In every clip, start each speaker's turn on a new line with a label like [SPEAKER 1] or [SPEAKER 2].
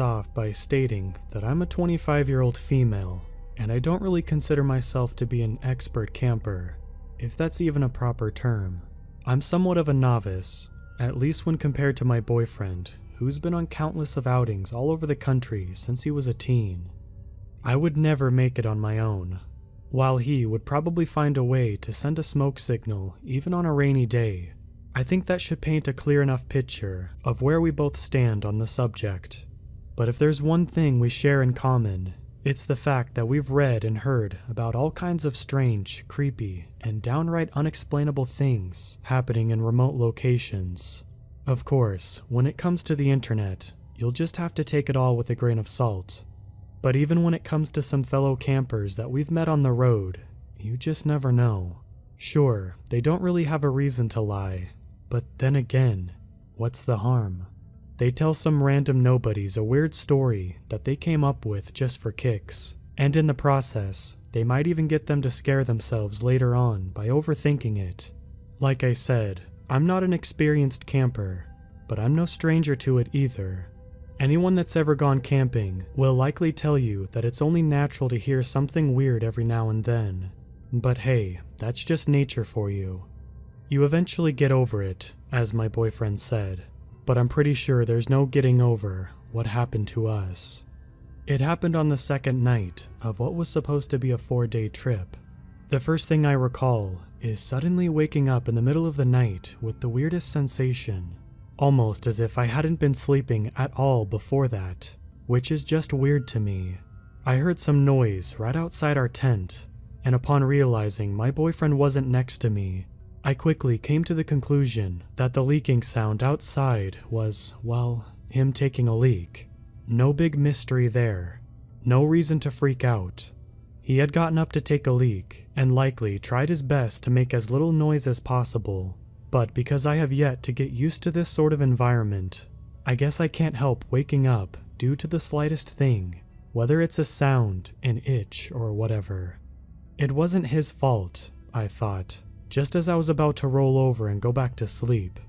[SPEAKER 1] off by stating that I'm a 25-year-old female, and I don't really consider myself to be an expert camper, if that's even a proper term. I'm somewhat of a novice, at least when compared to my boyfriend, who's been on countless of outings all over the country since he was a teen. I would never make it on my own, while he would probably find a way to send a smoke signal even on a rainy day. I think that should paint a clear enough picture of where we both stand on the subject. But if there's one thing we share in common, it's the fact that we've read and heard about all kinds of strange, creepy, and downright unexplainable things happening in remote locations. Of course, when it comes to the internet, you'll just have to take it all with a grain of salt. But even when it comes to some fellow campers that we've met on the road, you just never know. Sure, they don't really have a reason to lie, but then again, what's the harm? They tell some random nobodies a weird story that they came up with just for kicks, and in the process, they might even get them to scare themselves later on by overthinking it. Like I said, I'm not an experienced camper, but I'm no stranger to it either. Anyone that's ever gone camping will likely tell you that it's only natural to hear something weird every now and then. But hey, that's just nature for you. You eventually get over it, as my boyfriend said, but I'm pretty sure there's no getting over what happened to us. It happened on the second night of what was supposed to be a 4-day trip. The first thing I recall is suddenly waking up in the middle of the night with the weirdest sensation, almost as if I hadn't been sleeping at all before that, which is just weird to me. I heard some noise right outside our tent, and upon realizing my boyfriend wasn't next to me, I quickly came to the conclusion that the leaking sound outside was, well, him taking a leak. No big mystery there. No reason to freak out. He had gotten up to take a leak, and likely tried his best to make as little noise as possible. But because I have yet to get used to this sort of environment, I guess I can't help waking up due to the slightest thing, whether it's a sound, an itch, or whatever. It wasn't his fault, I thought, just as I was about to roll over and go back to sleep.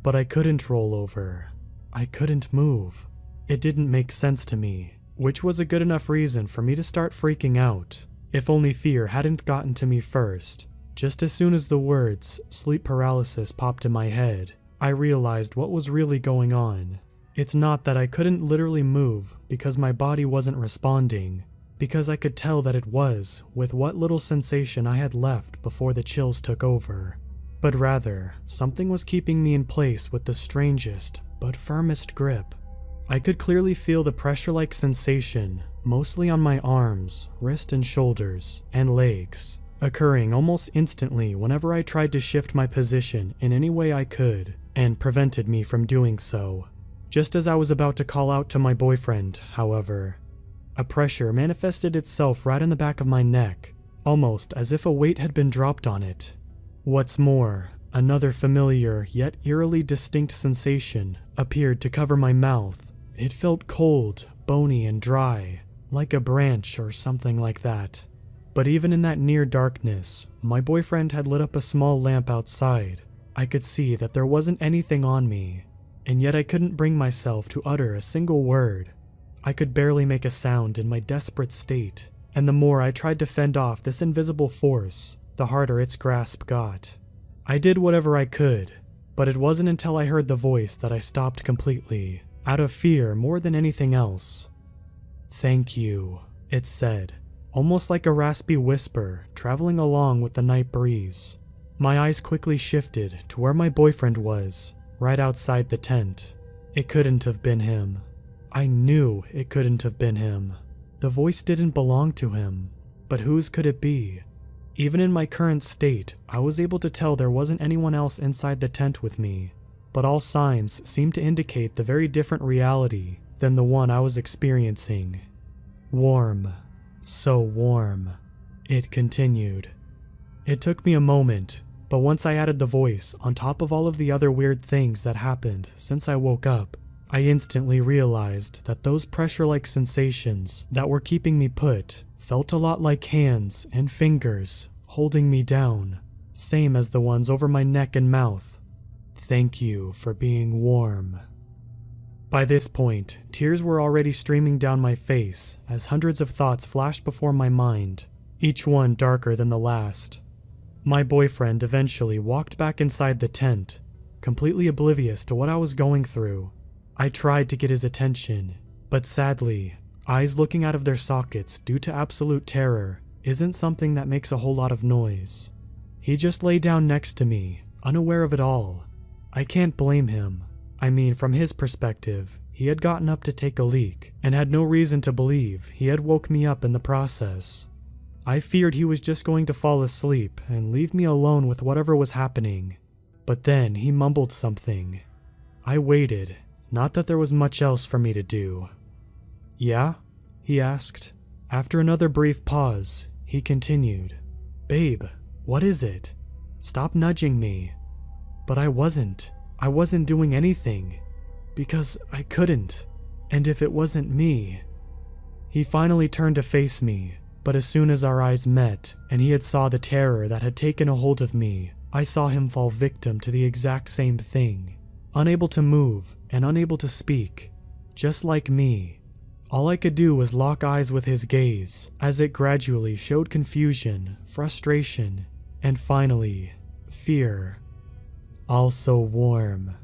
[SPEAKER 1] But I couldn't roll over. I couldn't move. It didn't make sense to me, which was a good enough reason for me to start freaking out, if only fear hadn't gotten to me first. Just as soon as the words sleep paralysis popped in my head, I realized what was really going on. It's not that I couldn't literally move because my body wasn't responding, because I could tell that it was with what little sensation I had left before the chills took over. But rather, something was keeping me in place with the strangest but firmest grip. I could clearly feel the pressure-like sensation, mostly on my arms, wrist and shoulders, and legs, occurring almost instantly whenever I tried to shift my position in any way I could, and prevented me from doing so. Just as I was about to call out to my boyfriend, however, a pressure manifested itself right in the back of my neck, almost as if a weight had been dropped on it. What's more, another familiar yet eerily distinct sensation appeared to cover my mouth. It felt cold, bony, and dry, like a branch or something like that. But even in that near darkness, my boyfriend had lit up a small lamp outside. I could see that there wasn't anything on me, and yet I couldn't bring myself to utter a single word. I could barely make a sound in my desperate state, and the more I tried to fend off this invisible force, the harder its grasp got. I did whatever I could, but it wasn't until I heard the voice that I stopped completely, out of fear more than anything else. "Thank you," it said, almost like a raspy whisper traveling along with the night breeze. My eyes quickly shifted to where my boyfriend was, right outside the tent. It couldn't have been him. I knew it couldn't have been him. The voice didn't belong to him, but whose could it be? Even in my current state, I was able to tell there wasn't anyone else inside the tent with me, but all signs seemed to indicate the very different reality than the one I was experiencing. Warm. So warm. It continued. It took me a moment, but once I added the voice on top of all of the other weird things that happened since I woke up, I instantly realized that those pressure-like sensations that were keeping me put felt a lot like hands and fingers holding me down, same as the ones over my neck and mouth. "Thank you for being warm." By this point, tears were already streaming down my face as hundreds of thoughts flashed before my mind, each one darker than the last. My boyfriend eventually walked back inside the tent, completely oblivious to what I was going through. I tried to get his attention, but sadly, eyes looking out of their sockets due to absolute terror isn't something that makes a whole lot of noise. He just lay down next to me, unaware of it all. I can't blame him. I mean, from his perspective, he had gotten up to take a leak and had no reason to believe he had woke me up in the process. I feared he was just going to fall asleep and leave me alone with whatever was happening. But then he mumbled something. I waited, not that there was much else for me to do. "Yeah?" he asked. After another brief pause, he continued. "Babe, what is it? Stop nudging me." But I wasn't doing anything. Because I couldn't. And if it wasn't me... He finally turned to face me, but as soon as our eyes met and he had saw the terror that had taken a hold of me, I saw him fall victim to the exact same thing. Unable to move and unable to speak. Just like me. All I could do was lock eyes with his gaze as it gradually showed confusion, frustration, and finally, fear. "All so warm,"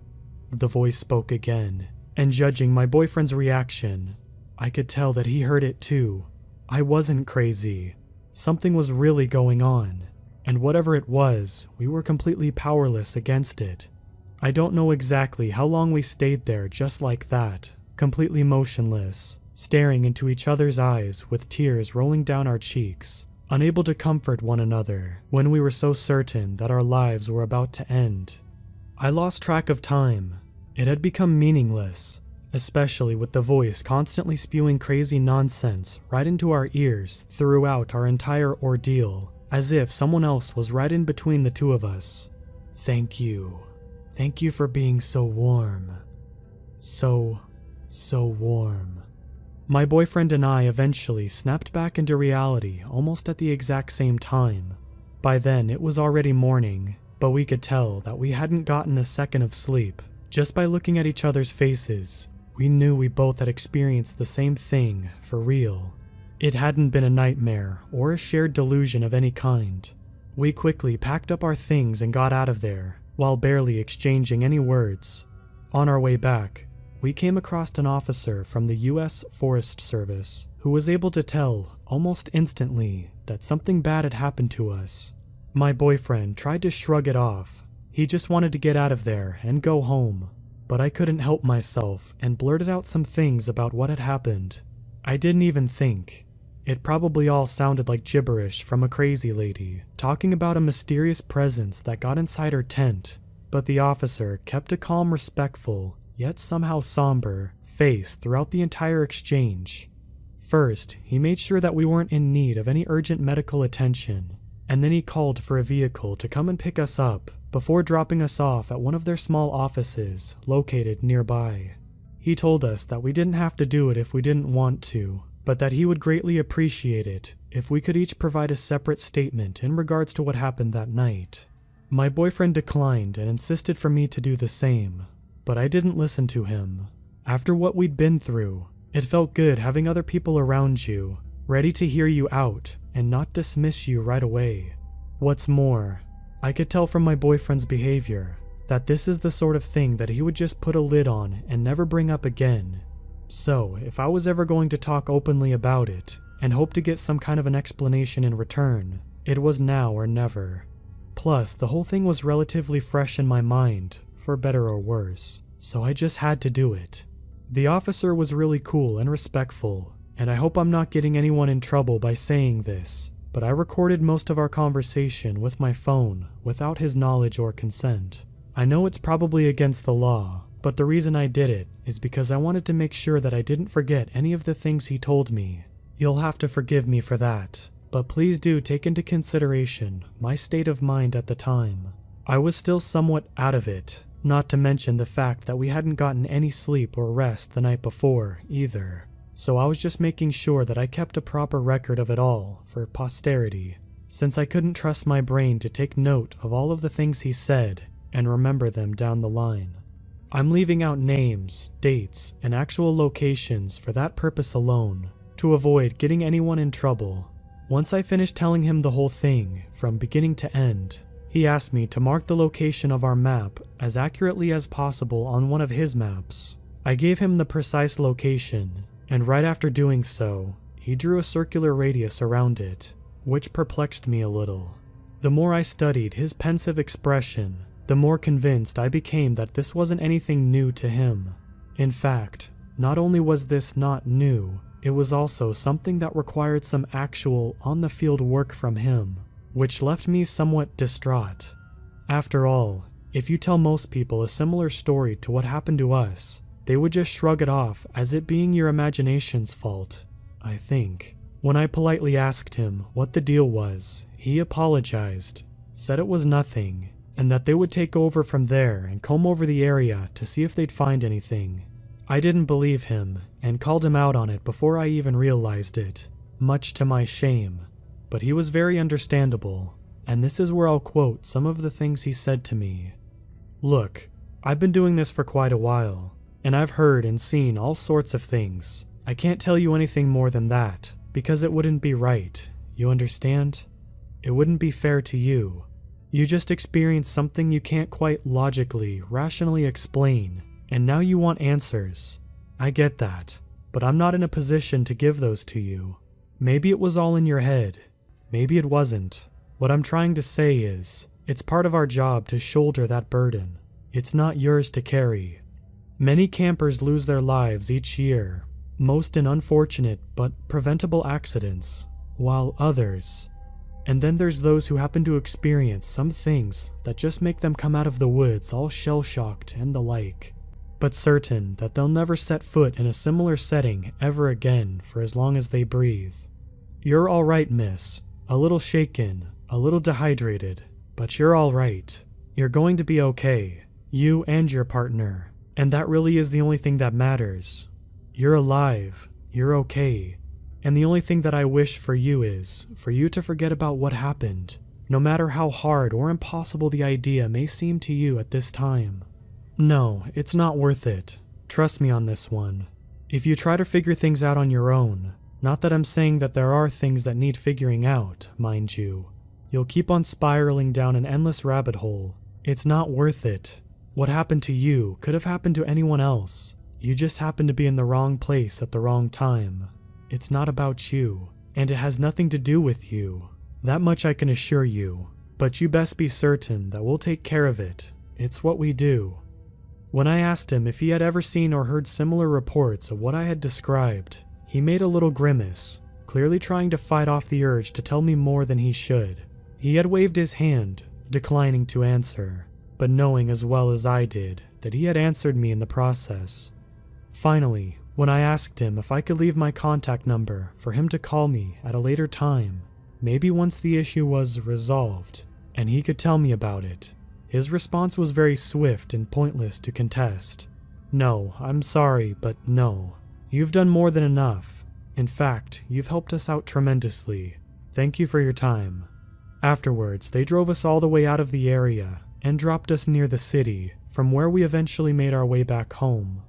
[SPEAKER 1] the voice spoke again, and judging my boyfriend's reaction, I could tell that he heard it too. I wasn't crazy. Something was really going on, and whatever it was, we were completely powerless against it. I don't know exactly how long we stayed there just like that, completely motionless, staring into each other's eyes with tears rolling down our cheeks, unable to comfort one another when we were so certain that our lives were about to end. I lost track of time. It had become meaningless, especially with the voice constantly spewing crazy nonsense right into our ears throughout our entire ordeal, as if someone else was right in between the two of us. "Thank you. Thank you for being so warm. So warm." My boyfriend and I eventually snapped back into reality almost at the exact same time. By then, it was already morning, but we could tell that we hadn't gotten a second of sleep. Just by looking at each other's faces, we knew we both had experienced the same thing for real. It hadn't been a nightmare or a shared delusion of any kind. We quickly packed up our things and got out of there, while barely exchanging any words. On our way back, we came across an officer from the U.S. Forest Service who was able to tell almost instantly that something bad had happened to us. My boyfriend tried to shrug it off. He just wanted to get out of there and go home. But I couldn't help myself and blurted out some things about what had happened. I didn't even think. It probably all sounded like gibberish from a crazy lady, talking about a mysterious presence that got inside her tent. But the officer kept a calm, respectful, yet somehow somber, face throughout the entire exchange. First, he made sure that we weren't in need of any urgent medical attention, and then he called for a vehicle to come and pick us up before dropping us off at one of their small offices located nearby. He told us that we didn't have to do it if we didn't want to, but that he would greatly appreciate it if we could each provide a separate statement in regards to what happened that night. My boyfriend declined and insisted for me to do the same, but I didn't listen to him. After what we'd been through, it felt good having other people around you, ready to hear you out and not dismiss you right away. What's more, I could tell from my boyfriend's behavior that this is the sort of thing that he would just put a lid on and never bring up again. So, if I was ever going to talk openly about it and hope to get some kind of an explanation in return, it was now or never. Plus, the whole thing was relatively fresh in my mind, for better or worse, so I just had to do it. The officer was really cool and respectful, and I hope I'm not getting anyone in trouble by saying this, but I recorded most of our conversation with my phone without his knowledge or consent. I know it's probably against the law, but the reason I did it is because I wanted to make sure that I didn't forget any of the things he told me. You'll have to forgive me for that, but please do take into consideration my state of mind at the time. I was still somewhat out of it, not to mention the fact that we hadn't gotten any sleep or rest the night before either. So I was just making sure that I kept a proper record of it all for posterity, since I couldn't trust my brain to take note of all of the things he said and remember them down the line. I'm leaving out names, dates, and actual locations for that purpose alone, to avoid getting anyone in trouble. Once I finished telling him the whole thing, from beginning to end, he asked me to mark the location of our map as accurately as possible on one of his maps. I gave him the precise location, and right after doing so, he drew a circular radius around it, which perplexed me a little. The more I studied his pensive expression, the more convinced I became that this wasn't anything new to him. In fact, not only was this not new, it was also something that required some actual on-the-field work from him, which left me somewhat distraught. After all, if you tell most people a similar story to what happened to us, they would just shrug it off as it being your imagination's fault, I think. When I politely asked him what the deal was, he apologized, said it was nothing, and that they would take over from there and comb over the area to see if they'd find anything. I didn't believe him and called him out on it before I even realized it, much to my shame, but he was very understandable, and this is where I'll quote some of the things he said to me. "Look, I've been doing this for quite a while, and I've heard and seen all sorts of things. I can't tell you anything more than that, because it wouldn't be right, you understand? It wouldn't be fair to you. You just experienced something you can't quite logically, rationally explain, and now you want answers. I get that, but I'm not in a position to give those to you. Maybe it was all in your head. Maybe it wasn't. What I'm trying to say is, it's part of our job to shoulder that burden. It's not yours to carry. Many campers lose their lives each year, most in unfortunate but preventable accidents, while others... And then there's those who happen to experience some things that just make them come out of the woods all shell-shocked and the like, but certain that they'll never set foot in a similar setting ever again for as long as they breathe. You're all right, miss. A little shaken, a little dehydrated, but you're all right. You're going to be okay. You and your partner. And that really is the only thing that matters. You're alive. You're okay. And the only thing that I wish for you is for you to forget about what happened, no matter how hard or impossible the idea may seem to you at this time. No, it's not worth it. Trust me on this one. If you try to figure things out on your own, not that I'm saying that there are things that need figuring out, mind you, you'll keep on spiraling down an endless rabbit hole. It's not worth it. What happened to you could have happened to anyone else. You just happened to be in the wrong place at the wrong time. It's not about you, and it has nothing to do with you. That much I can assure you, but you best be certain that we'll take care of it. It's what we do. When I asked him if he had ever seen or heard similar reports of what I had described, he made a little grimace, clearly trying to fight off the urge to tell me more than he should. He had waved his hand, declining to answer, but knowing as well as I did that he had answered me in the process. Finally, when I asked him if I could leave my contact number for him to call me at a later time, maybe once the issue was resolved, and he could tell me about it, his response was very swift and pointless to contest. No, I'm sorry, but no. You've done more than enough. In fact, you've helped us out tremendously. Thank you for your time. Afterwards, they drove us all the way out of the area and dropped us near the city, from where we eventually made our way back home.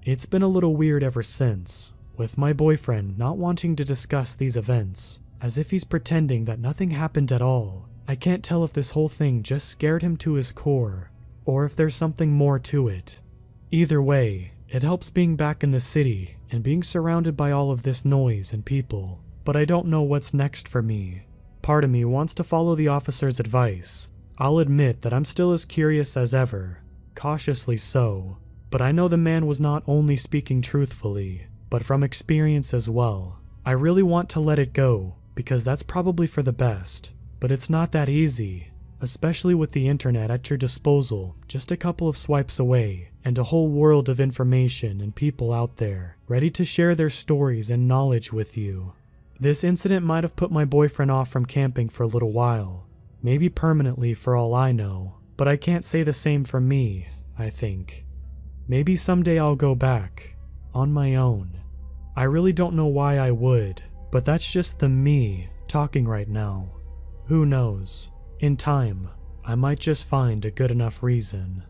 [SPEAKER 1] It's been a little weird ever since, with my boyfriend not wanting to discuss these events, as if he's pretending that nothing happened at all. I can't tell if this whole thing just scared him to his core, or if there's something more to it. Either way, it helps being back in the city and being surrounded by all of this noise and people, but I don't know what's next for me. Part of me wants to follow the officer's advice. I'll admit that I'm still as curious as ever, cautiously so. But I know the man was not only speaking truthfully, but from experience as well. I really want to let it go, because that's probably for the best. But it's not that easy, especially with the internet at your disposal just a couple of swipes away, and a whole world of information and people out there, ready to share their stories and knowledge with you. This incident might have put my boyfriend off from camping for a little while, maybe permanently for all I know, but I can't say the same for me, I think. Maybe someday I'll go back, on my own. I really don't know why I would, but that's just the me talking right now. Who knows? In time, I might just find a good enough reason.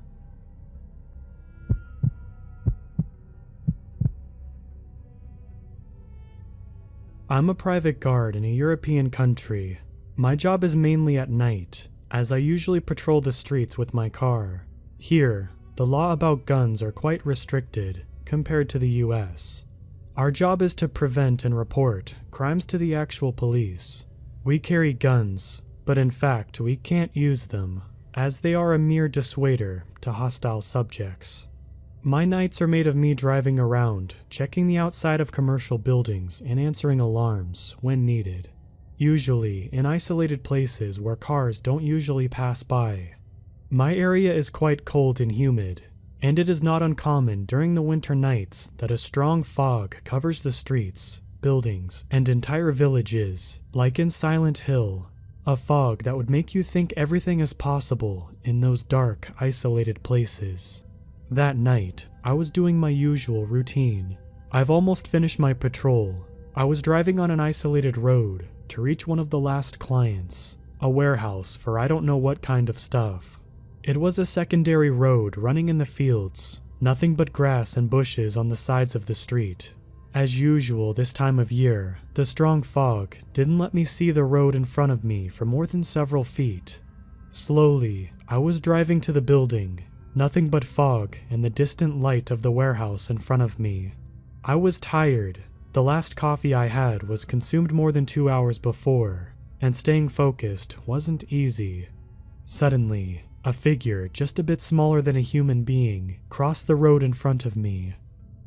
[SPEAKER 1] I'm a private guard in a European country. My job is mainly at night, as I usually patrol the streets with my car. Here, the law about guns are quite restricted compared to the US. Our job is to prevent and report crimes to the actual police. We carry guns, but in fact we can't use them, as they are a mere dissuader to hostile subjects. My nights are made of me driving around, checking the outside of commercial buildings and answering alarms when needed. Usually in isolated places where cars don't usually pass by. My area is quite cold and humid, and it is not uncommon during the winter nights that a strong fog covers the streets, buildings, and entire villages, like in Silent Hill, a fog that would make you think everything is possible in those dark, isolated places. That night, I was doing my usual routine. I've almost finished my patrol. I was driving on an isolated road to reach one of the last clients, a warehouse for I don't know what kind of stuff. It was a secondary road running in the fields, nothing but grass and bushes on the sides of the street. As usual this time of year, the strong fog didn't let me see the road in front of me for more than several feet. Slowly, I was driving to the building, nothing but fog and the distant light of the warehouse in front of me. I was tired. The last coffee I had was consumed more than 2 hours before, and staying focused wasn't easy. Suddenly, a figure just a bit smaller than a human being crossed the road in front of me.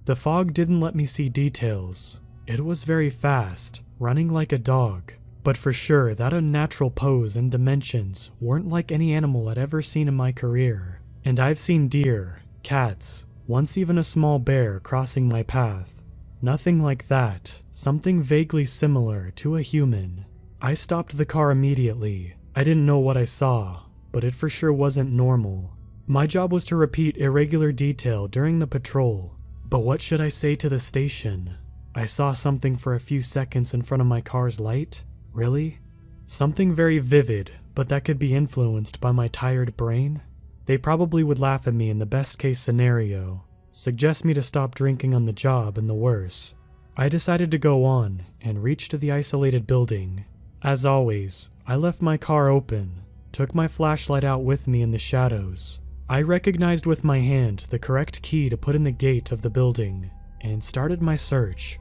[SPEAKER 1] The fog didn't let me see details. It was very fast, running like a dog, but for sure that unnatural pose and dimensions weren't like any animal I'd ever seen in my career. And I've seen deer, cats, once even a small bear crossing my path. Nothing like that, something vaguely similar to a human. I stopped the car immediately. I didn't know what I saw, but it for sure wasn't normal. My job was to repeat irregular detail during the patrol, but what should I say to the station? I saw something for a few seconds in front of my car's light? Really? Something very vivid, but that could be influenced by my tired brain? They probably would laugh at me in the best case scenario, suggest me to stop drinking on the job in the worst. I decided to go on and reached the isolated building. As always, I left my car open, took my flashlight out with me in the shadows. I recognized with my hand the correct key to put in the gate of the building, and started my search.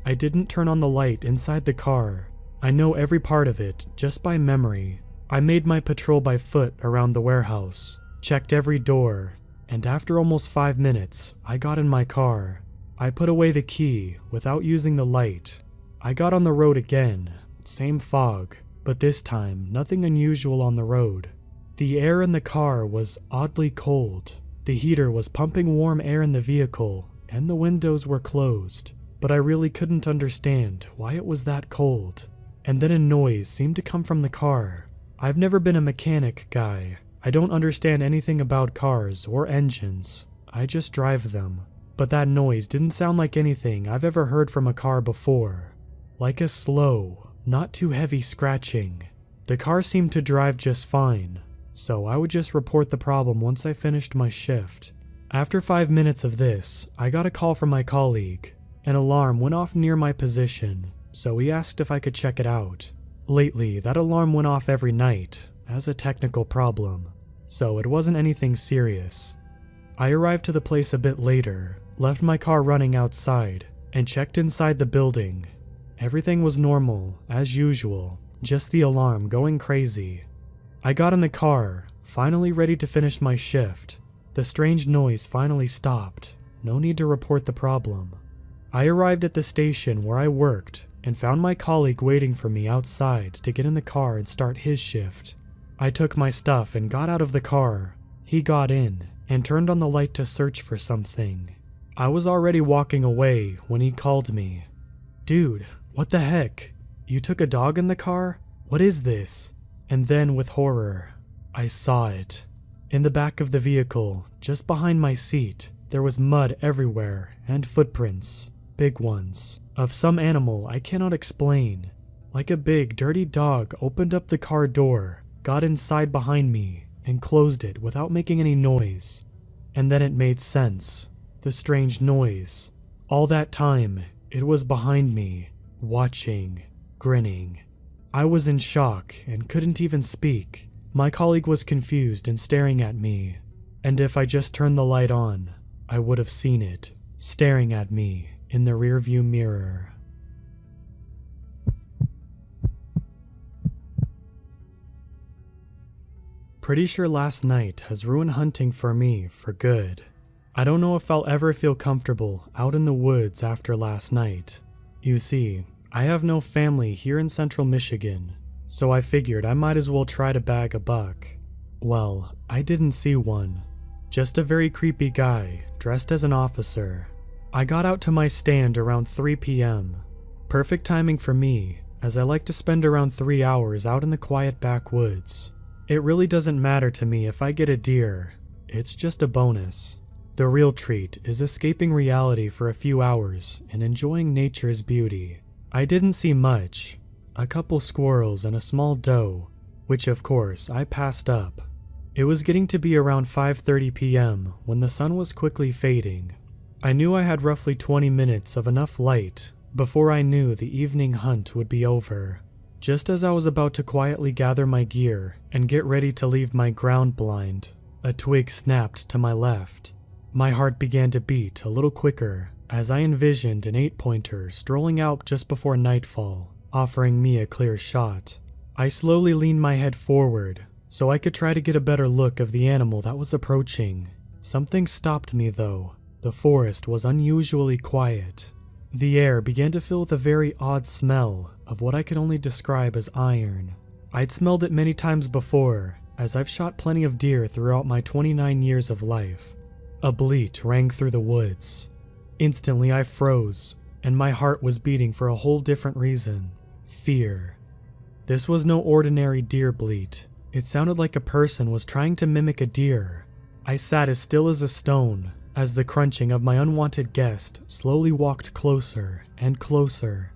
[SPEAKER 1] I didn't turn on the light inside the car. I know every part of it just by memory. I made my patrol by foot around the warehouse, checked every door, and after almost 5 minutes, I got in my car. I put away the key without using the light. I got on the road again, same fog, but this time nothing unusual on the road. The air in the car was oddly cold. The heater was pumping warm air in the vehicle, and the windows were closed, but I really couldn't understand why it was that cold. And then a noise seemed to come from the car. I've never been a mechanic guy. I don't understand anything about cars or engines. I just drive them. But that noise didn't sound like anything I've ever heard from a car before. Like a slow, not too heavy scratching. The car seemed to drive just fine, so I would just report the problem once I finished my shift. After 5 minutes of this, I got a call from my colleague. An alarm went off near my position, so he asked if I could check it out. Lately, that alarm went off every night, as a technical problem, so it wasn't anything serious. I arrived to the place a bit later, left my car running outside, and checked inside the building. Everything was normal, as usual, just the alarm going crazy. I got in the car, finally ready to finish my shift. The strange noise finally stopped. No need to report the problem. I arrived at the station where I worked and found my colleague waiting for me outside to get in the car and start his shift. I took my stuff and got out of the car. He got in and turned on the light to search for something. I was already walking away when he called me. "Dude, what the heck? You took a dog in the car? What is this?" And then with horror, I saw it. In the back of the vehicle, just behind my seat, there was mud everywhere and footprints, big ones, of some animal I cannot explain. Like a big, dirty dog opened up the car door, got inside behind me, and closed it without making any noise. And then it made sense. The strange noise. All that time, it was behind me. watching, grinning. I was in shock and couldn't even speak. My colleague was confused and staring at me, and if I just turned the light on, I would have seen it, staring at me in the rearview mirror. Pretty sure last night has ruined hunting for me for good. I don't know if I'll ever feel comfortable out in the woods after last night. You see, I have no family here in central Michigan, so I figured I might as well try to bag a buck. Well, I didn't see one. Just a very creepy guy, dressed as an officer. I got out to my stand around 3 p.m. Perfect timing for me, as I like to spend around 3 hours out in the quiet backwoods. It really doesn't matter to me if I get a deer, it's just a bonus. The real treat is escaping reality for a few hours and enjoying nature's beauty. I didn't see much, a couple squirrels and a small doe, which of course I passed up. It was getting to be around 5:30 p.m. when the sun was quickly fading. I knew I had roughly 20 minutes of enough light before I knew the evening hunt would be over. Just as I was about to quietly gather my gear and get ready to leave my ground blind, a twig snapped to my left. My heart began to beat a little quicker as I envisioned an 8-pointer strolling out just before nightfall, offering me a clear shot. I slowly leaned my head forward so I could try to get a better look of the animal that was approaching. Something stopped me though. The forest was unusually quiet. The air began to fill with a very odd smell of what I could only describe as iron. I'd smelled it many times before, as I've shot plenty of deer throughout my 29 years of life. A bleat rang through the woods. Instantly I froze, and my heart was beating for a whole different reason: fear. This was no ordinary deer bleat. It sounded like a person was trying to mimic a deer. I sat as still as a stone as the crunching of my unwanted guest slowly walked closer and closer.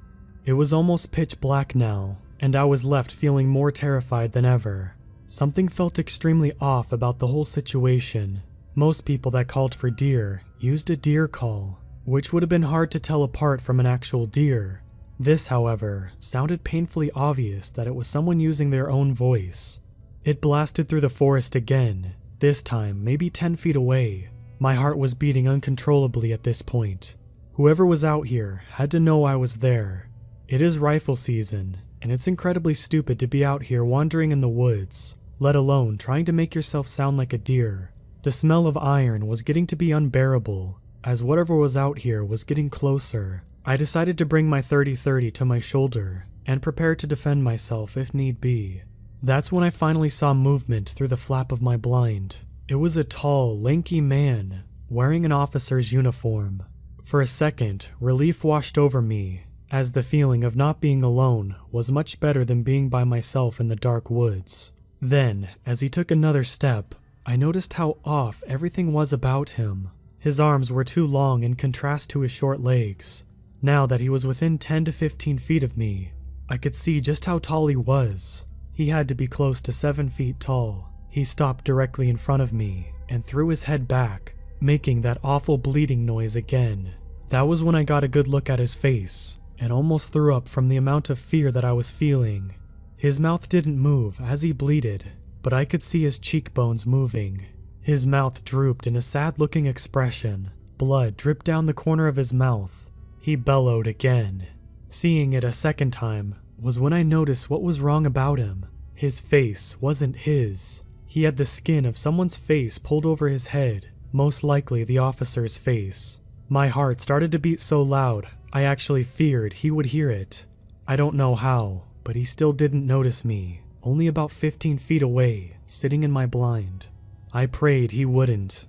[SPEAKER 1] It was almost pitch black now, and I was left feeling more terrified than ever. Something felt extremely off about the whole situation. Most people that called for deer used a deer call, which would have been hard to tell apart from an actual deer. This, however, sounded painfully obvious that it was someone using their own voice. It blasted through the forest again, this time maybe 10 feet away. My heart was beating uncontrollably at this point. Whoever was out here had to know I was there. It is rifle season, and it's incredibly stupid to be out here wandering in the woods, let alone trying to make yourself sound like a deer. The smell of iron was getting to be unbearable, as whatever was out here was getting closer. I decided to bring my .30-30 to my shoulder and prepare to defend myself if need be. That's when I finally saw movement through the flap of my blind. It was a tall, lanky man, wearing an officer's uniform. For a second, relief washed over me, as the feeling of not being alone was much better than being by myself in the dark woods. Then, as he took another step, I noticed how off everything was about him. His arms were too long in contrast to his short legs. Now that he was within 10 to 15 feet of me, I could see just how tall he was. He had to be close to 7 feet tall. He stopped directly in front of me and threw his head back, making that awful bleeding noise again. That was when I got a good look at his face and almost threw up from the amount of fear that I was feeling. His mouth didn't move as he bleated, but I could see his cheekbones moving. His mouth drooped in a sad-looking expression. Blood dripped down the corner of his mouth. He bellowed again. Seeing it a second time was when I noticed what was wrong about him. His face wasn't his. He had the skin of someone's face pulled over his head, most likely the officer's face. My heart started to beat so loud, I actually feared he would hear it. I don't know how, but he still didn't notice me, only about 15 feet away, sitting in my blind. I prayed he wouldn't.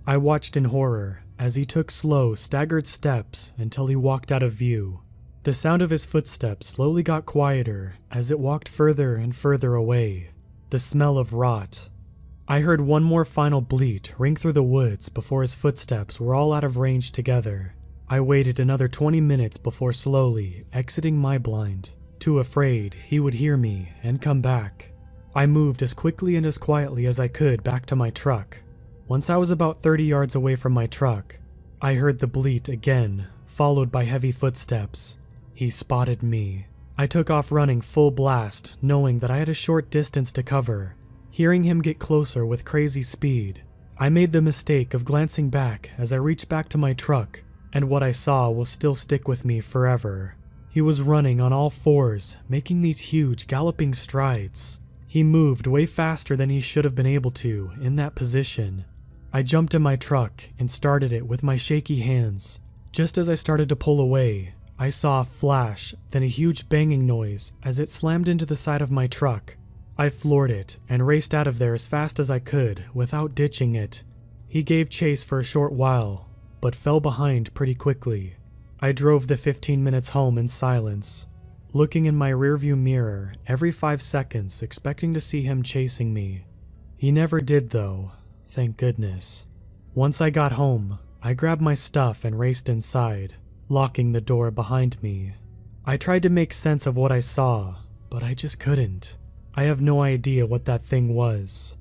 [SPEAKER 1] I watched in horror as he took slow, staggered steps until he walked out of view. The sound of his footsteps slowly got quieter as it walked further and further away. The smell of rot. I heard one more final bleat ring through the woods before his footsteps were all out of range together. I waited another 20 minutes before slowly exiting my blind, too afraid he would hear me and come back. I moved as quickly and as quietly as I could back to my truck. Once I was about 30 yards away from my truck, I heard the bleat again, followed by heavy footsteps. He spotted me. I took off running full blast, knowing that I had a short distance to cover. Hearing him get closer with crazy speed, I made the mistake of glancing back as I reached back to my truck, and what I saw will still stick with me forever. He was running on all fours, making these huge galloping strides. He moved way faster than he should have been able to in that position. I jumped in my truck and started it with my shaky hands. Just as I started to pull away, I saw a flash, then a huge banging noise as it slammed into the side of my truck. I floored it and raced out of there as fast as I could without ditching it. He gave chase for a short while, but fell behind pretty quickly. I drove the 15 minutes home in silence, looking in my rearview mirror every 5 seconds expecting to see him chasing me. He never did though, thank goodness. Once I got home, I grabbed my stuff and raced inside, locking the door behind me. I tried to make sense of what I saw, but I just couldn't. I have no idea what that thing was.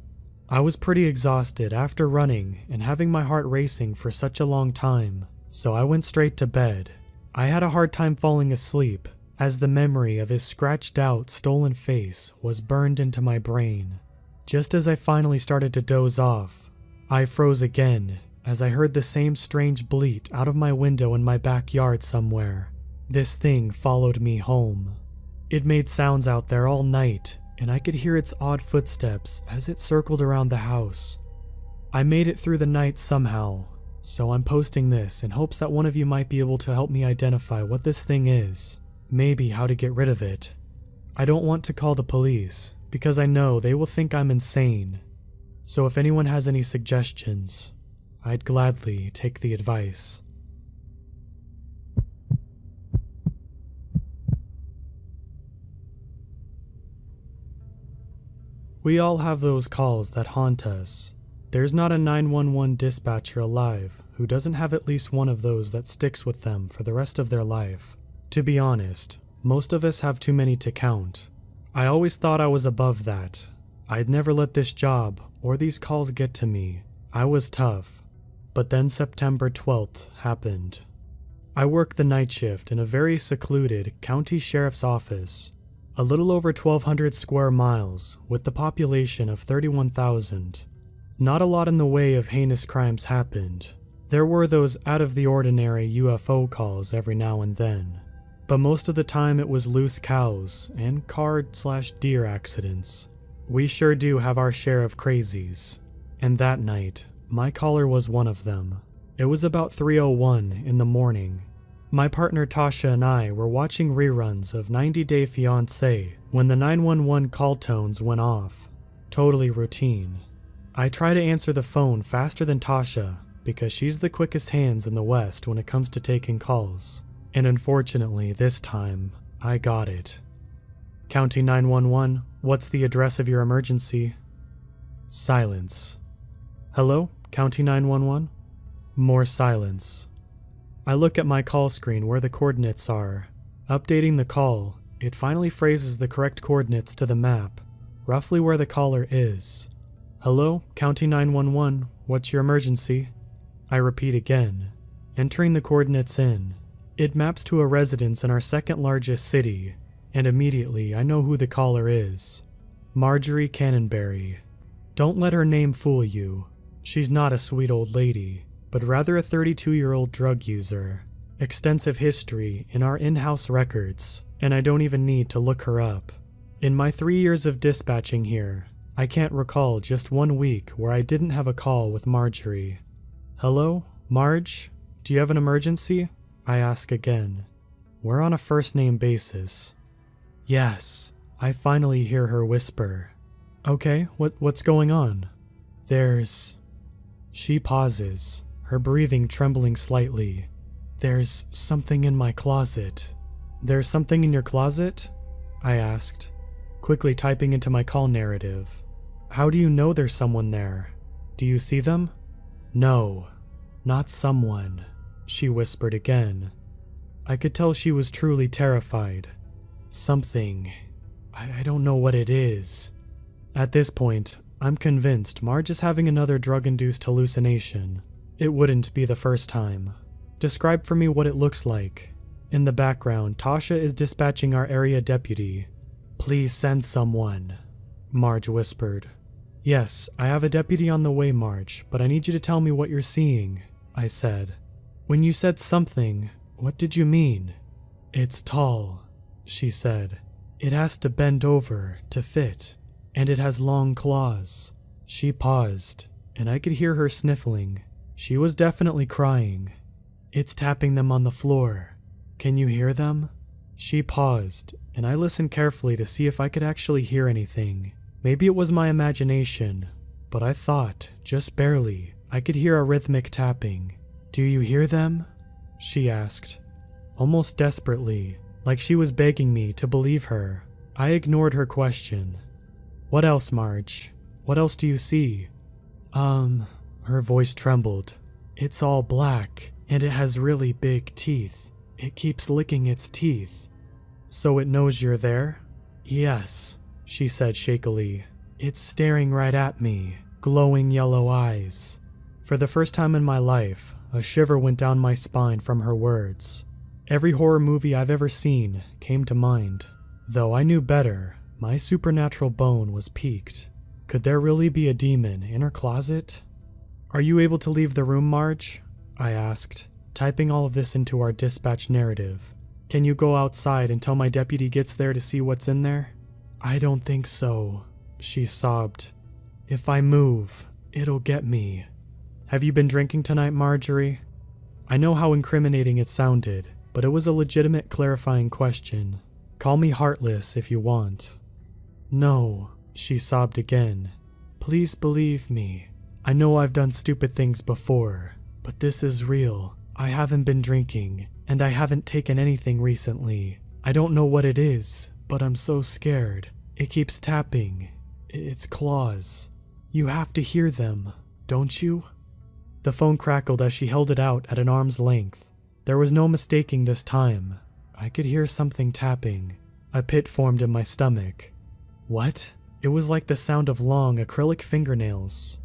[SPEAKER 1] I was pretty exhausted after running and having my heart racing for such a long time, so I went straight to bed. I had a hard time falling asleep, as the memory of his scratched out, stolen face was burned into my brain. Just as I finally started to doze off, I froze again as I heard the same strange bleat out of my window in my backyard somewhere. This thing followed me home. It made sounds out there all night, and I could hear its odd footsteps as it circled around the house. I made it through the night somehow, so I'm posting this in hopes that one of you might be able to help me identify what this thing is, maybe how to get rid of it. I don't want to call the police, because I know they will think I'm insane. So if anyone has any suggestions, I'd gladly take the advice. We all have those calls that haunt us. There's not a 911 dispatcher alive who doesn't have at least one of those that sticks with them for the rest of their life. To be honest, most of us have too many to count. I always thought I was above that. I'd never let this job or these calls get to me. I was tough. But then September 12th happened. I worked the night shift in a very secluded county sheriff's office. A little over 1,200 square miles, with the population of 31,000. Not a lot in the way of heinous crimes happened. There were those out-of-the-ordinary UFO calls every now and then, but most of the time it was loose cows and car/deer accidents. We sure do have our share of crazies, and that night, my caller was one of them. It was about 3:01 in the morning. My partner Tasha and I were watching reruns of 90 Day Fiancé when the 911 call tones went off. Totally routine. I try to answer the phone faster than Tasha because she's the quickest hands in the West when it comes to taking calls. And unfortunately, this time, I got it. County 911, what's the address of your emergency? Silence. Hello, County 911? More silence. I look at my call screen where the coordinates are. Updating the call, it finally phrases the correct coordinates to the map, roughly where the caller is. Hello, County 911, what's your emergency? I repeat again, entering the coordinates in. It maps to a residence in our second largest city, and immediately I know who the caller is. Marjorie Cannonberry. Don't let her name fool you. She's not a sweet old lady, but rather a 32-year-old drug user. Extensive history in our in-house records, and I don't even need to look her up. In my 3 years of dispatching here, I can't recall just 1 week where I didn't have a call with Marjorie. Hello, Marge? Do you have an emergency? I ask again. We're on a first-name basis. Yes, I finally hear her whisper. Okay, what's going on? She pauses, her breathing trembling slightly. There's something in my closet. There's something in your closet? I asked, quickly typing into my call narrative. How do you know there's someone there? Do you see them? No, not someone, she whispered again. I could tell she was truly terrified. Something. I don't know what it is. At this point, I'm convinced Marge is having another drug-induced hallucination. It wouldn't be the first time. Describe for me what it looks like. In the background, Tasha is dispatching our area deputy. "Please send someone," Marge whispered. "Yes, I have a deputy on the way, Marge, but I need you to tell me what you're seeing," I said. "When you said something, what did you mean?" "It's tall," she said. "It has to bend over to fit, and it has long claws." She paused, and I could hear her sniffling. She was definitely crying. "It's tapping them on the floor. Can you hear them?" She paused, and I listened carefully to see if I could actually hear anything. Maybe it was my imagination, but I thought, just barely, I could hear a rhythmic tapping. "Do you hear them?" she asked. Almost desperately, like she was begging me to believe her. I ignored her question. "What else, Marge? What else do you see?" Her voice trembled. "It's all black, and it has really big teeth. It keeps licking its teeth." "So it knows you're there?" "Yes," she said shakily. "It's staring right at me, glowing yellow eyes." For the first time in my life, a shiver went down my spine from her words. Every horror movie I've ever seen came to mind. Though I knew better, my supernatural bone was piqued. Could there really be a demon in her closet? "Are you able to leave the room, Marge?" I asked, typing all of this into our dispatch narrative. "Can you go outside until my deputy gets there to see what's in there?" "I don't think so," she sobbed. "If I move, it'll get me." "Have you been drinking tonight, Marjorie?" I know how incriminating it sounded, but it was a legitimate clarifying question. Call me heartless if you want. "No," she sobbed again. "Please believe me. I know I've done stupid things before, but this is real. I haven't been drinking, and I haven't taken anything recently. I don't know what it is, but I'm so scared. It keeps tapping. Its claws. You have to hear them, don't you?" The phone crackled as she held it out at an arm's length. There was no mistaking this time. I could hear something tapping. A pit formed in my stomach. What? It was like the sound of long acrylic fingernails.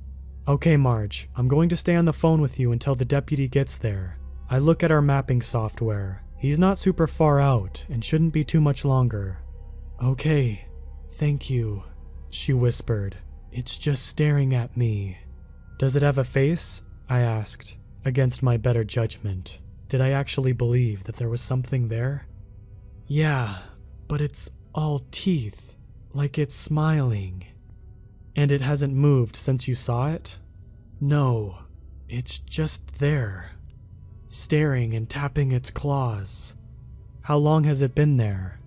[SPEAKER 1] "Okay, Marge, I'm going to stay on the phone with you until the deputy gets there." I look at our mapping software. He's not super far out and shouldn't be too much longer. "Okay, thank you," she whispered. "It's just staring at me." "Does it have a face?" I asked, against my better judgment. Did I actually believe that there was something there? "Yeah, but it's all teeth, like it's smiling." "And it hasn't moved since you saw it?" "No, it's just there, staring and tapping its claws." "How long has it been there?"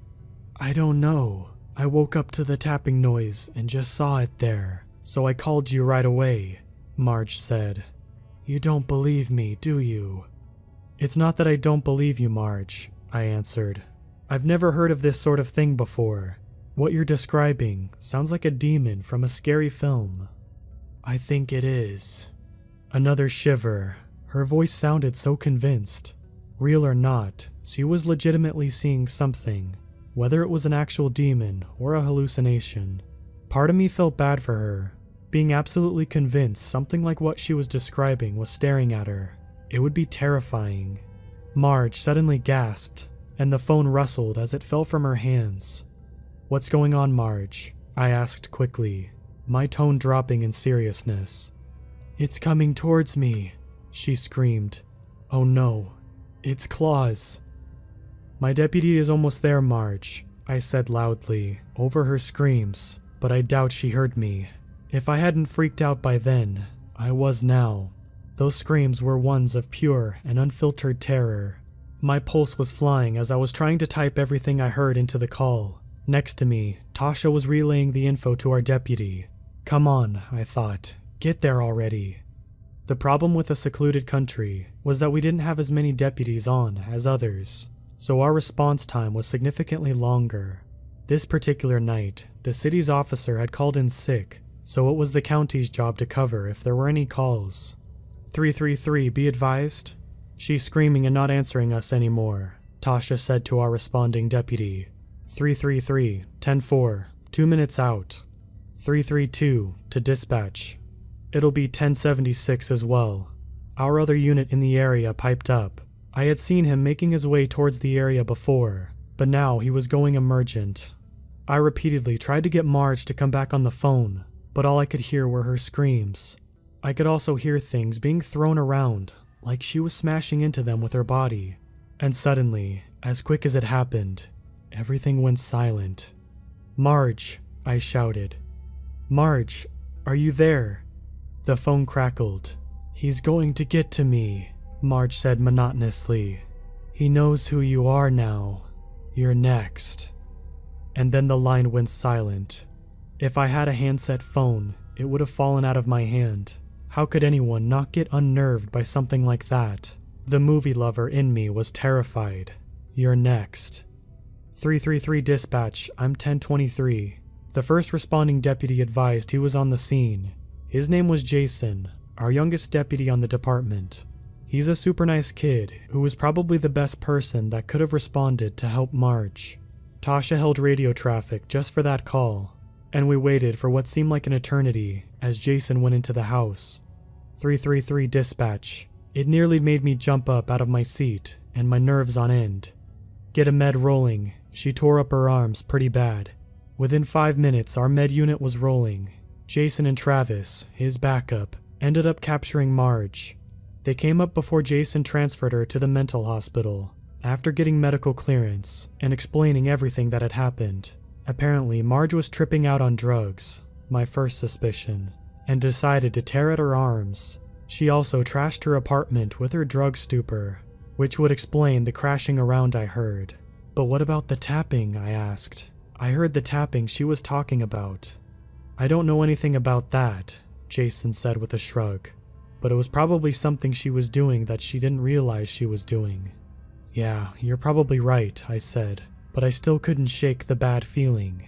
[SPEAKER 1] "I don't know. I woke up to the tapping noise and just saw it there, so I called you right away," Marge said. "You don't believe me, do you?" "It's not that I don't believe you, Marge," I answered. "I've never heard of this sort of thing before. What you're describing sounds like a demon from a scary film." "I think it is." Another shiver. Her voice sounded so convinced. Real or not, she was legitimately seeing something, whether it was an actual demon or a hallucination. Part of me felt bad for her, being absolutely convinced something like what she was describing was staring at her. It would be terrifying. Marge suddenly gasped, and the phone rustled as it fell from her hands. "What's going on, Marge?" I asked quickly, my tone dropping in seriousness. "It's coming towards me," she screamed. "Oh no, it's claws." "My deputy is almost there, Marge," I said loudly, over her screams, but I doubt she heard me. If I hadn't freaked out by then, I was now. Those screams were ones of pure and unfiltered terror. My pulse was flying as I was trying to type everything I heard into the call. Next to me, Tasha was relaying the info to our deputy. Come on, I thought. Get there already. The problem with a secluded country was that we didn't have as many deputies on as others, so our response time was significantly longer. This particular night, the city's officer had called in sick, so it was the county's job to cover if there were any calls. 333, be advised. She's screaming and not answering us anymore, Tasha said to our responding deputy. 333, 10-4, 2 minutes out. 332, to dispatch. It'll be 1076 as well. Our other unit in the area piped up. I had seen him making his way towards the area before, but now he was going emergent. I repeatedly tried to get Marge to come back on the phone, but all I could hear were her screams. I could also hear things being thrown around, like she was smashing into them with her body. And suddenly, as quick as it happened, everything went silent. "Marge," I shouted. "Marge, are you there?" The phone crackled. "He's going to get to me," Marge said monotonously. "He knows who you are now. You're next." And then the line went silent. If I had a handset phone, it would have fallen out of my hand. How could anyone not get unnerved by something like that? The movie lover in me was terrified. "You're next." 333 dispatch, I'm 1023. The first responding deputy advised he was on the scene. His name was Jason, our youngest deputy on the department. He's a super nice kid who was probably the best person that could have responded to help Marge. Tasha held radio traffic just for that call, and we waited for what seemed like an eternity as Jason went into the house. 333 dispatch. It nearly made me jump up out of my seat and my nerves on end. "Get a med rolling. She tore up her arms pretty bad." Within 5 minutes, our med unit was rolling. Jason and Travis, his backup, ended up capturing Marge. They came up before Jason transferred her to the mental hospital. After getting medical clearance and explaining everything that had happened, apparently Marge was tripping out on drugs, my first suspicion, and decided to tear at her arms. She also trashed her apartment with her drug stupor, which would explain the crashing around I heard. "But what about the tapping?" I asked. "I heard the tapping she was talking about." "I don't know anything about that," Jason said with a shrug. "But it was probably something she was doing that she didn't realize she was doing." "Yeah, you're probably right," I said, but I still couldn't shake the bad feeling.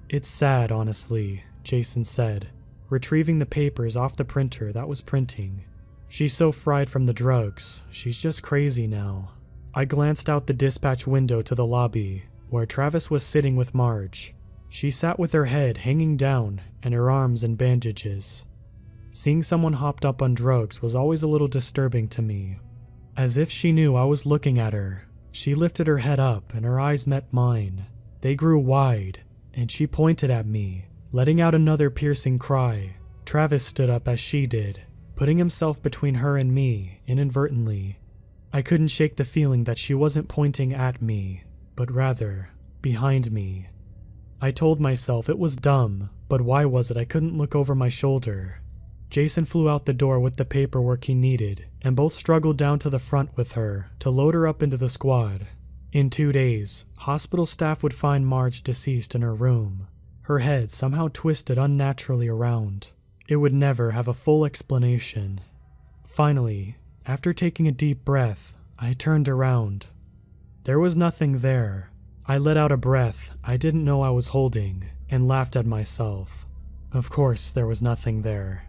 [SPEAKER 1] "It's sad, honestly," Jason said, retrieving the papers off the printer that was printing. "She's so fried from the drugs, she's just crazy now." I glanced out the dispatch window to the lobby, where Travis was sitting with Marge. She sat with her head hanging down and her arms in bandages. Seeing someone hopped up on drugs was always a little disturbing to me. As if she knew I was looking at her, she lifted her head up and her eyes met mine. They grew wide, and she pointed at me, letting out another piercing cry. Travis stood up as she did, putting himself between her and me inadvertently. I couldn't shake the feeling that she wasn't pointing at me, but rather behind me. I told myself it was dumb, but why was it I couldn't look over my shoulder? Jason flew out the door with the paperwork he needed, and both struggled down to the front with her to load her up into the squad. In 2 days, hospital staff would find Marge deceased in her room, her head somehow twisted unnaturally around. It would never have a full explanation. Finally, after taking a deep breath, I turned around. There was nothing there. I let out a breath I didn't know I was holding and laughed at myself. Of course, there was nothing there.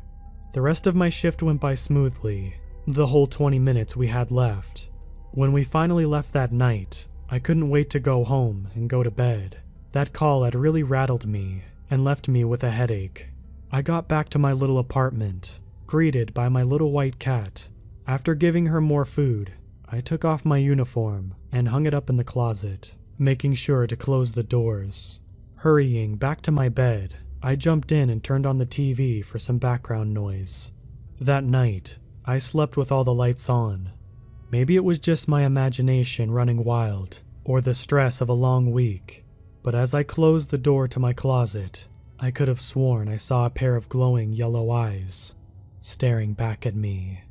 [SPEAKER 1] The rest of my shift went by smoothly, the whole 20 minutes we had left. When we finally left that night, I couldn't wait to go home and go to bed. That call had really rattled me and left me with a headache. I got back to my little apartment, greeted by my little white cat. After giving her more food, I took off my uniform and hung it up in the closet, making sure to close the doors. Hurrying back to my bed, I jumped in and turned on the TV for some background noise. That night, I slept with all the lights on. Maybe it was just my imagination running wild, or the stress of a long week, but as I closed the door to my closet, I could have sworn I saw a pair of glowing yellow eyes staring back at me.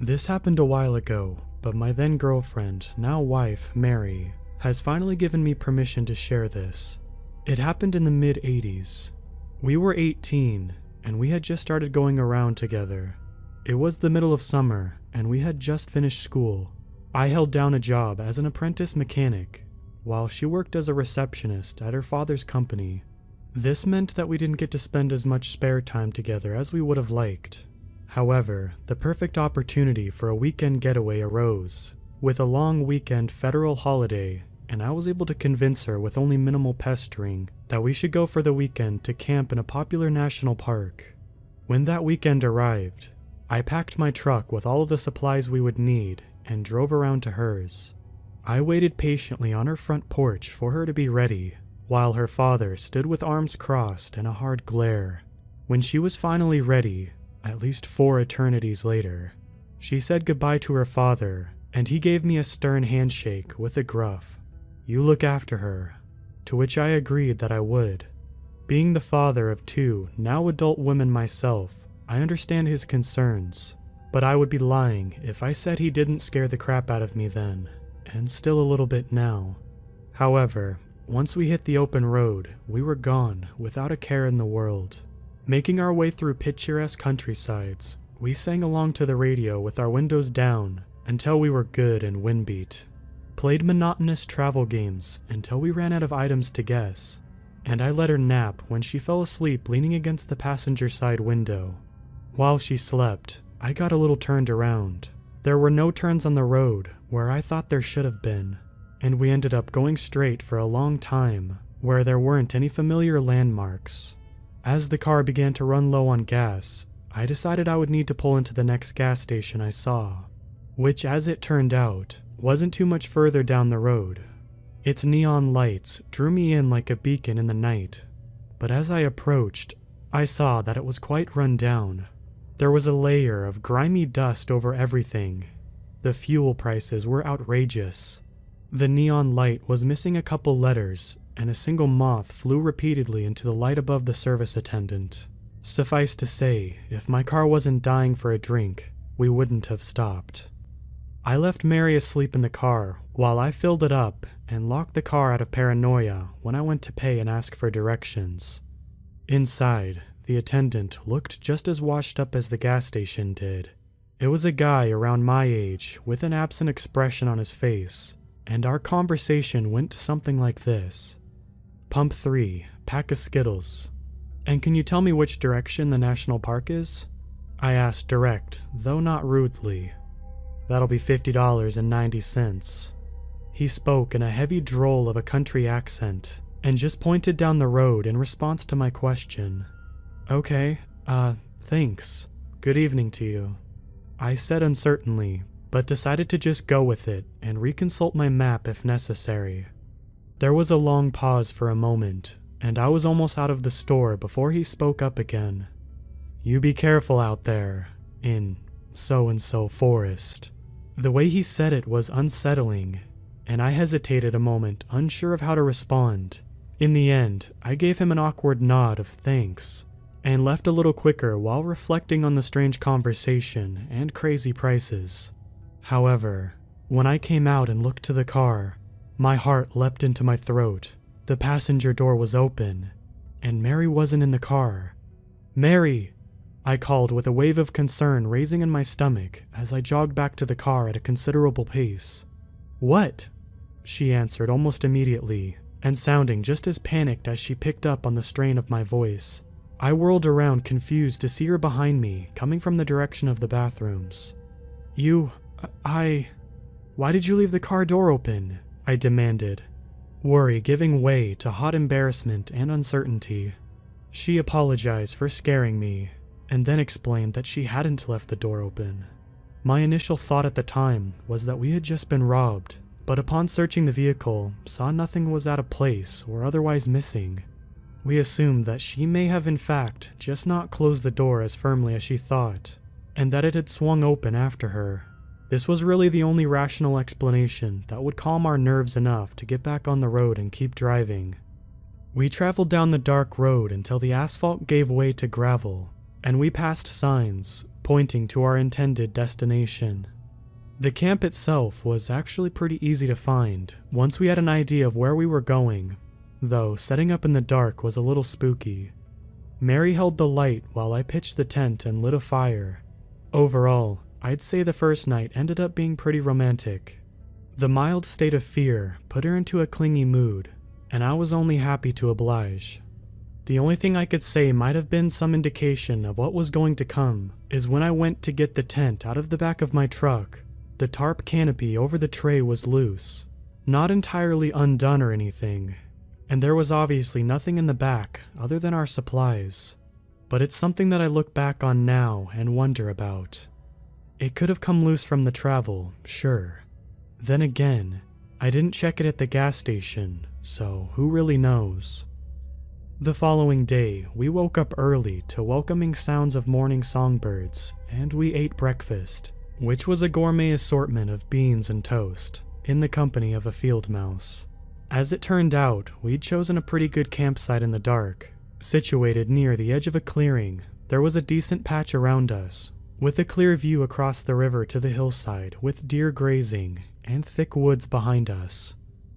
[SPEAKER 1] This happened a while ago, but my then girlfriend, now wife, Mary, has finally given me permission to share this. It happened in the mid-80s. We were 18, and we had just started going around together. It was the middle of summer, and we had just finished school. I held down a job as an apprentice mechanic, while she worked as a receptionist at her father's company. This meant that we didn't get to spend as much spare time together as we would have liked. However, the perfect opportunity for a weekend getaway arose, with a long weekend federal holiday and I was able to convince her with only minimal pestering that we should go for the weekend to camp in a popular national park. When that weekend arrived, I packed my truck with all of the supplies we would need and drove around to hers. I waited patiently on her front porch for her to be ready, while her father stood with arms crossed and a hard glare. When she was finally ready, at least 4 eternities later, she said goodbye to her father, and he gave me a stern handshake with a gruff, "You look after her," to which I agreed that I would. Being the father of 2 now adult women myself, I understand his concerns, but I would be lying if I said he didn't scare the crap out of me then, and still a little bit now. However, once we hit the open road, we were gone without a care in the world. Making our way through picturesque countrysides, we sang along to the radio with our windows down until we were good and windbeat, played monotonous travel games until we ran out of items to guess, and I let her nap when she fell asleep leaning against the passenger side window. While she slept, I got a little turned around. There were no turns on the road where I thought there should have been, and we ended up going straight for a long time where there weren't any familiar landmarks. As the car began to run low on gas, I decided I would need to pull into the next gas station I saw, which, as it turned out, wasn't too much further down the road. Its neon lights drew me in like a beacon in the night, but as I approached, I saw that it was quite run down. There was a layer of grimy dust over everything. The fuel prices were outrageous. The neon light was missing a couple letters, and a single moth flew repeatedly into the light above the service attendant. Suffice to say, if my car wasn't dying for a drink, we wouldn't have stopped. I left Mary asleep in the car while I filled it up and locked the car out of paranoia when I went to pay and ask for directions. Inside, the attendant looked just as washed up as the gas station did. It was a guy around my age with an absent expression on his face, and our conversation went something like this. "Pump 3, pack of Skittles. And can you tell me which direction the national park is?" I asked direct, though not rudely. "That'll be $50.90. He spoke in a heavy drawl of a country accent, and just pointed down the road in response to my question. "Okay, thanks. Good evening to you," I said uncertainly, but decided to just go with it and reconsult my map if necessary. There was a long pause for a moment, and I was almost out of the store before he spoke up again. "You be careful out there, in so-and-so forest." The way he said it was unsettling, and I hesitated a moment, unsure of how to respond. In the end, I gave him an awkward nod of thanks, and left a little quicker while reflecting on the strange conversation and crazy prices. However, when I came out and looked to the car, my heart leapt into my throat. The passenger door was open, and Mary wasn't in the car. "Mary!" I called with a wave of concern raising in my stomach as I jogged back to the car at a considerable pace. "What?" she answered almost immediately, and sounding just as panicked as she picked up on the strain of my voice. I whirled around confused to see her behind me, coming from the direction of the bathrooms. Why did you leave the car door open?" I demanded, worry giving way to hot embarrassment and uncertainty. She apologized for scaring me, and then explained that she hadn't left the door open. My initial thought at the time was that we had just been robbed, but upon searching the vehicle, saw nothing was out of place or otherwise missing. We assumed that she may have in fact just not closed the door as firmly as she thought, and that it had swung open after her. This was really the only rational explanation that would calm our nerves enough to get back on the road and keep driving. We traveled down the dark road until the asphalt gave way to gravel, and we passed signs pointing to our intended destination. The camp itself was actually pretty easy to find once we had an idea of where we were going, though setting up in the dark was a little spooky. Mary held the light while I pitched the tent and lit a fire. Overall, I'd say the first night ended up being pretty romantic. The mild state of fear put her into a clingy mood, and I was only happy to oblige. The only thing I could say might have been some indication of what was going to come is when I went to get the tent out of the back of my truck. The tarp canopy over the tray was loose, Not entirely undone or anything, and there was obviously nothing in the back other than our supplies. But it's something that I look back on now and wonder about. It could have come loose from the travel, sure. Then again, I didn't check it at the gas station, so who really knows? The following day, we woke up early to welcoming sounds of morning songbirds, and we ate breakfast, which was a gourmet assortment of beans and toast, in the company of a field mouse. As it turned out, we'd chosen a pretty good campsite in the dark. Situated near the edge of a clearing, there was a decent patch around us, with a clear view across the river to the hillside with deer grazing and thick woods behind us.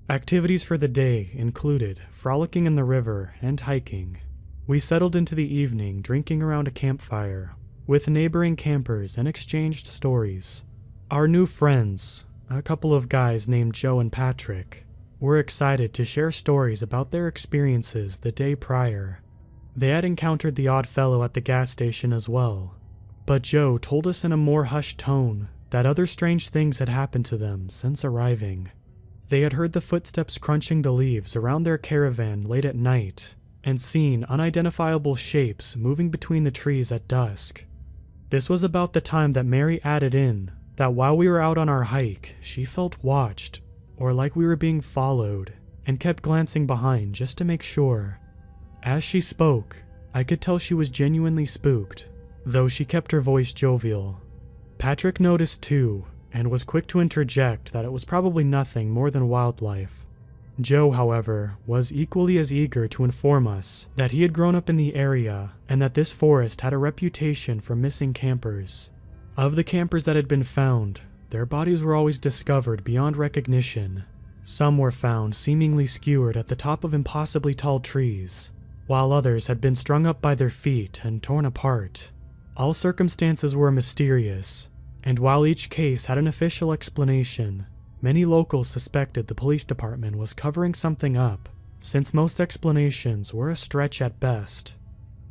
[SPEAKER 1] Activities for the day included frolicking in the river and hiking. We settled into the evening drinking around a campfire with neighboring campers and exchanged stories. Our new friends, a couple of guys named Joe and Patrick, were excited to share stories about their experiences the day prior. They had encountered the odd fellow at the gas station as well, but Joe told us in a more hushed tone that other strange things had happened to them since arriving. They had heard the footsteps crunching the leaves around their caravan late at night, and seen unidentifiable shapes moving between the trees at dusk. This was about the time that Mary added in that while we were out on our hike, she felt watched, or like we were being followed, and kept glancing behind just to make sure. As she spoke, I could tell she was genuinely spooked, though she kept her voice jovial. Patrick noticed too, and was quick to interject that it was probably nothing more than wildlife. Joe, however, was equally as eager to inform us that he had grown up in the area and that this forest had a reputation for missing campers. Of the campers that had been found, their bodies were always discovered beyond recognition. Some were found seemingly skewered at the top of impossibly tall trees, while others had been strung up by their feet and torn apart. All circumstances were mysterious, and while each case had an official explanation, many locals suspected the police department was covering something up, since most explanations were a stretch at best.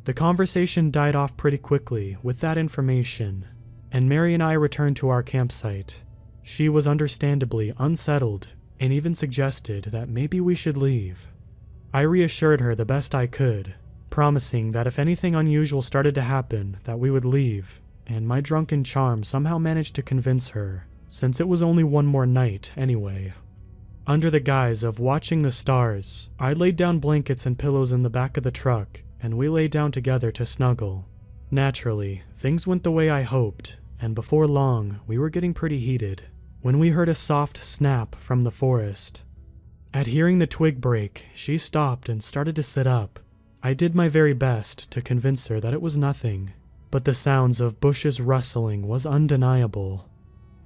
[SPEAKER 1] The conversation died off pretty quickly with that information, and Mary and I returned to our campsite. She was understandably unsettled and even suggested that maybe we should leave. I reassured her the best I could, promising that if anything unusual started to happen, that we would leave, and my drunken charm somehow managed to convince her, since it was only one more night anyway. Under the guise of watching the stars, I laid down blankets and pillows in the back of the truck, and we lay down together to snuggle. Naturally, things went the way I hoped, and before long, we were getting pretty heated, when we heard a soft snap from the forest. At hearing the twig break, she stopped and started to sit up. I did my very best to convince her that it was nothing, but the sounds of bushes rustling was undeniable.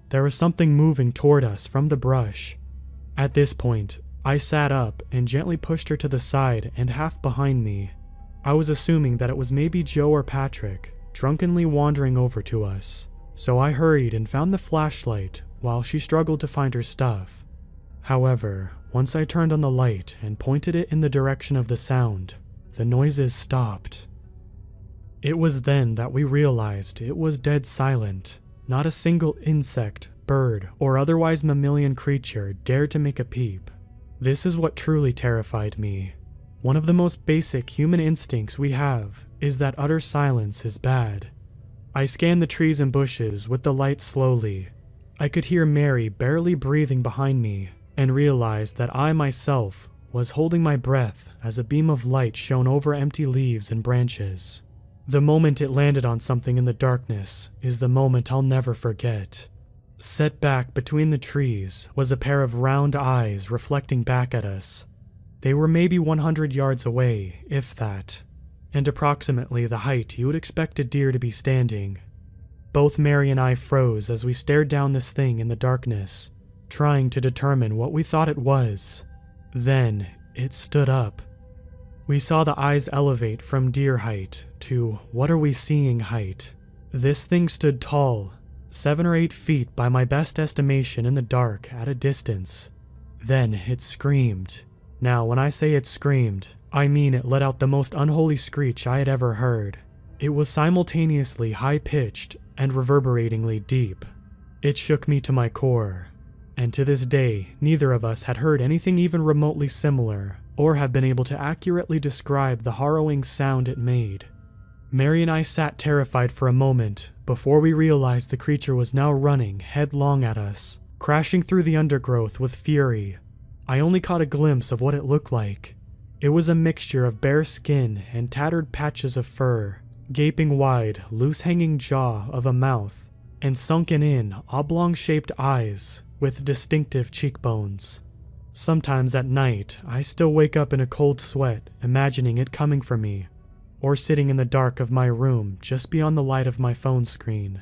[SPEAKER 1] There was something moving toward us from the brush. At this point, I sat up and gently pushed her to the side and half behind me. I was assuming that it was maybe Joe or Patrick, drunkenly wandering over to us, so I hurried and found the flashlight while she struggled to find her stuff. However, once I turned on the light and pointed it in the direction of the sound, the noises stopped. It was then that we realized it was dead silent. Not a single insect, bird, or otherwise mammalian creature dared to make a peep. This is what truly terrified me. One of the most basic human instincts we have is that utter silence is bad. I scanned the trees and bushes with the light slowly. I could hear Mary barely breathing behind me and realized that I myself was holding my breath as a beam of light shone over empty leaves and branches. The moment it landed on something in the darkness is the moment I'll never forget. Set back between the trees was a pair of round eyes reflecting back at us. They were maybe 100 yards away, if that, and approximately the height you would expect a deer to be standing. Both Mary and I froze as we stared down this thing in the darkness, trying to determine what we thought it was. Then, it stood up. We saw the eyes elevate from deer height to what are we seeing height. This thing stood tall, 7 or 8 feet by my best estimation in the dark at a distance. Then it screamed. Now, when I say it screamed, I mean it let out the most unholy screech I had ever heard. It was simultaneously high-pitched and reverberatingly deep. It shook me to my core. And to this day, neither of us had heard anything even remotely similar, or have been able to accurately describe the harrowing sound it made. Mary and I sat terrified for a moment before we realized the creature was now running headlong at us, crashing through the undergrowth with fury. I only caught a glimpse of what it looked like. It was a mixture of bare skin and tattered patches of fur, gaping wide, loose-hanging jaw of a mouth, and sunken-in, oblong-shaped eyes with distinctive cheekbones. Sometimes at night, I still wake up in a cold sweat, imagining it coming for me, or sitting in the dark of my room just beyond the light of my phone screen.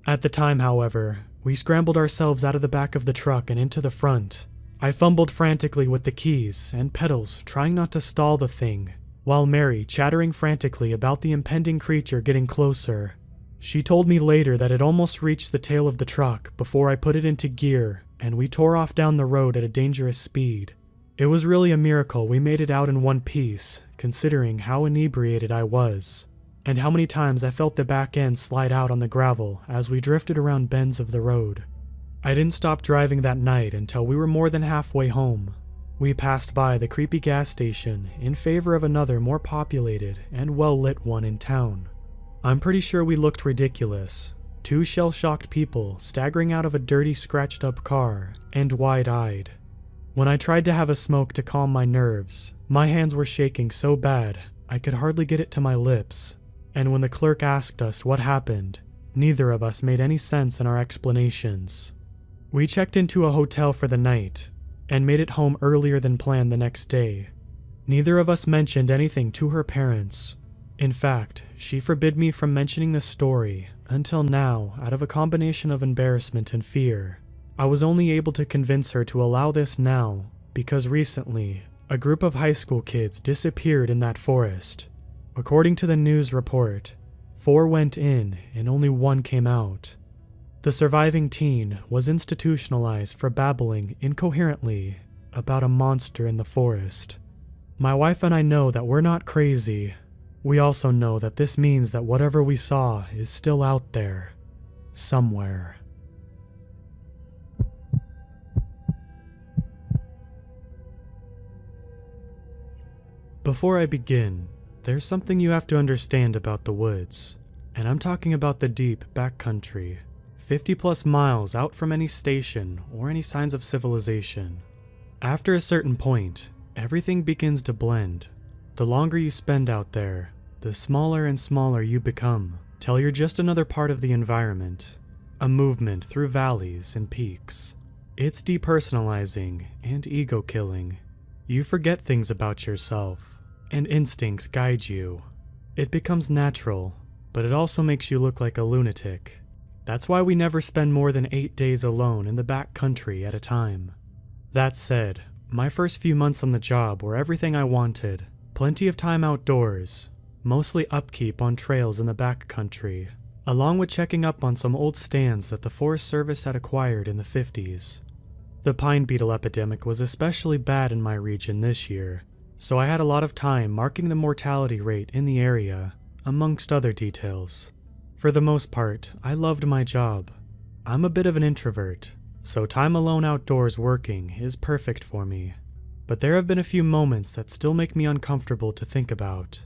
[SPEAKER 1] At the time, however, we scrambled ourselves out of the back of the truck and into the front. I fumbled frantically with the keys and pedals, trying not to stall the thing, while Mary chattering frantically about the impending creature getting closer. She told me later that it almost reached the tail of the truck before I put it into gear, and we tore off down the road at a dangerous speed. It was really a miracle we made it out in one piece, considering how inebriated I was, and how many times I felt the back end slide out on the gravel as we drifted around bends of the road. I didn't stop driving that night until we were more than halfway home. We passed by the creepy gas station in favor of another more populated and well-lit one in town. I'm pretty sure we looked ridiculous, two shell-shocked people staggering out of a dirty, scratched-up car and wide-eyed. When I tried to have a smoke to calm my nerves, my hands were shaking so bad I could hardly get it to my lips, and when the clerk asked us what happened, neither of us made any sense in our explanations. We checked into a hotel for the night, and made it home earlier than planned the next day. Neither of us mentioned anything to her parents. In fact, she forbid me from mentioning the story until now out of a combination of embarrassment and fear. I was only able to convince her to allow this now because recently, a group of high school kids disappeared in that forest. According to the news report, 4 went in and only 1 came out. The surviving teen was institutionalized for babbling incoherently about a monster in the forest. My wife and I know that we're not crazy. We also know that this means that whatever we saw is still out there, somewhere. Before I begin, there's something you have to understand about the woods, and I'm talking about the deep backcountry, 50+ miles out from any station or any signs of civilization. After a certain point, everything begins to blend. The longer you spend out there, the smaller and smaller you become, till you're just another part of the environment, a movement through valleys and peaks. It's depersonalizing and ego-killing. You forget things about yourself, and instincts guide you. It becomes natural, but it also makes you look like a lunatic. That's why we never spend more than 8 days alone in the back country at a time. That said, my first few months on the job were everything I wanted. Plenty of time outdoors, mostly upkeep on trails in the back country, along with checking up on some old stands that the Forest Service had acquired in the 50s. The pine beetle epidemic was especially bad in my region this year, so I had a lot of time marking the mortality rate in the area, amongst other details. For the most part, I loved my job. I'm a bit of an introvert, so time alone outdoors working is perfect for me. But there have been a few moments that still make me uncomfortable to think about.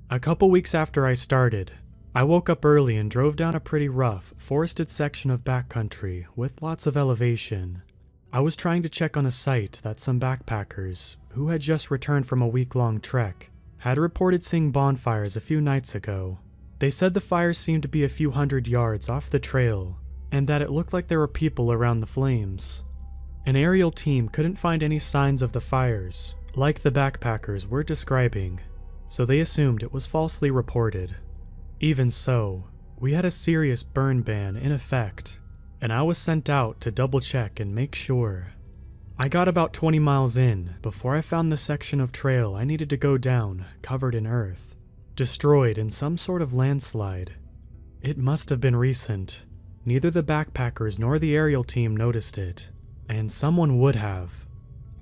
[SPEAKER 1] A couple weeks after I started, I woke up early and drove down a pretty rough, forested section of backcountry with lots of elevation. I was trying to check on a site that some backpackers, who had just returned from a week-long trek, had reported seeing bonfires a few nights ago. They said the fires seemed to be a few hundred yards off the trail, and that it looked like there were people around the flames. An aerial team couldn't find any signs of the fires, like the backpackers were describing, so they assumed it was falsely reported. Even so, we had a serious burn ban in effect, and I was sent out to double-check and make sure. I got about 20 miles in before I found the section of trail I needed to go down covered in earth, destroyed in some sort of landslide. It must have been recent. Neither the backpackers nor the aerial team noticed it, and someone would have.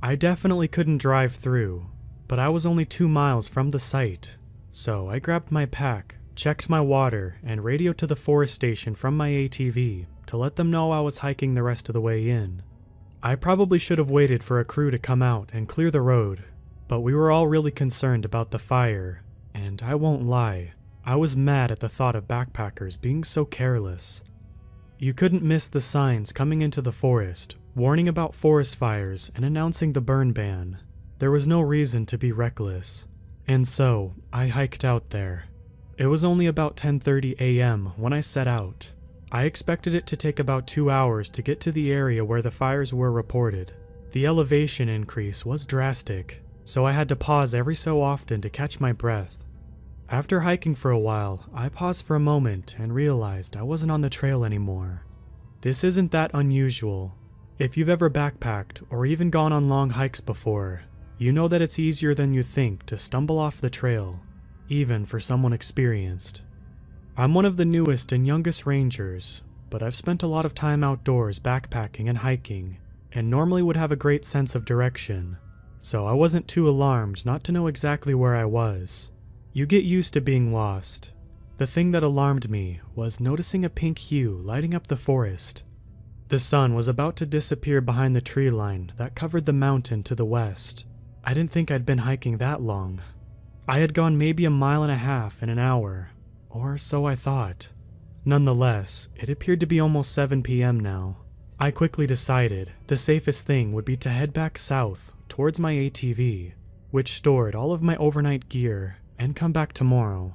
[SPEAKER 1] I definitely couldn't drive through, but I was only 2 miles from the site, so I grabbed my pack, checked my water, and radioed to the forest station from my ATV to let them know I was hiking the rest of the way in. I probably should have waited for a crew to come out and clear the road, but we were all really concerned about the fire, and I won't lie, I was mad at the thought of backpackers being so careless. You couldn't miss the signs coming into the forest, warning about forest fires and announcing the burn ban. There was no reason to be reckless. And so, I hiked out there. It was only about 10:30 a.m. when I set out. I expected it to take about 2 hours to get to the area where the fires were reported. The elevation increase was drastic, so I had to pause every so often to catch my breath. After hiking for a while, I paused for a moment and realized I wasn't on the trail anymore. This isn't that unusual. If you've ever backpacked or even gone on long hikes before, you know that it's easier than you think to stumble off the trail, even for someone experienced. I'm one of the newest and youngest rangers, but I've spent a lot of time outdoors backpacking and hiking, and normally would have a great sense of direction, so I wasn't too alarmed not to know exactly where I was. You get used to being lost. The thing that alarmed me was noticing a pink hue lighting up the forest. The sun was about to disappear behind the tree line that covered the mountain to the west. I didn't think I'd been hiking that long. I had gone maybe a mile and a half in an hour, or so I thought. Nonetheless, it appeared to be almost 7 p.m. now. I quickly decided the safest thing would be to head back south towards my ATV, which stored all of my overnight gear, and come back tomorrow.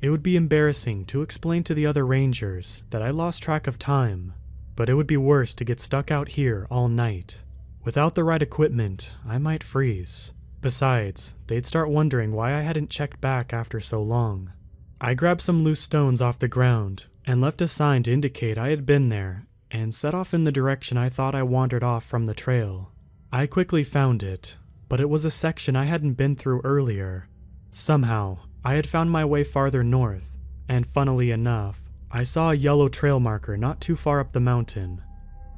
[SPEAKER 1] It would be embarrassing to explain to the other rangers that I lost track of time, but it would be worse to get stuck out here all night. Without the right equipment, I might freeze. Besides, they'd start wondering why I hadn't checked back after so long. I grabbed some loose stones off the ground and left a sign to indicate I had been there and set off in the direction I thought I wandered off from the trail. I quickly found it, but it was a section I hadn't been through earlier. Somehow, I had found my way farther north, and funnily enough, I saw a yellow trail marker not too far up the mountain.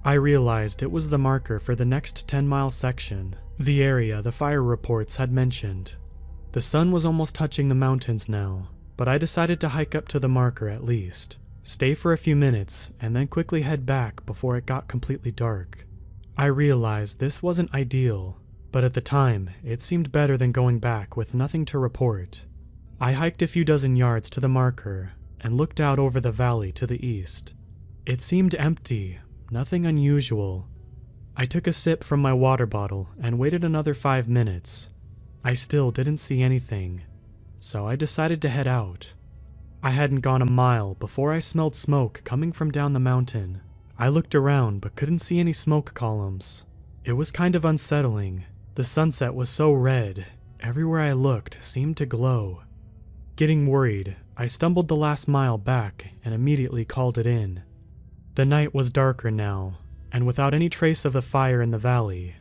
[SPEAKER 1] I realized it was the marker for the next 10-mile section, the area the fire reports had mentioned. The sun was almost touching the mountains now, but I decided to hike up to the marker at least, stay for a few minutes, and then quickly head back before it got completely dark. I realized this wasn't ideal, but at the time, it seemed better than going back with nothing to report. I hiked a few dozen yards to the marker and looked out over the valley to the east. It seemed empty, nothing unusual. I took a sip from my water bottle and waited another 5 minutes. I still didn't see anything, so I decided to head out. I hadn't gone a mile before I smelled smoke coming from down the mountain. I looked around but couldn't see any smoke columns. It was kind of unsettling. The sunset was so red, everywhere I looked seemed to glow. Getting worried, I stumbled the last mile back and immediately called it in. The night was darker now, and without any trace of the fire in the valley.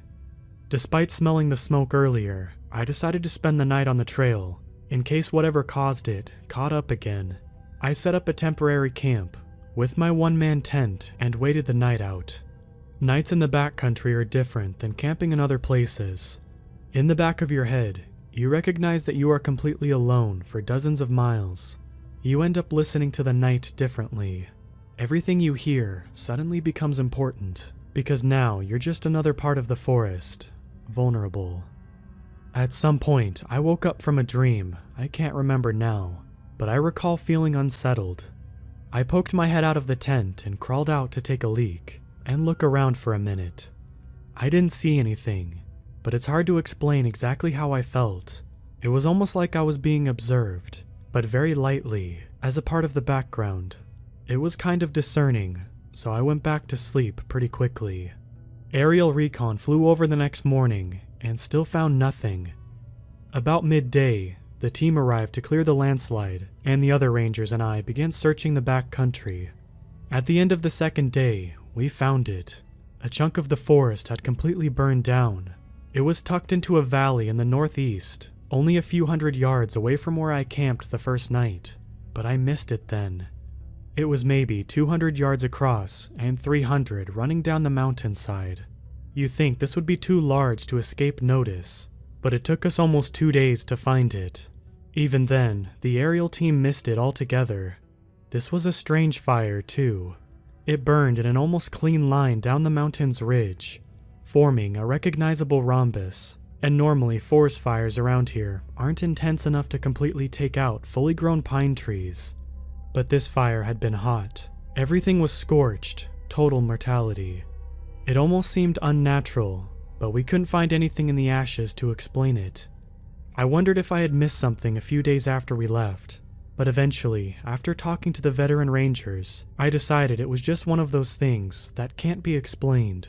[SPEAKER 1] Despite smelling the smoke earlier, I decided to spend the night on the trail, in case whatever caused it caught up again. I set up a temporary camp, with my one-man tent, and waited the night out. Nights in the backcountry are different than camping in other places. In the back of your head, you recognize that you are completely alone for dozens of miles. You end up listening to the night differently. Everything you hear suddenly becomes important, because now you're just another part of the forest, vulnerable. At some point, I woke up from a dream I can't remember now, but I recall feeling unsettled. I poked my head out of the tent and crawled out to take a leak and look around for a minute. I didn't see anything, but it's hard to explain exactly how I felt. It was almost like I was being observed, but very lightly, as a part of the background. It was kind of discerning, so I went back to sleep pretty quickly. Aerial recon flew over the next morning and still found nothing. About midday, the team arrived to clear the landslide, and the other rangers and I began searching the backcountry. At the end of the second day, we found it. A chunk of the forest had completely burned down. It was tucked into a valley in the northeast, only a few hundred yards away from where I camped the first night, but I missed it then. It was maybe 200 yards across and 300 running down the mountainside. You think this would be too large to escape notice, but it took us almost 2 days to find it. Even then, the aerial team missed it altogether. This was a strange fire, too. It burned in an almost clean line down the mountain's ridge, forming a recognizable rhombus, and normally forest fires around here aren't intense enough to completely take out fully grown pine trees. But this fire had been hot. Everything was scorched, total mortality. It almost seemed unnatural, but we couldn't find anything in the ashes to explain it. I wondered if I had missed something a few days after we left, but eventually, after talking to the veteran rangers, I decided it was just one of those things that can't be explained.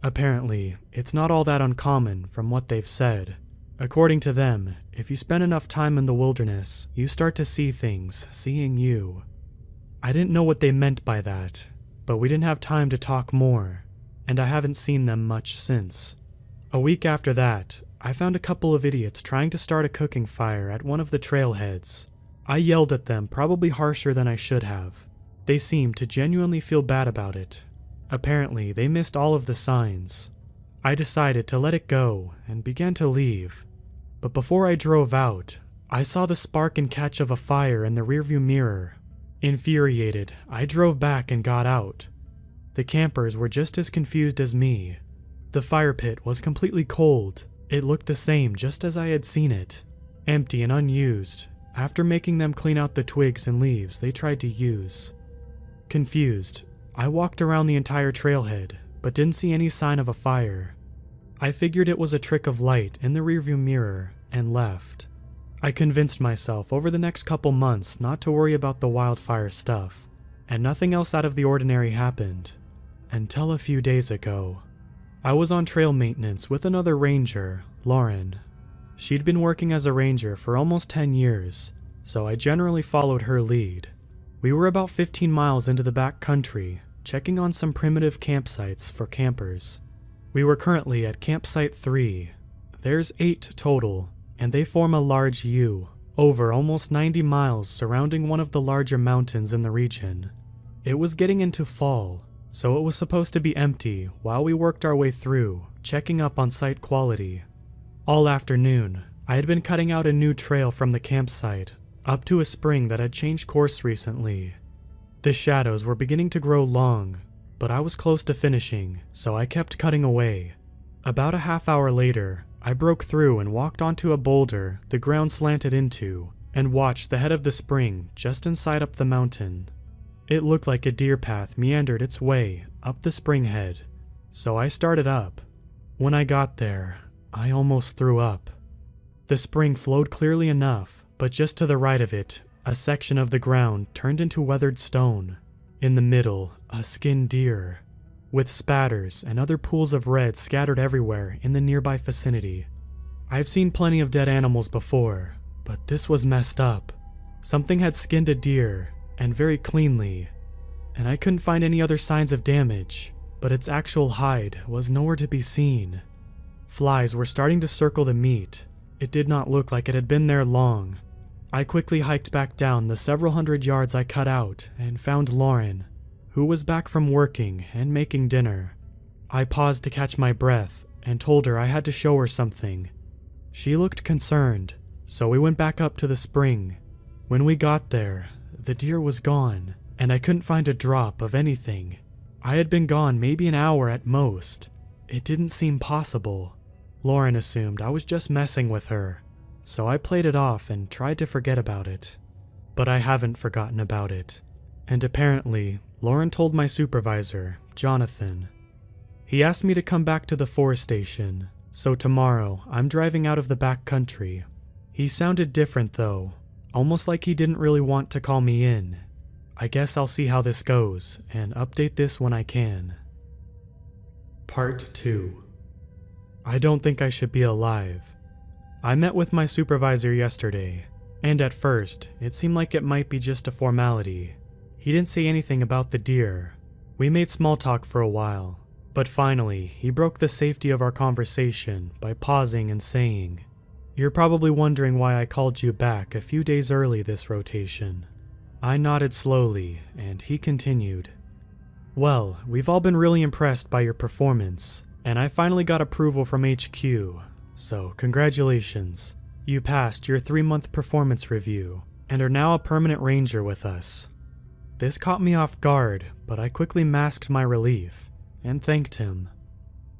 [SPEAKER 1] Apparently, it's not all that uncommon from what they've said. According to them, if you spend enough time in the wilderness, you start to see things seeing you. I didn't know what they meant by that, but we didn't have time to talk more, and I haven't seen them much since. A week after that, I found a couple of idiots trying to start a cooking fire at one of the trailheads. I yelled at them, probably harsher than I should have. They seemed to genuinely feel bad about it. Apparently, they missed all of the signs. I decided to let it go and began to leave. But before I drove out, I saw the spark and catch of a fire in the rearview mirror. Infuriated, I drove back and got out. The campers were just as confused as me. The fire pit was completely cold. It looked the same just as I had seen it, empty and unused, after making them clean out the twigs and leaves they tried to use. Confused, I walked around the entire trailhead, but didn't see any sign of a fire. I figured it was a trick of light in the rearview mirror and left. I convinced myself over the next couple months not to worry about the wildfire stuff, and nothing else out of the ordinary happened, until a few days ago. I was on trail maintenance with another ranger, Lauren. She'd been working as a ranger for almost 10 years, so I generally followed her lead. We were about 15 miles into the back country, checking on some primitive campsites for campers. We were currently at campsite 3. There's 8 total, and they form a large U, over almost 90 miles surrounding one of the larger mountains in the region. It was getting into fall, so it was supposed to be empty while we worked our way through, checking up on site quality. All afternoon, I had been cutting out a new trail from the campsite, up to a spring that had changed course recently. The shadows were beginning to grow long, but I was close to finishing, so I kept cutting away. About a half hour later, I broke through and walked onto a boulder the ground slanted into, and watched the head of the spring just inside up the mountain. It looked like a deer path meandered its way up the spring head, so I started up. When I got there, I almost threw up. The spring flowed clearly enough, but just to the right of it, a section of the ground turned into weathered stone. In the middle, a skinned deer, with spatters and other pools of red scattered everywhere in the nearby vicinity. I've seen plenty of dead animals before, but this was messed up. Something had skinned a deer, and very cleanly, and I couldn't find any other signs of damage, but its actual hide was nowhere to be seen. Flies were starting to circle the meat. It did not look like it had been there long. I quickly hiked back down the several hundred yards I cut out and found Lauren, who was back from working and making dinner. I paused to catch my breath and told her I had to show her something. She looked concerned, so we went back up to the spring. When we got there, the deer was gone, and I couldn't find a drop of anything. I had been gone maybe an hour at most. It didn't seem possible. Lauren assumed I was just messing with her, so I played it off and tried to forget about it. But I haven't forgotten about it, and apparently, Lauren told my supervisor, Jonathan. He asked me to come back to the forest station, so tomorrow I'm driving out of the back country. He sounded different though, almost like he didn't really want to call me in. I guess I'll see how this goes and update this when I can. Part 2. I don't think I should be alive. I met with my supervisor yesterday, and at first, it seemed like it might be just a formality. He didn't say anything about the deer. We made small talk for a while, but finally, he broke the safety of our conversation by pausing and saying, "You're probably wondering why I called you back a few days early this rotation." I nodded slowly, and he continued, "Well, we've all been really impressed by your performance, and I finally got approval from HQ, so congratulations. You passed your 3-month performance review, and are now a permanent ranger with us." This caught me off guard, but I quickly masked my relief, and thanked him.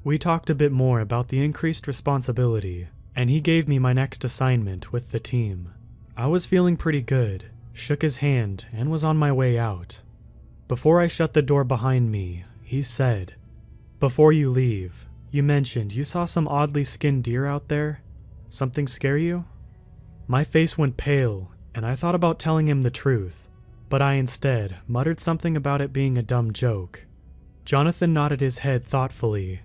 [SPEAKER 1] We talked a bit more about the increased responsibility, and he gave me my next assignment with the team. I was feeling pretty good, shook his hand, and was on my way out. Before I shut the door behind me, he said, "Before you leave, you mentioned you saw some oddly skinned deer out there. Something scare you?" My face went pale, and I thought about telling him the truth, but I instead muttered something about it being a dumb joke. Jonathan nodded his head thoughtfully,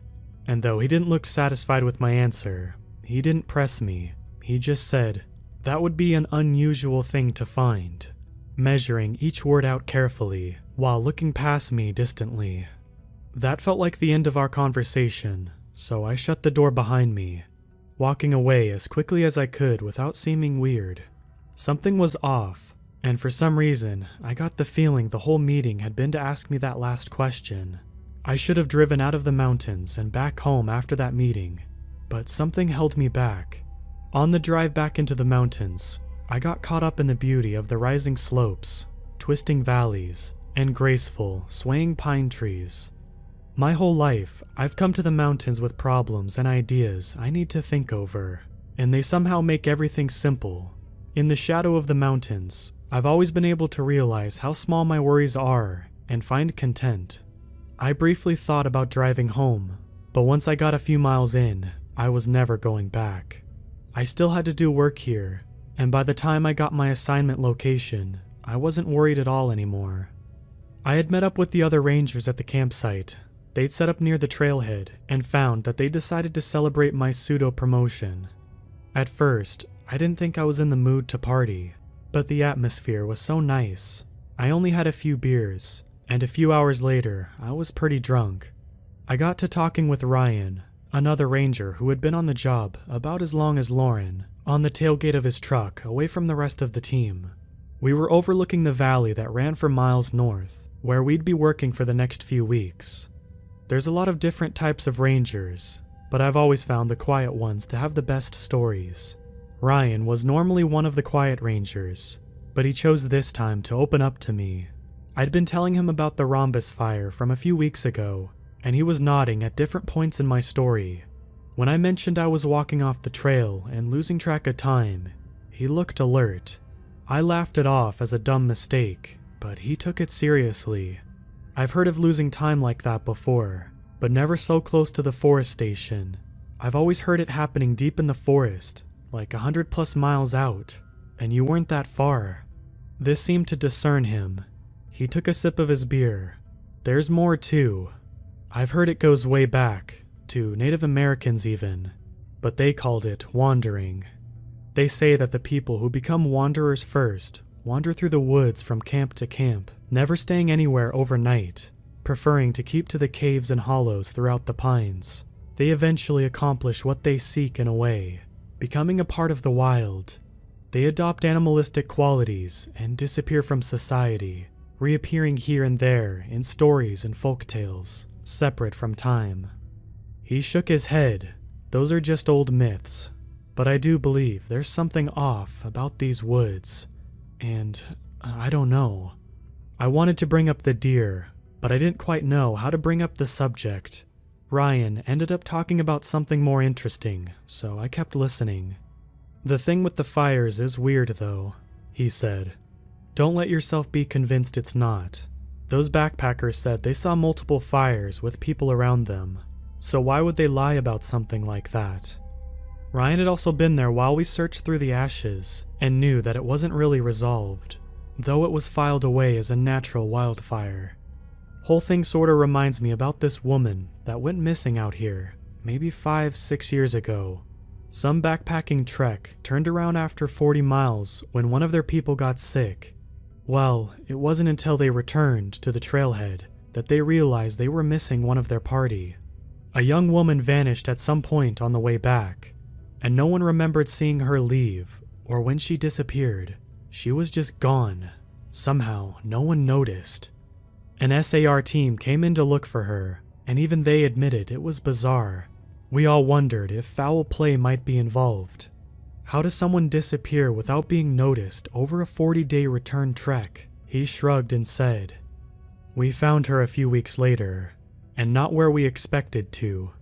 [SPEAKER 1] and though he didn't look satisfied with my answer, he didn't press me. He just said, "That would be an unusual thing to find," measuring each word out carefully while looking past me distantly. That felt like the end of our conversation, so I shut the door behind me, walking away as quickly as I could without seeming weird. Something was off, and for some reason, I got the feeling the whole meeting had been to ask me that last question. I should have driven out of the mountains and back home after that meeting, but something held me back. On the drive back into the mountains, I got caught up in the beauty of the rising slopes, twisting valleys, and graceful, swaying pine trees. My whole life, I've come to the mountains with problems and ideas I need to think over, and they somehow make everything simple. In the shadow of the mountains, I've always been able to realize how small my worries are and find content. I briefly thought about driving home, but once I got a few miles in, I was never going back. I still had to do work here, and by the time I got my assignment location, I wasn't worried at all anymore. I had met up with the other rangers at the campsite. They'd set up near the trailhead and found that they decided to celebrate my pseudo-promotion. At first, I didn't think I was in the mood to party, but the atmosphere was so nice. I only had a few beers, and a few hours later, I was pretty drunk. I got to talking with Ryan, another ranger who had been on the job about as long as Lauren, on the tailgate of his truck away from the rest of the team. We were overlooking the valley that ran for miles north, where we'd be working for the next few weeks. There's a lot of different types of rangers, but I've always found the quiet ones to have the best stories. Ryan was normally one of the quiet rangers, but he chose this time to open up to me. I'd been telling him about the Rhombus fire from a few weeks ago, and he was nodding at different points in my story. When I mentioned I was walking off the trail and losing track of time, he looked alert. I laughed it off as a dumb mistake, but he took it seriously. I've heard of losing time like that before, but never so close to the forest station. I've always heard it happening deep in the forest, like 100+ miles out, and you weren't that far. This seemed to discern him. He took a sip of his beer. There's more too. I've heard it goes way back, to Native Americans even, but they called it wandering. They say that the people who become wanderers first wander through the woods from camp to camp, never staying anywhere overnight, preferring to keep to the caves and hollows throughout the pines. They eventually accomplish what they seek in a way, becoming a part of the wild. They adopt animalistic qualities and disappear from society, reappearing here and there in stories and folktales, separate from time. He shook his head. Those are just old myths, but I do believe there's something off about these woods, and I don't know. I wanted to bring up the deer, but I didn't quite know how to bring up the subject. Ryan ended up talking about something more interesting, so I kept listening. "The thing with the fires is weird though," he said. "Don't let yourself be convinced it's not. Those backpackers said they saw multiple fires with people around them, so why would they lie about something like that?" Ryan had also been there while we searched through the ashes and knew that it wasn't really resolved, though it was filed away as a natural wildfire. Whole thing sorta reminds me about this woman that went missing out here, maybe 5-6 years ago. Some backpacking trek turned around after 40 miles when one of their people got sick. Well, it wasn't until they returned to the trailhead that they realized they were missing one of their party. A young woman vanished at some point on the way back, and no one remembered seeing her leave or when she disappeared. She was just gone. Somehow, no one noticed. An SAR team came in to look for her, and even they admitted it was bizarre. We all wondered if foul play might be involved. How does someone disappear without being noticed over a 40-day return trek? He shrugged and said, "We found her a few weeks later, and not where we expected to.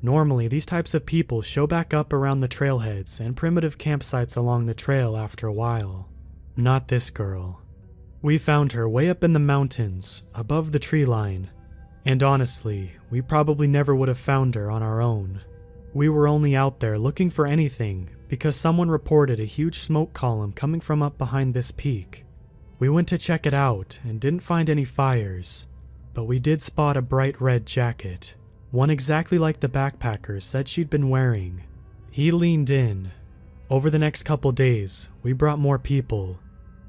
[SPEAKER 1] Normally, these types of people show back up around the trailheads and primitive campsites along the trail after a while. Not this girl. We found her way up in the mountains, above the tree line. And honestly, we probably never would have found her on our own. We were only out there looking for anything because someone reported a huge smoke column coming from up behind this peak. We went to check it out and didn't find any fires, but we did spot a bright red jacket, one exactly like the backpackers said she'd been wearing. He leaned in. Over the next couple days, we brought more people.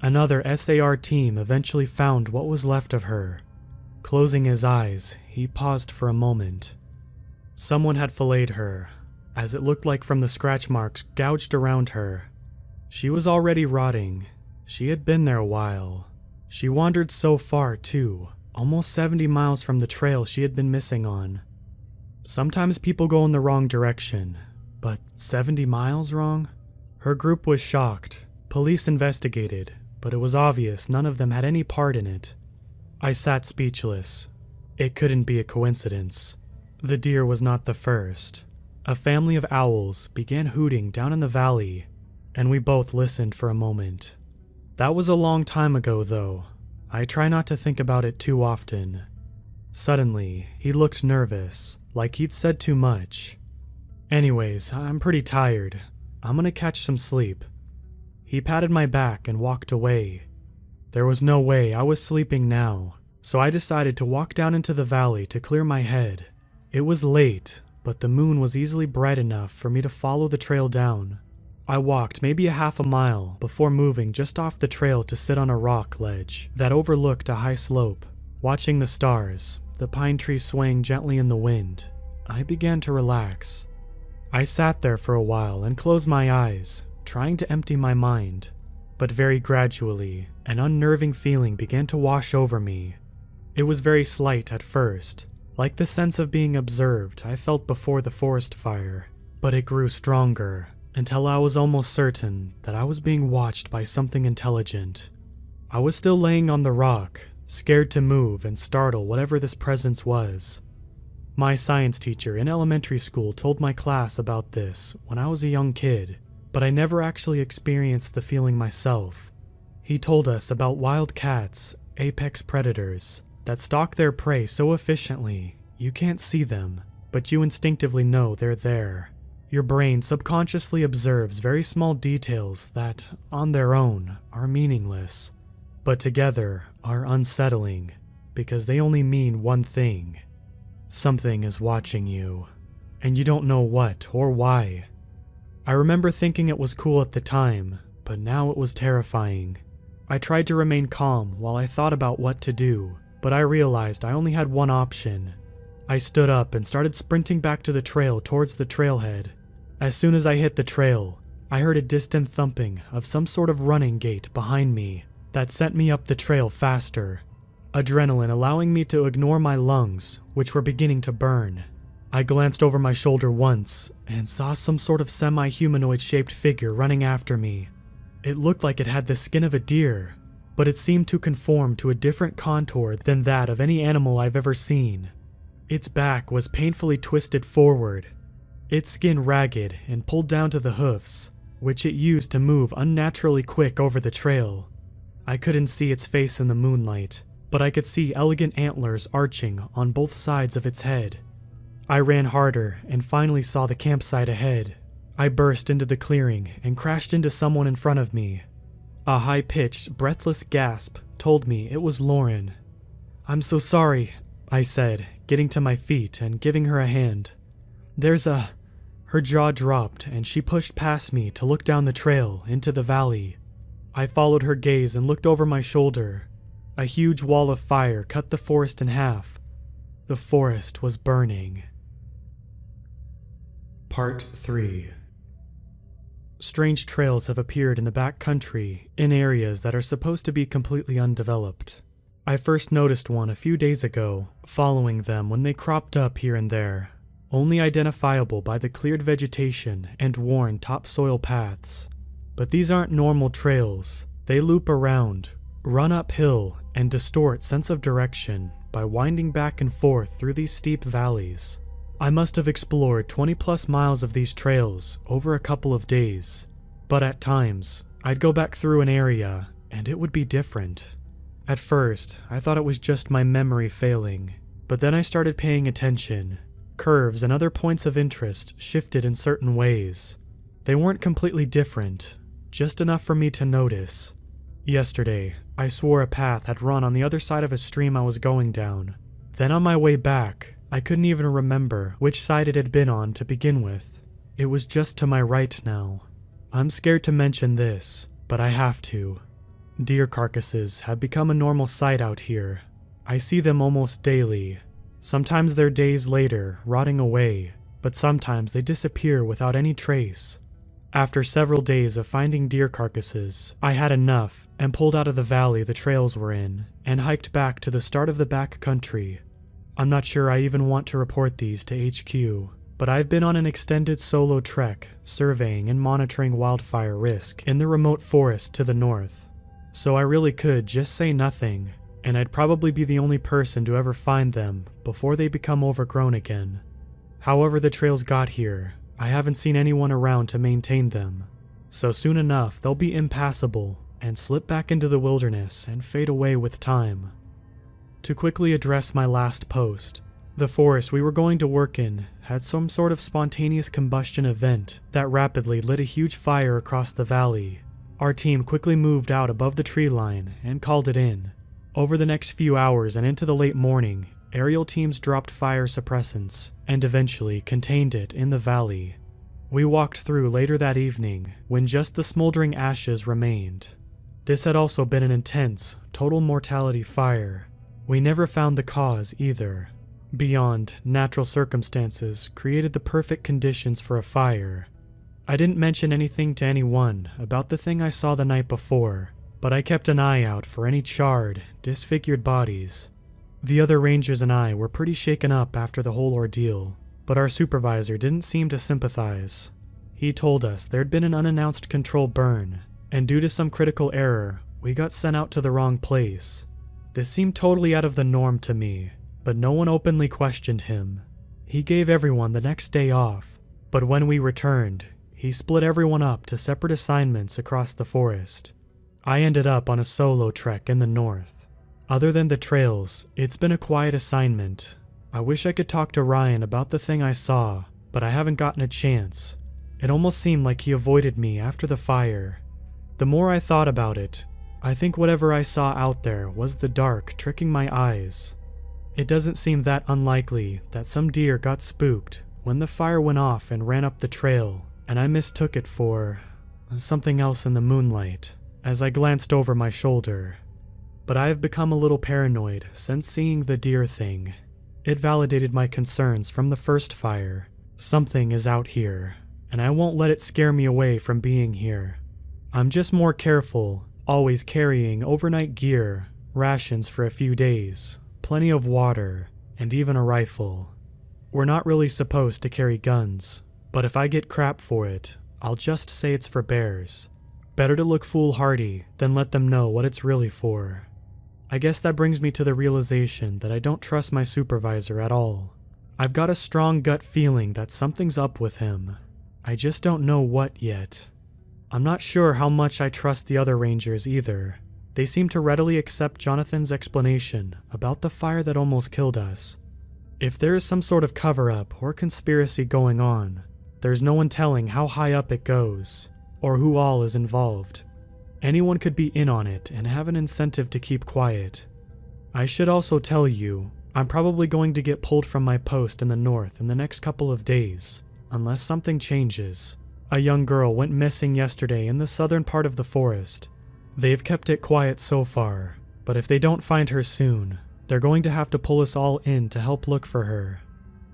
[SPEAKER 1] Another SAR team eventually found what was left of her. Closing his eyes, he paused for a moment. Someone had filleted her, as it looked like from the scratch marks gouged around her. She was already rotting. She had been there a while. She wandered so far, too, almost 70 miles from the trail she had been missing on. Sometimes people go in the wrong direction, but 70 miles wrong? Her group was shocked. Police investigated, but it was obvious none of them had any part in it. I sat speechless. It couldn't be a coincidence. The deer was not the first. A family of owls began hooting down in the valley, and we both listened for a moment. That was a long time ago, though. I try not to think about it too often. Suddenly, he looked nervous, like he'd said too much. Anyways, I'm pretty tired. I'm gonna catch some sleep. He patted my back and walked away. There was no way I was sleeping now, so I decided to walk down into the valley to clear my head. It was late, but the moon was easily bright enough for me to follow the trail down. I walked maybe a half a mile before moving just off the trail to sit on a rock ledge that overlooked a high slope. Watching the stars, the pine trees swaying gently in the wind, I began to relax. I sat there for a while and closed my eyes, trying to empty my mind. But very gradually, an unnerving feeling began to wash over me. It was very slight at first, like the sense of being observed I felt before the forest fire, but it grew stronger until I was almost certain that I was being watched by something intelligent. I was still laying on the rock, scared to move and startle whatever this presence was. My science teacher in elementary school told my class about this when I was a young kid, but I never actually experienced the feeling myself. He told us about wild cats, apex predators, that stalk their prey so efficiently you can't see them, but you instinctively know they're there. Your brain subconsciously observes very small details that, on their own, are meaningless, but together are unsettling, because they only mean one thing. Something is watching you, and you don't know what or why. I remember thinking it was cool at the time, but now it was terrifying. I tried to remain calm while I thought about what to do, but I realized I only had one option. I stood up and started sprinting back to the trail towards the trailhead. As soon as I hit the trail, I heard a distant thumping of some sort of running gait behind me that sent me up the trail faster, adrenaline allowing me to ignore my lungs, which were beginning to burn. I glanced over my shoulder once and saw some sort of semi-humanoid shaped figure running after me. It looked like it had the skin of a deer, but it seemed to conform to a different contour than that of any animal I've ever seen. Its back was painfully twisted forward, its skin ragged and pulled down to the hoofs, which it used to move unnaturally quick over the trail. I couldn't see its face in the moonlight, but I could see elegant antlers arching on both sides of its head. I ran harder and finally saw the campsite ahead. I burst into the clearing and crashed into someone in front of me. A high-pitched, breathless gasp told me it was Lauren. "I'm so sorry," I said, getting to my feet and giving her a hand. Her jaw dropped and she pushed past me to look down the trail into the valley. I followed her gaze and looked over my shoulder. A huge wall of fire cut the forest in half. The forest was burning. Part 3. Strange trails have appeared in the back country in areas that are supposed to be completely undeveloped. I first noticed one a few days ago, following them when they cropped up here and there, only identifiable by the cleared vegetation and worn topsoil paths. But these aren't normal trails. They loop around, run uphill, and distort sense of direction by winding back and forth through these steep valleys. I must have explored 20 plus miles of these trails over a couple of days, but at times, I'd go back through an area and it would be different. At first, I thought it was just my memory failing, but then I started paying attention. Curves and other points of interest shifted in certain ways. They weren't completely different, just enough for me to notice. Yesterday, I swore a path had run on the other side of a stream I was going down. Then on my way back, I couldn't even remember which side it had been on to begin with. It was just to my right now. I'm scared to mention this, but I have to. Deer carcasses have become a normal sight out here. I see them almost daily. Sometimes they're days later, rotting away, but sometimes they disappear without any trace. After several days of finding deer carcasses, I had enough and pulled out of the valley the trails were in and hiked back to the start of the back country. I'm not sure I even want to report these to HQ, but I've been on an extended solo trek surveying and monitoring wildfire risk in the remote forest to the north. So I really could just say nothing, and I'd probably be the only person to ever find them before they become overgrown again. However the trails got here, I haven't seen anyone around to maintain them, so soon enough they'll be impassable and slip back into the wilderness and fade away with time. To quickly address my last post, the forest we were going to work in had some sort of spontaneous combustion event that rapidly lit a huge fire across the valley. Our team quickly moved out above the tree line and called it in. Over the next few hours and into the late morning, aerial teams dropped fire suppressants and eventually contained it in the valley. We walked through later that evening when just the smoldering ashes remained. This had also been an intense, total mortality fire. We never found the cause either. Beyond, natural circumstances created the perfect conditions for a fire. I didn't mention anything to anyone about the thing I saw the night before, but I kept an eye out for any charred, disfigured bodies. The other rangers and I were pretty shaken up after the whole ordeal, but our supervisor didn't seem to sympathize. He told us there'd been an unannounced control burn, and due to some critical error, we got sent out to the wrong place. This seemed totally out of the norm to me, but no one openly questioned him. He gave everyone the next day off, but when we returned, he split everyone up to separate assignments across the forest. I ended up on a solo trek in the north. Other than the trails, it's been a quiet assignment. I wish I could talk to Ryan about the thing I saw, but I haven't gotten a chance. It almost seemed like he avoided me after the fire. The more I thought about it, I think whatever I saw out there was the dark tricking my eyes. It doesn't seem that unlikely that some deer got spooked when the fire went off and ran up the trail, and I mistook it for something else in the moonlight as I glanced over my shoulder. But I have become a little paranoid since seeing the deer thing. It validated my concerns from the first fire. Something is out here, and I won't let it scare me away from being here. I'm just more careful, always carrying overnight gear, rations for a few days, plenty of water, and even a rifle. We're not really supposed to carry guns, but if I get crap for it, I'll just say it's for bears. Better to look foolhardy than let them know what it's really for. I guess that brings me to the realization that I don't trust my supervisor at all. I've got a strong gut feeling that something's up with him. I just don't know what yet. I'm not sure how much I trust the other rangers either. They seem to readily accept Jonathan's explanation about the fire that almost killed us. If there is some sort of cover-up or conspiracy going on, there's no one telling how high up it goes, or who all is involved. Anyone could be in on it and have an incentive to keep quiet. I should also tell you, I'm probably going to get pulled from my post in the north in the next couple of days, unless something changes. A young girl went missing yesterday in the southern part of the forest. They've kept it quiet so far, but if they don't find her soon, they're going to have to pull us all in to help look for her.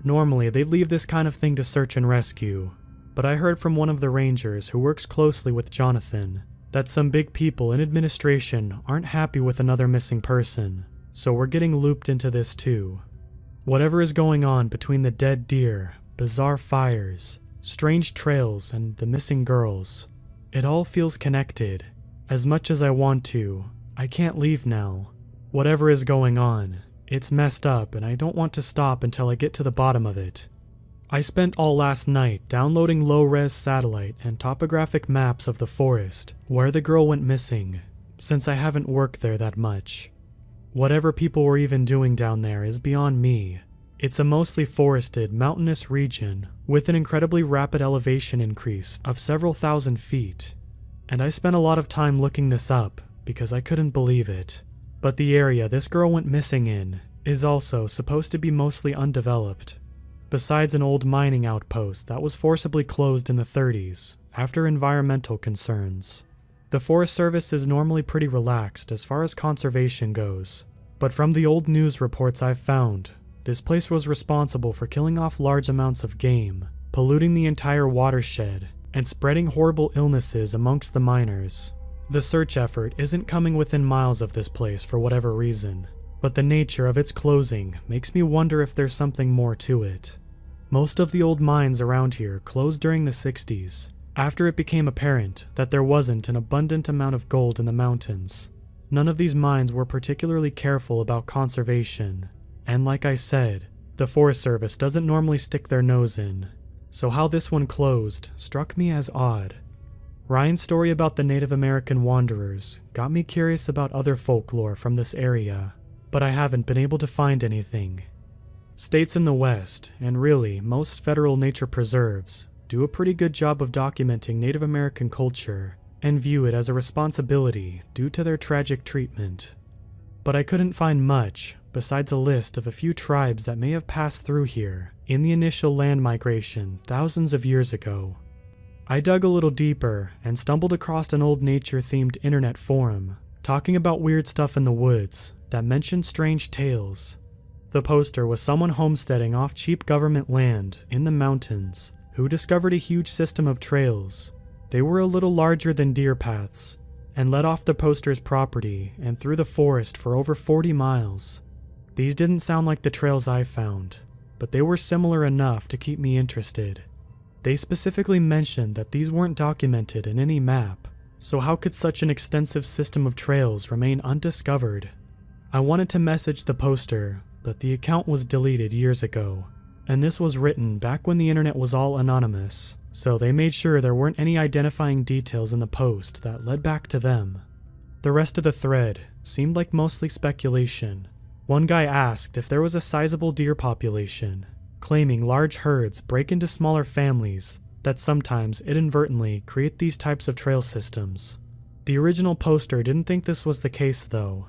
[SPEAKER 1] Normally, they'd leave this kind of thing to search and rescue, but I heard from one of the rangers who works closely with Jonathan that some big people in administration aren't happy with another missing person, so we're getting looped into this too. Whatever is going on between the dead deer, bizarre fires, strange trails, and the missing girls, it all feels connected. As much as I want to, I can't leave now. Whatever is going on, it's messed up and I don't want to stop until I get to the bottom of it. I spent all last night downloading low-res satellite and topographic maps of the forest where the girl went missing, since I haven't worked there that much. Whatever people were even doing down there is beyond me. It's a mostly forested, mountainous region with an incredibly rapid elevation increase of several thousand feet. And I spent a lot of time looking this up because I couldn't believe it. But the area this girl went missing in is also supposed to be mostly undeveloped. Besides an old mining outpost that was forcibly closed in the 30s after environmental concerns. The Forest Service is normally pretty relaxed as far as conservation goes. But from the old news reports I've found, this place was responsible for killing off large amounts of game, polluting the entire watershed, and spreading horrible illnesses amongst the miners. The search effort isn't coming within miles of this place for whatever reason, but the nature of its closing makes me wonder if there's something more to it. Most of the old mines around here closed during the 60s, after it became apparent that there wasn't an abundant amount of gold in the mountains. None of these mines were particularly careful about conservation. And like I said, the Forest Service doesn't normally stick their nose in, so how this one closed struck me as odd. Ryan's story about the Native American wanderers got me curious about other folklore from this area, but I haven't been able to find anything. States in the West, and really most federal nature preserves, do a pretty good job of documenting Native American culture and view it as a responsibility due to their tragic treatment. But I couldn't find much besides a list of a few tribes that may have passed through here in the initial land migration thousands of years ago. I dug a little deeper and stumbled across an old nature-themed internet forum talking about weird stuff in the woods that mentioned strange tales. The poster was someone homesteading off cheap government land in the mountains who discovered a huge system of trails. They were a little larger than deer paths and led off the poster's property and through the forest for over 40 miles. These didn't sound like the trails I found, but they were similar enough to keep me interested. They specifically mentioned that these weren't documented in any map, so how could such an extensive system of trails remain undiscovered? I wanted to message the poster, but the account was deleted years ago, and this was written back when the internet was all anonymous, so they made sure there weren't any identifying details in the post that led back to them. The rest of the thread seemed like mostly speculation. One guy asked if there was a sizable deer population, claiming large herds break into smaller families that sometimes inadvertently create these types of trail systems. The original poster didn't think this was the case though,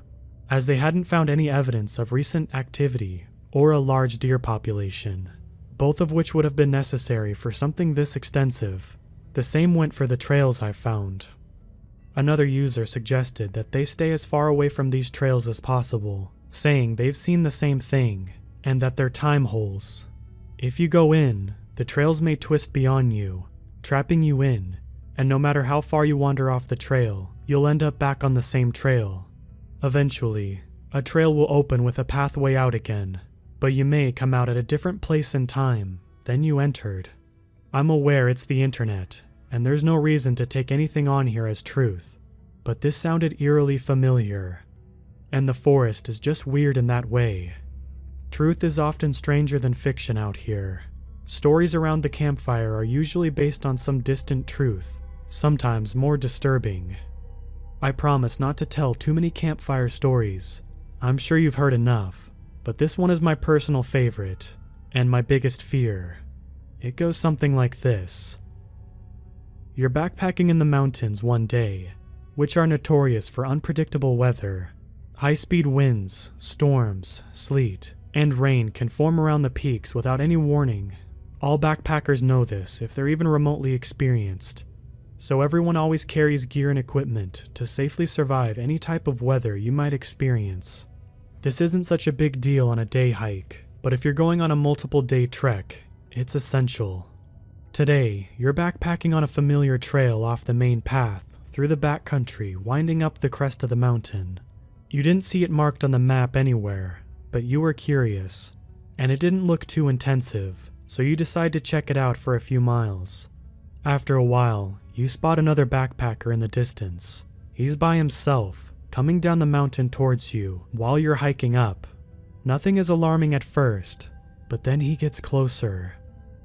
[SPEAKER 1] as they hadn't found any evidence of recent activity or a large deer population, both of which would have been necessary for something this extensive. The same went for the trails I found. Another user suggested that they stay as far away from these trails as possible, saying they've seen the same thing, and that they're time holes. If you go in, the trails may twist beyond you, trapping you in, and no matter how far you wander off the trail, you'll end up back on the same trail. Eventually, a trail will open with a pathway out again, but you may come out at a different place in time than you entered. I'm aware it's the internet, and there's no reason to take anything on here as truth, but this sounded eerily familiar. And the forest is just weird in that way. Truth is often stranger than fiction out here. Stories around the campfire are usually based on some distant truth, sometimes more disturbing. I promise not to tell too many campfire stories. I'm sure you've heard enough, but this one is my personal favorite, and my biggest fear. It goes something like this. You're backpacking in the mountains one day, which are notorious for unpredictable weather. High-speed winds, storms, sleet, and rain can form around the peaks without any warning. All backpackers know this if they're even remotely experienced. So everyone always carries gear and equipment to safely survive any type of weather you might experience. This isn't such a big deal on a day hike, but if you're going on a multiple-day trek, it's essential. Today, you're backpacking on a familiar trail off the main path through the backcountry winding up the crest of the mountain. You didn't see it marked on the map anywhere, but you were curious, and it didn't look too intensive, so you decide to check it out for a few miles. After a while, you spot another backpacker in the distance. He's by himself, coming down the mountain towards you while you're hiking up. Nothing is alarming at first, but then he gets closer.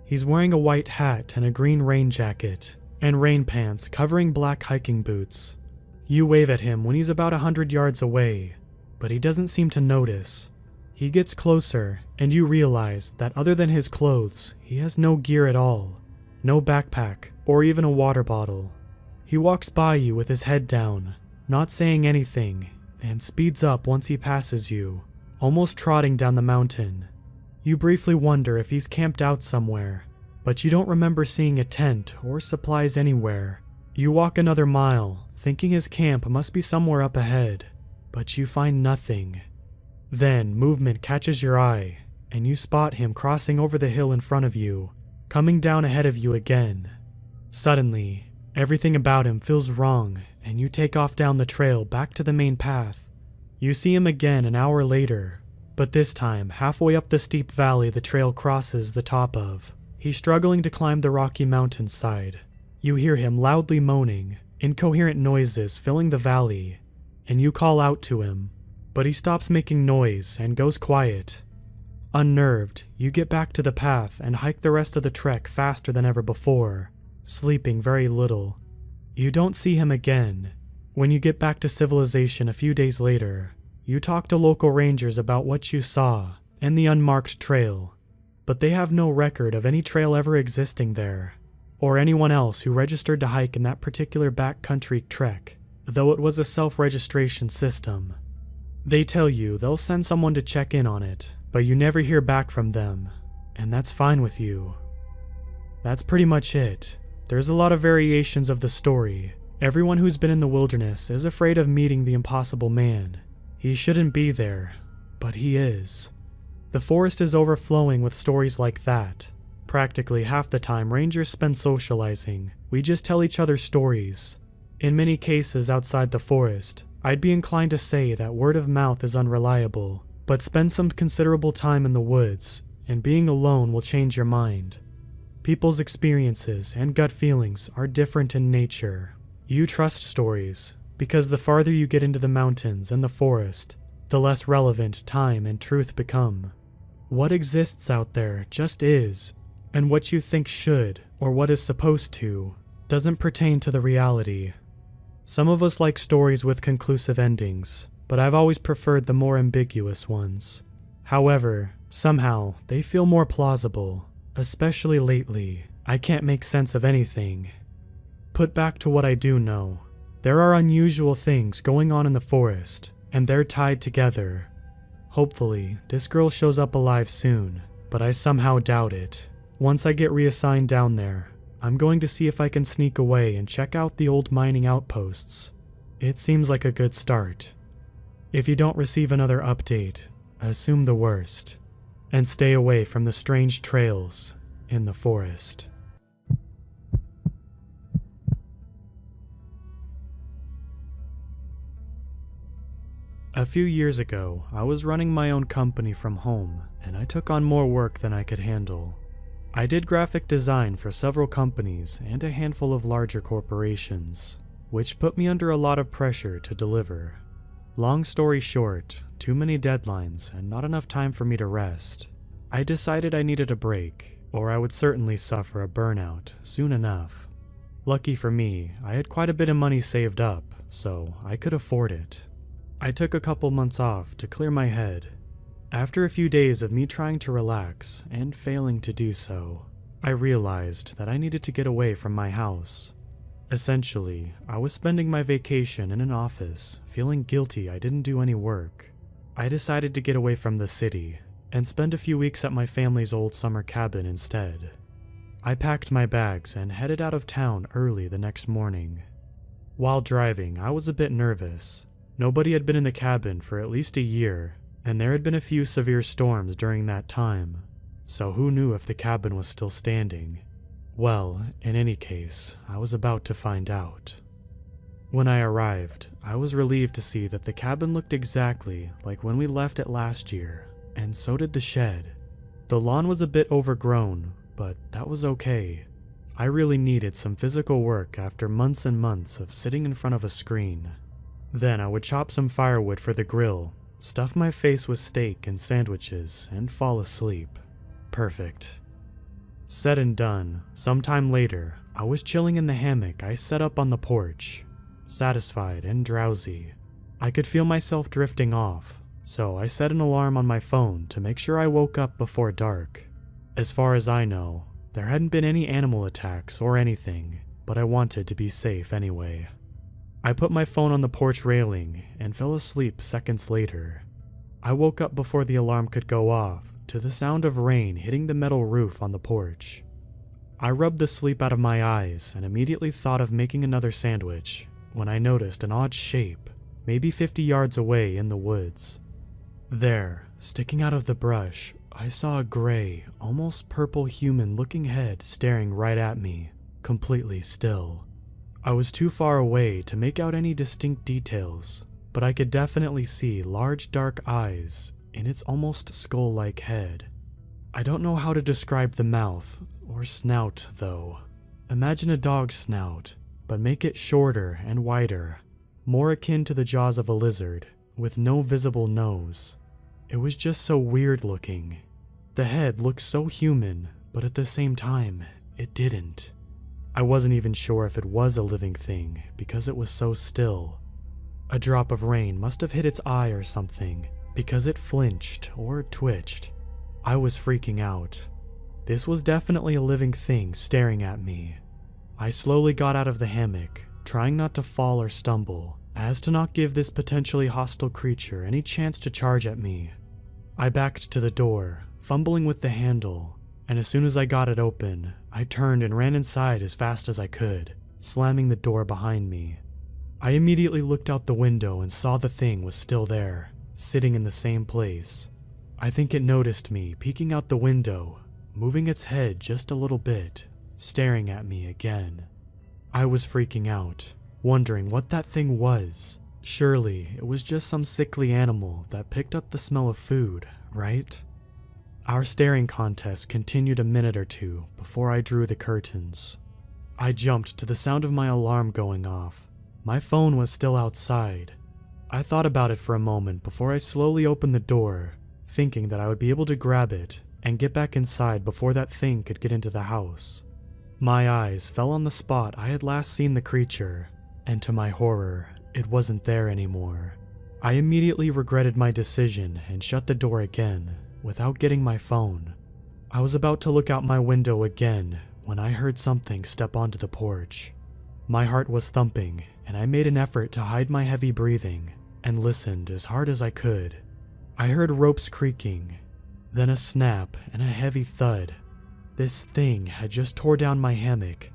[SPEAKER 1] He's wearing a white hat and a green rain jacket, and rain pants covering black hiking boots. You wave at him when he's about 100 yards away, but he doesn't seem to notice. He gets closer, and you realize that other than his clothes, he has no gear at all. No backpack, or even a water bottle. He walks by you with his head down, not saying anything, and speeds up once he passes you, almost trotting down the mountain. You briefly wonder if he's camped out somewhere, but you don't remember seeing a tent or supplies anywhere. You walk another mile, thinking his camp must be somewhere up ahead, but you find nothing. Then movement catches your eye, and you spot him crossing over the hill in front of you, coming down ahead of you again. Suddenly, everything about him feels wrong, and you take off down the trail back to the main path. You see him again an hour later, but this time halfway up the steep valley the trail crosses the top of. He's struggling to climb the rocky mountainside. You hear him loudly moaning, incoherent noises filling the valley, and you call out to him, but he stops making noise and goes quiet. Unnerved, you get back to the path and hike the rest of the trek faster than ever before, sleeping very little. You don't see him again. When you get back to civilization a few days later, you talk to local rangers about what you saw and the unmarked trail, but they have no record of any trail ever existing there, or anyone else who registered to hike in that particular backcountry trek, though it was a self-registration system. They tell you they'll send someone to check in on it, but you never hear back from them, and that's fine with you. That's pretty much it. There's a lot of variations of the story. Everyone who's been in the wilderness is afraid of meeting the impossible man. He shouldn't be there, but he is. The forest is overflowing with stories like that. Practically half the time rangers spend socializing. We just tell each other stories. In many cases outside the forest, I'd be inclined to say that word of mouth is unreliable, but spend some considerable time in the woods, and being alone will change your mind. People's experiences and gut feelings are different in nature. You trust stories, because the farther you get into the mountains and the forest, the less relevant time and truth become. What exists out there just is, and what you think should, or what is supposed to, doesn't pertain to the reality. Some of us like stories with conclusive endings, but I've always preferred the more ambiguous ones. However, somehow, they feel more plausible, especially lately. I can't make sense of anything. Put back to what I do know. There are unusual things going on in the forest, and they're tied together. Hopefully, this girl shows up alive soon, but I somehow doubt it. Once I get reassigned down there, I'm going to see if I can sneak away and check out the old mining outposts. It seems like a good start. If you don't receive another update, assume the worst, and stay away from the strange trails in the forest. A few years ago, I was running my own company from home, and I took on more work than I could handle. I did graphic design for several companies and a handful of larger corporations, which put me under a lot of pressure to deliver. Long story short, too many deadlines and not enough time for me to rest. I decided I needed a break, or I would certainly suffer a burnout soon enough. Lucky for me, I had quite a bit of money saved up, so I could afford it. I took a couple months off to clear my head. After a few days of me trying to relax and failing to do so, I realized that I needed to get away from my house. Essentially, I was spending my vacation in an office, feeling guilty I didn't do any work. I decided to get away from the city and spend a few weeks at my family's old summer cabin instead. I packed my bags and headed out of town early the next morning. While driving, I was a bit nervous. Nobody had been in the cabin for at least a year, and there had been a few severe storms during that time, so who knew if the cabin was still standing? Well, in any case, I was about to find out. When I arrived, I was relieved to see that the cabin looked exactly like when we left it last year, and so did the shed. The lawn was a bit overgrown, but that was okay. I really needed some physical work after months and months of sitting in front of a screen. Then I would chop some firewood for the grill, stuff my face with steak and sandwiches, and fall asleep. Perfect. Said and done, sometime later, I was chilling in the hammock I set up on the porch, satisfied and drowsy. I could feel myself drifting off, so I set an alarm on my phone to make sure I woke up before dark. As far as I know, there hadn't been any animal attacks or anything, but I wanted to be safe anyway. I put my phone on the porch railing and fell asleep seconds later. I woke up before the alarm could go off to the sound of rain hitting the metal roof on the porch. I rubbed the sleep out of my eyes and immediately thought of making another sandwich when I noticed an odd shape, maybe 50 yards away in the woods. There, sticking out of the brush, I saw a gray, almost purple human-looking head staring right at me, completely still. I was too far away to make out any distinct details, but I could definitely see large dark eyes in its almost skull-like head. I don't know how to describe the mouth or snout, though. Imagine a dog's snout, but make it shorter and wider, more akin to the jaws of a lizard, with no visible nose. It was just so weird looking. The head looked so human, but at the same time, it didn't. I wasn't even sure if it was a living thing because it was so still. A drop of rain must have hit its eye or something, because it flinched or twitched. I was freaking out. This was definitely a living thing staring at me. I slowly got out of the hammock, trying not to fall or stumble, as to not give this potentially hostile creature any chance to charge at me. I backed to the door, fumbling with the handle, and as soon as I got it open, I turned and ran inside as fast as I could, slamming the door behind me. I immediately looked out the window and saw the thing was still there, sitting in the same place. I think it noticed me peeking out the window, moving its head just a little bit, staring at me again. I was freaking out, wondering what that thing was. Surely it was just some sickly animal that picked up the smell of food, right? Our staring contest continued a minute or two before I drew the curtains. I jumped to the sound of my alarm going off. My phone was still outside. I thought about it for a moment before I slowly opened the door, thinking that I would be able to grab it and get back inside before that thing could get into the house. My eyes fell on the spot I had last seen the creature, and to my horror, it wasn't there anymore. I immediately regretted my decision and shut the door again, without getting my phone. I was about to look out my window again when I heard something step onto the porch. My heart was thumping, and I made an effort to hide my heavy breathing and listened as hard as I could. I heard ropes creaking, then a snap and a heavy thud. This thing had just tore down my hammock.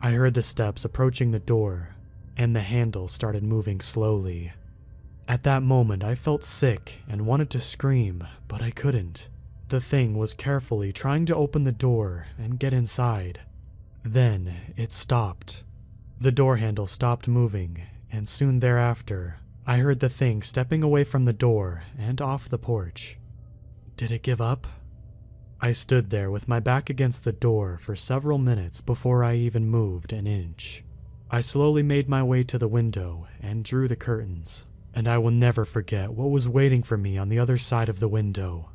[SPEAKER 1] I heard the steps approaching the door, and the handle started moving slowly. At that moment, I felt sick and wanted to scream, but I couldn't. The thing was carefully trying to open the door and get inside. Then it stopped. The door handle stopped moving, and soon thereafter, I heard the thing stepping away from the door and off the porch. Did it give up? I stood there with my back against the door for several minutes before I even moved an inch. I slowly made my way to the window and drew the curtains, and I will never forget what was waiting for me on the other side of the window.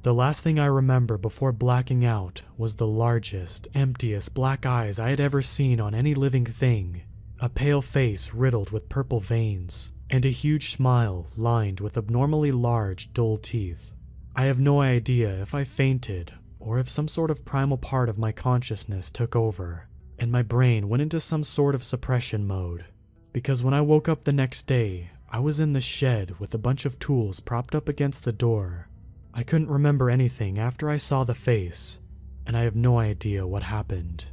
[SPEAKER 1] The last thing I remember before blacking out was the largest, emptiest black eyes I had ever seen on any living thing, a pale face riddled with purple veins, and a huge smile lined with abnormally large, dull teeth. I have no idea if I fainted or if some sort of primal part of my consciousness took over, and my brain went into some sort of suppression mode, because when I woke up the next day, I was in the shed with a bunch of tools propped up against the door. I couldn't remember anything after I saw the face, and I have no idea what happened.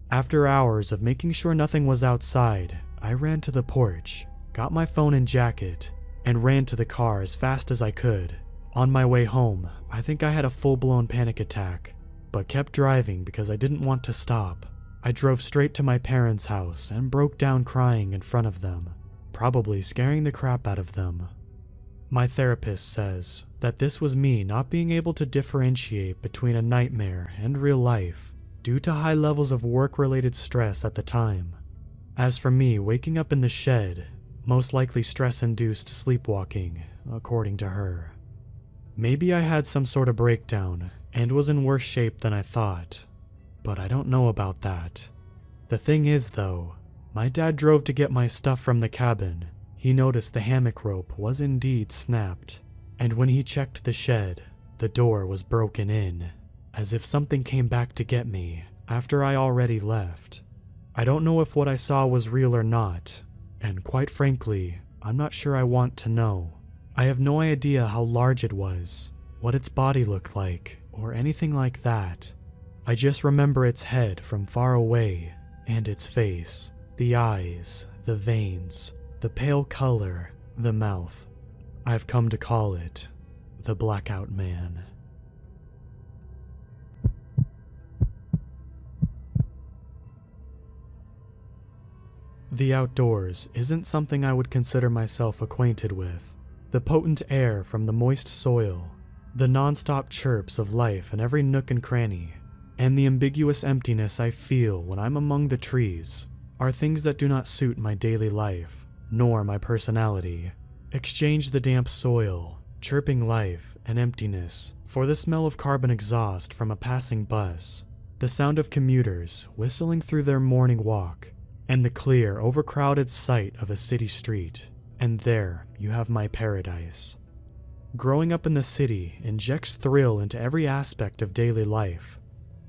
[SPEAKER 1] After hours of making sure nothing was outside, I ran to the porch, got my phone and jacket, and ran to the car as fast as I could. On my way home, I think I had a full-blown panic attack, but kept driving because I didn't want to stop. I drove straight to my parents' house and broke down crying in front of them, probably scaring the crap out of them. My therapist says that this was me not being able to differentiate between a nightmare and real life due to high levels of work-related stress at the time. As for me waking up in the shed, most likely stress-induced sleepwalking, according to her. Maybe I had some sort of breakdown and was in worse shape than I thought. but I don't know about that. The thing is, though, my dad drove to get my stuff from the cabin. He noticed the hammock rope was indeed snapped, and when he checked the shed, the door was broken in, as if something came back to get me after I already left. I don't know if what I saw was real or not, and quite frankly, I'm not sure I want to know. I have no idea how large it was, what its body looked like, or anything like that. I just remember its head from far away, and its face, the eyes, the veins, the pale color, the mouth. I've come to call it the Blackout Man. The outdoors isn't something I would consider myself acquainted with. The potent air from the moist soil, the non-stop chirps of life in every nook and cranny, and the ambiguous emptiness I feel when I'm among the trees are things that do not suit my daily life, nor my personality. Exchange the damp soil, chirping life, and emptiness for the smell of carbon exhaust from a passing bus, the sound of commuters whistling through their morning walk, and the clear, overcrowded sight of a city street, and there you have my paradise. Growing up in the city injects thrill into every aspect of daily life.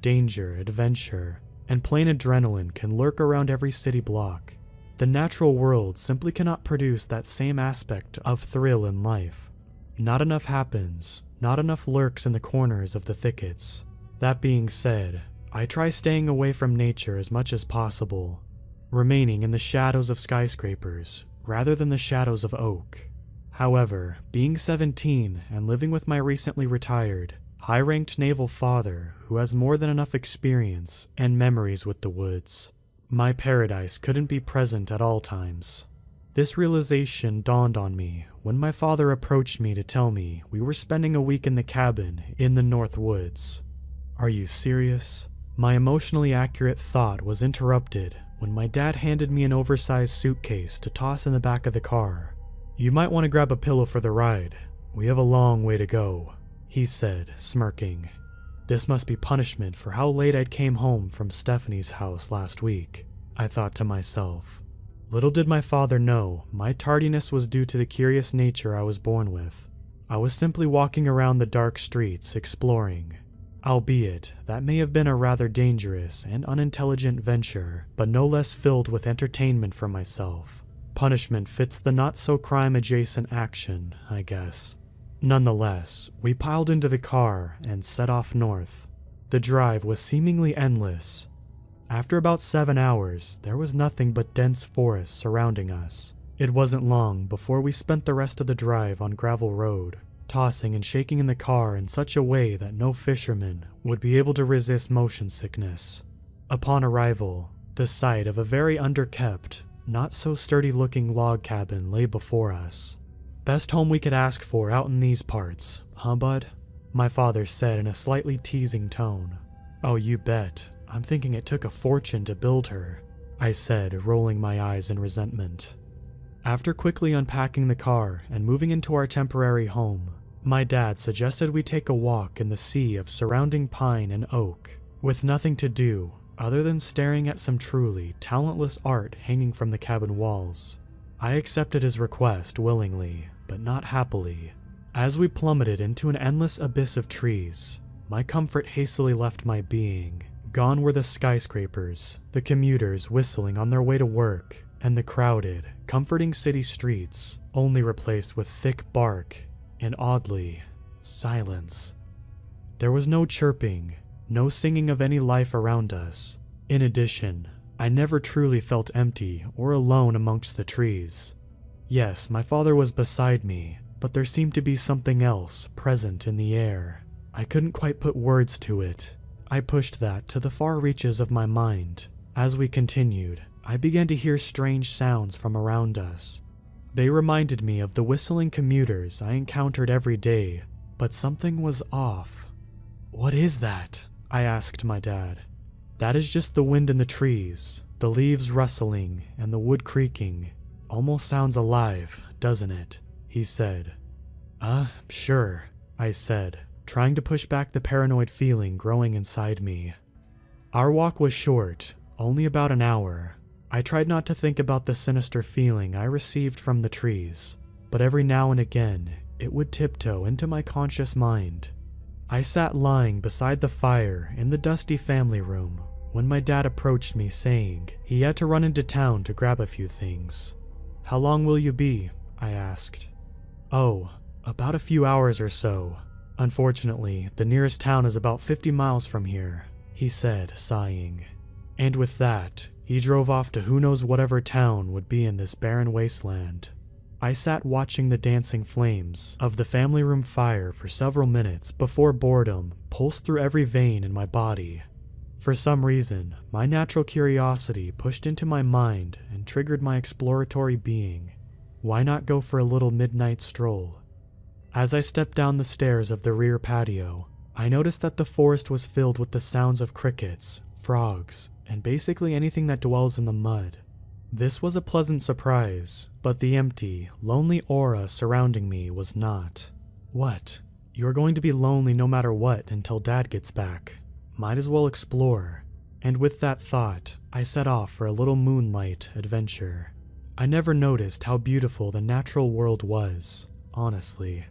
[SPEAKER 1] Danger, adventure, and plain adrenaline can lurk around every city block. The natural world simply cannot produce that same aspect of thrill in life. Not enough happens, not enough lurks in the corners of the thickets. That being said, I try staying away from nature as much as possible, remaining in the shadows of skyscrapers rather than the shadows of oak. However, being 17 and living with my recently retired, high-ranked naval father who has more than enough experience and memories with the woods, my paradise couldn't be present at all times. This realization dawned on me when my father approached me to tell me we were spending a week in the cabin in the North Woods. Are you serious? My emotionally accurate thought was interrupted when my dad handed me an oversized suitcase to toss in the back of the car. You might want to grab a pillow for the ride. We have a long way to go, he said, smirking. This must be punishment for how late I came home from Stephanie's house last week, I thought to myself. Little did my father know my tardiness was due to the curious nature I was born with. I was simply walking around the dark streets exploring. Albeit, that may have been a rather dangerous and unintelligent venture, but no less filled with entertainment for myself. Punishment fits the not-so-crime-adjacent action, I guess. Nonetheless, we piled into the car and set off north. The drive was seemingly endless. After about 7 hours, there was nothing but dense forest surrounding us. It wasn't long before we spent the rest of the drive on gravel road, tossing and shaking in the car in such a way that no fisherman would be able to resist motion sickness. Upon arrival, the sight of a very underkept, not so sturdy-looking log cabin lay before us. Best home we could ask for out in these parts, huh, bud? My father said in a slightly teasing tone. Oh, you bet. I'm thinking it took a fortune to build her, I said, rolling my eyes in resentment. After quickly unpacking the car and moving into our temporary home, my dad suggested we take a walk in the sea of surrounding pine and oak, with nothing to do other than staring at some truly talentless art hanging from the cabin walls. I accepted his request willingly, but not happily. As we plummeted into an endless abyss of trees, my comfort hastily left my being. Gone were the skyscrapers, the commuters whistling on their way to work, and the crowded, comforting city streets, only replaced with thick bark and, oddly, silence. There was no chirping, no singing of any life around us. In addition, I never truly felt empty or alone amongst the trees. Yes, my father was beside me, but there seemed to be something else present in the air. I couldn't quite put words to it. I pushed that to the far reaches of my mind. As we continued, I began to hear strange sounds from around us. They reminded me of the whistling commuters I encountered every day, but something was off. What is that? I asked my dad. That is just the wind in the trees, the leaves rustling and the wood creaking. Almost sounds alive, doesn't it? He said. Sure, I said, trying to push back the paranoid feeling growing inside me. Our walk was short, only about an hour. I tried not to think about the sinister feeling I received from the trees, but every now and again, it would tiptoe into my conscious mind. I sat lying beside the fire in the dusty family room when my dad approached me saying he had to run into town to grab a few things. "How long will you be?" I asked. "Oh, about a few hours or so. Unfortunately, the nearest town is about 50 miles from here," he said, sighing. And with that, he drove off to who knows whatever town would be in this barren wasteland. I sat watching the dancing flames of the family room fire for several minutes before boredom pulsed through every vein in my body. For some reason, my natural curiosity pushed into my mind and triggered my exploratory being. Why not go for a little midnight stroll? As I stepped down the stairs of the rear patio, I noticed that the forest was filled with the sounds of crickets, frogs, and basically anything that dwells in the mud. This was a pleasant surprise, but the empty, lonely aura surrounding me was not. What? You're going to be lonely no matter what until Dad gets back. Might as well explore. And with that thought, I set off for a little moonlight adventure. I never noticed how beautiful the natural world was, honestly.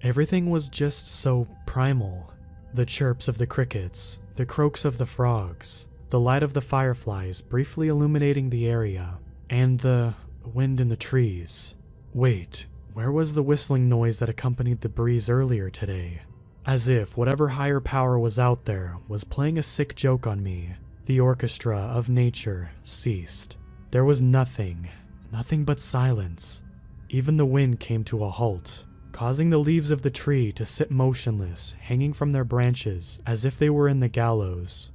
[SPEAKER 1] Everything was just so primal. The chirps of the crickets, the croaks of the frogs, the light of the fireflies briefly illuminating the area, and the wind in the trees. Wait, where was the whistling noise that accompanied the breeze earlier today? As if whatever higher power was out there was playing a sick joke on me, the orchestra of nature ceased. There was nothing but silence. Even the wind came to a halt, causing the leaves of the tree to sit motionless, hanging from their branches as if they were in the gallows.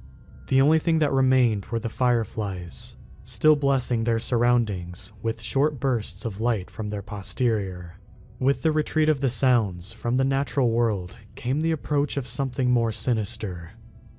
[SPEAKER 1] The only thing that remained were the fireflies, still blessing their surroundings with short bursts of light from their posterior. With the retreat of the sounds from the natural world came the approach of something more sinister.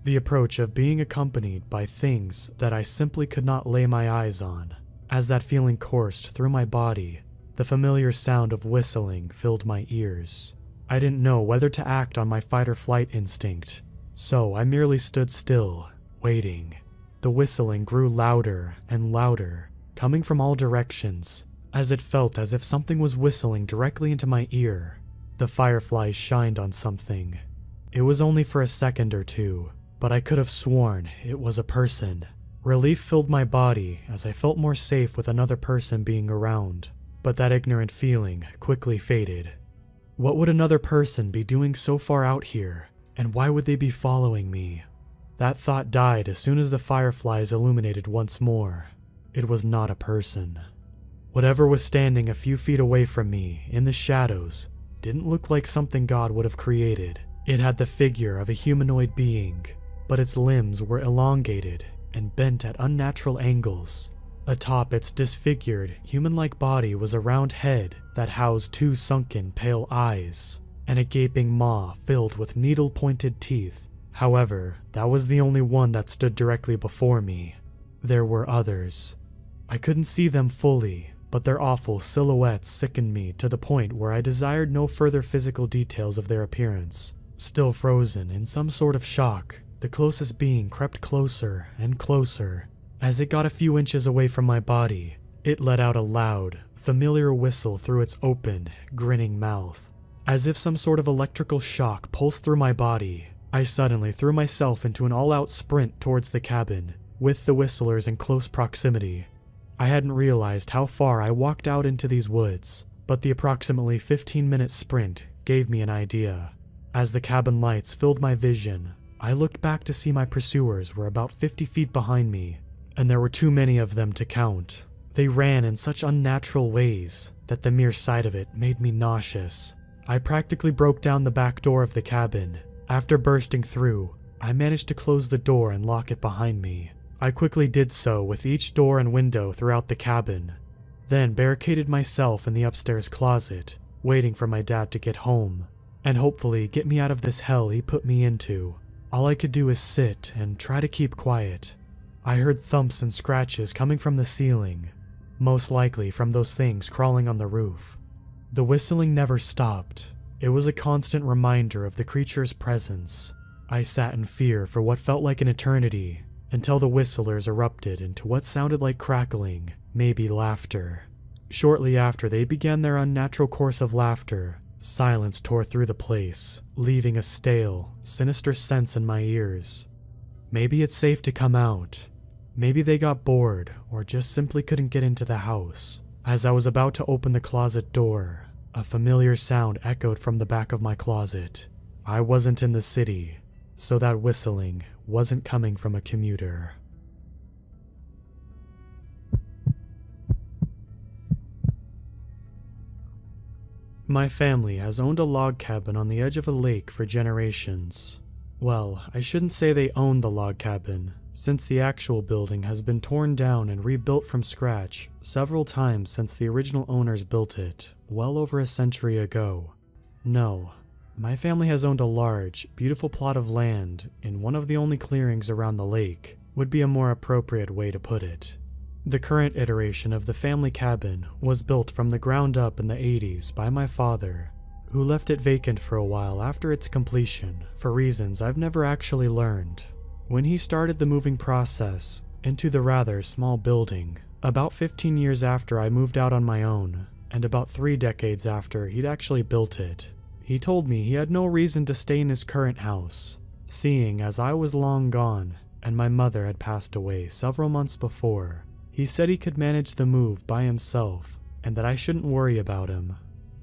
[SPEAKER 1] The approach of being accompanied by things that I simply could not lay my eyes on. As that feeling coursed through my body, the familiar sound of whistling filled my ears. I didn't know whether to act on my fight-or-flight instinct, so I merely stood still, waiting. The whistling grew louder and louder, coming from all directions, as it felt as if something was whistling directly into my ear. The fireflies shined on something. It was only for a second or two, but I could have sworn it was a person. Relief filled my body as I felt more safe with another person being around, but that ignorant feeling quickly faded. What would another person be doing so far out here, and why would they be following me? That thought died as soon as the fireflies illuminated once more. It was not a person. Whatever was standing a few feet away from me in the shadows didn't look like something God would have created. It had the figure of a humanoid being, but its limbs were elongated and bent at unnatural angles. Atop its disfigured, human-like body was a round head that housed two sunken, pale eyes, and a gaping maw filled with needle-pointed teeth. However, that was the only one that stood directly before me. There were others. I couldn't see them fully, but their awful silhouettes sickened me to the point where I desired no further physical details of their appearance. Still frozen in some sort of shock, the closest being crept closer and closer. As it got a few inches away from my body, it let out a loud, familiar whistle through its open, grinning mouth. As if some sort of electrical shock pulsed through my body, I suddenly threw myself into an all-out sprint towards the cabin, with the whistlers in close proximity. I hadn't realized how far I walked out into these woods, but the approximately 15-minute sprint gave me an idea. As the cabin lights filled my vision, I looked back to see my pursuers were about 50 feet behind me, and there were too many of them to count. They ran in such unnatural ways that the mere sight of it made me nauseous. I practically broke down the back door of the cabin. After bursting through, I managed to close the door and lock it behind me. I quickly did so with each door and window throughout the cabin, then barricaded myself in the upstairs closet, waiting for my dad to get home, and hopefully get me out of this hell he put me into. All I could do is sit and try to keep quiet. I heard thumps and scratches coming from the ceiling, most likely from those things crawling on the roof. The whistling never stopped. It was a constant reminder of the creature's presence. I sat in fear for what felt like an eternity, until the whistlers erupted into what sounded like crackling, maybe laughter. Shortly after they began their unnatural course of laughter, silence tore through the place, leaving a stale, sinister sense in my ears. Maybe it's safe to come out. Maybe they got bored or just simply couldn't get into the house. As I was about to open the closet door, a familiar sound echoed from the back of my closet. I wasn't in the city, so that whistling wasn't coming from a commuter. My family has owned a log cabin on the edge of a lake for generations. Well, I shouldn't say they owned the log cabin, since the actual building has been torn down and rebuilt from scratch several times since the original owners built it, well over a century ago. No, my family has owned a large, beautiful plot of land in one of the only clearings around the lake, would be a more appropriate way to put it. The current iteration of the family cabin was built from the ground up in the 80s by my father, who left it vacant for a while after its completion for reasons I've never actually learned. When he started the moving process into the rather small building, about 15 years after I moved out on my own, and about 3 decades after he'd actually built it, he told me he had no reason to stay in his current house, seeing as I was long gone and my mother had passed away several months before. He said he could manage the move by himself and that I shouldn't worry about him.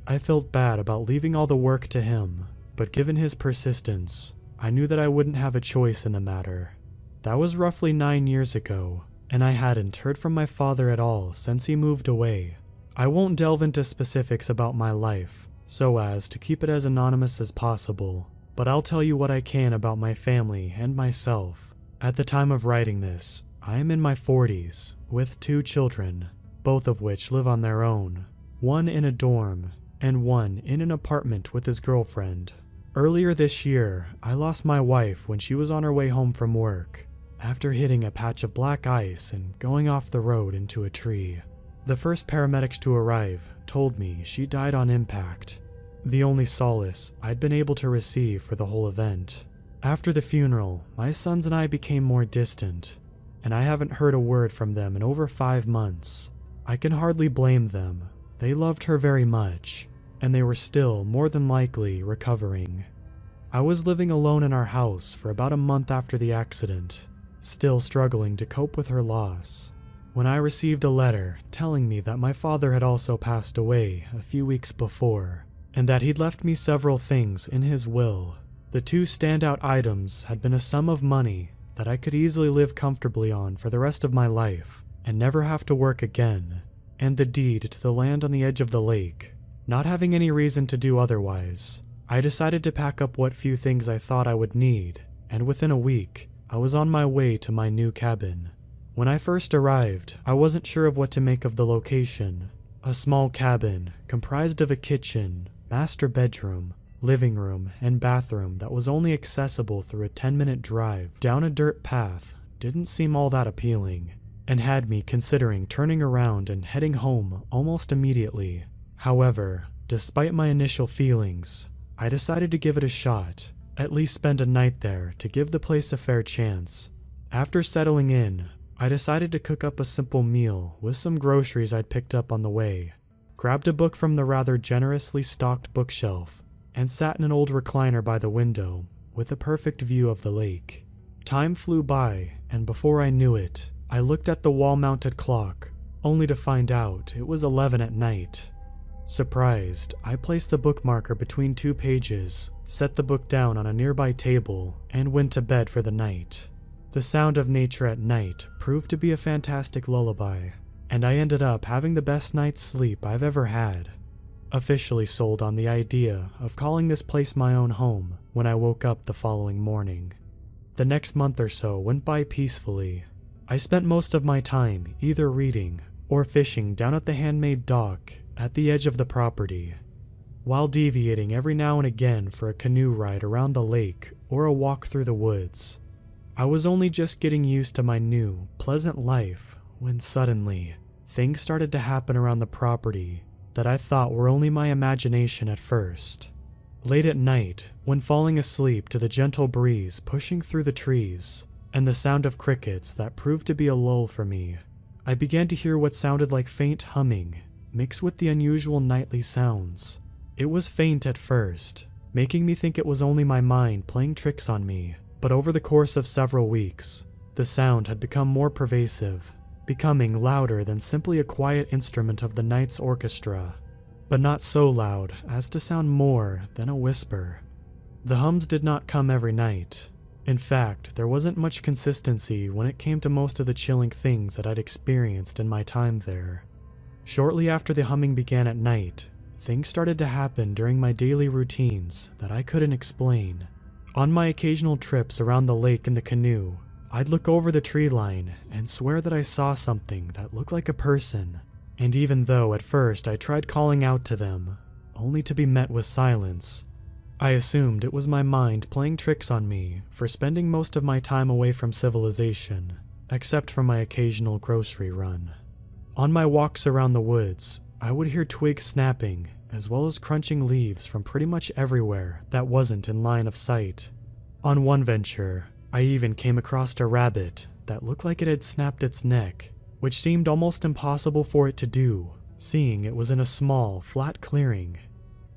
[SPEAKER 1] I felt bad about leaving all the work to him, but given his persistence, I knew that I wouldn't have a choice in the matter. That was roughly 9 years ago, and I hadn't heard from my father at all since he moved away. I won't delve into specifics about my life, so as to keep it as anonymous as possible, but I'll tell you what I can about my family and myself. At the time of writing this, I am in my 40s, with 2 children, both of which live on their own, one in a dorm, and one in an apartment with his girlfriend. Earlier this year, I lost my wife when she was on her way home from work, after hitting a patch of black ice and going off the road into a tree. The first paramedics to arrive told me she died on impact, the only solace I'd been able to receive for the whole event. After the funeral, my sons and I became more distant, and I haven't heard a word from them in over 5 months. I can hardly blame them. They loved her very much, and they were still more than likely recovering. I was living alone in our house for about a month after the accident, still struggling to cope with her loss, when I received a letter telling me that my father had also passed away a few weeks before, and that he'd left me several things in his will. The 2 standout items had been a sum of money that I could easily live comfortably on for the rest of my life and never have to work again, and the deed to the land on the edge of the lake. Not having any reason to do otherwise, I decided to pack up what few things I thought I would need, and within a week, I was on my way to my new cabin. When I first arrived, I wasn't sure of what to make of the location. A small cabin comprised of a kitchen, master bedroom, living room, and bathroom that was only accessible through a 10-minute drive down a dirt path didn't seem all that appealing, and had me considering turning around and heading home almost immediately. However, despite my initial feelings, I decided to give it a shot, at least spend a night there to give the place a fair chance. After settling in, I decided to cook up a simple meal with some groceries I'd picked up on the way, grabbed a book from the rather generously stocked bookshelf, and sat in an old recliner by the window with a perfect view of the lake. Time flew by, and before I knew it, I looked at the wall-mounted clock, only to find out it was 11 at night. Surprised, I placed the bookmarker between 2 pages, set the book down on a nearby table, and went to bed for the night. The sound of nature at night proved to be a fantastic lullaby, and I ended up having the best night's sleep I've ever had. Officially sold on the idea of calling this place my own home when I woke up the following morning. The next month or so went by peacefully. I spent most of my time either reading or fishing down at the handmade dock at the edge of the property, while deviating every now and again for a canoe ride around the lake or a walk through the woods. I was only just getting used to my new, pleasant life when suddenly, things started to happen around the property that I thought were only my imagination at first. Late at night, when falling asleep to the gentle breeze pushing through the trees, and the sound of crickets that proved to be a lull for me. I began to hear what sounded like faint humming, mixed with the unusual nightly sounds. It was faint at first, making me think it was only my mind playing tricks on me, but over the course of several weeks, the sound had become more pervasive, becoming louder than simply a quiet instrument of the night's orchestra, but not so loud as to sound more than a whisper. The hums did not come every night. In fact, there wasn't much consistency when it came to most of the chilling things that I'd experienced in my time there. Shortly after the humming began at night, things started to happen during my daily routines that I couldn't explain. On my occasional trips around the lake in the canoe, I'd look over the tree line and swear that I saw something that looked like a person, and even though at first I tried calling out to them, only to be met with silence, I assumed it was my mind playing tricks on me for spending most of my time away from civilization, except for my occasional grocery run. On my walks around the woods, I would hear twigs snapping, as well as crunching leaves from pretty much everywhere that wasn't in line of sight. On one venture, I even came across a rabbit that looked like it had snapped its neck, which seemed almost impossible for it to do, seeing it was in a small, flat clearing.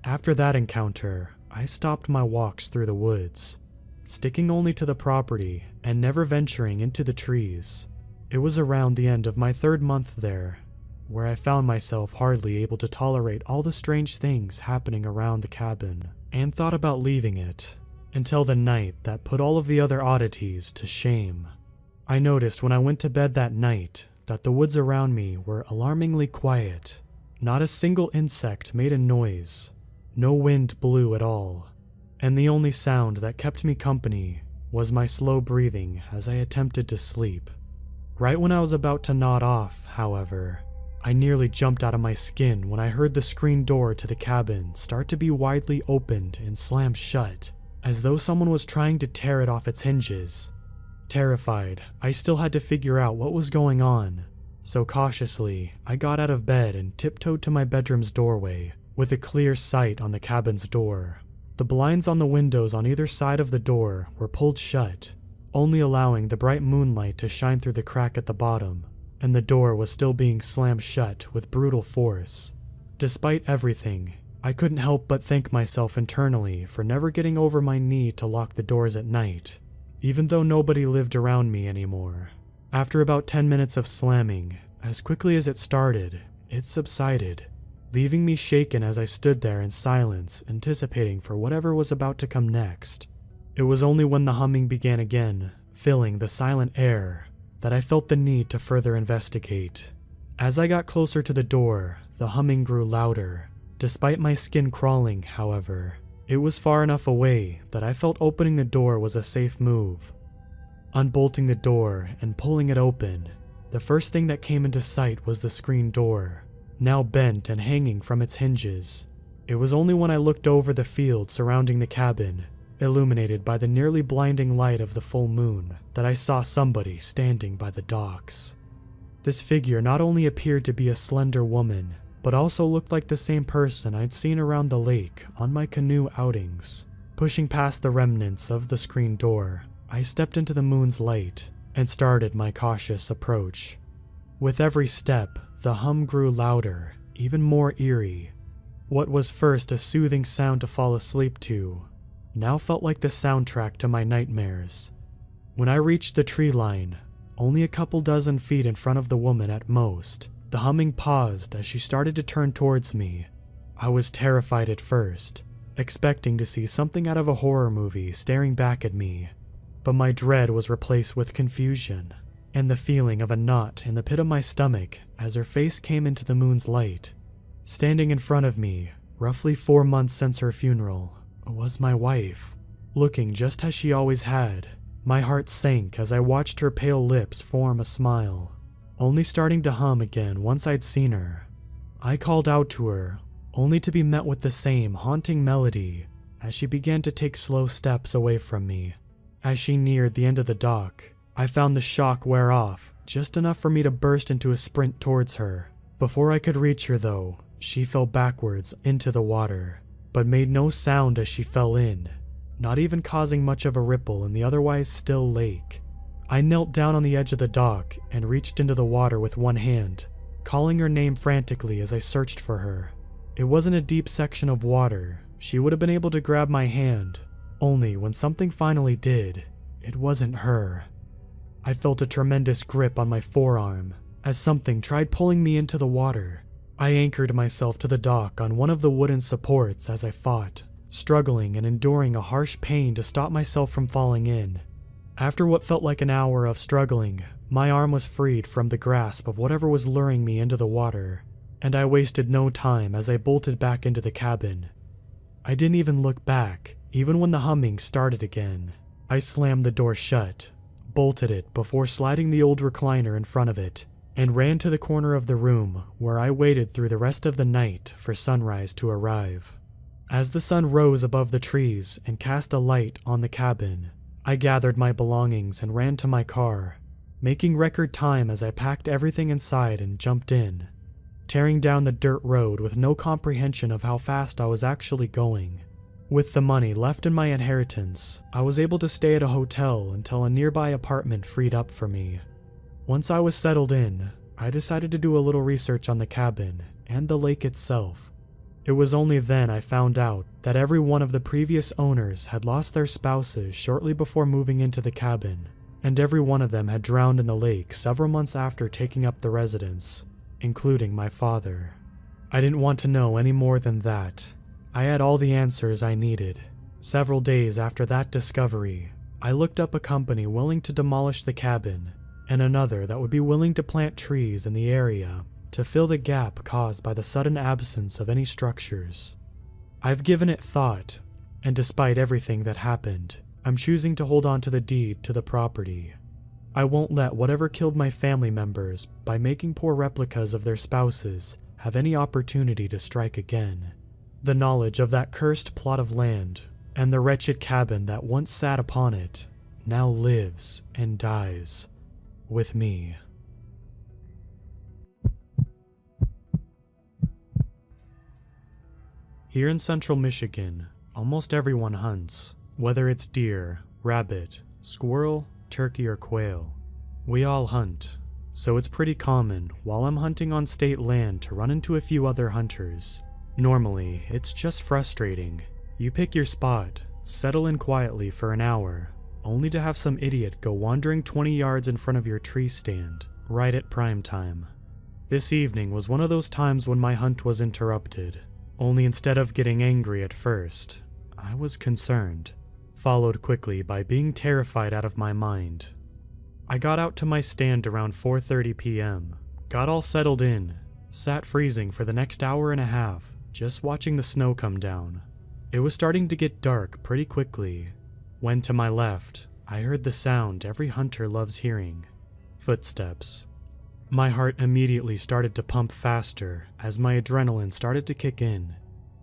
[SPEAKER 1] After that encounter, I stopped my walks through the woods, sticking only to the property and never venturing into the trees. It was around the end of my 3rd month there, where I found myself hardly able to tolerate all the strange things happening around the cabin, and thought about leaving it, until the night that put all of the other oddities to shame. I noticed when I went to bed that night that the woods around me were alarmingly quiet. Not a single insect made a noise. No wind blew at all, and the only sound that kept me company was my slow breathing as I attempted to sleep. Right when I was about to nod off, however, I nearly jumped out of my skin when I heard the screen door to the cabin start to be widely opened and slammed shut, as though someone was trying to tear it off its hinges. Terrified, I still had to figure out what was going on, so cautiously, I got out of bed and tiptoed to my bedroom's doorway, with a clear sight on the cabin's door. The blinds on the windows on either side of the door were pulled shut, only allowing the bright moonlight to shine through the crack at the bottom, and the door was still being slammed shut with brutal force. Despite everything, I couldn't help but thank myself internally for never getting over my need to lock the doors at night, even though nobody lived around me anymore. After about 10 minutes of slamming, as quickly as it started, it subsided, leaving me shaken as I stood there in silence, anticipating for whatever was about to come next. It was only when the humming began again, filling the silent air, that I felt the need to further investigate. As I got closer to the door, the humming grew louder. Despite my skin crawling, however, it was far enough away that I felt opening the door was a safe move. Unbolting the door and pulling it open, the first thing that came into sight was the screen door, now bent and hanging from its hinges. It was only when I looked over the field surrounding the cabin, illuminated by the nearly blinding light of the full moon, that I saw somebody standing by the docks. This figure not only appeared to be a slender woman, but also looked like the same person I'd seen around the lake on my canoe outings. Pushing past the remnants of the screen door, I stepped into the moon's light and started my cautious approach. With every step, the hum grew louder, even more eerie. What was first a soothing sound to fall asleep to, now felt like the soundtrack to my nightmares. When I reached the tree line, only a couple dozen feet in front of the woman at most, the humming paused as she started to turn towards me. I was terrified at first, expecting to see something out of a horror movie staring back at me, but my dread was replaced with confusion, and the feeling of a knot in the pit of my stomach as her face came into the moon's light. Standing in front of me, roughly 4 months since her funeral, was my wife, looking just as she always had. My heart sank as I watched her pale lips form a smile, only starting to hum again once I'd seen her. I called out to her, only to be met with the same haunting melody as she began to take slow steps away from me. As she neared the end of the dock, I found the shock wear off just enough for me to burst into a sprint towards her. Before I could reach her though, she fell backwards into the water, but made no sound as she fell in, not even causing much of a ripple in the otherwise still lake. I knelt down on the edge of the dock and reached into the water with one hand, calling her name frantically as I searched for her. It wasn't a deep section of water. She would have been able to grab my hand. Only when something finally did, it wasn't her. I felt a tremendous grip on my forearm as something tried pulling me into the water. I anchored myself to the dock on one of the wooden supports as I fought, struggling and enduring a harsh pain to stop myself from falling in. After what felt like an hour of struggling, my arm was freed from the grasp of whatever was luring me into the water, and I wasted no time as I bolted back into the cabin. I didn't even look back, even when the humming started again. I slammed the door shut, bolted it before sliding the old recliner in front of it, and ran to the corner of the room where I waited through the rest of the night for sunrise to arrive. As the sun rose above the trees and cast a light on the cabin, I gathered my belongings and ran to my car, making record time as I packed everything inside and jumped in, tearing down the dirt road with no comprehension of how fast I was actually going. With the money left in my inheritance, I was able to stay at a hotel until a nearby apartment freed up for me. Once I was settled in, I decided to do a little research on the cabin and the lake itself. It was only then I found out that every one of the previous owners had lost their spouses shortly before moving into the cabin, and every one of them had drowned in the lake several months after taking up the residence, including my father. I didn't want to know any more than that. I had all the answers I needed. Several days after that discovery, I looked up a company willing to demolish the cabin, and another that would be willing to plant trees in the area to fill the gap caused by the sudden absence of any structures. I've given it thought, and despite everything that happened, I'm choosing to hold on to the deed to the property. I won't let whatever killed my family members by making poor replicas of their spouses have any opportunity to strike again. The knowledge of that cursed plot of land and the wretched cabin that once sat upon it now lives and dies with me. Here in central Michigan, almost everyone hunts, whether it's deer, rabbit, squirrel, turkey, or quail. We all hunt, so it's pretty common while I'm hunting on state land to run into a few other hunters. Normally, it's just frustrating. You pick your spot, settle in quietly for an hour, only to have some idiot go wandering 20 yards in front of your tree stand, right at prime time. This evening was one of those times when my hunt was interrupted. Only instead of getting angry at first, I was concerned, followed quickly by being terrified out of my mind. I got out to my stand around 4:30 p.m., got all settled in, sat freezing for the next hour and a half, just watching the snow come down. It was starting to get dark pretty quickly, when to my left, I heard the sound every hunter loves hearing: footsteps. My heart immediately started to pump faster as my adrenaline started to kick in.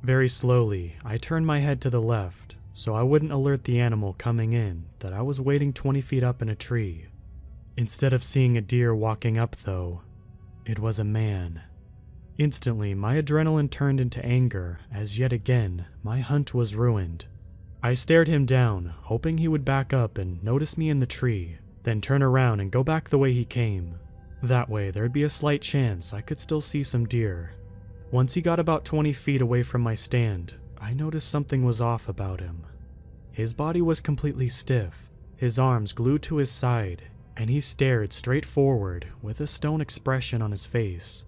[SPEAKER 1] Very slowly, I turned my head to the left so I wouldn't alert the animal coming in that I was waiting 20 feet up in a tree. Instead of seeing a deer walking up though, it was a man. Instantly, my adrenaline turned into anger as yet again, my hunt was ruined. I stared him down, hoping he would back up and notice me in the tree, then turn around and go back the way he came. That way, there'd be a slight chance I could still see some deer. Once he got about 20 feet away from my stand, I noticed something was off about him. His body was completely stiff, his arms glued to his side, and he stared straight forward with a stone expression on his face.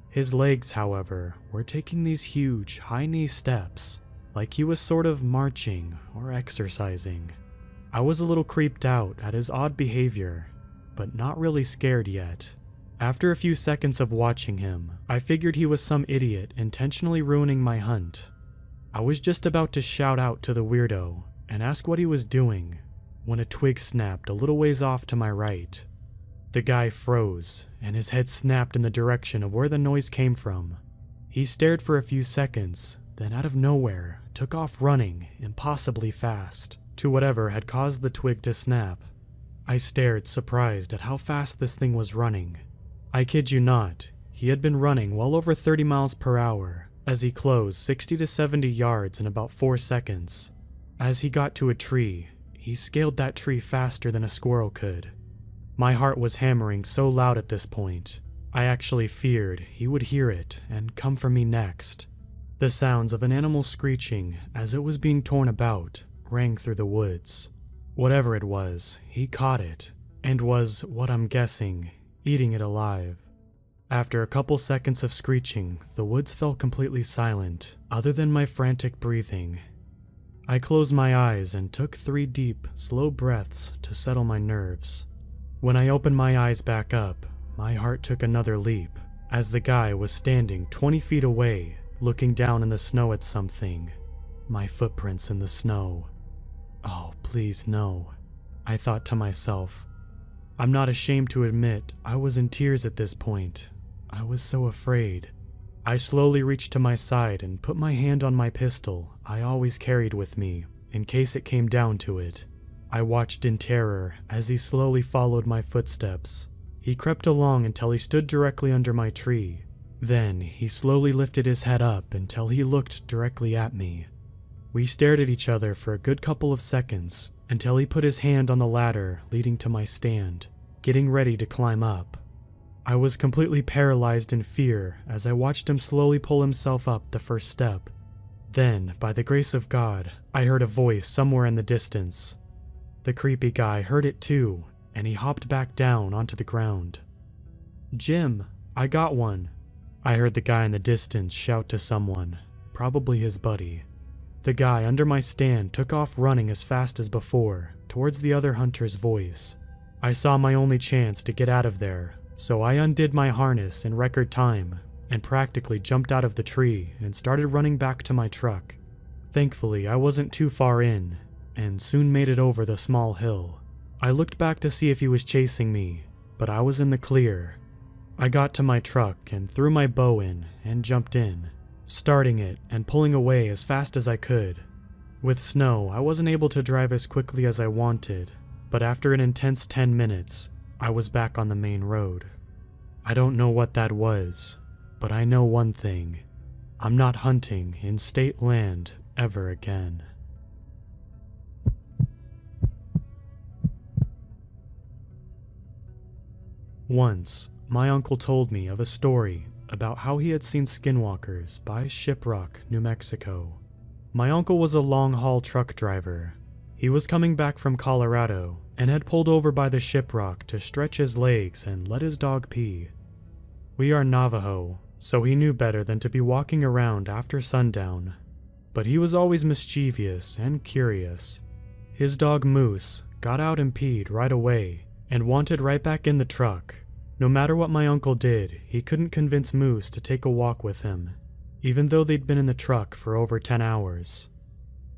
[SPEAKER 1] His legs, however, were taking these huge, high-knee steps, like he was sort of marching or exercising. I was a little creeped out at his odd behavior, but not really scared yet. After a few seconds of watching him, I figured he was some idiot intentionally ruining my hunt. I was just about to shout out to the weirdo and ask what he was doing when a twig snapped a little ways off to my right. The guy froze, and his head snapped in the direction of where the noise came from. He stared for a few seconds, then out of nowhere, took off running impossibly fast to whatever had caused the twig to snap. I stared, surprised at how fast this thing was running. I kid you not, he had been running well over 30 miles per hour as he closed 60 to 70 yards in about 4 seconds. As he got to a tree, he scaled that tree faster than a squirrel could. My heart was hammering so loud at this point, I actually feared he would hear it and come for me next. The sounds of an animal screeching as it was being torn about rang through the woods. Whatever it was, he caught it, and was, what I'm guessing, eating it alive. After a couple seconds of screeching, the woods fell completely silent, other than my frantic breathing. I closed my eyes and took 3 deep, slow breaths to settle my nerves. When I opened my eyes back up, my heart took another leap, as the guy was standing 20 feet away, looking down in the snow at something. My footprints in the snow. Oh, please no, I thought to myself. I'm not ashamed to admit I was in tears at this point. I was so afraid. I slowly reached to my side and put my hand on my pistol I always carried with me, in case it came down to it. I watched in terror as he slowly followed my footsteps. He crept along until he stood directly under my tree. Then he slowly lifted his head up until he looked directly at me. We stared at each other for a good couple of seconds until he put his hand on the ladder leading to my stand, getting ready to climb up. I was completely paralyzed in fear as I watched him slowly pull himself up the first step. Then, by the grace of God, I heard a voice somewhere in the distance. The creepy guy heard it too, and he hopped back down onto the ground. "Jim, I got one," I heard the guy in the distance shout to someone, probably his buddy. The guy under my stand took off running as fast as before, towards the other hunter's voice. I saw my only chance to get out of there, so I undid my harness in record time and practically jumped out of the tree and started running back to my truck. Thankfully, I wasn't too far in, and soon made it over the small hill. I looked back to see if he was chasing me, but I was in the clear. I got to my truck and threw my bow in and jumped in, starting it and pulling away as fast as I could. With snow, I wasn't able to drive as quickly as I wanted, but after an intense 10 minutes, I was back on the main road. I don't know what that was, but I know one thing. I'm not hunting in state land ever again. Once, my uncle told me of a story about how he had seen skinwalkers by Shiprock, New Mexico. My uncle was a long-haul truck driver. He was coming back from Colorado and had pulled over by the Shiprock to stretch his legs and let his dog pee. We are Navajo, so he knew better than to be walking around after sundown. But he was always mischievous and curious. His dog Moose got out and peed right away and wanted right back in the truck. No matter what my uncle did, he couldn't convince Moose to take a walk with him, even though they'd been in the truck for over 10 hours.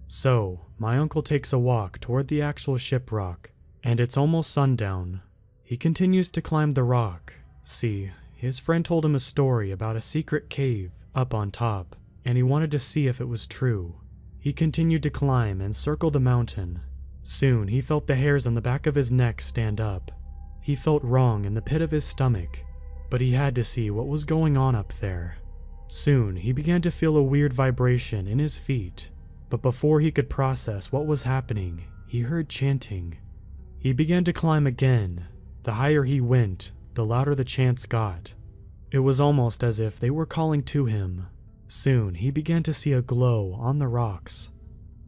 [SPEAKER 1] So, my uncle takes a walk toward the actual Shiprock, and it's almost sundown. He continues to climb the rock. See, his friend told him a story about a secret cave up on top, and he wanted to see if it was true. He continued to climb and circle the mountain. Soon, he felt the hairs on the back of his neck stand up. He felt wrong in the pit of his stomach, but he had to see what was going on up there. Soon, he began to feel a weird vibration in his feet, but before he could process what was happening, he heard chanting. He began to climb again. The higher he went, the louder the chants got. It was almost as if they were calling to him. Soon, he began to see a glow on the rocks.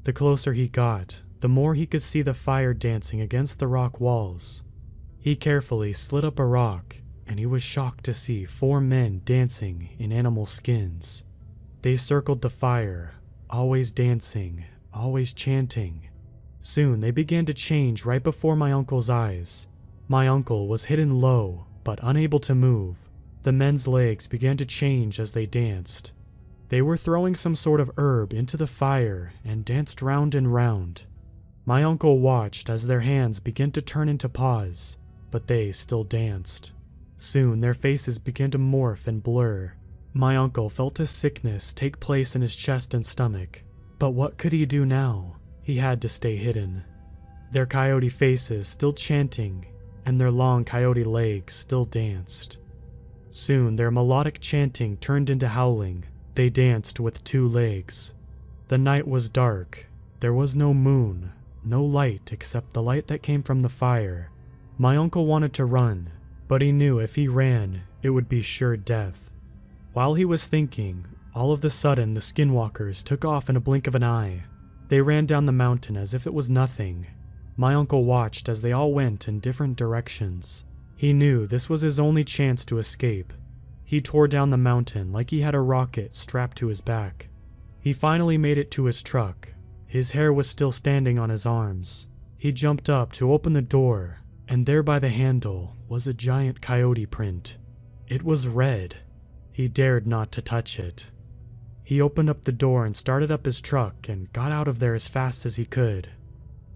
[SPEAKER 1] The closer he got, the more he could see the fire dancing against the rock walls. He carefully slid up a rock, and he was shocked to see 4 men dancing in animal skins. They circled the fire, always dancing, always chanting. Soon they began to change right before my uncle's eyes. My uncle was hidden low, but unable to move. The men's legs began to change as they danced. They were throwing some sort of herb into the fire and danced round and round. My uncle watched as their hands began to turn into paws, but they still danced. Soon their faces began to morph and blur. My uncle felt a sickness take place in his chest and stomach, but what could he do now? He had to stay hidden. Their coyote faces still chanting, and their long coyote legs still danced. Soon their melodic chanting turned into howling. They danced with 2 legs. The night was dark. There was no moon, no light except the light that came from the fire. My uncle wanted to run, but he knew if he ran, it would be sure death. While he was thinking, all of a sudden the Skinwalkers took off in a blink of an eye. They ran down the mountain as if it was nothing. My uncle watched as they all went in different directions. He knew this was his only chance to escape. He tore down the mountain like he had a rocket strapped to his back. He finally made it to his truck. His hair was still standing on his arms. He jumped up to open the door, and there by the handle was a giant coyote print. It was red. He dared not to touch it. He opened up the door and started up his truck and got out of there as fast as he could.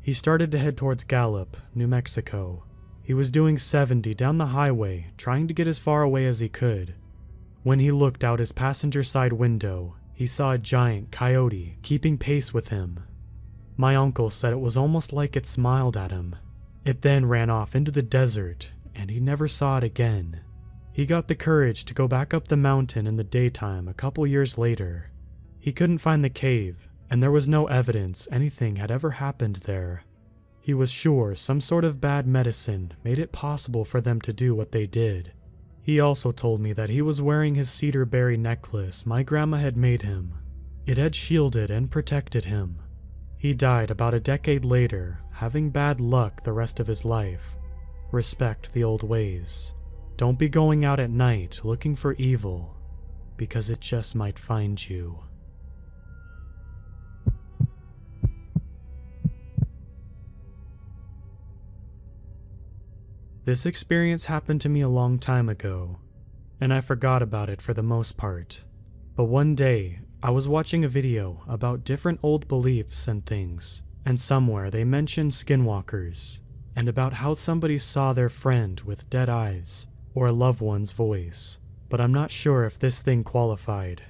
[SPEAKER 1] He started to head towards Gallup, New Mexico. He was doing 70 down the highway, trying to get as far away as he could. When he looked out his passenger side window, he saw a giant coyote keeping pace with him. My uncle said it was almost like it smiled at him. It then ran off into the desert, and he never saw it again. He got the courage to go back up the mountain in the daytime a couple years later. He couldn't find the cave, and there was no evidence anything had ever happened there. He was sure some sort of bad medicine made it possible for them to do what they did. He also told me that he was wearing his cedar berry necklace my grandma had made him. It had shielded and protected him. He died about a decade later, having bad luck the rest of his life. Respect the old ways. Don't be going out at night looking for evil, because it just might find you. This experience happened to me a long time ago, and I forgot about it for the most part. But one day, I was watching a video about different old beliefs and things, and somewhere they mentioned Skinwalkers, and about how somebody saw their friend with dead eyes, or a loved one's voice, but I'm not sure if this thing qualified.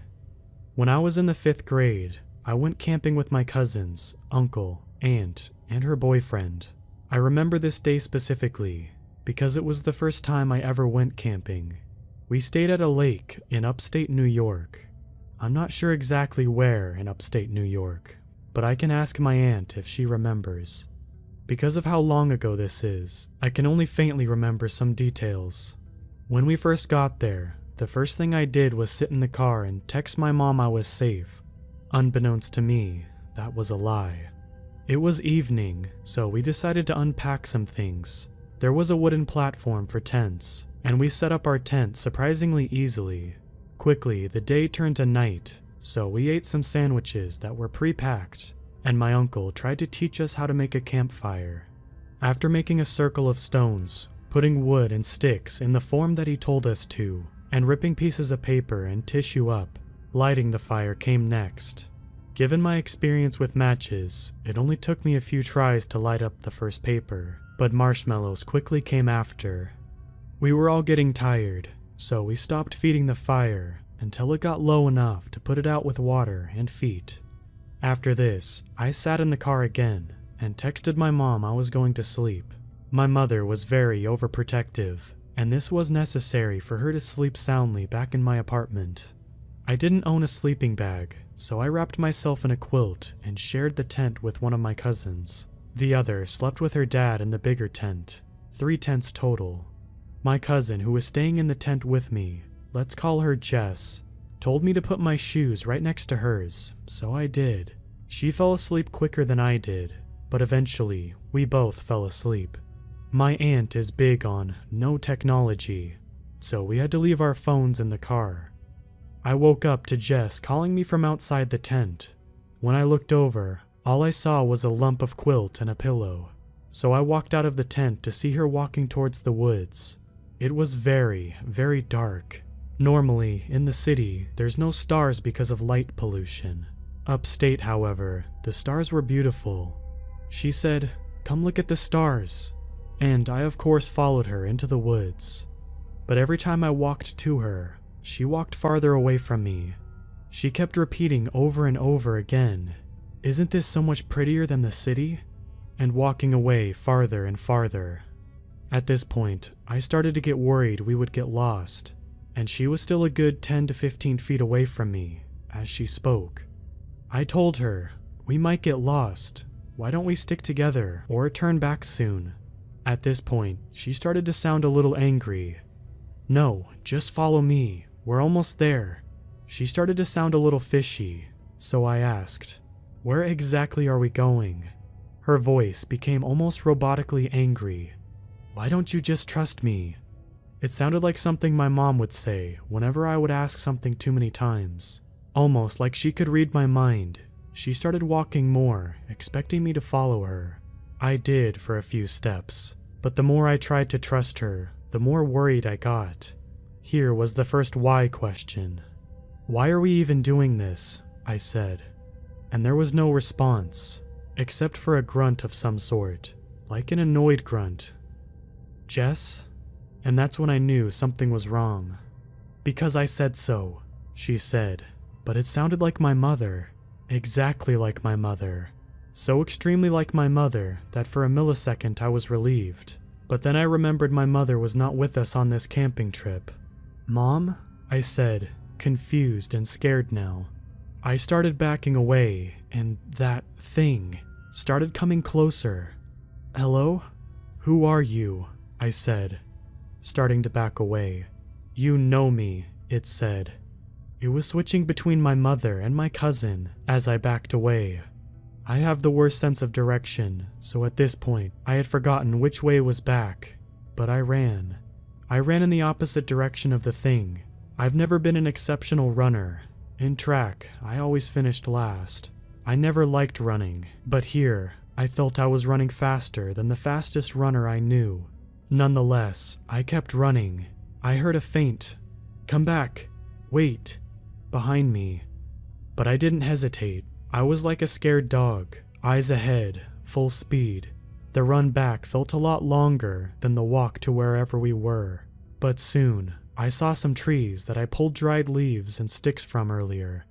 [SPEAKER 1] When I was in the 5th grade, I went camping with my cousins, uncle, aunt, and her boyfriend. I remember this day specifically, because it was the first time I ever went camping. We stayed at a lake in upstate New York. I'm not sure exactly where in upstate New York, but I can ask my aunt if she remembers. Because of how long ago this is, I can only faintly remember some details. When we first got there, the first thing I did was sit in the car and text my mom I was safe. Unbeknownst to me, that was a lie. It was evening, so we decided to unpack some things. There was a wooden platform for tents, and we set up our tent surprisingly easily. Quickly, the day turned to night, so we ate some sandwiches that were pre-packed, and my uncle tried to teach us how to make a campfire. After making a circle of stones, putting wood and sticks in the form that he told us to, and ripping pieces of paper and tissue up, lighting the fire came next. Given my experience with matches, it only took me a few tries to light up the first paper, but marshmallows quickly came after. We were all getting tired, so we stopped feeding the fire until it got low enough to put it out with water and feet. After this, I sat in the car again and texted my mom I was going to sleep. My mother was very overprotective, and this was necessary for her to sleep soundly back in my apartment. I didn't own a sleeping bag, so I wrapped myself in a quilt and shared the tent with one of my cousins. The other slept with her dad in the bigger tent, 3 tents total. My cousin, who was staying in the tent with me, let's call her Jess, told me to put my shoes right next to hers, so I did. She fell asleep quicker than I did, but eventually we both fell asleep. My aunt is big on no technology, so we had to leave our phones in the car. I woke up to Jess calling me from outside the tent. When I looked over, all I saw was a lump of quilt and a pillow, so I walked out of the tent to see her walking towards the woods. It was very, very dark. Normally, in the city, there's no stars because of light pollution. Upstate, however, the stars were beautiful. She said, "Come look at the stars," and I of course followed her into the woods. But every time I walked to her, she walked farther away from me. She kept repeating over and over again, "Isn't this so much prettier than the city?" and walking away farther and farther. At this point, I started to get worried we would get lost, and she was still a good 10 to 15 feet away from me as she spoke. I told her, "We might get lost. Why don't we stick together or turn back soon?" At this point, she started to sound a little angry. "No, just follow me. We're almost there." She started to sound a little fishy, so I asked, "Where exactly are we going?" Her voice became almost robotically angry. "Why don't you just trust me?" It sounded like something my mom would say whenever I would ask something too many times. Almost like she could read my mind. She started walking more, expecting me to follow her. I did for a few steps, but the more I tried to trust her, the more worried I got. Here was the first why question. "Why are we even doing this?" I said. And there was no response, except for a grunt of some sort, like an annoyed grunt. "Jess?" And that's when I knew something was wrong. "Because I said so," she said, but it sounded like my mother, exactly like my mother. So extremely like my mother that for a millisecond I was relieved. But then I remembered my mother was not with us on this camping trip. "Mom?" I said, confused and scared now. I started backing away, and that thing started coming closer. "Hello? Who are you?" I said, starting to back away. "You know me," it said. It was switching between my mother and my cousin as I backed away. I have the worst sense of direction, so at this point, I had forgotten which way was back. But I ran. I ran in the opposite direction of the thing. I've never been an exceptional runner. In track, I always finished last. I never liked running, but here, I felt I was running faster than the fastest runner I knew. Nonetheless, I kept running. I heard a faint, "Come back! Wait!" behind me. But I didn't hesitate. I was like a scared dog, eyes ahead, full speed. The run back felt a lot longer than the walk to wherever we were. But soon, I saw some trees that I pulled dried leaves and sticks from earlier.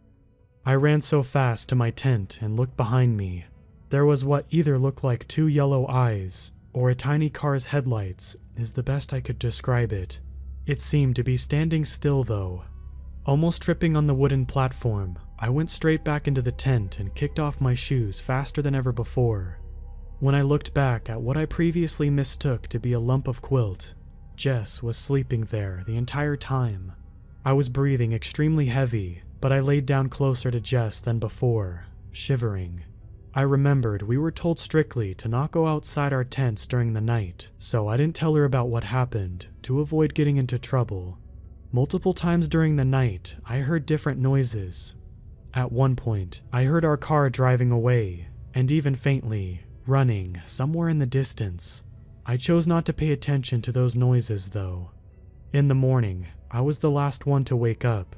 [SPEAKER 1] I ran so fast to my tent and looked behind me. There was what either looked like two yellow eyes or a tiny car's headlights is the best I could describe it. It seemed to be standing still though. Almost tripping on the wooden platform, I went straight back into the tent and kicked off my shoes faster than ever before. When I looked back at what I previously mistook to be a lump of quilt, Jess was sleeping there the entire time. I was breathing extremely heavy, but I laid down closer to Jess than before, shivering. I remembered we were told strictly to not go outside our tents during the night, so I didn't tell her about what happened to avoid getting into trouble. Multiple times during the night, I heard different noises. At one point, I heard our car driving away, and even faintly, running somewhere in the distance. I chose not to pay attention to those noises though. In the morning, I was the last one to wake up.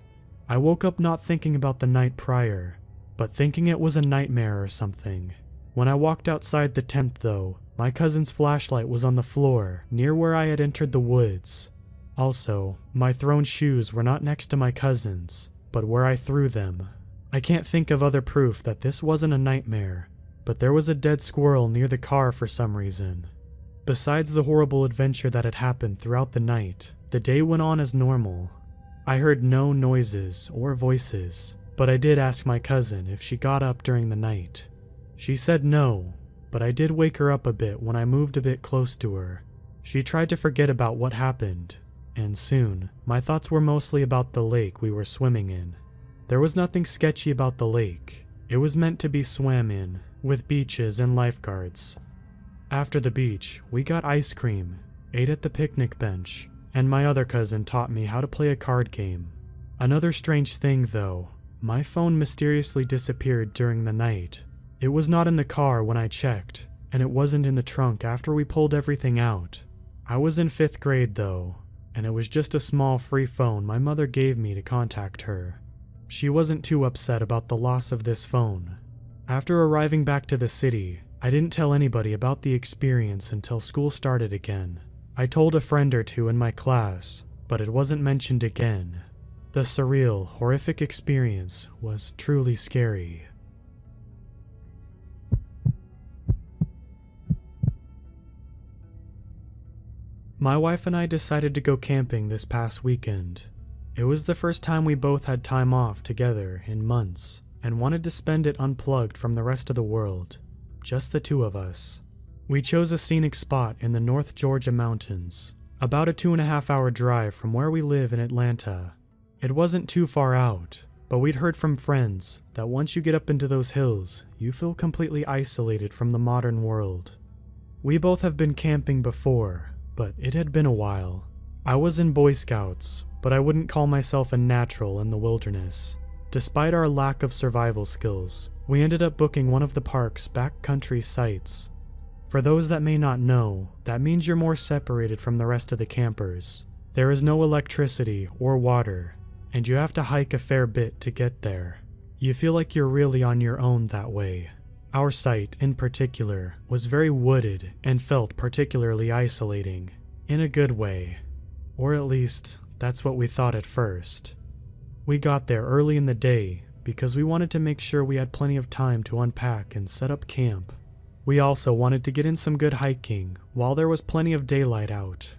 [SPEAKER 1] I woke up not thinking about the night prior, but thinking it was a nightmare or something. When I walked outside the tent though, my cousin's flashlight was on the floor near where I had entered the woods. Also, my thrown shoes were not next to my cousin's, but where I threw them. I can't think of other proof that this wasn't a nightmare, but there was a dead squirrel near the car for some reason. Besides the horrible adventure that had happened throughout the night, the day went on as normal. I heard no noises or voices, but I did ask my cousin if she got up during the night. She said no, but I did wake her up a bit when I moved a bit close to her. She tried to forget about what happened, and soon, my thoughts were mostly about the lake we were swimming in. There was nothing sketchy about the lake. It was meant to be swam in, with beaches and lifeguards. After the beach, we got ice cream, ate at the picnic bench, and my other cousin taught me how to play a card game. Another strange thing though, my phone mysteriously disappeared during the night. It was not in the car when I checked, and it wasn't in the trunk after we pulled everything out. I was in 5th grade though, and it was just a small free phone my mother gave me to contact her. She wasn't too upset about the loss of this phone. After arriving back to the city, I didn't tell anybody about the experience until school started again. I told a friend or two in my class, but it wasn't mentioned again. The surreal, horrific experience was truly scary. My wife and I decided to go camping this past weekend. It was the first time we both had time off together in months and wanted to spend it unplugged from the rest of the world, just the two of us. We chose a scenic spot in the North Georgia mountains, about a 2.5-hour drive from where we live in Atlanta. It wasn't too far out, but we'd heard from friends that once you get up into those hills, you feel completely isolated from the modern world. We both have been camping before, but it had been a while. I was in Boy Scouts, but I wouldn't call myself a natural in the wilderness. Despite our lack of survival skills, we ended up booking one of the park's backcountry sites. For those that may not know, that means you're more separated from the rest of the campers. There is no electricity or water, and you have to hike a fair bit to get there. You feel like you're really on your own that way. Our site, in particular, was very wooded and felt particularly isolating, in a good way. Or at least, that's what we thought at first. We got there early in the day because we wanted to make sure we had plenty of time to unpack and set up camp. We also wanted to get in some good hiking while there was plenty of daylight out.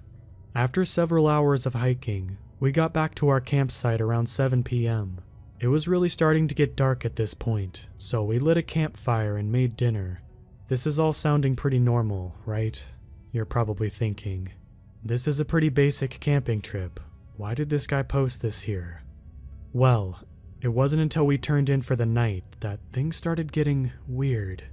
[SPEAKER 1] After several hours of hiking, we got back to our campsite around 7 p.m. It was really starting to get dark at this point, so we lit a campfire and made dinner. This is all sounding pretty normal, right? You're probably thinking, this is a pretty basic camping trip. Why did this guy post this here? Well, it wasn't until we turned in for the night that things started getting weird.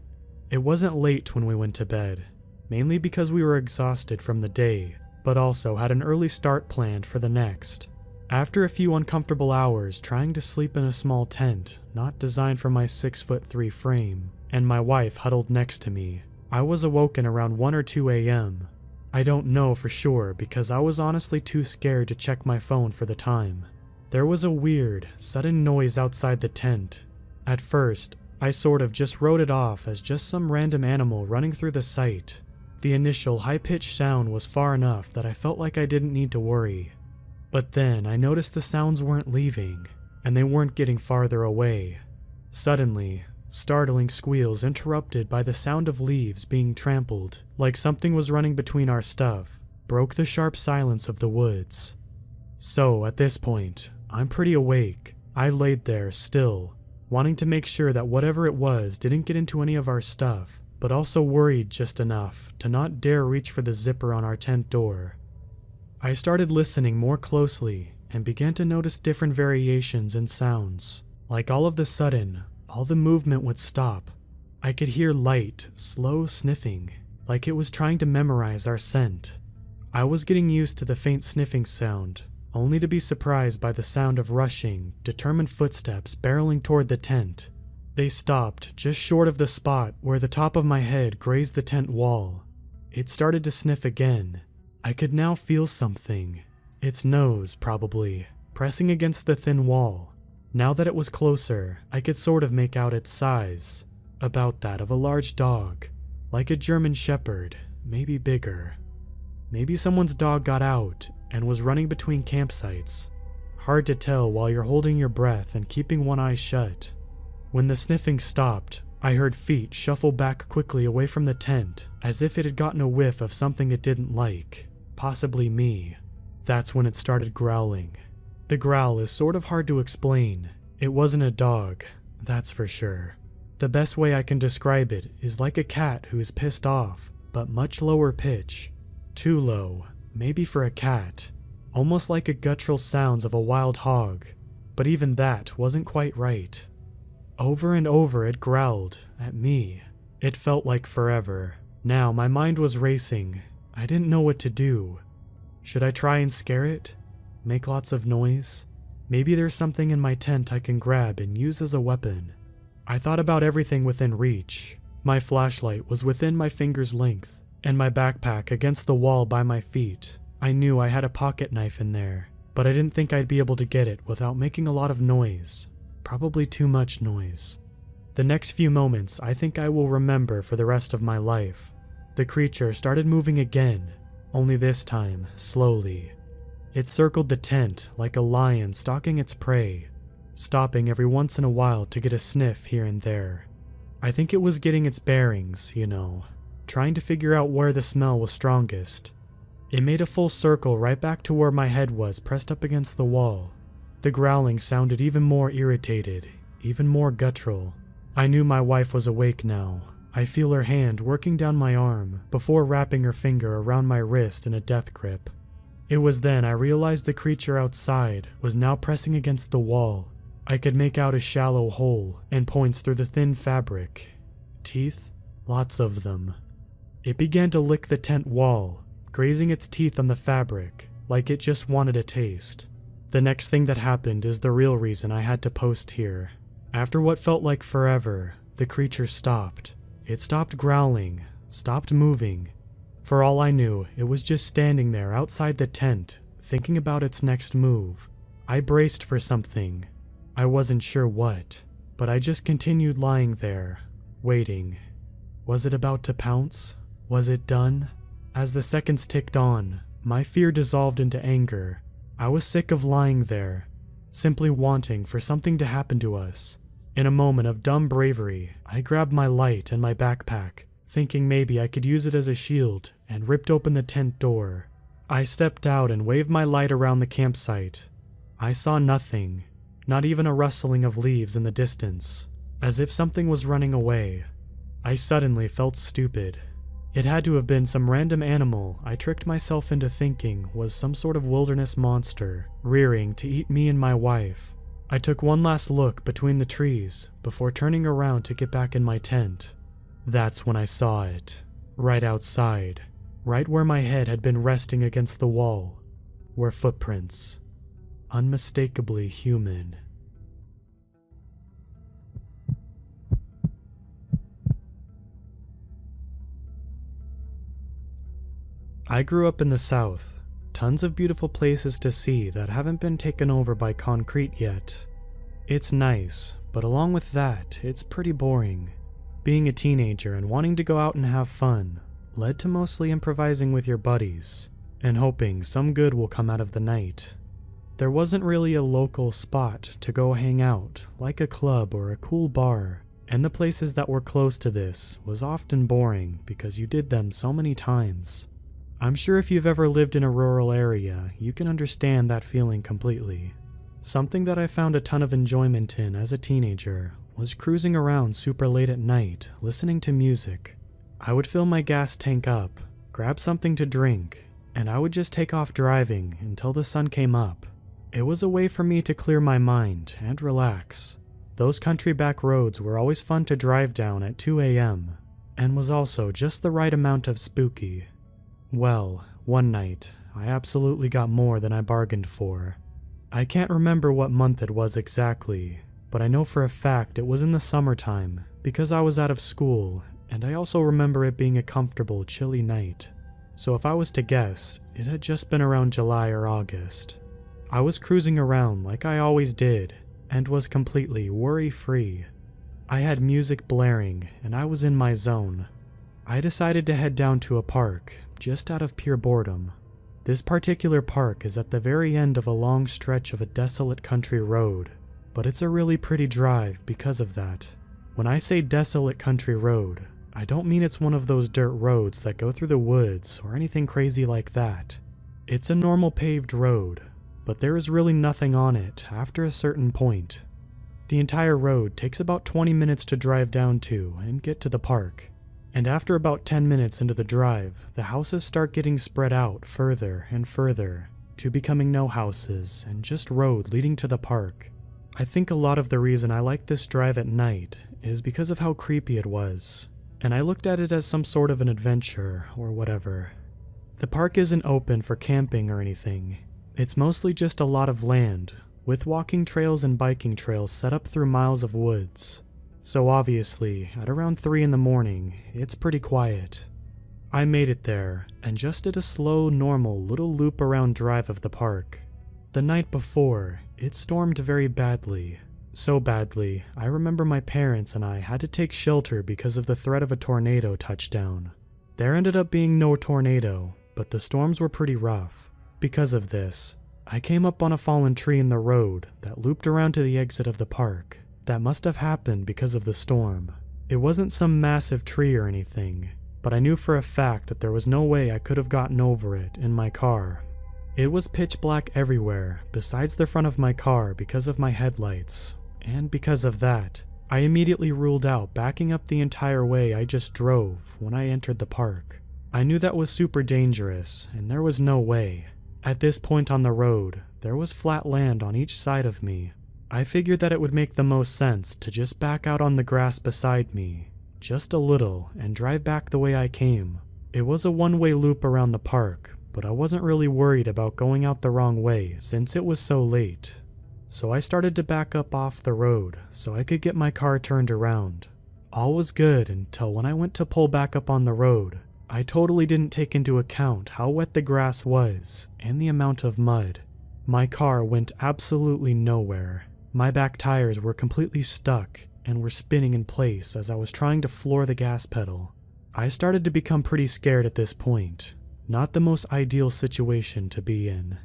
[SPEAKER 1] It wasn't late when we went to bed, mainly because we were exhausted from the day, but also had an early start planned for the next. After a few uncomfortable hours trying to sleep in a small tent, not designed for my 6'3" frame, and my wife huddled next to me, I was awoken around 1 or 2 a.m. I don't know for sure because I was honestly too scared to check my phone for the time. There was a weird, sudden noise outside the tent. At first, I sort of just wrote it off as just some random animal running through the site. The initial high-pitched sound was far enough that I felt like I didn't need to worry. But then I noticed the sounds weren't leaving, and they weren't getting farther away. Suddenly, startling squeals interrupted by the sound of leaves being trampled, like something was running between our stuff, broke the sharp silence of the woods. So, at this point, I'm pretty awake. I laid there, still, wanting to make sure that whatever it was didn't get into any of our stuff, but also worried just enough to not dare reach for the zipper on our tent door. I started listening more closely and began to notice different variations in sounds. Like all of a sudden, all the movement would stop. I could hear light, slow sniffing, like it was trying to memorize our scent. I was getting used to the faint sniffing sound, only to be surprised by the sound of rushing, determined footsteps barreling toward the tent. They stopped just short of the spot where the top of my head grazed the tent wall. It started to sniff again. I could now feel something, its nose probably, pressing against the thin wall. Now that it was closer, I could sort of make out its size, about that of a large dog, like a German shepherd, maybe bigger. Maybe someone's dog got out and was running between campsites. Hard to tell while you're holding your breath and keeping one eye shut. When the sniffing stopped, I heard feet shuffle back quickly away from the tent, as if it had gotten a whiff of something it didn't like, possibly me. That's when it started growling. The growl is sort of hard to explain. It wasn't a dog, that's for sure. The best way I can describe it is like a cat who is pissed off, but much lower pitch. Too low, maybe for a cat. Almost like a guttural sounds of a wild hog, but even that wasn't quite right. Over and over it growled at me. It felt like forever. Now my mind was racing. I didn't know what to do. Should I try and scare it? Make lots of noise? Maybe there's something in my tent I can grab and use as a weapon. I thought about everything within reach. My flashlight was within my finger's length, and my backpack against the wall by my feet. I knew I had a pocket knife in there, but I didn't think I'd be able to get it without making a lot of noise. Probably too much noise. The next few moments I think I will remember for the rest of my life. The creature started moving again, only this time slowly. It circled the tent like a lion stalking its prey, stopping every once in a while to get a sniff here and there. I think it was getting its bearings, trying to figure out where the smell was strongest. It made a full circle right back to where my head was pressed up against the wall. The growling sounded even more irritated, even more guttural. I knew my wife was awake now, I feel her hand working down my arm before wrapping her finger around my wrist in a death grip. It was then I realized the creature outside was now pressing against the wall. I could make out a shallow hole and points through the thin fabric. Teeth? Lots of them. It began to lick the tent wall, grazing its teeth on the fabric like it just wanted a taste. The next thing that happened is the real reason I had to post here. After what felt like forever, the creature stopped. It stopped growling, stopped moving. For all I knew, it was just standing there outside the tent, thinking about its next move. I braced for something. I wasn't sure what, but I just continued lying there, waiting. Was it about to pounce? Was it done? As the seconds ticked on, my fear dissolved into anger. I was sick of lying there, simply wanting for something to happen to us. In a moment of dumb bravery, I grabbed my light and my backpack, thinking maybe I could use it as a shield, and ripped open the tent door. I stepped out and waved my light around the campsite. I saw nothing, not even a rustling of leaves in the distance, as if something was running away. I suddenly felt stupid. It had to have been some random animal I tricked myself into thinking was some sort of wilderness monster, rearing to eat me and my wife. I took one last look between the trees before turning around to get back in my tent. That's when I saw it. Right outside. Right where my head had been resting against the wall. Were footprints. Unmistakably human. I grew up in the South. Tons of beautiful places to see that haven't been taken over by concrete yet. It's nice, but along with that, it's pretty boring. Being a teenager and wanting to go out and have fun led to mostly improvising with your buddies and hoping some good will come out of the night. There wasn't really a local spot to go hang out, like a club or a cool bar, and the places that were close to this was often boring because you did them so many times. I'm sure if you've ever lived in a rural area, you can understand that feeling completely. Something that I found a ton of enjoyment in as a teenager was cruising around super late at night, listening to music. I would fill my gas tank up, grab something to drink, and I would just take off driving until the sun came up. It was a way for me to clear my mind and relax. Those country back roads were always fun to drive down at 2 a.m., and was also just the right amount of spooky. Well, one night, I absolutely got more than I bargained for. I can't remember what month it was exactly, but I know for a fact it was in the summertime because I was out of school, and I also remember it being a comfortable, chilly night. So if I was to guess, it had just been around July or August. I was cruising around like I always did, and was completely worry-free. I had music blaring, and I was in my zone. I decided to head down to a park, just out of pure boredom. This particular park is at the very end of a long stretch of a desolate country road, but it's a really pretty drive because of that. When I say desolate country road, I don't mean it's one of those dirt roads that go through the woods or anything crazy like that. It's a normal paved road, but there is really nothing on it after a certain point. The entire road takes about 20 minutes to drive down to and get to the park. And after about 10 minutes into the drive, the houses start getting spread out further and further, to becoming no houses and just road leading to the park. I think a lot of the reason I like this drive at night is because of how creepy it was, and I looked at it as some sort of an adventure or whatever. The park isn't open for camping or anything. It's mostly just a lot of land, with walking trails and biking trails set up through miles of woods. So obviously, at around 3 in the morning, it's pretty quiet. I made it there, and just did a slow, normal little loop around drive of the park. The night before, it stormed very badly. So badly, I remember my parents and I had to take shelter because of the threat of a tornado touchdown. There ended up being no tornado, but the storms were pretty rough. Because of this, I came up on a fallen tree in the road that looped around to the exit of the park. That must have happened because of the storm. It wasn't some massive tree or anything, but I knew for a fact that there was no way I could have gotten over it in my car. It was pitch black everywhere besides the front of my car because of my headlights, and because of that, I immediately ruled out backing up the entire way I just drove when I entered the park. I knew that was super dangerous, and there was no way. At this point on the road, there was flat land on each side of me. I figured that it would make the most sense to just back out on the grass beside me, just a little, and drive back the way I came. It was a one-way loop around the park, but I wasn't really worried about going out the wrong way since it was so late. So I started to back up off the road so I could get my car turned around. All was good until when I went to pull back up on the road, I totally didn't take into account how wet the grass was and the amount of mud. My car went absolutely nowhere. My back tires were completely stuck and were spinning in place as I was trying to floor the gas pedal. I started to become pretty scared at this point. Not the most ideal situation to be in.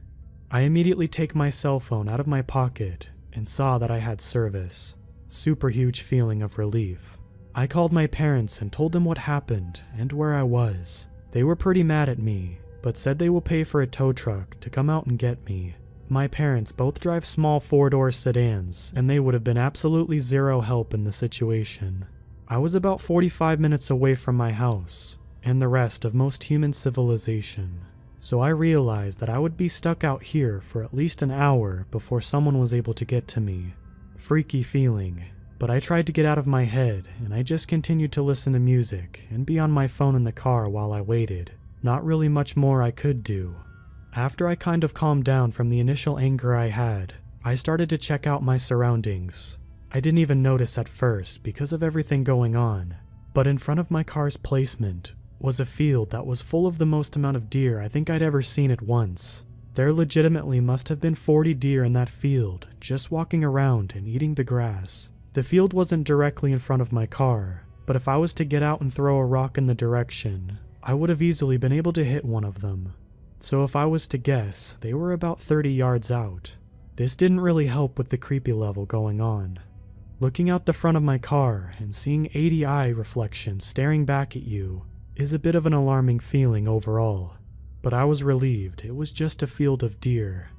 [SPEAKER 1] I immediately take my cell phone out of my pocket and saw that I had service. Super huge feeling of relief. I called my parents and told them what happened and where I was. They were pretty mad at me, but said they will pay for a tow truck to come out and get me. My parents both drive small 4-door sedans, and they would have been absolutely zero help in the situation. I was about 45 minutes away from my house, and the rest of most human civilization. So I realized that I would be stuck out here for at least an hour before someone was able to get to me. Freaky feeling, but I tried to get out of my head, and I just continued to listen to music and be on my phone in the car while I waited. Not really much more I could do. After I kind of calmed down from the initial anger I had, I started to check out my surroundings. I didn't even notice at first because of everything going on, but in front of my car's placement was a field that was full of the most amount of deer I think I'd ever seen at once. There legitimately must have been 40 deer in that field, just walking around and eating the grass. The field wasn't directly in front of my car, but if I was to get out and throw a rock in the direction, I would have easily been able to hit one of them. So if I was to guess, they were about 30 yards out. This didn't really help with the creepy level going on. Looking out the front of my car and seeing 80 eye reflections staring back at you is a bit of an alarming feeling overall, but I was relieved it was just a field of deer.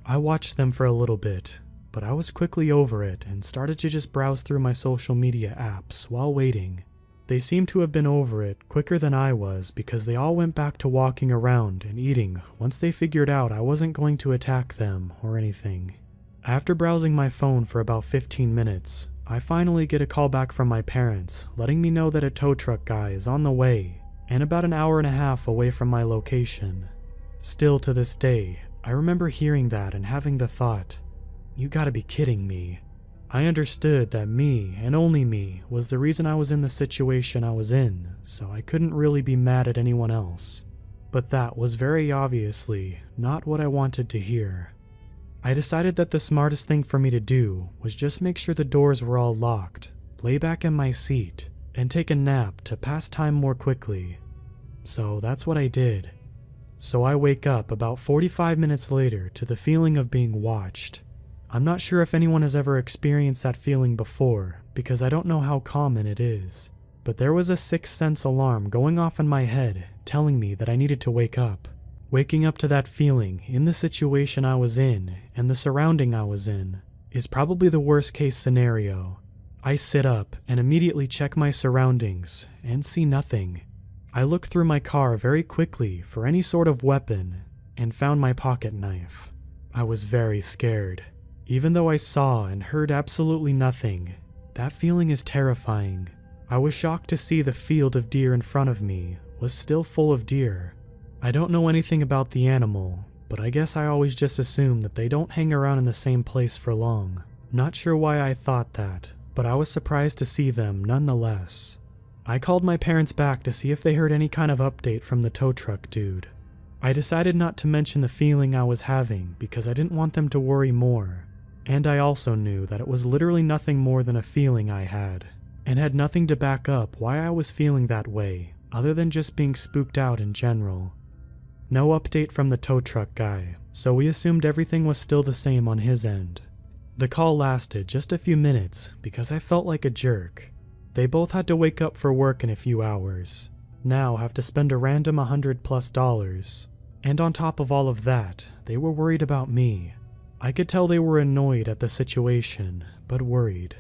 [SPEAKER 1] I watched them for a little bit, but I was quickly over it and started to just browse through my social media apps while waiting. They seemed to have been over it quicker than I was because they all went back to walking around and eating once they figured out I wasn't going to attack them or anything. After browsing my phone for about 15 minutes, I finally get a call back from my parents letting me know that a tow truck guy is on the way and about an hour and a half away from my location. Still to this day, I remember hearing that and having the thought, you gotta be kidding me. I understood that me, and only me, was the reason I was in the situation I was in, so I couldn't really be mad at anyone else. But that was very obviously not what I wanted to hear. I decided that the smartest thing for me to do was just make sure the doors were all locked, lay back in my seat, and take a nap to pass time more quickly. So that's what I did. So I wake up about 45 minutes later to the feeling of being watched. I'm not sure if anyone has ever experienced that feeling before, because I don't know how common it is. But there was a sixth sense alarm going off in my head, telling me that I needed to wake up. Waking up to that feeling, in the situation I was in, and the surrounding I was in, is probably the worst case scenario. I sit up and immediately check my surroundings, and see nothing. I look through my car very quickly for any sort of weapon, and found my pocket knife. I was very scared. Even though I saw and heard absolutely nothing, that feeling is terrifying. I was shocked to see the field of deer in front of me was still full of deer. I don't know anything about the animal, but I guess I always just assume that they don't hang around in the same place for long. Not sure why I thought that, but I was surprised to see them nonetheless. I called my parents back to see if they heard any kind of update from the tow truck dude. I decided not to mention the feeling I was having because I didn't want them to worry more, and I also knew that it was literally nothing more than a feeling I had, and had nothing to back up why I was feeling that way, other than just being spooked out in general. No update from the tow truck guy, so we assumed everything was still the same on his end. The call lasted just a few minutes because I felt like a jerk. They both had to wake up for work in a few hours, now have to spend a random $100+, and on top of all of that, they were worried about me. I could tell they were annoyed at the situation, but worried.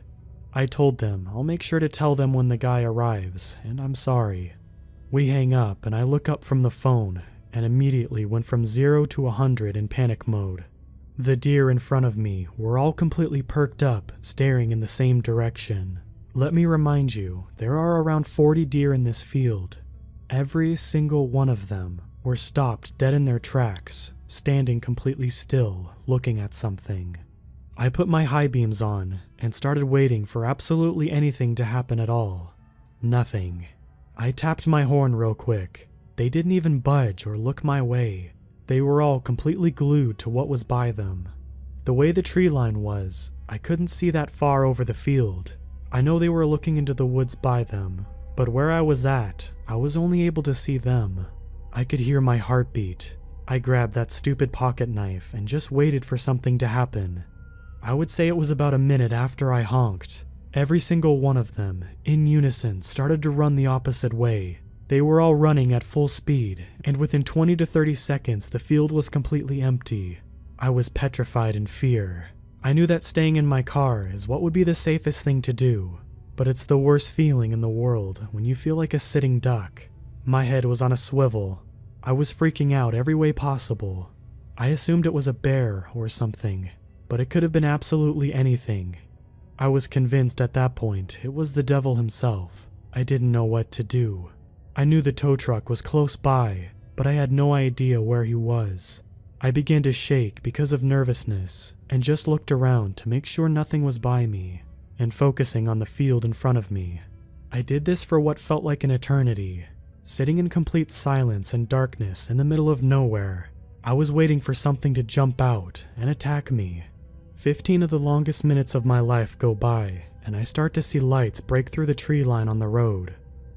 [SPEAKER 1] I told them I'll make sure to tell them when the guy arrives, and I'm sorry. We hang up and I look up from the phone and immediately went from 0 to 100 in panic mode. The deer in front of me were all completely perked up, staring in the same direction. Let me remind you, there are around 40 deer in this field. Every single one of them were stopped dead in their tracks, standing completely still, looking at something. I put my high beams on and started waiting for absolutely anything to happen at all. Nothing. I tapped my horn real quick. They didn't even budge or look my way. They were all completely glued to what was by them. The way the tree line was, I couldn't see that far over the field. I know they were looking into the woods by them, but where I was at, I was only able to see them. I could hear my heartbeat. I grabbed that stupid pocket knife and just waited for something to happen. I would say it was about a minute after I honked. Every single one of them, in unison, started to run the opposite way. They were all running at full speed, and within 20 to 30 seconds the field was completely empty. I was petrified in fear. I knew that staying in my car is what would be the safest thing to do, but it's the worst feeling in the world when you feel like a sitting duck. My head was on a swivel. I was freaking out every way possible. I assumed it was a bear or something, but it could have been absolutely anything. I was convinced at that point it was the devil himself. I didn't know what to do. I knew the tow truck was close by, but I had no idea where he was. I began to shake because of nervousness and just looked around to make sure nothing was by me and focusing on the field in front of me. I did this for what felt like an eternity, sitting in complete silence and darkness in the middle of nowhere. I was waiting for something to jump out and attack me. 15 of the longest minutes of my life go by, and I start to see lights break through the tree line on the road.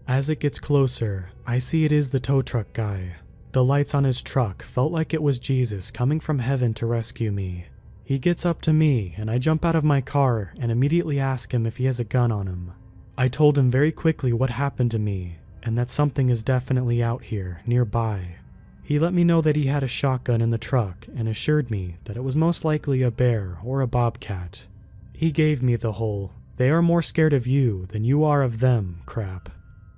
[SPEAKER 1] As it gets closer, I see it is the tow truck guy. The lights on his truck felt like it was Jesus coming from heaven to rescue me. He gets up to me, and I jump out of my car and immediately ask him if he has a gun on him. I told him very quickly what happened to me, and that something is definitely out here, nearby. He let me know that he had a shotgun in the truck and assured me that it was most likely a bear or a bobcat. He gave me the whole, "they are more scared of you than you are of them" crap.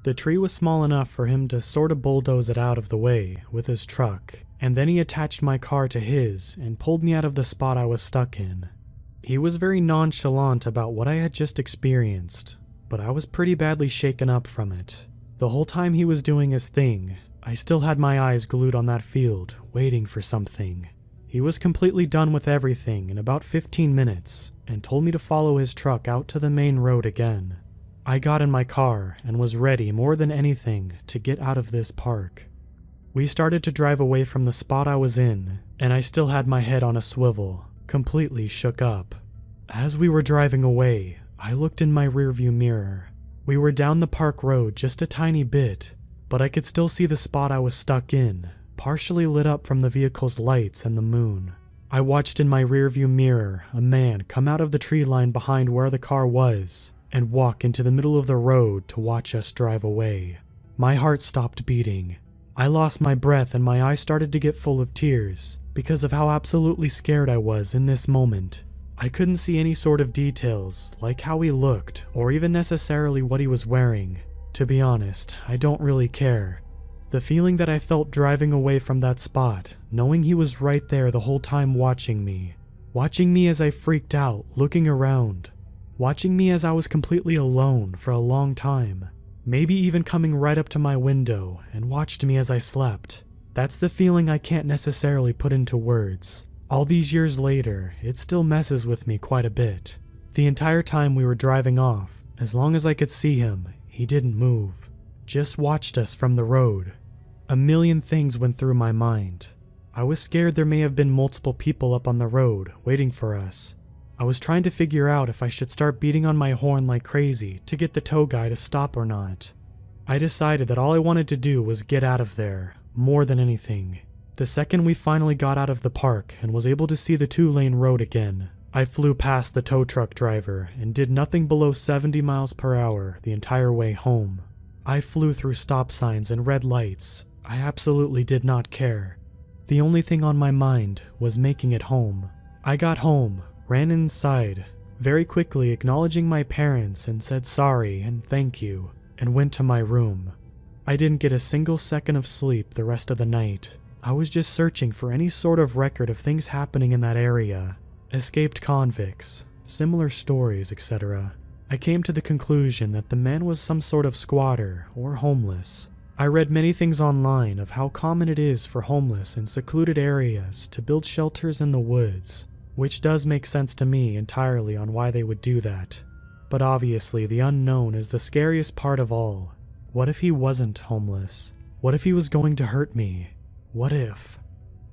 [SPEAKER 1] The tree was small enough for him to sort of bulldoze it out of the way with his truck, and then he attached my car to his and pulled me out of the spot I was stuck in. He was very nonchalant about what I had just experienced, but I was pretty badly shaken up from it. The whole time he was doing his thing, I still had my eyes glued on that field, waiting for something. He was completely done with everything in about 15 minutes and told me to follow his truck out to the main road again. I got in my car and was ready more than anything to get out of this park. We started to drive away from the spot I was in, and I still had my head on a swivel, completely shook up. As we were driving away, I looked in my rearview mirror. We were down the park road just a tiny bit, but I could still see the spot I was stuck in, partially lit up from the vehicle's lights and the moon. I watched in my rearview mirror a man come out of the tree line behind where the car was and walk into the middle of the road to watch us drive away. My heart stopped beating. I lost my breath and my eyes started to get full of tears because of how absolutely scared I was in this moment. I couldn't see any sort of details, like how he looked, or even necessarily what he was wearing. To be honest, I don't really care. The feeling that I felt driving away from that spot, knowing he was right there the whole time watching me as I freaked out, looking around, watching me as I was completely alone for a long time, maybe even coming right up to my window and watched me as I slept. That's the feeling I can't necessarily put into words. All these years later, it still messes with me quite a bit. The entire time we were driving off, as long as I could see him, he didn't move. Just watched us from the road. A million things went through my mind. I was scared there may have been multiple people up on the road waiting for us. I was trying to figure out if I should start beating on my horn like crazy to get the tow guy to stop or not. I decided that all I wanted to do was get out of there, more than anything. The second we finally got out of the park and was able to see the 2-lane road again, I flew past the tow truck driver and did nothing below 70 miles per hour the entire way home. I flew through stop signs and red lights. I absolutely did not care. The only thing on my mind was making it home. I got home, ran inside, very quickly acknowledging my parents and said sorry and thank you, and went to my room. I didn't get a single second of sleep the rest of the night. I was just searching for any sort of record of things happening in that area. Escaped convicts, similar stories, etc. I came to the conclusion that the man was some sort of squatter or homeless. I read many things online of how common it is for homeless in secluded areas to build shelters in the woods, which does make sense to me entirely on why they would do that. But obviously the unknown is the scariest part of all. What if he wasn't homeless? What if he was going to hurt me? What if?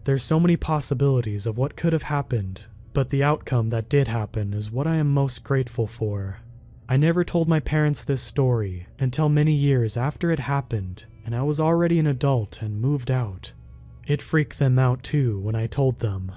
[SPEAKER 1] There's so many possibilities of what could have happened, but the outcome that did happen is what I am most grateful for. I never told my parents this story until many years after it happened, and I was already an adult and moved out. It freaked them out too when I told them.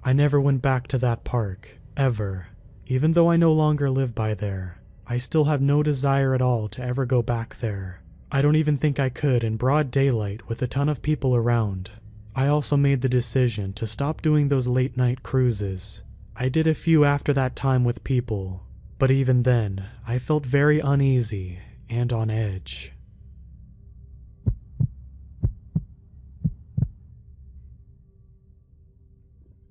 [SPEAKER 1] I never went back to that park, ever. Even though I no longer live by there, I still have no desire at all to ever go back there. I don't even think I could in broad daylight with a ton of people around. I also made the decision to stop doing those late night cruises. I did a few after that time with people, but even then, I felt very uneasy and on edge.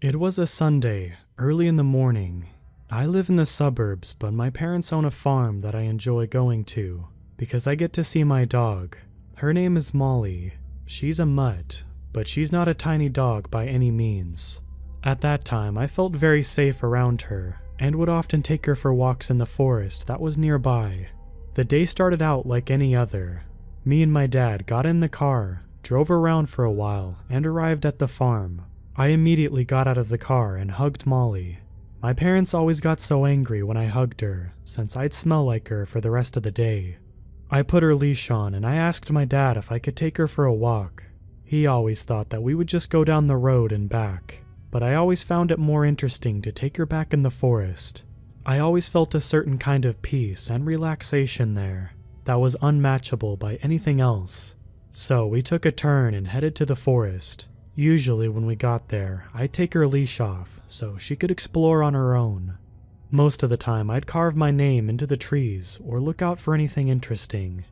[SPEAKER 1] It was a Sunday, early in the morning. I live in the suburbs, but my parents own a farm that I enjoy going to, because I get to see my dog. Her name is Molly. She's a mutt, but she's not a tiny dog by any means. At that time, I felt very safe around her, and would often take her for walks in the forest that was nearby. The day started out like any other. Me and my dad got in the car, drove around for a while, and arrived at the farm. I immediately got out of the car and hugged Molly. My parents always got so angry when I hugged her, since I'd smell like her for the rest of the day. I put her leash on and I asked my dad if I could take her for a walk. He always thought that we would just go down the road and back, but I always found it more interesting to take her back in the forest. I always felt a certain kind of peace and relaxation there that was unmatchable by anything else. So we took a turn and headed to the forest. Usually when we got there, I'd take her leash off so she could explore on her own. Most of the time I'd carve my name into the trees or look out for anything interesting.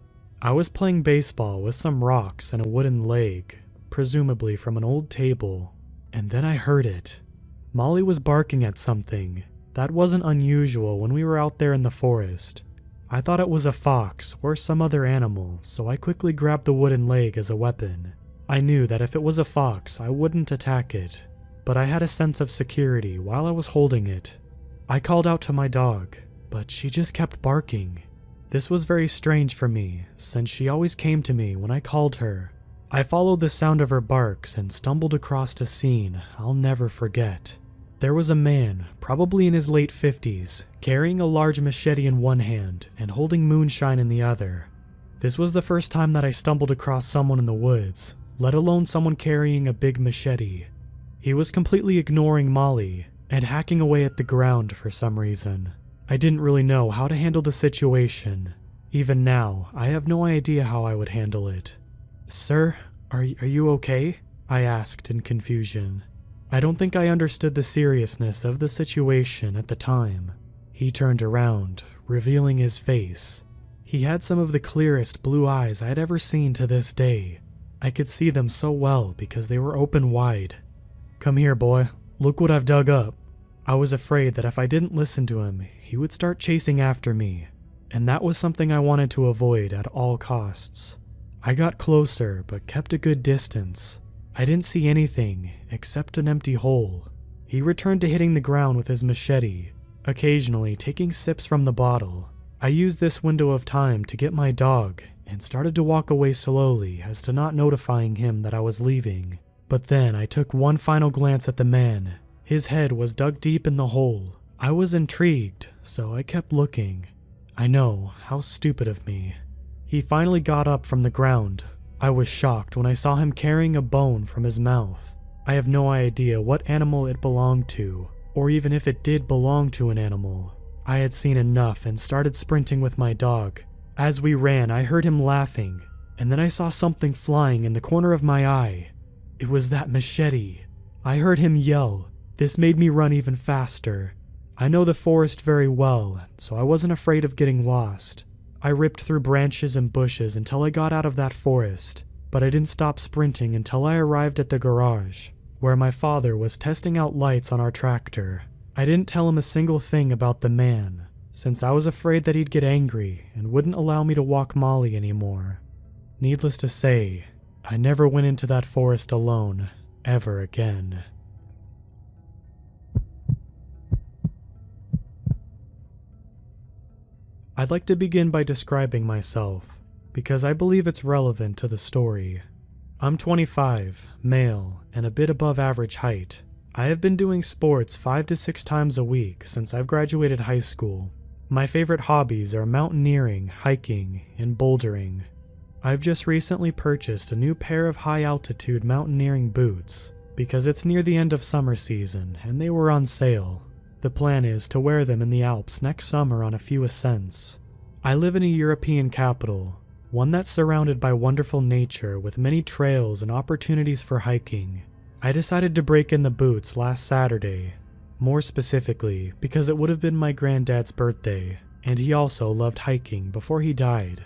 [SPEAKER 1] I was playing baseball with some rocks and a wooden leg, presumably from an old table, and then I heard it. Molly was barking at something. That wasn't unusual when we were out there in the forest. I thought it was a fox or some other animal, so I quickly grabbed the wooden leg as a weapon. I knew that if it was a fox, I wouldn't attack it, but I had a sense of security while I was holding it. I called out to my dog, but she just kept barking. This was very strange for me, since she always came to me when I called her. I followed the sound of her barks and stumbled across a scene I'll never forget. There was a man, probably in his late 50s, carrying a large machete in one hand and holding moonshine in the other. This was the first time that I stumbled across someone in the woods, let alone someone carrying a big machete. He was completely ignoring Molly and hacking away at the ground for some reason. I didn't really know how to handle the situation. Even now, I have no idea how I would handle it. "Sir, are you okay?" I asked in confusion. I don't think I understood the seriousness of the situation at the time. He turned around, revealing his face. He had some of the clearest blue eyes I had ever seen to this day. I could see them so well because they were open wide. "Come here, boy. Look what I've dug up." I was afraid that if I didn't listen to him, he would start chasing after me, and that was something I wanted to avoid at all costs. I got closer, but kept a good distance. I didn't see anything except an empty hole. He returned to hitting the ground with his machete, occasionally taking sips from the bottle. I used this window of time to get my dog and started to walk away slowly as to not notifying him that I was leaving. But then I took one final glance at the man. His head was dug deep in the hole. I was intrigued, so I kept looking. I know, how stupid of me. He finally got up from the ground. I was shocked when I saw him carrying a bone from his mouth. I have no idea what animal it belonged to, or even if it did belong to an animal. I had seen enough and started sprinting with my dog. As we ran, I heard him laughing, and then I saw something flying in the corner of my eye. It was that machete. I heard him yell. This made me run even faster. I know the forest very well, so I wasn't afraid of getting lost. I ripped through branches and bushes until I got out of that forest, but I didn't stop sprinting until I arrived at the garage, where my father was testing out lights on our tractor. I didn't tell him a single thing about the man, since I was afraid that he'd get angry and wouldn't allow me to walk Molly anymore. Needless to say, I never went into that forest alone, ever again. I'd like to begin by describing myself, because I believe it's relevant to the story. I'm 25, male, and a bit above average height. I have been doing sports 5 to 6 times a week since I've graduated high school. My favorite hobbies are mountaineering, hiking, and bouldering. I've just recently purchased a new pair of high-altitude mountaineering boots because it's near the end of summer season and they were on sale. The plan is to wear them in the Alps next summer on a few ascents. I live in a European capital, one that's surrounded by wonderful nature with many trails and opportunities for hiking. I decided to break in the boots last Saturday, more specifically because it would have been my granddad's birthday, and he also loved hiking before he died.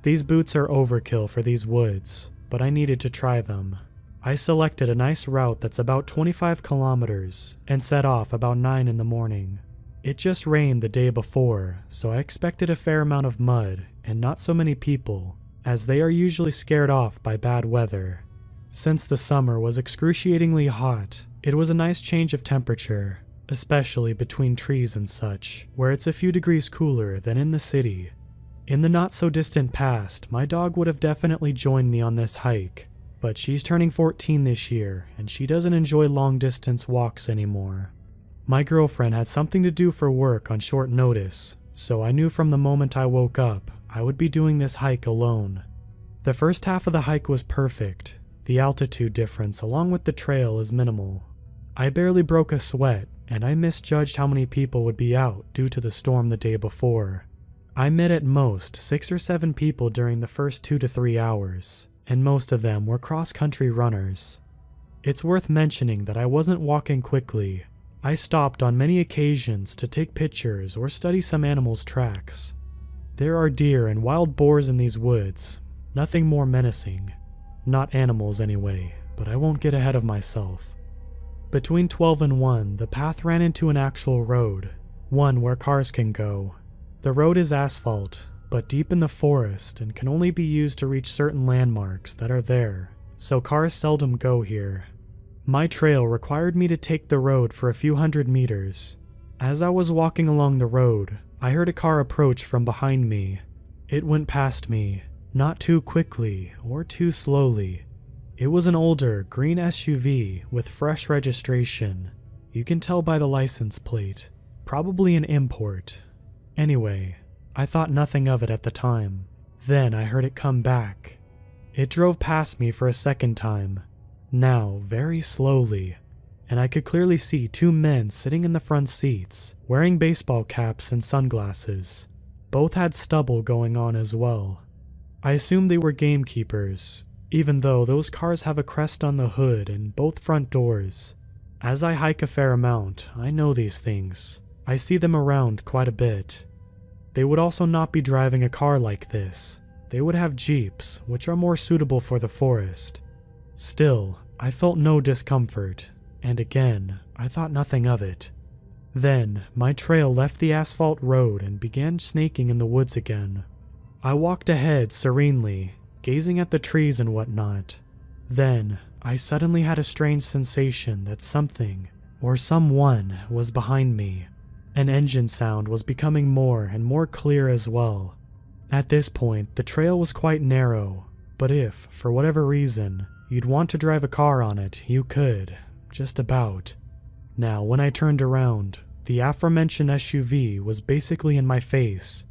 [SPEAKER 1] These boots are overkill for these woods, but I needed to try them. I selected a nice route that's about 25 kilometers and set off about 9 in the morning. It just rained the day before, so I expected a fair amount of mud and not so many people, as they are usually scared off by bad weather. Since the summer was excruciatingly hot, it was a nice change of temperature, especially between trees and such, where it's a few degrees cooler than in the city. In the not-so-distant past, my dog would have definitely joined me on this hike, but she's turning 14 this year, and she doesn't enjoy long-distance walks anymore. My girlfriend had something to do for work on short notice, so I knew from the moment I woke up, I would be doing this hike alone. The first half of the hike was perfect. The altitude difference along with the trail is minimal. I barely broke a sweat, and I misjudged how many people would be out due to the storm the day before. I met at most 6 or 7 people during the first 2 to 3 hours, and most of them were cross-country runners. It's worth mentioning that I wasn't walking quickly. I stopped on many occasions to take pictures or study some animals' tracks. There are deer and wild boars in these woods, nothing more menacing. Not animals anyway, but I won't get ahead of myself. Between 12 and 1, the path ran into an actual road, one where cars can go. The road is asphalt, but deep in the forest and can only be used to reach certain landmarks that are there, so cars seldom go here. My trail required me to take the road for a few hundred meters. As I was walking along the road, I heard a car approach from behind me. It went past me, not too quickly or too slowly. It was an older, green SUV with fresh registration. You can tell by the license plate, probably an import. Anyway, I thought nothing of it at the time. Then I heard it come back. It drove past me for a second time, now very slowly, and I could clearly see 2 men sitting in the front seats, wearing baseball caps and sunglasses. Both had stubble going on as well. I assumed they were gamekeepers, even though those cars have a crest on the hood and both front doors. As I hike a fair amount, I know these things. I see them around quite a bit. They would also not be driving a car like this. They would have Jeeps, which are more suitable for the forest. Still, I felt no discomfort, and again, I thought nothing of it. Then, my trail left the asphalt road and began snaking in the woods again. I walked ahead serenely, gazing at the trees and whatnot. Then, I suddenly had a strange sensation that something, or someone, was behind me. An engine sound was becoming more and more clear as well. At this point, the trail was quite narrow, but if, for whatever reason, you'd want to drive a car on it, you could, just about. Now, when I turned around, the aforementioned SUV was basically in my face.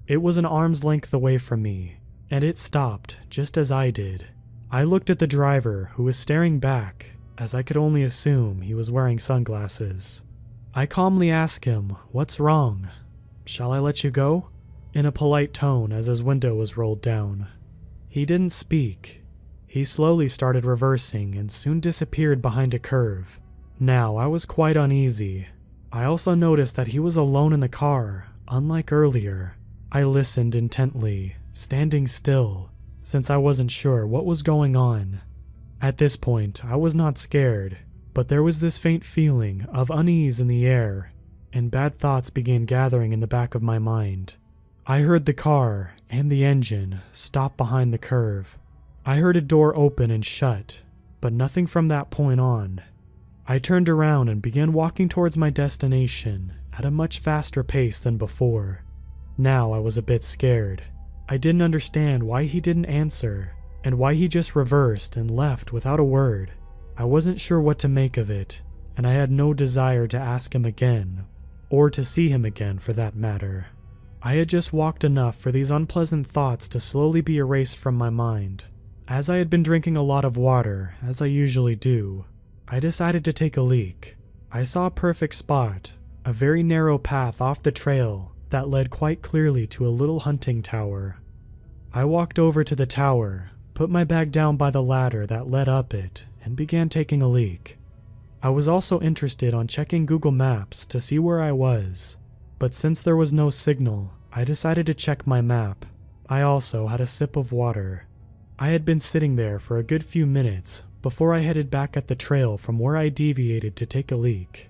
[SPEAKER 1] It was an arm's length away from me, and it stopped just as I did. I looked at the driver, who was staring back, as I could only assume he was wearing sunglasses. I calmly asked him, "What's wrong? Shall I let you go?" in a polite tone as his window was rolled down. He didn't speak. He slowly started reversing and soon disappeared behind a curve. Now, I was quite uneasy. I also noticed that he was alone in the car, unlike earlier. I listened intently, standing still, since I wasn't sure what was going on. At this point, I was not scared, but there was this faint feeling of unease in the air, and bad thoughts began gathering in the back of my mind. I heard the car and the engine stop behind the curve. I heard a door open and shut, but nothing from that point on. I turned around and began walking towards my destination at a much faster pace than before. Now I was a bit scared. I didn't understand why he didn't answer, and why he just reversed and left without a word. I wasn't sure what to make of it, and I had no desire to ask him again, or to see him again for that matter. I had just walked enough for these unpleasant thoughts to slowly be erased from my mind. As I had been drinking a lot of water, as I usually do, I decided to take a leak. I saw a perfect spot, a very narrow path off the trail that led quite clearly to a little hunting tower. I walked over to the tower, put my bag down by the ladder that led up it, and began taking a leak. I was also interested on checking Google Maps to see where I was, but since there was no signal, I decided to check my map. I also had a sip of water. I had been sitting there for a good few minutes before I headed back at the trail from where I deviated to take a leak.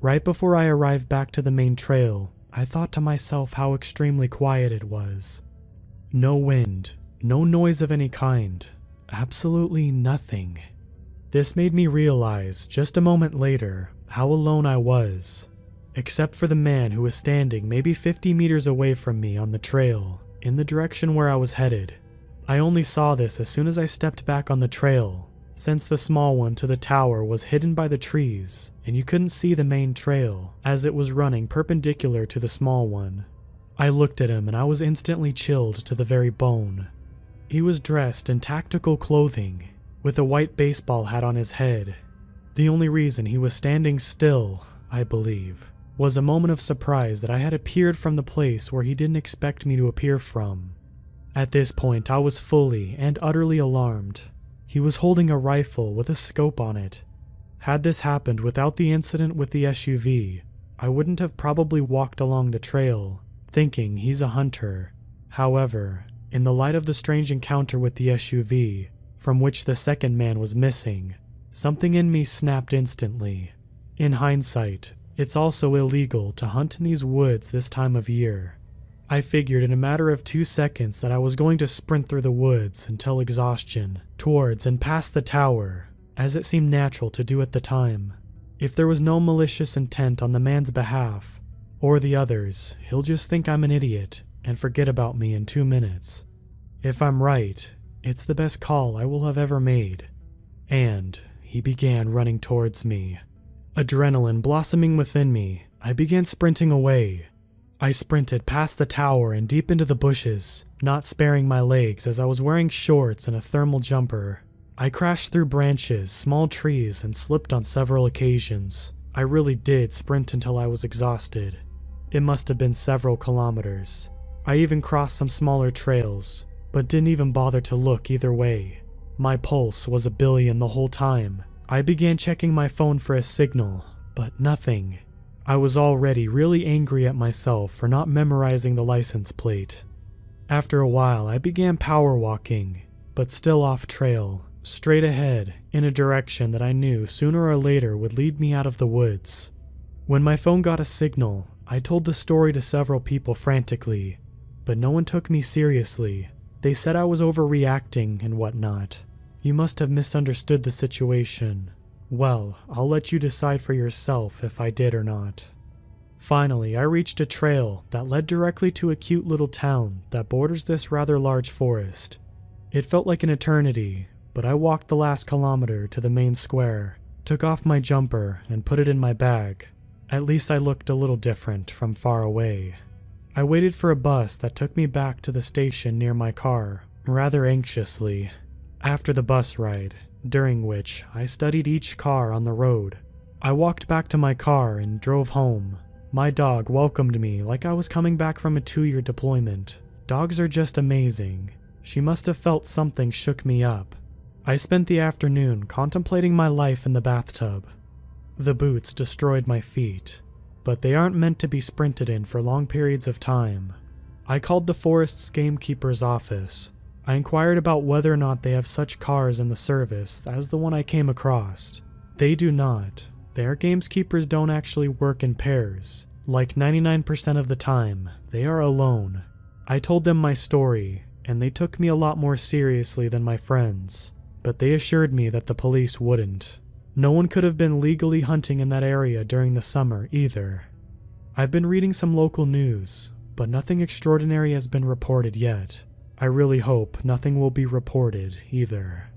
[SPEAKER 1] Right before I arrived back to the main trail, I thought to myself how extremely quiet it was. No wind, no noise of any kind, absolutely nothing. This made me realize just a moment later how alone I was, except for the man who was standing maybe 50 meters away from me on the trail, in the direction where I was headed. I only saw this as soon as I stepped back on the trail, since the small one to the tower was hidden by the trees and you couldn't see the main trail as it was running perpendicular to the small one. I looked at him and I was instantly chilled to the very bone. He was dressed in tactical clothing, with a white baseball hat on his head. The only reason he was standing still, I believe, was a moment of surprise that I had appeared from the place where he didn't expect me to appear from. At this point, I was fully and utterly alarmed. He was holding a rifle with a scope on it. Had this happened without the incident with the SUV, I wouldn't have probably walked along the trail, thinking he's a hunter. However, in the light of the strange encounter with the SUV, from which the second man was missing, something in me snapped instantly. In hindsight, it's also illegal to hunt in these woods this time of year. I figured in a matter of 2 seconds that I was going to sprint through the woods until exhaustion, towards and past the tower, as it seemed natural to do at the time. If there was no malicious intent on the man's behalf, or the others, he'll just think I'm an idiot and forget about me in 2 minutes. If I'm right, it's the best call I will have ever made. And he began running towards me. Adrenaline blossoming within me, I began sprinting away. I sprinted past the tower and deep into the bushes, not sparing my legs as I was wearing shorts and a thermal jumper. I crashed through branches, small trees, and slipped on several occasions. I really did sprint until I was exhausted. It must have been several kilometers. I even crossed some smaller trails, but didn't even bother to look either way. My pulse was 1,000,000,000 the whole time. I began checking my phone for a signal, but nothing. I was already really angry at myself for not memorizing the license plate. After a while, I began power walking, but still off trail, straight ahead, in a direction that I knew sooner or later would lead me out of the woods. When my phone got a signal, I told the story to several people frantically, but no one took me seriously. They said I was overreacting and whatnot. You must have misunderstood the situation. Well, I'll let you decide for yourself if I did or not. Finally, I reached a trail that led directly to a cute little town that borders this rather large forest. It felt like an eternity, but I walked the last kilometer to the main square, took off my jumper, and put it in my bag. At least I looked a little different from far away. I waited for a bus that took me back to the station near my car, rather anxiously. After the bus ride, during which I studied each car on the road, I walked back to my car and drove home. My dog welcomed me like I was coming back from a 2-year deployment. Dogs are just amazing. She must have felt something shook me up. I spent the afternoon contemplating my life in the bathtub. The boots destroyed my feet. but they aren't meant to be sprinted in for long periods of time. I called the forest's gamekeeper's office. I inquired about whether or not they have such cars in the service as the one I came across. They do not. Their gamekeepers don't actually work in pairs. Like 99% of the time, they are alone. I told them my story, and they took me a lot more seriously than my friends, but they assured me that the police wouldn't. No one could have been legally hunting in that area during the summer either. I've been reading some local news, but nothing extraordinary has been reported yet. I really hope nothing will be reported either.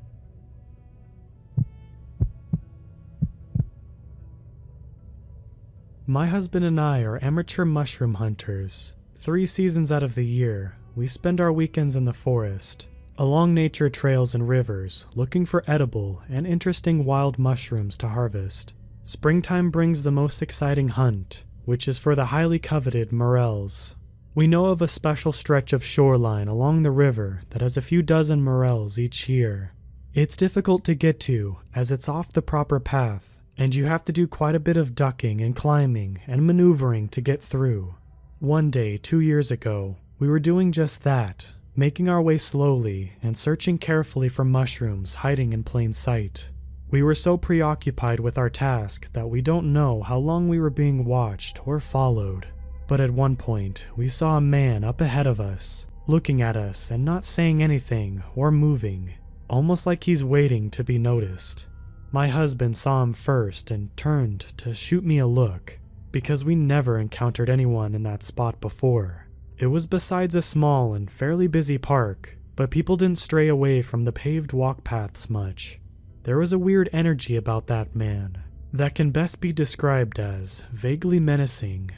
[SPEAKER 1] My husband and I are amateur mushroom hunters. 3 seasons out of the year, we spend our weekends in the forest, along nature trails and rivers, looking for edible and interesting wild mushrooms to harvest. Springtime brings the most exciting hunt, which is for the highly coveted morels. We know of a special stretch of shoreline along the river that has a few dozen morels each year. It's difficult to get to as it's off the proper path, and you have to do quite a bit of ducking and climbing and maneuvering to get through. One day, 2 years ago, we were doing just that, making our way slowly and searching carefully for mushrooms hiding in plain sight. We were so preoccupied with our task that we don't know how long we were being watched or followed. But at one point, we saw a man up ahead of us, looking at us and not saying anything or moving, almost like he's waiting to be noticed. My husband saw him first and turned to shoot me a look, because we never encountered anyone in that spot before. It was besides a small and fairly busy park, but people didn't stray away from the paved walk paths much. There was a weird energy about that man that can best be described as vaguely menacing.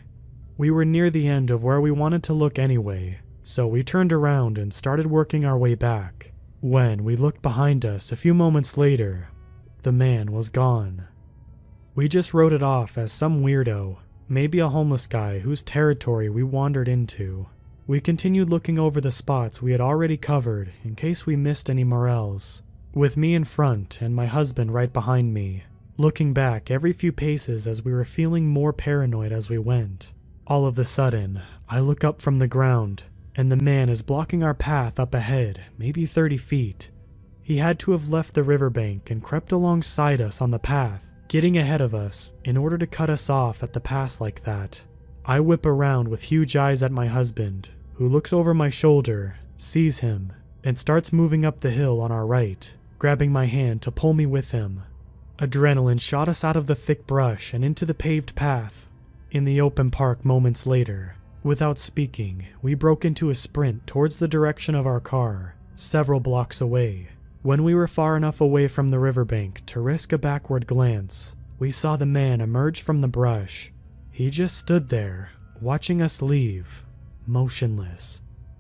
[SPEAKER 1] We were near the end of where we wanted to look anyway, so we turned around and started working our way back. When we looked behind us a few moments later, the man was gone. We just wrote it off as some weirdo, maybe a homeless guy whose territory we wandered into. We continued looking over the spots we had already covered in case we missed any morels, with me in front and my husband right behind me, looking back every few paces as we were feeling more paranoid as we went. All of a sudden, I look up from the ground, and the man is blocking our path up ahead, maybe 30 feet. He had to have left the riverbank and crept alongside us on the path, getting ahead of us in order to cut us off at the pass like that. I whip around with huge eyes at my husband, who looks over my shoulder, sees him, and starts moving up the hill on our right, grabbing my hand to pull me with him. Adrenaline shot us out of the thick brush and into the paved path. In the open park moments later, without speaking, we broke into a sprint towards the direction of our car, several blocks away. When we were far enough away from the riverbank to risk a backward glance, we saw the man emerge from the brush. He just stood there, watching us leave, motionless.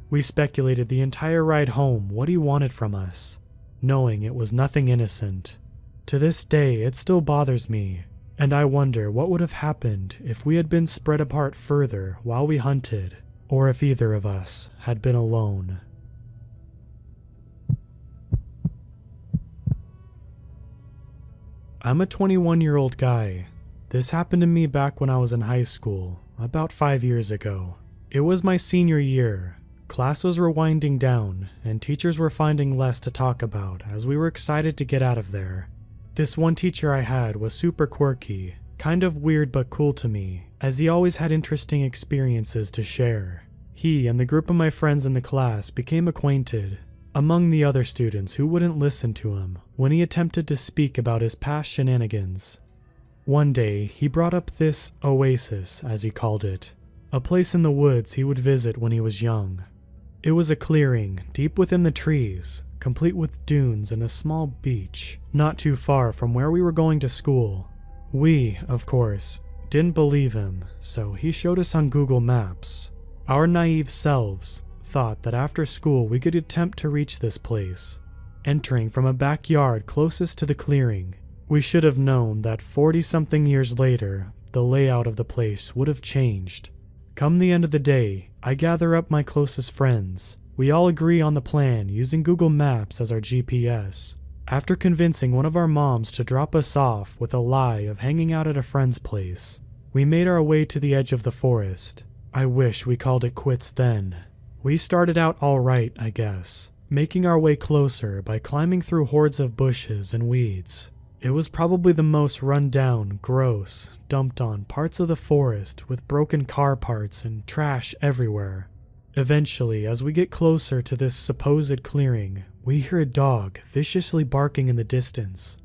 [SPEAKER 1] We speculated the entire ride home what he wanted from us, knowing it was nothing innocent. To this day, it still bothers me, and I wonder what would have happened if we had been spread apart further while we hunted, or if either of us had been alone. I'm a 21-year-old guy. This happened to me back when I was in high school, about 5 years ago. It was my senior year. Classes were winding down, and teachers were finding less to talk about as we were excited to get out of there. This one teacher I had was super quirky, kind of weird but cool to me, as he always had interesting experiences to share. He and the group of my friends in the class became acquainted, among the other students who wouldn't listen to him when he attempted to speak about his past shenanigans. One day, he brought up this oasis, as he called it, a place in the woods he would visit when he was young. It was a clearing deep within the trees, complete with dunes and a small beach, not too far from where we were going to school. We, of course, didn't believe him, so he showed us on Google Maps. Our naive selves thought that after school we could attempt to reach this place. Entering from a backyard closest to the clearing, we should have known that 40-something years later, the layout of the place would have changed. Come the end of the day, I gather up my closest friends. We all agree on the plan using Google Maps as our GPS. After convincing one of our moms to drop us off with a lie of hanging out at a friend's place, We made our way to the edge of the forest. I wish we called it quits then. We started out alright, I guess, making our way closer by climbing through hordes of bushes and weeds. It was probably the most run-down, gross, dumped-on parts of the forest with broken car parts and trash everywhere. Eventually, as we get closer to this supposed clearing, we hear a dog viciously barking in the distance.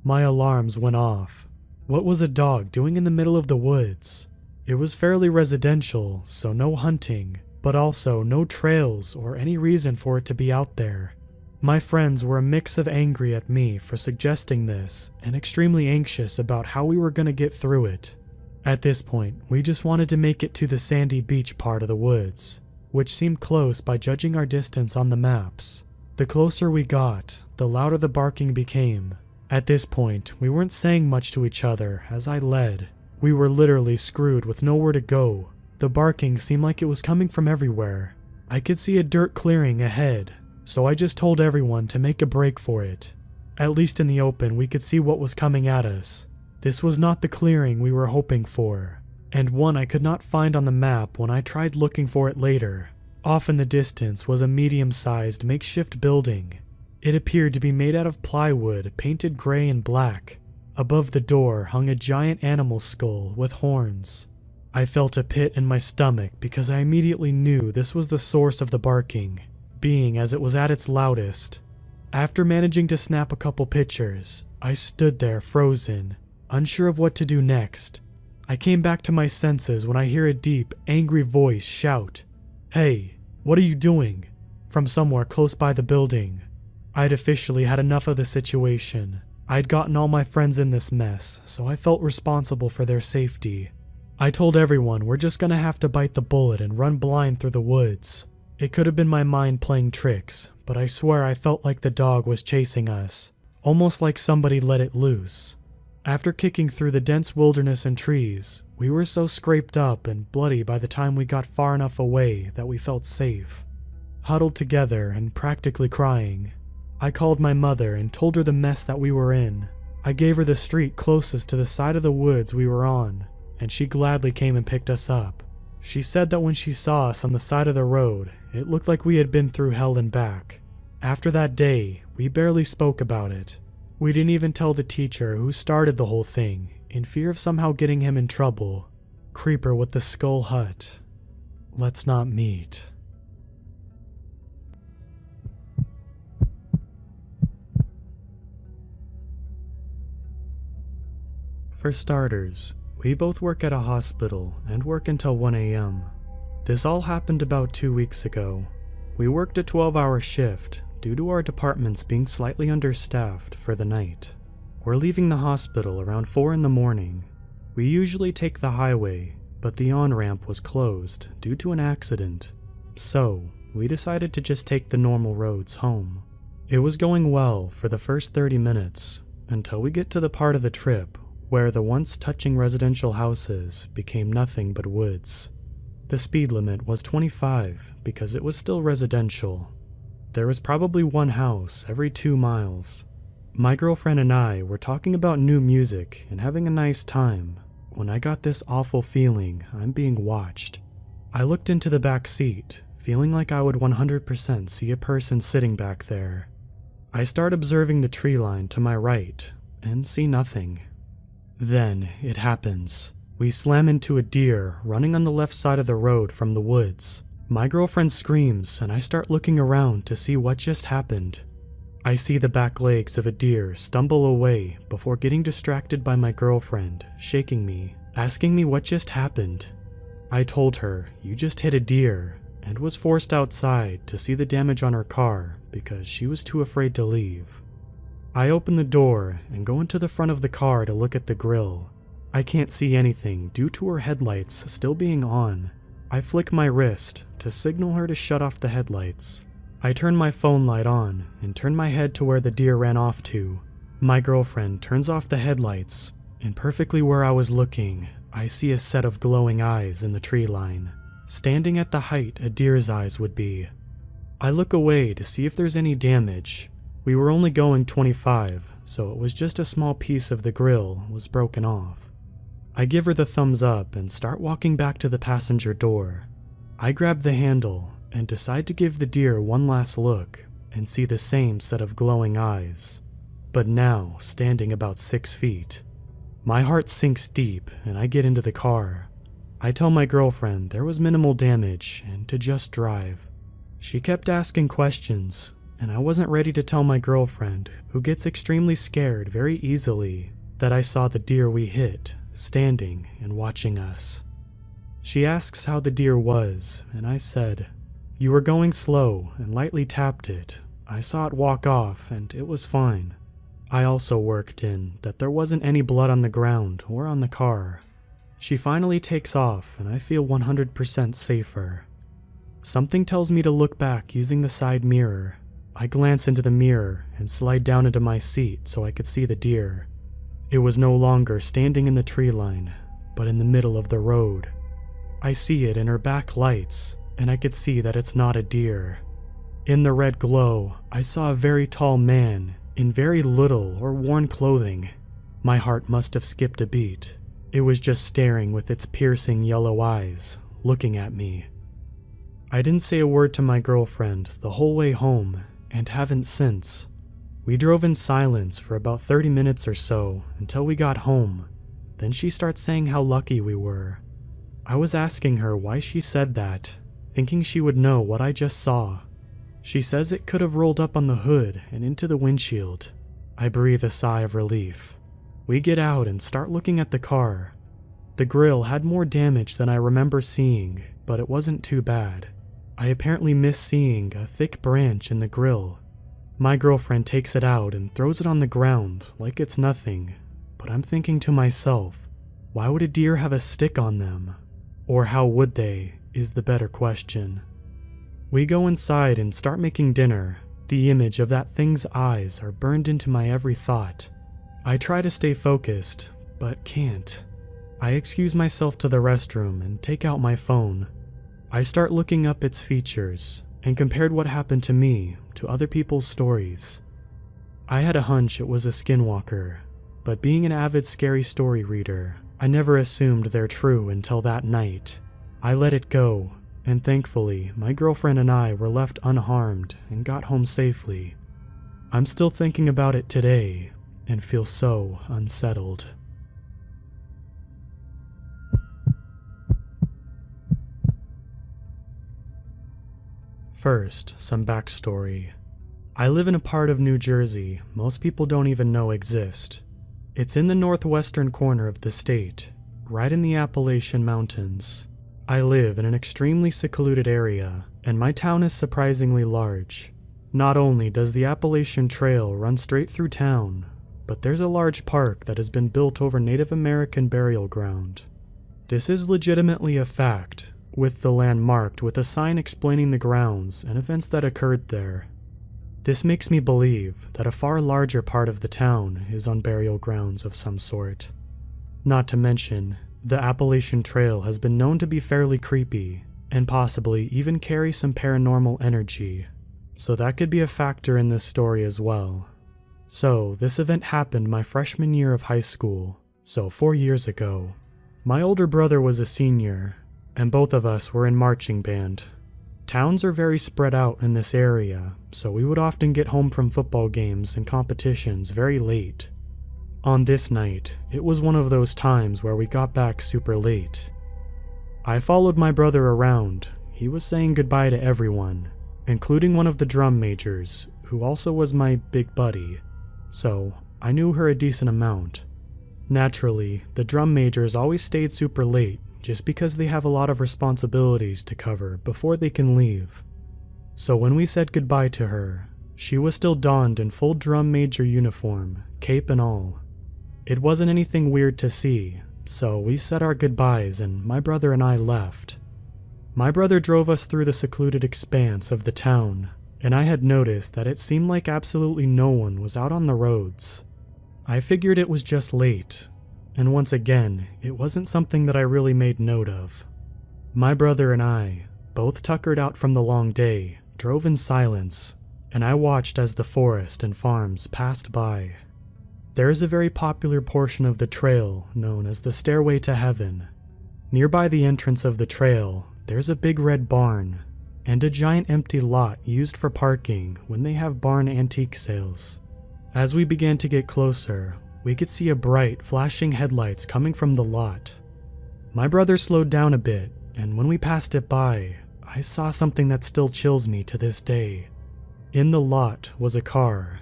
[SPEAKER 1] My alarms went off. What was a dog doing in the middle of the woods? It was fairly residential, so no hunting, but also no trails or any reason for it to be out there. My friends were a mix of angry at me for suggesting this and extremely anxious about how we were going to get through it. At this point, we just wanted to make it to the sandy beach part of the woods, which seemed close by judging our distance on the maps. The closer we got, the louder the barking became. At this point, we weren't saying much to each other as I led. We were literally screwed with nowhere to go. The barking seemed like it was coming from everywhere. I could see a dirt clearing ahead, so I just told everyone to make a break for it. At least in the open, we could see what was coming at us. This was not the clearing we were hoping for, and one I could not find on the map when I tried looking for it later. Off in the distance was a medium-sized makeshift building. It appeared to be made out of plywood painted gray and black. Above the door hung a giant animal skull with horns. I felt a pit in my stomach because I immediately knew this was the source of the barking, being as it was at its loudest. After managing to snap a couple pictures, I stood there frozen, unsure of what to do next. I came back to my senses when I hear a deep, angry voice shout, "Hey, what are you doing?" from somewhere close by the building. I'd officially had enough of the situation. I'd gotten all my friends in this mess, so I felt responsible for their safety. I told everyone we're just gonna have to bite the bullet and run blind through the woods. It could have been my mind playing tricks, but I swear I felt like the dog was chasing us, almost like somebody let it loose. After kicking through the dense wilderness and trees, we were so scraped up and bloody by the time we got far enough away that we felt safe. Huddled together and practically crying, I called my mother and told her the mess that we were in. I gave her the street closest to the side of the woods we were on, and she gladly came and picked us up. She said that when she saw us on the side of the road, it looked like we had been through hell and back. After that day, we barely spoke about it. We didn't even tell the teacher who started the whole thing, in fear of somehow getting him in trouble. Creeper with the skull hut. Let's not meet. For starters, we both work at a hospital and work until 1 a.m. This all happened about 2 weeks ago. We worked a 12-hour shift due to our departments being slightly understaffed for the night. We're leaving the hospital around 4 in the morning. We usually take the highway, but the on-ramp was closed due to an accident. So, we decided to just take the normal roads home. It was going well for the first 30 minutes, until we get to the part of the trip where the once touching residential houses became nothing but woods. The speed limit was 25 because it was still residential. There was probably one house every 2 miles. My girlfriend and I were talking about new music and having a nice time when I got this awful feeling I'm being watched. I looked into the back seat, feeling like I would 100% see a person sitting back there. I start observing the tree line to my right and see nothing. Then it happens. We slam into a deer running on the left side of the road from the woods. My girlfriend screams and I start looking around to see what just happened. I see the back legs of a deer stumble away before getting distracted by my girlfriend, shaking me, asking me what just happened. I told her, "You just hit a deer," and was forced outside to see the damage on her car because she was too afraid to leave. I open the door and go into the front of the car to look at the grill. I can't see anything due to her headlights still being on. I flick my wrist to signal her to shut off the headlights. I turn my phone light on and turn my head to where the deer ran off to. My girlfriend turns off the headlights, and perfectly where I was looking, I see a set of glowing eyes in the tree line, standing at the height a deer's eyes would be. I look away to see if there's any damage. We were only going 25, so it was just a small piece of the grill was broken off. I give her the thumbs up and start walking back to the passenger door. I grab the handle and decide to give the deer one last look and see the same set of glowing eyes, but now standing about 6 feet. My heart sinks deep and I get into the car. I tell my girlfriend there was minimal damage and to just drive. She kept asking questions, and I wasn't ready to tell my girlfriend, who gets extremely scared very easily, that I saw the deer we hit standing and watching us. She asks how the deer was, and I said, "You were going slow and lightly tapped it. I saw it walk off and it was fine." I also worked in that there wasn't any blood on the ground or on the car. She finally takes off and I feel 100% safer. Something tells me to look back using the side mirror. I glance into the mirror and slide down into my seat so I could see the deer. It was no longer standing in the tree line, but in the middle of the road. I see it in her back lights, and I could see that it's not a deer. In the red glow, I saw a very tall man in very little or worn clothing. My heart must have skipped a beat. It was just staring with its piercing yellow eyes, looking at me. I didn't say a word to my girlfriend the whole way home, and haven't since. We drove in silence for about 30 minutes or so until we got home. Then she starts saying how lucky we were. I was asking her why she said that, thinking she would know what I just saw. She says it could have rolled up on the hood and into the windshield. I breathe a sigh of relief. We get out and start looking at the car. The grill had more damage than I remember seeing, but it wasn't too bad. I apparently missed seeing a thick branch in the grill. My girlfriend takes it out and throws it on the ground like it's nothing, but I'm thinking to myself, why would a deer have a stick on them? Or how would they, is the better question. We go inside and start making dinner. The image of that thing's eyes are burned into my every thought. I try to stay focused, but can't. I excuse myself to the restroom and take out my phone. I start looking up its features and compared what happened to me to other people's stories. I had a hunch it was a skinwalker, but being an avid scary story reader, I never assumed they're true until that night. I let it go, and thankfully, my girlfriend and I were left unharmed and got home safely. I'm still thinking about it today and feel so unsettled. First, some backstory. I live in a part of New Jersey most people don't even know exist. It's in the northwestern corner of the state, right in the Appalachian Mountains. I live in an extremely secluded area, and my town is surprisingly large. Not only does the Appalachian Trail run straight through town, but there's a large park that has been built over Native American burial ground. This is legitimately a fact, with the land marked with a sign explaining the grounds and events that occurred there. This makes me believe that a far larger part of the town is on burial grounds of some sort. Not to mention, the Appalachian Trail has been known to be fairly creepy, and possibly even carry some paranormal energy, so that could be a factor in this story as well. So, this event happened my freshman year of high school, so 4 years ago. My older brother was a senior, and both of us were in marching band. Towns are very spread out in this area, so we would often get home from football games and competitions very late. On this night, it was one of those times where we got back super late. I followed my brother around. He was saying goodbye to everyone, including one of the drum majors, who also was my big buddy, so I knew her a decent amount. Naturally, the drum majors always stayed super late just because they have a lot of responsibilities to cover before they can leave. So when we said goodbye to her, she was still donned in full drum major uniform, cape and all. It wasn't anything weird to see, so we said our goodbyes and my brother and I left. My brother drove us through the secluded expanse of the town, and I had noticed that it seemed like absolutely no one was out on the roads. I figured it was just late, and once again, it wasn't something that I really made note of. My brother and I, both tuckered out from the long day, drove in silence, and I watched as the forest and farms passed by. There is a very popular portion of the trail known as the Stairway to Heaven. Nearby the entrance of the trail, there's a big red barn and a giant empty lot used for parking when they have barn antique sales. As we began to get closer, we could see a bright, flashing headlights coming from the lot. My brother slowed down a bit, and when we passed it by, I saw something that still chills me to this day. In the lot was a car.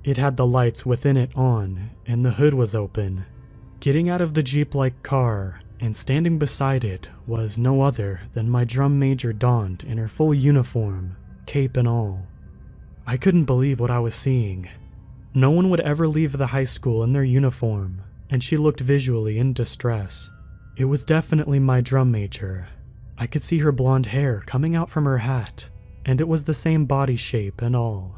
[SPEAKER 1] It had the lights within it on, and the hood was open. Getting out of the Jeep-like car and standing beside it was no other than my drum major donned in her full uniform, cape and all. I couldn't believe what I was seeing. No one would ever leave the high school in their uniform, and she looked visually in distress. It was definitely my drum major. I could see her blonde hair coming out from her hat, and it was the same body shape and all.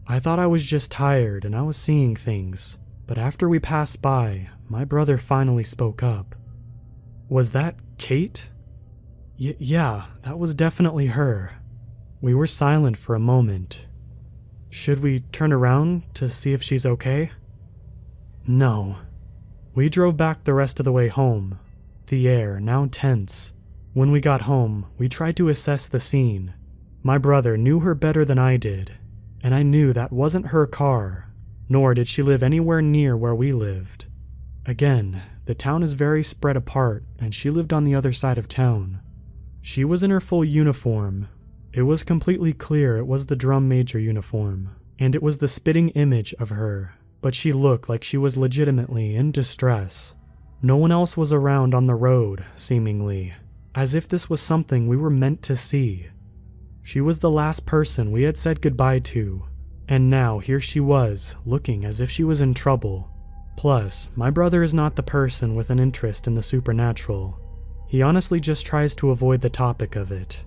[SPEAKER 1] I thought I was just tired and I was seeing things, but after we passed by, my brother finally spoke up. "Was that Kate?" Yeah, that was definitely her. We were silent for a moment. "Should we turn around to see if she's okay?" No. We drove back the rest of the way home, the air now tense. When we got home, we tried to assess the scene. My brother knew her better than I did, and I knew that wasn't her car, nor did she live anywhere near where we lived. Again, the town is very spread apart, and she lived on the other side of town. She was in her full uniform. It was completely clear it was the drum major uniform, and it was the spitting image of her, but she looked like she was legitimately in distress. No one else was around on the road, seemingly, as if this was something we were meant to see. She was the last person we had said goodbye to, and now here she was, looking as if she was in trouble. Plus, my brother is not the person with an interest in the supernatural. He honestly just tries to avoid the topic of it.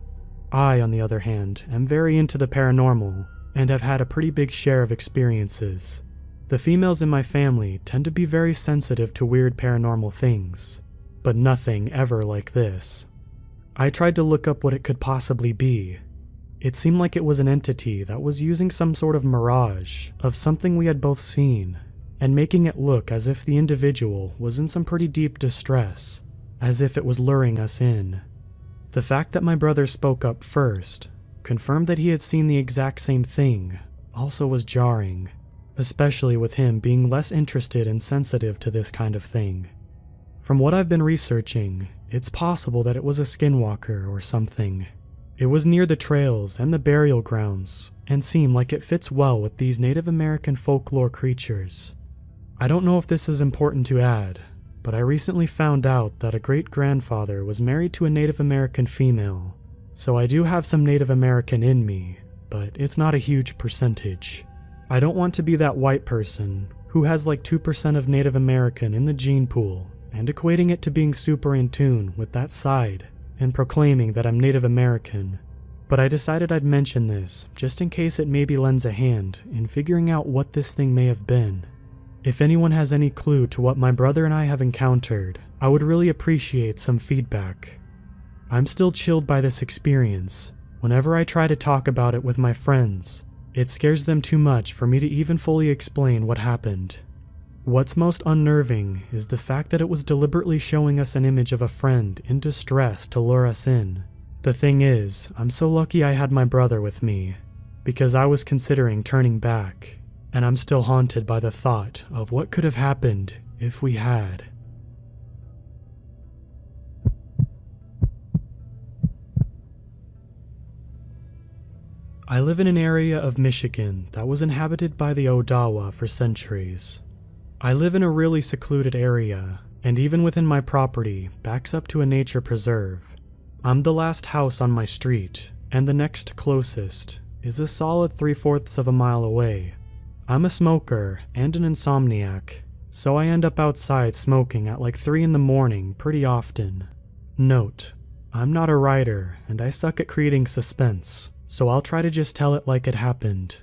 [SPEAKER 1] I, on the other hand, am very into the paranormal, and have had a pretty big share of experiences. The females in my family tend to be very sensitive to weird paranormal things, but nothing ever like this. I tried to look up what it could possibly be. It seemed like it was an entity that was using some sort of mirage of something we had both seen, and making it look as if the individual was in some pretty deep distress, as if it was luring us in. The fact that my brother spoke up first confirmed that he had seen the exact same thing also was jarring, especially with him being less interested and sensitive to this kind of thing. From what I've been researching, it's possible that it was a skinwalker or something. It was near the trails and the burial grounds, and seemed like it fits well with these Native American folklore creatures. I don't know if this is important to add, but I recently found out that a great-grandfather was married to a Native American female, so I do have some Native American in me, but it's not a huge percentage. I don't want to be that white person who has like 2% of Native American in the gene pool and equating it to being super in tune with that side and proclaiming that I'm Native American, but I decided I'd mention this just in case it maybe lends a hand in figuring out what this thing may have been. If anyone has any clue to what my brother and I have encountered, I would really appreciate some feedback. I'm still chilled by this experience. Whenever I try to talk about it with my friends, it scares them too much for me to even fully explain what happened. What's most unnerving is the fact that it was deliberately showing us an image of a friend in distress to lure us in. The thing is, I'm so lucky I had my brother with me, because I was considering turning back, and I'm still haunted by the thought of what could have happened if we had. I live in an area of Michigan that was inhabited by the Odawa for centuries. I live in a really secluded area, and even within my property backs up to a nature preserve. I'm the last house on my street, and the next closest is a solid 3/4 of a mile away. I'm a smoker and an insomniac, so I end up outside smoking at like 3 in the morning pretty often. Note, I'm not a writer, and I suck at creating suspense, so I'll try to just tell it like it happened.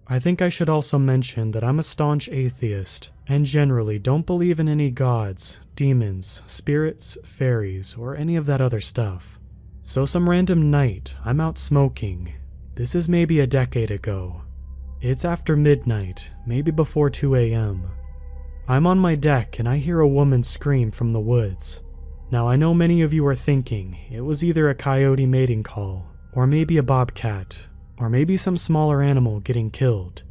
[SPEAKER 1] I think I should also mention that I'm a staunch atheist, and generally don't believe in any gods, demons, spirits, fairies, or any of that other stuff. So some random night, I'm out smoking. This is maybe a decade ago. It's after midnight, maybe before 2 a.m. I'm on my deck and I hear a woman scream from the woods. Now I know many of you are thinking it was either a coyote mating call, or maybe a bobcat, or maybe some smaller animal getting killed,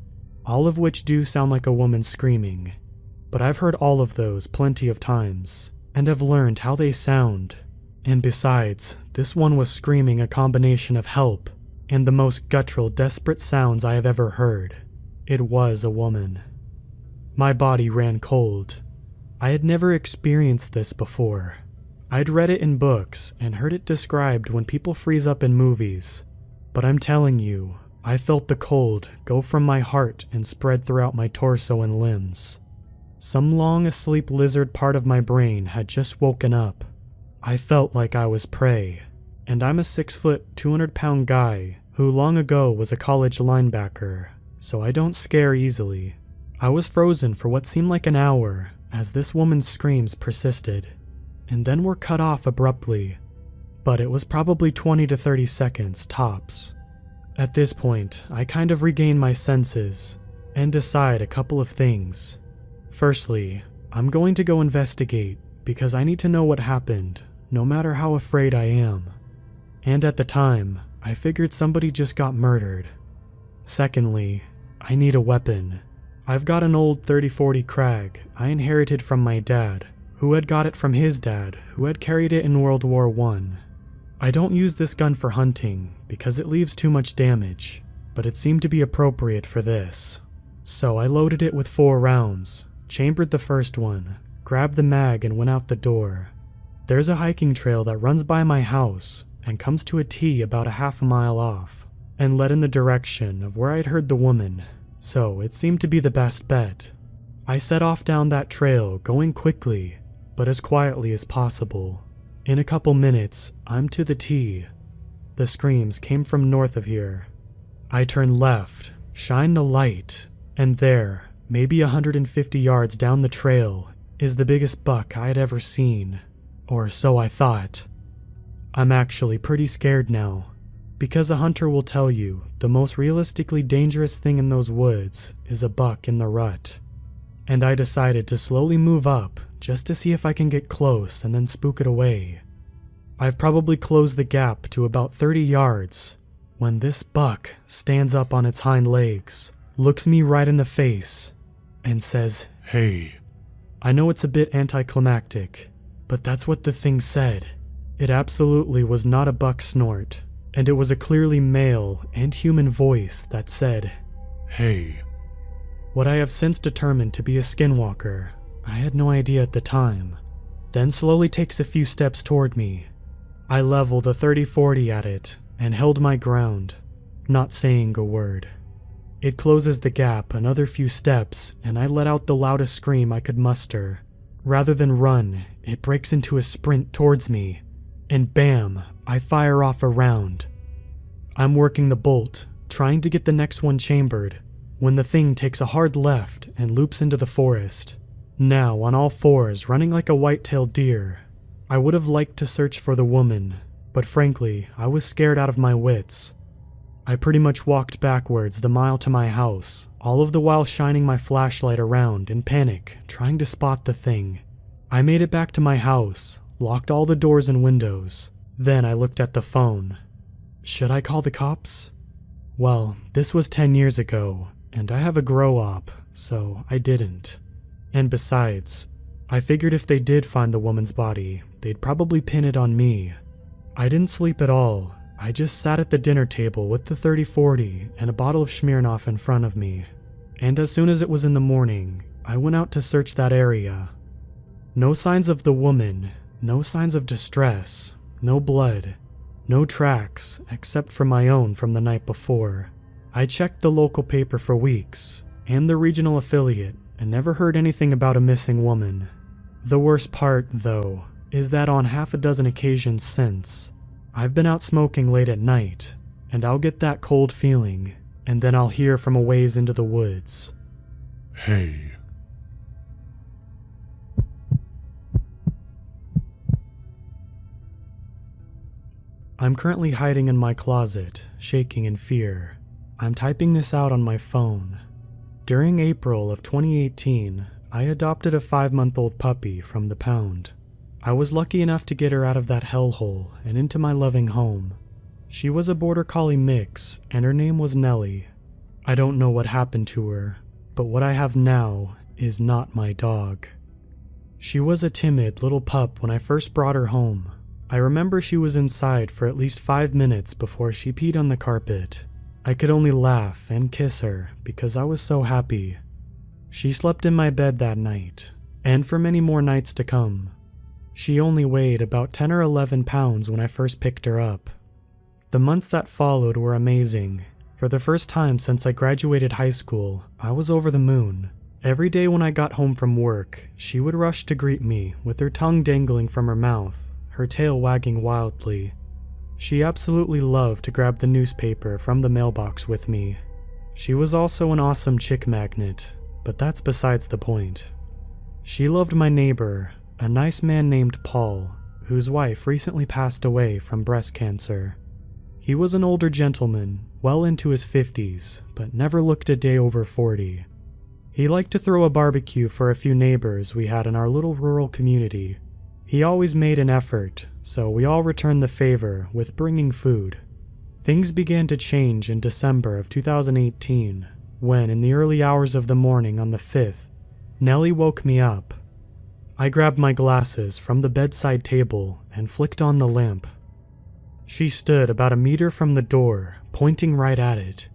[SPEAKER 1] all of which do sound like a woman screaming. But I've heard all of those plenty of times, and have learned how they sound. And besides, this one was screaming a combination of help and the most guttural, desperate sounds I have ever heard. It was a woman. My body ran cold. I had never experienced this before. I'd read it in books and heard it described when people freeze up in movies. But I'm telling you, I felt the cold go from my heart and spread throughout my torso and limbs. Some long asleep lizard part of my brain had just woken up. I felt like I was prey, and I'm a 6 foot, 200-pound guy who long ago was a college linebacker, so I don't scare easily. I was frozen for what seemed like an hour as this woman's screams persisted, and then were cut off abruptly, but it was probably 20 to 30 seconds tops. At this point, I kind of regain my senses and decide a couple of things. Firstly, I'm going to go investigate because I need to know what happened, no matter how afraid I am. And at the time, I figured somebody just got murdered. Secondly, I need a weapon. I've got an old 30-40 Krag I inherited from my dad, who had got it from his dad, who had carried it in World War I. I don't use this gun for hunting because it leaves too much damage, but it seemed to be appropriate for this. So I loaded it with 4 rounds, chambered the first one, grabbed the mag and went out the door. There's a hiking trail that runs by my house and comes to a T about a half a mile off, and led in the direction of where I'd heard the woman, so it seemed to be the best bet. I set off down that trail, going quickly, but as quietly as possible. In a couple minutes, I'm to the T. The screams came from north of here. I turn left, shine the light, and there, maybe 150 yards down the trail, is the biggest buck I had ever seen. Or so I thought. I'm actually pretty scared now, because a hunter will tell you the most realistically dangerous thing in those woods is a buck in the rut. And I decided to slowly move up just to see if I can get close and then spook it away. I've probably closed the gap to about 30 yards when this buck stands up on its hind legs, looks me right in the face, and says, "Hey." I know it's a bit anticlimactic, but that's what the thing said. It absolutely was not a buck snort, and it was a clearly male and human voice that said, "Hey." What I have since determined to be a skinwalker, I had no idea at the time, then slowly takes a few steps toward me. I level the 30-40 at it and held my ground, not saying a word. It closes the gap another few steps and I let out the loudest scream I could muster. Rather than run, it breaks into a sprint towards me, and bam, I fire off a round. I'm working the bolt, trying to get the next one chambered, when the thing takes a hard left and loops into the forest. Now on all fours, running like a white-tailed deer. I would have liked to search for the woman, but frankly, I was scared out of my wits. I pretty much walked backwards the mile to my house, all of the while shining my flashlight around in panic, trying to spot the thing. I made it back to my house, locked all the doors and windows. Then I looked at the phone. Should I call the cops? Well, this was 10 years ago, and I have a grow-op, so I didn't. And besides, I figured if they did find the woman's body, they'd probably pin it on me. I didn't sleep at all. I just sat at the dinner table with the 30-40 and a bottle of Smirnoff in front of me. And as soon as it was in the morning, I went out to search that area. No signs of the woman, no signs of distress, no blood, no tracks except for my own from the night before. I checked the local paper for weeks, and the regional affiliate, and never heard anything about a missing woman. The worst part, though, is that on half a dozen occasions since, I've been out smoking late at night, and I'll get that cold feeling, and then I'll hear from a ways into the woods, "Hey." I'm currently hiding in my closet, shaking in fear. I'm typing this out on my phone. During April of 2018, I adopted a 5-month-old puppy from the pound. I was lucky enough to get her out of that hellhole and into my loving home. She was a border collie mix, and her name was Nellie. I don't know what happened to her, but what I have now is not my dog. She was a timid little pup when I first brought her home. I remember she was inside for at least 5 minutes before she peed on the carpet. I could only laugh and kiss her because I was so happy. She slept in my bed that night, and for many more nights to come. She only weighed about 10 or 11 pounds when I first picked her up. The months that followed were amazing. For the first time since I graduated high school, I was over the moon. Every day when I got home from work, she would rush to greet me with her tongue dangling from her mouth, her tail wagging wildly. She absolutely loved to grab the newspaper from the mailbox with me. She was also an awesome chick magnet, but that's besides the point. She loved my neighbor, a nice man named Paul, whose wife recently passed away from breast cancer. He was an older gentleman, well into his 50s, but never looked a day over 40. He liked to throw a barbecue for a few neighbors we had in our little rural community. He always made an effort, so we all returned the favor with bringing food. Things began to change in December of 2018, when in the early hours of the morning on the 5th, Nellie woke me up. I grabbed my glasses from the bedside table and flicked on the lamp. She stood about a meter from the door, pointing right at it.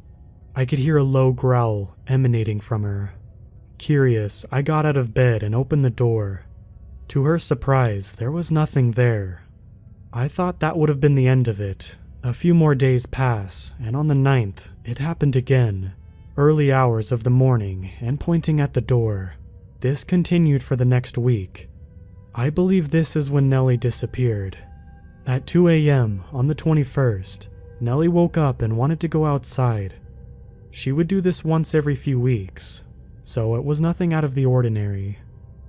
[SPEAKER 1] I could hear a low growl emanating from her. Curious, I got out of bed and opened the door. To her surprise, there was nothing there. I thought that would have been the end of it. A few more days pass, and on the 9th, it happened again. Early hours of the morning and pointing at the door. This continued for the next week. I believe this is when Nellie disappeared. At 2 a.m. on the 21st, Nellie woke up and wanted to go outside. She would do this once every few weeks, so it was nothing out of the ordinary.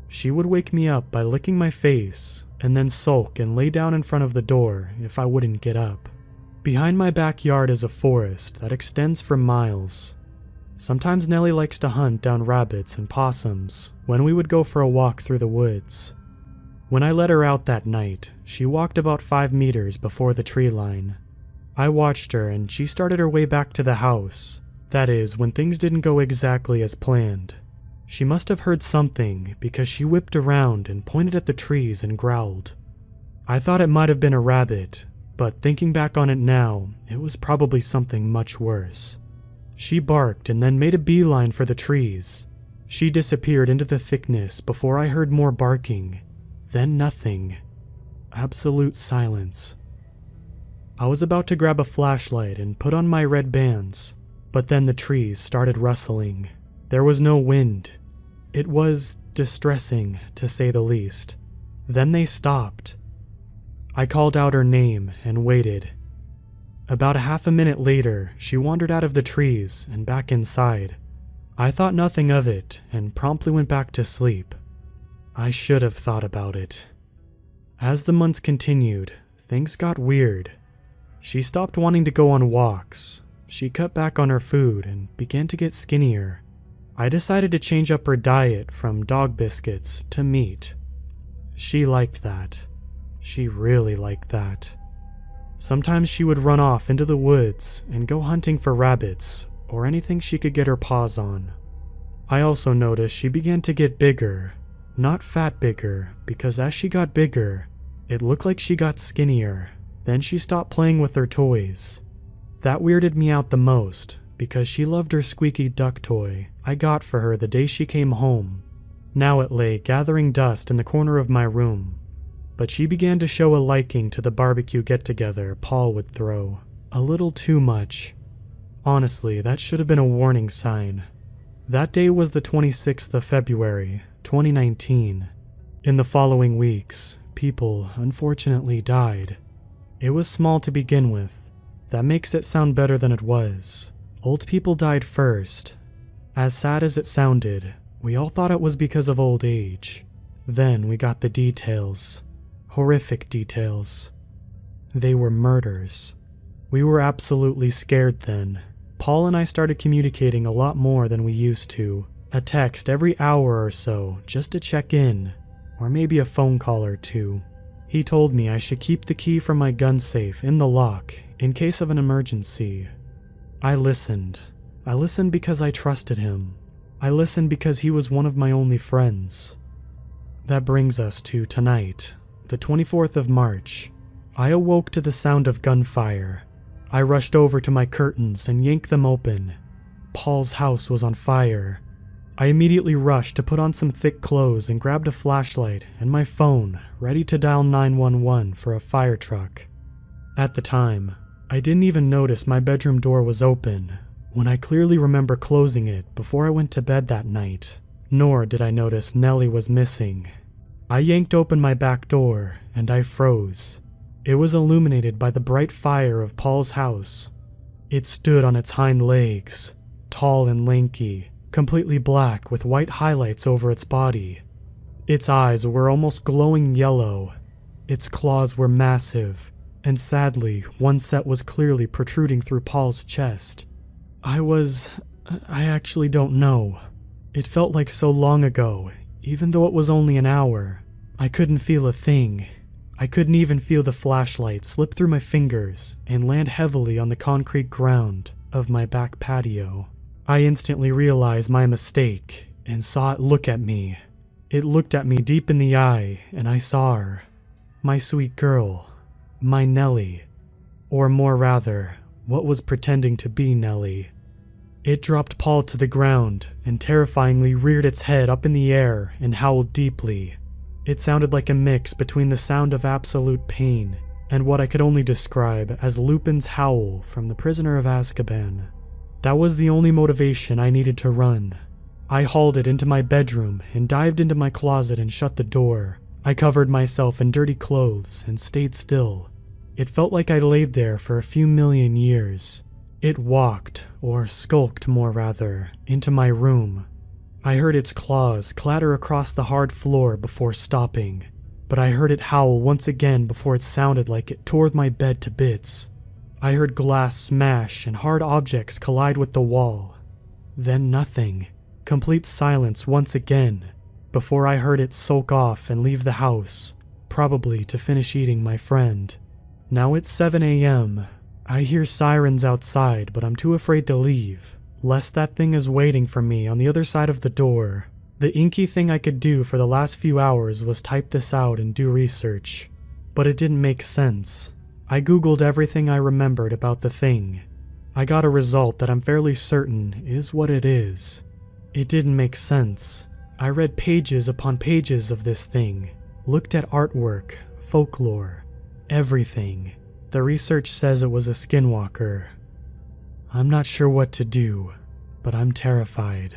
[SPEAKER 1] She would wake me up by licking my face, and then sulk and lay down in front of the door if I wouldn't get up. Behind my backyard is a forest that extends for miles. Sometimes Nellie likes to hunt down rabbits and possums when we would go for a walk through the woods. When I let her out that night, she walked about 5 meters before the tree line. I watched her and she started her way back to the house. That is, when things didn't go exactly as planned. She must have heard something because she whipped around and pointed at the trees and growled. I thought it might have been a rabbit, but thinking back on it now, it was probably something much worse. She barked and then made a beeline for the trees. She disappeared into the thickness before I heard more barking. Then nothing. Absolute silence. I was about to grab a flashlight and put on my red bands, but then the trees started rustling. There was no wind. It was distressing, to say the least. Then they stopped. I called out her name and waited. About a half a minute later, she wandered out of the trees and back inside. I thought nothing of it and promptly went back to sleep. I should have thought about it. As the months continued, things got weird. She stopped wanting to go on walks. She cut back on her food and began to get skinnier. I decided to change up her diet from dog biscuits to meat. She liked that. She really liked that. Sometimes she would run off into the woods and go hunting for rabbits or anything she could get her paws on. I also noticed she began to get bigger. Not fat bigger, because as she got bigger, it looked like she got skinnier. Then she stopped playing with her toys. That weirded me out the most, because she loved her squeaky duck toy I got for her the day she came home. Now it lay gathering dust in the corner of my room. But she began to show a liking to the barbecue get-together Paul would throw. A little too much. Honestly, that should have been a warning sign. That day was the 26th of February, 2019. In the following weeks, people unfortunately died. It was small to begin with. That makes it sound better than it was. Old people died first. As sad as it sounded, we all thought it was because of old age. Then we got the details. Horrific details. They were murders. We were absolutely scared then. Paul and I started communicating a lot more than we used to. A text every hour or so just to check in, or maybe a phone call or two. He told me I should keep the key from my gun safe in the lock in case of an emergency. I listened. I listened because I trusted him. I listened because he was one of my only friends. That brings us to tonight, the 24th of March. I awoke to the sound of gunfire. I rushed over to my curtains and yanked them open. Paul's house was on fire. I immediately rushed to put on some thick clothes and grabbed a flashlight and my phone, ready to dial 911 for a fire truck. At the time, I didn't even notice my bedroom door was open, when I clearly remember closing it before I went to bed that night. Nor did I notice Nellie was missing. I yanked open my back door and I froze. It was illuminated by the bright fire of Paul's house. It stood on its hind legs, tall and lanky, completely black with white highlights over its body. Its eyes were almost glowing yellow. Its claws were massive, and sadly, one set was clearly protruding through Paul's chest. I actually don't know. It felt like so long ago, even though it was only an hour. I couldn't feel a thing. I couldn't even feel the flashlight slip through my fingers and land heavily on the concrete ground of my back patio. I instantly realized my mistake and saw it look at me. It looked at me deep in the eye, and I saw her. My sweet girl. My Nellie. Or more rather, what was pretending to be Nellie. It dropped Paul to the ground and terrifyingly reared its head up in the air and howled deeply. It sounded like a mix between the sound of absolute pain and what I could only describe as Lupin's howl from The Prisoner of Azkaban. That was the only motivation I needed to run. I hauled it into my bedroom and dived into my closet and shut the door. I covered myself in dirty clothes and stayed still. It felt like I laid there for a few million years. It walked, or skulked more rather, into my room. I heard its claws clatter across the hard floor before stopping, but I heard it howl once again before it sounded like it tore my bed to bits. I heard glass smash and hard objects collide with the wall. Then nothing. Complete silence once again, before I heard it sulk off and leave the house, probably to finish eating my friend. Now it's 7 a.m. I hear sirens outside, but I'm too afraid to leave, lest that thing is waiting for me on the other side of the door. The inky thing I could do for the last few hours was type this out and do research, but it didn't make sense. I googled everything I remembered about the thing. I got a result that I'm fairly certain is what it is. It didn't make sense. I read pages upon pages of this thing, looked at artwork, folklore, everything. The research says it was a skinwalker. I'm not sure what to do, but I'm terrified.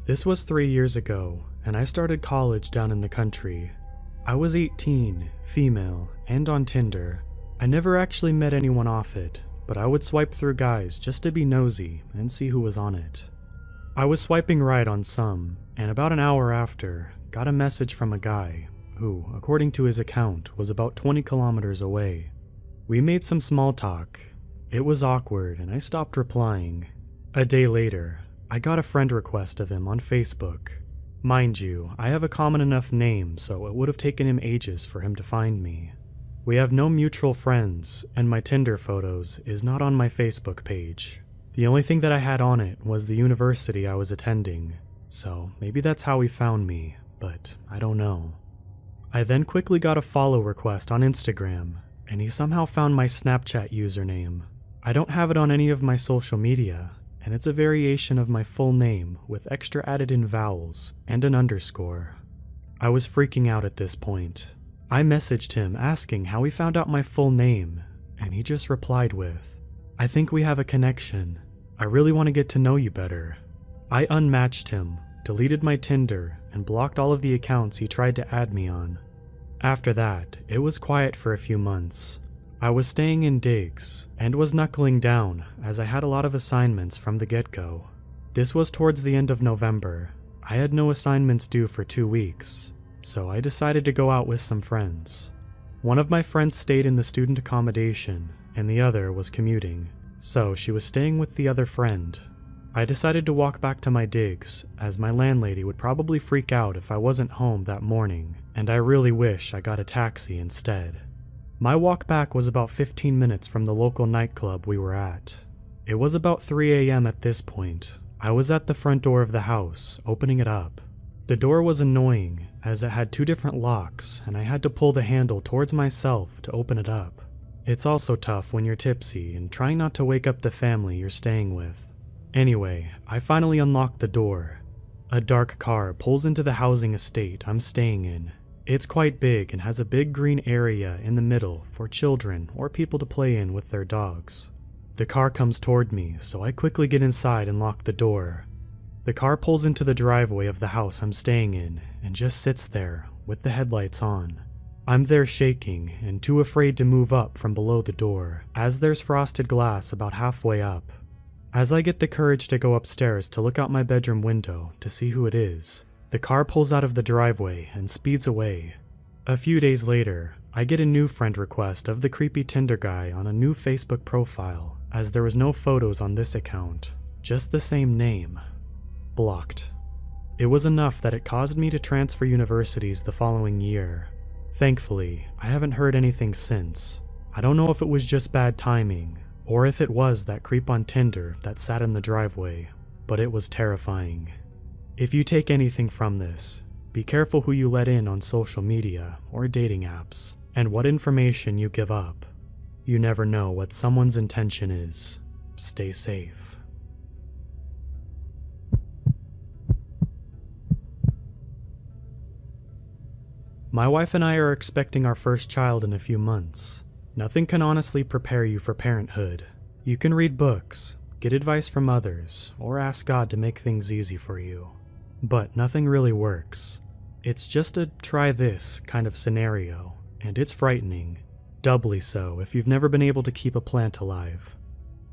[SPEAKER 1] This was 3 years ago, and I started college down in the country. I was 18, female, and on Tinder. I never actually met anyone off it, but I would swipe through guys just to be nosy and see who was on it. I was swiping right on some, and about an hour after, got a message from a guy who, according to his account, was about 20 kilometers away. We made some small talk. It was awkward, and I stopped replying. A day later, I got a friend request of him on Facebook. Mind you, I have a common enough name, so it would have taken him ages for him to find me. We have no mutual friends, and my Tinder photos is not on my Facebook page. The only thing that I had on it was the university I was attending, so maybe that's how he found me, but I don't know. I then quickly got a follow request on Instagram, and he somehow found my Snapchat username. I don't have it on any of my social media, and it's a variation of my full name with extra added in vowels and an underscore. I was freaking out at this point. I messaged him asking how he found out my full name, and he just replied with, "I think we have a connection. I really want to get to know you better." I unmatched him, deleted my Tinder, and blocked all of the accounts he tried to add me on. After that, it was quiet for a few months. I was staying in digs, and was knuckling down as I had a lot of assignments from the get-go. This was towards the end of November. I had no assignments due for 2 weeks, so I decided to go out with some friends. One of my friends stayed in the student accommodation, and the other was commuting, so she was staying with the other friend. I decided to walk back to my digs, as my landlady would probably freak out if I wasn't home that morning, and I really wish I got a taxi instead. My walk back was about 15 minutes from the local nightclub we were at. It was about 3 a.m. at this point. I was at the front door of the house, opening it up. The door was annoying, as it had 2 different locks, and I had to pull the handle towards myself to open it up. It's also tough when you're tipsy and trying not to wake up the family you're staying with. Anyway, I finally unlocked the door. A dark car pulls into the housing estate I'm staying in. It's quite big and has a big green area in the middle for children or people to play in with their dogs. The car comes toward me, so I quickly get inside and lock the door. The car pulls into the driveway of the house I'm staying in and just sits there with the headlights on. I'm there shaking and too afraid to move up from below the door, as there's frosted glass about halfway up. As I get the courage to go upstairs to look out my bedroom window to see who it is, the car pulls out of the driveway and speeds away. A few days later, I get a new friend request of the creepy Tinder guy on a new Facebook profile, as there was no photos on this account, just the same name. Blocked. It was enough that it caused me to transfer universities the following year. Thankfully, I haven't heard anything since. I don't know if it was just bad timing, or if it was that creep on Tinder that sat in the driveway, but it was terrifying. If you take anything from this, be careful who you let in on social media or dating apps, and what information you give up. You never know what someone's intention is. Stay safe. My wife and I are expecting our first child in a few months. Nothing can honestly prepare you for parenthood. You can read books, get advice from others, or ask God to make things easy for you. But nothing really works. It's just a try this kind of scenario, and it's frightening. Doubly so if you've never been able to keep a plant alive.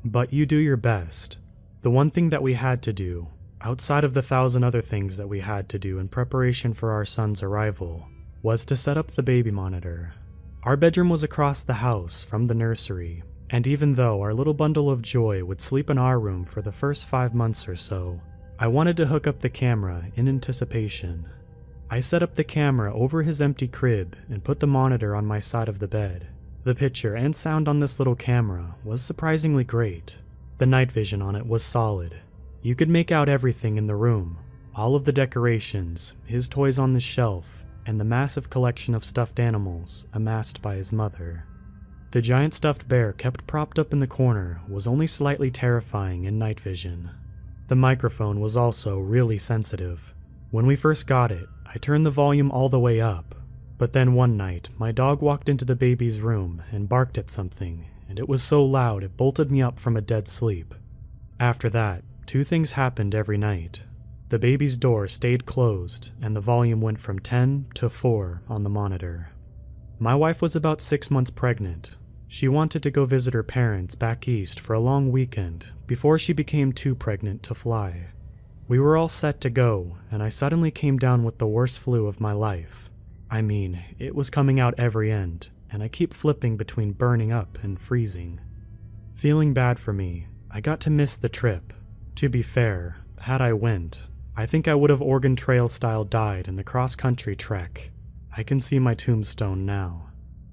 [SPEAKER 1] But you do your best. The one thing that we had to do, outside of the 1,000 other things that we had to do in preparation for our son's arrival, was to set up the baby monitor. Our bedroom was across the house from the nursery, and even though our little bundle of joy would sleep in our room for the first 5 months or so, I wanted to hook up the camera in anticipation. I set up the camera over his empty crib and put the monitor on my side of the bed. The picture and sound on this little camera was surprisingly great. The night vision on it was solid. You could make out everything in the room, all of the decorations, his toys on the shelf, and the massive collection of stuffed animals amassed by his mother. The giant stuffed bear kept propped up in the corner was only slightly terrifying in night vision. The microphone was also really sensitive. When we first got it, I turned the volume all the way up, but then one night my dog walked into the baby's room and barked at something, and it was so loud it bolted me up from a dead sleep. After that, 2 things happened every night. The baby's door stayed closed, and the volume went from 10 to 4 on the monitor. My wife was about 6 months pregnant. She wanted to go visit her parents back east for a long weekend before she became too pregnant to fly. We were all set to go, and I suddenly came down with the worst flu of my life. I mean, it was coming out every end, and I keep flipping between burning up and freezing. Feeling bad for me, I got to miss the trip. To be fair, had I went, I think I would have Oregon Trail style died in the cross-country trek. I can see my tombstone now.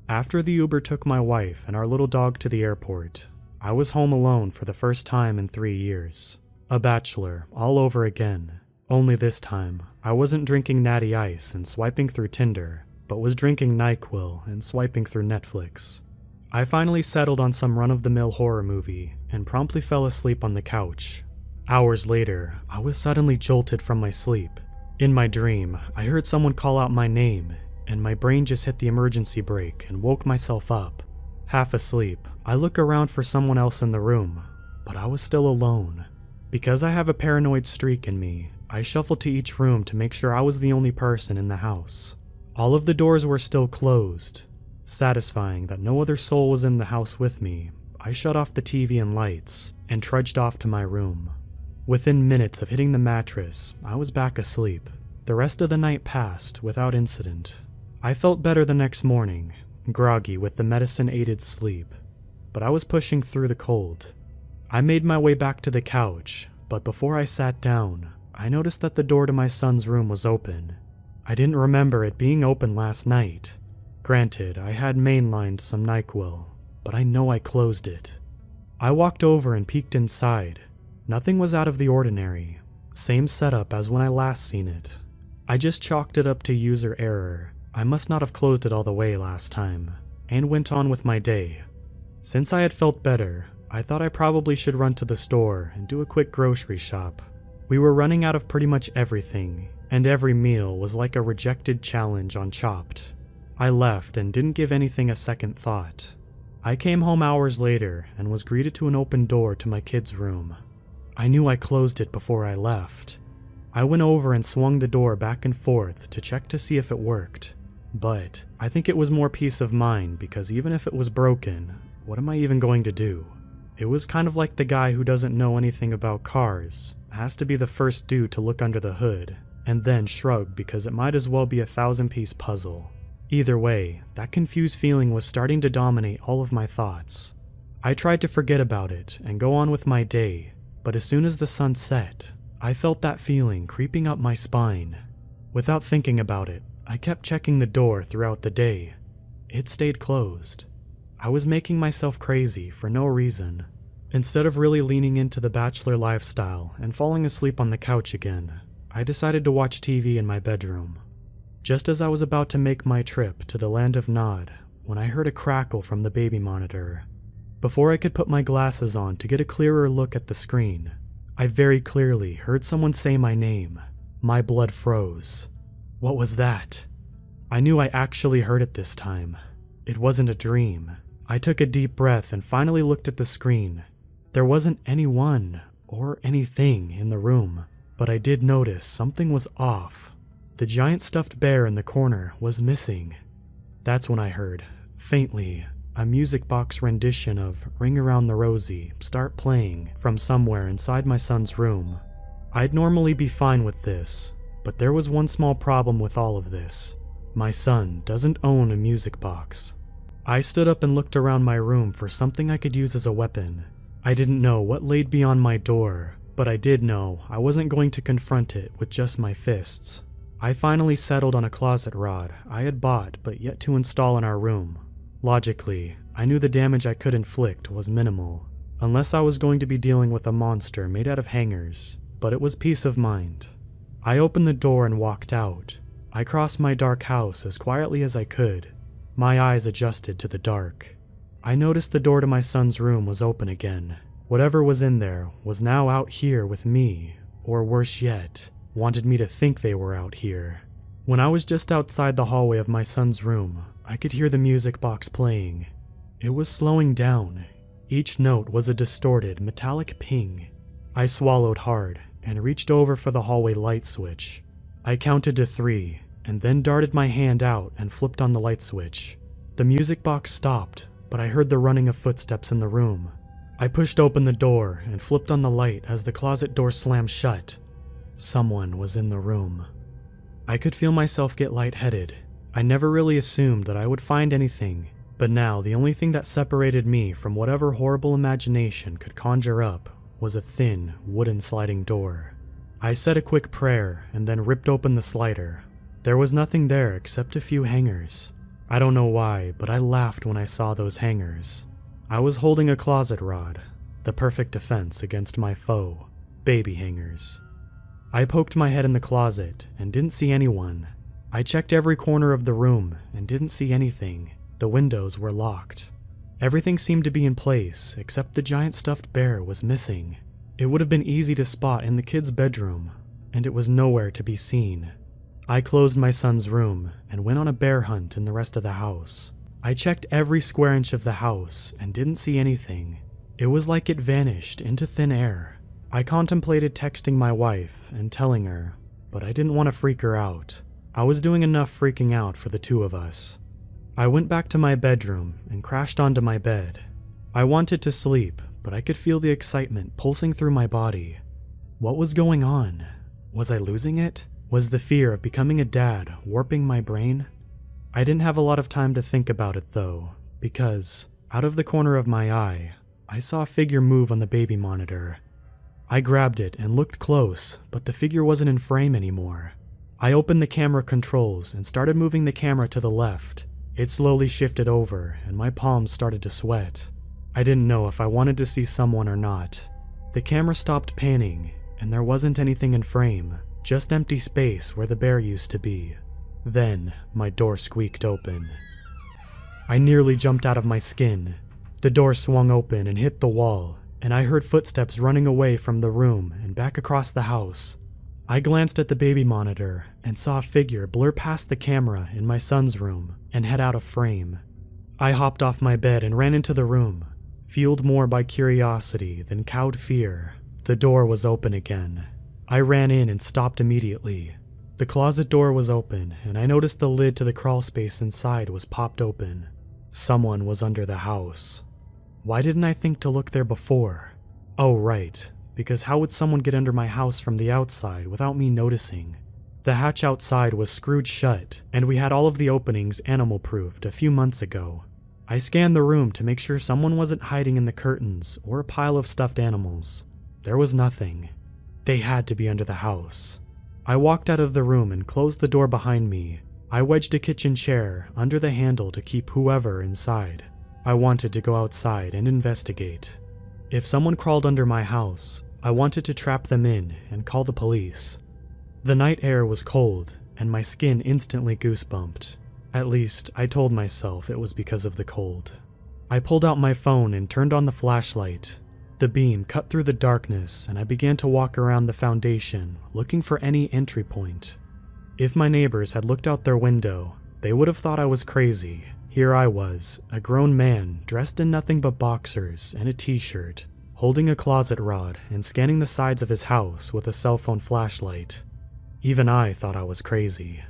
[SPEAKER 1] After the Uber took my wife and our little dog to the airport, I was home alone for the first time in 3 years. A bachelor, all over again. Only this time, I wasn't drinking Natty Ice and swiping through Tinder, but was drinking NyQuil and swiping through Netflix. I finally settled on some run-of-the-mill horror movie and promptly fell asleep on the couch. Hours later, I was suddenly jolted from my sleep. In my dream, I heard someone call out my name, and my brain just hit the emergency brake and woke myself up. Half asleep, I look around for someone else in the room, but I was still alone. Because I have a paranoid streak in me, I shuffled to each room to make sure I was the only person in the house. All of the doors were still closed. Satisfying that no other soul was in the house with me, I shut off the TV and lights and trudged off to my room. Within minutes of hitting the mattress, I was back asleep. The rest of the night passed without incident. I felt better the next morning, groggy with the medicine-aided sleep, but I was pushing through the cold. I made my way back to the couch, but before I sat down, I noticed that the door to my son's room was open. I didn't remember it being open last night. Granted, I had mainlined some NyQuil, but I know I closed it. I walked over and peeked inside. Nothing was out of the ordinary. Same setup as when I last seen it. I just chalked it up to user error. I must not have closed it all the way last time, and went on with my day. Since I had felt better, I thought I probably should run to the store and do a quick grocery shop. We were running out of pretty much everything, and every meal was like a rejected challenge on Chopped. I left and didn't give anything a second thought. I came home hours later and was greeted to an open door to my kid's room. I knew I closed it before I left. I went over and swung the door back and forth to check to see if it worked. But I think it was more peace of mind because even if it was broken, what am I even going to do? It was kind of like the guy who doesn't know anything about cars has to be the first dude to look under the hood, and then shrug because it might as well be a 1,000-piece puzzle. Either way, that confused feeling was starting to dominate all of my thoughts. I tried to forget about it and go on with my day, but as soon as the sun set, I felt that feeling creeping up my spine. Without thinking about it, I kept checking the door throughout the day. It stayed closed. I was making myself crazy for no reason. Instead of really leaning into the bachelor lifestyle and falling asleep on the couch again, I decided to watch TV in my bedroom. Just as I was about to make my trip to the land of Nod, when I heard a crackle from the baby monitor. Before I could put my glasses on to get a clearer look at the screen, I very clearly heard someone say my name. My blood froze. What was that? I knew I actually heard it this time. It wasn't a dream. I took a deep breath and finally looked at the screen. There wasn't anyone or anything in the room, but I did notice something was off. The giant stuffed bear in the corner was missing. That's when I heard, faintly, a music box rendition of Ring Around the Rosie start playing from somewhere inside my son's room. I'd normally be fine with this, but there was one small problem with all of this. My son doesn't own a music box. I stood up and looked around my room for something I could use as a weapon. I didn't know what laid beyond my door, but I did know I wasn't going to confront it with just my fists. I finally settled on a closet rod I had bought but yet to install in our room. Logically, I knew the damage I could inflict was minimal, unless I was going to be dealing with a monster made out of hangers, but it was peace of mind. I opened the door and walked out. I crossed my dark house as quietly as I could. My eyes adjusted to the dark. I noticed the door to my son's room was open again. Whatever was in there was now out here with me, or worse yet, wanted me to think they were out here. When I was just outside the hallway of my son's room, I could hear the music box playing. It was slowing down. Each note was a distorted, metallic ping. I swallowed hard and reached over for the hallway light switch. I counted to 3, and then darted my hand out and flipped on the light switch. The music box stopped, but I heard the running of footsteps in the room. I pushed open the door and flipped on the light as the closet door slammed shut. Someone was in the room. I could feel myself get lightheaded. I never really assumed that I would find anything, but now the only thing that separated me from whatever horrible imagination could conjure up was a thin, wooden sliding door. I said a quick prayer and then ripped open the slider. There was nothing there except a few hangers. I don't know why, but I laughed when I saw those hangers. I was holding a closet rod, the perfect defense against my foe, baby hangers. I poked my head in the closet and didn't see anyone. I checked every corner of the room and didn't see anything. The windows were locked. Everything seemed to be in place except the giant stuffed bear was missing. It would have been easy to spot in the kid's bedroom, and it was nowhere to be seen. I closed my son's room and went on a bear hunt in the rest of the house. I checked every square inch of the house and didn't see anything. It was like it vanished into thin air. I contemplated texting my wife and telling her, but I didn't want to freak her out. I was doing enough freaking out for the two of us. I went back to my bedroom and crashed onto my bed. I wanted to sleep, but I could feel the excitement pulsing through my body. What was going on? Was I losing it? Was the fear of becoming a dad warping my brain? I didn't have a lot of time to think about it though, because out of the corner of my eye, I saw a figure move on the baby monitor. I grabbed it and looked close, but the figure wasn't in frame anymore. I opened the camera controls and started moving the camera to the left. It slowly shifted over, and my palms started to sweat. I didn't know if I wanted to see someone or not. The camera stopped panning, and there wasn't anything in frame, just empty space where the bear used to be. Then, my door squeaked open. I nearly jumped out of my skin. The door swung open and hit the wall, and I heard footsteps running away from the room and back across the house. I glanced at the baby monitor and saw a figure blur past the camera in my son's room and head out of frame. I hopped off my bed and ran into the room, fueled more by curiosity than cowed fear. The door was open again. I ran in and stopped immediately. The closet door was open, and I noticed the lid to the crawl space inside was popped open. Someone was under the house. Why didn't I think to look there before? Oh, right, because how would someone get under my house from the outside without me noticing? The hatch outside was screwed shut, and we had all of the openings animal-proofed a few months ago. I scanned the room to make sure someone wasn't hiding in the curtains or a pile of stuffed animals. There was nothing. They had to be under the house. I walked out of the room and closed the door behind me. I wedged a kitchen chair under the handle to keep whoever inside. I wanted to go outside and investigate. If someone crawled under my house, I wanted to trap them in and call the police. The night air was cold, and my skin instantly goosebumped. At least, I told myself it was because of the cold. I pulled out my phone and turned on the flashlight. The beam cut through the darkness, and I began to walk around the foundation, looking for any entry point. If my neighbors had looked out their window, they would have thought I was crazy. Here I was, a grown man, dressed in nothing but boxers and a t-shirt, holding a closet rod and scanning the sides of his house with a cell phone flashlight. Even I thought I was crazy.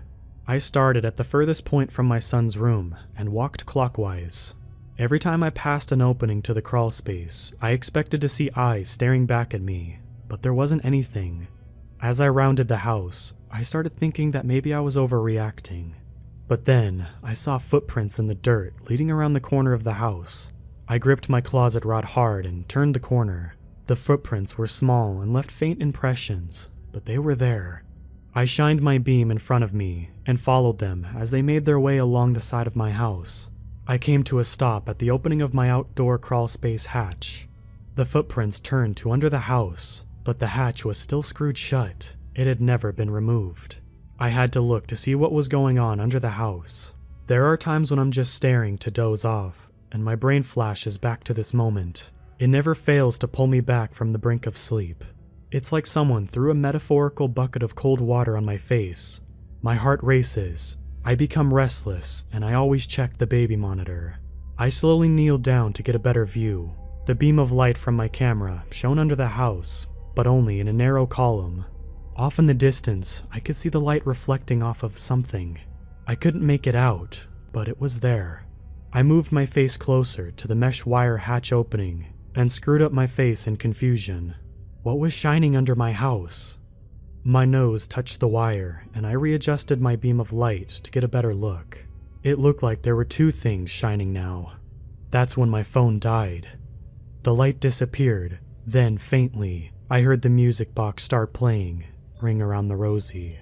[SPEAKER 1] I started at the furthest point from my son's room and walked clockwise. Every time I passed an opening to the crawl space, I expected to see eyes staring back at me, but there wasn't anything. As I rounded the house, I started thinking that maybe I was overreacting. But then, I saw footprints in the dirt leading around the corner of the house. I gripped my closet rod hard and turned the corner. The footprints were small and left faint impressions, but they were there. I shined my beam in front of me and followed them as they made their way along the side of my house. I came to a stop at the opening of my outdoor crawl space hatch. The footprints turned to under the house, but the hatch was still screwed shut. It had never been removed. I had to look to see what was going on under the house. There are times when I'm just staring to doze off, and my brain flashes back to this moment. It never fails to pull me back from the brink of sleep. It's like someone threw a metaphorical bucket of cold water on my face. My heart races. I become restless, and I always check the baby monitor. I slowly kneel down to get a better view. The beam of light from my camera shone under the house, but only in a narrow column. Off in the distance, I could see the light reflecting off of something. I couldn't make it out, but it was there. I moved my face closer to the mesh wire hatch opening and screwed up my face in confusion. What was shining under my house? My nose touched the wire, and I readjusted my beam of light to get a better look. It looked like there were two things shining now. That's when my phone died. The light disappeared, then faintly, I heard the music box start playing, Ring Around the Rosie.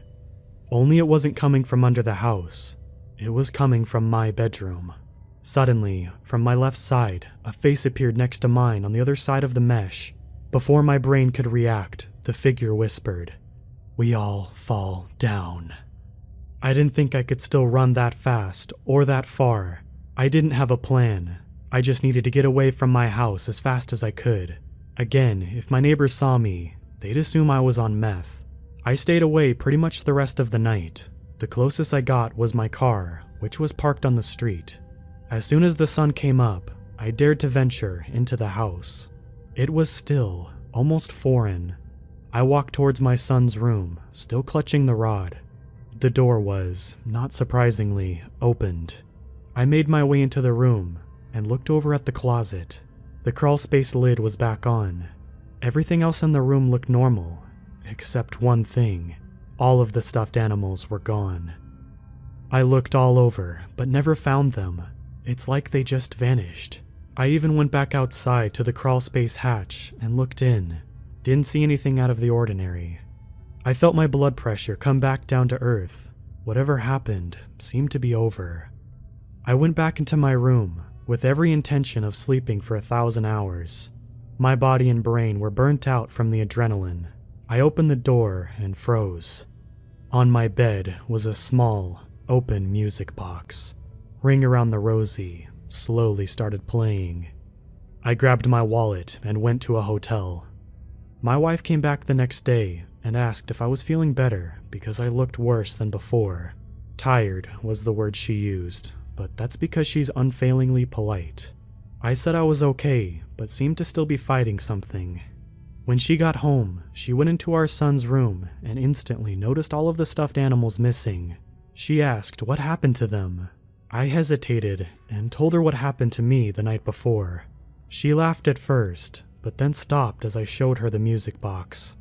[SPEAKER 1] Only it wasn't coming from under the house. It was coming from my bedroom. Suddenly, from my left side, a face appeared next to mine on the other side of the mesh. Before my brain could react, the figure whispered, "We all fall down." I didn't think I could still run that fast or that far. I didn't have a plan. I just needed to get away from my house as fast as I could. Again, if my neighbors saw me, they'd assume I was on meth. I stayed away pretty much the rest of the night. The closest I got was my car, which was parked on the street. As soon as the sun came up, I dared to venture into the house. It was still, almost foreign. I walked towards my son's room, still clutching the rod. The door was, not surprisingly, opened. I made my way into the room and looked over at the closet. The crawlspace lid was back on. Everything else in the room looked normal, except one thing. All of the stuffed animals were gone. I looked all over, but never found them. It's like they just vanished. I even went back outside to the crawlspace hatch and looked in. Didn't see anything out of the ordinary. I felt my blood pressure come back down to earth. Whatever happened seemed to be over. I went back into my room with every intention of sleeping for 1,000 hours. My body and brain were burnt out from the adrenaline. I opened the door and froze. On my bed was a small, open music box. Ring Around the Rosie slowly started playing. I grabbed my wallet and went to a hotel. My wife came back the next day and asked if I was feeling better because I looked worse than before. Tired was the word she used, but that's because she's unfailingly polite. I said I was okay, but seemed to still be fighting something. When she got home, she went into our son's room and instantly noticed all of the stuffed animals missing. She asked what happened to them. I hesitated and told her what happened to me the night before. She laughed at first, but then stopped as I showed her the music box.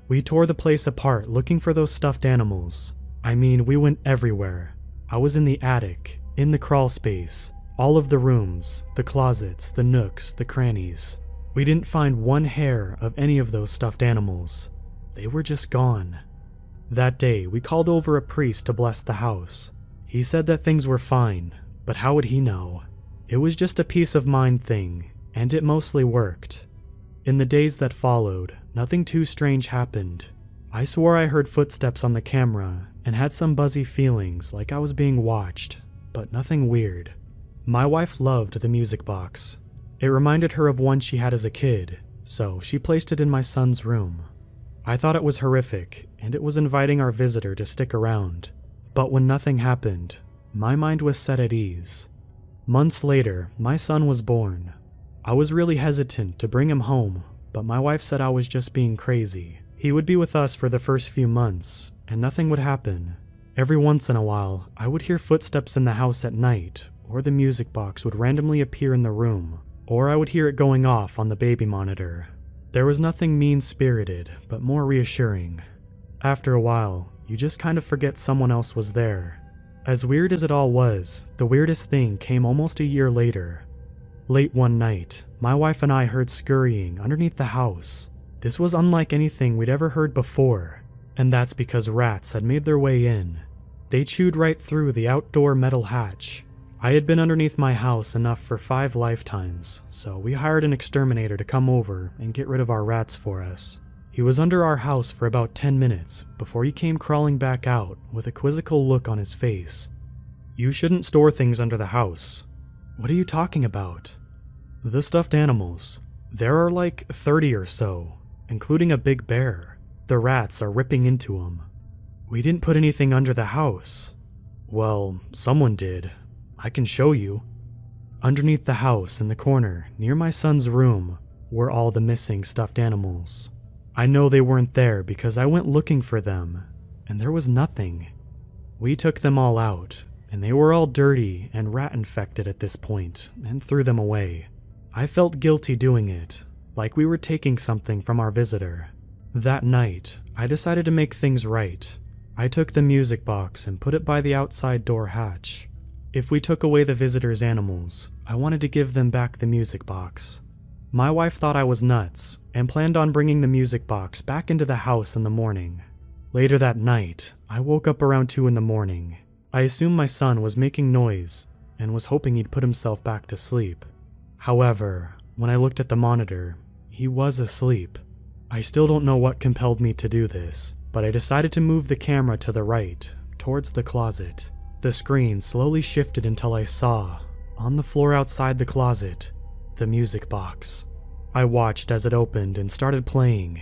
[SPEAKER 1] We tore the place apart looking for those stuffed animals. I mean, we went everywhere. I was in the attic, in the crawl space, all of the rooms, the closets, the nooks, the crannies. We didn't find one hair of any of those stuffed animals. They were just gone. That day, we called over a priest to bless the house. He said that things were fine, but how would he know? It was just a peace of mind thing, and it mostly worked. In the days that followed, nothing too strange happened. I swore I heard footsteps on the camera and had some buzzy feelings like I was being watched, but nothing weird. My wife loved the music box. It reminded her of one she had as a kid, so she placed it in my son's room. I thought it was horrific, and it was inviting our visitor to stick around. But when nothing happened, my mind was set at ease. Months later, my son was born. I was really hesitant to bring him home, but my wife said I was just being crazy. He would be with us for the first few months, and nothing would happen. Every once in a while, I would hear footsteps in the house at night, or the music box would randomly appear in the room, or I would hear it going off on the baby monitor. There was nothing mean-spirited, but more reassuring. After a while, you just kind of forget someone else was there. As weird as it all was, the weirdest thing came almost a year later. Late one night, my wife and I heard scurrying underneath the house. This was unlike anything we'd ever heard before, and that's because rats had made their way in. They chewed right through the outdoor metal hatch. I had been underneath my house enough for 5 lifetimes, so we hired an exterminator to come over and get rid of our rats for us. He was under our house for about 10 minutes before he came crawling back out with a quizzical look on his face. "You shouldn't store things under the house." "What are you talking about?" "The stuffed animals. There are like 30 or so, including a big bear. The rats are ripping into them." "We didn't put anything under the house." "Well, someone did. I can show you." Underneath the house in the corner near my son's room were all the missing stuffed animals. I know they weren't there because I went looking for them, and there was nothing. We took them all out, and they were all dirty and rat-infected at this point, and threw them away. I felt guilty doing it, like we were taking something from our visitor. That night, I decided to make things right. I took the music box and put it by the outside door hatch. If we took away the visitor's animals, I wanted to give them back the music box. My wife thought I was nuts and planned on bringing the music box back into the house in the morning. Later that night, I woke up around 2 in the morning. I assumed my son was making noise and was hoping he'd put himself back to sleep. However, when I looked at the monitor, he was asleep. I still don't know what compelled me to do this, but I decided to move the camera to the right, towards the closet. The screen slowly shifted until I saw, on the floor outside the closet, the music box. I watched as it opened and started playing.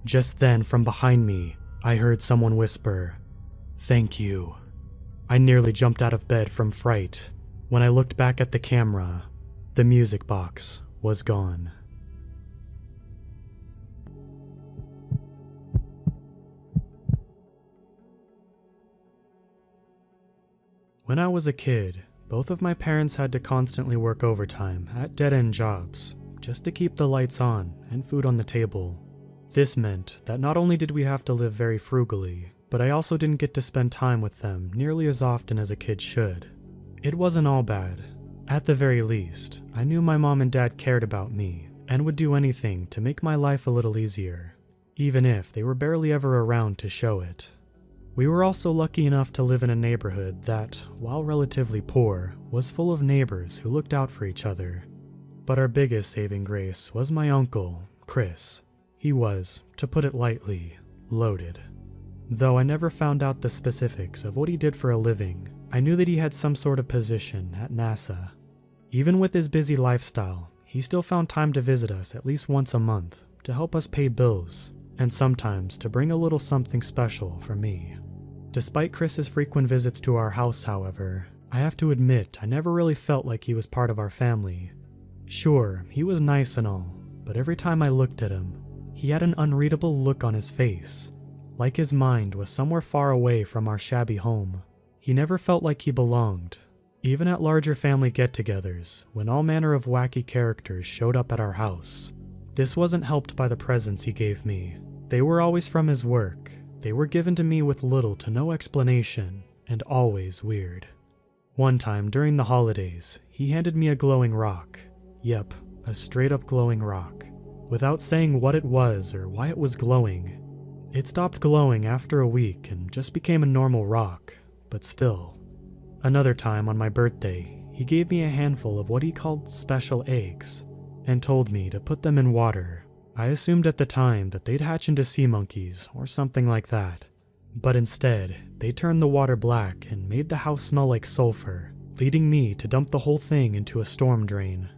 [SPEAKER 1] Just then, from behind me, I heard someone whisper, "Thank you." I nearly jumped out of bed from fright. When I looked back at the camera, the music box was gone. When I was a kid, both of my parents had to constantly work overtime at dead-end jobs just to keep the lights on and food on the table. This meant that not only did we have to live very frugally, but I also didn't get to spend time with them nearly as often as a kid should. It wasn't all bad. At the very least, I knew my mom and dad cared about me and would do anything to make my life a little easier, even if they were barely ever around to show it. We were also lucky enough to live in a neighborhood that, while relatively poor, was full of neighbors who looked out for each other. But our biggest saving grace was my uncle, Chris. He was, to put it lightly, loaded. Though I never found out the specifics of what he did for a living, I knew that he had some sort of position at NASA. Even with his busy lifestyle, he still found time to visit us at least once a month to help us pay bills, and sometimes to bring a little something special for me. Despite Chris's frequent visits to our house, however, I have to admit I never really felt like he was part of our family. Sure, he was nice and all, but every time I looked at him, he had an unreadable look on his face, like his mind was somewhere far away from our shabby home. He never felt like he belonged, even at larger family get-togethers, when all manner of wacky characters showed up at our house. This wasn't helped by the presents he gave me. They were always from his work. They were given to me with little to no explanation, and always weird. One time during the holidays, he handed me a glowing rock. Yep, a straight-up glowing rock, without saying what it was or why it was glowing. It stopped glowing after a week and just became a normal rock, but still. Another time on my birthday, he gave me a handful of what he called special eggs, and told me to put them in water. I assumed at the time that they'd hatch into sea monkeys or something like that, but instead, they turned the water black and made the house smell like sulfur, leading me to dump the whole thing into a storm drain.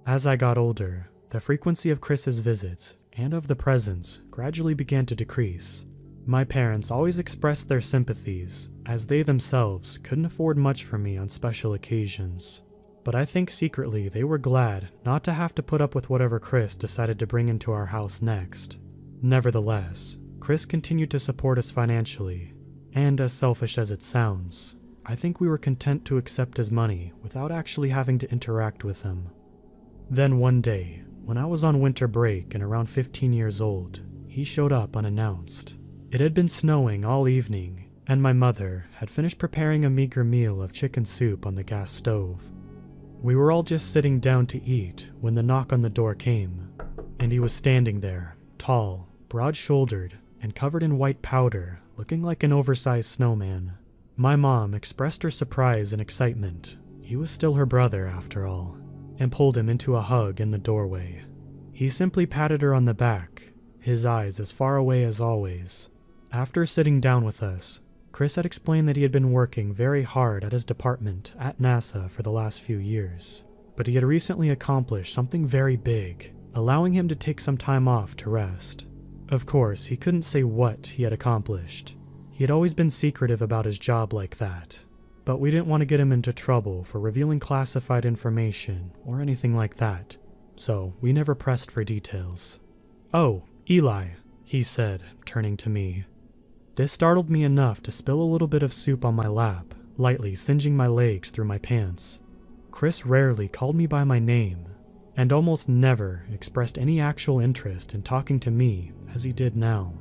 [SPEAKER 1] As I got older, the frequency of Chris's visits and of the presents gradually began to decrease. My parents always expressed their sympathies, as they themselves couldn't afford much for me on special occasions. But I think secretly they were glad not to have to put up with whatever Chris decided to bring into our house next. Nevertheless, Chris continued to support us financially, and as selfish as it sounds, I think we were content to accept his money without actually having to interact with him. Then one day, when I was on winter break and around 15 years old, he showed up unannounced. It had been snowing all evening, and my mother had finished preparing a meager meal of chicken soup on the gas stove. We were all just sitting down to eat when the knock on the door came, and he was standing there, tall, broad-shouldered, and covered in white powder, looking like an oversized snowman. My mom expressed her surprise and excitement. He was still her brother, after all, and pulled him into a hug in the doorway. He simply patted her on the back, his eyes as far away as always. After sitting down with us, Chris had explained that he had been working very hard at his department at NASA for the last few years, but he had recently accomplished something very big, allowing him to take some time off to rest. Of course, he couldn't say what he had accomplished. He had always been secretive about his job like that, but we didn't want to get him into trouble for revealing classified information or anything like that, so we never pressed for details. "Oh, Eli," he said, turning to me. This startled me enough to spill a little bit of soup on my lap, lightly singeing my legs through my pants. Chris rarely called me by my name, and almost never expressed any actual interest in talking to me as he did now.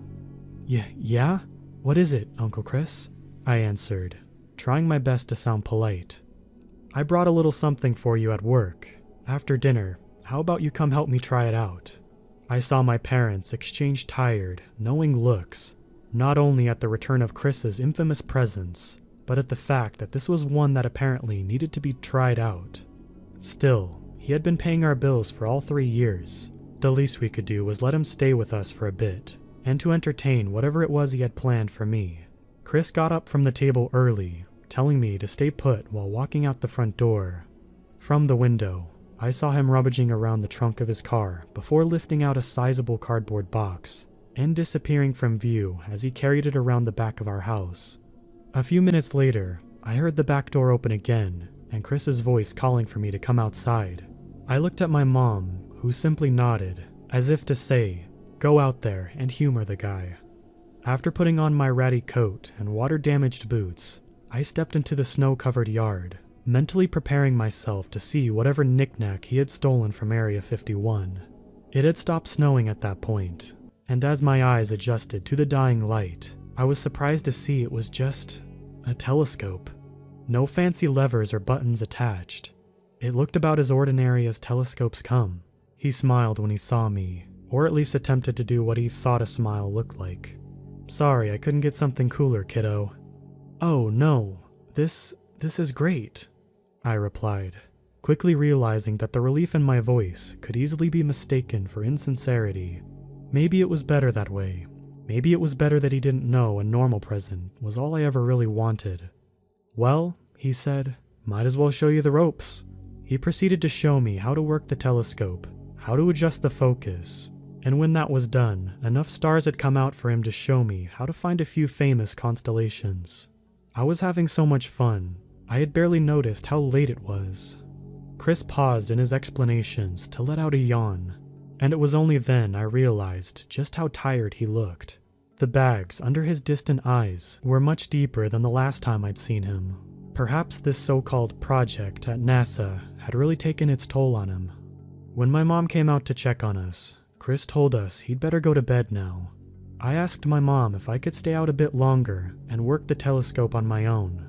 [SPEAKER 1] Yeah? What is it, Uncle Chris?" I answered, trying my best to sound polite. "I brought a little something for you at work. After dinner, how about you come help me try it out?" I saw my parents exchange tired, knowing looks, not only at the return of Chris's infamous presence, but at the fact that this was one that apparently needed to be tried out. Still, he had been paying our bills for all 3 years. The least we could do was let him stay with us for a bit, and to entertain whatever it was he had planned for me. Chris got up from the table early, telling me to stay put while walking out the front door. From the window, I saw him rummaging around the trunk of his car before lifting out a sizable cardboard box and disappearing from view as he carried it around the back of our house. A few minutes later, I heard the back door open again and Chris's voice calling for me to come outside. I looked at my mom, who simply nodded, as if to say, "Go out there and humor the guy." After putting on my ratty coat and water-damaged boots, I stepped into the snow-covered yard, mentally preparing myself to see whatever knick-knack he had stolen from Area 51. It had stopped snowing at that point, and as my eyes adjusted to the dying light, I was surprised to see it was just a telescope. No fancy levers or buttons attached. It looked about as ordinary as telescopes come. He smiled when he saw me, or at least attempted to do what he thought a smile looked like. "Sorry, I couldn't get something cooler, kiddo." "Oh, no, this is great," I replied, quickly realizing that the relief in my voice could easily be mistaken for insincerity. Maybe it was better that way. Maybe it was better that he didn't know a normal present was all I ever really wanted. "Well," he said, "might as well show you the ropes." He proceeded to show me how to work the telescope, how to adjust the focus, and when that was done, enough stars had come out for him to show me how to find a few famous constellations. I was having so much fun, I had barely noticed how late it was. Chris paused in his explanations to let out a yawn, and it was only then I realized just how tired he looked. The bags under his distant eyes were much deeper than the last time I'd seen him. Perhaps this so-called project at NASA had really taken its toll on him. When my mom came out to check on us, Chris told us he'd better go to bed now. I asked my mom if I could stay out a bit longer and work the telescope on my own,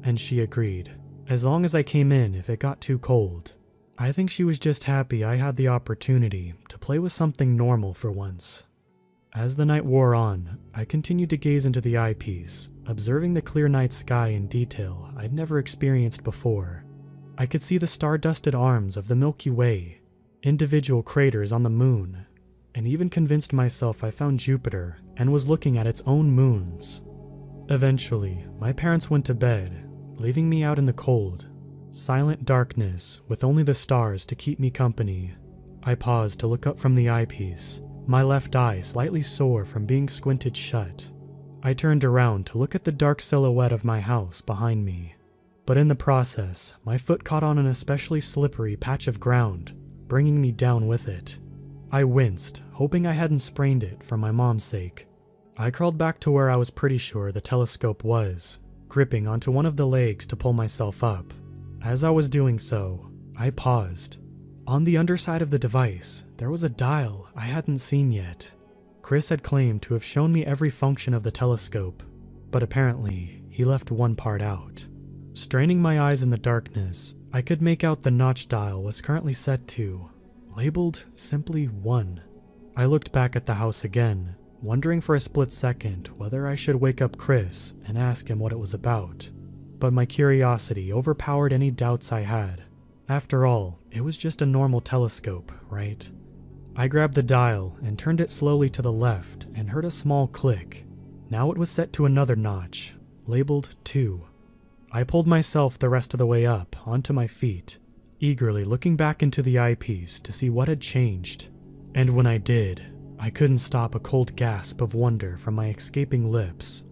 [SPEAKER 1] and she agreed, as long as I came in if it got too cold. I think she was just happy I had the opportunity to play with something normal for once. As the night wore on, I continued to gaze into the eyepiece, observing the clear night sky in detail I'd never experienced before. I could see the star-dusted arms of the Milky Way, individual craters on the moon, and even convinced myself I found Jupiter and was looking at its own moons. Eventually, my parents went to bed, leaving me out in the cold, silent darkness with only the stars to keep me company. I paused to look up from the eyepiece, my left eye slightly sore from being squinted shut. I turned around to look at the dark silhouette of my house behind me, but in the process, my foot caught on an especially slippery patch of ground, bringing me down with it. I winced, hoping I hadn't sprained it for my mom's sake. I crawled back to where I was pretty sure the telescope was, gripping onto one of the legs to pull myself up. As I was doing so, I paused. On the underside of the device, there was a dial I hadn't seen yet. Chris had claimed to have shown me every function of the telescope, but apparently he left one part out. Straining my eyes in the darkness, I could make out the notch dial was currently set to, labeled simply 1. I looked back at the house again, wondering for a split second whether I should wake up Chris and ask him what it was about. But my curiosity overpowered any doubts I had. After all, it was just a normal telescope, right? I grabbed the dial and turned it slowly to the left and heard a small click. Now it was set to another notch, labeled 2. I pulled myself the rest of the way up onto my feet, eagerly looking back into the eyepiece to see what had changed. And when I did, I couldn't stop a cold gasp of wonder from my escaping lips.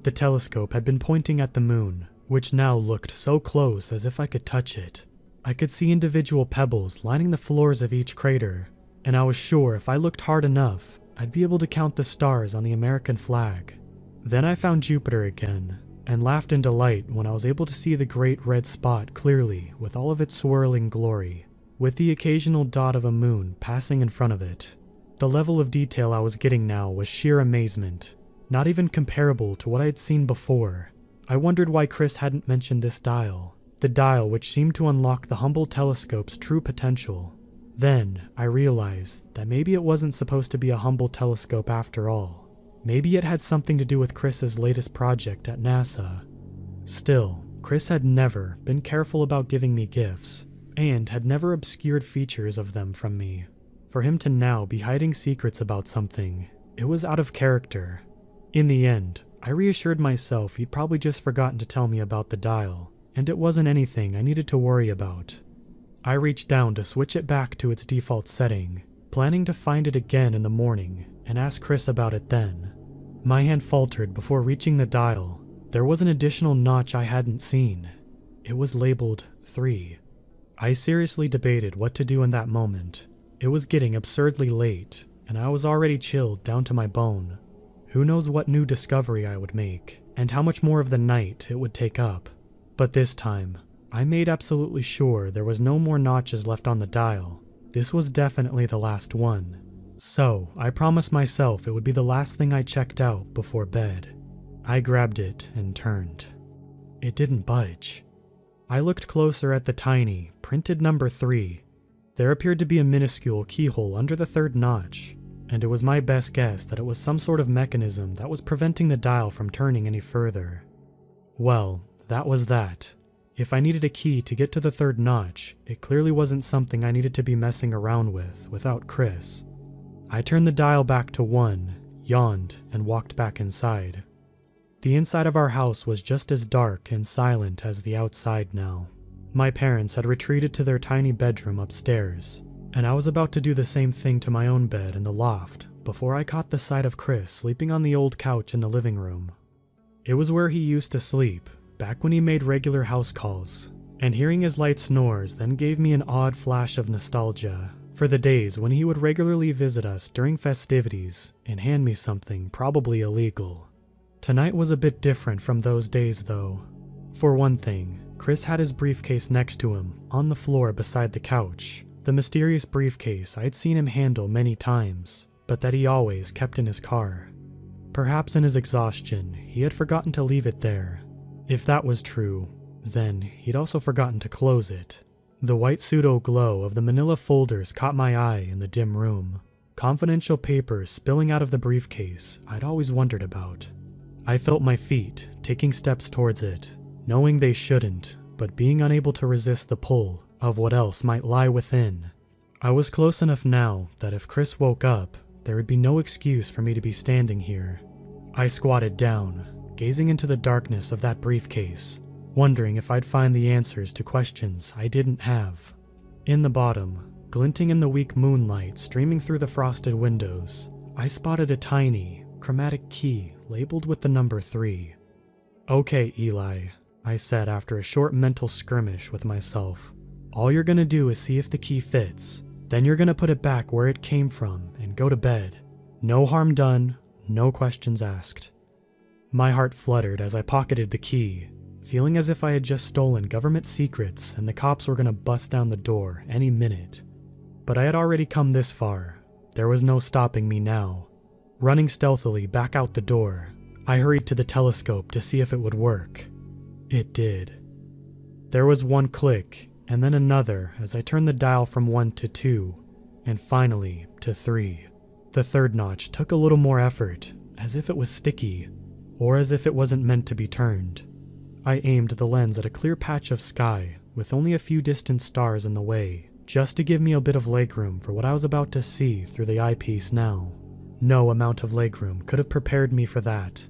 [SPEAKER 1] The telescope had been pointing at the moon, which now looked so close as if I could touch it. I could see individual pebbles lining the floors of each crater, and I was sure if I looked hard enough, I'd be able to count the stars on the American flag. Then I found Jupiter again, and laughed in delight when I was able to see the great red spot clearly with all of its swirling glory, with the occasional dot of a moon passing in front of it. The level of detail I was getting now was sheer amazement, not even comparable to what I had seen before. I wondered why Chris hadn't mentioned this dial, the dial which seemed to unlock the Hubble telescope's true potential. Then I realized that maybe it wasn't supposed to be a Hubble telescope after all. Maybe it had something to do with Chris's latest project at NASA. Still, Chris had never been careful about giving me gifts, and had never obscured features of them from me. For him to now be hiding secrets about something, it was out of character. In the end, I reassured myself he'd probably just forgotten to tell me about the dial, and it wasn't anything I needed to worry about. I reached down to switch it back to its default setting, planning to find it again in the morning and ask Chris about it then. My hand faltered before reaching the dial. There was an additional notch I hadn't seen. It was labeled 3. I seriously debated what to do in that moment. It was getting absurdly late, and I was already chilled down to my bone. Who knows what new discovery I would make, and how much more of the night it would take up. But this time, I made absolutely sure there was no more notches left on the dial. This was definitely the last one. So, I promised myself it would be the last thing I checked out before bed. I grabbed it and turned. It didn't budge. I looked closer at the tiny, printed number 3. There appeared to be a minuscule keyhole under the 3rd notch, and it was my best guess that it was some sort of mechanism that was preventing the dial from turning any further. Well, that was that. If I needed a key to get to the 3rd notch, it clearly wasn't something I needed to be messing around with without Chris. I turned the dial back to 1, yawned, and walked back inside. The inside of our house was just as dark and silent as the outside now. My parents had retreated to their tiny bedroom upstairs, and I was about to do the same thing to my own bed in the loft before I caught the sight of Chris sleeping on the old couch in the living room. It was where he used to sleep, back when he made regular house calls, and hearing his light snores then gave me an odd flash of nostalgia for the days when he would regularly visit us during festivities and hand me something probably illegal. Tonight was a bit different from those days though. For one thing, Chris had his briefcase next to him, on the floor beside the couch, the mysterious briefcase I'd seen him handle many times, but that he always kept in his car. Perhaps in his exhaustion, he had forgotten to leave it there. If that was true, then he'd also forgotten to close it. The white pseudo-glow of the manila folders caught my eye in the dim room. Confidential papers spilling out of the briefcase I'd always wondered about. I felt my feet, taking steps towards it, knowing they shouldn't, but being unable to resist the pull of what else might lie within. I was close enough now that if Chris woke up, there would be no excuse for me to be standing here. I squatted down, gazing into the darkness of that briefcase, wondering if I'd find the answers to questions I didn't have. In the bottom, glinting in the weak moonlight streaming through the frosted windows, I spotted a tiny, chromatic key labeled with the number 3. "Okay, Eli," I said after a short mental skirmish with myself. "All you're gonna do is see if the key fits. Then you're gonna put it back where it came from and go to bed. No harm done, no questions asked." My heart fluttered as I pocketed the key, feeling as if I had just stolen government secrets and the cops were gonna bust down the door any minute. But I had already come this far. There was no stopping me now. Running stealthily back out the door, I hurried to the telescope to see if it would work. It did. There was one click, and then another as I turned the dial from 1 to 2, and finally to 3. The 3rd notch took a little more effort, as if it was sticky, or as if it wasn't meant to be turned. I aimed the lens at a clear patch of sky, with only a few distant stars in the way, just to give me a bit of legroom for what I was about to see through the eyepiece now. No amount of legroom could have prepared me for that.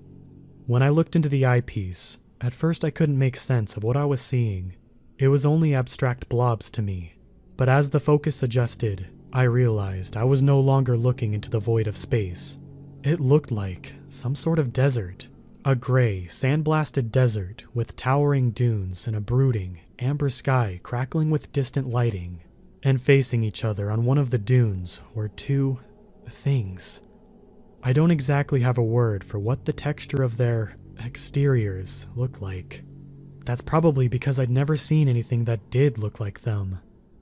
[SPEAKER 1] When I looked into the eyepiece, at first I couldn't make sense of what I was seeing. It was only abstract blobs to me, but as the focus adjusted, I realized I was no longer looking into the void of space. It looked like some sort of desert, a gray, sandblasted desert with towering dunes and a brooding, amber sky crackling with distant lighting, and facing each other on one of the dunes were two things. I don't exactly have a word for what the texture of their exteriors looked like. That's probably because I'd never seen anything that did look like them.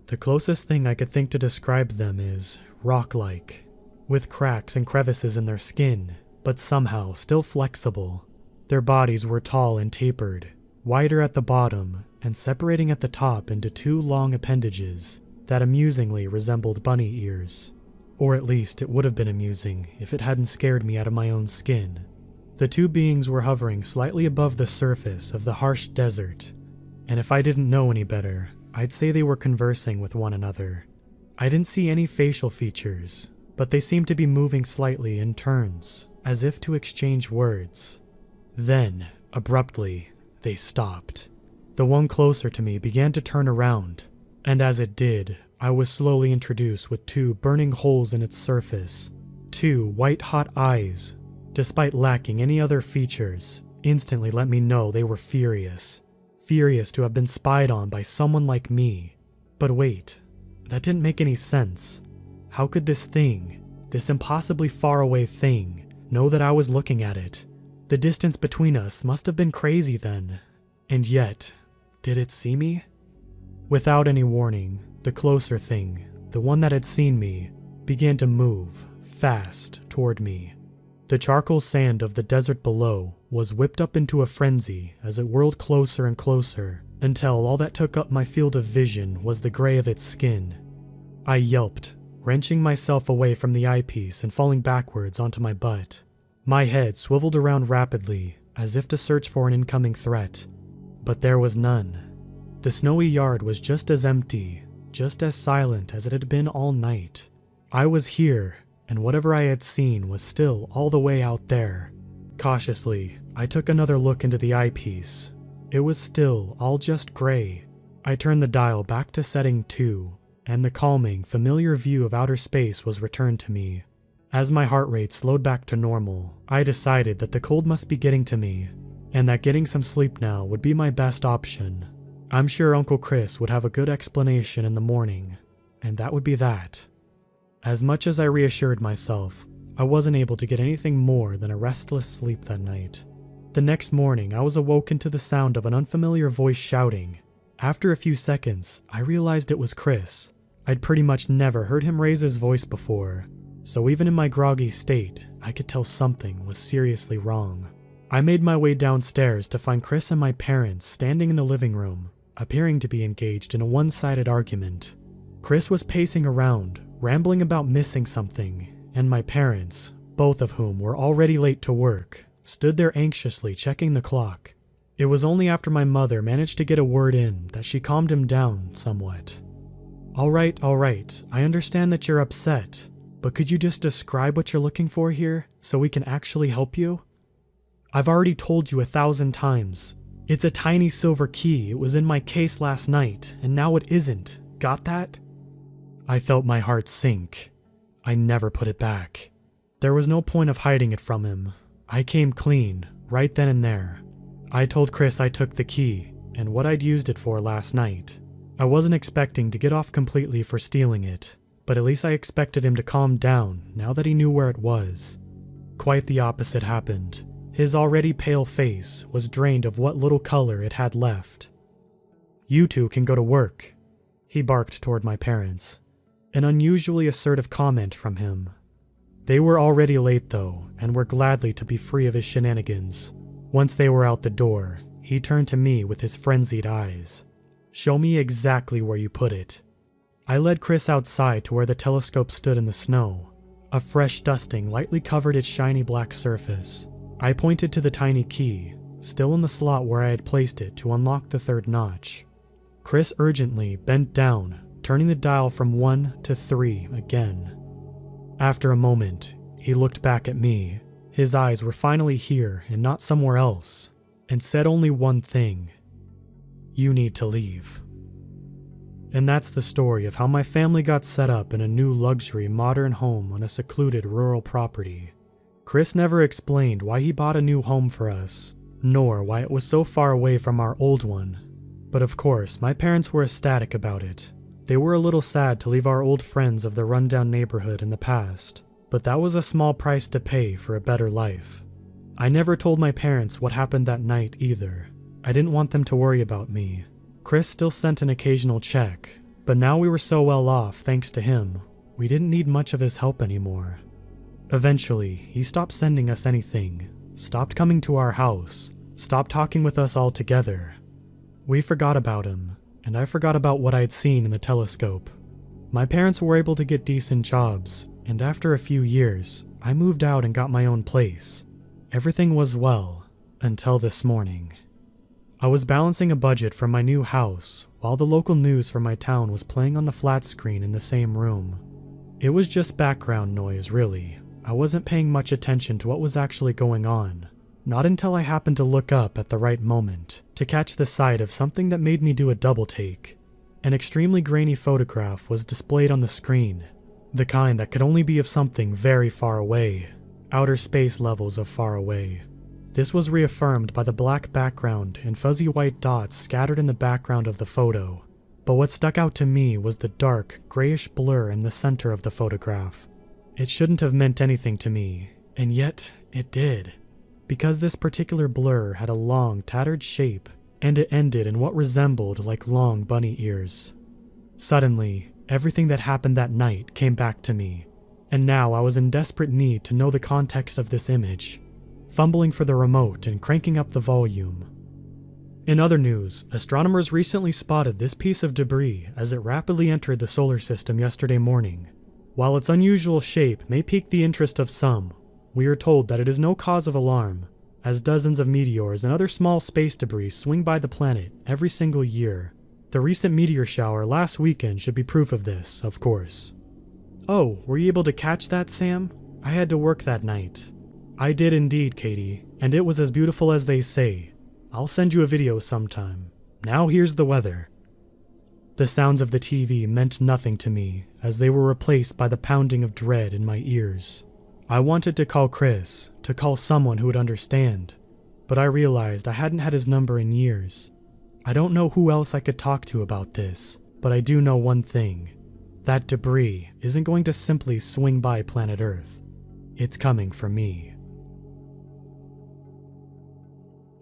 [SPEAKER 1] The closest thing I could think to describe them is rock-like, with cracks and crevices in their skin, but somehow still flexible. Their bodies were tall and tapered, wider at the bottom, and separating at the top into 2 long appendages that amusingly resembled bunny ears. Or at least it would have been amusing if it hadn't scared me out of my own skin. The 2 beings were hovering slightly above the surface of the harsh desert, and if I didn't know any better, I'd say they were conversing with one another. I didn't see any facial features, but they seemed to be moving slightly in turns, as if to exchange words. Then, abruptly, they stopped. The one closer to me began to turn around, and as it did, I was slowly introduced with 2 burning holes in its surface, 2 white-hot eyes. Despite lacking any other features, instantly let me know they were furious. Furious to have been spied on by someone like me. But wait, that didn't make any sense. How could this thing, this impossibly far away thing, know that I was looking at it? The distance between us must have been crazy then. And yet, did it see me? Without any warning, the closer thing, the one that had seen me, began to move, fast, toward me. The charcoal sand of the desert below was whipped up into a frenzy as it whirled closer and closer until all that took up my field of vision was the gray of its skin. I yelped, wrenching myself away from the eyepiece and falling backwards onto my butt. My head swiveled around rapidly as if to search for an incoming threat, but there was none. The snowy yard was just as empty, just as silent as it had been all night. I was here, and whatever I had seen was still all the way out there. Cautiously, I took another look into the eyepiece. It was still all just gray. I turned the dial back to setting 2, and the calming, familiar view of outer space was returned to me. As my heart rate slowed back to normal, I decided that the cold must be getting to me, and that getting some sleep now would be my best option. I'm sure Uncle Chris would have a good explanation in the morning, and that would be that. As much as I reassured myself, I wasn't able to get anything more than a restless sleep that night. The next morning, I was awoken to the sound of an unfamiliar voice shouting. After a few seconds, I realized it was Chris. I'd pretty much never heard him raise his voice before, so even in my groggy state, I could tell something was seriously wrong. I made my way downstairs to find Chris and my parents standing in the living room, appearing to be engaged in a one-sided argument. Chris was pacing around, rambling about missing something, and my parents, both of whom were already late to work, stood there anxiously checking the clock. It was only after my mother managed to get a word in that she calmed him down somewhat. All right, I understand that you're upset, but could you just describe what you're looking for here so we can actually help you? I've already told you 1,000 times. It's a tiny silver key. It was in my case last night, and now it isn't. Got that? I felt my heart sink. I never put it back. There was no point of hiding it from him. I came clean, right then and there. I told Chris I took the key, and what I'd used it for last night. I wasn't expecting to get off completely for stealing it, but at least I expected him to calm down now that he knew where it was. Quite the opposite happened. His already pale face was drained of what little color it had left. "You two can go to work," he barked toward my parents. An unusually assertive comment from him. They were already late though, and were gladly to be free of his shenanigans. Once they were out the door, he turned to me with his frenzied eyes. "Show me exactly where you put it." I led Chris outside to where the telescope stood in the snow. A fresh dusting lightly covered its shiny black surface. I pointed to the tiny key, still in the slot where I had placed it to unlock the 3rd notch. Chris urgently bent down, turning the dial from 1 to 3 again. After a moment, he looked back at me. His eyes were finally here and not somewhere else, and said only one thing: "You need to leave." And that's the story of how my family got set up in a new luxury modern home on a secluded rural property. Chris never explained why he bought a new home for us, nor why it was so far away from our old one. But of course, my parents were ecstatic about it. They were a little sad to leave our old friends of the rundown neighborhood in the past, but that was a small price to pay for a better life. I never told my parents what happened that night either. I didn't want them to worry about me. Chris still sent an occasional check, but now we were so well off thanks to him, we didn't need much of his help anymore. Eventually, he stopped sending us anything, stopped coming to our house, stopped talking with us altogether. We forgot about him, and I forgot about what I had seen in the telescope. My parents were able to get decent jobs, and after a few years, I moved out and got my own place. Everything was well, until this morning. I was balancing a budget for my new house, while the local news for my town was playing on the flat screen in the same room. It was just background noise, really. I wasn't paying much attention to what was actually going on. Not until I happened to look up at the right moment to catch the sight of something that made me do a double take. An extremely grainy photograph was displayed on the screen, the kind that could only be of something very far away, outer space levels of far away. This was reaffirmed by the black background and fuzzy white dots scattered in the background of the photo. But what stuck out to me was the dark, grayish blur in the center of the photograph. It shouldn't have meant anything to me, and yet it did. Because this particular blur had a long, tattered shape, and it ended in what resembled like long bunny ears. Suddenly, everything that happened that night came back to me, and now I was in desperate need to know the context of this image. fumbling for the remote and cranking up the volume. In other news, astronomers recently spotted this piece of debris as it rapidly entered the solar system yesterday morning. While its unusual shape may pique the interest of some, we are told that it is no cause of alarm, as dozens of meteors and other small space debris swing by the planet every single year. The recent meteor shower last weekend should be proof of this, of course. Oh, were you able to catch that, Sam? I had to work that night. I did indeed, Katie, and it was as beautiful as they say. I'll send you a video sometime. Now here's the weather. The sounds of the TV meant nothing to me, as they were replaced by the pounding of dread in my ears. I wanted to call Chris, to call someone who would understand, but I realized I hadn't had his number in years. I don't know who else I could talk to about this, but I do know one thing. That debris isn't going to simply swing by planet Earth. It's coming for me.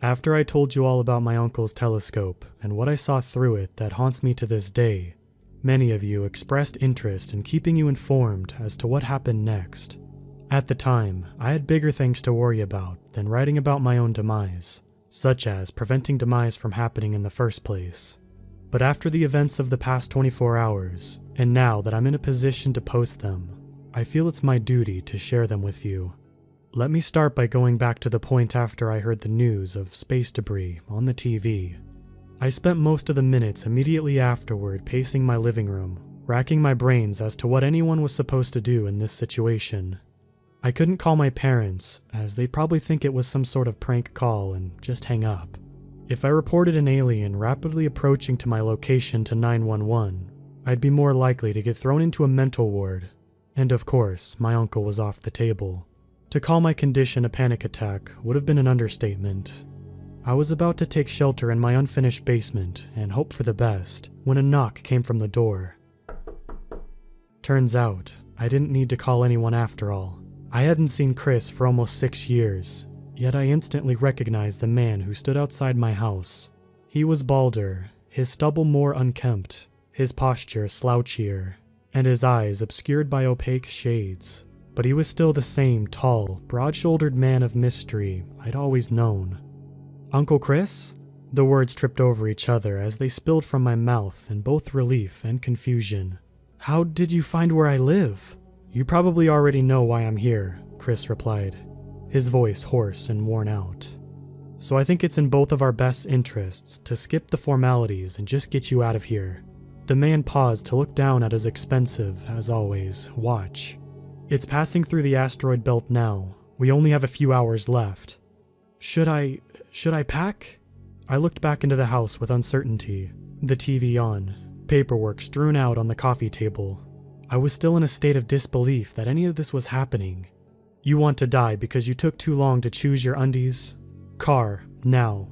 [SPEAKER 1] After I told you all about my uncle's telescope and what I saw through it that haunts me to this day, many of you expressed interest in keeping you informed as to what happened next. At the time, I had bigger things to worry about than writing about my own demise, such as preventing demise from happening in the first place. But after the events of the past 24 hours, and now that I'm in a position to post them, I feel it's my duty to share them with you. Let me start by going back to the point after I heard the news of space debris on the TV. I spent most of the minutes immediately afterward pacing my living room, racking my brains as to what anyone was supposed to do in this situation. I couldn't call my parents, as they'd probably think it was some sort of prank call and just hang up. If I reported an alien rapidly approaching to my location to 911, I'd be more likely to get thrown into a mental ward. And of course, my uncle was off the table. To call my condition a panic attack would have been an understatement. I was about to take shelter in my unfinished basement and hope for the best when a knock came from the door. Turns out, I didn't need to call anyone after all. I hadn't seen Chris for almost 6 years, yet I instantly recognized the man who stood outside my house. He was balder, his stubble more unkempt, his posture slouchier, and his eyes obscured by opaque shades. But he was still the same tall, broad-shouldered man of mystery I'd always known. Uncle Chris? The words tripped over each other as they spilled from my mouth in both relief and confusion. How did you find where I live? You probably already know why I'm here, Chris replied, his voice hoarse and worn out. So I think it's in both of our best interests to skip the formalities and just get you out of here. The man paused to look down at his expensive, as always, watch. It's passing through the asteroid belt now. We only have a few hours left. Should I pack? I looked back into the house with uncertainty, the TV on, paperwork strewn out on the coffee table. I was still in a state of disbelief that any of this was happening. You want to die because you took too long to choose your undies? Car, now.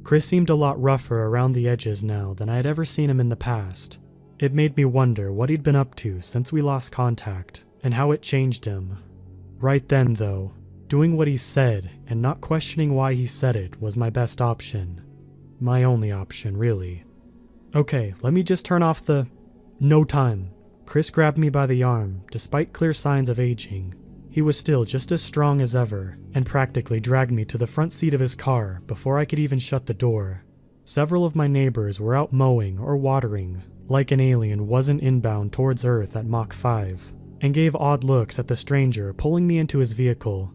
[SPEAKER 1] Chris seemed a lot rougher around the edges now than I had ever seen him in the past. It made me wonder what he'd been up to since we lost contact, and how it changed him. Right then, though, doing what he said and not questioning why he said it was my best option. My only option, really. Okay, let me just turn off the... No time. Chris grabbed me by the arm, despite clear signs of aging. He was still just as strong as ever, and practically dragged me to the front seat of his car before I could even shut the door. Several of my neighbors were out mowing or watering, like an alien wasn't inbound towards Earth at Mach 5. And gave odd looks at the stranger pulling me into his vehicle.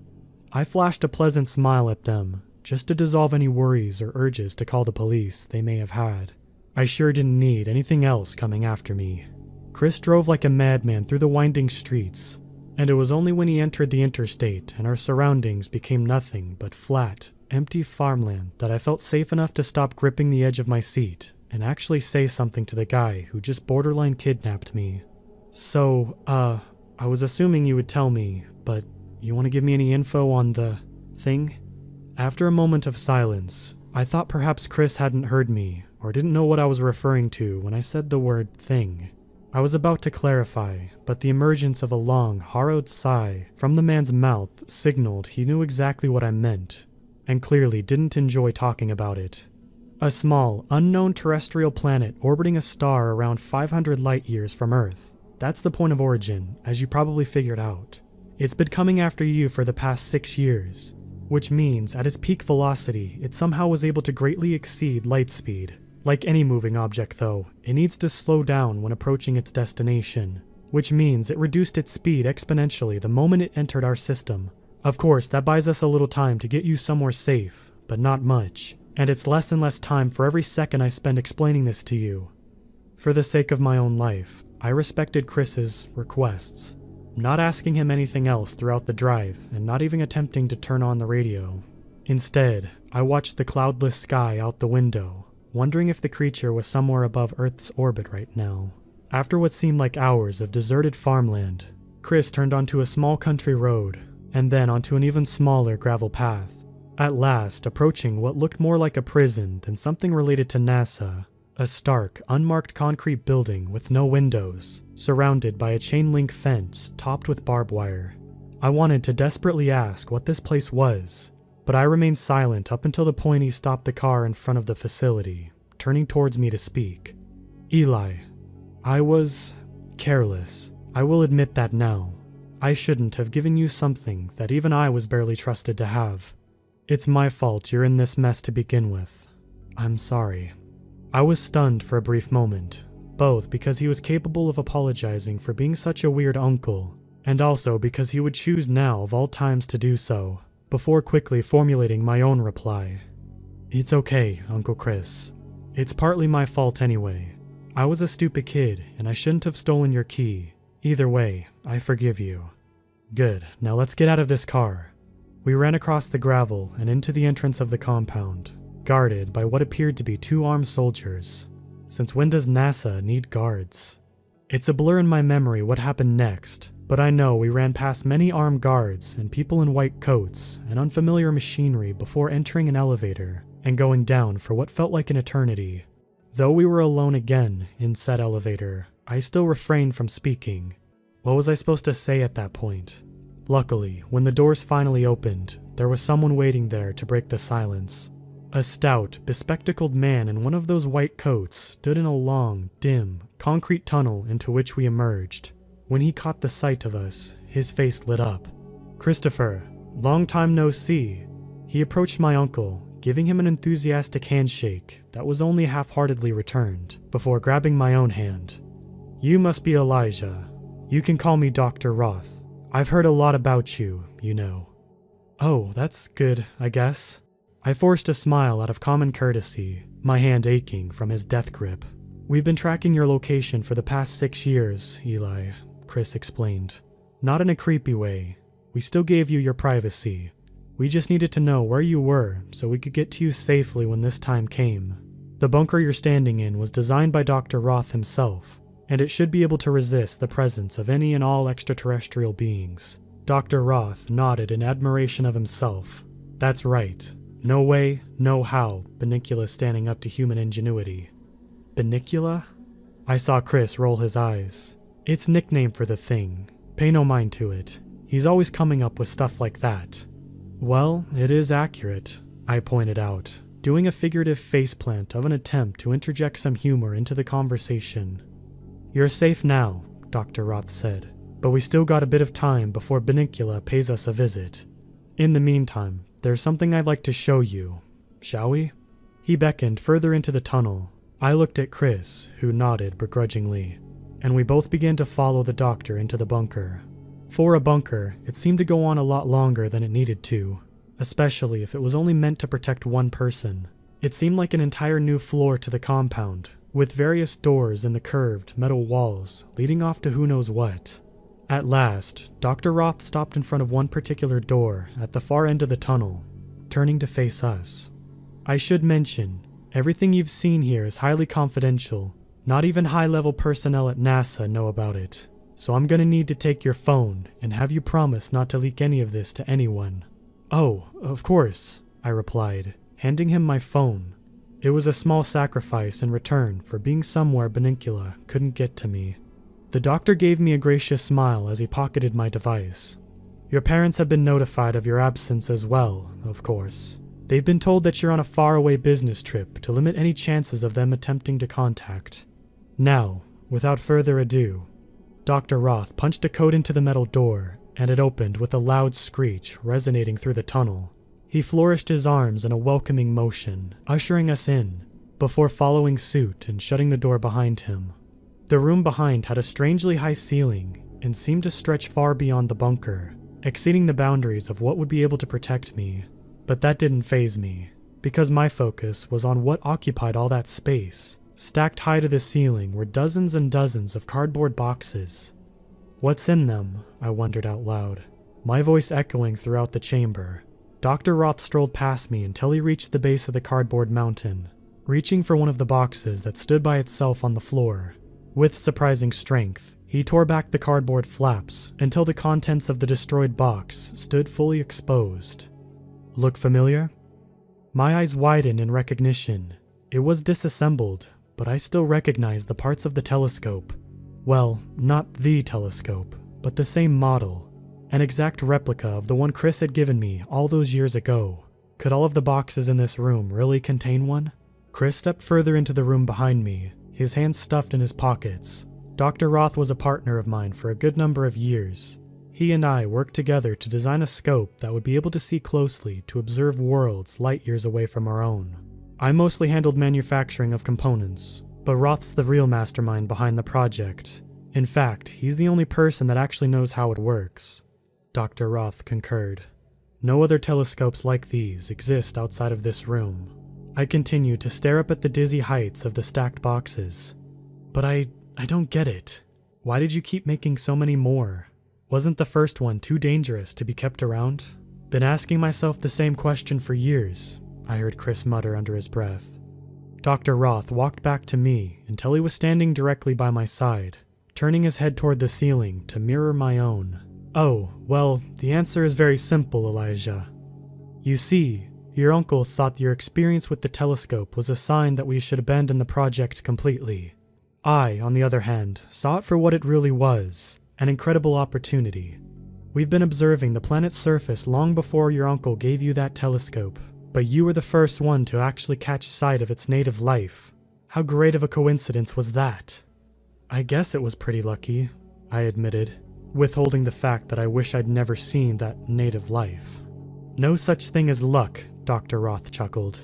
[SPEAKER 1] I flashed a pleasant smile at them, just to dissolve any worries or urges to call the police they may have had. I sure didn't need anything else coming after me. Chris drove like a madman through the winding streets, and it was only when he entered the interstate and our surroundings became nothing but flat, empty farmland that I felt safe enough to stop gripping the edge of my seat and actually say something to the guy who just borderline kidnapped me. So, I was assuming you would tell me, but you want to give me any info on the thing? After a moment of silence, I thought perhaps Chris hadn't heard me or didn't know what I was referring to when I said the word thing. I was about to clarify, but the emergence of a long, harrowed sigh from the man's mouth signaled he knew exactly what I meant, and clearly didn't enjoy talking about it. A small, unknown terrestrial planet orbiting a star around 500 light-years from Earth. That's the point of origin, as you probably figured out. It's been coming after you for the past 6 years. which means at its peak velocity, it somehow was able to greatly exceed light speed. Like any moving object though, it needs to slow down when approaching its destination, which means it reduced its speed exponentially the moment it entered our system. Of course, that buys us a little time to get you somewhere safe, but not much, and it's less and less time for every second I spend explaining this to you. For the sake of my own life, I respected Chris's requests, not asking him anything else throughout the drive and not even attempting to turn on the radio. Instead, I watched the cloudless sky out the window, wondering if the creature was somewhere above Earth's orbit right now. After what seemed like hours of deserted farmland, Chris turned onto a small country road, and then onto an even smaller gravel path, at last approaching what looked more like a prison than something related to NASA, a stark, unmarked concrete building with no windows, surrounded by a chain-link fence topped with barbed wire. I wanted to desperately ask what this place was, but I remained silent up until the point he stopped the car in front of the facility, turning towards me to speak. Eli, I was careless. I will admit that now. I shouldn't have given you something that even I was barely trusted to have. It's my fault you're in this mess to begin with. I'm sorry. I was stunned for a brief moment, both because he was capable of apologizing for being such a weird uncle, and also because he would choose now of all times to do so, before quickly formulating my own reply. It's okay, Uncle Chris. It's partly my fault anyway. I was a stupid kid, and I shouldn't have stolen your key. Either way, I forgive you. Good, now let's get out of this car. We ran across the gravel and into the entrance of the compound, guarded by what appeared to be 2 armed soldiers. Since when does NASA need guards? It's a blur in my memory what happened next, but I know we ran past many armed guards and people in white coats and unfamiliar machinery before entering an elevator and going down for what felt like an eternity. Though we were alone again in said elevator, I still refrained from speaking. What was I supposed to say at that point? Luckily, when the doors finally opened, there was someone waiting there to break the silence. A stout, bespectacled man in one of those white coats stood in a long, dim, concrete tunnel into which we emerged. When he caught the sight of us, his face lit up. Christopher, long time no see. He approached my uncle, giving him an enthusiastic handshake that was only half-heartedly returned, before grabbing my own hand. You must be Elijah. You can call me Dr. Roth. I've heard a lot about you, you know. Oh, that's good, I guess. I forced a smile out of common courtesy, my hand aching from his death grip. We've been tracking your location for the past 6 years, Eli, Chris explained. Not in a creepy way. We still gave you your privacy. We just needed to know where you were so we could get to you safely when this time came. The bunker you're standing in was designed by Dr. Roth himself, and it should be able to resist the presence of any and all extraterrestrial beings. Dr. Roth nodded in admiration of himself. That's right. No way, no how, Benicula's standing up to human ingenuity. Benicula? I saw Chris roll his eyes. It's nickname for the thing. Pay no mind to it. He's always coming up with stuff like that. Well, it is accurate, I pointed out, doing a figurative faceplant of an attempt to interject some humor into the conversation. You're safe now, Dr. Roth said, but we still got a bit of time before Benicula pays us a visit. In the meantime, there's something I'd like to show you. Shall we? He beckoned further into the tunnel. I looked at Chris, who nodded begrudgingly, and we both began to follow the doctor into the bunker. For a bunker, it seemed to go on a lot longer than it needed to, especially if it was only meant to protect one person. It seemed like an entire new floor to the compound, with various doors in the curved metal walls leading off to who knows what. At last, Dr. Roth stopped in front of one particular door at the far end of the tunnel, turning to face us. I should mention, everything you've seen here is highly confidential. Not even high-level personnel at NASA know about it, so I'm gonna need to take your phone and have you promise not to leak any of this to anyone. Oh, of course, I replied, handing him my phone. It was a small sacrifice in return for being somewhere Benicula couldn't get to me. The doctor gave me a gracious smile as he pocketed my device. Your parents have been notified of your absence as well, of course. They've been told that you're on a faraway business trip to limit any chances of them attempting to contact. Now, without further ado, Dr. Roth punched a code into the metal door, and it opened with a loud screech resonating through the tunnel. He flourished his arms in a welcoming motion, ushering us in, before following suit and shutting the door behind him. The room behind had a strangely high ceiling and seemed to stretch far beyond the bunker, exceeding the boundaries of what would be able to protect me. But that didn't faze me, because my focus was on what occupied all that space. Stacked high to the ceiling were dozens and dozens of cardboard boxes. What's in them? I wondered out loud, my voice echoing throughout the chamber. Dr. Roth strolled past me until he reached the base of the cardboard mountain, reaching for one of the boxes that stood by itself on the floor. With surprising strength, he tore back the cardboard flaps until the contents of the destroyed box stood fully exposed. Look familiar? My eyes widened in recognition. It was disassembled, but I still recognized the parts of the telescope. Well, not the telescope, but the same model. An exact replica of the one Chris had given me all those years ago. Could all of the boxes in this room really contain one? Chris stepped further into the room behind me, his hands stuffed in his pockets. Dr. Roth was a partner of mine for a good number of years. He and I worked together to design a scope that would be able to see closely to observe worlds light years away from our own. I mostly handled manufacturing of components, but Roth's the real mastermind behind the project. In fact, he's the only person that actually knows how it works. Dr. Roth concurred. No other telescopes like these exist outside of this room. I continued to stare up at the dizzy heights of the stacked boxes. But I don't get it. Why did you keep making so many more? Wasn't the first one too dangerous to be kept around? Been asking myself the same question for years, I heard Chris mutter under his breath. Dr. Roth walked back to me until he was standing directly by my side, turning his head toward the ceiling to mirror my own. Oh, well, the answer is very simple, Elijah. You see, your uncle thought your experience with the telescope was a sign that we should abandon the project completely. I, on the other hand, saw it for what it really was, an incredible opportunity. We've been observing the planet's surface long before your uncle gave you that telescope, but you were the first one to actually catch sight of its native life. How great of a coincidence was that? I guess it was pretty lucky, I admitted, withholding the fact that I wish I'd never seen that native life. No such thing as luck, Dr. Roth chuckled.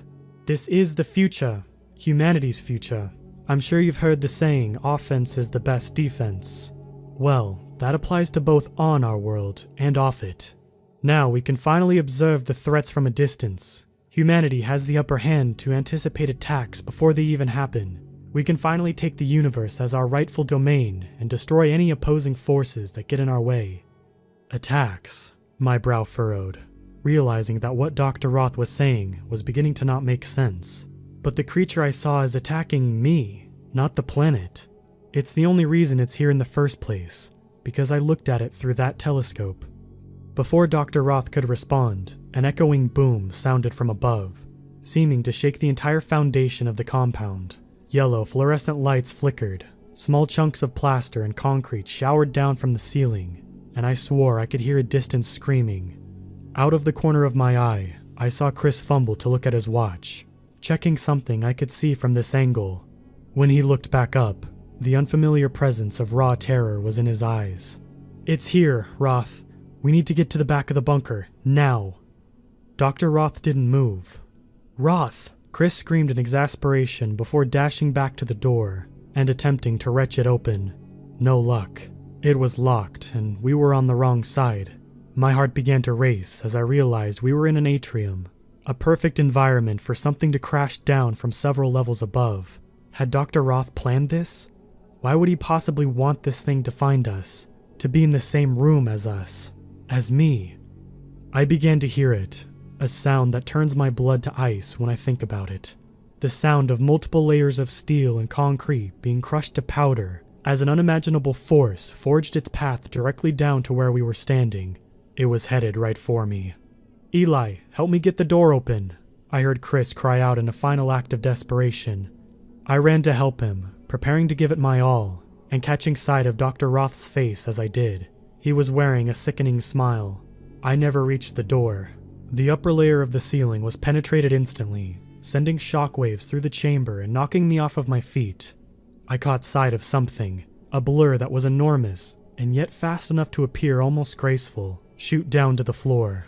[SPEAKER 1] This is the future, humanity's future. I'm sure you've heard the saying, offense is the best defense. Well, that applies to both on our world and off it. Now we can finally observe the threats from a distance. Humanity has the upper hand to anticipate attacks before they even happen. We can finally take the universe as our rightful domain and destroy any opposing forces that get in our way. Attacks, my brow furrowed, realizing that what Dr. Roth was saying was beginning to not make sense. But the creature I saw is attacking me, not the planet. It's the only reason it's here in the first place, because I looked at it through that telescope. Before Dr. Roth could respond, an echoing boom sounded from above, seeming to shake the entire foundation of the compound. Yellow fluorescent lights flickered, small chunks of plaster and concrete showered down from the ceiling, and I swore I could hear a distant screaming. Out of the corner of my eye, I saw Chris fumble to look at his watch, checking something I could see from this angle. When he looked back up, the unfamiliar presence of raw terror was in his eyes. It's here, Roth. We need to get to the back of the bunker, now. Dr. Roth didn't move. Roth! Chris screamed in exasperation before dashing back to the door and attempting to wrench it open. No luck. It was locked, and we were on the wrong side. My heart began to race as I realized we were in an atrium, a perfect environment for something to crash down from several levels above. Had Dr. Roth planned this? Why would he possibly want this thing to find us, to be in the same room as us, as me? I began to hear it, a sound that turns my blood to ice when I think about it. The sound of multiple layers of steel and concrete being crushed to powder as an unimaginable force forged its path directly down to where we were standing. It was headed right for me. Eli, help me get the door open, I heard Chris cry out in a final act of desperation. I ran to help him, preparing to give it my all, and catching sight of Dr. Roth's face as I did. He was wearing a sickening smile. I never reached the door. The upper layer of the ceiling was penetrated instantly, sending shockwaves through the chamber and knocking me off of my feet. I caught sight of something, a blur that was enormous, and yet fast enough to appear almost graceful, shoot down to the floor.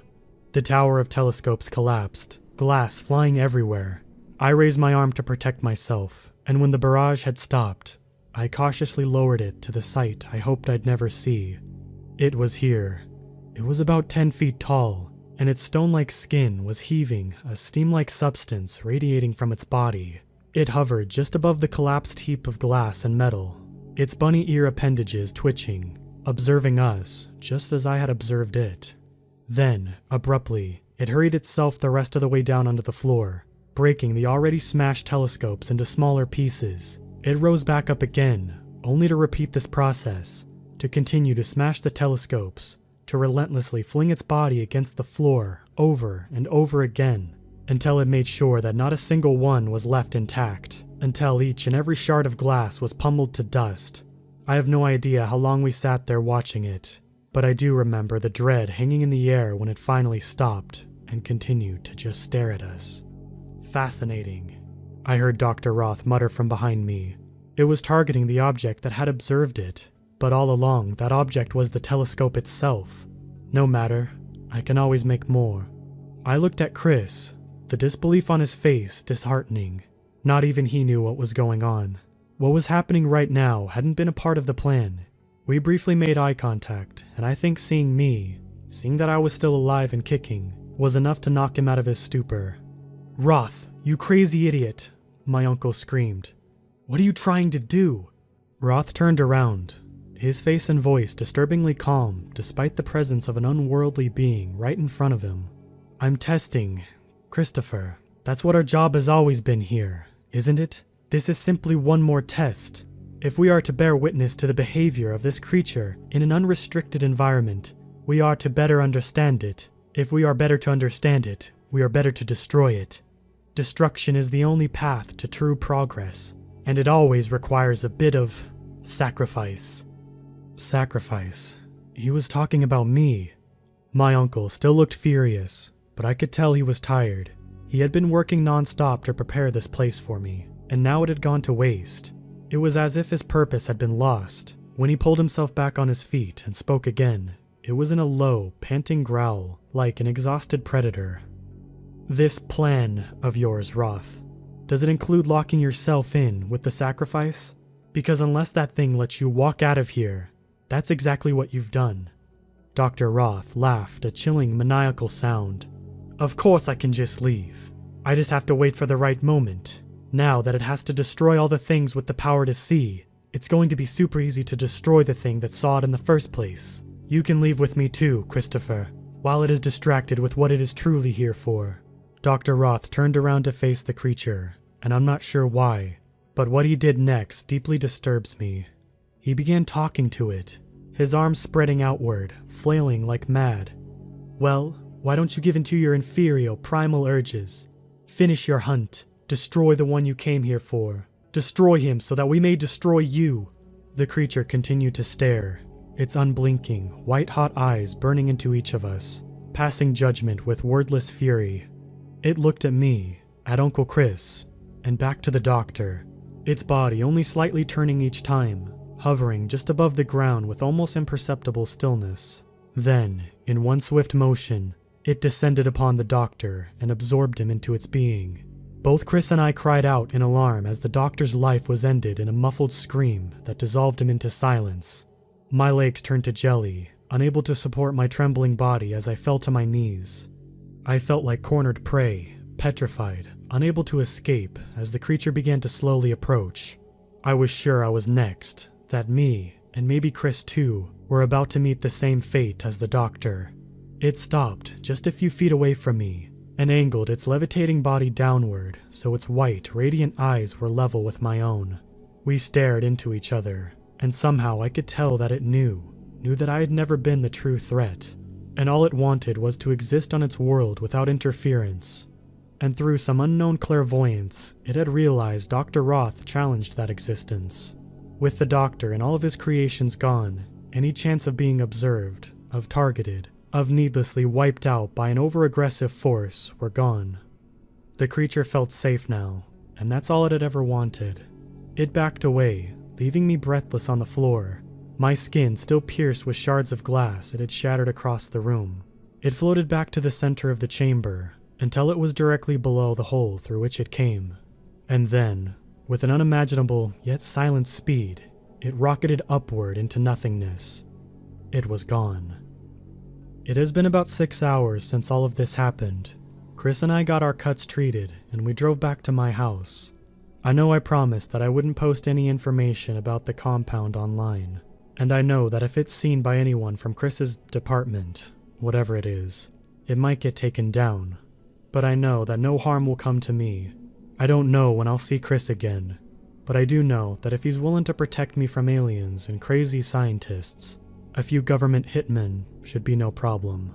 [SPEAKER 1] The tower of telescopes collapsed, glass flying everywhere. I raised my arm to protect myself, and when the barrage had stopped, I cautiously lowered it to the sight I hoped I'd never see. It was here. It was about 10 feet tall, and its stone-like skin was heaving, a steam-like substance radiating from its body. It hovered just above the collapsed heap of glass and metal, its bunny ear appendages twitching, observing us just as I had observed it. Then, abruptly, it hurried itself the rest of the way down onto the floor, breaking the already smashed telescopes into smaller pieces. It rose back up again, only to repeat this process, to continue to smash the telescopes, to relentlessly fling its body against the floor over and over again, until it made sure that not a single one was left intact, until each and every shard of glass was pummeled to dust. I have no idea how long we sat there watching it, but I do remember the dread hanging in the air when it finally stopped and continued to just stare at us. Fascinating, I heard Dr. Roth mutter from behind me. It was targeting the object that had observed it, but all along that object was the telescope itself. No matter, I can always make more. I looked at Chris, the disbelief on his face disheartening. Not even he knew what was going on. What was happening right now hadn't been a part of the plan. We briefly made eye contact, and I think seeing that I was still alive and kicking, was enough to knock him out of his stupor. "Roth, you crazy idiot," my uncle screamed. "What are you trying to do?" Roth turned around, his face and voice disturbingly calm despite the presence of an unworldly being right in front of him. "I'm testing, Christopher. That's what our job has always been here, isn't it? This is simply one more test. If we are to bear witness to the behavior of this creature in an unrestricted environment, we are to better understand it. If we are better to understand it, we are better to destroy it. Destruction is the only path to true progress, and it always requires a bit of sacrifice." Sacrifice? He was talking about me. My uncle still looked furious, but I could tell he was tired. He had been working non-stop to prepare this place for me, and now it had gone to waste. It was as if his purpose had been lost. When he pulled himself back on his feet and spoke again, it was in a low, panting growl, like an exhausted predator. "This plan of yours, Roth, does it include locking yourself in with the sacrifice? Because unless that thing lets you walk out of here, that's exactly what you've done." Dr. Roth laughed a chilling, maniacal sound. "Of course I can just leave. I just have to wait for the right moment. Now that it has to destroy all the things with the power to see, it's going to be super easy to destroy the thing that saw it in the first place. You can leave with me too, Christopher, while it is distracted with what it is truly here for." Dr. Roth turned around to face the creature, and I'm not sure why, but what he did next deeply disturbs me. He began talking to it, his arms spreading outward, flailing like mad. "Well, why don't you give in to your inferior, primal urges? Finish your hunt. Destroy the one you came here for. Destroy him so that we may destroy you." The creature continued to stare, its unblinking, white-hot eyes burning into each of us, passing judgment with wordless fury. It looked at me, at Uncle Chris, and back to the doctor, its body only slightly turning each time, hovering just above the ground with almost imperceptible stillness. Then, in one swift motion, it descended upon the doctor and absorbed him into its being. Both Chris and I cried out in alarm as the doctor's life was ended in a muffled scream that dissolved him into silence. My legs turned to jelly, unable to support my trembling body as I fell to my knees. I felt like cornered prey, petrified, unable to escape as the creature began to slowly approach. I was sure I was next, that me, and maybe Chris too, were about to meet the same fate as the doctor. It stopped just a few feet away from me, and angled its levitating body downward so its white, radiant eyes were level with my own. We stared into each other, and somehow I could tell that it knew that I had never been the true threat, and all it wanted was to exist on its world without interference. And through some unknown clairvoyance, it had realized Dr. Roth challenged that existence. With the doctor and all of his creations gone, any chance of being observed, of targeted, of needlessly wiped out by an over-aggressive force were gone. The creature felt safe now, and that's all it had ever wanted. It backed away, leaving me breathless on the floor, my skin still pierced with shards of glass it had shattered across the room. It floated back to the center of the chamber until it was directly below the hole through which it came. And then, with an unimaginable yet silent speed, it rocketed upward into nothingness. It was gone. It has been about 6 hours since all of this happened. Chris and I got our cuts treated, and we drove back to my house. I know I promised that I wouldn't post any information about the compound online, and I know that if it's seen by anyone from Chris's department, whatever it is, it might get taken down. But I know that no harm will come to me. I don't know when I'll see Chris again, but I do know that if he's willing to protect me from aliens and crazy scientists, a few government hitmen should be no problem.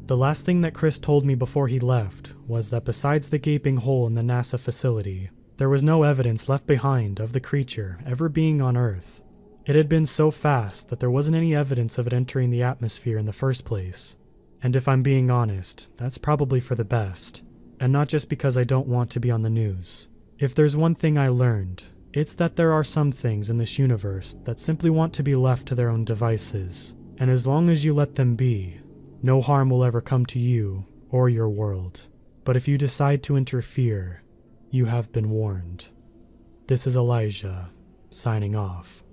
[SPEAKER 1] The last thing that Chris told me before he left was that besides the gaping hole in the NASA facility, there was no evidence left behind of the creature ever being on Earth. It had been so fast that there wasn't any evidence of it entering the atmosphere in the first place. And if I'm being honest, that's probably for the best. And not just because I don't want to be on the news. If there's one thing I learned, it's that there are some things in this universe that simply want to be left to their own devices. And as long as you let them be, no harm will ever come to you or your world. But if you decide to interfere, you have been warned. This is Elijah, signing off.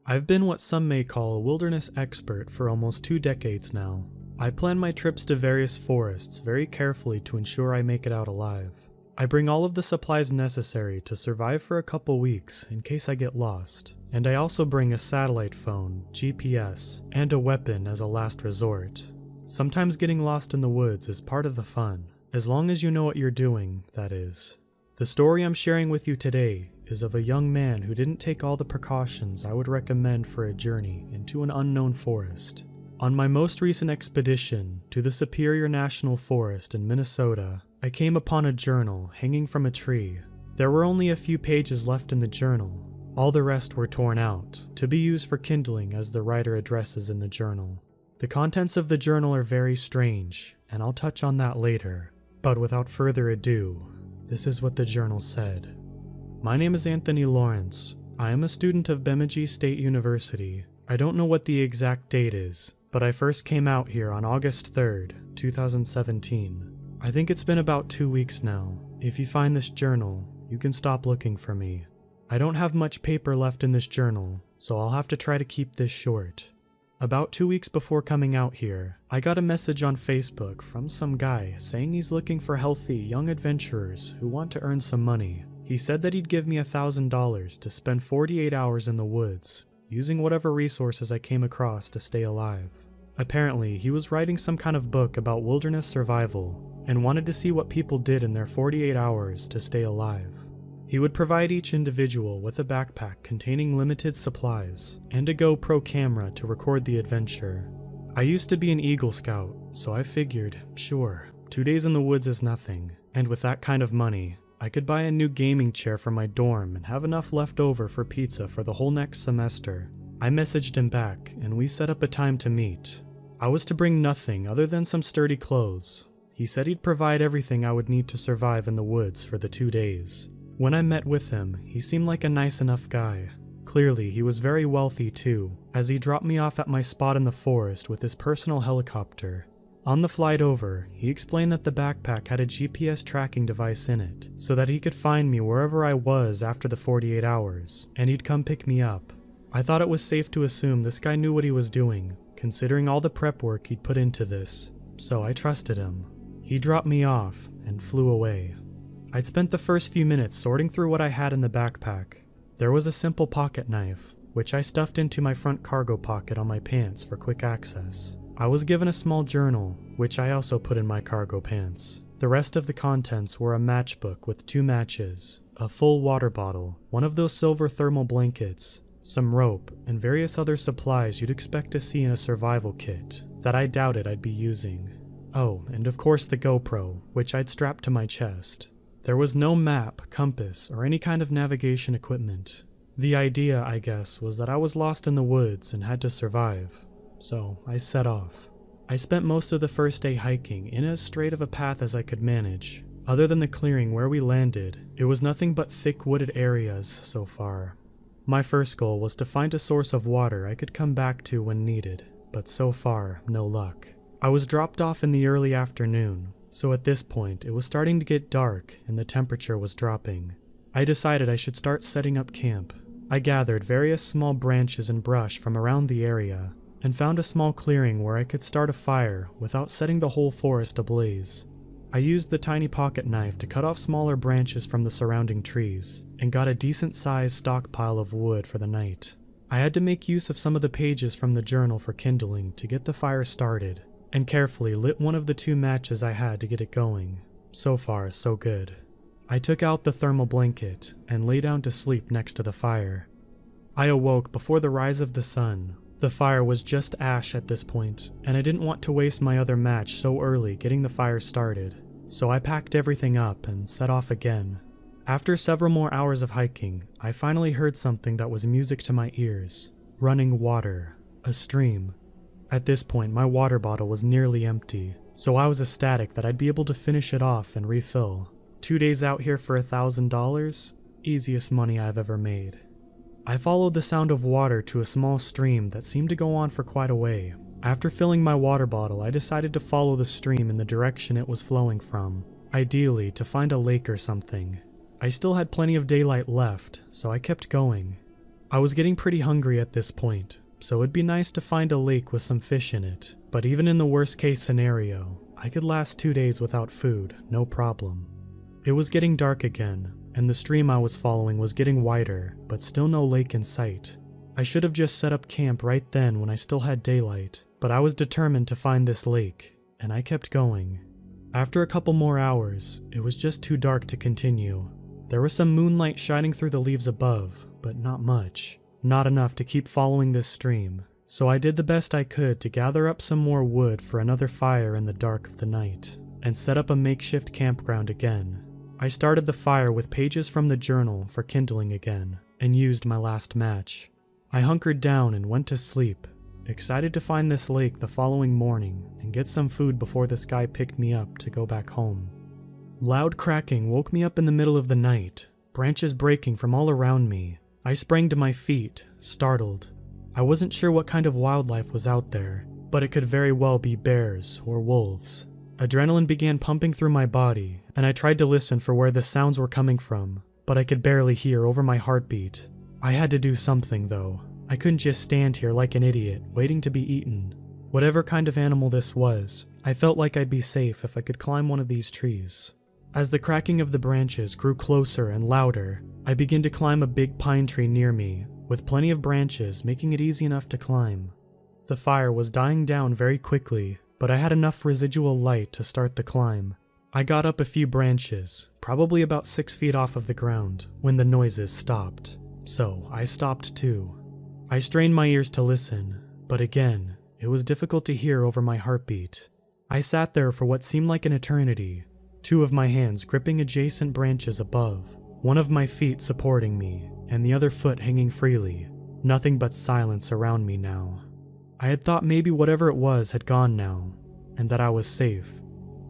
[SPEAKER 1] I've been what some may call a wilderness expert for almost 2 decades now. I plan my trips to various forests very carefully to ensure I make it out alive. I bring all of the supplies necessary to survive for a couple weeks in case I get lost, and I also bring a satellite phone, GPS, and a weapon as a last resort. Sometimes getting lost in the woods is part of the fun, as long as you know what you're doing, that is. The story I'm sharing with you today is of a young man who didn't take all the precautions I would recommend for a journey into an unknown forest. On my most recent expedition to the Superior National Forest in Minnesota, I came upon a journal hanging from a tree. There were only a few pages left in the journal. All the rest were torn out, to be used for kindling as the writer addresses in the journal. The contents of the journal are very strange, and I'll touch on that later. But without further ado, this is what the journal said. My name is Anthony Lawrence. I am a student of Bemidji State University. I don't know what the exact date is, but I first came out here on August 3rd, 2017. I think it's been about 2 weeks now. If you find this journal, you can stop looking for me. I don't have much paper left in this journal, so I'll have to try to keep this short. About 2 weeks before coming out here, I got a message on Facebook from some guy saying he's looking for healthy young adventurers who want to earn some money. He said that he'd give me $1,000 to spend 48 hours in the woods, using whatever resources I came across to stay alive. Apparently, he was writing some kind of book about wilderness survival, and wanted to see what people did in their 48 hours to stay alive. He would provide each individual with a backpack containing limited supplies, and a GoPro camera to record the adventure. I used to be an Eagle Scout, so I figured, sure, 2 days in the woods is nothing, and with that kind of money, I could buy a new gaming chair for my dorm and have enough left over for pizza for the whole next semester. I messaged him back, and we set up a time to meet. I was to bring nothing other than some sturdy clothes. He said he'd provide everything I would need to survive in the woods for the 2 days. When I met with him, he seemed like a nice enough guy. Clearly, he was very wealthy too, as he dropped me off at my spot in the forest with his personal helicopter. On the flight over, he explained that the backpack had a GPS tracking device in it, so that he could find me wherever I was after the 48 hours, and he'd come pick me up. I thought it was safe to assume this guy knew what he was doing, considering all the prep work he'd put into this, so I trusted him. He dropped me off and flew away. I'd spent the first few minutes sorting through what I had in the backpack. There was a simple pocket knife, which I stuffed into my front cargo pocket on my pants for quick access. I was given a small journal, which I also put in my cargo pants. The rest of the contents were a matchbook with 2 matches, a full water bottle, one of those silver thermal blankets, some rope, and various other supplies you'd expect to see in a survival kit that I doubted I'd be using. Oh, and of course the GoPro, which I'd strapped to my chest. There was no map, compass, or any kind of navigation equipment. The idea, I guess, was that I was lost in the woods and had to survive. So I set off. I spent most of the first day hiking in as straight of a path as I could manage. Other than the clearing where we landed, it was nothing but thick wooded areas so far. My first goal was to find a source of water I could come back to when needed, but so far, no luck. I was dropped off in the early afternoon, so at this point it was starting to get dark and the temperature was dropping. I decided I should start setting up camp. I gathered various small branches and brush from around the area, and found a small clearing where I could start a fire without setting the whole forest ablaze. I used the tiny pocket knife to cut off smaller branches from the surrounding trees, and got a decent-sized stockpile of wood for the night. I had to make use of some of the pages from the journal for kindling to get the fire started, and carefully lit one of the 2 matches I had to get it going. So far, so good. I took out the thermal blanket and lay down to sleep next to the fire. I awoke before the rise of the sun. The fire was just ash at this point, and I didn't want to waste my other match so early getting the fire started, so I packed everything up and set off again. After several more hours of hiking, I finally heard something that was music to my ears. Running water. A stream. At this point, my water bottle was nearly empty, so I was ecstatic that I'd be able to finish it off and refill. 2 days out here for $1,000? Easiest money I've ever made. I followed the sound of water to a small stream that seemed to go on for quite a way. After filling my water bottle, I decided to follow the stream in the direction it was flowing from, ideally to find a lake or something. I still had plenty of daylight left, so I kept going. I was getting pretty hungry at this point, so it'd be nice to find a lake with some fish in it, but even in the worst case scenario, I could last 2 days without food, no problem. It was getting dark again, and the stream I was following was getting wider, but still no lake in sight. I should have just set up camp right then when I still had daylight, but I was determined to find this lake, and I kept going. After a couple more hours, it was just too dark to continue. There was some moonlight shining through the leaves above, but not much. Not enough to keep following this stream, so I did the best I could to gather up some more wood for another fire in the dark of the night, and set up a makeshift campground again. I started the fire with pages from the journal for kindling again, and used my last match. I hunkered down and went to sleep, excited to find this lake the following morning and get some food before the sky picked me up to go back home. Loud cracking woke me up in the middle of the night, branches breaking from all around me. I sprang to my feet, startled. I wasn't sure what kind of wildlife was out there, but it could very well be bears or wolves. Adrenaline began pumping through my body, and I tried to listen for where the sounds were coming from, but I could barely hear over my heartbeat. I had to do something, though. I couldn't just stand here like an idiot, waiting to be eaten. Whatever kind of animal this was, I felt like I'd be safe if I could climb one of these trees. As the cracking of the branches grew closer and louder, I began to climb a big pine tree near me, with plenty of branches making it easy enough to climb. The fire was dying down very quickly, but I had enough residual light to start the climb. I got up a few branches, probably about 6 feet off of the ground, when the noises stopped. So I stopped too. I strained my ears to listen, but again, it was difficult to hear over my heartbeat. I sat there for what seemed like an eternity, 2 of my hands gripping adjacent branches above, one of my feet supporting me, and the other foot hanging freely. Nothing but silence around me now. I had thought maybe whatever it was had gone now, and that I was safe.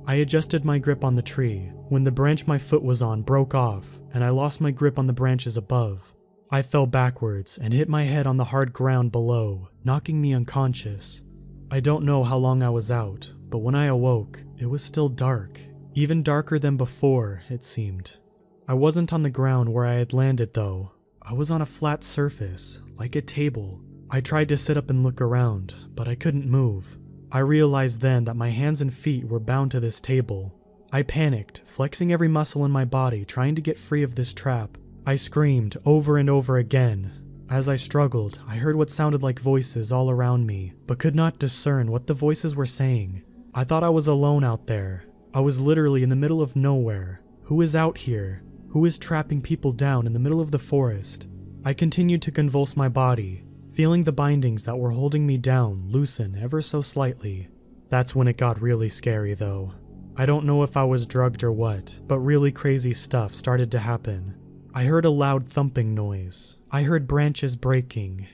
[SPEAKER 1] I adjusted my grip on the tree when the branch my foot was on broke off, and I lost my grip on the branches above. I fell backwards and hit my head on the hard ground below, knocking me unconscious. I don't know how long I was out, but when I awoke, it was still dark. Even darker than before, it seemed. I wasn't on the ground where I had landed though. I was on a flat surface, like a table. I tried to sit up and look around, but I couldn't move. I realized then that my hands and feet were bound to this table. I panicked, flexing every muscle in my body, trying to get free of this trap. I screamed over and over again. As I struggled, I heard what sounded like voices all around me, but could not discern what the voices were saying. I thought I was alone out there. I was literally in the middle of nowhere. Who is out here? Who is trapping people down in the middle of the forest? I continued to convulse my body, feeling the bindings that were holding me down loosen ever so slightly. That's when it got really scary though. I don't know if I was drugged or what, but really crazy stuff started to happen. I heard a loud thumping noise. I heard branches breaking.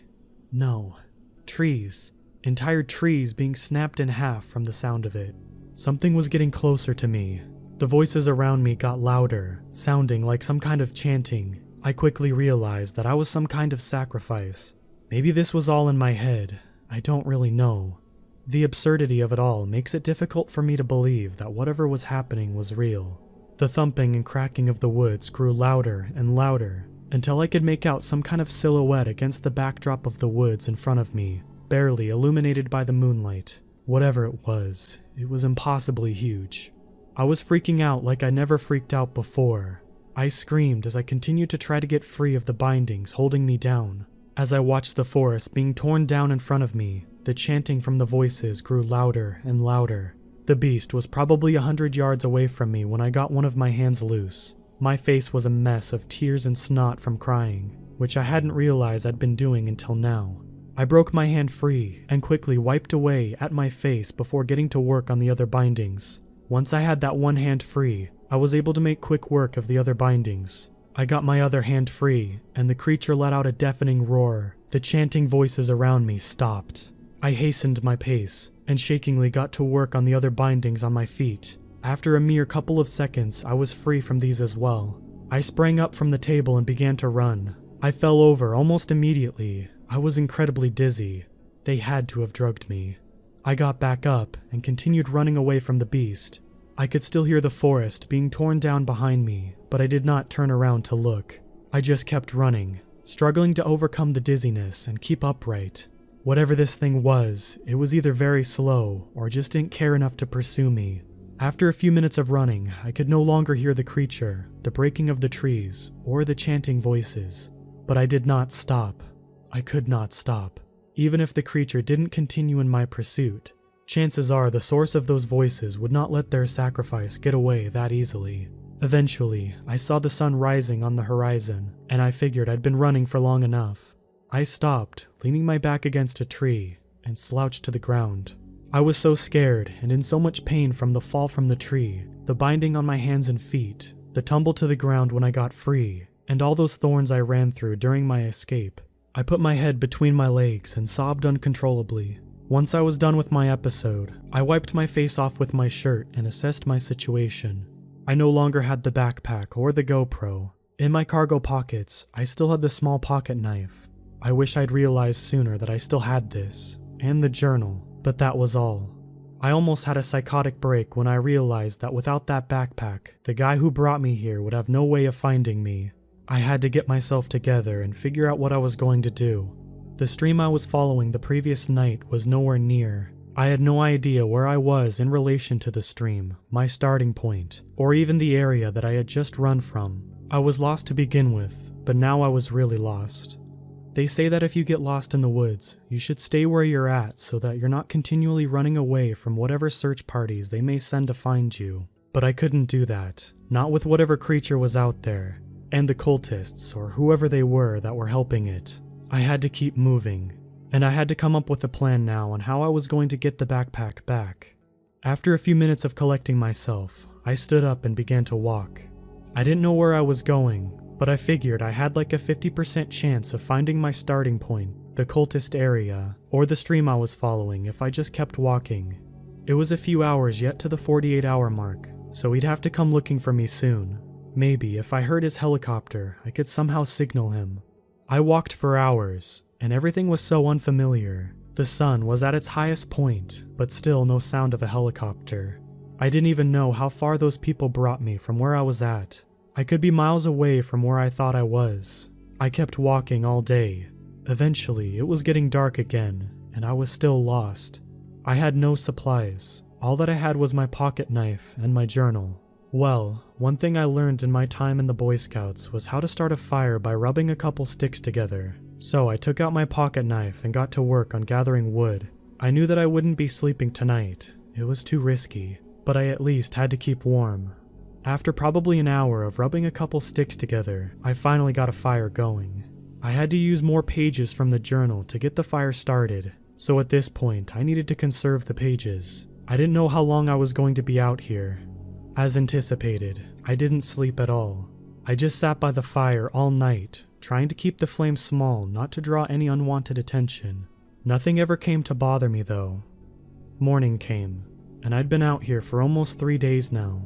[SPEAKER 1] No. Trees. Entire trees being snapped in half from the sound of it. Something was getting closer to me. The voices around me got louder, sounding like some kind of chanting. I quickly realized that I was some kind of sacrifice. Maybe this was all in my head. I don't really know. The absurdity of it all makes it difficult for me to believe that whatever was happening was real. The thumping and cracking of the woods grew louder and louder, until I could make out some kind of silhouette against the backdrop of the woods in front of me, barely illuminated by the moonlight. Whatever it was impossibly huge. I was freaking out like I never freaked out before. I screamed as I continued to try to get free of the bindings holding me down. As I watched the forest being torn down in front of me, the chanting from the voices grew louder and louder. The beast was probably 100 yards away from me when I got one of my hands loose. My face was a mess of tears and snot from crying, which I hadn't realized I'd been doing until now. I broke my hand free and quickly wiped away at my face before getting to work on the other bindings. Once I had that one hand free, I was able to make quick work of the other bindings. I got my other hand free, and the creature let out a deafening roar. The chanting voices around me stopped. I hastened my pace, and shakingly got to work on the other bindings on my feet. After a mere couple of seconds, I was free from these as well. I sprang up from the table and began to run. I fell over almost immediately. I was incredibly dizzy. They had to have drugged me. I got back up and continued running away from the beast. I could still hear the forest being torn down behind me, but I did not turn around to look. I just kept running, struggling to overcome the dizziness and keep upright. Whatever this thing was, it was either very slow or just didn't care enough to pursue me. After a few minutes of running, I could no longer hear the creature, the breaking of the trees, or the chanting voices. But I did not stop. I could not stop. Even if the creature didn't continue in my pursuit, chances are the source of those voices would not let their sacrifice get away that easily. Eventually, I saw the sun rising on the horizon, and I figured I'd been running for long enough. I stopped, leaning my back against a tree, and slouched to the ground. I was so scared and in so much pain from the fall from the tree, the binding on my hands and feet, the tumble to the ground when I got free, and all those thorns I ran through during my escape. I put my head between my legs and sobbed uncontrollably. Once I was done with my episode, I wiped my face off with my shirt and assessed my situation. I no longer had the backpack or the GoPro. In my cargo pockets, I still had the small pocket knife. I wish I'd realized sooner that I still had this, and the journal, but that was all. I almost had a psychotic break when I realized that without that backpack, the guy who brought me here would have no way of finding me. I had to get myself together and figure out what I was going to do. The stream I was following the previous night was nowhere near. I had no idea where I was in relation to the stream, my starting point, or even the area that I had just run from. I was lost to begin with, but now I was really lost. They say that if you get lost in the woods, you should stay where you're at so that you're not continually running away from whatever search parties they may send to find you. But I couldn't do that, not with whatever creature was out there, and the cultists or whoever they were that were helping it. I had to keep moving, and I had to come up with a plan now on how I was going to get the backpack back. After a few minutes of collecting myself, I stood up and began to walk. I didn't know where I was going, but I figured I had like a 50% chance of finding my starting point, the cultist area, or the stream I was following if I just kept walking. It was a few hours yet to the 48-hour mark, so he'd have to come looking for me soon. Maybe if I heard his helicopter, I could somehow signal him. I walked for hours, and everything was so unfamiliar. The sun was at its highest point, but still no sound of a helicopter. I didn't even know how far those people brought me from where I was at. I could be miles away from where I thought I was. I kept walking all day. Eventually, it was getting dark again, and I was still lost. I had no supplies. All that I had was my pocket knife and my journal. Well, one thing I learned in my time in the Boy Scouts was how to start a fire by rubbing a couple sticks together. So I took out my pocket knife and got to work on gathering wood. I knew that I wouldn't be sleeping tonight. It was too risky, but I at least had to keep warm. After probably an hour of rubbing a couple sticks together, I finally got a fire going. I had to use more pages from the journal to get the fire started, so at this point I needed to conserve the pages. I didn't know how long I was going to be out here. As anticipated, I didn't sleep at all. I just sat by the fire all night, trying to keep the flame small not to draw any unwanted attention. Nothing ever came to bother me though. Morning came, and I'd been out here for almost 3 days now.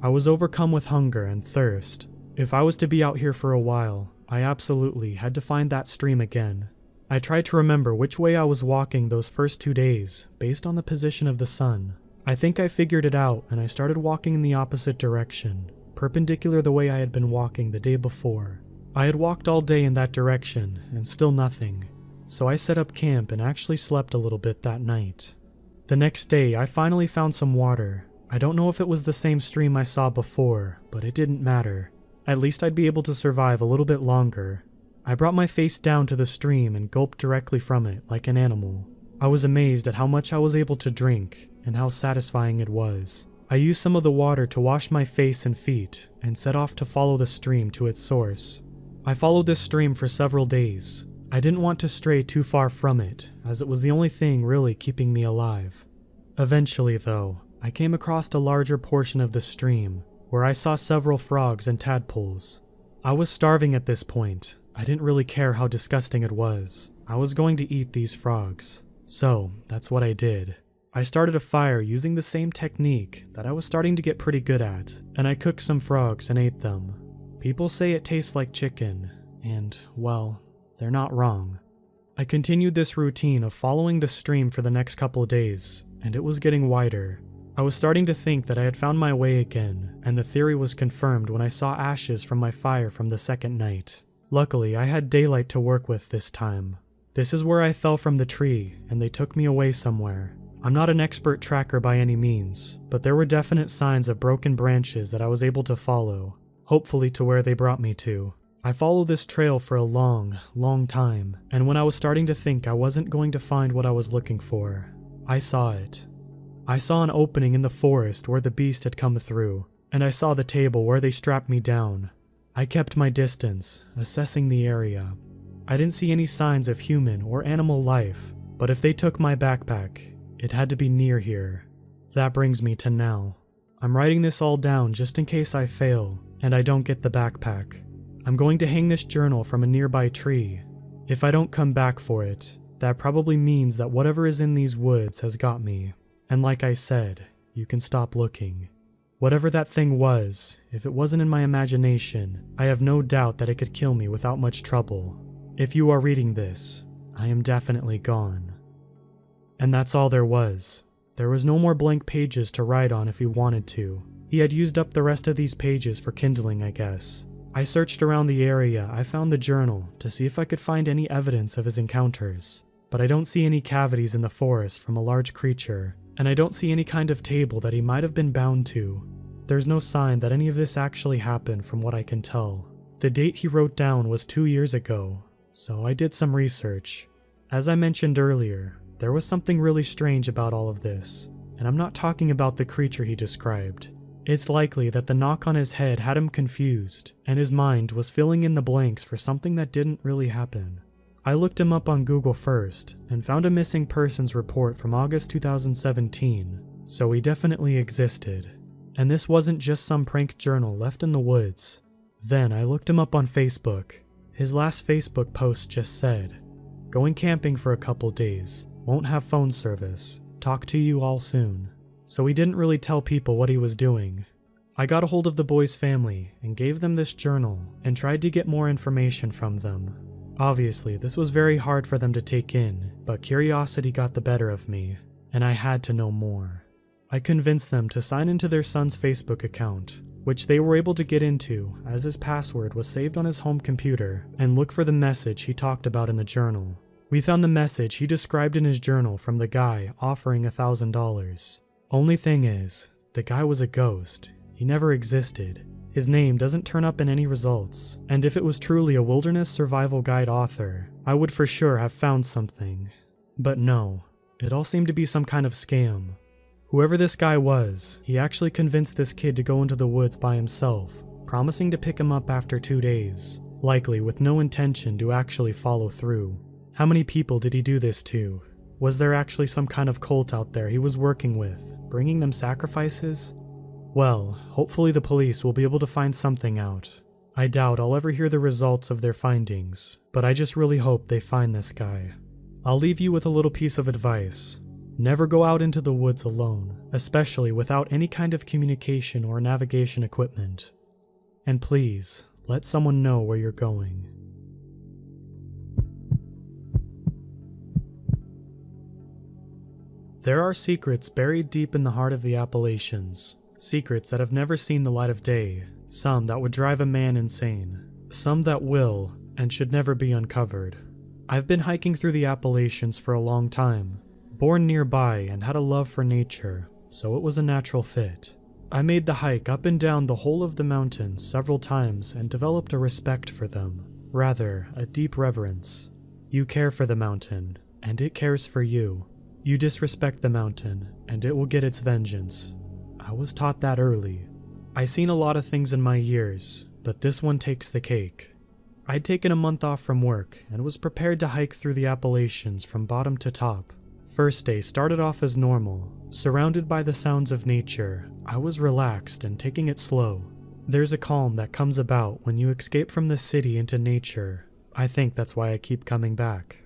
[SPEAKER 1] I was overcome with hunger and thirst. If I was to be out here for a while, I absolutely had to find that stream again. I tried to remember which way I was walking those first 2 days, based on the position of the sun. I think I figured it out, and I started walking in the opposite direction, perpendicular the way I had been walking the day before. I had walked all day in that direction, and still nothing. So I set up camp and actually slept a little bit that night. The next day, I finally found some water. I don't know if it was the same stream I saw before, but it didn't matter. At least I'd be able to survive a little bit longer. I brought my face down to the stream and gulped directly from it like an animal. I was amazed at how much I was able to drink and how satisfying it was. I used some of the water to wash my face and feet and set off to follow the stream to its source. I followed this stream for several days. I didn't want to stray too far from it, as it was the only thing really keeping me alive. Eventually, though, I came across a larger portion of the stream, where I saw several frogs and tadpoles. I was starving at this point. I didn't really care how disgusting it was. I was going to eat these frogs. So, that's what I did. I started a fire using the same technique that I was starting to get pretty good at, and I cooked some frogs and ate them. People say it tastes like chicken, and, well, they're not wrong. I continued this routine of following the stream for the next couple of days, and it was getting wider. I was starting to think that I had found my way again, and the theory was confirmed when I saw ashes from my fire from the second night. Luckily, I had daylight to work with this time. This is where I fell from the tree, and they took me away somewhere. I'm not an expert tracker by any means, but there were definite signs of broken branches that I was able to follow, hopefully to where they brought me to. I followed this trail for a long, long time, and when I was starting to think I wasn't going to find what I was looking for, I saw it. I saw an opening in the forest where the beast had come through, and I saw the table where they strapped me down. I kept my distance, assessing the area. I didn't see any signs of human or animal life, but if they took my backpack, it had to be near here. That brings me to now. I'm writing this all down just in case I fail, and I don't get the backpack. I'm going to hang this journal from a nearby tree. If I don't come back for it, that probably means that whatever is in these woods has got me. And like I said, you can stop looking. Whatever that thing was, if it wasn't in my imagination, I have no doubt that it could kill me without much trouble. If you are reading this, I am definitely gone. And that's all there was. There was no more blank pages to write on if he wanted to. He had used up the rest of these pages for kindling, I guess. I searched around the area. I found the journal to see if I could find any evidence of his encounters, but I don't see any cavities in the forest from a large creature, and I don't see any kind of table that he might have been bound to. There's no sign that any of this actually happened from what I can tell. The date he wrote down was 2 years ago, so I did some research. As I mentioned earlier, there was something really strange about all of this, and I'm not talking about the creature he described. It's likely that the knock on his head had him confused, and his mind was filling in the blanks for something that didn't really happen. I looked him up on Google first, and found a missing persons report from August 2017, so he definitely existed. And this wasn't just some prank journal left in the woods. Then I looked him up on Facebook. His last Facebook post just said, "Going camping for a couple days, won't have phone service, talk to you all soon." So he didn't really tell people what he was doing. I got a hold of the boy's family and gave them this journal and tried to get more information from them. Obviously, this was very hard for them to take in, but curiosity got the better of me, and I had to know more. I convinced them to sign into their son's Facebook account, which they were able to get into as his password was saved on his home computer, and look for the message he talked about in the journal. We found the message he described in his journal from the guy offering $1,000. Only thing is, the guy was a ghost. He never existed. His name doesn't turn up in any results, and if it was truly a wilderness survival guide author, I would for sure have found something. But no, it all seemed to be some kind of scam. Whoever this guy was, he actually convinced this kid to go into the woods by himself, promising to pick him up after 2 days, likely with no intention to actually follow through. How many people did he do this to? Was there actually some kind of cult out there he was working with, bringing them sacrifices? Well, hopefully the police will be able to find something out. I doubt I'll ever hear the results of their findings, but I just really hope they find this guy. I'll leave you with a little piece of advice. Never go out into the woods alone, especially without any kind of communication or navigation equipment. And please, let someone know where you're going. There are secrets buried deep in the heart of the Appalachians. Secrets that have never seen the light of day, some that would drive a man insane, some that will and should never be uncovered. I've been hiking through the Appalachians for a long time, born nearby and had a love for nature, so it was a natural fit. I made the hike up and down the whole of the mountains several times and developed a respect for them, rather, a deep reverence. You care for the mountain, and it cares for you. You disrespect the mountain, and it will get its vengeance. I was taught that early. I've seen a lot of things in my years, but this one takes the cake. I'd taken a month off from work and was prepared to hike through the Appalachians from bottom to top. First day started off as normal. Surrounded by the sounds of nature, I was relaxed and taking it slow. There's a calm that comes about when you escape from the city into nature. I think that's why I keep coming back.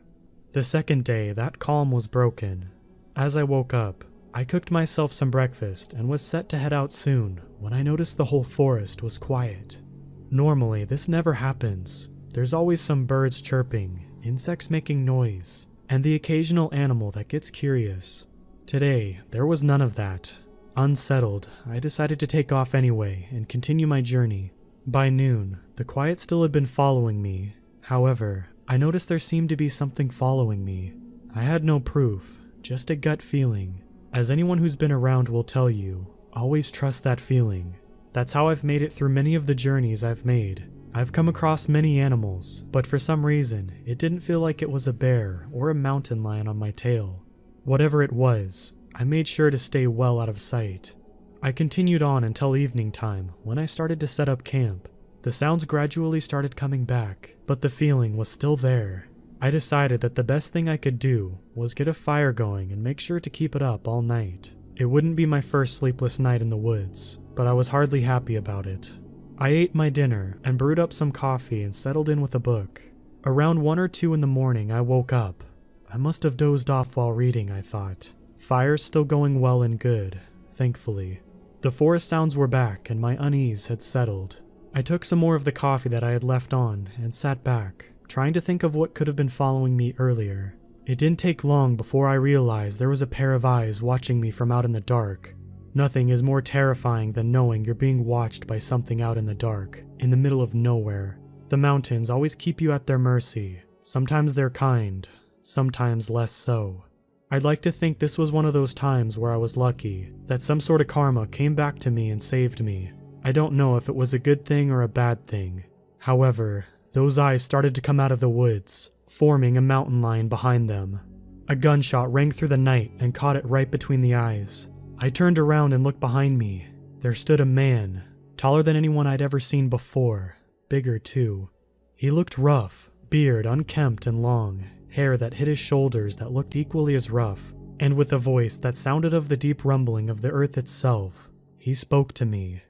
[SPEAKER 1] The second day, that calm was broken. As I woke up, I cooked myself some breakfast and was set to head out soon when I noticed the whole forest was quiet. Normally, this never happens. There's always some birds chirping, insects making noise, and the occasional animal that gets curious. Today, there was none of that. Unsettled, I decided to take off anyway and continue my journey. By noon, the quiet still had been following me. However, I noticed there seemed to be something following me. I had no proof, just a gut feeling. As anyone who's been around will tell you, always trust that feeling. That's how I've made it through many of the journeys I've made. I've come across many animals, but for some reason, it didn't feel like it was a bear or a mountain lion on my tail. Whatever it was, I made sure to stay well out of sight. I continued on until evening time when I started to set up camp. The sounds gradually started coming back, but the feeling was still there. I decided that the best thing I could do was get a fire going and make sure to keep it up all night. It wouldn't be my first sleepless night in the woods, but I was hardly happy about it. I ate my dinner and brewed up some coffee and settled in with a book. Around 1 or 2 in the morning, I woke up. I must have dozed off while reading, I thought. Fire's still going well and good, thankfully. The forest sounds were back and my unease had settled. I took some more of the coffee that I had left on and sat back, trying to think of what could have been following me earlier. It didn't take long before I realized there was a pair of eyes watching me from out in the dark. Nothing is more terrifying than knowing you're being watched by something out in the dark, in the middle of nowhere. The mountains always keep you at their mercy. Sometimes they're kind, sometimes less so. I'd like to think this was one of those times where I was lucky, that some sort of karma came back to me and saved me. I don't know if it was a good thing or a bad thing. However, those eyes started to come out of the woods, forming a mountain lion behind them. A gunshot rang through the night and caught it right between the eyes. I turned around and looked behind me. There stood a man, taller than anyone I'd ever seen before, bigger too. He looked rough, beard unkempt and long, hair that hid his shoulders that looked equally as rough, and with a voice that sounded of the deep rumbling of the earth itself. He spoke to me.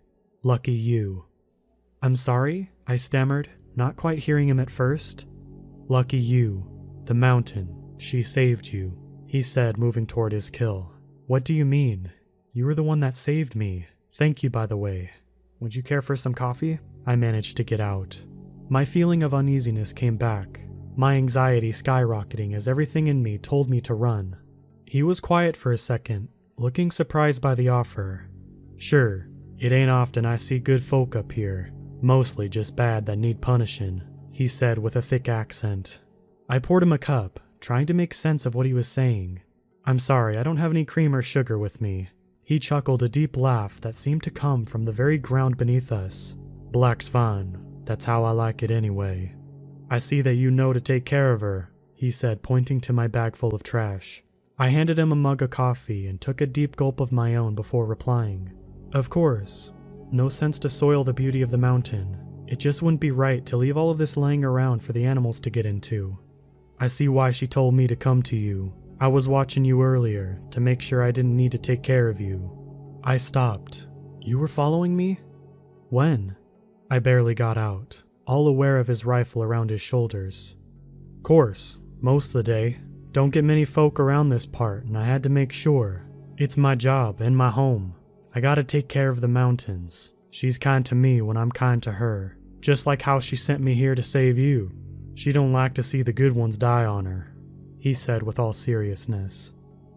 [SPEAKER 1] Lucky you. I'm sorry, I stammered, not quite hearing him at first. Lucky you. The mountain. She saved you, he said, moving toward his kill. What do you mean? You were the one that saved me. Thank you, by the way. Would you care for some coffee? I managed to get out. My feeling of uneasiness came back, my anxiety skyrocketing as everything in me told me to run. He was quiet for a second, looking surprised by the offer. Sure, it ain't often I see good folk up here, mostly just bad that need punishing, he said with a thick accent. I poured him a cup, trying to make sense of what he was saying. I'm sorry, I don't have any cream or sugar with me. He chuckled a deep laugh that seemed to come from the very ground beneath us. Black's fine. That's how I like it anyway. I see that you know to take care of her, he said, pointing to my bag full of trash. I handed him a mug of coffee and took a deep gulp of my own before replying. Of course. No sense to soil the beauty of the mountain. It just wouldn't be right to leave all of this laying around for the animals to get into. I see why she told me to come to you. I was watching you earlier to make sure I didn't need to take care of you. I stopped. You were following me? When? I barely got out, all aware of his rifle around his shoulders. Course, most of the day. Don't get many folk around this part, and I had to make sure. It's my job and my home. I gotta take care of the mountains. She's kind to me when I'm kind to her, just like how she sent me here to save you. She don't like to see the good ones die on her," he said with all seriousness.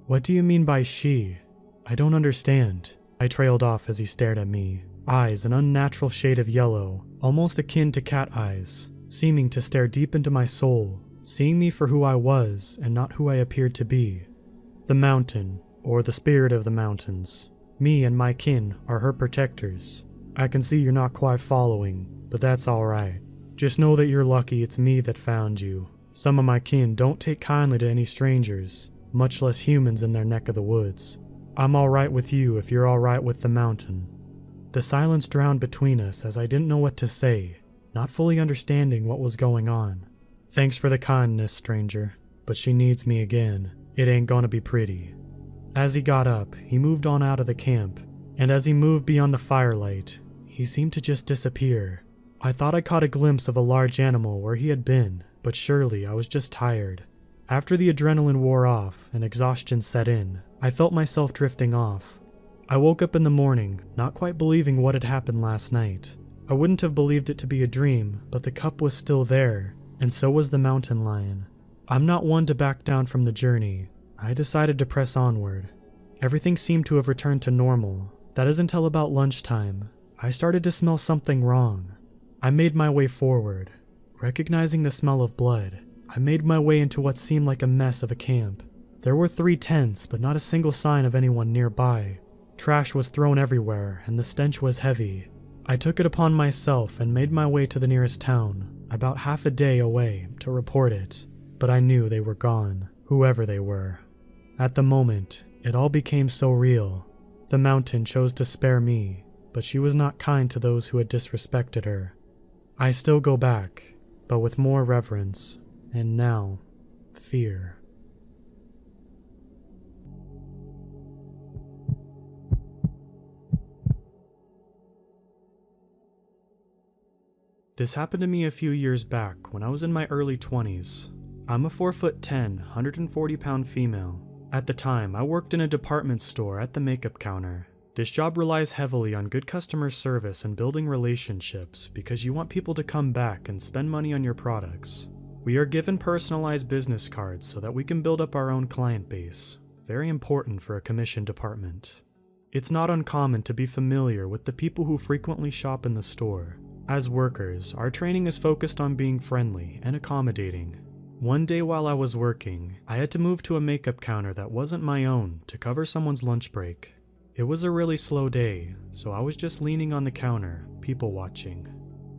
[SPEAKER 1] "What do you mean by she? I don't understand." I trailed off as he stared at me, eyes an unnatural shade of yellow, almost akin to cat eyes, seeming to stare deep into my soul, seeing me for who I was and not who I appeared to be. "The mountain, or the spirit of the mountains. Me and my kin are her protectors. I can see you're not quite following, but that's alright. Just know that you're lucky it's me that found you. Some of my kin don't take kindly to any strangers, much less humans in their neck of the woods. I'm alright with you if you're alright with the mountain." The silence drowned between us as I didn't know what to say, not fully understanding what was going on. "Thanks for the kindness, stranger, but she needs me again. It ain't gonna be pretty." As he got up, he moved on out of the camp, and as he moved beyond the firelight, he seemed to just disappear. I thought I caught a glimpse of a large animal where he had been, but surely I was just tired. After the adrenaline wore off and exhaustion set in, I felt myself drifting off. I woke up in the morning, not quite believing what had happened last night. I wouldn't have believed it to be a dream, but the cup was still there, and so was the mountain lion. I'm not one to back down from the journey. I decided to press onward. Everything seemed to have returned to normal. That is until about lunchtime. I started to smell something wrong. I made my way forward. Recognizing the smell of blood, I made my way into what seemed like a mess of a camp. There were 3 tents, but not a single sign of anyone nearby. Trash was thrown everywhere, and the stench was heavy. I took it upon myself and made my way to the nearest town, about half a day away, to report it. But I knew they were gone, whoever they were. At the moment, it all became so real. The mountain chose to spare me, but she was not kind to those who had disrespected her. I still go back, but with more reverence, and now, fear. This happened to me a few years back when I was in my early 20s. I'm a 4'10", 140-pound female. At the time, I worked in a department store at the makeup counter. This job relies heavily on good customer service and building relationships because you want people to come back and spend money on your products. We are given personalized business cards so that we can build up our own client base. Very important for a commission department. It's not uncommon to be familiar with the people who frequently shop in the store. As workers, our training is focused on being friendly and accommodating. One day while I was working, I had to move to a makeup counter that wasn't my own to cover someone's lunch break. It was a really slow day, so I was just leaning on the counter, people watching.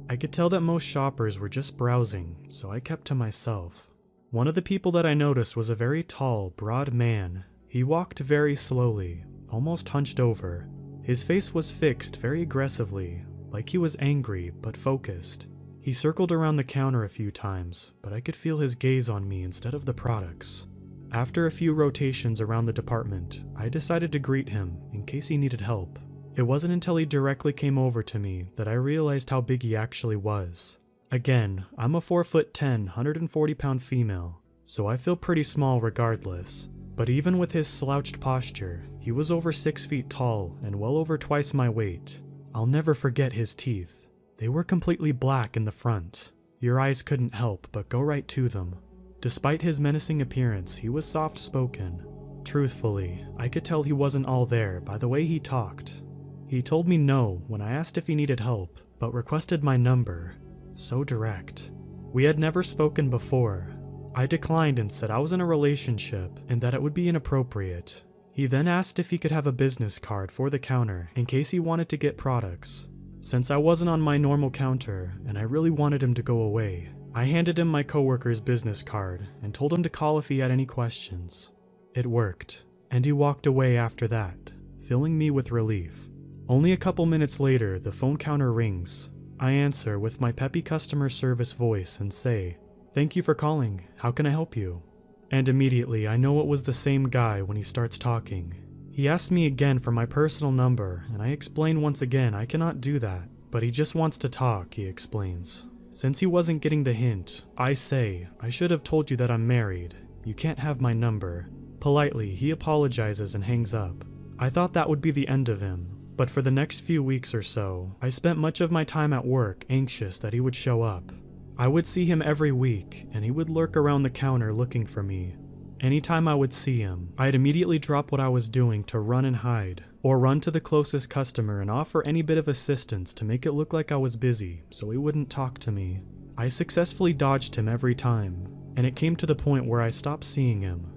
[SPEAKER 1] I could tell that most shoppers were just browsing, so I kept to myself. One of the people that I noticed was a very tall, broad man. He walked very slowly, almost hunched over. His face was fixed very aggressively, like he was angry but focused. He circled around the counter a few times, but I could feel his gaze on me instead of the products. After a few rotations around the department, I decided to greet him in case he needed help. It wasn't until he directly came over to me that I realized how big he actually was. Again, I'm a 4'10", 140-pound female, so I feel pretty small regardless. But even with his slouched posture, he was over 6 feet tall and well over twice my weight. I'll never forget his teeth. They were completely black in the front. Your eyes couldn't help but go right to them. Despite his menacing appearance, he was soft-spoken. Truthfully, I could tell he wasn't all there by the way he talked. He told me no when I asked if he needed help, but requested my number. So direct. We had never spoken before. I declined and said I was in a relationship and that it would be inappropriate. He then asked if he could have a business card for the counter in case he wanted to get products. Since I wasn't on my normal counter and I really wanted him to go away, I handed him my coworker's business card and told him to call if he had any questions. It worked, and he walked away after that, filling me with relief. Only a couple minutes later, the phone counter rings. I answer with my peppy customer service voice and say, "Thank you for calling. How can I help you?" And immediately I know it was the same guy when he starts talking. He asked me again for my personal number, and I explain once again I cannot do that, but he just wants to talk, he explains. Since he wasn't getting the hint, I say, I should have told you that I'm married. you can't have my number." Politely, he apologizes and hangs up. I thought that would be the end of him, but for the next few weeks or so, I spent much of my time at work anxious that he would show up. I would see him every week, and he would lurk around the counter looking for me. Anytime I would see him, I'd immediately drop what I was doing to run and hide, or run to the closest customer and offer any bit of assistance to make it look like I was busy so he wouldn't talk to me. I successfully dodged him every time, and it came to the point where I stopped seeing him.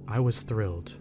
[SPEAKER 1] I was thrilled.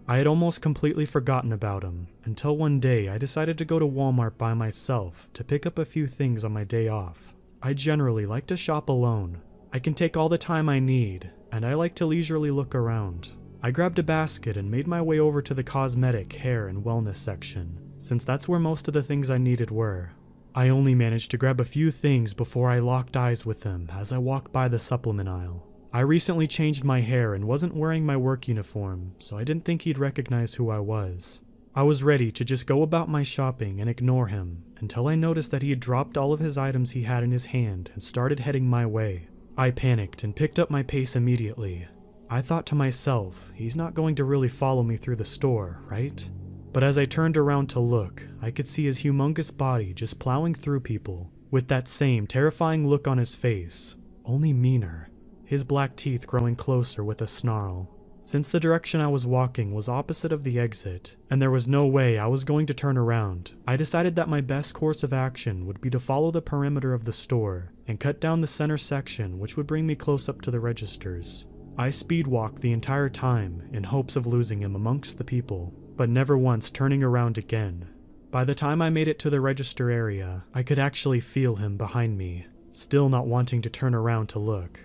[SPEAKER 1] I had almost completely forgotten about him, until one day I decided to go to Walmart by myself to pick up a few things on my day off. I generally like to shop alone. I can take all the time I need, and I like to leisurely look around. I grabbed a basket and made my way over to the cosmetic, hair, and wellness section, since that's where most of the things I needed were. I only managed to grab a few things before I locked eyes with him as I walked by the supplement aisle. I recently changed my hair and wasn't wearing my work uniform, so I didn't think he'd recognize who I was. I was ready to just go about my shopping and ignore him, until I noticed that he had dropped all of his items he had in his hand and started heading my way. I panicked and picked up my pace immediately. I thought to myself, he's not going to really follow me through the store, right? But as I turned around to look, I could see his humongous body just plowing through people, with that same terrifying look on his face, only meaner. His black teeth growing closer with a snarl. Since the direction I was walking was opposite of the exit, and there was no way I was going to turn around, I decided that my best course of action would be to follow the perimeter of the store and cut down the center section, which would bring me close up to the registers. I speed walked the entire time in hopes of losing him amongst the people, but never once turning around again. By the time I made it to the register area, I could actually feel him behind me, still not wanting to turn around to look.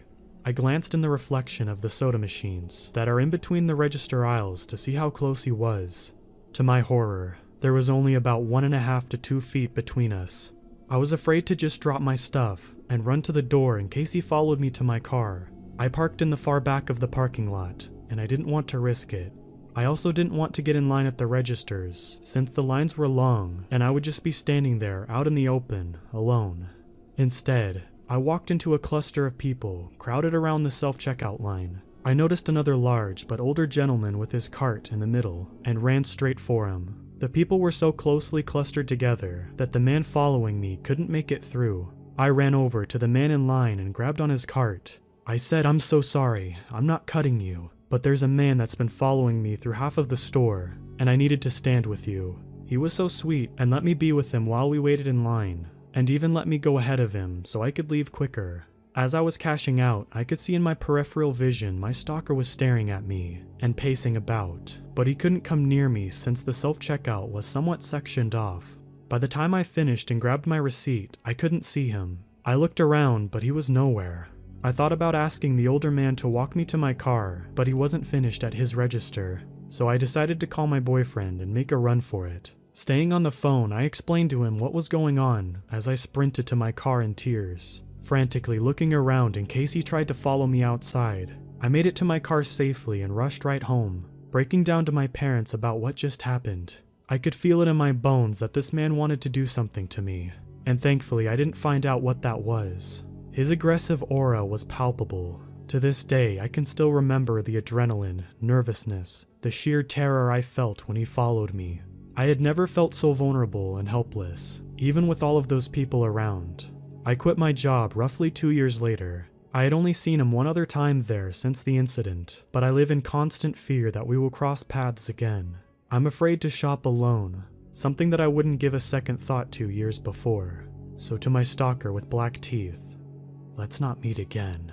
[SPEAKER 1] I glanced in the reflection of the soda machines that are in between the register aisles to see how close he was. To my horror, there was only about 1.5 to 2 feet between us. I was afraid to just drop my stuff and run to the door in case he followed me to my car. I parked in the far back of the parking lot, and I didn't want to risk it. I also didn't want to get in line at the registers, since the lines were long and I would just be standing there out in the open, alone. Instead, I walked into a cluster of people crowded around the self-checkout line. I noticed another large but older gentleman with his cart in the middle and ran straight for him. The people were so closely clustered together that the man following me couldn't make it through. I ran over to the man in line and grabbed on his cart. I said, "I'm so sorry, I'm not cutting you, but there's a man that's been following me through half of the store, and I needed to stand with you." He was so sweet and let me be with him while we waited in line, and even let me go ahead of him so I could leave quicker. As I was cashing out, I could see in my peripheral vision my stalker was staring at me and pacing about, but he couldn't come near me since the self-checkout was somewhat sectioned off. By the time I finished and grabbed my receipt, I couldn't see him. I looked around, but he was nowhere. I thought about asking the older man to walk me to my car, but he wasn't finished at his register, so I decided to call my boyfriend and make a run for it. Staying on the phone, I explained to him what was going on as I sprinted to my car in tears, frantically looking around in case he tried to follow me outside. I made it to my car safely and rushed right home, breaking down to my parents about what just happened. I could feel it in my bones that this man wanted to do something to me, and thankfully I didn't find out what that was. His aggressive aura was palpable. To this day, I can still remember the adrenaline, nervousness, the sheer terror I felt when he followed me. I had never felt so vulnerable and helpless, even with all of those people around. I quit my job roughly 2 years later. I had only seen him one other time there since the incident, but I live in constant fear that we will cross paths again. I'm afraid to shop alone, something that I wouldn't give a second thought to years before. So to my stalker with black teeth, let's not meet again.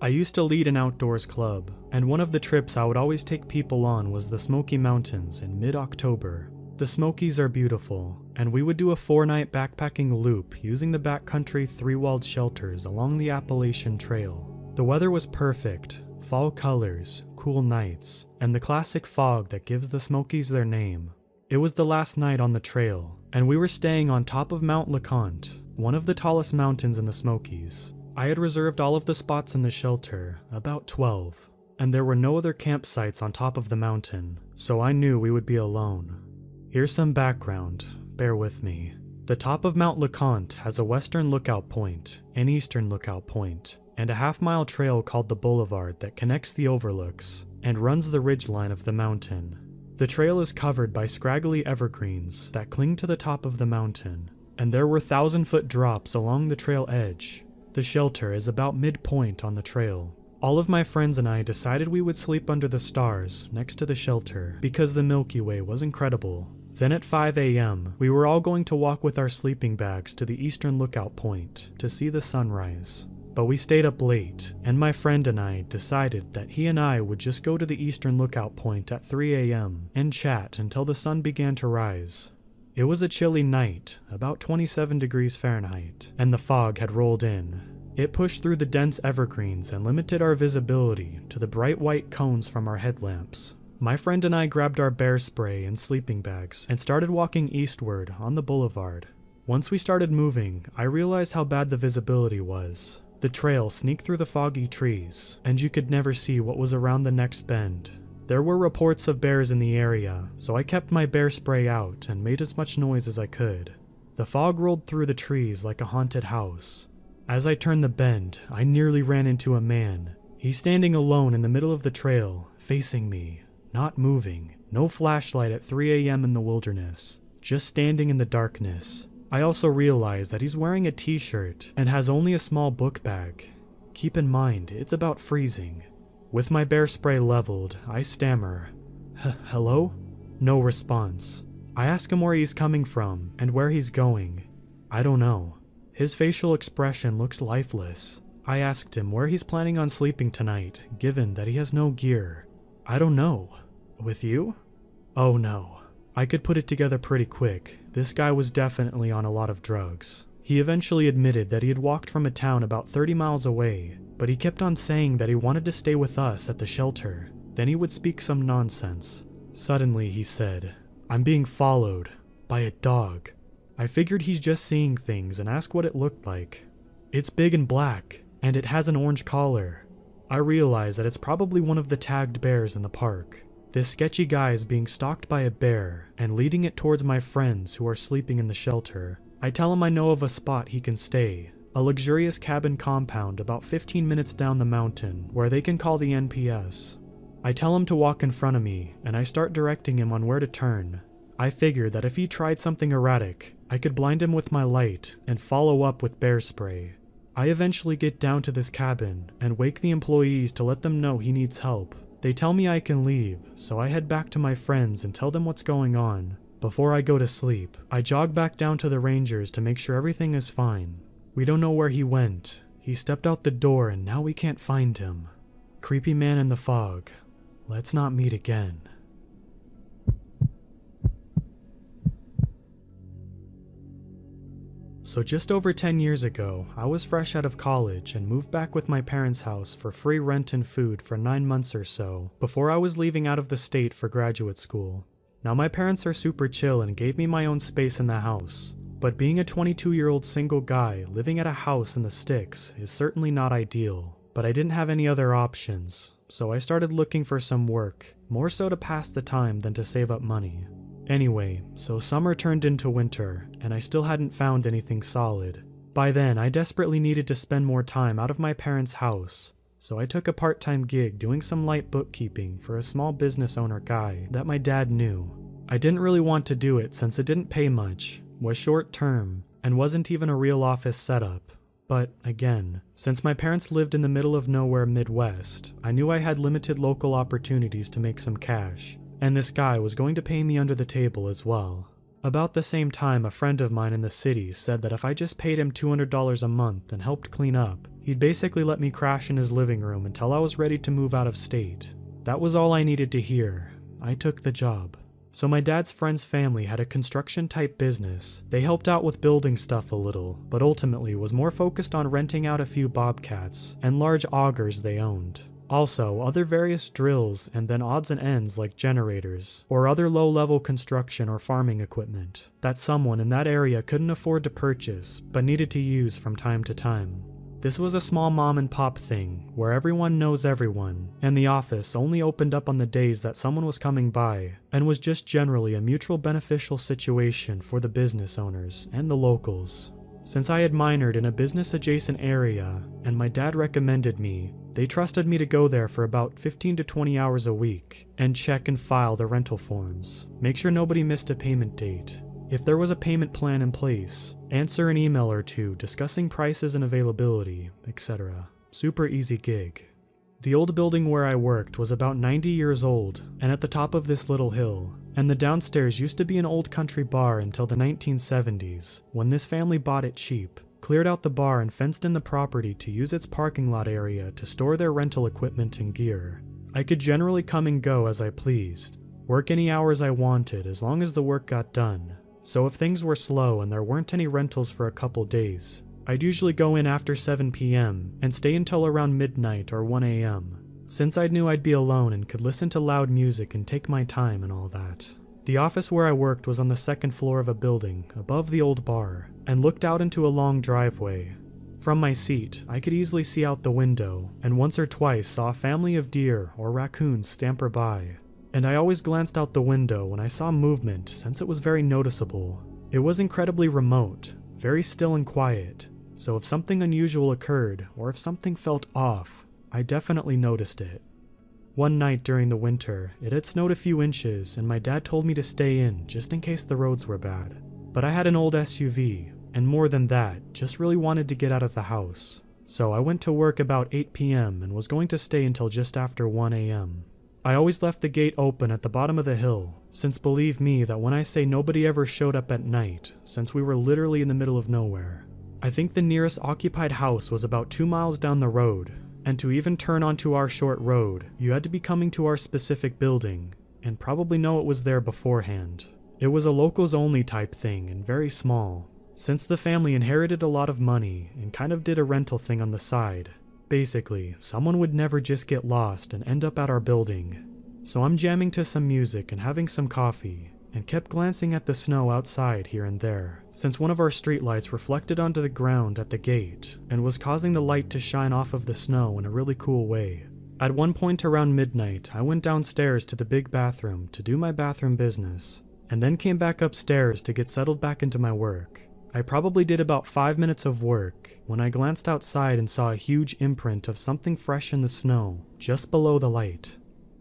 [SPEAKER 1] I used to lead an outdoors club, and one of the trips I would always take people on was the Smoky Mountains in mid-October. The Smokies are beautiful, and we would do a 4-night backpacking loop using the backcountry 3-walled shelters along the Appalachian Trail. The weather was perfect, fall colors, cool nights, and the classic fog that gives the Smokies their name. It was the last night on the trail, and we were staying on top of Mount LeConte, one of the tallest mountains in the Smokies. I had reserved all of the spots in the shelter, about 12, and there were no other campsites on top of the mountain, so I knew we would be alone. Here's some background, bear with me. The top of Mount LeConte has a western lookout point, an eastern lookout point, and a half-mile trail called the Boulevard that connects the overlooks and runs the ridgeline of the mountain. The trail is covered by scraggly evergreens that cling to the top of the mountain, and there were 1,000-foot drops along the trail edge. The shelter is about midpoint on the trail. All of my friends and I decided we would sleep under the stars next to the shelter because the Milky Way was incredible. Then at 5 a.m., we were all going to walk with our sleeping bags to the eastern lookout point to see the sunrise. But we stayed up late, and my friend and I decided that he and I would just go to the eastern lookout point at 3 a.m. and chat until the sun began to rise. It was a chilly night, about 27 degrees Fahrenheit, and the fog had rolled in. It pushed through the dense evergreens and limited our visibility to the bright white cones from our headlamps. My friend and I grabbed our bear spray and sleeping bags and started walking eastward on the boulevard. Once we started moving, I realized how bad the visibility was. The trail sneaked through the foggy trees, and you could never see what was around the next bend. There were reports of bears in the area, so I kept my bear spray out and made as much noise as I could. The fog rolled through the trees like a haunted house. As I turned the bend, I nearly ran into a man. He's standing alone in the middle of the trail, facing me. Not moving, no flashlight at 3 a.m. in the wilderness, just standing in the darkness. I also realize that he's wearing a t-shirt and has only a small book bag. Keep in mind, it's about freezing. With my bear spray leveled, I stammer, "Hello?" No response. I ask him where he's coming from and where he's going. I don't know. His facial expression looks lifeless. I asked him where he's planning on sleeping tonight, given that he has no gear. I don't know. With you? Oh no. I could put it together pretty quick. This guy was definitely on a lot of drugs. He eventually admitted that he had walked from a town about 30 miles away, but he kept on saying that he wanted to stay with us at the shelter. Then he would speak some nonsense. Suddenly he said, "I'm being followed by a dog." I figured he's just seeing things and asked what it looked like. It's big and black, and it has an orange collar. I realize that it's probably one of the tagged bears in the park. This sketchy guy is being stalked by a bear and leading it towards my friends who are sleeping in the shelter. I tell him I know of a spot he can stay, a luxurious cabin compound about 15 minutes down the mountain where they can call the NPS. I tell him to walk in front of me, and I start directing him on where to turn. I figure that if he tried something erratic, I could blind him with my light and follow up with bear spray. I eventually get down to this cabin and wake the employees to let them know he needs help. They tell me I can leave, so I head back to my friends and tell them what's going on. Before I go to sleep, I jog back down to the rangers to make sure everything is fine. We don't know where he went. He stepped out the door and now we can't find him. Creepy man in the fog. Let's not meet again. So just over 10 years ago, I was fresh out of college and moved back with my parents' house for free rent and food for 9 months or so before I was leaving out of the state for graduate school. Now my parents are super chill and gave me my own space in the house, but being a 22-year-old single guy living at a house in the sticks is certainly not ideal. But I didn't have any other options, so I started looking for some work, more so to pass the time than to save up money. Anyway, so summer turned into winter, and I still hadn't found anything solid. By then, I desperately needed to spend more time out of my parents' house, so I took a part-time gig doing some light bookkeeping for a small business owner guy that my dad knew. I didn't really want to do it since it didn't pay much, was short-term, and wasn't even a real office setup. But again, since my parents lived in the middle of nowhere Midwest, I knew I had limited local opportunities to make some cash. And this guy was going to pay me under the table as well. About the same time, a friend of mine in the city said that if I just paid him $200 a month and helped clean up, he'd basically let me crash in his living room until I was ready to move out of state. That was all I needed to hear. I took the job. So my dad's friend's family had a construction-type business. They helped out with building stuff a little, but ultimately was more focused on renting out a few bobcats and large augers they owned. Also, other various drills and then odds and ends like generators or other low-level construction or farming equipment that someone in that area couldn't afford to purchase but needed to use from time to time. This was a small mom and pop thing, where everyone knows everyone, and the office only opened up on the days that someone was coming by, and was just generally a mutual beneficial situation for the business owners and the locals. Since I had minored in a business-adjacent area, and my dad recommended me, they trusted me to go there for about 15 to 20 hours a week, and check and file the rental forms, make sure nobody missed a payment date. If there was a payment plan in place, answer an email or two discussing prices and availability, etc. Super easy gig. The old building where I worked was about 90 years old and at the top of this little hill, and the downstairs used to be an old country bar until the 1970s, when this family bought it cheap, cleared out the bar and fenced in the property to use its parking lot area to store their rental equipment and gear. I could generally come and go as I pleased, work any hours I wanted as long as the work got done. So if things were slow and there weren't any rentals for a couple days, I'd usually go in after 7 p.m. and stay until around midnight or 1 a.m. since I knew I'd be alone and could listen to loud music and take my time and all that. The office where I worked was on the second floor of a building above the old bar and looked out into a long driveway. From my seat, I could easily see out the window and once or twice saw a family of deer or raccoons scamper by. And I always glanced out the window when I saw movement since it was very noticeable. It was incredibly remote, very still and quiet, so if something unusual occurred or if something felt off, I definitely noticed it. One night during the winter, it had snowed a few inches and my dad told me to stay in just in case the roads were bad. But I had an old SUV, and more than that, just really wanted to get out of the house. So I went to work about 8 p.m. and was going to stay until just after 1 a.m. I always left the gate open at the bottom of the hill, since believe me that when I say nobody ever showed up at night, since we were literally in the middle of nowhere. I think the nearest occupied house was about 2 miles down the road, and to even turn onto our short road, you had to be coming to our specific building, and probably know it was there beforehand. It was a locals only type thing and very small, since the family inherited a lot of money and kind of did a rental thing on the side. Basically, someone would never just get lost and end up at our building. So I'm jamming to some music and having some coffee, and kept glancing at the snow outside here and there, since one of our streetlights reflected onto the ground at the gate and was causing the light to shine off of the snow in a really cool way. At one point around midnight, I went downstairs to the big bathroom to do my bathroom business, and then came back upstairs to get settled back into my work. I probably did about 5 minutes of work when I glanced outside and saw a huge imprint of something fresh in the snow just below the light.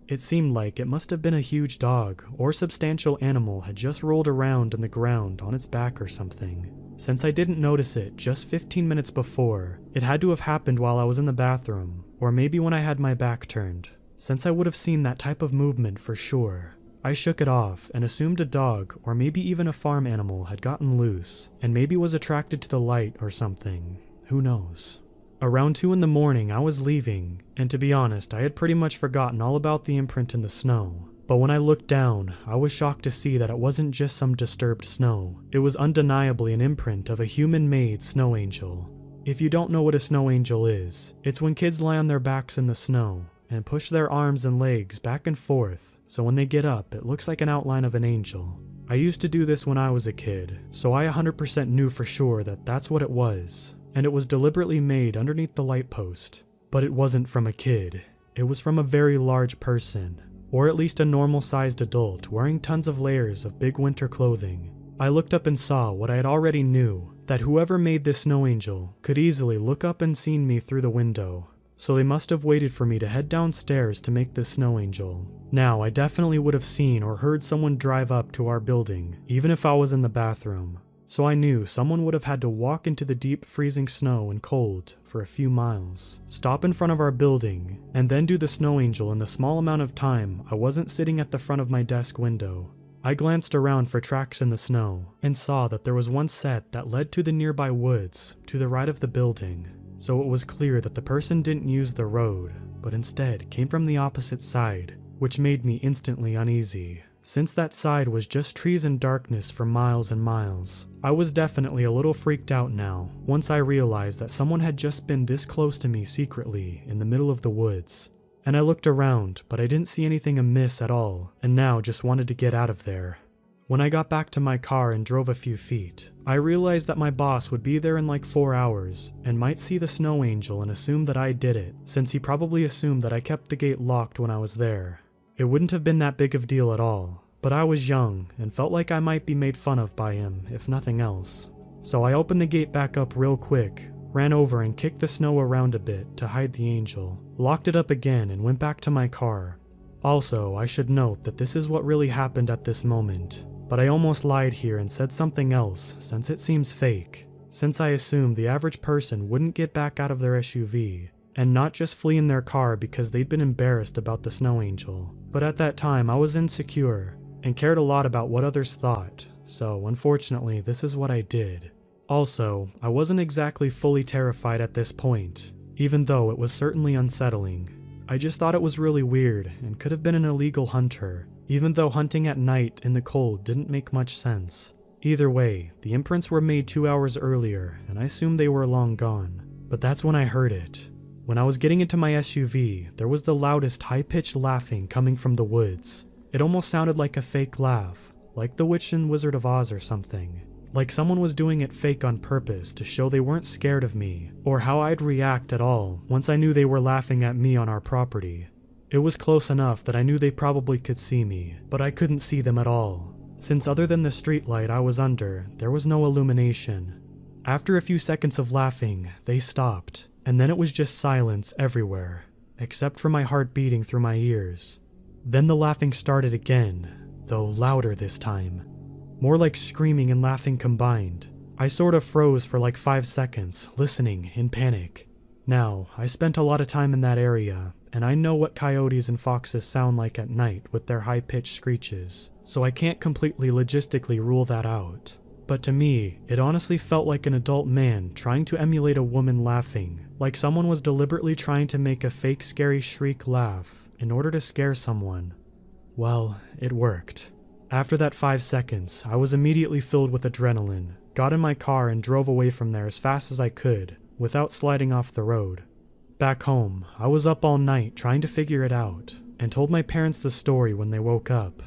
[SPEAKER 1] It seemed like it must have been a huge dog or substantial animal had just rolled around in the ground on its back or something. Since I didn't notice it just 15 minutes before, it had to have happened while I was in the bathroom, or maybe when I had my back turned, since I would have seen that type of movement for sure. I shook it off and assumed a dog or maybe even a farm animal had gotten loose and maybe was attracted to the light or something. Who knows? Around 2 in the morning I was leaving, and to be honest I had pretty much forgotten all about the imprint in the snow. But when I looked down, I was shocked to see that it wasn't just some disturbed snow. It was undeniably an imprint of a human-made snow angel. If you don't know what a snow angel is, it's when kids lie on their backs in the snow and push their arms and legs back and forth, so when they get up, it looks like an outline of an angel. I used to do this when I was a kid, so I 100% knew for sure that that's what it was, and it was deliberately made underneath the light post. But it wasn't from a kid. It was from a very large person, or at least a normal-sized adult wearing tons of layers of big winter clothing. I looked up and saw what I had already knew, that whoever made this snow angel could easily look up and seen me through the window. So they must have waited for me to head downstairs to make this snow angel. Now, I definitely would have seen or heard someone drive up to our building, even if I was in the bathroom. So I knew someone would have had to walk into the deep freezing snow and cold for a few miles, stop in front of our building, and then do the snow angel in the small amount of time I wasn't sitting at the front of my desk window. I glanced around for tracks in the snow and saw that there was one set that led to the nearby woods to the right of the building. So it was clear that the person didn't use the road, but instead came from the opposite side, which made me instantly uneasy. Since that side was just trees and darkness for miles and miles, I was definitely a little freaked out now, once I realized that someone had just been this close to me secretly in the middle of the woods. And I looked around, but I didn't see anything amiss at all, and now just wanted to get out of there. When I got back to my car and drove a few feet, I realized that my boss would be there in like 4 hours and might see the snow angel and assume that I did it, since he probably assumed that I kept the gate locked when I was there. It wouldn't have been that big of a deal at all, but I was young and felt like I might be made fun of by him, if nothing else. So I opened the gate back up real quick, ran over and kicked the snow around a bit to hide the angel, locked it up again and went back to my car. Also, I should note that this is what really happened at this moment, but I almost lied here and said something else since it seems fake, since I assumed the average person wouldn't get back out of their SUV and not just flee in their car because they'd been embarrassed about the snow angel. But at that time I was insecure and cared a lot about what others thought, so unfortunately this is what I did. Also, I wasn't exactly fully terrified at this point, even though it was certainly unsettling. I just thought it was really weird and could have been an illegal hunter, even though hunting at night in the cold didn't make much sense. Either way, the imprints were made 2 hours earlier and I assumed they were long gone. But that's when I heard it. When I was getting into my SUV, there was the loudest high-pitched laughing coming from the woods. It almost sounded like a fake laugh, like the Witch and Wizard of Oz or something. Like someone was doing it fake on purpose to show they weren't scared of me, or how I'd react at all once I knew they were laughing at me on our property. It was close enough that I knew they probably could see me, but I couldn't see them at all, since other than the streetlight I was under, there was no illumination. After a few seconds of laughing, they stopped, and then it was just silence everywhere, except for my heart beating through my ears. Then the laughing started again, though louder this time. More like screaming and laughing combined. I sort of froze for like 5 seconds, listening in panic. Now, I spent a lot of time in that area, and I know what coyotes and foxes sound like at night with their high-pitched screeches, so I can't completely logistically rule that out. But to me, it honestly felt like an adult man trying to emulate a woman laughing, like someone was deliberately trying to make a fake scary shriek laugh in order to scare someone. Well, it worked. After that 5 seconds, I was immediately filled with adrenaline, got in my car and drove away from there as fast as I could, without sliding off the road. Back home, I was up all night trying to figure it out, and told my parents the story when they woke up.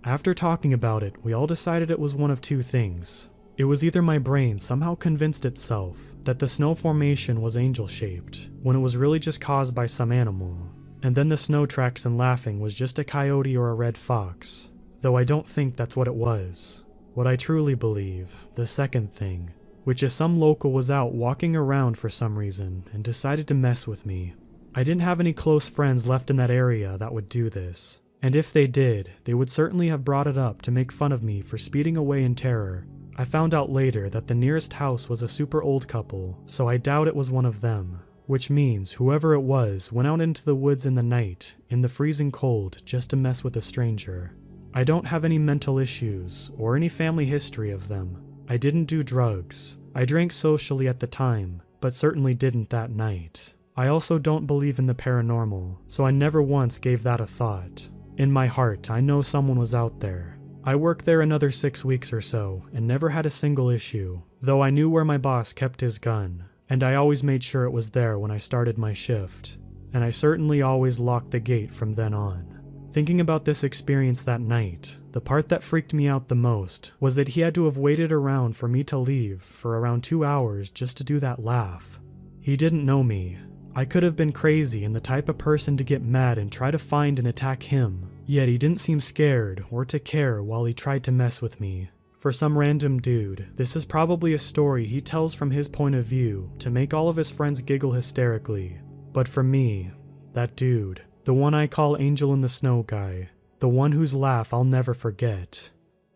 [SPEAKER 1] After talking about it, we all decided it was one of two things. It was either my brain somehow convinced itself that the snow formation was angel-shaped, when it was really just caused by some animal, and then the snow tracks and laughing was just a coyote or a red fox, though I don't think that's what it was. What I truly believe, the second thing, which is some local was out walking around for some reason and decided to mess with me. I didn't have any close friends left in that area that would do this, and if they did, they would certainly have brought it up to make fun of me for speeding away in terror. I found out later that the nearest house was a super old couple, so I doubt it was one of them, which means whoever it was went out into the woods in the night, in the freezing cold, just to mess with a stranger. I don't have any mental issues or any family history of them. I didn't do drugs. I drank socially at the time, but certainly didn't that night. I also don't believe in the paranormal, so I never once gave that a thought. In my heart, I know someone was out there. I worked there another 6 weeks or so and never had a single issue, though I knew where my boss kept his gun, and I always made sure it was there when I started my shift, and I certainly always locked the gate from then on. Thinking about this experience that night, the part that freaked me out the most was that he had to have waited around for me to leave for around 2 hours just to do that laugh. He didn't know me. I could have been crazy and the type of person to get mad and try to find and attack him, yet he didn't seem scared or to care while he tried to mess with me. For some random dude, this is probably a story he tells from his point of view to make all of his friends giggle hysterically. But for me, that dude, the one I call Angel in the Snow guy, the one whose laugh I'll never forget.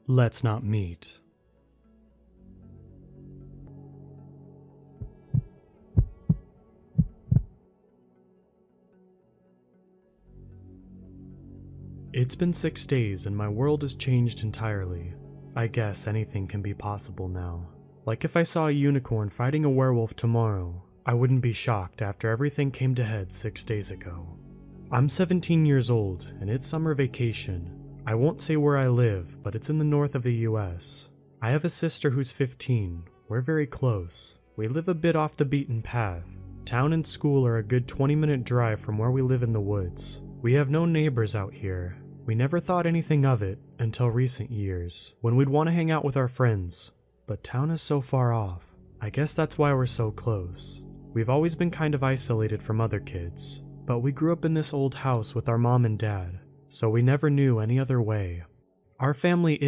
[SPEAKER 1] Let's not meet. It's been 6 days and my world has changed entirely. I guess anything can be possible now. Like if I saw a unicorn fighting a werewolf tomorrow, I wouldn't be shocked after everything came to head 6 days ago. I'm 17 years old, and it's summer vacation. I won't say where I live, but it's in the north of the US. I have a sister who's 15. We're very close. We live a bit off the beaten path. Town and school are a good 20-minute drive from where we live in the woods. We have no neighbors out here. We never thought anything of it until recent years, when we'd want to hang out with our friends, but town is so far off. I guess that's why we're so close. We've always been kind of isolated from other kids, but we grew up in this old house with our mom and dad, so we never knew any other way. Our family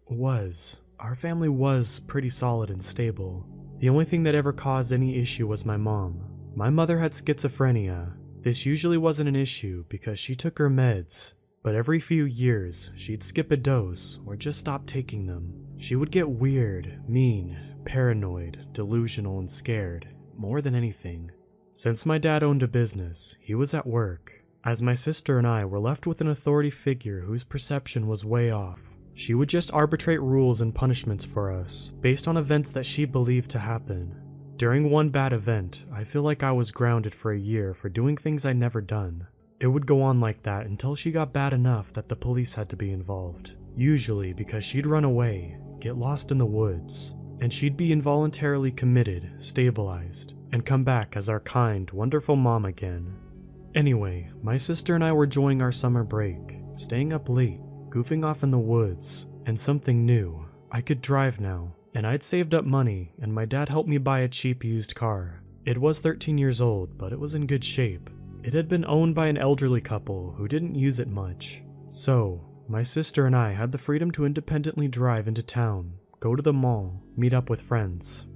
[SPEAKER 1] was pretty solid and stable. The only thing that ever caused any issue was my mom. My mother had schizophrenia. This usually wasn't an issue because she took her meds, but every few years she'd skip a dose or just stop taking them. She would get weird, mean, paranoid, delusional, and scared, more than anything. Since my dad owned a business, he was at work, as my sister and I were left with an authority figure whose perception was way off. She would just arbitrate rules and punishments for us, based on events that she believed to happen. During one bad event, I feel like I was grounded for a year for doing things I'd never done. It would go on like that until she got bad enough that the police had to be involved. Usually because she'd run away, get lost in the woods, and she'd be involuntarily committed, stabilized, and come back as our kind, wonderful mom again. Anyway, my sister and I were enjoying our summer break, staying up late, goofing off in the woods, and something new. I could drive now, and I'd saved up money, and my dad helped me buy a cheap used car. It was 13 years old, but it was in good shape. It had been owned by an elderly couple who didn't use it much. So, my sister and I had the freedom to independently drive into town, go to the mall, meet up with friends.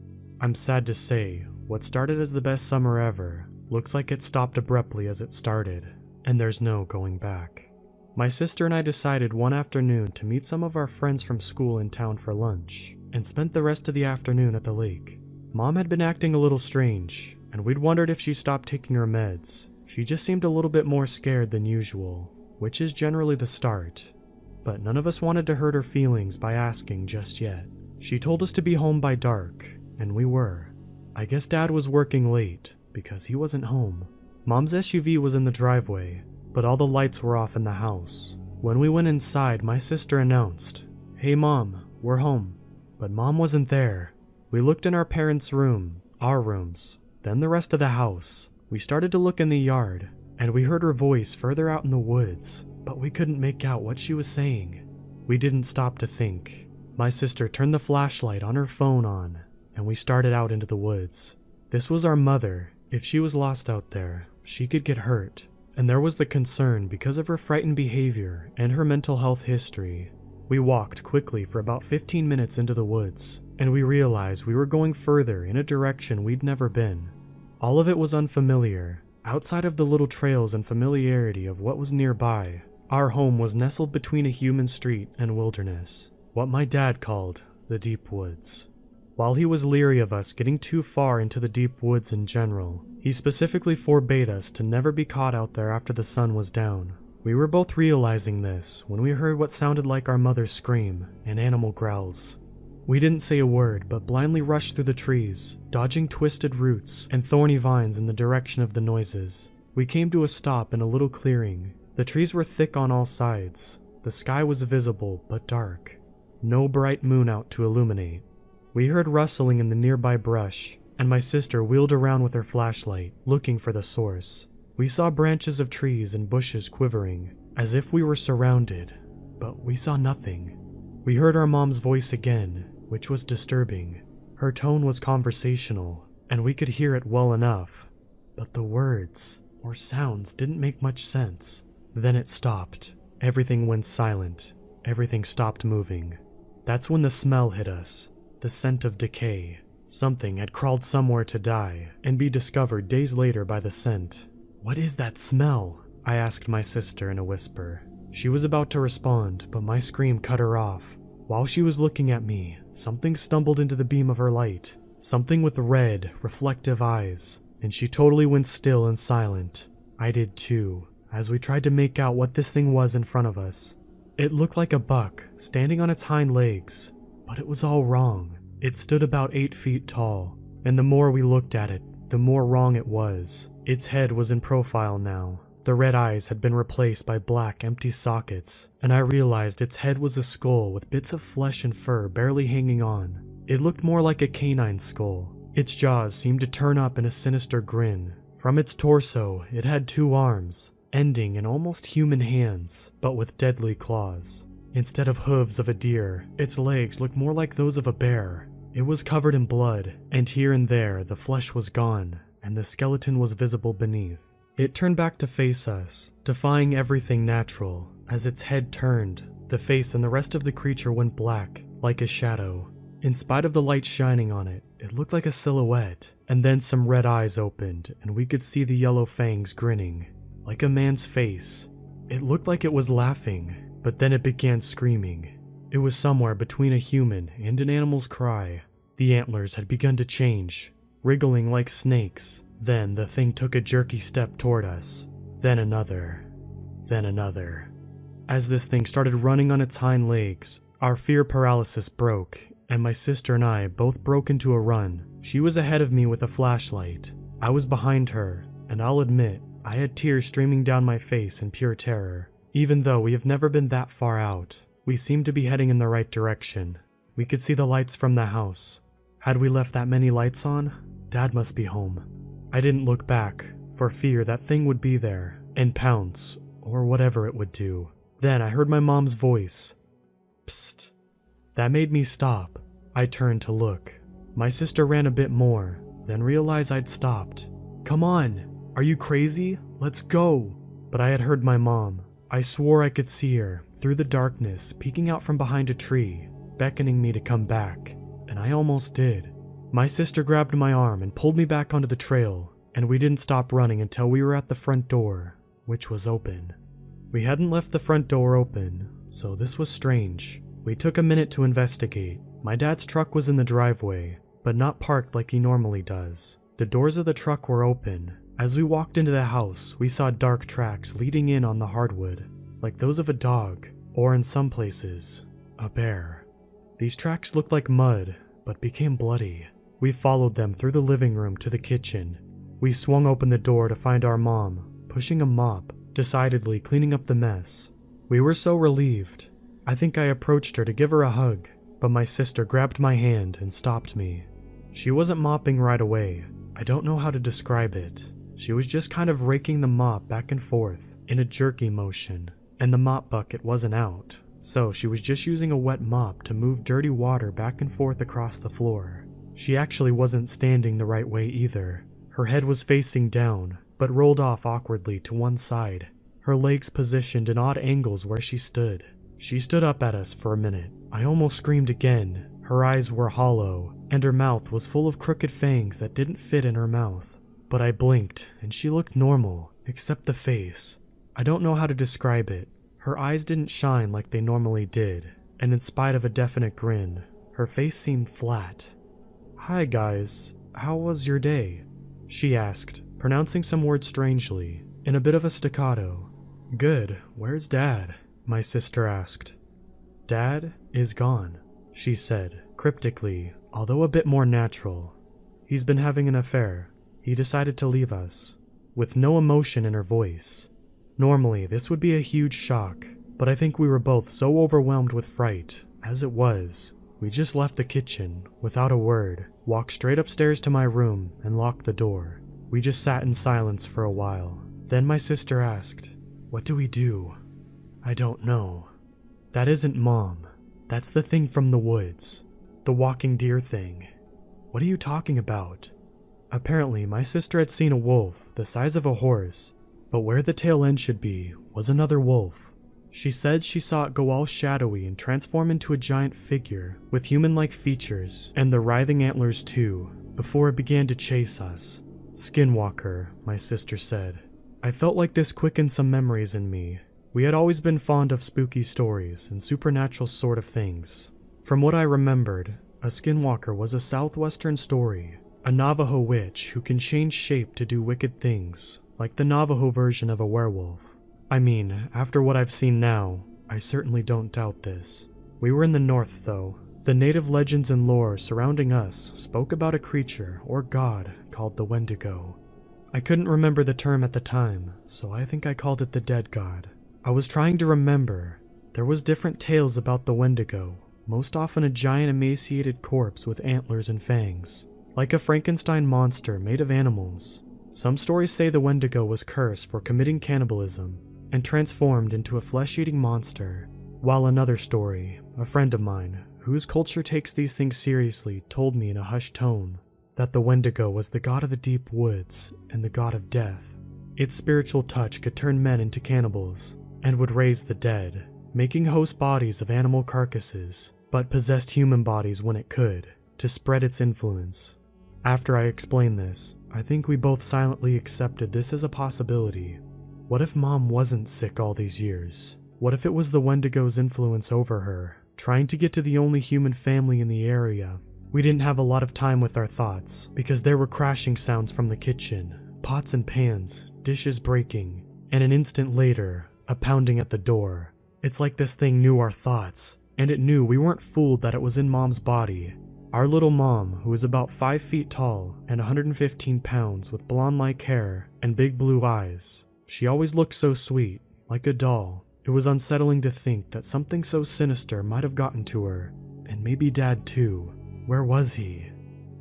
[SPEAKER 1] I'm sad to say, what started as the best summer ever looks like it stopped abruptly as it started, and there's no going back. My sister and I decided one afternoon to meet some of our friends from school in town for lunch, and spent the rest of the afternoon at the lake. Mom had been acting a little strange, and we'd wondered if she stopped taking her meds. She just seemed a little bit more scared than usual, which is generally the start. But none of us wanted to hurt her feelings by asking just yet. She told us to be home by dark, and we were. I guess Dad was working late, because he wasn't home. Mom's SUV was in the driveway, but all the lights were off in the house. When we went inside, my sister announced, "Hey Mom, we're home." But Mom wasn't there. We looked in our parents' room, our rooms, then the rest of the house. We started to look in the yard, and we heard her voice further out in the woods, but we couldn't make out what she was saying. We didn't stop to think. My sister turned the flashlight on her phone on, and we started out into the woods. This was our mother. If she was lost out there, she could get hurt. And there was the concern because of her frightened behavior and her mental health history. We walked quickly for about 15 minutes into the woods, and we realized we were going further in a direction we'd never been. All of it was unfamiliar. Outside of the little trails and familiarity of what was nearby, our home was nestled between a human street and wilderness, what my dad called the deep woods. While he was leery of us getting too far into the deep woods in general, he specifically forbade us to never be caught out there after the sun was down. We were both realizing this when we heard what sounded like our mother's scream and animal growls. We didn't say a word, but blindly rushed through the trees, dodging twisted roots and thorny vines in the direction of the noises. We came to a stop in a little clearing. The trees were thick on all sides. The sky was visible but dark. No bright moon out to illuminate. We heard rustling in the nearby brush, and my sister wheeled around with her flashlight, looking for the source. We saw branches of trees and bushes quivering, as if we were surrounded, but we saw nothing. We heard our mom's voice again, which was disturbing. Her tone was conversational, and we could hear it well enough, but the words or sounds didn't make much sense. Then it stopped. Everything went silent. Everything stopped moving. That's when the smell hit us. The scent of decay. Something had crawled somewhere to die and be discovered days later by the scent. "What is that smell?" I asked my sister in a whisper. She was about to respond, but my scream cut her off. While she was looking at me, something stumbled into the beam of her light. Something with red, reflective eyes, and she totally went still and silent. I did too, as we tried to make out what this thing was in front of us. It looked like a buck, standing on its hind legs. But it was all wrong. It stood about 8 feet tall, and the more we looked at it, the more wrong it was. Its head was in profile now. The red eyes had been replaced by black, empty sockets, and I realized its head was a skull with bits of flesh and fur barely hanging on. It looked more like a canine skull. Its jaws seemed to turn up in a sinister grin. From its torso, it had 2 arms, ending in almost human hands, but with deadly claws. Instead of hooves of a deer, its legs looked more like those of a bear. It was covered in blood, and here and there the flesh was gone, and the skeleton was visible beneath. It turned back to face us, defying everything natural. As its head turned, the face and the rest of the creature went black, like a shadow. In spite of the light shining on it, it looked like a silhouette, and then some red eyes opened, and we could see the yellow fangs grinning, like a man's face. It looked like it was laughing, but then it began screaming. It was somewhere between a human and an animal's cry. The antlers had begun to change, wriggling like snakes. Then the thing took a jerky step toward us, then another, then another. As this thing started running on its hind legs, our fear paralysis broke, and my sister and I both broke into a run. She was ahead of me with a flashlight. I was behind her, and I'll admit, I had tears streaming down my face in pure terror. Even though we have never been that far out, we seemed to be heading in the right direction. We could see the lights from the house. Had we left that many lights on, Dad must be home. I didn't look back, for fear that thing would be there, and pounce, or whatever it would do. Then I heard my mom's voice. Psst. That made me stop. I turned to look. My sister ran a bit more, then realized I'd stopped. Come on, are you crazy? Let's go. But I had heard my mom. I swore I could see her, through the darkness, peeking out from behind a tree, beckoning me to come back, and I almost did. My sister grabbed my arm and pulled me back onto the trail, and we didn't stop running until we were at the front door, which was open. We hadn't left the front door open, so this was strange. We took a minute to investigate. My dad's truck was in the driveway, but not parked like he normally does. The doors of the truck were open. As we walked into the house, we saw dark tracks leading in on the hardwood, like those of a dog, or in some places, a bear. These tracks looked like mud, but became bloody. We followed them through the living room to the kitchen. We swung open the door to find our mom, pushing a mop, decidedly cleaning up the mess. We were so relieved. I think I approached her to give her a hug, but my sister grabbed my hand and stopped me. She wasn't mopping right away. I don't know how to describe it. She was just kind of raking the mop back and forth in a jerky motion, and the mop bucket wasn't out, so she was just using a wet mop to move dirty water back and forth across the floor. She actually wasn't standing the right way either. Her head was facing down, but rolled off awkwardly to one side, her legs positioned in odd angles where she stood. She stood up at us for a minute. I almost screamed again. Her eyes were hollow, and her mouth was full of crooked fangs that didn't fit in her mouth. But I blinked, and she looked normal, except the face. I don't know how to describe it. Her eyes didn't shine like they normally did, and in spite of a definite grin, her face seemed flat. "Hi guys, how was your day?" she asked, pronouncing some words strangely, in a bit of a staccato. "Good, where's Dad?" my sister asked. "Dad is gone," she said, cryptically, although a bit more natural. "He's been having an affair. He decided to leave us," with no emotion in her voice. Normally, this would be a huge shock, but I think we were both so overwhelmed with fright. As it was, we just left the kitchen, without a word, walked straight upstairs to my room, and locked the door. We just sat in silence for a while. Then my sister asked, "What do we do?" "I don't know." "That isn't Mom. That's the thing from the woods. The walking deer thing." "What are you talking about?" Apparently, my sister had seen a wolf the size of a horse, but where the tail end should be was another wolf. She said she saw it go all shadowy and transform into a giant figure with human-like features and the writhing antlers too, before it began to chase us. "Skinwalker," my sister said. I felt like this quickened some memories in me. We had always been fond of spooky stories and supernatural sort of things. From what I remembered, a skinwalker was a southwestern story, a Navajo witch who can change shape to do wicked things, like the Navajo version of a werewolf. I mean, after what I've seen now, I certainly don't doubt this. We were in the north, though. The native legends and lore surrounding us spoke about a creature or god called the Wendigo. I couldn't remember the term at the time, so I think I called it the dead god. I was trying to remember. There was different tales about the Wendigo, most often a giant emaciated corpse with antlers and fangs, like a Frankenstein monster made of animals. Some stories say the Wendigo was cursed for committing cannibalism and transformed into a flesh-eating monster, while another story, a friend of mine, whose culture takes these things seriously, told me in a hushed tone that the Wendigo was the god of the deep woods and the god of death. Its spiritual touch could turn men into cannibals and would raise the dead, making host bodies of animal carcasses, but possessed human bodies when it could, to spread its influence. After I explained this, I think we both silently accepted this as a possibility. What if Mom wasn't sick all these years? What if it was the Wendigo's influence over her, trying to get to the only human family in the area? We didn't have a lot of time with our thoughts, because there were crashing sounds from the kitchen, pots and pans, dishes breaking, and an instant later, a pounding at the door. It's like this thing knew our thoughts, and it knew we weren't fooled that it was in Mom's body. Our little mom, who was about 5 feet tall and 115 pounds with blonde-like hair and big blue eyes. She always looked so sweet, like a doll. It was unsettling to think that something so sinister might have gotten to her, and maybe Dad too. Where was he?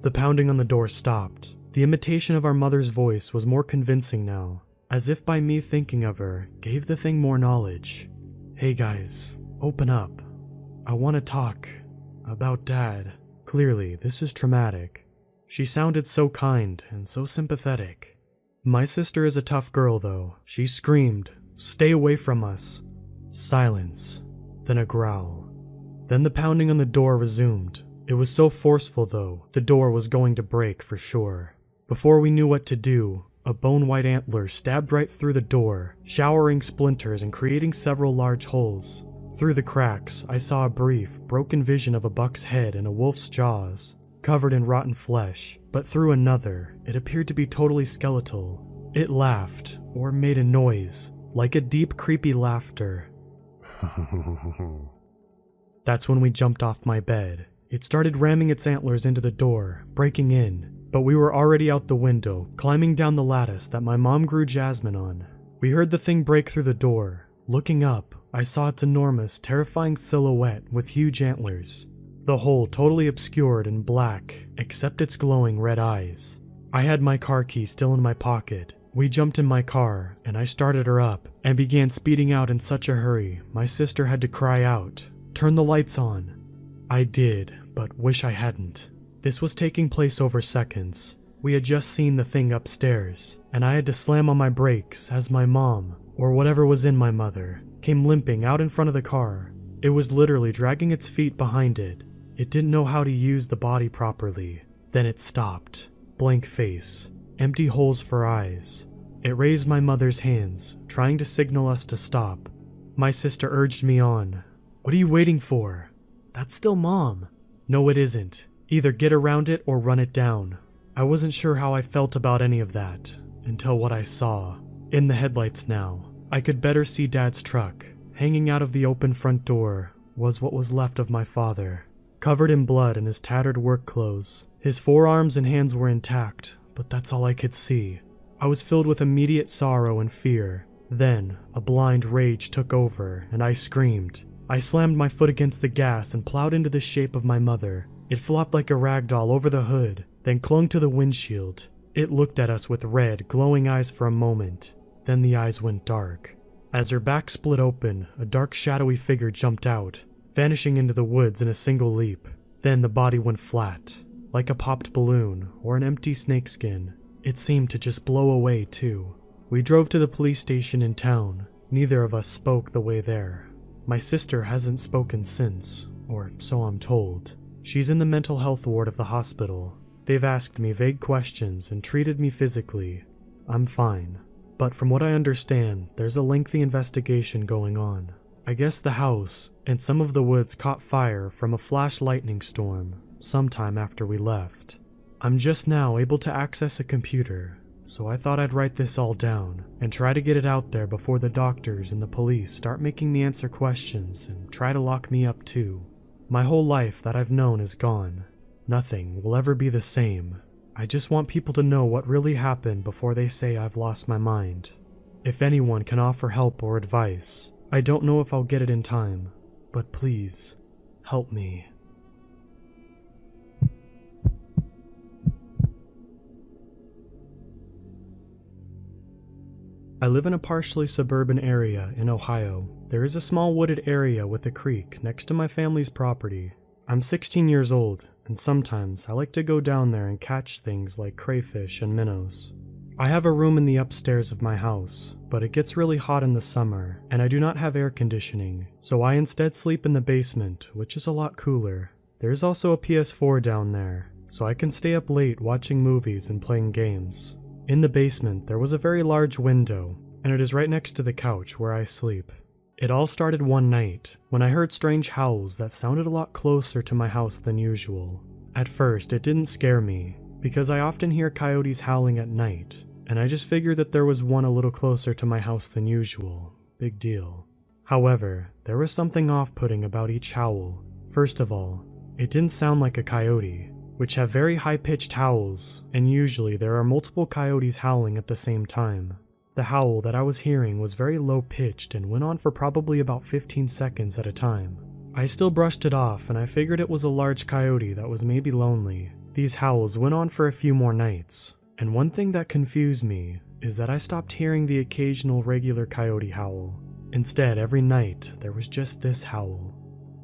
[SPEAKER 1] The pounding on the door stopped. The imitation of our mother's voice was more convincing now, as if by me thinking of her gave the thing more knowledge. Hey guys, open up. I want to talk about Dad. Clearly, this is traumatic. She sounded so kind and so sympathetic. My sister is a tough girl though. She screamed, "Stay away from us." Silence, then a growl. Then the pounding on the door resumed. It was so forceful though, the door was going to break for sure. Before we knew what to do, a bone-white antler stabbed right through the door, showering splinters and creating several large holes. Through the cracks, I saw a brief, broken vision of a buck's head and a wolf's jaws, covered in rotten flesh, but through another, it appeared to be totally skeletal. It laughed, or made a noise, like a deep, creepy laughter. That's when we jumped off my bed. It started ramming its antlers into the door, breaking in, but we were already out the window, climbing down the lattice that my mom grew jasmine on. We heard the thing break through the door. Looking up, I saw its enormous, terrifying silhouette with huge antlers. The whole totally obscured and black, except its glowing red eyes. I had my car key still in my pocket. We jumped in my car, and I started her up, and began speeding out in such a hurry, my sister had to cry out, "Turn the lights on." I did, but wish I hadn't. This was taking place over seconds. We had just seen the thing upstairs, and I had to slam on my brakes as my mom, or whatever was in my mother, came limping out in front of the car. It was literally dragging its feet behind it. It didn't know how to use the body properly. Then it stopped. Blank face. Empty holes for eyes. It raised my mother's hands, trying to signal us to stop. My sister urged me on. "What are you waiting for? That's still Mom." "No, it isn't. Either get around it or run it down." I wasn't sure how I felt about any of that, until what I saw. In the headlights now, I could better see Dad's truck. Hanging out of the open front door was what was left of my father, covered in blood in his tattered work clothes. His forearms and hands were intact, but that's all I could see. I was filled with immediate sorrow and fear. Then, a blind rage took over, and I screamed. I slammed my foot against the gas and plowed into the shape of my mother. It flopped like a rag doll over the hood, then clung to the windshield. It looked at us with red, glowing eyes for a moment. Then the eyes went dark. As her back split open, a dark, shadowy figure jumped out, vanishing into the woods in a single leap. Then the body went flat, like a popped balloon or an empty snakeskin. It seemed to just blow away, too. We drove to the police station in town. Neither of us spoke the way there. My sister hasn't spoken since, or so I'm told. She's in the mental health ward of the hospital. They've asked me vague questions and treated me physically. I'm fine. But from what I understand, there's a lengthy investigation going on. I guess the house and some of the woods caught fire from a flash lightning storm sometime after we left. I'm just now able to access a computer, so I thought I'd write this all down and try to get it out there before the doctors and the police start making me answer questions and try to lock me up too. My whole life that I've known is gone. Nothing will ever be the same. I just want people to know what really happened before they say I've lost my mind. If anyone can offer help or advice, I don't know if I'll get it in time, but please, help me. I live in a partially suburban area in Ohio. There is a small wooded area with a creek next to my family's property. I'm 16 years old, and sometimes I like to go down there and catch things like crayfish and minnows. I have a room in the upstairs of my house, but it gets really hot in the summer, and I do not have air conditioning, so I instead sleep in the basement, which is a lot cooler. There's also a PS4 down there, so I can stay up late watching movies and playing games. In the basement, there was a very large window, and it is right next to the couch where I sleep. It all started one night, when I heard strange howls that sounded a lot closer to my house than usual. At first, it didn't scare me, because I often hear coyotes howling at night, and I just figured that there was one a little closer to my house than usual. Big deal. However, there was something off-putting about each howl. First of all, it didn't sound like a coyote, which have very high-pitched howls, and usually there are multiple coyotes howling at the same time. The howl that I was hearing was very low-pitched and went on for probably about 15 seconds at a time. I still brushed it off, and I figured it was a large coyote that was maybe lonely. These howls went on for a few more nights, and one thing that confused me is that I stopped hearing the occasional regular coyote howl. Instead, every night, there was just this howl.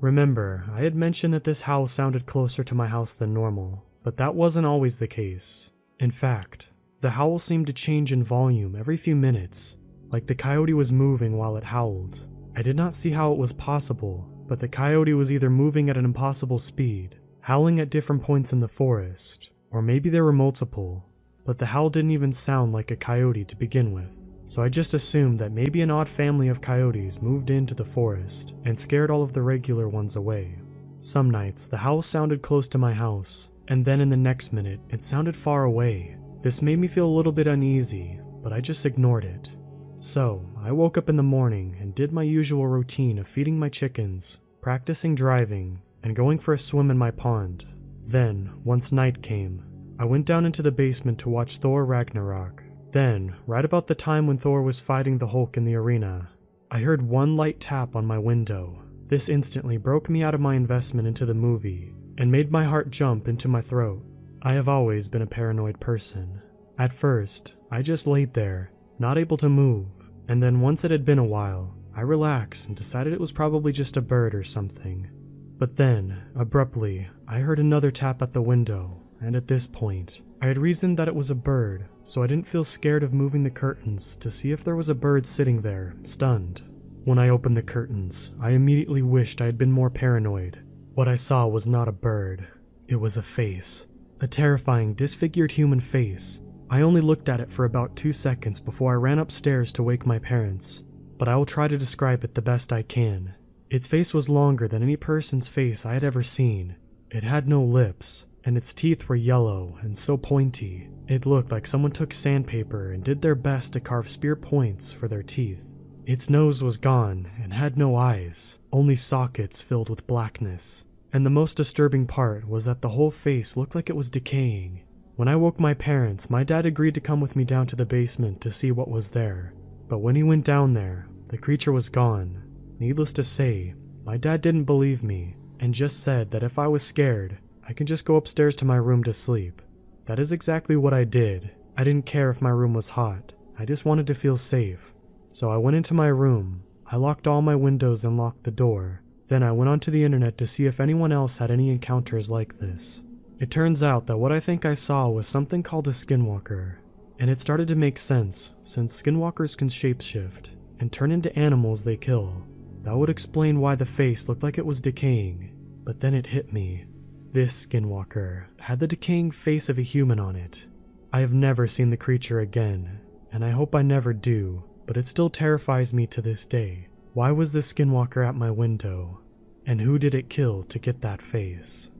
[SPEAKER 1] Remember, I had mentioned that this howl sounded closer to my house than normal, but that wasn't always the case. In fact, the howl seemed to change in volume every few minutes, like the coyote was moving while it howled. I did not see how it was possible, but the coyote was either moving at an impossible speed, howling at different points in the forest, or maybe there were multiple, but the howl didn't even sound like a coyote to begin with. So I just assumed that maybe an odd family of coyotes moved into the forest and scared all of the regular ones away. Some nights, the howl sounded close to my house, and then in the next minute, it sounded far away. This made me feel a little bit uneasy, but I just ignored it. So, I woke up in the morning and did my usual routine of feeding my chickens, practicing driving, and going for a swim in my pond. Then, once night came, I went down into the basement to watch Thor Ragnarok. Then, right about the time when Thor was fighting the Hulk in the arena, I heard one light tap on my window. This instantly broke me out of my investment into the movie and made my heart jump into my throat. I have always been a paranoid person. At first, I just laid there, not able to move, and then once it had been a while, I relaxed and decided it was probably just a bird or something. But then, abruptly, I heard another tap at the window, and at this point, I had reasoned that it was a bird, so I didn't feel scared of moving the curtains to see if there was a bird sitting there, stunned. When I opened the curtains, I immediately wished I had been more paranoid. What I saw was not a bird. It was a face. A terrifying, disfigured human face. I only looked at it for about 2 seconds before I ran upstairs to wake my parents, but I will try to describe it the best I can. Its face was longer than any person's face I had ever seen. It had no lips, and its teeth were yellow and so pointy. It looked like someone took sandpaper and did their best to carve spear points for their teeth. Its nose was gone and had no eyes, only sockets filled with blackness. And the most disturbing part was that the whole face looked like it was decaying. When I woke my parents, my dad agreed to come with me down to the basement to see what was there. But when he went down there, the creature was gone. Needless to say, my dad didn't believe me and just said that if I was scared, I can just go upstairs to my room to sleep. That is exactly what I did. I didn't care if my room was hot. I just wanted to feel safe. So I went into my room. I locked all my windows and locked the door. Then I went onto the internet to see if anyone else had any encounters like this. It turns out that what I think I saw was something called a skinwalker. And it started to make sense, since skinwalkers can shapeshift and turn into animals they kill. That would explain why the face looked like it was decaying. But then it hit me. This skinwalker had the decaying face of a human on it. I have never seen the creature again, and I hope I never do, but it still terrifies me to this day. Why was this skinwalker at my window? And who did it kill to get that face?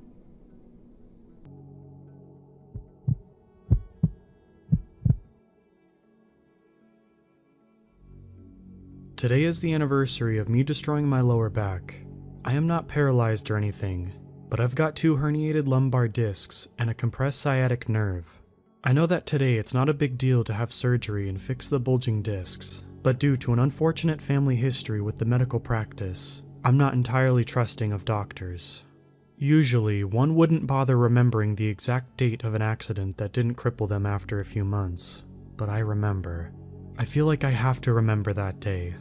[SPEAKER 1] Today is the anniversary of me destroying my lower back. I am not paralyzed or anything, but I've got 2 herniated lumbar discs and a compressed sciatic nerve. I know that today it's not a big deal to have surgery and fix the bulging discs, but due to an unfortunate family history with the medical practice, I'm not entirely trusting of doctors. Usually, one wouldn't bother remembering the exact date of an accident that didn't cripple them after a few months, but I remember. I feel like I have to remember that day.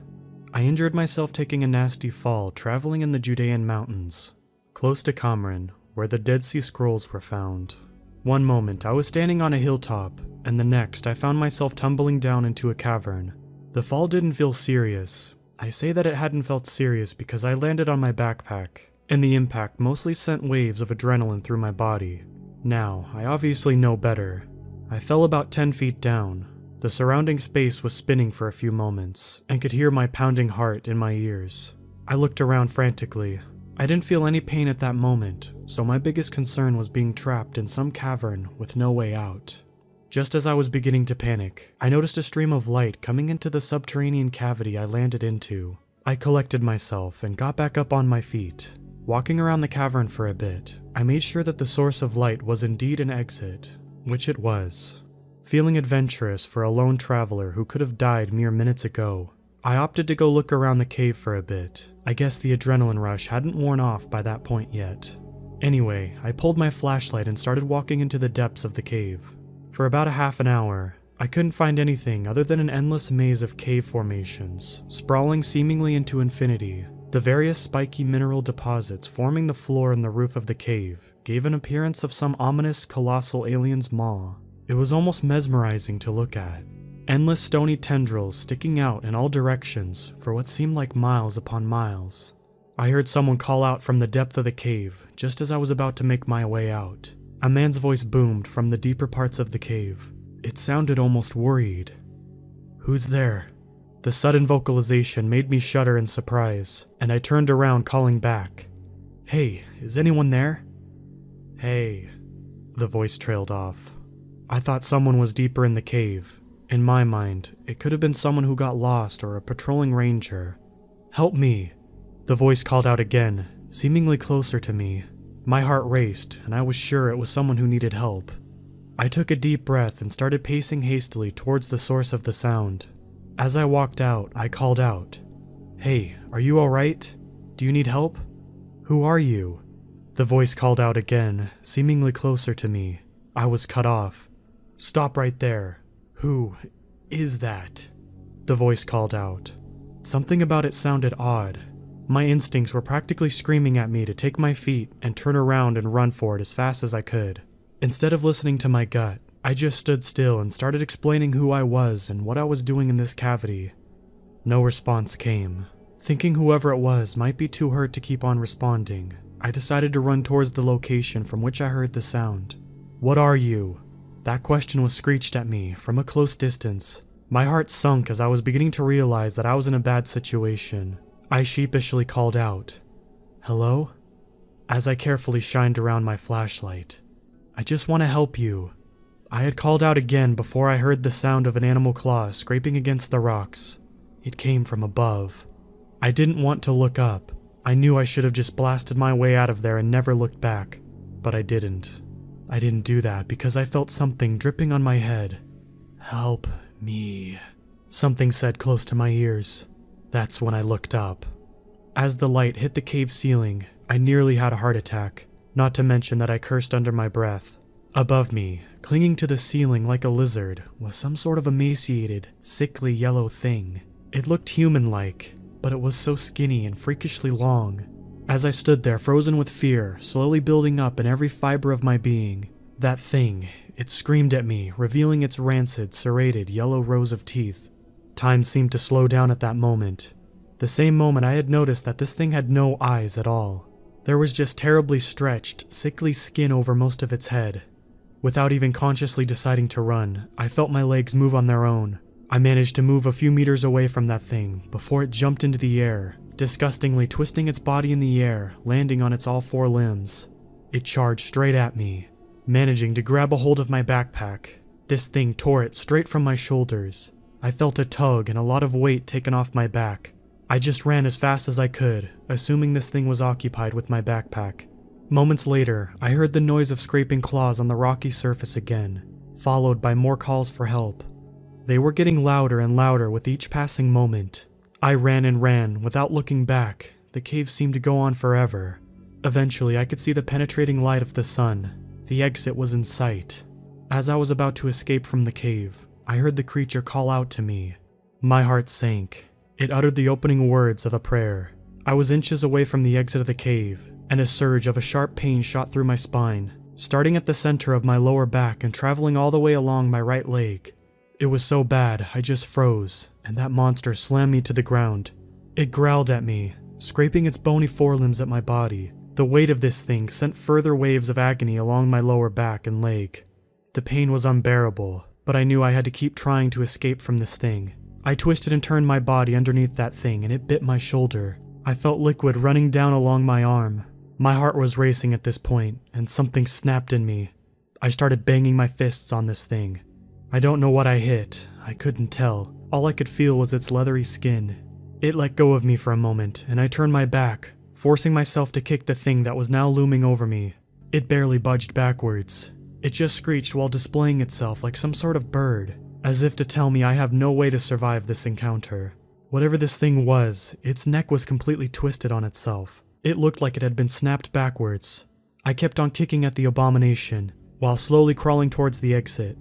[SPEAKER 1] I injured myself taking a nasty fall traveling in the Judean mountains, close to Qumran, where the Dead Sea Scrolls were found. One moment I was standing on a hilltop, and the next I found myself tumbling down into a cavern. The fall didn't feel serious. I say that it hadn't felt serious because I landed on my backpack, and the impact mostly sent waves of adrenaline through my body. Now, I obviously know better. I fell about 10 feet down. The surrounding space was spinning for a few moments, and could hear my pounding heart in my ears. I looked around frantically. I didn't feel any pain at that moment, so my biggest concern was being trapped in some cavern with no way out. Just as I was beginning to panic, I noticed a stream of light coming into the subterranean cavity I landed into. I collected myself and got back up on my feet. Walking around the cavern for a bit, I made sure that the source of light was indeed an exit, which it was. Feeling adventurous for a lone traveler who could have died mere minutes ago, I opted to go look around the cave for a bit. I guess the adrenaline rush hadn't worn off by that point yet. Anyway, I pulled my flashlight and started walking into the depths of the cave. For about a half an hour, I couldn't find anything other than an endless maze of cave formations, sprawling seemingly into infinity. The various spiky mineral deposits forming the floor and the roof of the cave gave an appearance of some ominous, colossal alien's maw. It was almost mesmerizing to look at. Endless stony tendrils sticking out in all directions for what seemed like miles upon miles. I heard someone call out from the depth of the cave just as I was about to make my way out. A man's voice boomed from the deeper parts of the cave. It sounded almost worried. "Who's there?" The sudden vocalization made me shudder in surprise, and I turned around calling back. "Hey, is anyone there?" "Hey." The voice trailed off. I thought someone was deeper in the cave. In my mind, it could have been someone who got lost or a patrolling ranger. "Help me." The voice called out again, seemingly closer to me. My heart raced, and I was sure it was someone who needed help. I took a deep breath and started pacing hastily towards the source of the sound. As I walked out, I called out, "Hey, are you alright? Do you need help? Who are you?" The voice called out again, seemingly closer to me. I was cut off. "Stop right there. Who is that?" The voice called out. Something about it sounded odd. My instincts were practically screaming at me to take my feet and turn around and run for it as fast as I could. Instead of listening to my gut, I just stood still and started explaining who I was and what I was doing in this cavity. No response came. Thinking whoever it was might be too hurt to keep on responding, I decided to run towards the location from which I heard the sound. "What are you?" That question was screeched at me from a close distance. My heart sunk as I was beginning to realize that I was in a bad situation. I sheepishly called out, "Hello?" As I carefully shined around my flashlight. "I just want to help you." I had called out again before I heard the sound of an animal claw scraping against the rocks. It came from above. I didn't want to look up. I knew I should have just blasted my way out of there and never looked back, but I didn't. I didn't do that because I felt something dripping on my head. "Help me," something said close to my ears. That's when I looked up. As the light hit the cave ceiling, I nearly had a heart attack, not to mention that I cursed under my breath. Above me, clinging to the ceiling like a lizard, was some sort of emaciated, sickly yellow thing. It looked human-like, but it was so skinny and freakishly long. As I stood there frozen with fear, slowly building up in every fiber of my being, that thing, it screamed at me, revealing its rancid, serrated, yellow rows of teeth. Time seemed to slow down at that moment. The same moment I had noticed that this thing had no eyes at all. There was just terribly stretched, sickly skin over most of its head. Without even consciously deciding to run, I felt my legs move on their own. I managed to move a few meters away from that thing before it jumped into the air, disgustingly twisting its body in the air, landing on its all four limbs. It charged straight at me, managing to grab a hold of my backpack. This thing tore it straight from my shoulders. I felt a tug and a lot of weight taken off my back. I just ran as fast as I could, assuming this thing was occupied with my backpack. Moments later, I heard the noise of scraping claws on the rocky surface again, followed by more calls for help. They were getting louder and louder with each passing moment. I ran and ran without looking back. The cave seemed to go on forever. Eventually, I could see the penetrating light of the sun. The exit was in sight. As I was about to escape from the cave, I heard the creature call out to me, My heart sank. It uttered the opening words of a prayer. I was inches away from the exit of the cave, and a surge of a sharp pain shot through my spine, starting at the center of my lower back and traveling all the way along my right leg. It was so bad, I just froze, and that monster slammed me to the ground. It growled at me, scraping its bony forelimbs at my body. The weight of this thing sent further waves of agony along my lower back and leg. The pain was unbearable, but I knew I had to keep trying to escape from this thing. I twisted and turned my body underneath that thing, and it bit my shoulder. I felt liquid running down along my arm. My heart was racing at this point, and something snapped in me. I started banging my fists on this thing. I don't know what I hit. I couldn't tell. All I could feel was its leathery skin. It let go of me for a moment, and I turned my back, forcing myself to kick the thing that was now looming over me. It barely budged backwards. It just screeched while displaying itself like some sort of bird, as if to tell me I have no way to survive this encounter. Whatever this thing was, its neck was completely twisted on itself. It looked like it had been snapped backwards. I kept on kicking at the abomination, while slowly crawling towards the exit.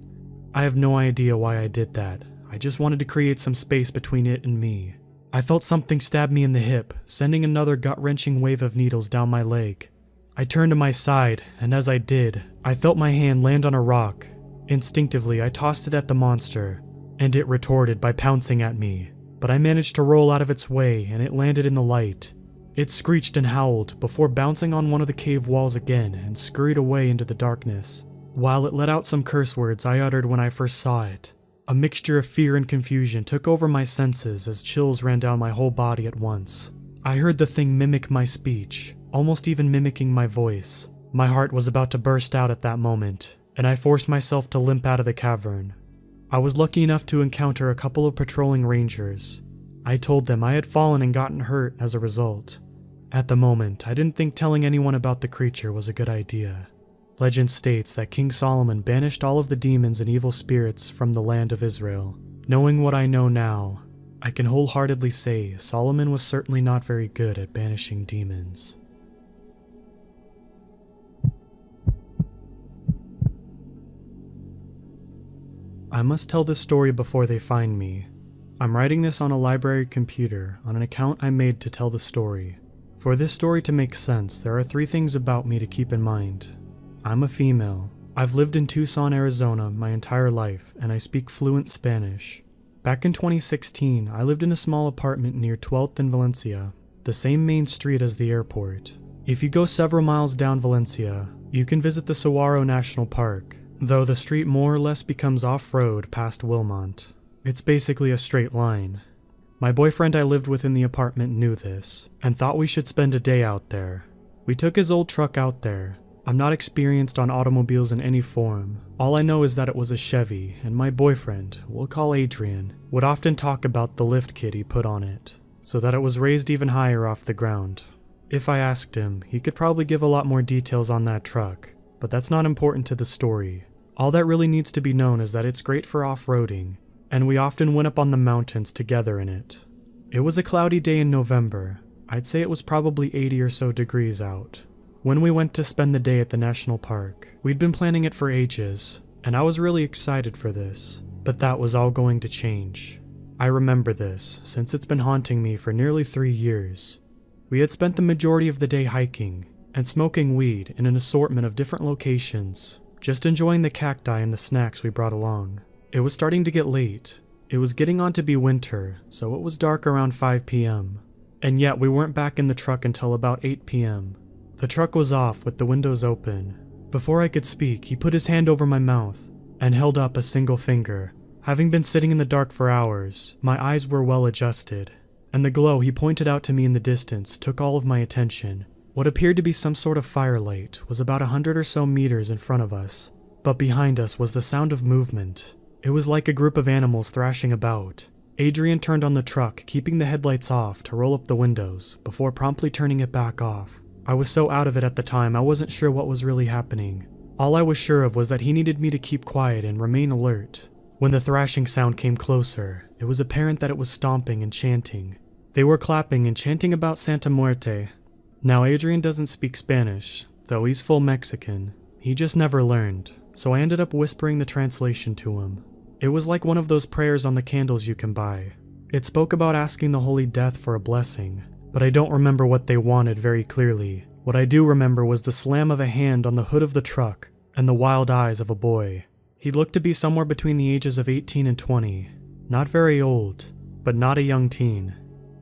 [SPEAKER 1] I have no idea why I did that. I just wanted to create some space between it and me. I felt something stab me in the hip, sending another gut-wrenching wave of needles down my leg. I turned to my side, and as I did, I felt my hand land on a rock. Instinctively, I tossed it at the monster, and it retorted by pouncing at me. But I managed to roll out of its way, and it landed in the light. It screeched and howled before bouncing on one of the cave walls again and scurried away into the darkness. While it let out some curse words I uttered when I first saw it, a mixture of fear and confusion took over my senses as chills ran down my whole body at once. I heard the thing mimic my speech, almost even mimicking my voice. My heart was about to burst out at that moment, and I forced myself to limp out of the cavern. I was lucky enough to encounter a couple of patrolling rangers. I told them I had fallen and gotten hurt as a result. At the moment, I didn't think telling anyone about the creature was a good idea. Legend states that King Solomon banished all of the demons and evil spirits from the land of Israel. Knowing what I know now, I can wholeheartedly say Solomon was certainly not very good at banishing demons. I must tell this story before they find me. I'm writing this on a library computer on an account I made to tell the story. For this story to make sense, there are 3 things about me to keep in mind. I'm a female. I've lived in Tucson, Arizona my entire life, and I speak fluent Spanish. Back in 2016, I lived in a small apartment near 12th and Valencia, the same main street as the airport. If you go several miles down Valencia, you can visit the Saguaro National Park, though the street more or less becomes off-road past Wilmont. It's basically a straight line. My boyfriend I lived with in the apartment knew this, and thought we should spend a day out there. We took his old truck out there. I'm not experienced on automobiles in any form. All I know is that it was a Chevy, and my boyfriend, we'll call Adrian, would often talk about the lift kit he put on it, so that it was raised even higher off the ground. If I asked him, he could probably give a lot more details on that truck, but that's not important to the story. All that really needs to be known is that it's great for off-roading, and we often went up on the mountains together in it. It was a cloudy day in November. I'd say it was probably 80 or so degrees out. When we went to spend the day at the national park, we'd been planning it for ages, and I was really excited for this, but that was all going to change. I remember this, since it's been haunting me for nearly 3 years. We had spent the majority of the day hiking, and smoking weed in an assortment of different locations, just enjoying the cacti and the snacks we brought along. It was starting to get late. It was getting on to be winter, so it was dark around 5 p.m. And yet we weren't back in the truck until about 8 p.m. The truck was off with the windows open. Before I could speak, he put his hand over my mouth and held up a single finger. Having been sitting in the dark for hours, my eyes were well adjusted, and the glow he pointed out to me in the distance took all of my attention. What appeared to be some sort of firelight was about 100 or so meters in front of us, but behind us was the sound of movement. It was like a group of animals thrashing about. Adrian turned on the truck, keeping the headlights off to roll up the windows before promptly turning it back off. I was so out of it at the time I wasn't sure what was really happening. All I was sure of was that he needed me to keep quiet and remain alert. When the thrashing sound came closer, it was apparent that it was stomping and chanting. They were clapping and chanting about Santa Muerte. Now Adrian doesn't speak Spanish, though he's full Mexican. He just never learned, so I ended up whispering the translation to him. It was like one of those prayers on the candles you can buy. It spoke about asking the Holy Death for a blessing, but I don't remember what they wanted very clearly. What I do remember was the slam of a hand on the hood of the truck and the wild eyes of a boy. He looked to be somewhere between the ages of 18 and 20. Not very old, but not a young teen.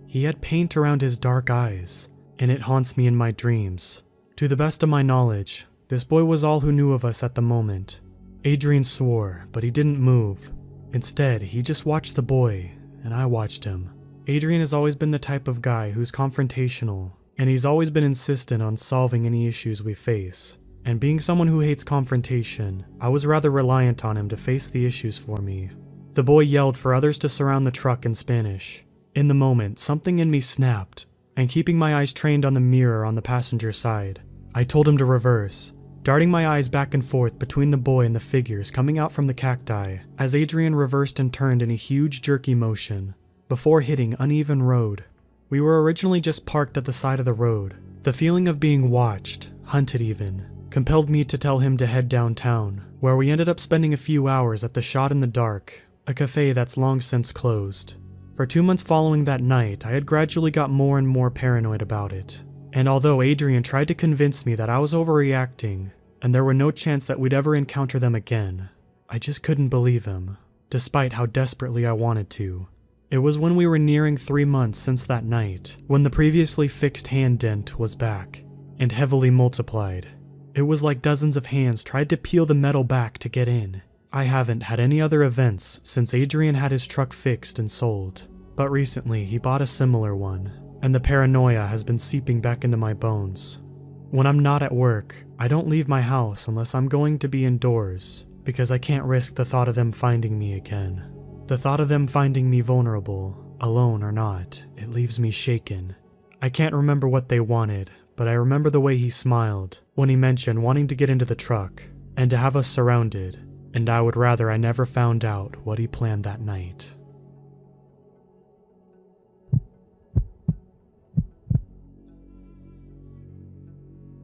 [SPEAKER 1] He had paint around his dark eyes, and it haunts me in my dreams. To the best of my knowledge, this boy was all who knew of us at the moment. Adrian swore, but he didn't move. Instead, he just watched the boy, and I watched him. Adrian has always been the type of guy who's confrontational, and he's always been insistent on solving any issues we face. And being someone who hates confrontation, I was rather reliant on him to face the issues for me. The boy yelled for others to surround the truck in Spanish. In the moment, something in me snapped, and keeping my eyes trained on the mirror on the passenger side, I told him to reverse, darting my eyes back and forth between the boy and the figures coming out from the cacti as Adrian reversed and turned in a huge jerky motion before hitting uneven road. We were originally just parked at the side of the road. The feeling of being watched, hunted even, compelled me to tell him to head downtown, where we ended up spending a few hours at the Shot in the Dark, a cafe that's long since closed. For 2 months following that night, I had gradually got more and more paranoid about it. And although Adrian tried to convince me that I was overreacting, and there were no chance that we'd ever encounter them again, I just couldn't believe him, despite how desperately I wanted to. It was when we were nearing 3 months since that night, when the previously fixed hand dent was back, and heavily multiplied. It was like dozens of hands tried to peel the metal back to get in. I haven't had any other events since Adrian had his truck fixed and sold, but recently he bought a similar one, and the paranoia has been seeping back into my bones. When I'm not at work, I don't leave my house unless I'm going to be indoors, because I can't risk the thought of them finding me again. The thought of them finding me vulnerable, alone or not, it leaves me shaken. I can't remember what they wanted, but I remember the way he smiled when he mentioned wanting to get into the truck and to have us surrounded, and I would rather I never found out what he planned that night.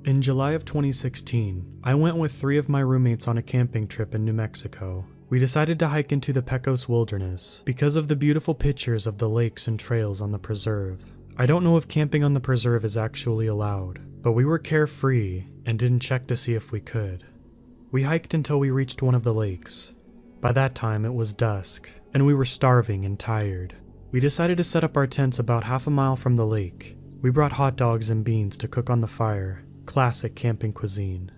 [SPEAKER 1] In July of 2016, I went with 3 of my roommates on a camping trip in New Mexico. We decided to hike into the Pecos Wilderness because of the beautiful pictures of the lakes and trails on the preserve. I don't know if camping on the preserve is actually allowed, but we were carefree and didn't check to see if we could. We hiked until we reached one of the lakes. By that time it was dusk, and we were starving and tired. We decided to set up our tents about half a mile from the lake. We brought hot dogs and beans to cook on the fire, classic camping cuisine.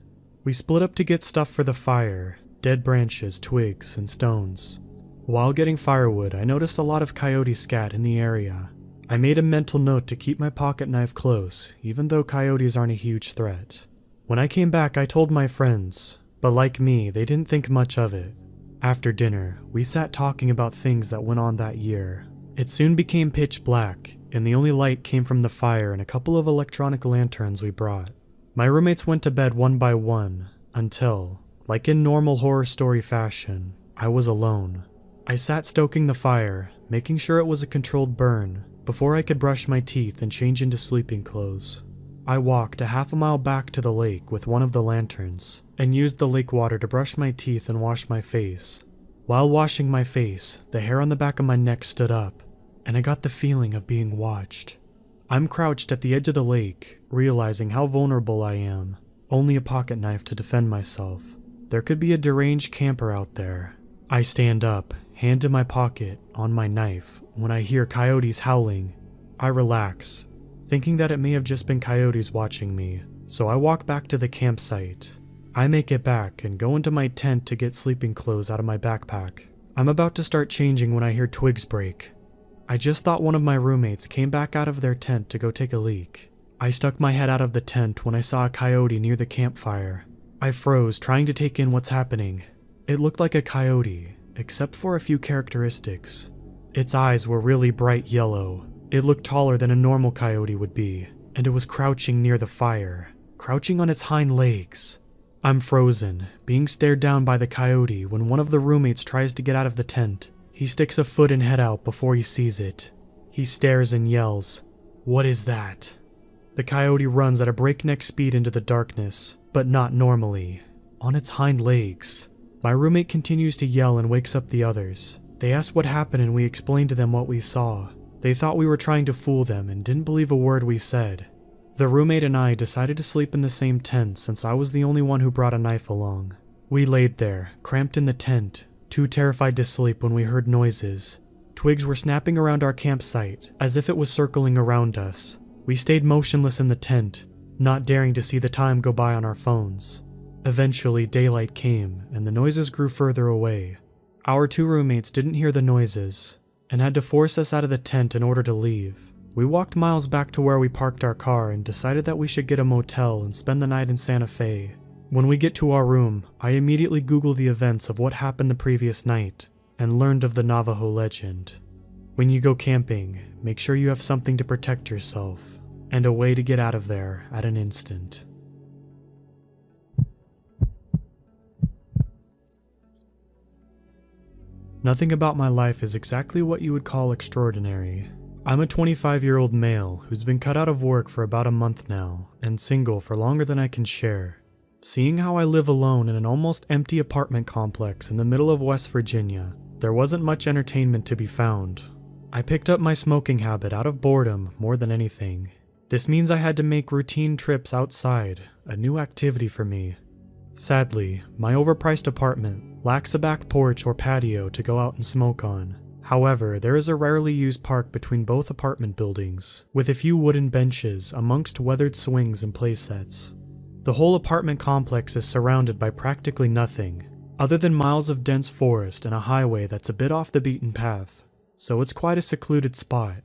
[SPEAKER 1] We split up to get stuff for the fire, dead branches, twigs, and stones. While getting firewood, I noticed a lot of coyote scat in the area. I made a mental note to keep my pocket knife close, even though coyotes aren't a huge threat. When I came back, I told my friends, but like me, they didn't think much of it. After dinner, we sat talking about things that went on that year. It soon became pitch black, and the only light came from the fire and a couple of electronic lanterns we brought. My roommates went to bed one by one, until, like in normal horror story fashion, I was alone. I sat stoking the fire, making sure it was a controlled burn, before I could brush my teeth and change into sleeping clothes. I walked a half a mile back to the lake with one of the lanterns, and used the lake water to brush my teeth and wash my face. While washing my face, the hair on the back of my neck stood up, and I got the feeling of being watched. I'm crouched at the edge of the lake, realizing how vulnerable I am. Only a pocket knife to defend myself. There could be a deranged camper out there. I stand up, hand in my pocket, on my knife, when I hear coyotes howling. I relax, thinking that it may have just been coyotes watching me, so I walk back to the campsite. I make it back and go into my tent to get sleeping clothes out of my backpack. I'm about to start changing when I hear twigs break. I just thought one of my roommates came back out of their tent to go take a leak. I stuck my head out of the tent when I saw a coyote near the campfire. I froze, trying to take in what's happening. It looked like a coyote, except for a few characteristics. Its eyes were really bright yellow. It looked taller than a normal coyote would be, and it was crouching near the fire, crouching on its hind legs. I'm frozen, being stared down by the coyote when one of the roommates tries to get out of the tent. He sticks a foot and head out before he sees it. He stares and yells, "What is that?" The coyote runs at a breakneck speed into the darkness, but not normally, on its hind legs. My roommate continues to yell and wakes up the others. They asked what happened and we explained to them what we saw. They thought we were trying to fool them and didn't believe a word we said. The roommate and I decided to sleep in the same tent since I was the only one who brought a knife along. We laid there, cramped in the tent, too terrified to sleep when we heard noises. Twigs were snapping around our campsite, as if it was circling around us. We stayed motionless in the tent, not daring to see the time go by on our phones. Eventually, daylight came, and the noises grew further away. Our 2 roommates didn't hear the noises, and had to force us out of the tent in order to leave. We walked miles back to where we parked our car and decided that we should get a motel and spend the night in Santa Fe. When we get to our room, I immediately Googled the events of what happened the previous night, and learned of the Navajo legend. When you go camping, make sure you have something to protect yourself, and a way to get out of there at an instant. Nothing about my life is exactly what you would call extraordinary. I'm a 25-year-old male who's been cut out of work for about a month now, and single for longer than I can share. Seeing how I live alone in an almost empty apartment complex in the middle of West Virginia, there wasn't much entertainment to be found. I picked up my smoking habit out of boredom more than anything. This means I had to make routine trips outside, a new activity for me. Sadly, my overpriced apartment lacks a back porch or patio to go out and smoke on. However, there is a rarely used park between both apartment buildings, with a few wooden benches amongst weathered swings and playsets. The whole apartment complex is surrounded by practically nothing, other than miles of dense forest and a highway that's a bit off the beaten path, so it's quite a secluded spot.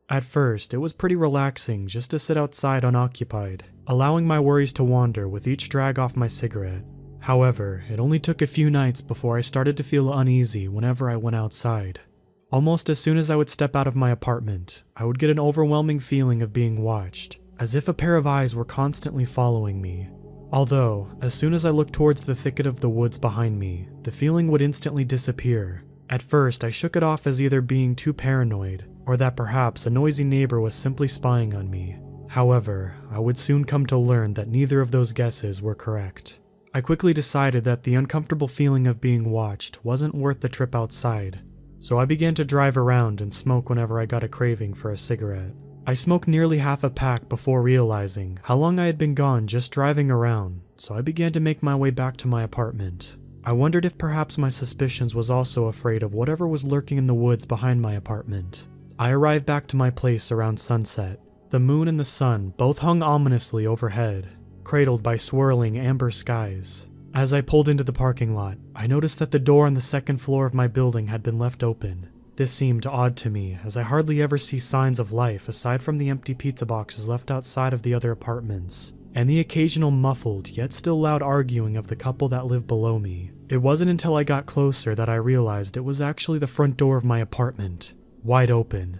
[SPEAKER 1] At first, it was pretty relaxing just to sit outside unoccupied, allowing my worries to wander with each drag off my cigarette. However, it only took a few nights before I started to feel uneasy whenever I went outside. Almost as soon as I would step out of my apartment, I would get an overwhelming feeling of being watched, as if a pair of eyes were constantly following me. Although, as soon as I looked towards the thicket of the woods behind me, the feeling would instantly disappear. At first, I shook it off as either being too paranoid, or that perhaps a noisy neighbor was simply spying on me. However, I would soon come to learn that neither of those guesses were correct. I quickly decided that the uncomfortable feeling of being watched wasn't worth the trip outside, so I began to drive around and smoke whenever I got a craving for a cigarette. I smoked nearly half a pack before realizing how long I had been gone just driving around, so I began to make my way back to my apartment. I wondered if perhaps my suspicions was also afraid of whatever was lurking in the woods behind my apartment. I arrived back to my place around sunset. The moon and the sun both hung ominously overhead, cradled by swirling amber skies. As I pulled into the parking lot, I noticed that the door on the second floor of my building had been left open. This seemed odd to me, as I hardly ever see signs of life aside from the empty pizza boxes left outside of the other apartments, and the occasional muffled yet still loud arguing of the couple that lived below me. It wasn't until I got closer that I realized it was actually the front door of my apartment, wide open.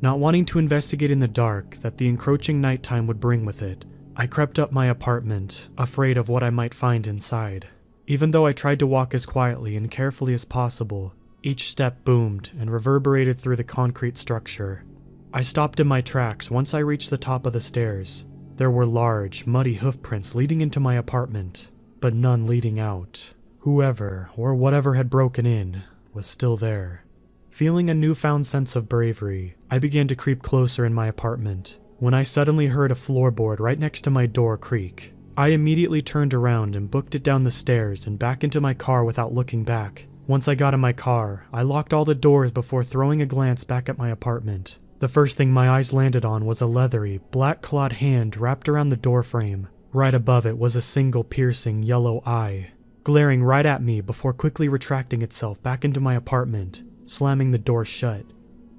[SPEAKER 1] Not wanting to investigate in the dark that the encroaching nighttime would bring with it, I crept up my apartment, afraid of what I might find inside. Even though I tried to walk as quietly and carefully as possible, each step boomed and reverberated through the concrete structure. I stopped in my tracks once I reached the top of the stairs. There were large, muddy hoofprints leading into my apartment, but none leading out. Whoever, or whatever had broken in, was still there. Feeling a newfound sense of bravery, I began to creep closer in my apartment, when I suddenly heard a floorboard right next to my door creak. I immediately turned around and booked it down the stairs and back into my car without looking back. Once I got in my car, I locked all the doors before throwing a glance back at my apartment. The first thing my eyes landed on was a leathery, black-clawed hand wrapped around the doorframe. Right above it was a single piercing yellow eye, glaring right at me before quickly retracting itself back into my apartment, slamming the door shut.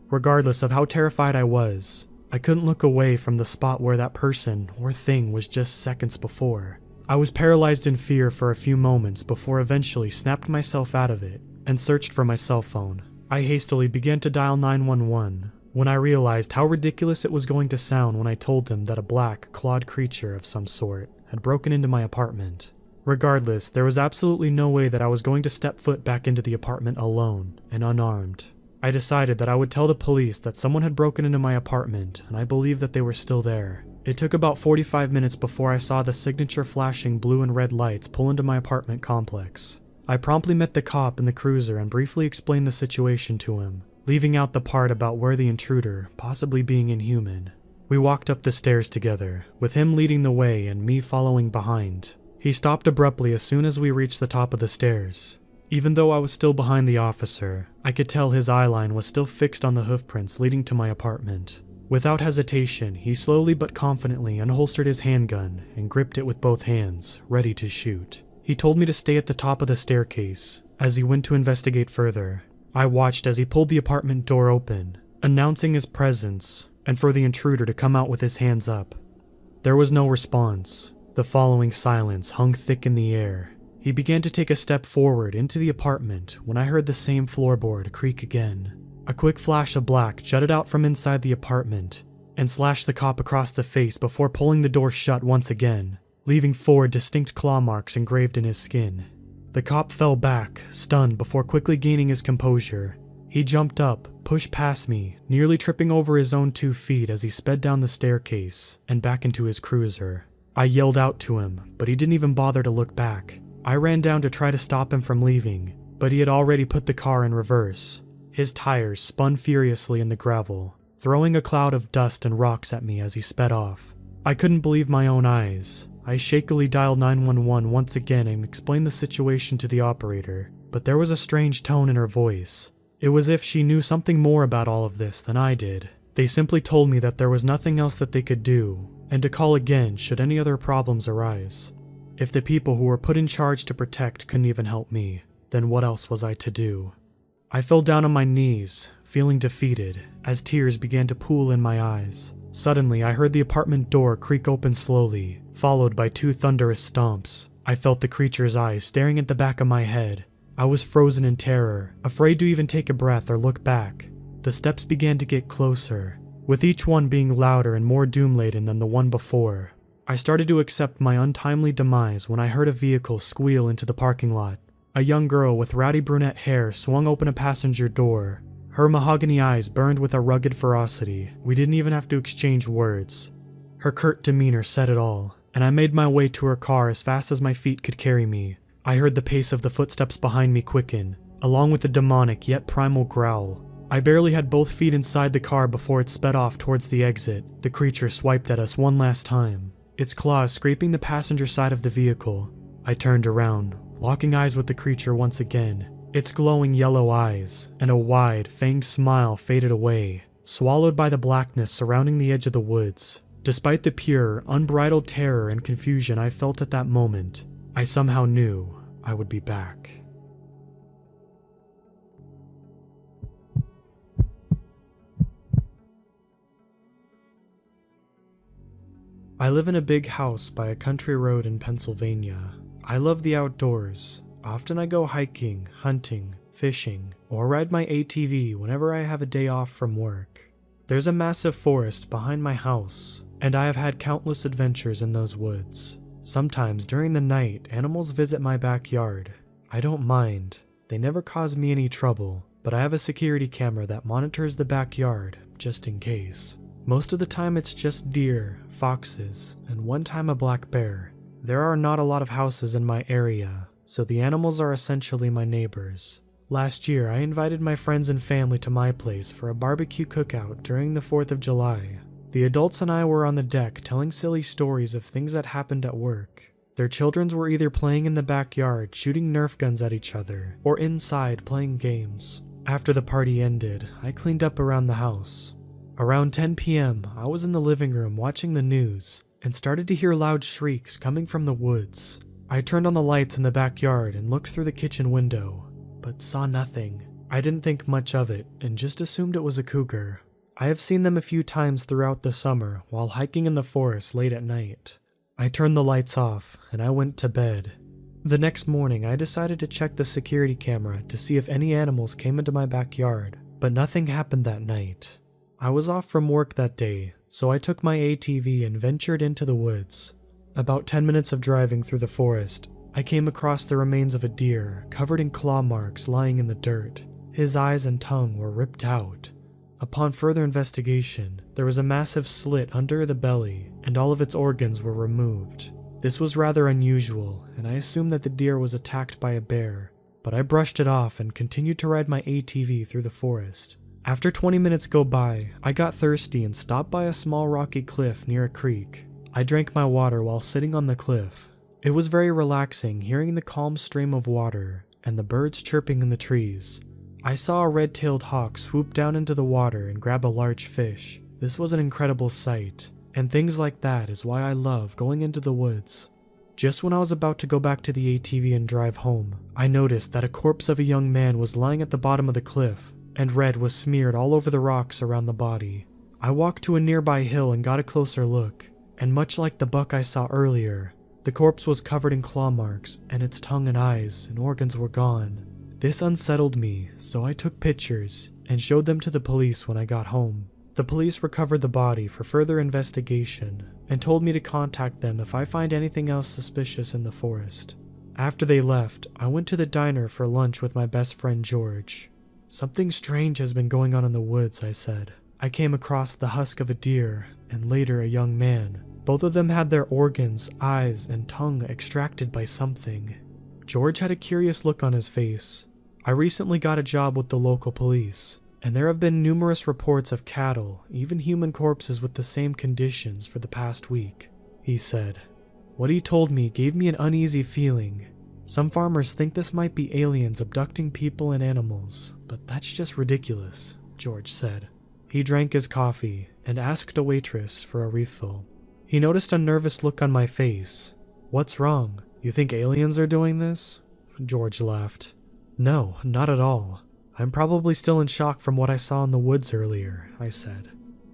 [SPEAKER 1] Regardless of how terrified I was, I couldn't look away from the spot where that person or thing was just seconds before. I was paralyzed in fear for a few moments before eventually snapped myself out of it and searched for my cell phone. I hastily began to dial 911 when I realized how ridiculous it was going to sound when I told them that a black, clawed creature of some sort had broken into my apartment. Regardless, there was absolutely no way that I was going to step foot back into the apartment alone and unarmed. I decided that I would tell the police that someone had broken into my apartment, and I believed that they were still there. It took about 45 minutes before I saw the signature flashing blue and red lights pull into my apartment complex. I promptly met the cop in the cruiser and briefly explained the situation to him, leaving out the part about where the intruder, possibly being inhuman. We walked up the stairs together, with him leading the way and me following behind. He stopped abruptly as soon as we reached the top of the stairs. Even though I was still behind the officer, I could tell his eyeline was still fixed on the hoofprints leading to my apartment. Without hesitation, he slowly but confidently unholstered his handgun and gripped it with both hands, ready to shoot. He told me to stay at the top of the staircase. As he went to investigate further, I watched as he pulled the apartment door open, announcing his presence, and for the intruder to come out with his hands up. There was no response. The following silence hung thick in the air. He began to take a step forward into the apartment when I heard the same floorboard creak again. A quick flash of black jutted out from inside the apartment and slashed the cop across the face before pulling the door shut once again, leaving 4 distinct claw marks engraved in his skin. The cop fell back, stunned, before quickly gaining his composure. He jumped up, pushed past me, nearly tripping over his own 2 feet as he sped down the staircase and back into his cruiser. I yelled out to him, but he didn't even bother to look back. I ran down to try to stop him from leaving, but he had already put the car in reverse. His tires spun furiously in the gravel, throwing a cloud of dust and rocks at me as he sped off. I couldn't believe my own eyes. I shakily dialed 911 once again and explained the situation to the operator, but there was a strange tone in her voice. It was as if she knew something more about all of this than I did. They simply told me that there was nothing else that they could do, and to call again should any other problems arise. If the people who were put in charge to protect couldn't even help me, then what else was I to do? I fell down on my knees, feeling defeated, as tears began to pool in my eyes. Suddenly, I heard the apartment door creak open slowly, followed by 2 thunderous stomps. I felt the creature's eyes staring at the back of my head. I was frozen in terror, afraid to even take a breath or look back. The steps began to get closer, with each one being louder and more doom-laden than the one before. I started to accept my untimely demise when I heard a vehicle squeal into the parking lot. A young girl with rowdy brunette hair swung open a passenger door. Her mahogany eyes burned with a rugged ferocity. We didn't even have to exchange words. Her curt demeanor said it all, and I made my way to her car as fast as my feet could carry me. I heard the pace of the footsteps behind me quicken, along with a demonic yet primal growl. I barely had both feet inside the car before it sped off towards the exit. The creature swiped at us one last time, its claws scraping the passenger side of the vehicle. I turned around, locking eyes with the creature once again. Its glowing yellow eyes and a wide, fanged smile faded away, swallowed by the blackness surrounding the edge of the woods. Despite the pure, unbridled terror and confusion I felt at that moment, I somehow knew I would be back. I live in a big house by a country road in Pennsylvania. I love the outdoors. Often I go hiking, hunting, fishing, or ride my ATV whenever I have a day off from work. There's a massive forest behind my house, and I have had countless adventures in those woods. Sometimes during the night, animals visit my backyard. I don't mind. They never cause me any trouble, but I have a security camera that monitors the backyard, just in case. Most of the time it's just deer, foxes, and one time a black bear. There are not a lot of houses in my area, so the animals are essentially my neighbors. Last year, I invited my friends and family to my place for a barbecue cookout during the 4th of July. The adults and I were on the deck telling silly stories of things that happened at work. Their children were either playing in the backyard shooting Nerf guns at each other, or inside playing games. After the party ended, I cleaned up around the house. Around 10 p.m., I was in the living room watching the news and started to hear loud shrieks coming from the woods. I turned on the lights in the backyard and looked through the kitchen window, but saw nothing. I didn't think much of it and just assumed it was a cougar. I have seen them a few times throughout the summer while hiking in the forest late at night. I turned the lights off and I went to bed. The next morning, I decided to check the security camera to see if any animals came into my backyard, but nothing happened that night. I was off from work that day, so I took my ATV and ventured into the woods. About 10 minutes of driving through the forest, I came across the remains of a deer covered in claw marks lying in the dirt. His eyes and tongue were ripped out. Upon further investigation, there was a massive slit under the belly, and all of its organs were removed. This was rather unusual, and I assumed that the deer was attacked by a bear, but I brushed it off and continued to ride my ATV through the forest. After 20 minutes go by, I got thirsty and stopped by a small rocky cliff near a creek. I drank my water while sitting on the cliff. It was very relaxing hearing the calm stream of water and the birds chirping in the trees. I saw a red-tailed hawk swoop down into the water and grab a large fish. This was an incredible sight, and things like that is why I love going into the woods. Just when I was about to go back to the ATV and drive home, I noticed that a corpse of a young man was lying at the bottom of the cliff, and red was smeared all over the rocks around the body. I walked to a nearby hill and got a closer look, and much like the buck I saw earlier, the corpse was covered in claw marks, and its tongue and eyes and organs were gone. This unsettled me, so I took pictures and showed them to the police when I got home. The police recovered the body for further investigation and told me to contact them if I find anything else suspicious in the forest. After they left, I went to the diner for lunch with my best friend George. "Something strange has been going on in the woods," I said. "I came across the husk of a deer and later a young man. Both of them had their organs, eyes, and tongue extracted by something." George had a curious look on his face. "I recently got a job with the local police, and there have been numerous reports of cattle, even human corpses with the same conditions for the past week," he said. What he told me gave me an uneasy feeling. Some farmers think this might be aliens abducting people and animals, but that's just ridiculous, George said. He drank his coffee and asked a waitress for a refill. He noticed a nervous look on my face. "What's wrong? You think aliens are doing this?" George laughed. "No, not at all. I'm probably still in shock from what I saw in the woods earlier," I said.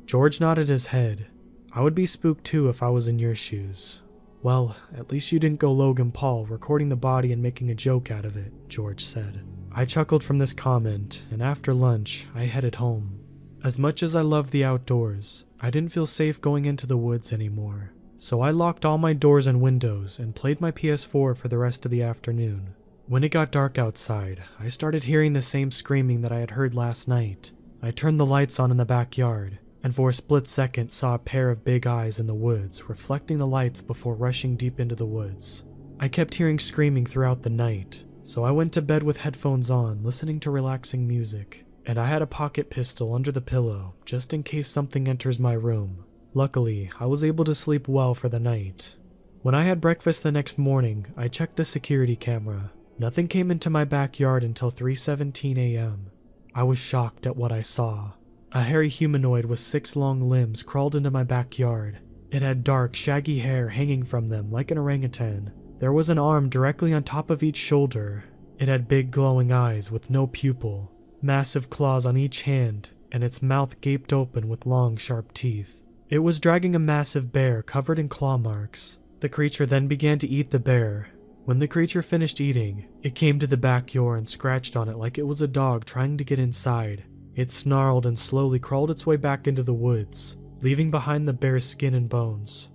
[SPEAKER 1] George nodded his head. "I would be spooked too if I was in your shoes." "Well, at least you didn't go Logan Paul recording the body and making a joke out of it," George said. I chuckled from this comment, and after lunch, I headed home. As much as I love the outdoors, I didn't feel safe going into the woods anymore. So I locked all my doors and windows and played my PS4 for the rest of the afternoon. When it got dark outside, I started hearing the same screaming that I had heard last night. I turned the lights on in the backyard, and for a split second saw a pair of big eyes in the woods reflecting the lights before rushing deep into the woods. I kept hearing screaming throughout the night, so I went to bed with headphones on, listening to relaxing music. And I had a pocket pistol under the pillow, just in case something enters my room. Luckily, I was able to sleep well for the night. When I had breakfast the next morning, I checked the security camera. Nothing came into my backyard until 3:17 a.m. I was shocked at what I saw. A hairy humanoid with 6 long limbs crawled into my backyard. It had dark, shaggy hair hanging from them like an orangutan. There was an arm directly on top of each shoulder. It had big glowing eyes with no pupil. Massive claws on each hand, and its mouth gaped open with long, sharp teeth. It was dragging a massive bear covered in claw marks. The creature then began to eat the bear. When the creature finished eating, it came to the backyard and scratched on it like it was a dog trying to get inside. It snarled and slowly crawled its way back into the woods, leaving behind the bear's skin and bones.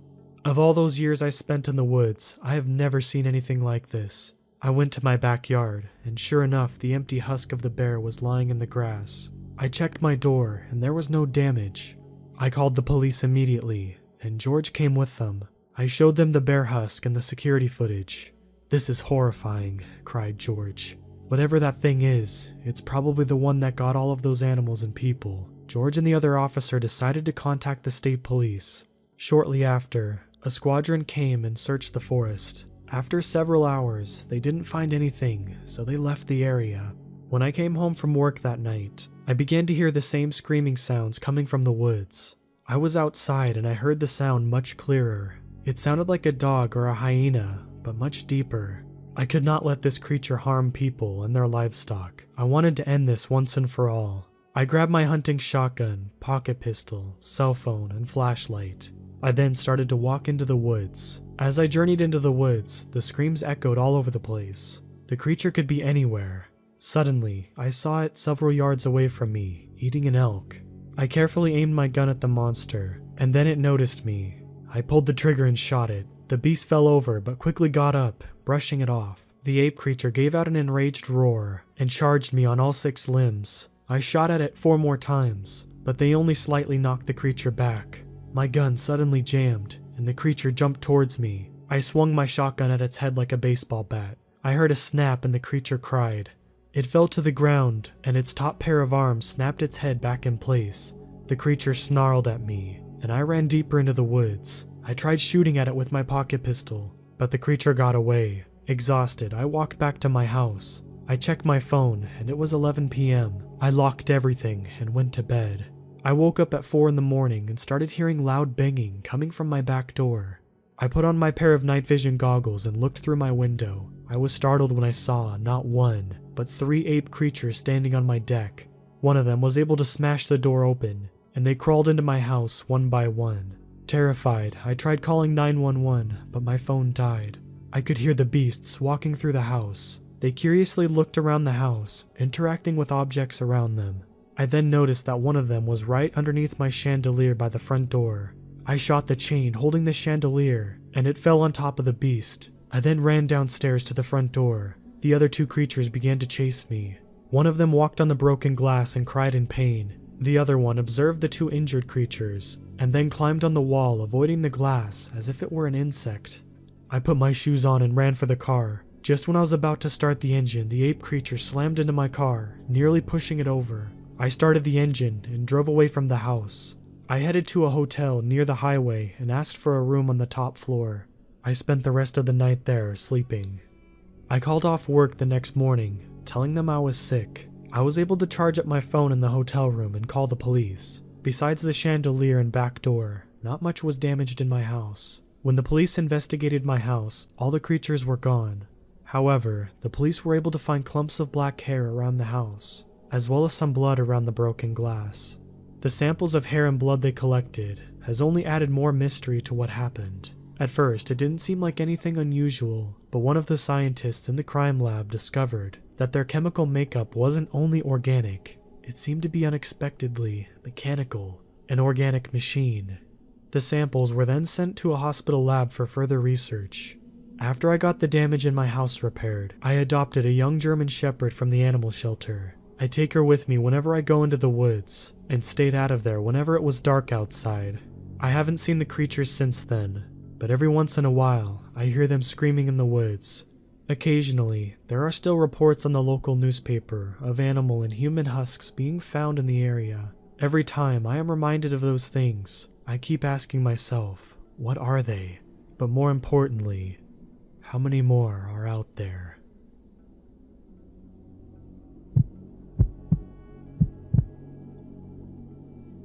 [SPEAKER 1] Of all those years I spent in the woods, I have never seen anything like this. I went to my backyard, and sure enough, the empty husk of the bear was lying in the grass. I checked my door, and there was no damage. I called the police immediately, and George came with them. I showed them the bear husk and the security footage. "This is horrifying," cried George. "Whatever that thing is, it's probably the one that got all of those animals and people." George and the other officer decided to contact the state police. Shortly after, a squadron came and searched the forest. After several hours, they didn't find anything, so they left the area. When I came home from work that night, I began to hear the same screaming sounds coming from the woods. I was outside and I heard the sound much clearer. It sounded like a dog or a hyena, but much deeper. I could not let this creature harm people and their livestock. I wanted to end this once and for all. I grabbed my hunting shotgun, pocket pistol, cell phone, and flashlight. I then started to walk into the woods. As I journeyed into the woods, the screams echoed all over the place. The creature could be anywhere. Suddenly, I saw it several yards away from me, eating an elk. I carefully aimed my gun at the monster, and then it noticed me. I pulled the trigger and shot it. The beast fell over, but quickly got up, brushing it off. The ape creature gave out an enraged roar, and charged me on all 6 limbs. I shot at it 4 more times, but they only slightly knocked the creature back. My gun suddenly jammed, and the creature jumped towards me. I swung my shotgun at its head like a baseball bat. I heard a snap and the creature cried. It fell to the ground, and its top pair of arms snapped its head back in place. The creature snarled at me, and I ran deeper into the woods. I tried shooting at it with my pocket pistol, but the creature got away. Exhausted, I walked back to my house. I checked my phone, and it was 11 p.m. I locked everything and went to bed. I woke up at 4 in the morning and started hearing loud banging coming from my back door. I put on my pair of night vision goggles and looked through my window. I was startled when I saw not one, but 3 ape creatures standing on my deck. One of them was able to smash the door open, and they crawled into my house one by one. Terrified, I tried calling 911, but my phone died. I could hear the beasts walking through the house. They curiously looked around the house, interacting with objects around them. I then noticed that one of them was right underneath my chandelier by the front door. I shot the chain holding the chandelier, and it fell on top of the beast. I then ran downstairs to the front door. The other 2 creatures began to chase me. One of them walked on the broken glass and cried in pain. The other one observed the 2 injured creatures, and then climbed on the wall, avoiding the glass as if it were an insect. I put my shoes on and ran for the car. Just when I was about to start the engine, the ape creature slammed into my car, nearly pushing it over. I started the engine and drove away from the house. I headed to a hotel near the highway and asked for a room on the top floor. I spent the rest of the night there sleeping. I called off work the next morning, telling them I was sick. I was able to charge up my phone in the hotel room and call the police. Besides the chandelier and back door, not much was damaged in my house. When the police investigated my house, all the creatures were gone. However, the police were able to find clumps of black hair around the house, as well as some blood around the broken glass. The samples of hair and blood they collected has only added more mystery to what happened. At first, it didn't seem like anything unusual, but one of the scientists in the crime lab discovered that their chemical makeup wasn't only organic, it seemed to be unexpectedly mechanical, an organic machine. The samples were then sent to a hospital lab for further research. After I got the damage in my house repaired, I adopted a young German Shepherd from the animal shelter. I take her with me whenever I go into the woods, and stayed out of there whenever it was dark outside. I haven't seen the creatures since then, but every once in a while, I hear them screaming in the woods. Occasionally, there are still reports on the local newspaper of animal and human husks being found in the area. Every time I am reminded of those things, I keep asking myself, what are they? But more importantly, how many more are out there?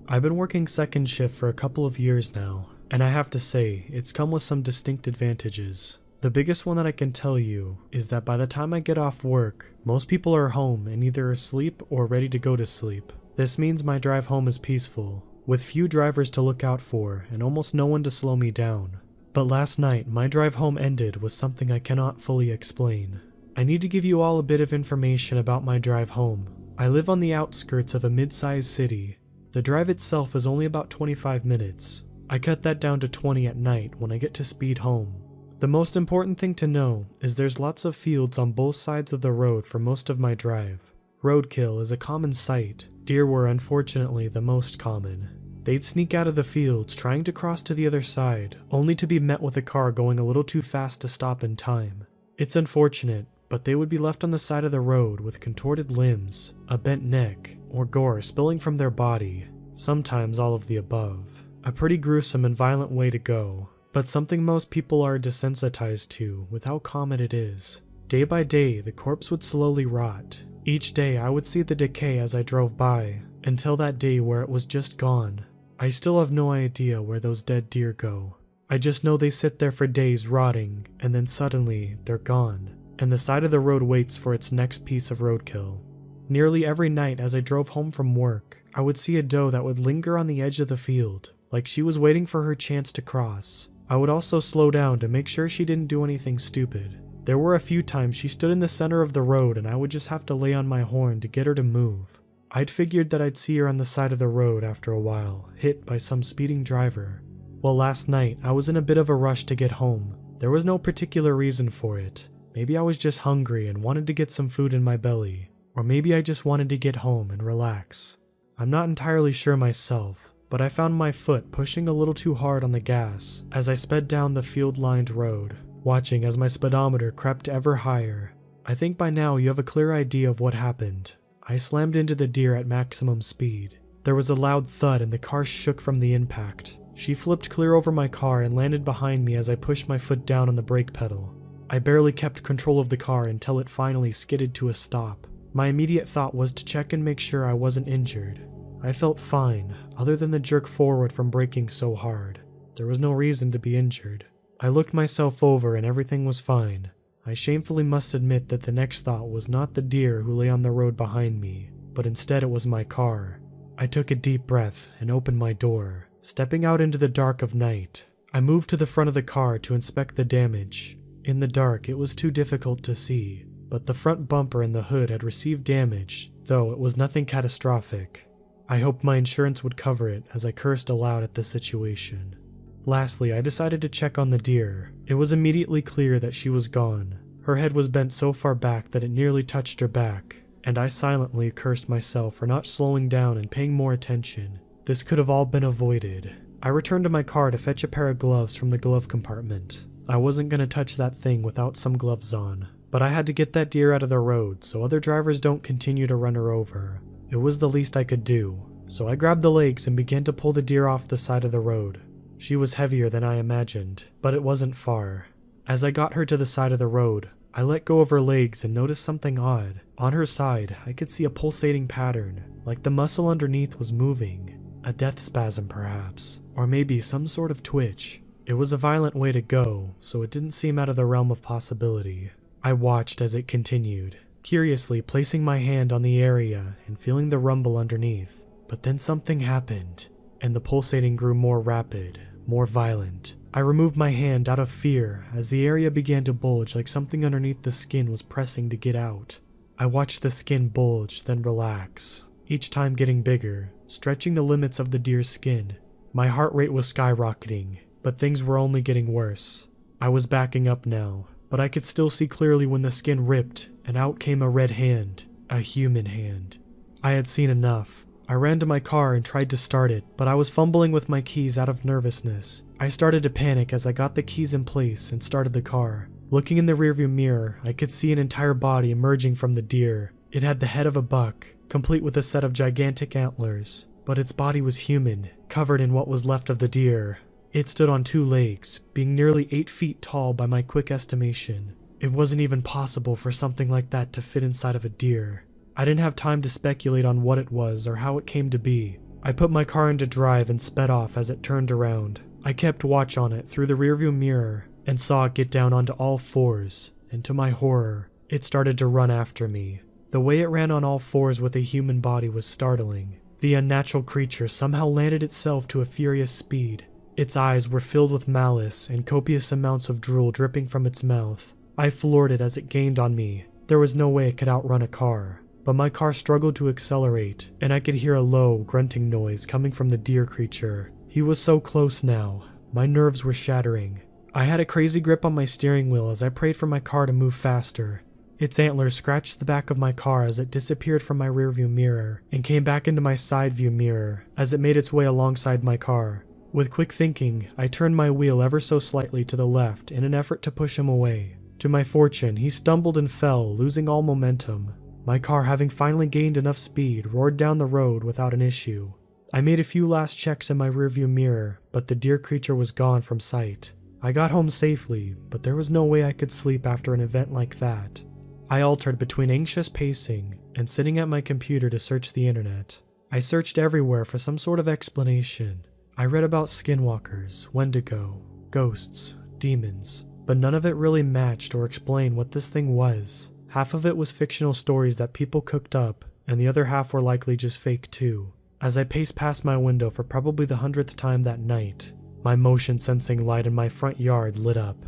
[SPEAKER 1] I've been working second shift for a couple of years now, and I have to say, it's come with some distinct advantages. The biggest one that I can tell you is that by the time I get off work, most people are home and either asleep or ready to go to sleep. This means my drive home is peaceful, with few drivers to look out for and almost no one to slow me down. But last night, my drive home ended with something I cannot fully explain. I need to give you all a bit of information about my drive home. I live on the outskirts of a mid-sized city. The drive itself is only about 25 minutes. I cut that down to 20 at night when I get to speed home. The most important thing to know is there's lots of fields on both sides of the road for most of my drive. Roadkill is a common sight. Deer were unfortunately the most common. They'd sneak out of the fields trying to cross to the other side, only to be met with a car going a little too fast to stop in time. It's unfortunate, but they would be left on the side of the road with contorted limbs, a bent neck, or gore spilling from their body, sometimes all of the above. A pretty gruesome and violent way to go, but something most people are desensitized to with how common it is. Day by day, the corpse would slowly rot. Each day I would see the decay as I drove by, until that day where it was just gone. I still have no idea where those dead deer go. I just know they sit there for days rotting, and then suddenly they're gone, and the side of the road waits for its next piece of roadkill. Nearly every night as I drove home from work, I would see a doe that would linger on the edge of the field, like she was waiting for her chance to cross. I would also slow down to make sure she didn't do anything stupid. There were a few times she stood in the center of the road and I would just have to lay on my horn to get her to move. I'd figured that I'd see her on the side of the road after a while, hit by some speeding driver. Well, last night, I was in a bit of a rush to get home. There was no particular reason for it. Maybe I was just hungry and wanted to get some food in my belly. Or maybe I just wanted to get home and relax. I'm not entirely sure myself, but I found my foot pushing a little too hard on the gas as I sped down the field-lined road. watching as my speedometer crept ever higher. I think by now you have a clear idea of what happened. I slammed into the deer at maximum speed. There was a loud thud and the car shook from the impact. She flipped clear over my car and landed behind me as I pushed my foot down on the brake pedal. I barely kept control of the car until it finally skidded to a stop. My immediate thought was to check and make sure I wasn't injured. I felt fine, other than the jerk forward from braking so hard. There was no reason to be injured. I looked myself over and everything was fine. I shamefully must admit that the next thought was not the deer who lay on the road behind me, but instead it was my car. I took a deep breath and opened my door. Stepping out into the dark of night, I moved to the front of the car to inspect the damage. In the dark, it was too difficult to see, but the front bumper and the hood had received damage, though it was nothing catastrophic. I hoped my insurance would cover it as I cursed aloud at the situation. Lastly, I decided to check on the deer. It was immediately clear that she was gone. Her head was bent so far back that it nearly touched her back, and I silently cursed myself for not slowing down and paying more attention. This could have all been avoided. I returned to my car to fetch a pair of gloves from the glove compartment. I wasn't going to touch that thing without some gloves on, but I had to get that deer out of the road so other drivers don't continue to run her over. It was the least I could do, so I grabbed the legs and began to pull the deer off the side of the road. She was heavier than I imagined, but it wasn't far. As I got her to the side of the road, I let go of her legs and noticed something odd. On her side, I could see a pulsating pattern, like the muscle underneath was moving. A death spasm perhaps, or maybe some sort of twitch. It was a violent way to go, so it didn't seem out of the realm of possibility. I watched as it continued, curiously placing my hand on the area and feeling the rumble underneath. But then something happened, and the pulsating grew more rapid, more violent. I removed my hand out of fear as the area began to bulge like something underneath the skin was pressing to get out. I watched the skin bulge, then relax, each time getting bigger, stretching the limits of the deer's skin. My heart rate was skyrocketing, but things were only getting worse. I was backing up now, but I could still see clearly when the skin ripped and out came a red hand, a human hand. I had seen enough. I ran to my car and tried to start it, but I was fumbling with my keys out of nervousness. I started to panic as I got the keys in place and started the car. Looking in the rearview mirror, I could see an entire body emerging from the deer. It had the head of a buck, complete with a set of gigantic antlers, but its body was human, covered in what was left of the deer. It stood on two legs, being nearly 8 feet tall by my quick estimation. It wasn't even possible for something like that to fit inside of a deer. I didn't have time to speculate on what it was or how it came to be. I put my car into drive and sped off as it turned around. I kept watch on it through the rearview mirror and saw it get down onto all fours, and to my horror, it started to run after me. The way it ran on all fours with a human body was startling. The unnatural creature somehow landed itself to a furious speed. Its eyes were filled with malice and copious amounts of drool dripping from its mouth. I floored it as it gained on me. There was no way it could outrun a car. But my car struggled to accelerate, and I could hear a low, grunting noise coming from the deer creature. He was so close now. My nerves were shattering. I had a crazy grip on my steering wheel as I prayed for my car to move faster. Its antlers scratched the back of my car as it disappeared from my rearview mirror and came back into my side view mirror as it made its way alongside my car. With quick thinking, I turned my wheel ever so slightly to the left in an effort to push him away. To my fortune, he stumbled and fell, losing all momentum. My car, having finally gained enough speed, roared down the road without an issue. I made a few last checks in my rearview mirror, but the deer creature was gone from sight. I got home safely, but there was no way I could sleep after an event like that. I altered between anxious pacing and sitting at my computer to search the internet. I searched everywhere for some sort of explanation. I read about skinwalkers, Wendigo, ghosts, demons, but none of it really matched or explained what this thing was. Half of it was fictional stories that people cooked up, and the other half were likely just fake too. As I paced past my window for probably the 100th time that night, my motion-sensing light in my front yard lit up.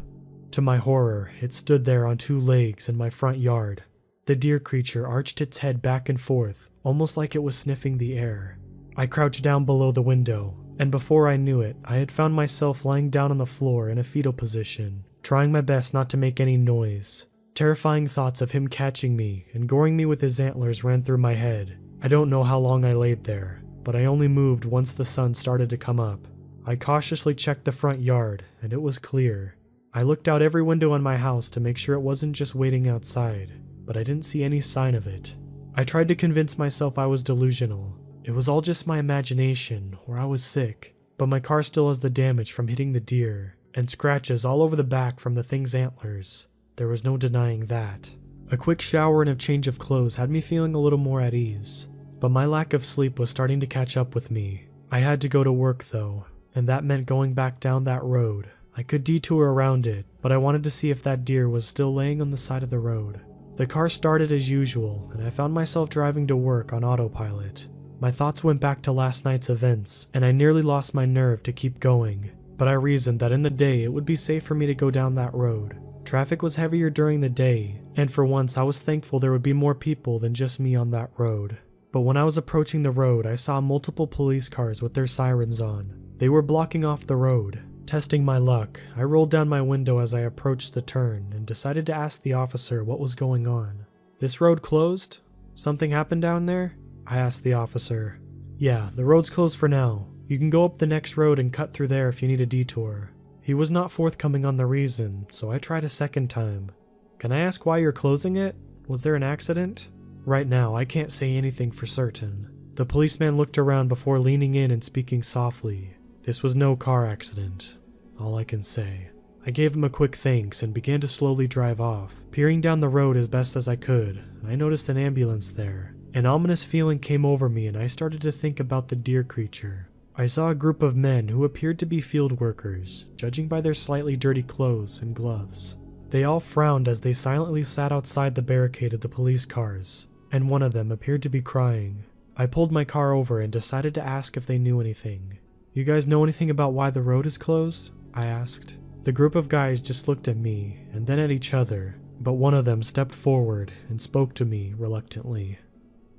[SPEAKER 1] To my horror, it stood there on two legs in my front yard. The deer creature arched its head back and forth, almost like it was sniffing the air. I crouched down below the window, and before I knew it, I had found myself lying down on the floor in a fetal position, trying my best not to make any noise. Terrifying thoughts of him catching me and goring me with his antlers ran through my head. I don't know how long I laid there, but I only moved once the sun started to come up. I cautiously checked the front yard, and it was clear. I looked out every window in my house to make sure it wasn't just waiting outside, but I didn't see any sign of it. I tried to convince myself I was delusional. It was all just my imagination, or I was sick, but my car still has the damage from hitting the deer, and scratches all over the back from the thing's antlers. There was no denying that. A quick shower and a change of clothes had me feeling a little more at ease, but my lack of sleep was starting to catch up with me. I had to go to work though, and that meant going back down that road. I could detour around it, but I wanted to see if that deer was still laying on the side of the road. The car started as usual, and I found myself driving to work on autopilot. My thoughts went back to last night's events, and I nearly lost my nerve to keep going, but I reasoned that in the day it would be safe for me to go down that road. Traffic was heavier during the day, and for once I was thankful there would be more people than just me on that road. But when I was approaching the road, I saw multiple police cars with their sirens on. They were blocking off the road. Testing my luck, I rolled down my window as I approached the turn and decided to ask the officer what was going on. "This road closed? Something happened down there?" I asked the officer. "Yeah, the road's closed for now. You can go up the next road and cut through there if you need a detour." He was not forthcoming on the reason, so I tried a second time. "Can I ask why you're closing it? Was there an accident?" Right now, I can't say anything for certain. The policeman looked around before leaning in and speaking softly. "This was no car accident. All I can say." I gave him a quick thanks and began to slowly drive off. Peering down the road as best as I could, I noticed an ambulance there. An ominous feeling came over me and I started to think about the deer creature. I saw a group of men who appeared to be field workers, judging by their slightly dirty clothes and gloves. They all frowned as they silently sat outside the barricade of the police cars, and one of them appeared to be crying. I pulled my car over and decided to ask if they knew anything. "You guys know anything about why the road is closed?" I asked. The group of guys just looked at me and then at each other, but one of them stepped forward and spoke to me reluctantly.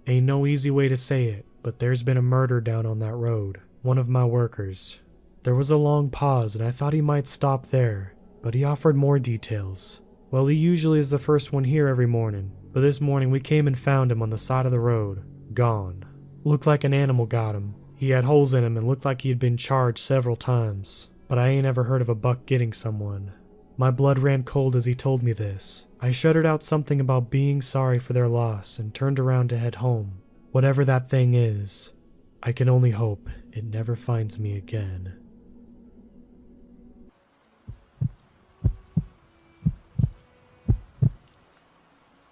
[SPEAKER 1] "Ain't no easy way to say it, but there's been a murder down on that road. One of my workers." There was a long pause and I thought he might stop there, but he offered more details. "Well, he usually is the first one here every morning, but this morning we came and found him on the side of the road, gone. Looked like an animal got him. He had holes in him and looked like he had been charged several times, but I ain't ever heard of a buck getting someone." My blood ran cold as he told me this. I shuddered out something about being sorry for their loss and turned around to head home. Whatever that thing is, I can only hope it never finds me again.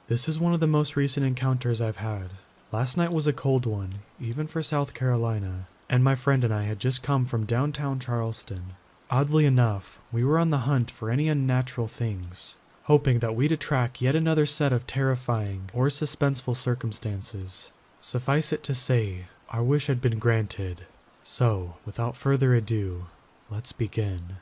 [SPEAKER 1] This is one of the most recent encounters I've had. Last night was a cold one, even for South Carolina, and my friend and I had just come from downtown Charleston. Oddly enough, we were on the hunt for any unnatural things, hoping that we'd attract yet another set of terrifying or suspenseful circumstances. Suffice it to say, our wish had been granted. So, without further ado, let's begin.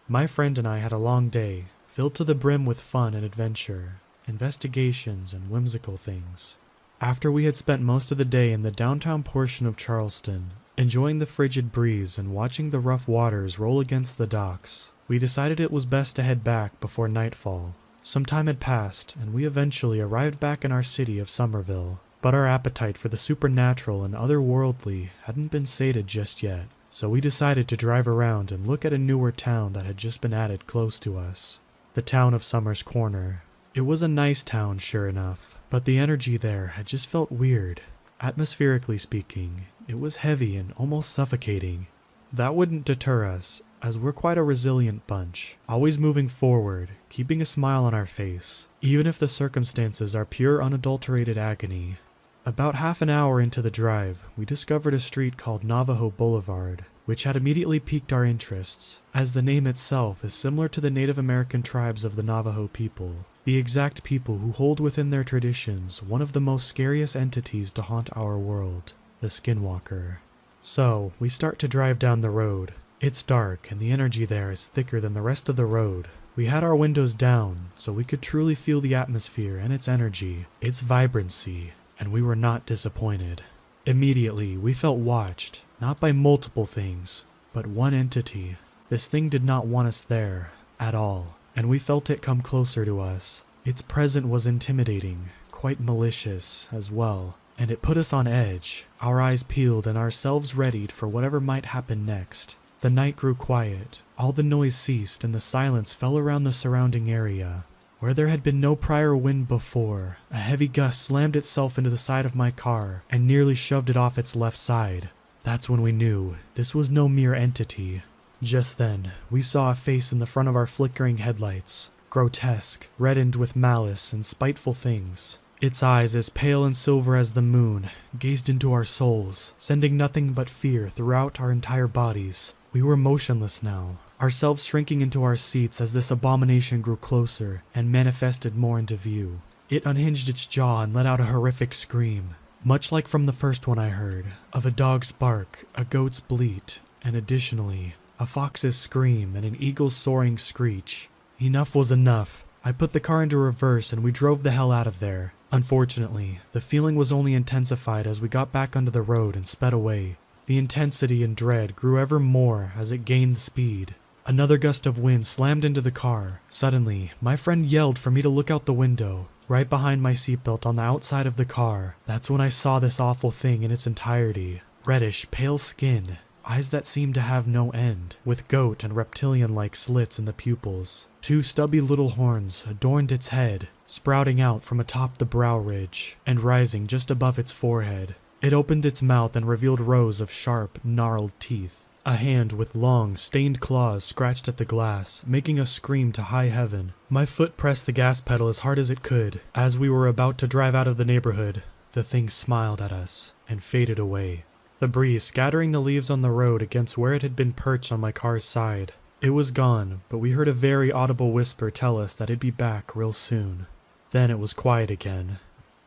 [SPEAKER 1] My friend and I had a long day, filled to the brim with fun and adventure, investigations and whimsical things. After we had spent most of the day in the downtown portion of Charleston, enjoying the frigid breeze and watching the rough waters roll against the docks, we decided it was best to head back before nightfall. Some time had passed, and we eventually arrived back in our city of Somerville, but our appetite for the supernatural and otherworldly hadn't been sated just yet, so we decided to drive around and look at a newer town that had just been added close to us, the town of Summers Corner. It was a nice town, sure enough, but the energy there had just felt weird. Atmospherically speaking, it was heavy and almost suffocating. That wouldn't deter us, as we're quite a resilient bunch, always moving forward, keeping a smile on our face, even if the circumstances are pure unadulterated agony. About half an hour into the drive, we discovered a street called Navajo Boulevard, which had immediately piqued our interests, as the name itself is similar to the Native American tribes of the Navajo people, the exact people who hold within their traditions one of the most scariest entities to haunt our world, the Skinwalker. So, we start to drive down the road. It's dark, and the energy there is thicker than the rest of the road. We had our windows down, so we could truly feel the atmosphere and its energy, its vibrancy, and we were not disappointed. Immediately, we felt watched, not by multiple things, but one entity. This thing did not want us there, at all, and we felt it come closer to us. Its presence was intimidating, quite malicious as well, and it put us on edge, our eyes peeled and ourselves readied for whatever might happen next. The night grew quiet, all the noise ceased, and the silence fell around the surrounding area. Where there had been no prior wind before, a heavy gust slammed itself into the side of my car and nearly shoved it off its left side. That's when we knew this was no mere entity. Just then, we saw a face in the front of our flickering headlights, grotesque, reddened with malice and spiteful things. Its eyes, as pale and silver as the moon, gazed into our souls, sending nothing but fear throughout our entire bodies. We were motionless now, ourselves shrinking into our seats as this abomination grew closer and manifested more into view. It unhinged its jaw and let out a horrific scream, much like from the first one I heard, of a dog's bark, a goat's bleat, and additionally, a fox's scream and an eagle's soaring screech. Enough was enough. I put the car into reverse and we drove the hell out of there. Unfortunately, the feeling was only intensified as we got back onto the road and sped away. The intensity and dread grew ever more as it gained speed. Another gust of wind slammed into the car. Suddenly, my friend yelled for me to look out the window, right behind my seatbelt on the outside of the car. That's when I saw this awful thing in its entirety. Reddish, pale skin, eyes that seemed to have no end, with goat and reptilian-like slits in the pupils. Two stubby little horns adorned its head, sprouting out from atop the brow ridge and rising just above its forehead. It opened its mouth and revealed rows of sharp, gnarled teeth. A hand with long, stained claws scratched at the glass, making us scream to high heaven. My foot pressed the gas pedal as hard as it could. As we were about to drive out of the neighborhood, the thing smiled at us and faded away, the breeze scattering the leaves on the road against where it had been perched on my car's side. It was gone, but we heard a very audible whisper tell us that it'd be back real soon. Then it was quiet again,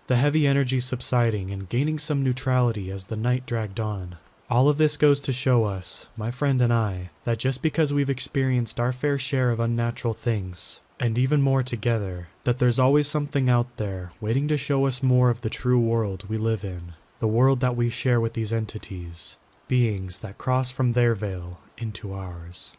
[SPEAKER 1] the heavy energy subsiding and gaining some neutrality as the night dragged on. All of this goes to show us, my friend and I, that just because we've experienced our fair share of unnatural things, and even more together, that there's always something out there waiting to show us more of the true world we live in, the world that we share with these entities, beings that cross from their veil into ours.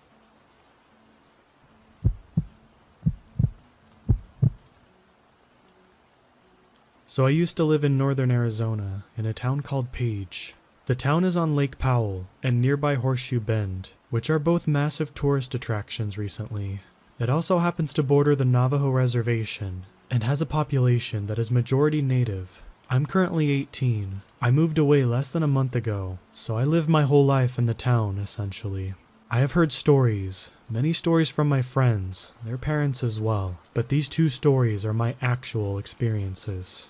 [SPEAKER 1] So I used to live in northern Arizona, in a town called Page. The town is on Lake Powell and nearby Horseshoe Bend, which are both massive tourist attractions recently. It also happens to border the Navajo Reservation, and has a population that is majority native. I'm currently 18. I moved away less than a month ago, so I lived my whole life in the town, essentially. I have heard stories, many stories from my friends, their parents as well, but these two stories are my actual experiences.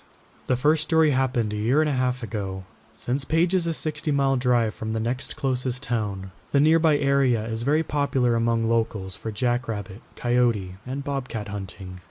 [SPEAKER 1] The first story happened a year and a half ago. Since Page is a 60-mile drive from the next closest town, the nearby area is very popular among locals for jackrabbit, coyote, and bobcat hunting.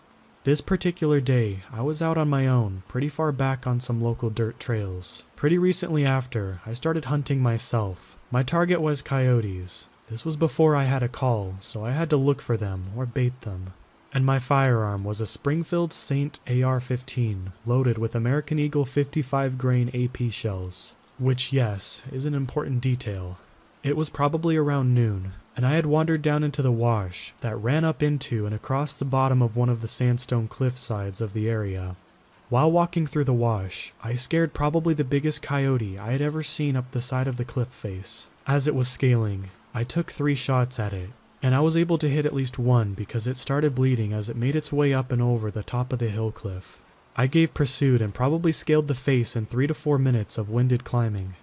[SPEAKER 1] This particular day, I was out on my own, pretty far back on some local dirt trails. Pretty recently after, I started hunting myself. My target was coyotes. This was before I had a call, so I had to look for them or bait them. And my firearm was a Springfield Saint AR-15, loaded with American Eagle 55 grain AP shells, which, yes, is an important detail. It was probably around noon, and I had wandered down into the wash that ran up into and across the bottom of one of the sandstone cliff sides of the area. While walking through the wash, I scared probably the biggest coyote I had ever seen up the side of the cliff face. As it was scaling, I took 3 shots at it, and I was able to hit at least one because it started bleeding as it made its way up and over the top of the hill cliff. I gave pursuit and probably scaled the face in 3 to 4 minutes of winded climbing.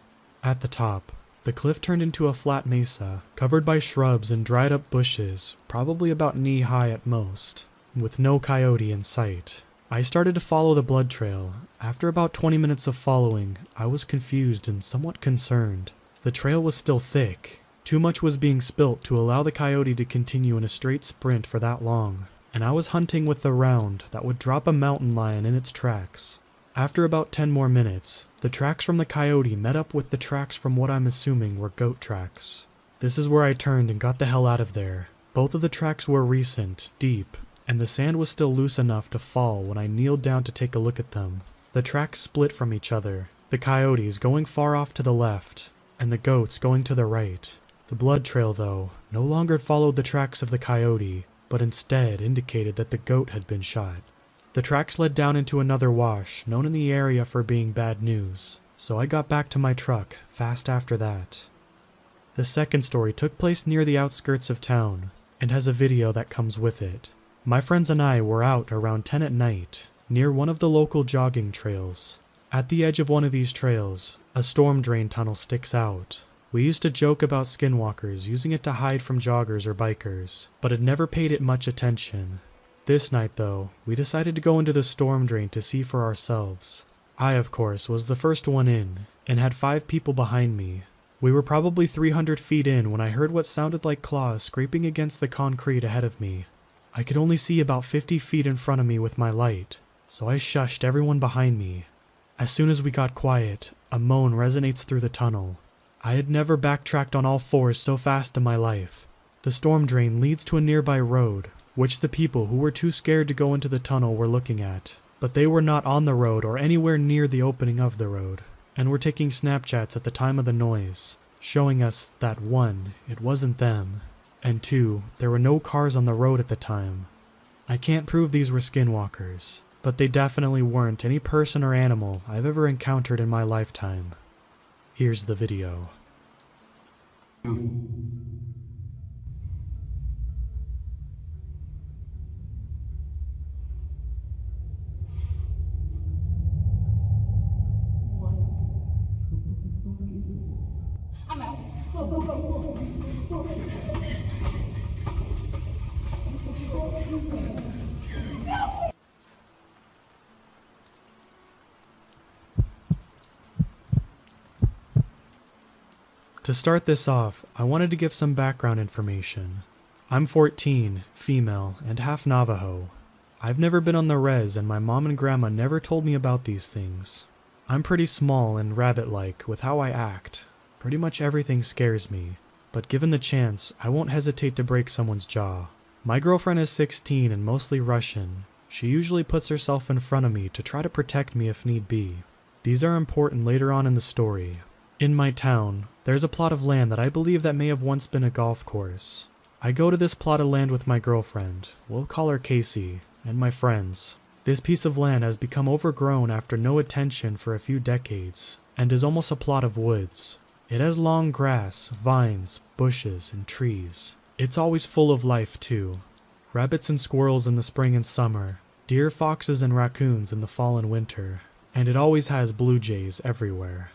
[SPEAKER 1] At the top, the cliff turned into a flat mesa, covered by shrubs and dried up bushes, probably about knee-high at most, with no coyote in sight. I started to follow the blood trail. After about 20 minutes of following, I was confused and somewhat concerned. The trail was still thick. Too much was being spilt to allow the coyote to continue in a straight sprint for that long, and I was hunting with the round that would drop a mountain lion in its tracks. After about 10 more minutes, the tracks from the coyote met up with the tracks from what I'm assuming were goat tracks. This is where I turned and got the hell out of there. Both of the tracks were recent, deep, and the sand was still loose enough to fall when I kneeled down to take a look at them. The tracks split from each other, the coyotes going far off to the left, and the goats going to the right. The blood trail, though, no longer followed the tracks of the coyote, but instead indicated that the goat had been shot. The tracks led down into another wash, known in the area for being bad news, so I got back to my truck fast after that. The second story took place near the outskirts of town and has a video that comes with it. My friends and I were out around 10 at night near one of the local jogging trails. At the edge of one of these trails, a storm drain tunnel sticks out. We used to joke about skinwalkers using it to hide from joggers or bikers, but had never paid it much attention. This night though, we decided to go into the storm drain to see for ourselves. I, of course, was the first one in, and had 5 people behind me. We were probably 300 feet in when I heard what sounded like claws scraping against the concrete ahead of me. I could only see about 50 feet in front of me with my light, so I shushed everyone behind me. As soon as we got quiet, a moan resonates through the tunnel. I had never backtracked on all fours so fast in my life. The storm drain leads to a nearby road, which the people who were too scared to go into the tunnel were looking at. But they were not on the road or anywhere near the opening of the road, and were taking Snapchats at the time of the noise, showing us that 1, it wasn't them, and 2, there were no cars on the road at the time. I can't prove these were skinwalkers, but they definitely weren't any person or animal I've ever encountered in my lifetime. Here's the video.
[SPEAKER 2] I'm out. Go, go, go, go, go.
[SPEAKER 1] To start this off, I wanted to give some background information. I'm 14, female, and half Navajo. I've never been on the res, and my mom and grandma never told me about these things. I'm pretty small and rabbit-like with how I act. Pretty much everything scares me, but given the chance, I won't hesitate to break someone's jaw. My girlfriend is 16 and mostly Russian. She usually puts herself in front of me to try to protect me if need be. These are important later on in the story. In my town, there's a plot of land that I believe that may have once been a golf course. I go to this plot of land with my girlfriend, we'll call her Casey, and my friends. This piece of land has become overgrown after no attention for a few decades, and is almost a plot of woods. It has long grass, vines, bushes, and trees. It's always full of life too. Rabbits and squirrels in the spring and summer, deer, foxes, and raccoons in the fall and winter, and it always has blue jays everywhere.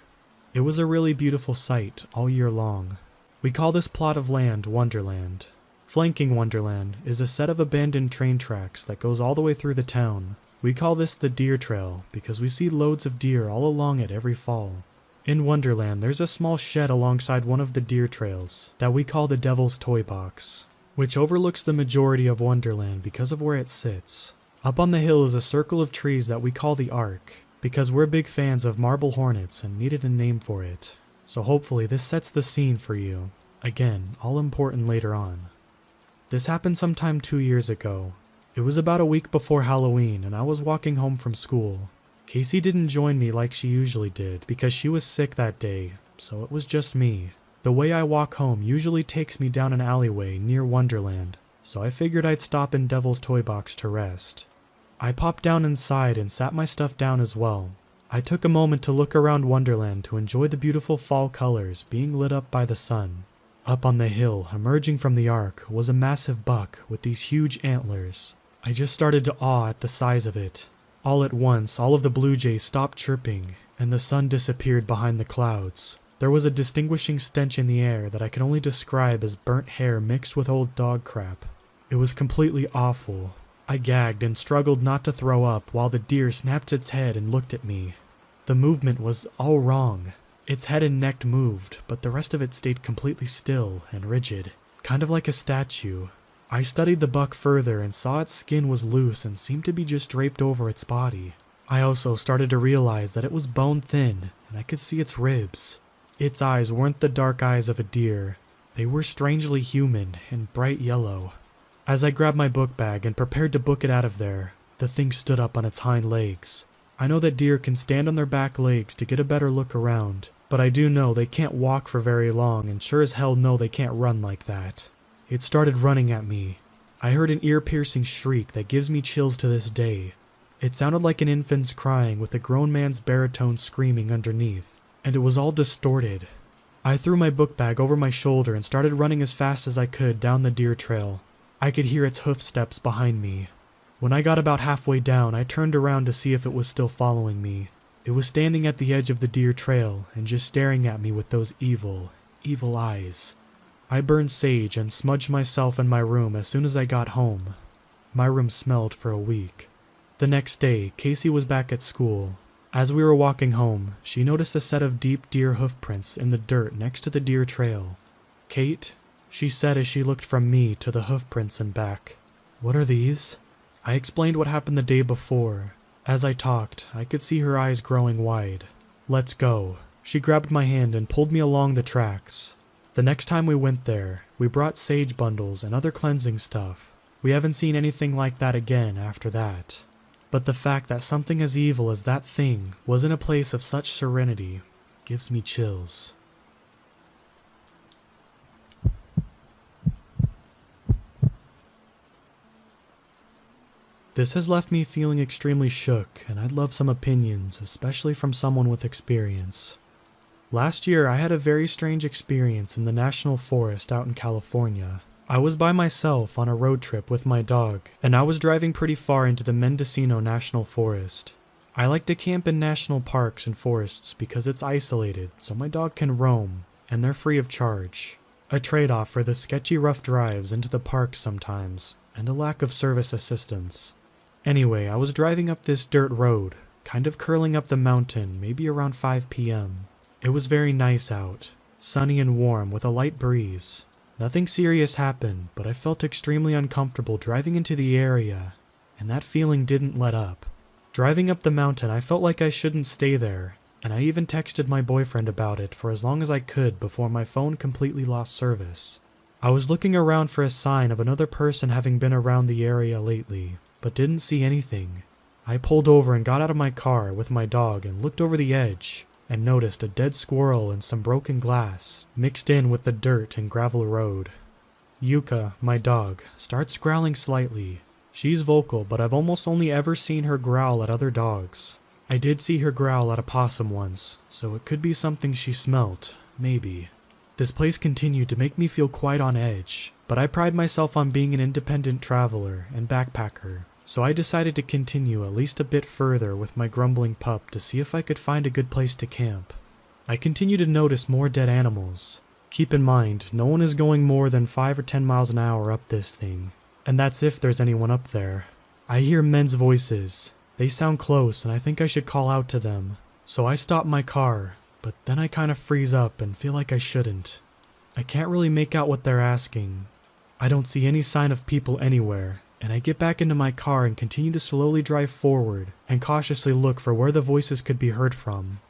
[SPEAKER 1] It was a really beautiful sight all year long. We call this plot of land Wonderland. Flanking Wonderland is a set of abandoned train tracks that goes all the way through the town. We call this the Deer Trail because we see loads of deer all along it every fall. In Wonderland, there's a small shed alongside one of the deer trails that we call the Devil's Toy Box, which overlooks the majority of Wonderland because of where it sits. Up on the hill is a circle of trees that we call the Ark, because we're big fans of marble hornets and needed a name for it. So hopefully this sets the scene for you. Again, all important later on. This happened sometime 2 years ago. It was about a week before Halloween and I was walking home from school. Casey didn't join me like she usually did because she was sick that day, so it was just me. The way I walk home usually takes me down an alleyway near Wonderland, so I figured I'd stop in Devil's Toy Box to rest. I popped down inside and sat my stuff down as well. I took a moment to look around Wonderland to enjoy the beautiful fall colors being lit up by the sun. Up on the hill, emerging from the Ark, was a massive buck with these huge antlers. I just started to awe at the size of it. All at once, all of the blue jays stopped chirping, and the sun disappeared behind the clouds. There was a distinguishing stench in the air that I can only describe as burnt hair mixed with old dog crap. It was completely awful. I gagged and struggled not to throw up while the deer snapped its head and looked at me. The movement was all wrong. Its head and neck moved, but the rest of it stayed completely still and rigid, kind of like a statue. I studied the buck further and saw its skin was loose and seemed to be just draped over its body. I also started to realize that it was bone thin, and I could see its ribs. Its eyes weren't the dark eyes of a deer. They were strangely human and bright yellow. As I grabbed my book bag and prepared to book it out of there, the thing stood up on its hind legs. I know that deer can stand on their back legs to get a better look around, but I do know they can't walk for very long and sure as hell know they can't run like that. It started running at me. I heard an ear-piercing shriek that gives me chills to this day. It sounded like an infant's crying with a grown man's baritone screaming underneath, and it was all distorted. I threw my book bag over my shoulder and started running as fast as I could down the deer trail. I could hear its hoof steps behind me. When I got about halfway down, I turned around to see if it was still following me. It was standing at the edge of the deer trail and just staring at me with those evil eyes. I burned sage and smudged myself in my room as soon as I got home. My room smelled for a week. The next day, Casey was back at school. As we were walking home, she noticed a set of deep deer hoof prints in the dirt next to the deer trail. "Kate," she said as she looked from me to the hoof prints and back. "What are these?" I explained what happened the day before. As I talked, I could see her eyes growing wide. "Let's go." She grabbed my hand and pulled me along the tracks. The next time we went there, we brought sage bundles and other cleansing stuff. We haven't seen anything like that again after that. But the fact that something as evil as that thing was in a place of such serenity gives me chills. This has left me feeling extremely shook, and I'd love some opinions, especially from someone with experience. Last year, I had a very strange experience in the National Forest out in California. I was by myself on a road trip with my dog, and I was driving pretty far into the Mendocino National Forest. I like to camp in national parks and forests because it's isolated, so my dog can roam, and they're free of charge. A trade-off for the sketchy rough drives into the park sometimes, and a lack of service assistance. Anyway, I was driving up this dirt road, kind of curling up the mountain, maybe around 5 p.m. It was very nice out, sunny and warm with a light breeze. Nothing serious happened, but I felt extremely uncomfortable driving into the area, and that feeling didn't let up. Driving up the mountain, I felt like I shouldn't stay there, and I even texted my boyfriend about it for as long as I could before my phone completely lost service. I was looking around for a sign of another person having been around the area lately, but didn't see anything. I pulled over and got out of my car with my dog and looked over the edge, and noticed a dead squirrel and some broken glass mixed in with the dirt and gravel road. Yuka, my dog, starts growling slightly. She's vocal, but I've almost only ever seen her growl at other dogs. I did see her growl at a possum once, so it could be something she smelt, maybe. This place continued to make me feel quite on edge, but I pride myself on being an independent traveler and backpacker, so I decided to continue at least a bit further with my grumbling pup to see if I could find a good place to camp. I continue to notice more dead animals. Keep in mind, no one is going more than 5 or 10 miles an hour up this thing, and that's if there's anyone up there. I hear men's voices. They sound close and I think I should call out to them, so I stop my car, but then I kind of freeze up and feel like I shouldn't. I can't really make out what they're asking. I don't see any sign of people anywhere, and I get back into my car and continue to slowly drive forward and cautiously look for where the voices could be heard from.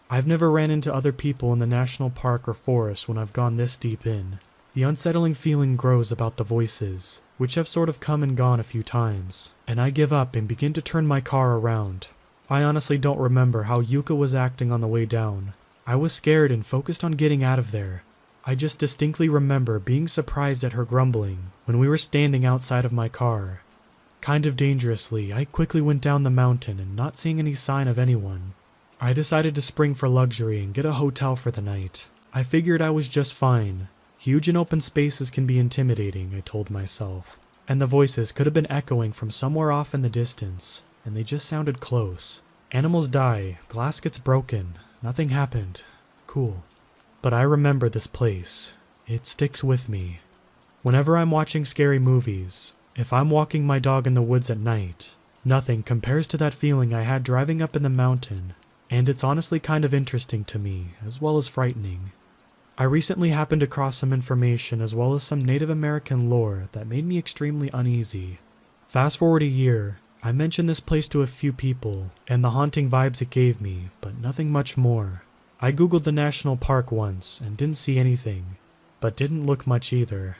[SPEAKER 1] I've never ran into other people in the national park or forest when I've gone this deep in. The unsettling feeling grows about the voices, which have sort of come and gone a few times, and I give up and begin to turn my car around. I honestly don't remember how Yuka was acting on the way down. I was scared and focused on getting out of there. I just distinctly remember being surprised at her grumbling when we were standing outside of my car. Kind of dangerously, I quickly went down the mountain and not seeing any sign of anyone. I decided to spring for luxury and get a hotel for the night. I figured I was just fine. Huge and open spaces can be intimidating, I told myself, and the voices could have been echoing from somewhere off in the distance, and they just sounded close. Animals die, glass gets broken, nothing happened. Cool. But I remember this place. It sticks with me. Whenever I'm watching scary movies, if I'm walking my dog in the woods at night, nothing compares to that feeling I had driving up in the mountain, and it's honestly kind of interesting to me, as well as frightening. I recently happened across some information as well as some Native American lore that made me extremely uneasy. Fast forward a year, I mentioned this place to a few people, and the haunting vibes it gave me, but nothing much more. I googled the national park once and didn't see anything, but didn't look much either.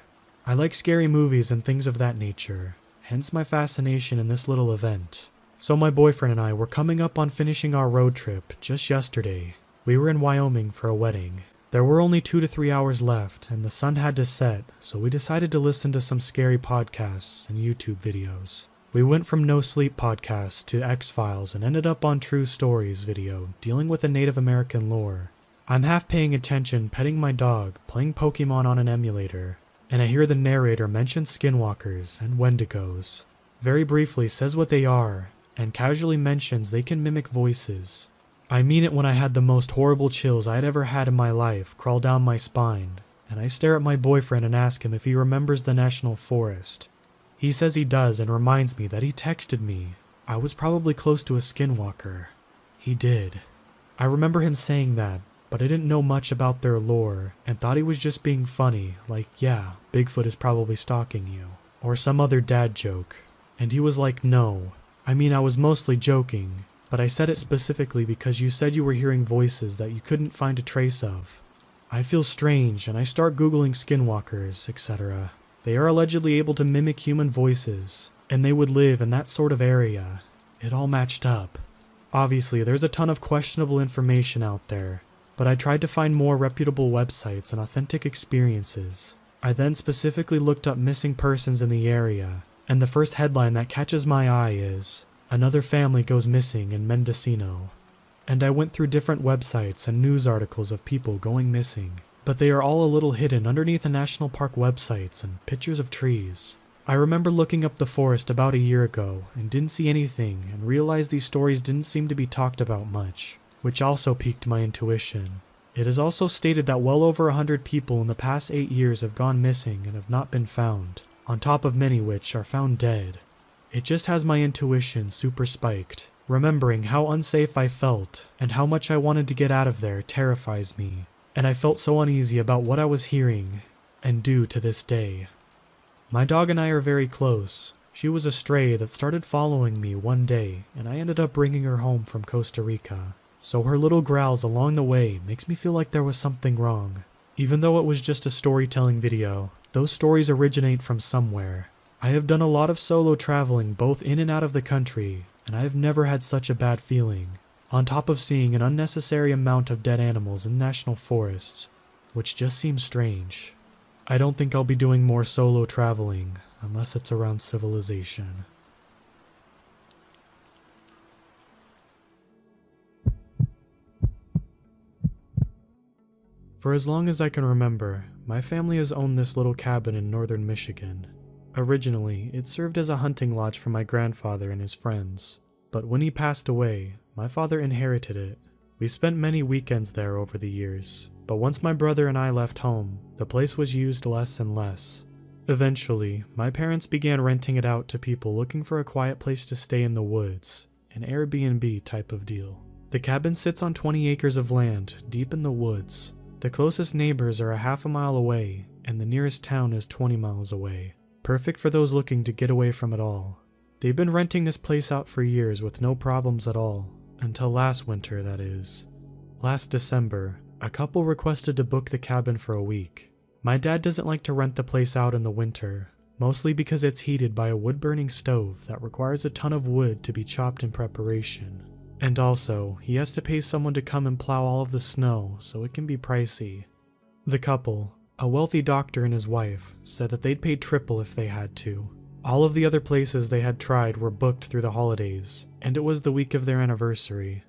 [SPEAKER 1] I like scary movies and things of that nature, hence my fascination in this little event. So my boyfriend and I were coming up on finishing our road trip just yesterday. We were in Wyoming for a wedding. There were only 2 to 3 hours left and the sun had to set, so we decided to listen to some scary podcasts and YouTube videos. We went from No Sleep podcast to X-Files and ended up on True Stories video dealing with the Native American lore. I'm half paying attention, petting my dog, playing Pokemon on an emulator, and I hear the narrator mention Skinwalkers and Wendigos. Very briefly says what they are, and casually mentions they can mimic voices. I mean it when I had the most horrible chills I'd ever had in my life crawl down my spine, and I stare at my boyfriend and ask him if he remembers the national forest. He says he does and reminds me that he texted me. I was probably close to a skinwalker. He did. I remember him saying that, but I didn't know much about their lore and thought he was just being funny, like, yeah, Bigfoot is probably stalking you, or some other dad joke. And he was like, no. I mean, I was mostly joking, but I said it specifically because you said you were hearing voices that you couldn't find a trace of. I feel strange, and I start Googling skinwalkers, etc. They are allegedly able to mimic human voices, and they would live in that sort of area. It all matched up. Obviously, there's a ton of questionable information out there, but I tried to find more reputable websites and authentic experiences. I then specifically looked up missing persons in the area, and the first headline that catches my eye is, "Another family goes missing in Mendocino." And I went through different websites and news articles of people going missing, but they are all a little hidden underneath the national park websites and pictures of trees. I remember looking up the forest about a year ago and didn't see anything and realized these stories didn't seem to be talked about much, which also piqued my intuition. It is also stated that well over 100 people in the past 8 years have gone missing and have not been found, on top of many which are found dead. It just has my intuition super spiked. Remembering how unsafe I felt and how much I wanted to get out of there terrifies me, and I felt so uneasy about what I was hearing, and do to this day. My dog and I are very close. She was a stray that started following me one day, and I ended up bringing her home from Costa Rica. So her little growls along the way makes me feel like there was something wrong. Even though it was just a storytelling video, those stories originate from somewhere. I have done a lot of solo traveling both in and out of the country, and I have never had such a bad feeling, on top of seeing an unnecessary amount of dead animals in national forests, which just seems strange. I don't think I'll be doing more solo traveling, unless it's around civilization. For as long as I can remember, my family has owned this little cabin in northern Michigan. Originally, it served as a hunting lodge for my grandfather and his friends, but when he passed away, my father inherited it. We spent many weekends there over the years, but once my brother and I left home, the place was used less and less. Eventually, my parents began renting it out to people looking for a quiet place to stay in the woods, an Airbnb type of deal. The cabin sits on 20 acres of land, deep in the woods. The closest neighbors are a half a mile away, and the nearest town is 20 miles away. Perfect for those looking to get away from it all. They've been renting this place out for years with no problems at all, until last winter, that is. Last December, a couple requested to book the cabin for a week. My dad doesn't like to rent the place out in the winter, mostly because it's heated by a wood-burning stove that requires a ton of wood to be chopped in preparation. And also, he has to pay someone to come and plow all of the snow, so it can be pricey. The couple, a wealthy doctor and his wife, said that they'd pay triple if they had to. All of the other places they had tried were booked through the holidays, and it was the week of their anniversary.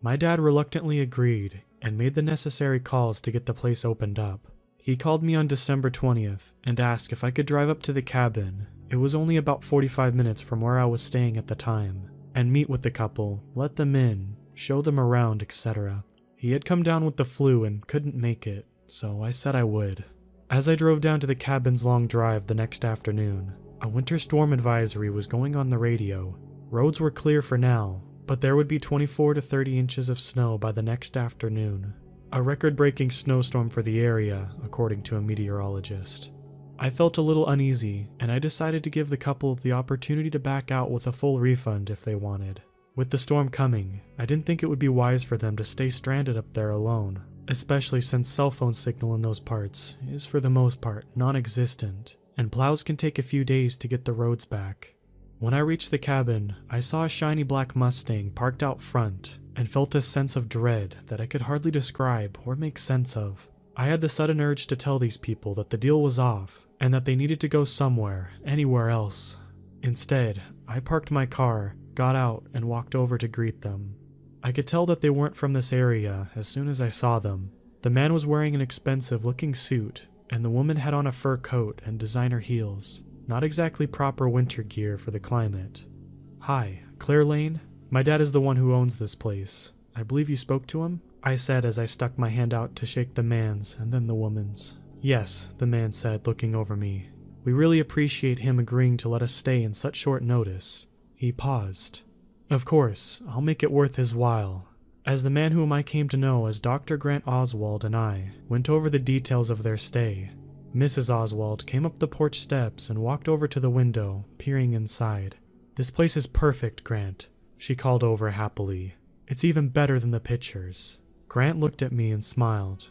[SPEAKER 1] My dad reluctantly agreed, and made the necessary calls to get the place opened up. He called me on December 20th, and asked if I could drive up to the cabin. It was only about 45 minutes from where I was staying at the time, and meet with the couple, let them in, show them around, etc. He had come down with the flu and couldn't make it, so I said I would. As I drove down to the cabin's long drive the next afternoon, a winter storm advisory was going on the radio. Roads were clear for now, but there would be 24 to 30 inches of snow by the next afternoon. A record-breaking snowstorm for the area, according to a meteorologist. I felt a little uneasy, and I decided to give the couple the opportunity to back out with a full refund if they wanted. With the storm coming, I didn't think it would be wise for them to stay stranded up there alone, especially since cell phone signal in those parts is for the most part non-existent, and plows can take a few days to get the roads back. When I reached the cabin, I saw a shiny black Mustang parked out front, and felt a sense of dread that I could hardly describe or make sense of. I had the sudden urge to tell these people that the deal was off, and that they needed to go somewhere, anywhere else. Instead, I parked my car, got out, and walked over to greet them. I could tell that they weren't from this area as soon as I saw them, The man was wearing an expensive-looking suit, and the woman had on a fur coat and designer heels. Not exactly proper winter gear for the climate. "Hi, Claire Lane? My dad is the one who owns this place. I believe you spoke to him?" I said as I stuck my hand out to shake the man's and then the woman's. "Yes," the man said, looking over me. "We really appreciate him agreeing to let us stay in such short notice." He paused. "Of course, I'll make it worth his while." As the man whom I came to know as Dr. Grant Oswald and I went over the details of their stay, Mrs. Oswald came up the porch steps and walked over to the window, peering inside. "This place is perfect, Grant," she called over happily. "It's even better than the pictures." Grant looked at me and smiled.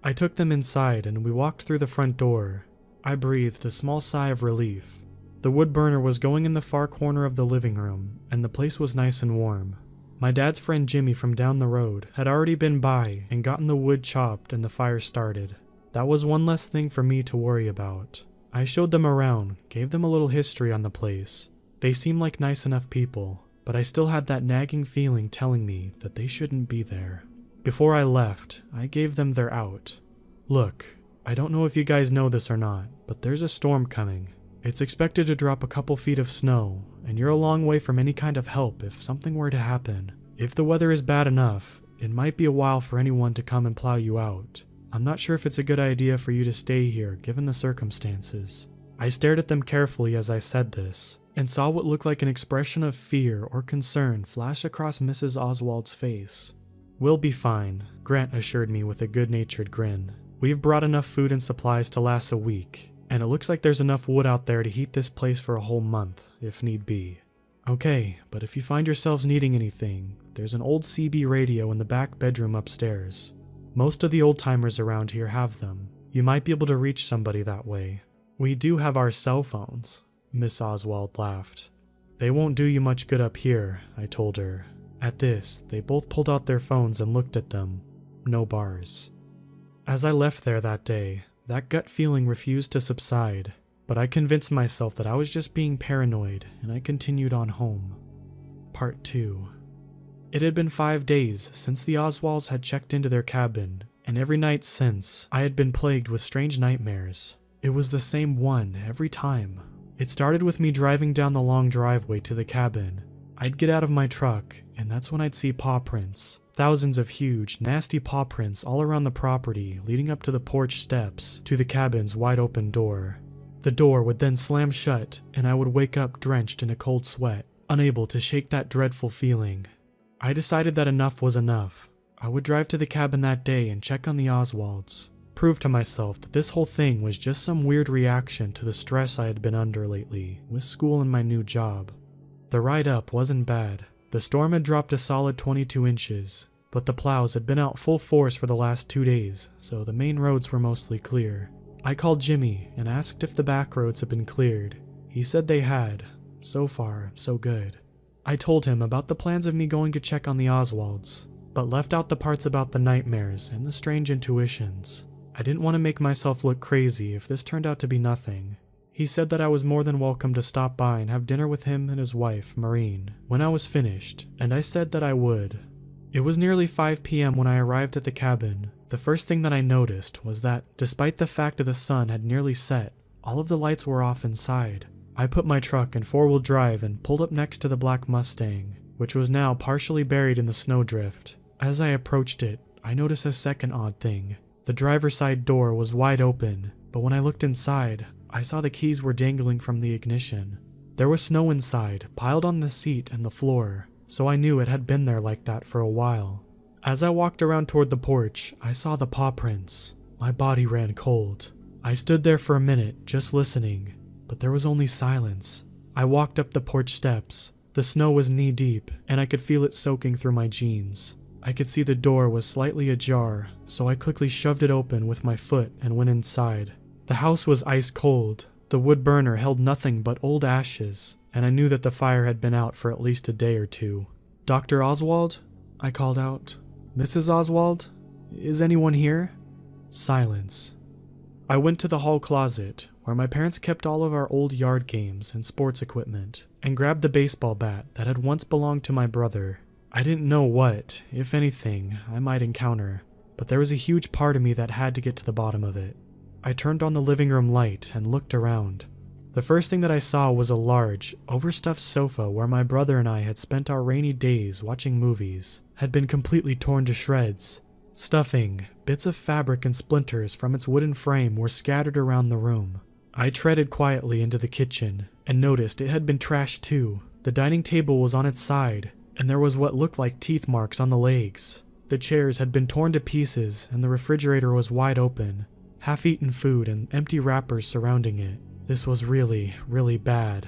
[SPEAKER 1] I took them inside and we walked through the front door. I breathed a small sigh of relief. The wood burner was going in the far corner of the living room, and the place was nice and warm. My dad's friend Jimmy from down the road had already been by and gotten the wood chopped and the fire started. That was one less thing for me to worry about. I showed them around, gave them a little history on the place. They seemed like nice enough people, but I still had that nagging feeling telling me that they shouldn't be there. Before I left, I gave them their out. "Look, I don't know if you guys know this or not, but there's a storm coming. It's expected to drop a couple feet of snow, and you're a long way from any kind of help if something were to happen. If the weather is bad enough, it might be a while for anyone to come and plow you out. I'm not sure if it's a good idea for you to stay here given the circumstances." I stared at them carefully as I said this, and saw what looked like an expression of fear or concern flash across Mrs. Oswald's face. "We'll be fine," Grant assured me with a good-natured grin. "We've brought enough food and supplies to last a week, and it looks like there's enough wood out there to heat this place for a whole month, if need be. Okay, but if you find yourselves needing anything, there's an old CB radio in the back bedroom upstairs. Most of the old-timers around here have them. You might be able to reach somebody that way. We do have our cell phones," Miss Oswald laughed. "They won't do you much good up here," I told her. At this, they both pulled out their phones and looked at them. No bars. As I left there that day, that gut feeling refused to subside, but I convinced myself that I was just being paranoid, and I continued on home. Part 2. It had been 5 days since the Oswalds had checked into their cabin, and every night since, I had been plagued with strange nightmares. It was the same one every time. It started with me driving down the long driveway to the cabin. I'd get out of my truck, and that's when I'd see paw prints. Thousands of huge, nasty paw prints all around the property, leading up to the porch steps, to the cabin's wide-open door. The door would then slam shut, and I would wake up drenched in a cold sweat, unable to shake that dreadful feeling. I decided that enough was enough. I would drive to the cabin that day and check on the Oswalds. Prove to myself that this whole thing was just some weird reaction to the stress I had been under lately, with school and my new job. The ride up wasn't bad. The storm had dropped a solid 22 inches, but the plows had been out full force for the last 2 days, so the main roads were mostly clear. I called Jimmy and asked if the back roads had been cleared. He said they had. So far, so good. I told him about the plans of me going to check on the Oswalds, but left out the parts about the nightmares and the strange intuitions. I didn't want to make myself look crazy if this turned out to be nothing. He said that I was more than welcome to stop by and have dinner with him and his wife, Maureen, when I was finished, and I said that I would. It was nearly 5 p.m. when I arrived at the cabin. The first thing that I noticed was that, despite the fact that the sun had nearly set, all of the lights were off inside. I put my truck in 4-wheel drive and pulled up next to the black Mustang, which was now partially buried in the snowdrift. As I approached it, I noticed a second odd thing. The driver's side door was wide open, but when I looked inside, I saw the keys were dangling from the ignition. There was snow inside, piled on the seat and the floor, so I knew it had been there like that for a while. As I walked around toward the porch, I saw the paw prints. My body ran cold. I stood there for a minute, just listening, but there was only silence. I walked up the porch steps. The snow was knee-deep, and I could feel it soaking through my jeans. I could see the door was slightly ajar, so I quickly shoved it open with my foot and went inside. The house was ice cold. The wood burner held nothing but old ashes, and I knew that the fire had been out for at least a day or two. "Dr. Oswald?" I called out. "Mrs. Oswald? Is anyone here?" Silence. I went to the hall closet, where my parents kept all of our old yard games and sports equipment, and grabbed the baseball bat that had once belonged to my brother. I didn't know what, if anything, I might encounter, but there was a huge part of me that had to get to the bottom of it. I turned on the living room light and looked around. The first thing that I saw was a large, overstuffed sofa where my brother and I had spent our rainy days watching movies, had been completely torn to shreds. Stuffing, bits of fabric and splinters from its wooden frame were scattered around the room. I treaded quietly into the kitchen and noticed it had been trashed too. The dining table was on its side, and there was what looked like teeth marks on the legs. The chairs had been torn to pieces and the refrigerator was wide open, half-eaten food and empty wrappers surrounding it. This was really, really bad.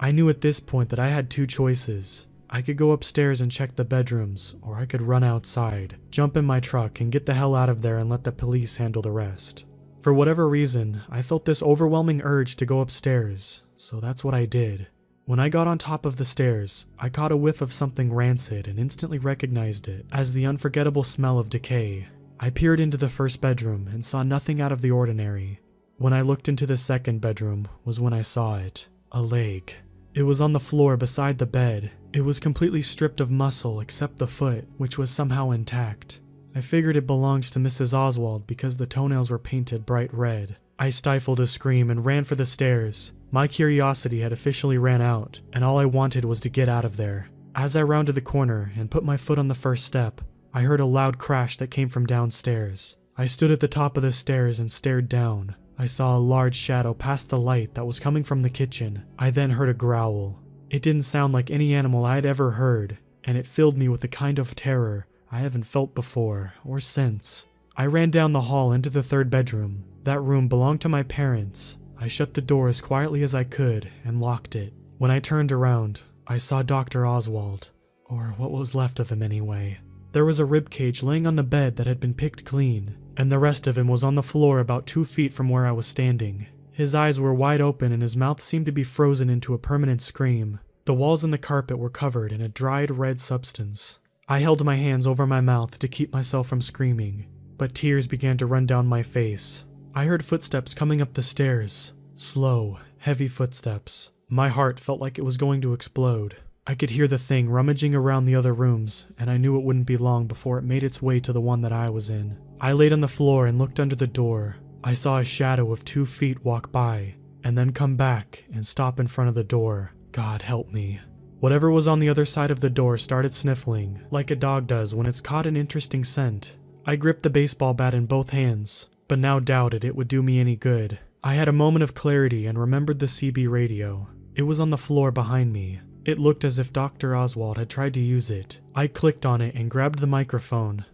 [SPEAKER 1] I knew at this point that I had two choices. I could go upstairs and check the bedrooms, or I could run outside, jump in my truck, and get the hell out of there and let the police handle the rest. For whatever reason, I felt this overwhelming urge to go upstairs, so that's what I did. When I got on top of the stairs, I caught a whiff of something rancid and instantly recognized it as the unforgettable smell of decay. I peered into the first bedroom and saw nothing out of the ordinary. When I looked into the second bedroom was when I saw it. A leg. It was on the floor beside the bed. It was completely stripped of muscle except the foot, which was somehow intact. I figured it belonged to Mrs. Oswald because the toenails were painted bright red. I stifled a scream and ran for the stairs. My curiosity had officially ran out, and all I wanted was to get out of there. As I rounded the corner and put my foot on the first step, I heard a loud crash that came from downstairs. I stood at the top of the stairs and stared down. I saw a large shadow pass the light that was coming from the kitchen. I then heard a growl. It didn't sound like any animal I had ever heard, and it filled me with a kind of terror I haven't felt before or since. I ran down the hall into the third bedroom. That room belonged to my parents. I shut the door as quietly as I could and locked it. When I turned around, I saw Dr. Oswald, or what was left of him anyway. There was a ribcage laying on the bed that had been picked clean, and the rest of him was on the floor about 2 feet from where I was standing. His eyes were wide open and his mouth seemed to be frozen into a permanent scream. The walls and the carpet were covered in a dried red substance. I held my hands over my mouth to keep myself from screaming, but tears began to run down my face. I heard footsteps coming up the stairs. Slow, heavy footsteps. My heart felt like it was going to explode. I could hear the thing rummaging around the other rooms, and I knew it wouldn't be long before it made its way to the one that I was in. I laid on the floor and looked under the door. I saw a shadow of 2 feet walk by, and then come back and stop in front of the door. God help me. Whatever was on the other side of the door started sniffling, like a dog does when it's caught an interesting scent. I gripped the baseball bat in both hands, but now doubted it would do me any good. I had a moment of clarity and remembered the CB radio. It was on the floor behind me. It looked as if Dr. Oswald had tried to use it. I clicked on it and grabbed the microphone.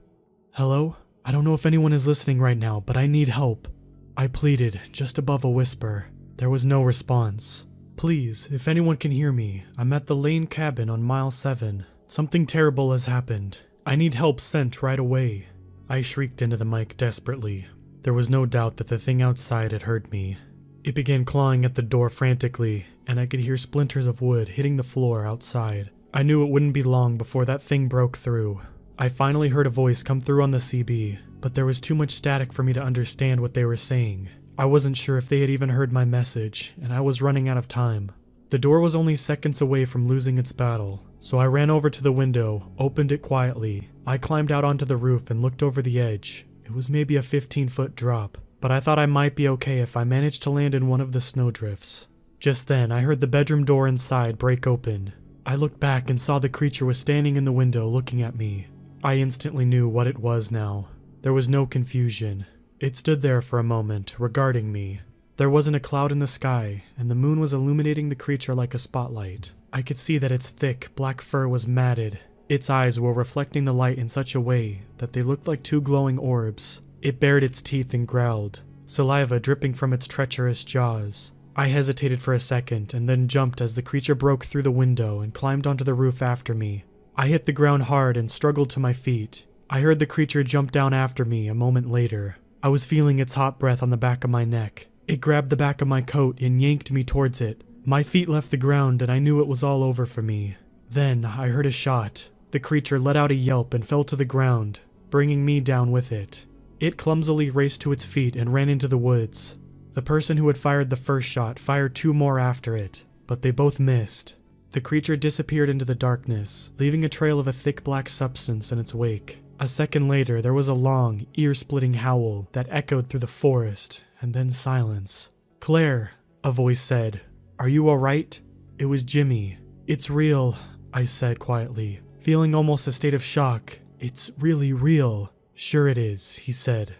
[SPEAKER 1] "Hello? I don't know if anyone is listening right now, but I need help," I pleaded, just above a whisper. There was no response. "Please, if anyone can hear me, I'm at the Lane cabin on mile 7. Something terrible has happened. I need help sent right away." I shrieked into the mic desperately. There was no doubt that the thing outside had heard me. It began clawing at the door frantically, and I could hear splinters of wood hitting the floor outside. I knew it wouldn't be long before that thing broke through. I finally heard a voice come through on the CB, but there was too much static for me to understand what they were saying. I wasn't sure if they had even heard my message, and I was running out of time. The door was only seconds away from losing its battle, so I ran over to the window, opened it quietly. I climbed out onto the roof and looked over the edge. It was maybe a 15-foot drop, but I thought I might be okay if I managed to land in one of the snowdrifts. Just then, I heard the bedroom door inside break open. I looked back and saw the creature was standing in the window looking at me. I instantly knew what it was now. There was no confusion. It stood there for a moment, regarding me. There wasn't a cloud in the sky, and the moon was illuminating the creature like a spotlight. I could see that its thick, black fur was matted. Its eyes were reflecting the light in such a way that they looked like two glowing orbs. It bared its teeth and growled, saliva dripping from its treacherous jaws. I hesitated for a second and then jumped as the creature broke through the window and climbed onto the roof after me. I hit the ground hard and struggled to my feet. I heard the creature jump down after me a moment later. I was feeling its hot breath on the back of my neck. It grabbed the back of my coat and yanked me towards it. My feet left the ground and I knew it was all over for me. Then I heard a shot. The creature let out a yelp and fell to the ground, bringing me down with it. It clumsily raced to its feet and ran into the woods. The person who had fired the first shot fired 2 more after it, but they both missed. The creature disappeared into the darkness, leaving a trail of a thick black substance in its wake. A second later, there was a long, ear-splitting howl that echoed through the forest, and then silence. "Claire," a voice said. "Are you alright?" It was Jimmy. "It's real," I said quietly, feeling almost a state of shock. "It's really real." "Sure it is," he said.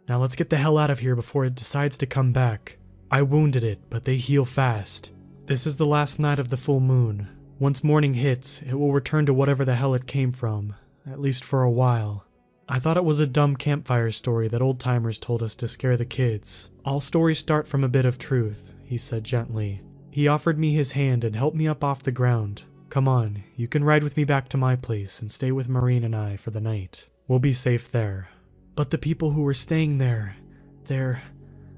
[SPEAKER 1] "Now let's get the hell out of here before it decides to come back. I wounded it, but they heal fast. This is the last night of the full moon. Once morning hits, it will return to whatever the hell it came from, at least for a while." I thought it was a dumb campfire story that old-timers told us to scare the kids. "All stories start from a bit of truth," he said gently. He offered me his hand and helped me up off the ground. "Come on, you can ride with me back to my place and stay with Maureen and I for the night. We'll be safe there." "But the people who were staying there,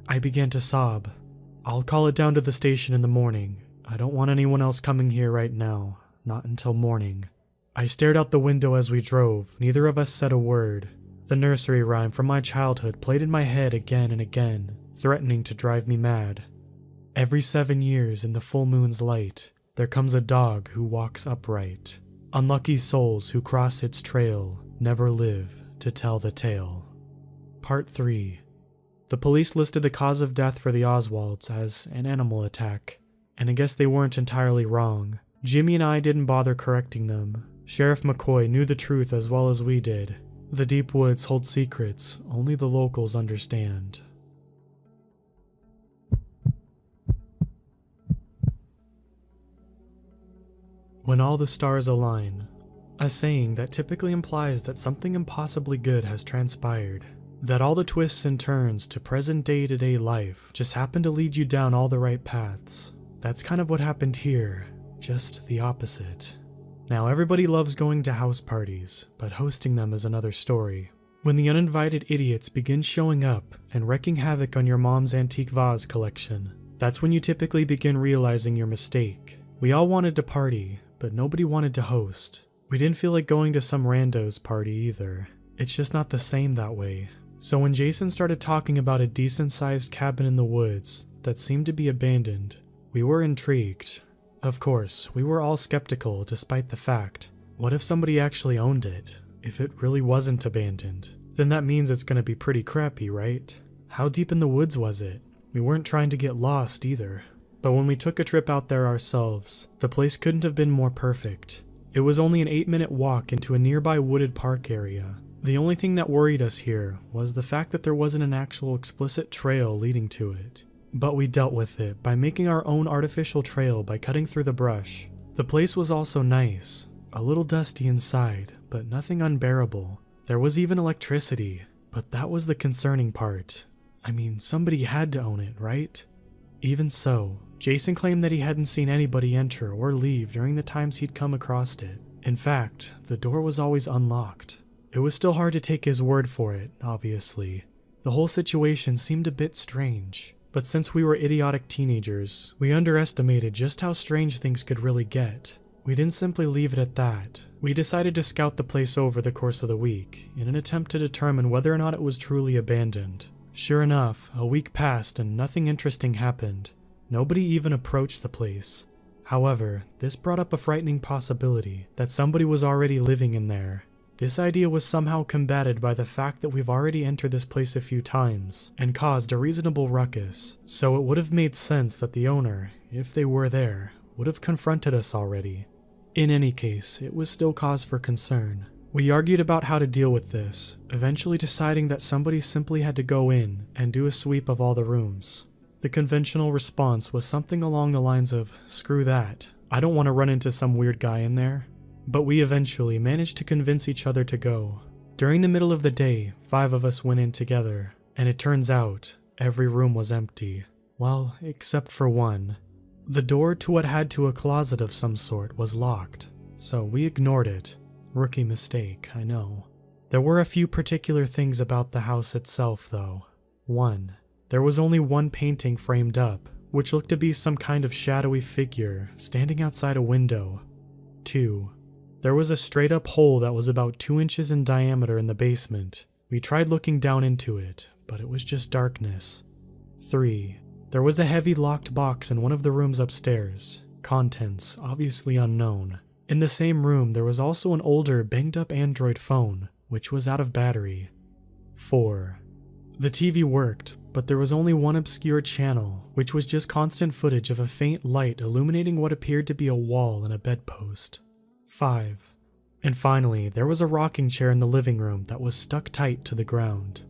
[SPEAKER 1] I began to sob. "I'll call it down to the station in the morning. I don't want anyone else coming here right now, not until morning." I stared out the window as we drove. Neither of us said a word. The nursery rhyme from my childhood played in my head again and again, threatening to drive me mad. "Every 7 years in the full moon's light, there comes a dog who walks upright. Unlucky souls who cross its trail never live to tell the tale." Part 3. The police listed the cause of death for the Oswalds as an animal attack, and I guess they weren't entirely wrong. Jimmy and I didn't bother correcting them. Sheriff McCoy knew the truth as well as we did. The deep woods hold secrets only the locals understand. When all the stars align. A saying that typically implies that something impossibly good has transpired. That all the twists and turns to present day-to-day life just happen to lead you down all the right paths. That's kind of what happened here, just the opposite. Now everybody loves going to house parties, but hosting them is another story. When the uninvited idiots begin showing up and wreaking havoc on your mom's antique vase collection, that's when you typically begin realizing your mistake. We all wanted to party, but nobody wanted to host. We didn't feel like going to some rando's party either. It's just not the same that way. So when Jason started talking about a decent-sized cabin in the woods that seemed to be abandoned, we were intrigued. Of course, we were all skeptical despite the fact. What if somebody actually owned it? If it really wasn't abandoned, then that means it's gonna be pretty crappy, right? How deep in the woods was it? We weren't trying to get lost either. But when we took a trip out there ourselves, the place couldn't have been more perfect. It was only an 8-minute walk into a nearby wooded park area. The only thing that worried us here was the fact that there wasn't an actual explicit trail leading to it. But we dealt with it by making our own artificial trail by cutting through the brush. The place was also nice, a little dusty inside, but nothing unbearable. There was even electricity, but that was the concerning part. I mean, somebody had to own it, right? Even so, Jason claimed that he hadn't seen anybody enter or leave during the times he'd come across it. In fact, the door was always unlocked. It was still hard to take his word for it, obviously. The whole situation seemed a bit strange. But since we were idiotic teenagers, we underestimated just how strange things could really get. We didn't simply leave it at that. We decided to scout the place over the course of the week, in an attempt to determine whether or not it was truly abandoned. Sure enough, a week passed and nothing interesting happened. Nobody even approached the place. However, this brought up a frightening possibility that somebody was already living in there. This idea was somehow combated by the fact that we've already entered this place a few times and caused a reasonable ruckus, so it would have made sense that the owner, if they were there, would have confronted us already. In any case, it was still cause for concern. We argued about how to deal with this, eventually deciding that somebody simply had to go in and do a sweep of all the rooms. The conventional response was something along the lines of, "Screw that, I don't want to run into some weird guy in there." But we eventually managed to convince each other to go. During the middle of the day, 5 of us went in together, and it turns out every room was empty. Well, except for one. The door to what had to a closet of some sort was locked, so we ignored it. Rookie mistake, I know. There were a few particular things about the house itself, though. 1. There was only one painting framed up, which looked to be some kind of shadowy figure standing outside a window. 2. There was a straight-up hole that was about 2 inches in diameter in the basement. We tried looking down into it, but it was just darkness. 3. There was a heavy locked box in one of the rooms upstairs. Contents obviously unknown. In the same room, there was also an older, banged-up Android phone. which was out of battery. 4. The TV worked, but there was only one obscure channel, which was just constant footage of a faint light illuminating what appeared to be a wall and a bedpost. 5. And finally, there was a rocking chair in the living room that was stuck tight to the ground.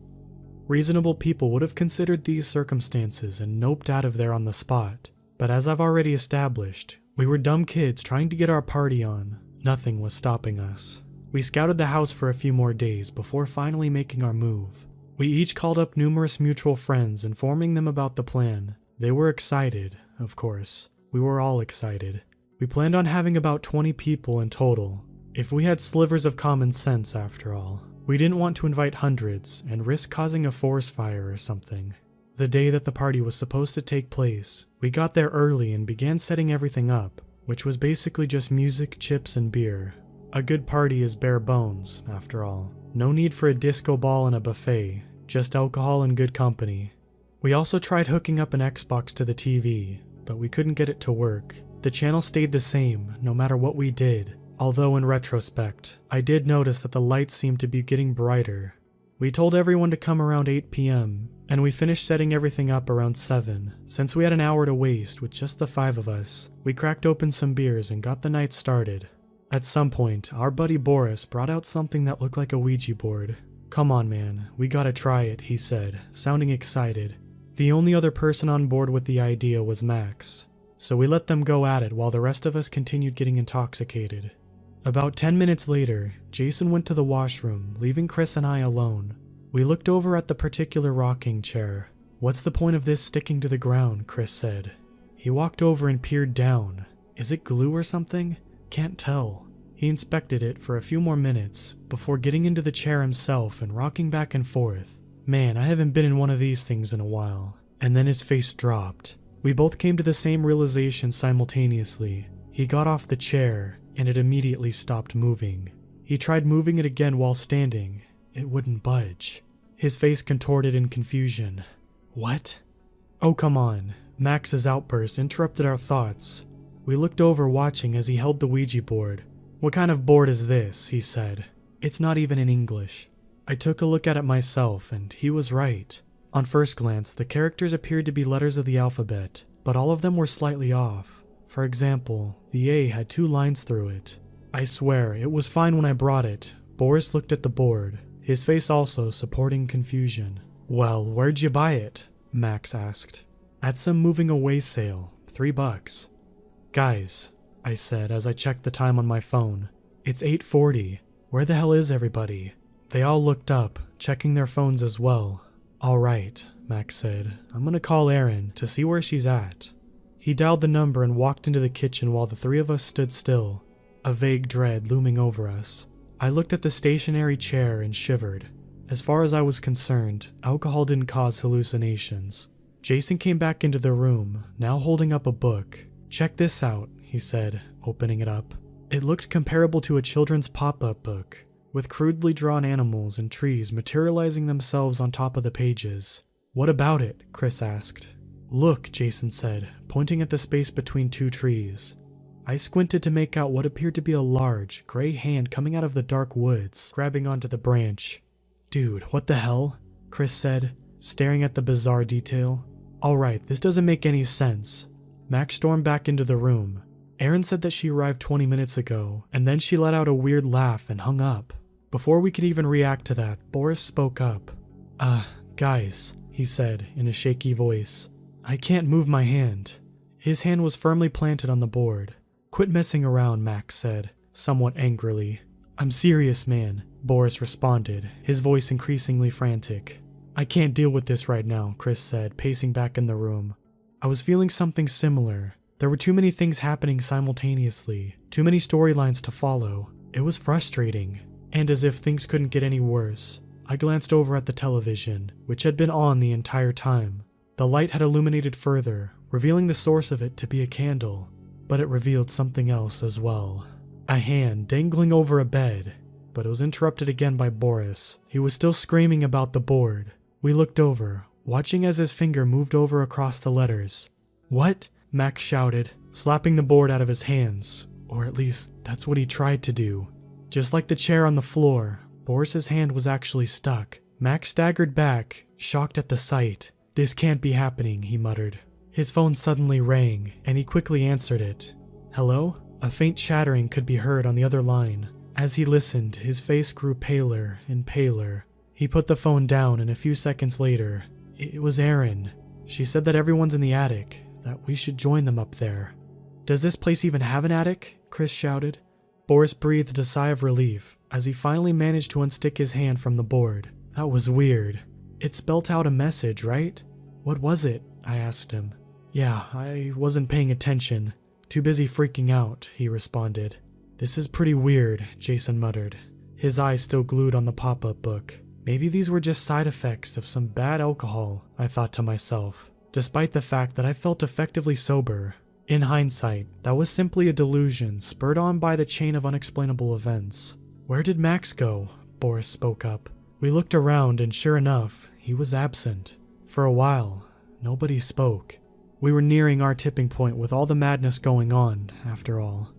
[SPEAKER 1] Reasonable people would have considered these circumstances and noped out of there on the spot, but as I've already established, we were dumb kids trying to get our party on. Nothing was stopping us. We scouted the house for a few more days before finally making our move. We each called up numerous mutual friends, informing them about the plan. They were excited, of course. We were all excited. We planned on having about 20 people in total, if we had slivers of common sense after all. We didn't want to invite hundreds and risk causing a forest fire or something. The day that the party was supposed to take place, we got there early and began setting everything up, which was basically just music, chips, and beer. A good party is bare bones, after all. No need for a disco ball and a buffet, just alcohol and good company. We also tried hooking up an Xbox to the TV, but we couldn't get it to work. The channel stayed the same, no matter what we did. Although in retrospect, I did notice that the lights seemed to be getting brighter. We told everyone to come around 8 p.m., and we finished setting everything up around 7. Since we had an hour to waste with just the 5 of us, we cracked open some beers and got the night started. At some point, our buddy Boris brought out something that looked like a Ouija board. "Come on, man, we gotta try it," he said, sounding excited. The only other person on board with the idea was Max, so we let them go at it while the rest of us continued getting intoxicated. About 10 minutes later, Jason went to the washroom, leaving Chris and I alone. We looked over at the particular rocking chair. "What's the point of this sticking to the ground?" Chris said. He walked over and peered down. "Is it glue or something? Can't tell." He inspected it for a few more minutes before getting into the chair himself and rocking back and forth. "Man, I haven't been in one of these things in a while." And then his face dropped. We both came to the same realization simultaneously. He got off the chair, and it immediately stopped moving. He tried moving it again while standing. It wouldn't budge. His face contorted in confusion. "What?" "Oh, come on." Max's outburst interrupted our thoughts. We looked over watching as he held the Ouija board. "What kind of board is this?" he said. "It's not even in English." I took a look at it myself, and he was right. On first glance, the characters appeared to be letters of the alphabet, but all of them were slightly off. For example, the A had 2 lines through it. I swear, it was fine when I brought it. Boris looked at the board, his face also supporting confusion. "Well, where'd you buy it?" Max asked. "At some moving away sale, $3. "Guys," I said as I checked the time on my phone, "it's 8:40. Where the hell is everybody?" They all looked up, checking their phones as well. "All right," Max said. "I'm gonna call Erin to see where she's at." He dialed the number and walked into the kitchen while the 3 of us stood still, a vague dread looming over us. I looked at the stationary chair and shivered. As far as I was concerned, alcohol didn't cause hallucinations. Jason came back into the room, now holding up a book. "Check this out," he said, opening it up. It looked comparable to a children's pop-up book, with crudely drawn animals and trees materializing themselves on top of the pages. "What about it?" Chris asked. "Look," Jason said, pointing at the space between 2 trees. I squinted to make out what appeared to be a large, gray hand coming out of the dark woods, grabbing onto the branch. "Dude, what the hell?" Chris said, staring at the bizarre detail. "Alright, this doesn't make any sense." Max stormed back into the room. Erin said that she arrived 20 minutes ago, and then she let out a weird laugh and hung up. Before we could even react to that, Boris spoke up. Guys," he said in a shaky voice. "I can't move my hand." His hand was firmly planted on the board. "Quit messing around," Max said, somewhat angrily. "I'm serious, man," Boris responded, his voice increasingly frantic. "I can't deal with this right now," Chris said, pacing back in the room. I was feeling something similar. There were too many things happening simultaneously, too many storylines to follow. It was frustrating, and as if things couldn't get any worse, I glanced over at the television, which had been on the entire time. The light had illuminated further, revealing the source of it to be a candle, but it revealed something else as well. A hand dangling over a bed, but it was interrupted again by Boris. He was still screaming about the board. We looked over, watching as his finger moved over across the letters. "What?" Max shouted, slapping the board out of his hands, or at least that's what he tried to do. Just like the chair on the floor, Boris's hand was actually stuck. Max staggered back, shocked at the sight. "This can't be happening," he muttered. His phone suddenly rang, and he quickly answered it. "Hello?" A faint chattering could be heard on the other line. As he listened, his face grew paler and paler. He put the phone down, and a few seconds later, "It was Erin. She said that everyone's in the attic, that we should join them up there." "Does this place even have an attic?" Chris shouted. Boris breathed a sigh of relief as he finally managed to unstick his hand from the board. That was weird. It spelt out a message, right? "What was it?" I asked him. "Yeah, I wasn't paying attention. Too busy freaking out," he responded. "This is pretty weird," Jason muttered, his eyes still glued on the pop-up book. Maybe these were just side effects of some bad alcohol, I thought to myself, despite the fact that I felt effectively sober. In hindsight, that was simply a delusion spurred on by the chain of unexplainable events. "Where did Max go?" Boris spoke up. We looked around, and sure enough, he was absent. For a while, nobody spoke. We were nearing our tipping point with all the madness going on, after all.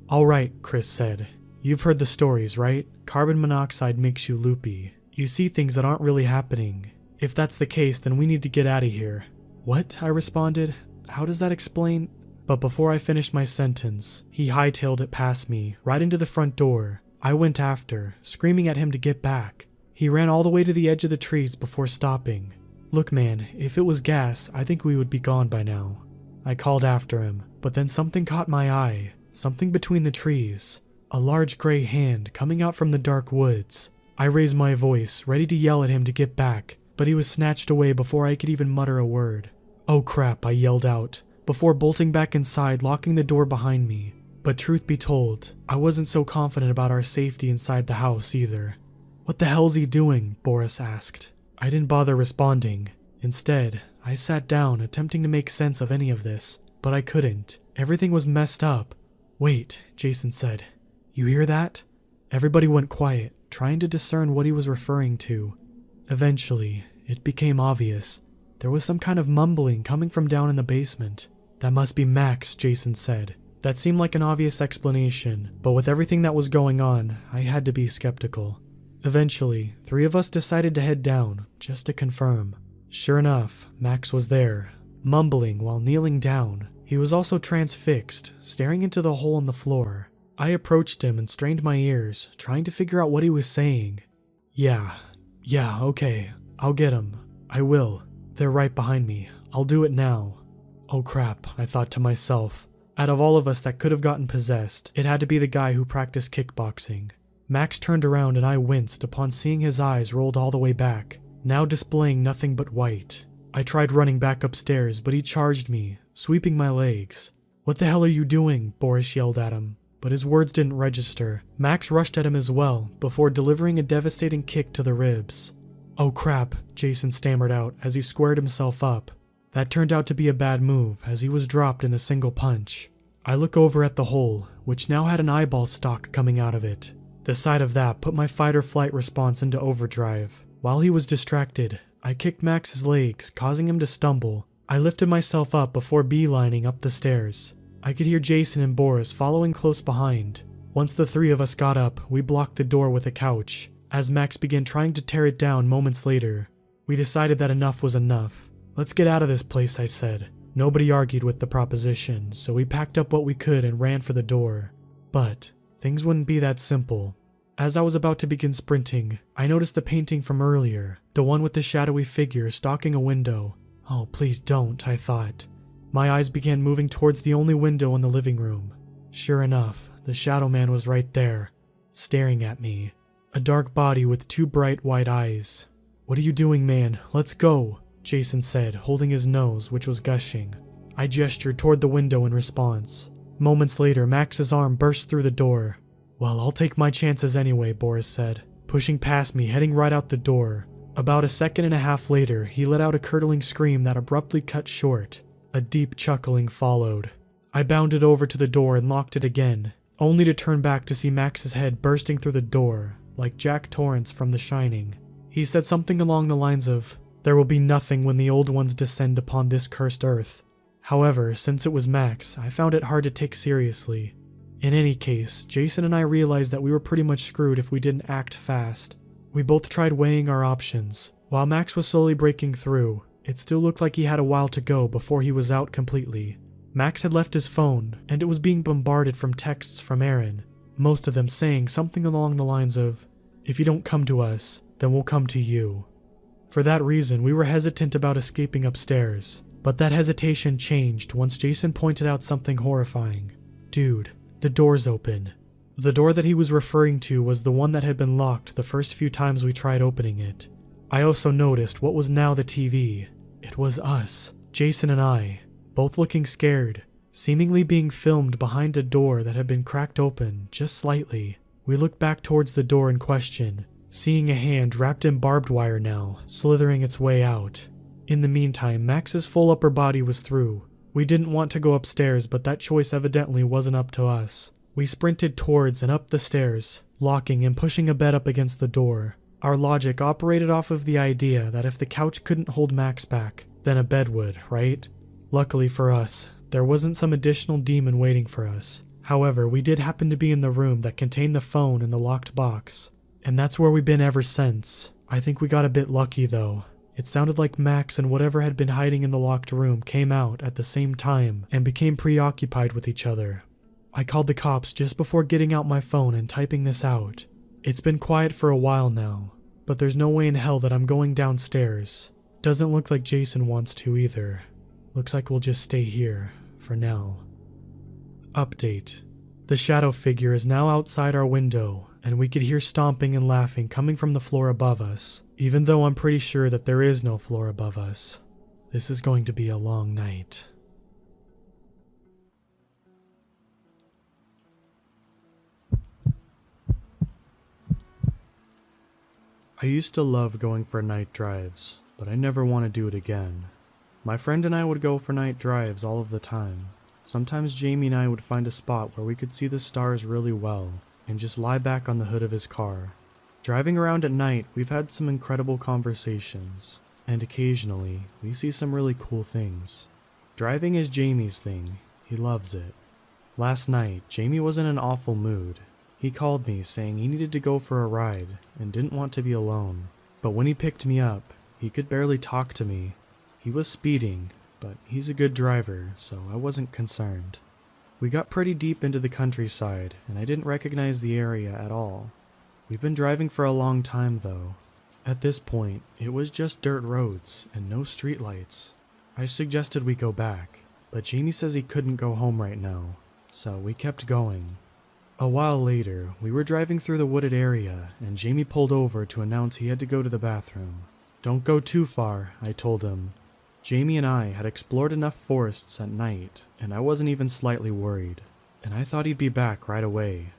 [SPEAKER 1] "All right," Chris said. "You've heard the stories, right? Carbon monoxide makes you loopy. You see things that aren't really happening. If that's the case, then we need to get out of here." "What?" I responded. "How does that explain—" But before I finished my sentence, he hightailed it past me, right into the front door. I went after, screaming at him to get back. He ran all the way to the edge of the trees before stopping. "Look, man, if it was gas, I think we would be gone by now." I called after him, but then something caught my eye. Something between the trees. A large gray hand coming out from the dark woods. I raised my voice, ready to yell at him to get back, but he was snatched away before I could even mutter a word. "Oh crap," I yelled out, before bolting back inside, locking the door behind me. But truth be told, I wasn't so confident about our safety inside the house either. "What the hell's he doing?" Boris asked. I didn't bother responding. Instead, I sat down, attempting to make sense of any of this, but I couldn't. Everything was messed up. "Wait," Jason said. "You hear that?" Everybody went quiet, trying to discern what he was referring to. Eventually, it became obvious. There was some kind of mumbling coming from down in the basement. "That must be Max," Jason said. That seemed like an obvious explanation, but with everything that was going on, I had to be skeptical. Eventually, 3 of us decided to head down, just to confirm. Sure enough, Max was there, mumbling while kneeling down. He was also transfixed, staring into the hole in the floor. I approached him and strained my ears, trying to figure out what he was saying. Yeah, okay, I'll get him. I will. They're right behind me. I'll do it now." Oh crap, I thought to myself. Out of all of us that could have gotten possessed, it had to be the guy who practiced kickboxing. Max turned around and I winced upon seeing his eyes rolled all the way back, now displaying nothing but white. I tried running back upstairs, but he charged me, sweeping my legs. "What the hell are you doing?" Boris yelled at him, but his words didn't register. Max rushed at him as well, before delivering a devastating kick to the ribs. "Oh crap," Jason stammered out as he squared himself up. That turned out to be a bad move, as he was dropped in a single punch. I look over at the hole, which now had an eyeball stalk coming out of it. The sight of that put my fight-or-flight response into overdrive. While he was distracted, I kicked Max's legs, causing him to stumble. I lifted myself up before beelining up the stairs. I could hear Jason and Boris following close behind. Once the 3 of us got up, we blocked the door with a couch. As Max began trying to tear it down moments later, we decided that enough was enough. "Let's get out of this place," I said. Nobody argued with the proposition, so we packed up what we could and ran for the door. But things wouldn't be that simple. As I was about to begin sprinting, I noticed the painting from earlier, the one with the shadowy figure stalking a window. Oh, please don't, I thought. My eyes began moving towards the only window in the living room. Sure enough, the shadow man was right there, staring at me. A dark body with 2 bright white eyes. "What are you doing, man? Let's go," Jason said, holding his nose, which was gushing. I gestured toward the window in response. Moments later, Max's arm burst through the door. "Well, I'll take my chances anyway," Boris said, pushing past me, heading right out the door. About a second and a half later, he let out a curdling scream that abruptly cut short. A deep chuckling followed. I bounded over to the door and locked it again, only to turn back to see Max's head bursting through the door, like Jack Torrance from The Shining. He said something along the lines of, "There will be nothing when the old ones descend upon this cursed earth." However, since it was Max, I found it hard to take seriously. In any case, Jason and I realized that we were pretty much screwed if we didn't act fast. We both tried weighing our options. While Max was slowly breaking through, it still looked like he had a while to go before he was out completely. Max had left his phone, and it was being bombarded from texts from Aaron, most of them saying something along the lines of, "If you don't come to us, then we'll come to you." For that reason, we were hesitant about escaping upstairs, but that hesitation changed once Jason pointed out something horrifying. "Dude, the door's open." The door that he was referring to was the one that had been locked the first few times we tried opening it. I also noticed what was now the TV. It was us, Jason and I, both looking scared, seemingly being filmed behind a door that had been cracked open just slightly. We looked back towards the door in question, seeing a hand wrapped in barbed wire now, slithering its way out. In the meantime, Max's full upper body was through. We didn't want to go upstairs, but that choice evidently wasn't up to us. We sprinted towards and up the stairs, locking and pushing a bed up against the door. Our logic operated off of the idea that if the couch couldn't hold Max back, then a bed would, right? Luckily for us, there wasn't some additional demon waiting for us. However, we did happen to be in the room that contained the phone and the locked box, and that's where we've been ever since. I think we got a bit lucky though. It sounded like Max and whatever had been hiding in the locked room came out at the same time and became preoccupied with each other. I called the cops just before getting out my phone and typing this out. It's been quiet for a while now, but there's no way in hell that I'm going downstairs. Doesn't look like Jason wants to either. Looks like we'll just stay here, for now. Update. The shadow figure is now outside our window, and we could hear stomping and laughing coming from the floor above us, even though I'm pretty sure that there is no floor above us. This is going to be a long night. I used to love going for night drives, but I never want to do it again. My friend and I would go for night drives all of the time. Sometimes Jamie and I would find a spot where we could see the stars really well, and just lie back on the hood of his car. Driving around at night, we've had some incredible conversations, and occasionally, we see some really cool things. Driving is Jamie's thing. He loves it. Last night, Jamie was in an awful mood. He called me saying he needed to go for a ride and didn't want to be alone. But when he picked me up, he could barely talk to me. He was speeding, but he's a good driver, so I wasn't concerned. We got pretty deep into the countryside, and I didn't recognize the area at all. We've been driving for a long time though. At this point, it was just dirt roads and no streetlights. I suggested we go back, but Jamie says he couldn't go home right now, so we kept going. A while later, we were driving through the wooded area, and Jamie pulled over to announce he had to go to the bathroom. "Don't go too far," I told him. Jamie and I had explored enough forests at night, and I wasn't even slightly worried, and I thought he'd be back right away.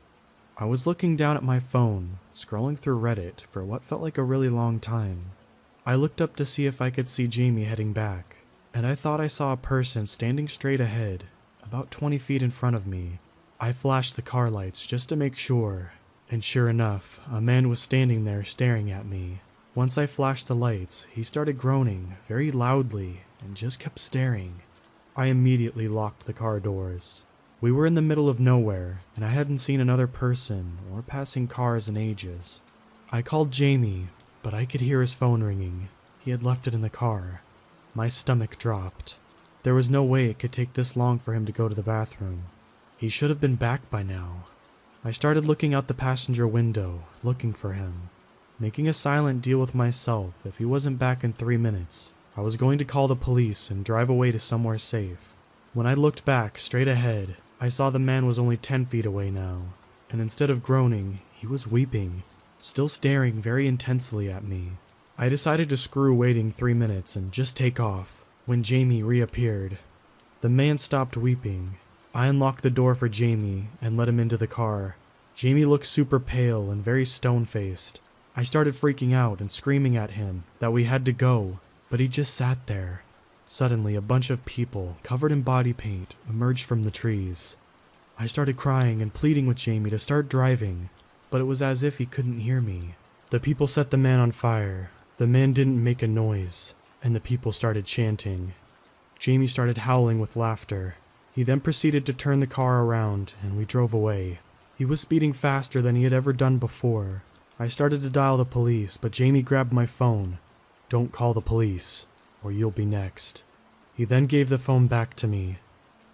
[SPEAKER 1] I was looking down at my phone, scrolling through Reddit for what felt like a really long time. I looked up to see if I could see Jamie heading back, and I thought I saw a person standing straight ahead, about 20 feet in front of me. I flashed the car lights just to make sure, and sure enough, a man was standing there staring at me. Once I flashed the lights, he started groaning very loudly and just kept staring. I immediately locked the car doors. We were in the middle of nowhere, and I hadn't seen another person or passing cars in ages. I called Jamie, but I could hear his phone ringing. He had left it in the car. My stomach dropped. There was no way it could take this long for him to go to the bathroom. He should have been back by now. I started looking out the passenger window, looking for him. Making a silent deal with myself, if he wasn't back in 3 minutes, I was going to call the police and drive away to somewhere safe. When I looked back, straight ahead, I saw the man was only 10 feet away now, and instead of groaning, he was weeping, still staring very intensely at me. I decided to screw waiting 3 minutes and just take off, when Jamie reappeared. The man stopped weeping. I unlocked the door for Jamie and let him into the car. Jamie looked super pale and very stone-faced. I started freaking out and screaming at him that we had to go, but he just sat there. Suddenly, a bunch of people, covered in body paint, emerged from the trees. I started crying and pleading with Jamie to start driving, but it was as if he couldn't hear me. The people set the man on fire. The man didn't make a noise, and the people started chanting. Jamie started howling with laughter. He then proceeded to turn the car around, and we drove away. He was speeding faster than he had ever done before. I started to dial the police, but Jamie grabbed my phone. "Don't call the police, or you'll be next." He then gave the phone back to me.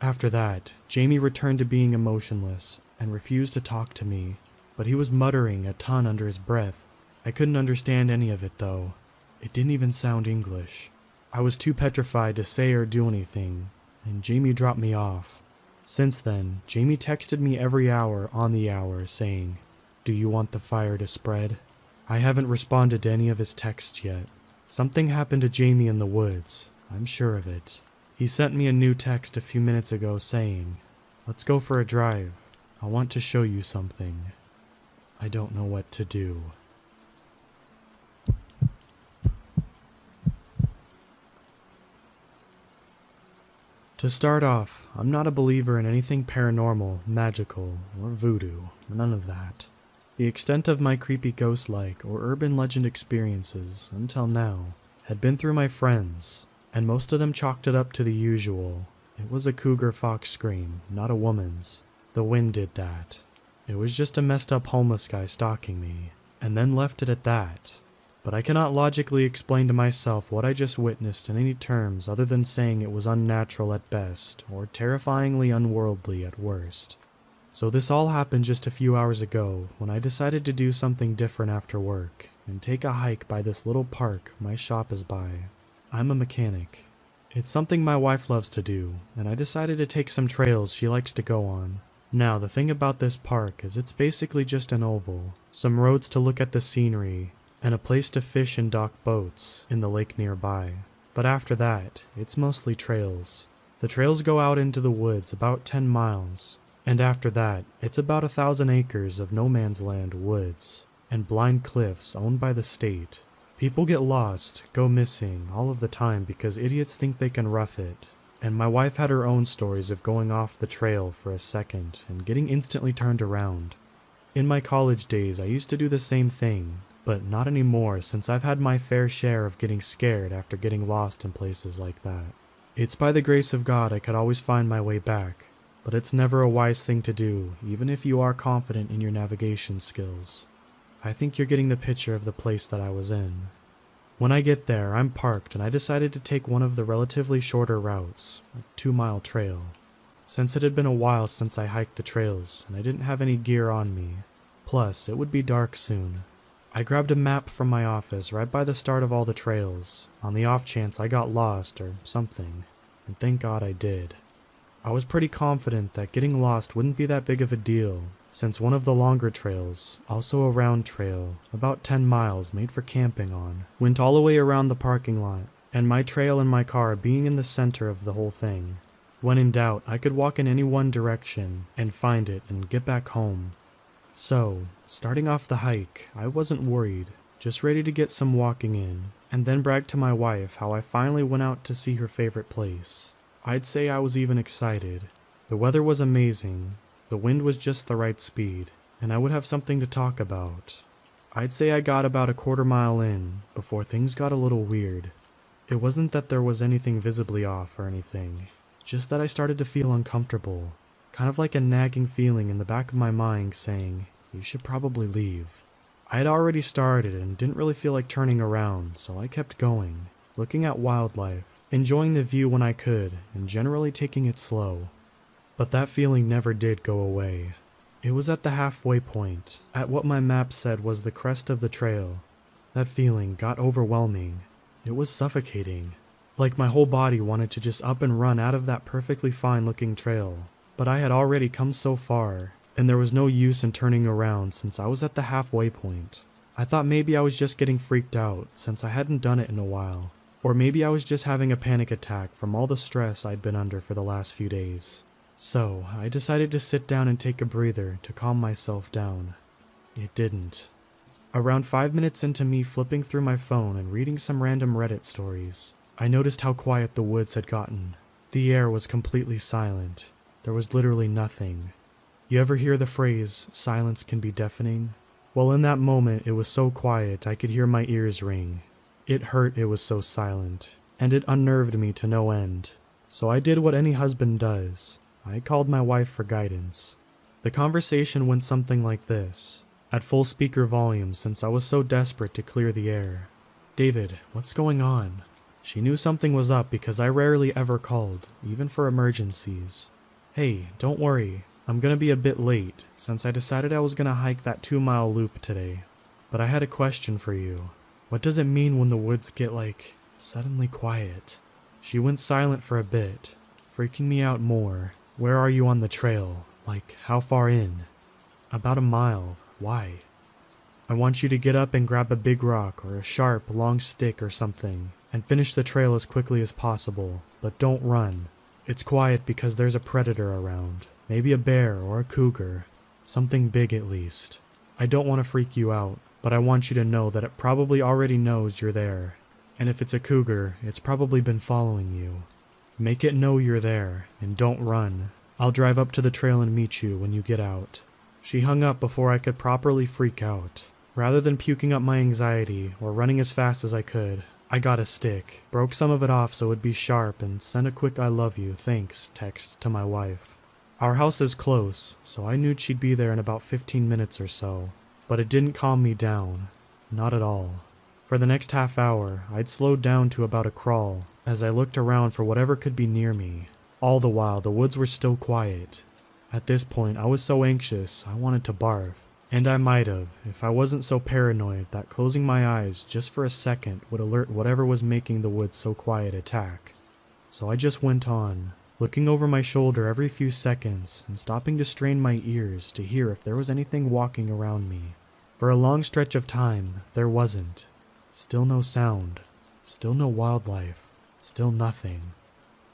[SPEAKER 1] After that, Jamie returned to being emotionless and refused to talk to me, but he was muttering a ton under his breath. I couldn't understand any of it though. It didn't even sound English. I was too petrified to say or do anything, and Jamie dropped me off. Since then, Jamie texted me every hour on the hour saying, "Do you want the fire to spread?" I haven't responded to any of his texts yet. Something happened to Jamie in the woods, I'm sure of it. He sent me a new text a few minutes ago saying, "Let's go for a drive. I want to show you something." I don't know what to do. To start off, I'm not a believer in anything paranormal, magical, or voodoo, none of that. The extent of my creepy ghost-like or urban legend experiences, until now, had been through my friends, and most of them chalked it up to the usual. It was a cougar fox scream, not a woman's. The wind did that. It was just a messed up homeless guy stalking me, and then left it at that. But I cannot logically explain to myself what I just witnessed in any terms other than saying it was unnatural at best, or terrifyingly unworldly at worst. So this all happened just a few hours ago, when I decided to do something different after work, and take a hike by this little park my shop is by. I'm a mechanic. It's something my wife loves to do, and I decided to take some trails she likes to go on. Now, the thing about this park is it's basically just an oval, some roads to look at the scenery, and a place to fish and dock boats in the lake nearby. But after that, it's mostly trails. The trails go out into the woods about 10 miles, and after that, it's about 1,000 acres of no man's land woods, and blind cliffs owned by the state. People get lost, go missing, all of the time because idiots think they can rough it. And my wife had her own stories of going off the trail for a second and getting instantly turned around. In my college days, I used to do the same thing, but not anymore since I've had my fair share of getting scared after getting lost in places like that. It's by the grace of God I could always find my way back, but it's never a wise thing to do, even if you are confident in your navigation skills. I think you're getting the picture of the place that I was in. When I get there, I'm parked and I decided to take one of the relatively shorter routes, a 2-mile trail. Since it had been a while since I hiked the trails and I didn't have any gear on me, plus it would be dark soon, I grabbed a map from my office right by the start of all the trails, on the off chance I got lost or something, and thank God I did. I was pretty confident that getting lost wouldn't be that big of a deal, since one of the longer trails, also a round trail, about 10 miles made for camping on, went all the way around the parking lot, and my trail and my car being in the center of the whole thing. When in doubt, I could walk in any one direction and find it and get back home. So, starting off the hike, I wasn't worried, just ready to get some walking in, and then brag to my wife how I finally went out to see her favorite place. I'd say I was even excited. The weather was amazing, the wind was just the right speed, and I would have something to talk about. I'd say I got about a quarter mile in before things got a little weird. It wasn't that there was anything visibly off or anything, just that I started to feel uncomfortable. Kind of like a nagging feeling in the back of my mind saying, "You should probably leave." I had already started and didn't really feel like turning around, so I kept going, looking at wildlife, enjoying the view when I could, and generally taking it slow. But that feeling never did go away. It was at the halfway point, at what my map said was the crest of the trail. That feeling got overwhelming. It was suffocating. Like my whole body wanted to just up and run out of that perfectly fine-looking trail. But I had already come so far, and there was no use in turning around since I was at the halfway point. I thought maybe I was just getting freaked out since I hadn't done it in a while, or maybe I was just having a panic attack from all the stress I'd been under for the last few days. So I decided to sit down and take a breather to calm myself down. It didn't. Around 5 minutes into me flipping through my phone and reading some random Reddit stories, I noticed how quiet the woods had gotten. The air was completely silent. There was literally nothing. You ever hear the phrase, "silence can be deafening"? Well, in that moment, it was so quiet I could hear my ears ring. It hurt it was so silent, and it unnerved me to no end. So I did what any husband does. I called my wife for guidance. The conversation went something like this, at full speaker volume since I was so desperate to clear the air. "David, what's going on?" She knew something was up because I rarely ever called, even for emergencies. "Hey, don't worry, I'm gonna be a bit late since I decided I was gonna hike that 2-mile loop today. But I had a question for you. What does it mean when the woods get, suddenly quiet?" She went silent for a bit, freaking me out more. "Where are you on the trail? How far in?" "About a mile. Why?" "I want you to get up and grab a big rock or a sharp, long stick or something and finish the trail as quickly as possible, but don't run. It's quiet because there's a predator around, maybe a bear or a cougar, something big at least. I don't want to freak you out, but I want you to know that it probably already knows you're there. And if it's a cougar, it's probably been following you. Make it know you're there, and don't run. I'll drive up to the trail and meet you when you get out." She hung up before I could properly freak out. Rather than puking up my anxiety or running as fast as I could, I got a stick, broke some of it off so it'd be sharp, and sent a quick "I love you, thanks" text to my wife. Our house is close, so I knew she'd be there in about 15 minutes or so. But it didn't calm me down. Not at all. For the next half hour, I'd slowed down to about a crawl as I looked around for whatever could be near me. All the while, the woods were still quiet. At this point, I was so anxious, I wanted to barf. And I might have, if I wasn't so paranoid that closing my eyes just for a second would alert whatever was making the woods so quiet attack. So I just went on, looking over my shoulder every few seconds and stopping to strain my ears to hear if there was anything walking around me. For a long stretch of time, there wasn't. Still no sound. Still no wildlife. Still nothing.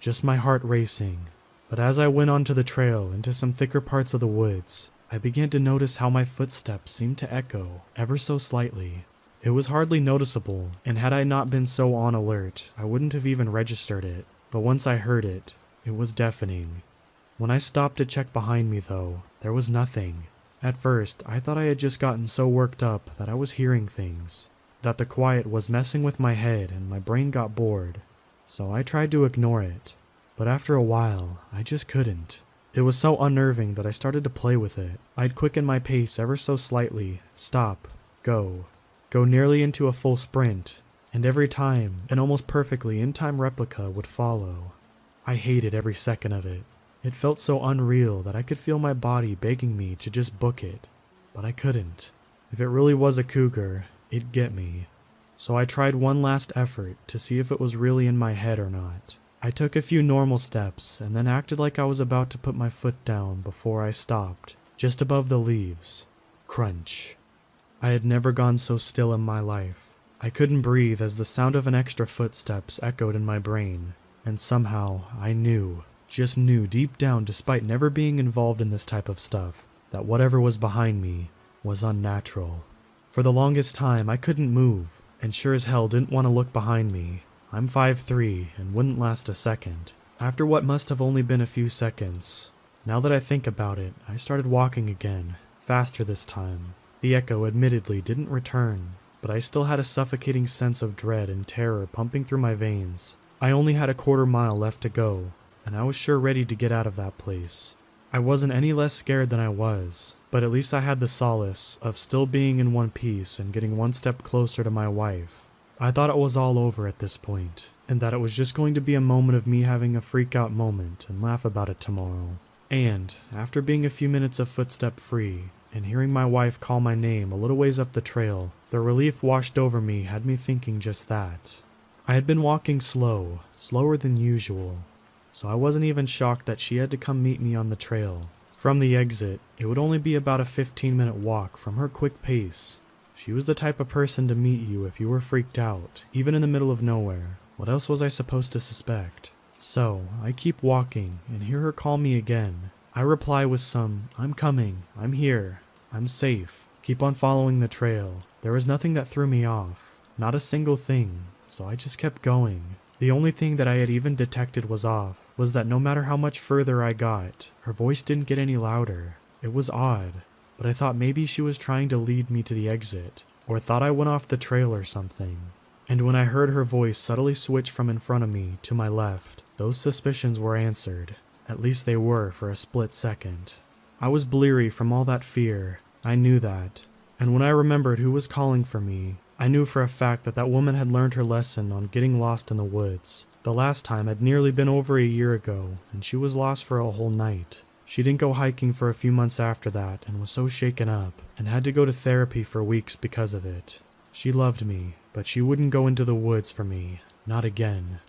[SPEAKER 1] Just my heart racing. But as I went onto the trail into some thicker parts of the woods, I began to notice how my footsteps seemed to echo, ever so slightly. It was hardly noticeable, and had I not been so on alert, I wouldn't have even registered it. But once I heard it, it was deafening. When I stopped to check behind me, though, there was nothing. At first, I thought I had just gotten so worked up that I was hearing things, that the quiet was messing with my head and my brain got bored. So I tried to ignore it, but after a while, I just couldn't. It was so unnerving that I started to play with it. I'd quicken my pace ever so slightly, stop, go nearly into a full sprint, and every time, an almost perfectly in-time replica would follow. I hated every second of it. It felt so unreal that I could feel my body begging me to just book it, but I couldn't. If it really was a cougar, it'd get me. So I tried one last effort to see if it was really in my head or not. I took a few normal steps and then acted like I was about to put my foot down before I stopped, just above the leaves. Crunch. I had never gone so still in my life. I couldn't breathe as the sound of an extra footsteps echoed in my brain, and somehow I knew, just knew deep down despite never being involved in this type of stuff, that whatever was behind me was unnatural. For the longest time I couldn't move, and sure as hell didn't want to look behind me. I'm 5'3" and wouldn't last a second. After what must have only been a few seconds, now that I think about it, I started walking again, faster this time. The echo admittedly didn't return, but I still had a suffocating sense of dread and terror pumping through my veins. I only had a quarter-mile left to go, and I was sure ready to get out of that place. I wasn't any less scared than I was, but at least I had the solace of still being in one piece and getting one step closer to my wife. I thought it was all over at this point, and that it was just going to be a moment of me having a freak-out moment and laugh about it tomorrow. And, after being a few minutes of footstep free, and hearing my wife call my name a little ways up the trail, the relief washed over me had me thinking just that. I had been walking slow, slower than usual, so I wasn't even shocked that she had to come meet me on the trail. From the exit, it would only be about a 15-minute walk from her quick pace. She was the type of person to meet you if you were freaked out, even in the middle of nowhere. What else was I supposed to suspect? So, I keep walking and hear her call me again. I reply with some, "I'm coming, I'm here, I'm safe." Keep on following the trail. There was nothing that threw me off, not a single thing, so I just kept going. The only thing that I had even detected was off was that no matter how much further I got, her voice didn't get any louder. It was odd, but I thought maybe she was trying to lead me to the exit, or thought I went off the trail or something. And when I heard her voice subtly switch from in front of me to my left, those suspicions were answered. At least they were for a split second. I was bleary from all that fear. I knew that. And when I remembered who was calling for me, I knew for a fact that that woman had learned her lesson on getting lost in the woods. The last time had nearly been over a year ago, and she was lost for a whole night. She didn't go hiking for a few months after that and was so shaken up, and had to go to therapy for weeks because of it. She loved me, but she wouldn't go into the woods for me. Not again.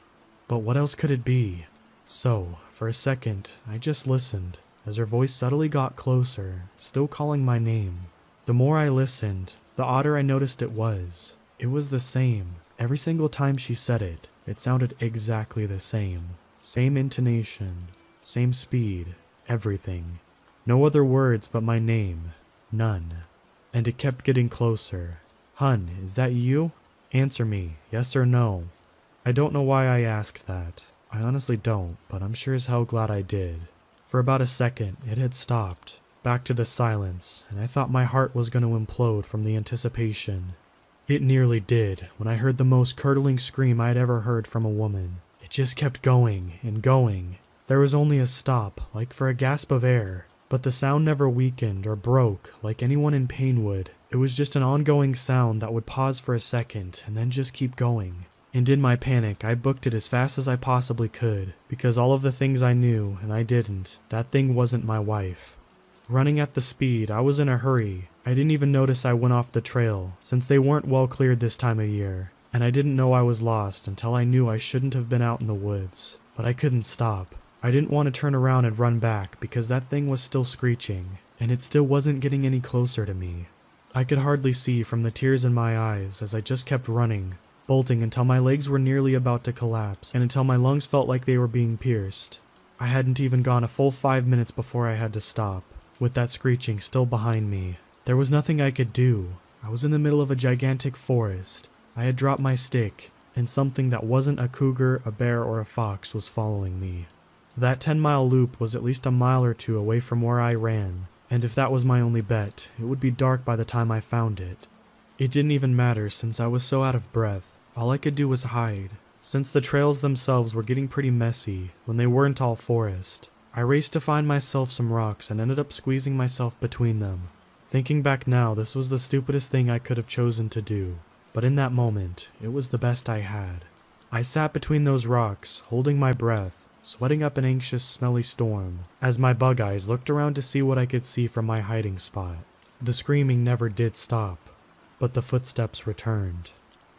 [SPEAKER 1] But what else could it be? So, for a second, I just listened, as her voice subtly got closer, still calling my name. The more I listened, the odder I noticed it was. It was the same. Every single time she said it, it sounded exactly the same. Same intonation, same speed, everything. No other words but my name. None. And it kept getting closer. Hun, is that you? Answer me, yes or no. I don't know why I asked that. I honestly don't, but I'm sure as hell glad I did. For about a second, it had stopped. Back to the silence, and I thought my heart was going to implode from the anticipation. It nearly did, when I heard the most curdling scream I had ever heard from a woman. It just kept going and going. There was only a stop, like for a gasp of air, but the sound never weakened or broke like anyone in pain would. It was just an ongoing sound that would pause for a second and then just keep going. And in my panic, I booked it as fast as I possibly could, because all of the things I knew, and I didn't, that thing wasn't my wife. Running at the speed, I was in a hurry. I didn't even notice I went off the trail, since they weren't well cleared this time of year, and I didn't know I was lost until I knew I shouldn't have been out in the woods. But I couldn't stop. I didn't want to turn around and run back because that thing was still screeching, and it still wasn't getting any closer to me. I could hardly see from the tears in my eyes as I just kept running, bolting until my legs were nearly about to collapse and until my lungs felt like they were being pierced. I hadn't even gone a full 5 minutes before I had to stop, with that screeching still behind me. There was nothing I could do. I was in the middle of a gigantic forest. I had dropped my stick, and something that wasn't a cougar, a bear, or a fox was following me. That 10-mile loop was at least a mile or two away from where I ran, and if that was my only bet, it would be dark by the time I found it. It didn't even matter since I was so out of breath. All I could do was hide, since the trails themselves were getting pretty messy when they weren't all forest. I raced to find myself some rocks and ended up squeezing myself between them. Thinking back now, this was the stupidest thing I could have chosen to do, but in that moment, it was the best I had. I sat between those rocks, holding my breath, sweating up an anxious, smelly storm, as my bug eyes looked around to see what I could see from my hiding spot. The screaming never did stop, but the footsteps returned.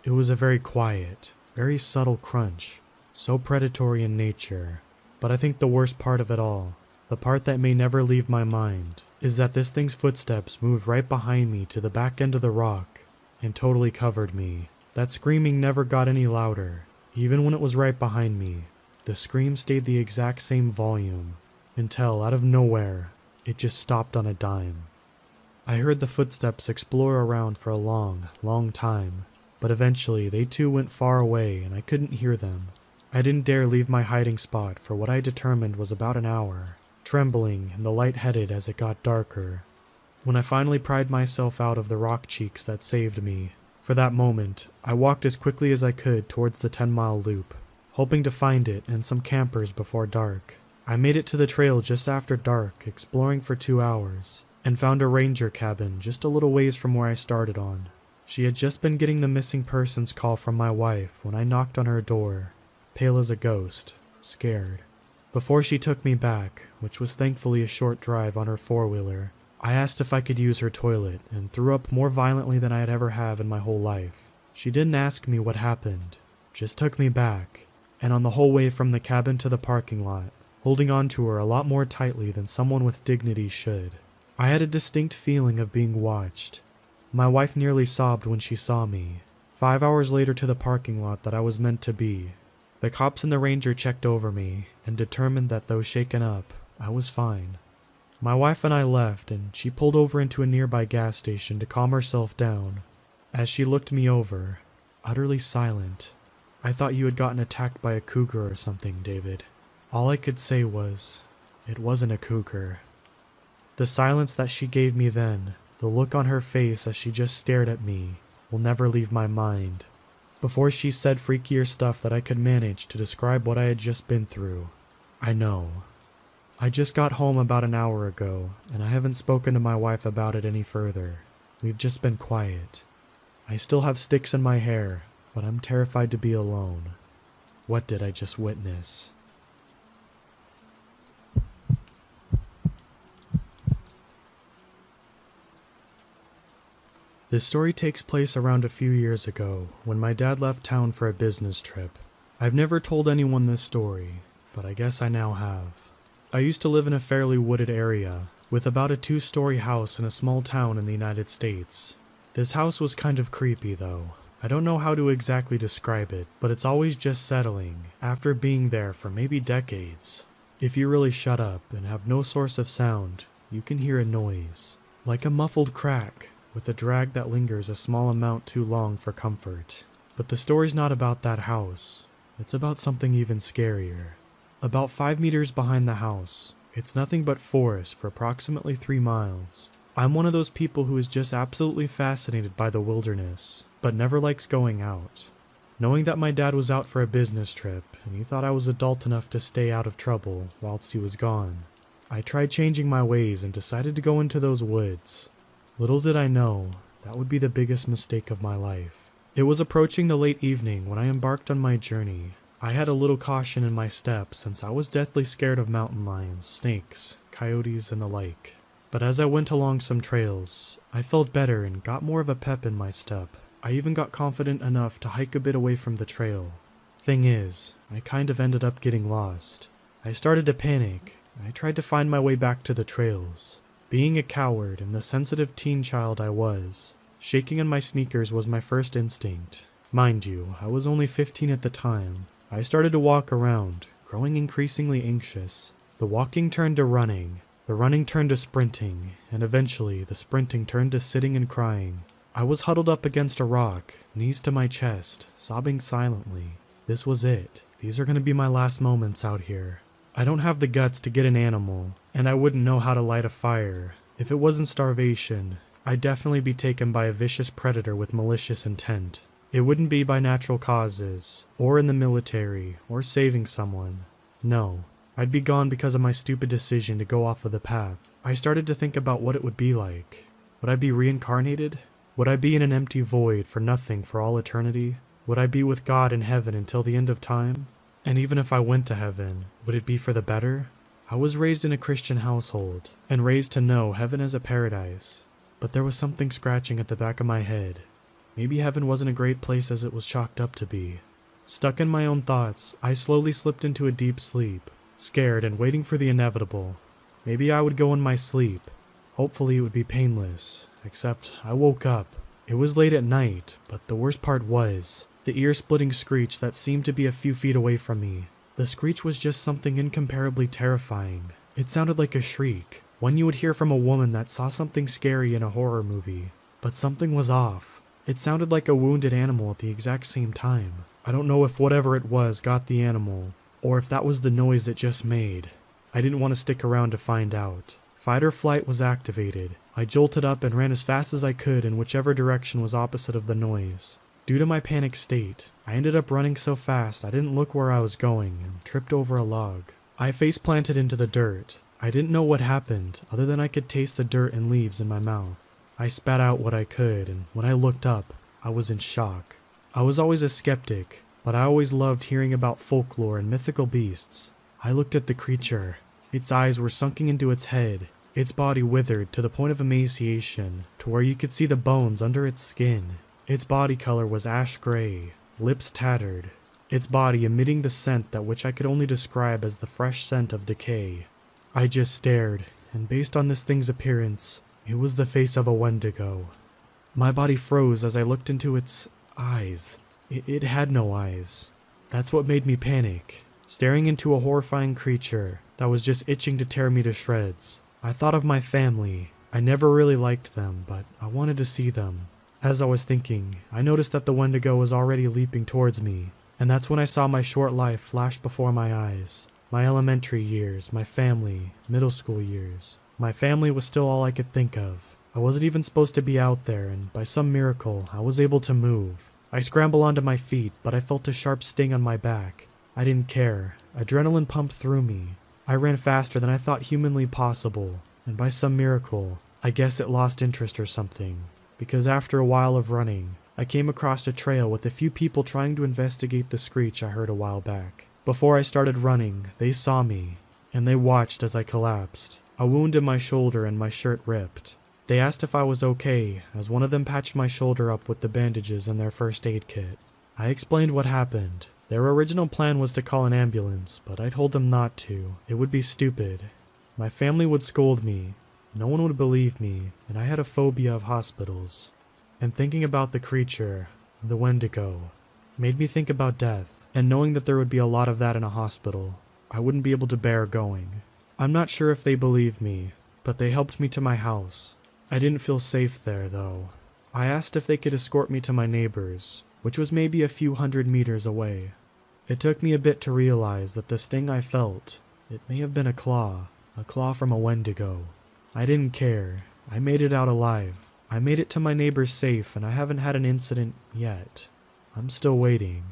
[SPEAKER 1] It was a very quiet, very subtle crunch, so predatory in nature. But I think the worst part of it all, the part that may never leave my mind, is that this thing's footsteps moved right behind me to the back end of the rock and totally covered me. That screaming never got any louder, even when it was right behind me. The scream stayed the exact same volume, until, out of nowhere, it just stopped on a dime. I heard the footsteps explore around for a long, long time, but eventually they too went far away and I couldn't hear them. I didn't dare leave my hiding spot for what I determined was about an hour, trembling and the light-headed as it got darker. When I finally pried myself out of the rock cheeks that saved me, for that moment, I walked as quickly as I could towards the 10-mile loop, hoping to find it and some campers before dark. I made it to the trail just after dark, exploring for 2 hours, and found a ranger cabin just a little ways from where I started on. She had just been getting the missing persons call from my wife when I knocked on her door, pale as a ghost, scared. Before she took me back, which was thankfully a short drive on her four-wheeler, I asked if I could use her toilet and threw up more violently than I had ever have in my whole life. She didn't ask me what happened, just took me back, and on the whole way from the cabin to the parking lot, holding on to her a lot more tightly than someone with dignity should. I had a distinct feeling of being watched. My wife nearly sobbed when she saw me. 5 hours later to the parking lot that I was meant to be. The cops and the ranger checked over me and determined that though shaken up, I was fine. My wife and I left and she pulled over into a nearby gas station to calm herself down. As she looked me over, utterly silent, I thought you had gotten attacked by a cougar or something, David. All I could say was, it wasn't a cougar. The silence that she gave me then, the look on her face as she just stared at me, will never leave my mind. Before she said freakier stuff that I could manage to describe what I had just been through. I know. I just got home about an hour ago, and I haven't spoken to my wife about it any further. We've just been quiet. I still have sticks in my hair, but I'm terrified to be alone. What did I just witness? This story takes place around a few years ago, when my dad left town for a business trip. I've never told anyone this story, but I guess I now have. I used to live in a fairly wooded area, with about a 2-story house in a small town in the United States. This house was kind of creepy though. I don't know how to exactly describe it, but it's always just settling, after being there for maybe decades. If you really shut up and have no source of sound, you can hear a noise, like a muffled crack, with a drag that lingers a small amount too long for comfort. But the story's not about that house. It's about something even scarier. About 5 meters behind the house, it's nothing but forest for approximately 3 miles. I'm one of those people who is just absolutely fascinated by the wilderness, but never likes going out. Knowing that my dad was out for a business trip, and he thought I was adult enough to stay out of trouble whilst he was gone, I tried changing my ways and decided to go into those woods. Little did I know, that would be the biggest mistake of my life. It was approaching the late evening when I embarked on my journey. I had a little caution in my step since I was deathly scared of mountain lions, snakes, coyotes, and the like. But as I went along some trails, I felt better and got more of a pep in my step. I even got confident enough to hike a bit away from the trail. Thing is, I kind of ended up getting lost. I started to panic. I tried to find my way back to the trails. Being a coward and the sensitive teen child I was, shaking in my sneakers was my first instinct. Mind you, I was only 15 at the time. I started to walk around, growing increasingly anxious. The walking turned to running, the running turned to sprinting, and eventually the sprinting turned to sitting and crying. I was huddled up against a rock, knees to my chest, sobbing silently. This was it. These are going to be my last moments out here. I don't have the guts to get an animal, and I wouldn't know how to light a fire. If it wasn't starvation, I'd definitely be taken by a vicious predator with malicious intent. It wouldn't be by natural causes, or in the military, or saving someone. No, I'd be gone because of my stupid decision to go off of the path. I started to think about what it would be like. Would I be reincarnated? Would I be in an empty void for nothing for all eternity? Would I be with God in heaven until the end of time? And even if I went to heaven, would it be for the better? I was raised in a Christian household, and raised to know heaven as a paradise. But there was something scratching at the back of my head. Maybe heaven wasn't a great place as it was chalked up to be. Stuck in my own thoughts, I slowly slipped into a deep sleep, scared and waiting for the inevitable. Maybe I would go in my sleep. Hopefully it would be painless, except I woke up. It was late at night, but the worst part was the ear-splitting screech that seemed to be a few feet away from me. The screech was just something incomparably terrifying. It sounded like a shriek, one you would hear from a woman that saw something scary in a horror movie. But something was off. It sounded like a wounded animal at the exact same time. I don't know if whatever it was got the animal, or if that was the noise it just made. I didn't want to stick around to find out. Fight or flight was activated. I jolted up and ran as fast as I could in whichever direction was opposite of the noise. Due to my panic state, I ended up running so fast I didn't look where I was going and tripped over a log. I face planted into the dirt. I didn't know what happened other than I could taste the dirt and leaves in my mouth. I spat out what I could, and when I looked up, I was in shock. I was always a skeptic, but I always loved hearing about folklore and mythical beasts. I looked at the creature. Its eyes were sunken into its head. Its body withered to the point of emaciation, to where you could see the bones under its skin. Its body color was ash gray, lips tattered, its body emitting the scent that which I could only describe as the fresh scent of decay. I just stared, and based on this thing's appearance, it was the face of a Wendigo. My body froze as I looked into its eyes. It had no eyes. That's what made me panic, staring into a horrifying creature that was just itching to tear me to shreds. I thought of my family. I never really liked them, but I wanted to see them. As I was thinking, I noticed that the Wendigo was already leaping towards me, and that's when I saw my short life flash before my eyes. My elementary years, my family, middle school years. My family was still all I could think of. I wasn't even supposed to be out there, and by some miracle, I was able to move. I scrambled onto my feet, but I felt a sharp sting on my back. I didn't care. Adrenaline pumped through me. I ran faster than I thought humanly possible, and by some miracle, I guess it lost interest or something, because after a while of running, I came across a trail with a few people trying to investigate the screech I heard a while back. Before I started running, they saw me, and they watched as I collapsed, a wound in my shoulder and my shirt ripped. They asked if I was okay, as one of them patched my shoulder up with the bandages in their first aid kit. I explained what happened. Their original plan was to call an ambulance, but I told them not to. It would be stupid. My family would scold me. No one would believe me, and I had a phobia of hospitals. And thinking about the creature, the Wendigo, made me think about death, and knowing that there would be a lot of that in a hospital, I wouldn't be able to bear going. I'm not sure if they believed me, but they helped me to my house. I didn't feel safe there, though. I asked if they could escort me to my neighbor's, which was maybe a few hundred meters away. It took me a bit to realize that the sting I felt, it may have been a claw from a Wendigo. I didn't care. I made it out alive. I made it to my neighbor's safe, and I haven't had an incident yet. I'm still waiting.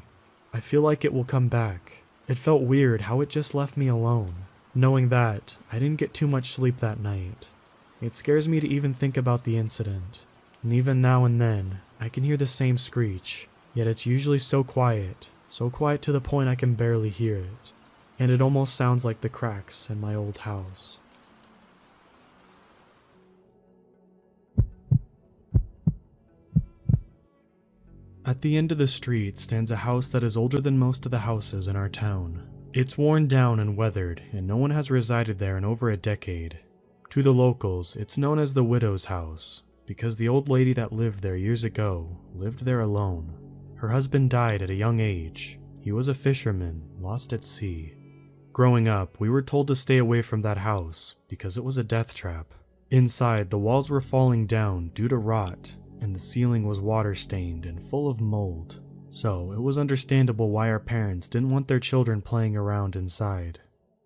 [SPEAKER 1] I feel like it will come back. It felt weird how it just left me alone. Knowing that, I didn't get too much sleep that night. It scares me to even think about the incident. And even now and then, I can hear the same screech, yet it's usually so quiet to the point I can barely hear it. And it almost sounds like the cracks in my old house. At the end of the street stands a house that is older than most of the houses in our town. It's worn down and weathered, and no one has resided there in over a decade. To the locals, it's known as the widow's house, because the old lady that lived there years ago lived there alone. Her husband died at a young age. He was a fisherman, lost at sea. Growing up, we were told to stay away from that house, because it was a death trap. Inside, the walls were falling down due to rot, and the ceiling was water-stained and full of mold. So, it was understandable why our parents didn't want their children playing around inside.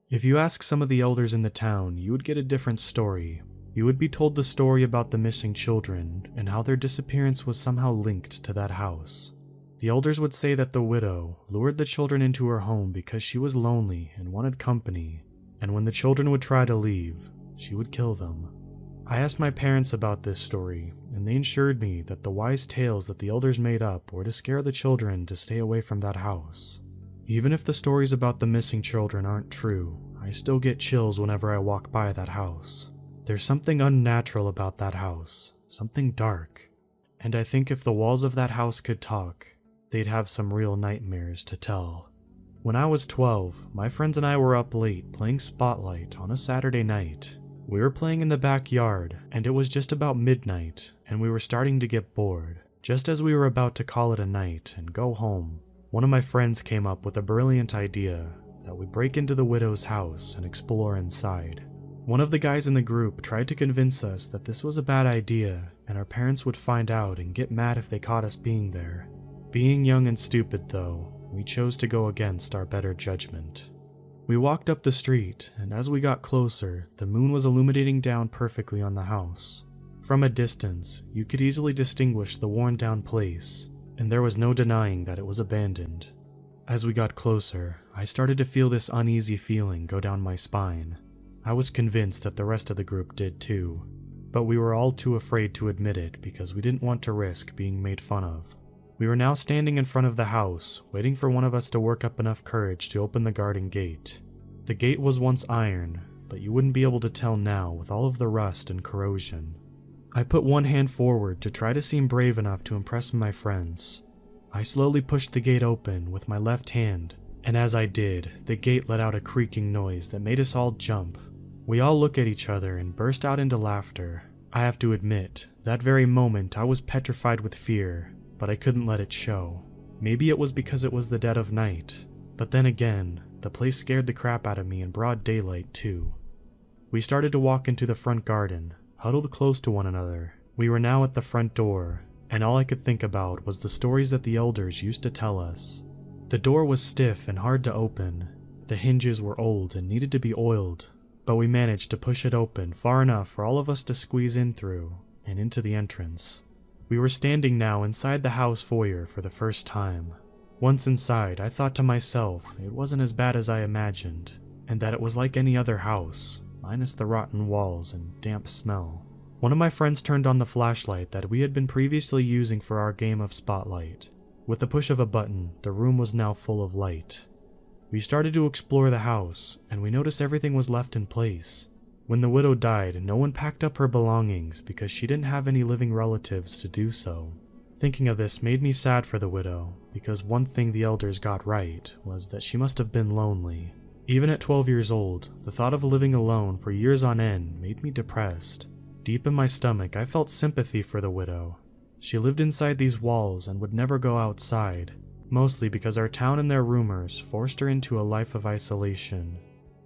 [SPEAKER 1] If you ask some of the elders in the town, you would get a different story. You would be told the story about the missing children and how their disappearance was somehow linked to that house. The elders would say that the widow lured the children into her home because she was lonely and wanted company, and when the children would try to leave, she would kill them. I asked my parents about this story, and they assured me that the wise tales that the elders made up were to scare the children to stay away from that house. Even if the stories about the missing children aren't true, I still get chills whenever I walk by that house. There's something unnatural about that house, something dark. And I think if the walls of that house could talk, they'd have some real nightmares to tell. When I was 12, my friends and I were up late playing Spotlight on a Saturday night. We were playing in the backyard, and it was just about midnight, and we were starting to get bored. Just as we were about to call it a night and go home, one of my friends came up with a brilliant idea that we break into the widow's house and explore inside. One of the guys in the group tried to convince us that this was a bad idea and our parents would find out and get mad if they caught us being there. Being young and stupid though, we chose to go against our better judgment. We walked up the street, and as we got closer, the moon was illuminating down perfectly on the house. From a distance, you could easily distinguish the worn-down place, and there was no denying that it was abandoned. As we got closer, I started to feel this uneasy feeling go down my spine. I was convinced that the rest of the group did too, but we were all too afraid to admit it because we didn't want to risk being made fun of. We were now standing in front of the house, waiting for one of us to work up enough courage to open the garden gate. The gate was once iron, but you wouldn't be able to tell now with all of the rust and corrosion. I put one hand forward to try to seem brave enough to impress my friends. I slowly pushed the gate open with my left hand, and as I did, the gate let out a creaking noise that made us all jump. We all looked at each other and burst out into laughter. I have to admit, that very moment I was petrified with fear, but I couldn't let it show. Maybe it was because it was the dead of night, but then again, the place scared the crap out of me in broad daylight too. We started to walk into the front garden, huddled close to one another. We were now at the front door, and all I could think about was the stories that the elders used to tell us. The door was stiff and hard to open. The hinges were old and needed to be oiled, but we managed to push it open far enough for all of us to squeeze in through and into the entrance. We were standing now inside the house foyer for the first time. Once inside, I thought to myself it wasn't as bad as I imagined, and that it was like any other house, minus the rotten walls and damp smell. One of my friends turned on the flashlight that we had been previously using for our game of Spotlight. With the push of a button, the room was now full of light. We started to explore the house, and we noticed everything was left in place. When the widow died, no one packed up her belongings because she didn't have any living relatives to do so. Thinking of this made me sad for the widow, because one thing the elders got right was that she must have been lonely. Even at 12 years old, the thought of living alone for years on end made me depressed. Deep in my stomach, I felt sympathy for the widow. She lived inside these walls and would never go outside, mostly because our town and their rumors forced her into a life of isolation.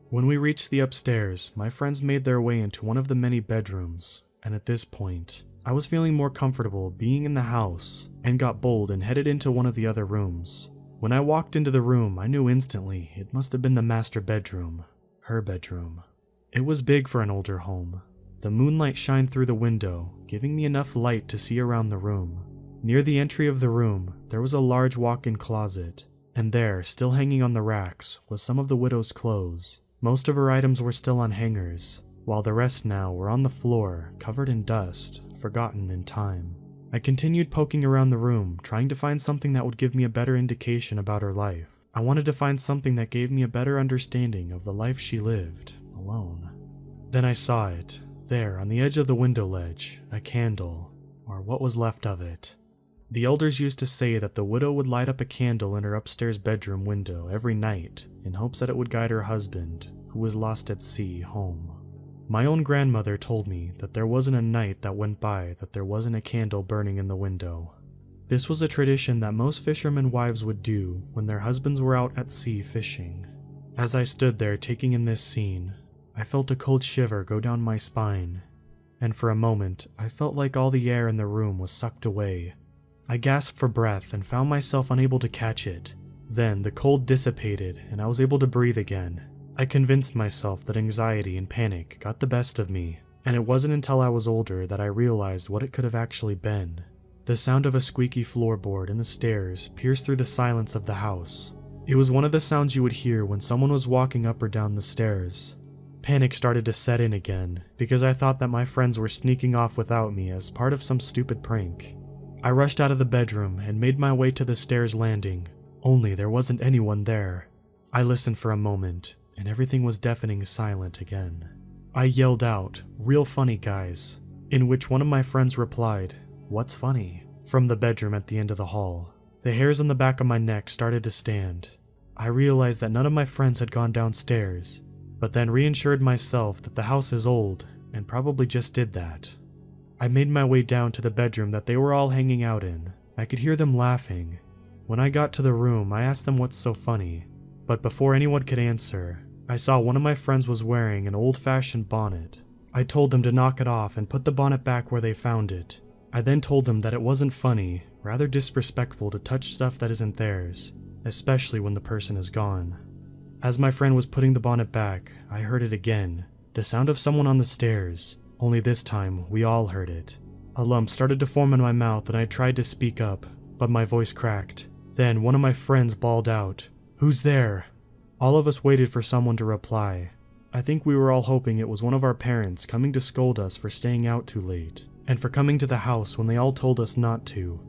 [SPEAKER 1] When we reached the upstairs, my friends made their way into one of the many bedrooms, and at this point, I was feeling more comfortable being in the house and got bold and headed into one of the other rooms. When I walked into the room, I knew instantly it must have been the master bedroom, her bedroom. It was big for an older home. The moonlight shined through the window, giving me enough light to see around the room. Near the entry of the room, there was a large walk-in closet, and there, still hanging on the racks, was some of the widow's clothes. Most of her items were still on hangers, while the rest now were on the floor, covered in dust, forgotten in time. I continued poking around the room, trying to find something that would give me a better indication about her life. I wanted to find something that gave me a better understanding of the life she lived, alone. Then I saw it, there on the edge of the window ledge, a candle, or what was left of it. The elders used to say that the widow would light up a candle in her upstairs bedroom window every night in hopes that it would guide her husband, who was lost at sea, home. My own grandmother told me that there wasn't a night that went by that there wasn't a candle burning in the window. This was a tradition that most fishermen wives would do when their husbands were out at sea fishing. As I stood there taking in this scene, I felt a cold shiver go down my spine, and for a moment I felt like all the air in the room was sucked away. I gasped for breath and found myself unable to catch it. Then the cold dissipated and I was able to breathe again. I convinced myself that anxiety and panic got the best of me, and it wasn't until I was older that I realized what it could have actually been. The sound of a squeaky floorboard in the stairs pierced through the silence of the house. It was one of the sounds you would hear when someone was walking up or down the stairs. Panic started to set in again, because I thought that my friends were sneaking off without me as part of some stupid prank. I rushed out of the bedroom and made my way to the stairs landing, only there wasn't anyone there. I listened for a moment, and everything was deafening silent again. I yelled out, "Real funny, guys," in which one of my friends replied, "What's funny?" from the bedroom at the end of the hall. The hairs on the back of my neck started to stand. I realized that none of my friends had gone downstairs, but then reassured myself that the house is old and probably just did that. I made my way down to the bedroom that they were all hanging out in. I could hear them laughing. When I got to the room, I asked them what's so funny, but before anyone could answer, I saw one of my friends was wearing an old-fashioned bonnet. I told them to knock it off and put the bonnet back where they found it. I then told them that it wasn't funny, rather disrespectful to touch stuff that isn't theirs, especially when the person is gone. As my friend was putting the bonnet back, I heard it again, the sound of someone on the stairs, only this time we all heard it. A lump started to form in my mouth and I tried to speak up, but my voice cracked. Then one of my friends bawled out, "Who's there?" All of us waited for someone to reply. I think we were all hoping it was one of our parents coming to scold us for staying out too late, and for coming to the house when they all told us not to.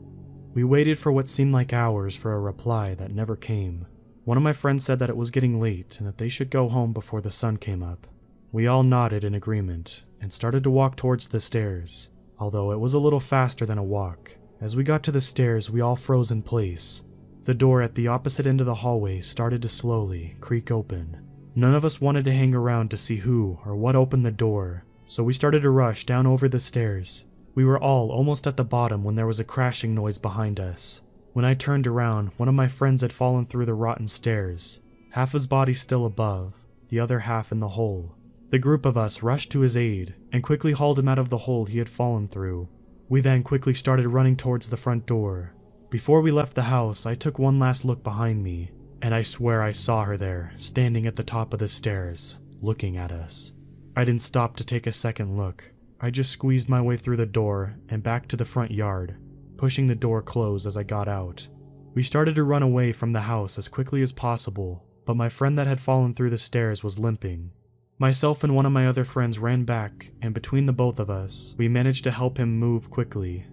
[SPEAKER 1] We waited for what seemed like hours for a reply that never came. One of my friends said that it was getting late and that they should go home before the sun came up. We all nodded in agreement and started to walk towards the stairs, although it was a little faster than a walk. As we got to the stairs, we all froze in place. The door at the opposite end of the hallway started to slowly creak open. None of us wanted to hang around to see who or what opened the door, so we started to rush down over the stairs. We were all almost at the bottom when there was a crashing noise behind us. When I turned around, one of my friends had fallen through the rotten stairs, half his body still above, the other half in the hole. The group of us rushed to his aid and quickly hauled him out of the hole he had fallen through. We then quickly started running towards the front door. Before we left the house, I took one last look behind me, and I swear I saw her there, standing at the top of the stairs, looking at us. I didn't stop to take a second look. I just squeezed my way through the door and back to the front yard, pushing the door closed as I got out. We started to run away from the house as quickly as possible, but my friend that had fallen through the stairs was limping. Myself and one of my other friends ran back, and between the both of us, we managed to help him move quickly.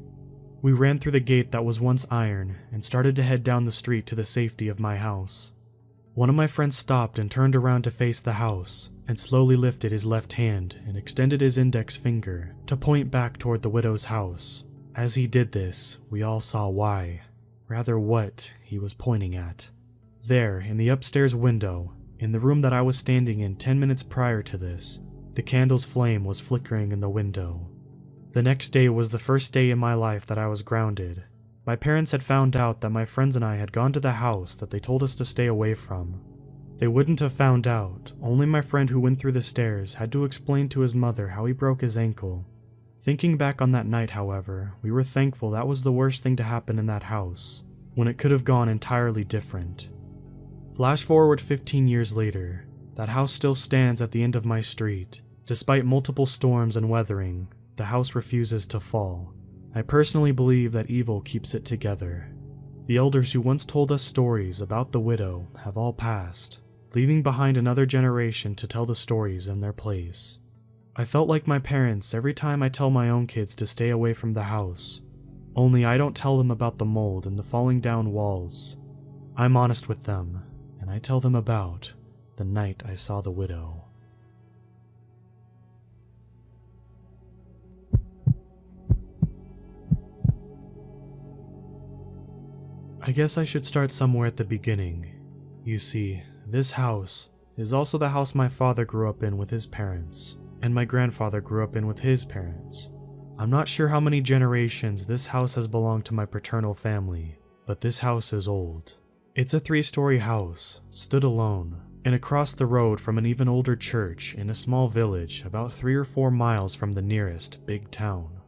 [SPEAKER 1] We ran through the gate that was once iron and started to head down the street to the safety of my house. One of my friends stopped and turned around to face the house, and slowly lifted his left hand and extended his index finger to point back toward the widow's house. As he did this, we all saw why, rather what, he was pointing at. There, in the upstairs window, in the room that I was standing in 10 minutes prior to this, the candle's flame was flickering in the window. The next day was the first day in my life that I was grounded. My parents had found out that my friends and I had gone to the house that they told us to stay away from. They wouldn't have found out, only my friend who went through the stairs had to explain to his mother how he broke his ankle. Thinking back on that night, however, we were thankful that was the worst thing to happen in that house, when it could have gone entirely different. Flash forward 15 years later, that house still stands at the end of my street. Despite multiple storms and weathering, the house refuses to fall. I personally believe that evil keeps it together. The elders who once told us stories about the widow have all passed, leaving behind another generation to tell the stories in their place. I felt like my parents every time I tell my own kids to stay away from the house, only I don't tell them about the mold and the falling down walls. I'm honest with them, and I tell them about the night I saw the widow. I guess I should start somewhere at the beginning. You see, this house is also the house my father grew up in with his parents, and my grandfather grew up in with his parents. I'm not sure how many generations this house has belonged to my paternal family, but this house is old. It's a 3-story house, stood alone, and across the road from an even older church in a small village about 3 or 4 miles from the nearest big town.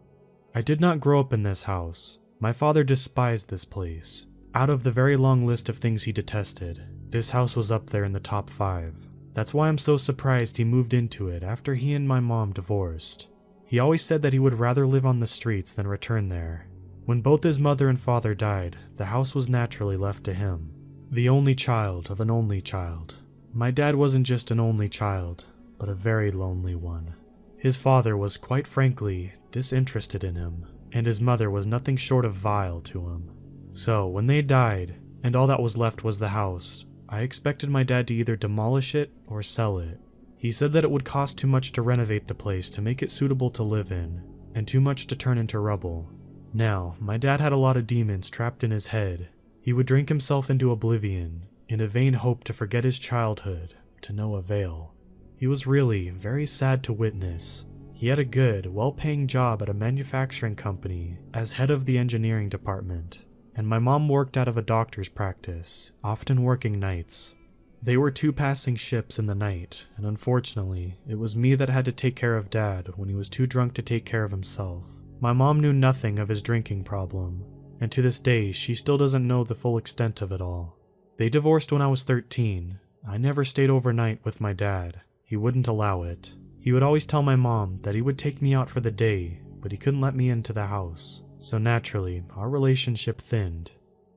[SPEAKER 1] I did not grow up in this house. My father despised this place. Out of the very long list of things he detested, this house was up there in the top 5. That's why I'm so surprised he moved into it after he and my mom divorced. He always said that he would rather live on the streets than return there. When both his mother and father died, the house was naturally left to him. The only child of an only child. My dad wasn't just an only child, but a very lonely one. His father was, quite frankly, disinterested in him, and his mother was nothing short of vile to him. So, when they died, and all that was left was the house, I expected my dad to either demolish it or sell it. He said that it would cost too much to renovate the place to make it suitable to live in, and too much to turn into rubble. Now, my dad had a lot of demons trapped in his head. He would drink himself into oblivion, in a vain hope to forget his childhood, to no avail. He was really very sad to witness. He had a good, well-paying job at a manufacturing company as head of the engineering department, and my mom worked out of a doctor's practice, often working nights. They were 2 passing ships in the night, and unfortunately, it was me that had to take care of Dad when he was too drunk to take care of himself. My mom knew nothing of his drinking problem, and to this day, she still doesn't know the full extent of it all. They divorced when I was 13. I never stayed overnight with my dad. He wouldn't allow it. He would always tell my mom that he would take me out for the day, but he couldn't let me into the house. So naturally, our relationship thinned.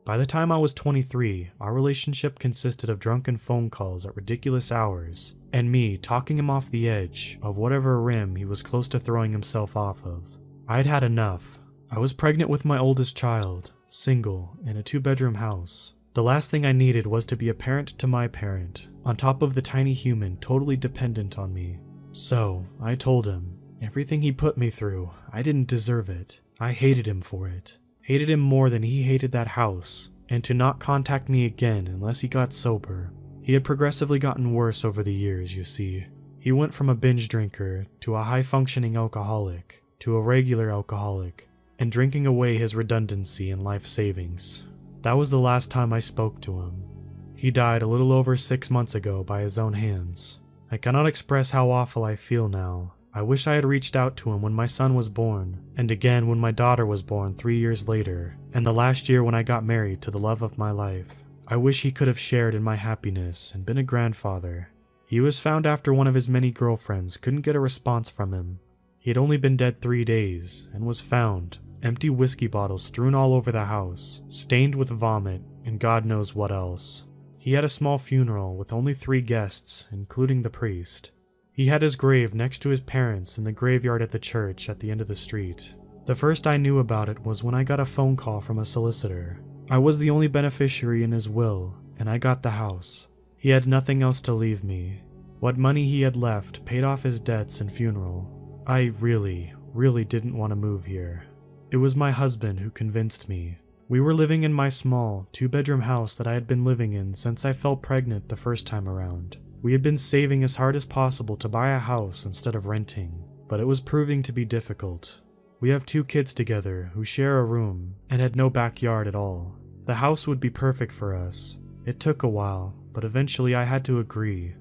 [SPEAKER 1] By the time I was 23, our relationship consisted of drunken phone calls at ridiculous hours, and me talking him off the edge of whatever rim he was close to throwing himself off of. I'd had enough. I was pregnant with my oldest child, single, in a 2-bedroom house. The last thing I needed was to be a parent to my parent, on top of the tiny human totally dependent on me. So, I told him, everything he put me through, I didn't deserve it. I hated him for it. Hated him more than he hated that house, and to not contact me again unless he got sober. He had progressively gotten worse over the years, you see. He went from a binge drinker to a high-functioning alcoholic to a regular alcoholic, and drinking away his redundancy and life savings. That was the last time I spoke to him. He died a little over 6 months ago by his own hands. I cannot express how awful I feel now. I wish I had reached out to him when my son was born, and again when my daughter was born 3 years later, and the last year when I got married to the love of my life. I wish he could have shared in my happiness and been a grandfather. He was found after one of his many girlfriends couldn't get a response from him. He had only been dead 3 days, and was found, empty whiskey bottles strewn all over the house, stained with vomit, and God knows what else. He had a small funeral with only 3 guests, including the priest. He had his grave next to his parents in the graveyard at the church at the end of the street. The first I knew about it was when I got a phone call from a solicitor. I was the only beneficiary in his will, and I got the house. He had nothing else to leave me. What money he had left paid off his debts and funeral. I really didn't want to move here. It was my husband who convinced me. We were living in my small, 2-bedroom house that I had been living in since I fell pregnant the first time around. We had been saving as hard as possible to buy a house instead of renting, but it was proving to be difficult. We have 2 kids together who share a room and had no backyard at all. The house would be perfect for us. It took a while, but eventually I had to agree.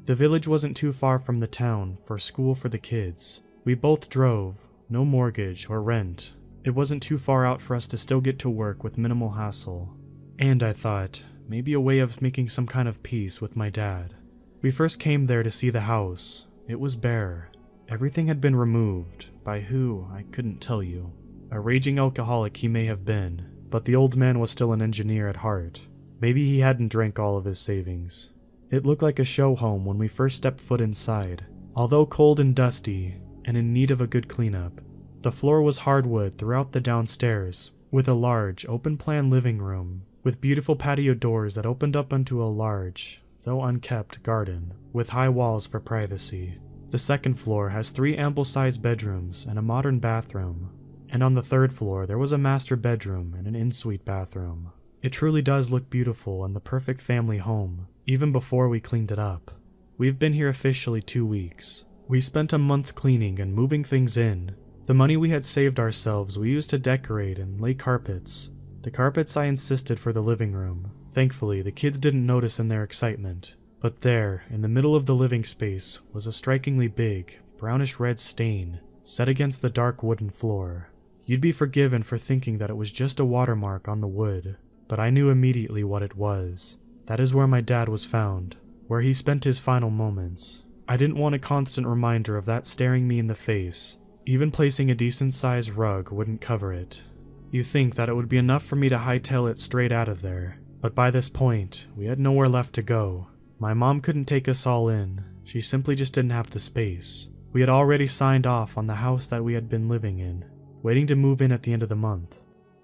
[SPEAKER 1] The village wasn't too far from the town for school for the kids. We both drove, no mortgage or rent. It wasn't too far out for us to still get to work with minimal hassle. And I thought, maybe a way of making some kind of peace with my dad. We first came there to see the house. It was bare. Everything had been removed. By who, I couldn't tell you. A raging alcoholic he may have been, but the old man was still an engineer at heart. Maybe he hadn't drank all of his savings. It looked like a show home when we first stepped foot inside. Although cold and dusty, and in need of a good cleanup, the floor was hardwood throughout the downstairs, with a large, open-plan living room, with beautiful patio doors that opened up onto a large, though unkept, garden, with high walls for privacy. The second floor has 3 ample-sized bedrooms and a modern bathroom, and on the third floor there was a master bedroom and an en-suite bathroom. It truly does look beautiful and the perfect family home, even before we cleaned it up. We've been here officially 2 weeks. We spent a month cleaning and moving things in. The money we had saved ourselves we used to decorate and lay carpets. The carpets I insisted for the living room. Thankfully, the kids didn't notice in their excitement. But there, in the middle of the living space, was a strikingly big, brownish-red stain, set against the dark wooden floor. You'd be forgiven for thinking that it was just a watermark on the wood, but I knew immediately what it was. That is where my dad was found, where he spent his final moments. I didn't want a constant reminder of that staring me in the face. Even placing a decent-sized rug wouldn't cover it. You think that it would be enough for me to hightail it straight out of there, but by this point, we had nowhere left to go. My mom couldn't take us all in. She simply just didn't have the space. We had already signed off on the house that we had been living in, waiting to move in at the end of the month.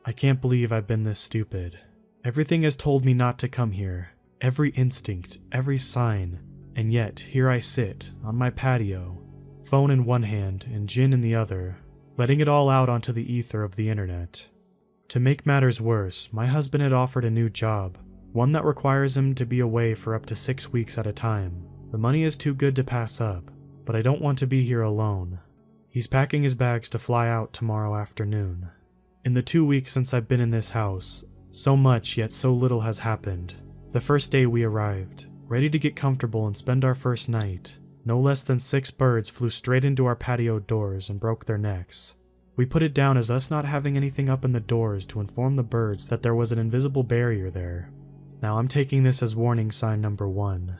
[SPEAKER 1] I can't believe I've been this stupid. Everything has told me not to come here. Every instinct, every sign. And yet, here I sit, on my patio, phone in one hand and gin in the other, letting it all out onto the ether of the internet. To make matters worse, my husband had offered a new job, one that requires him to be away for up to 6 weeks at a time. The money is too good to pass up, but I don't want to be here alone. He's packing his bags to fly out tomorrow afternoon. In the 2 weeks since I've been in this house, so much yet so little has happened. The first day we arrived, ready to get comfortable and spend our first night, no less than 6 birds flew straight into our patio doors and broke their necks. We put it down as us not having anything up in the doors to inform the birds that there was an invisible barrier there. Now I'm taking this as warning sign number 1.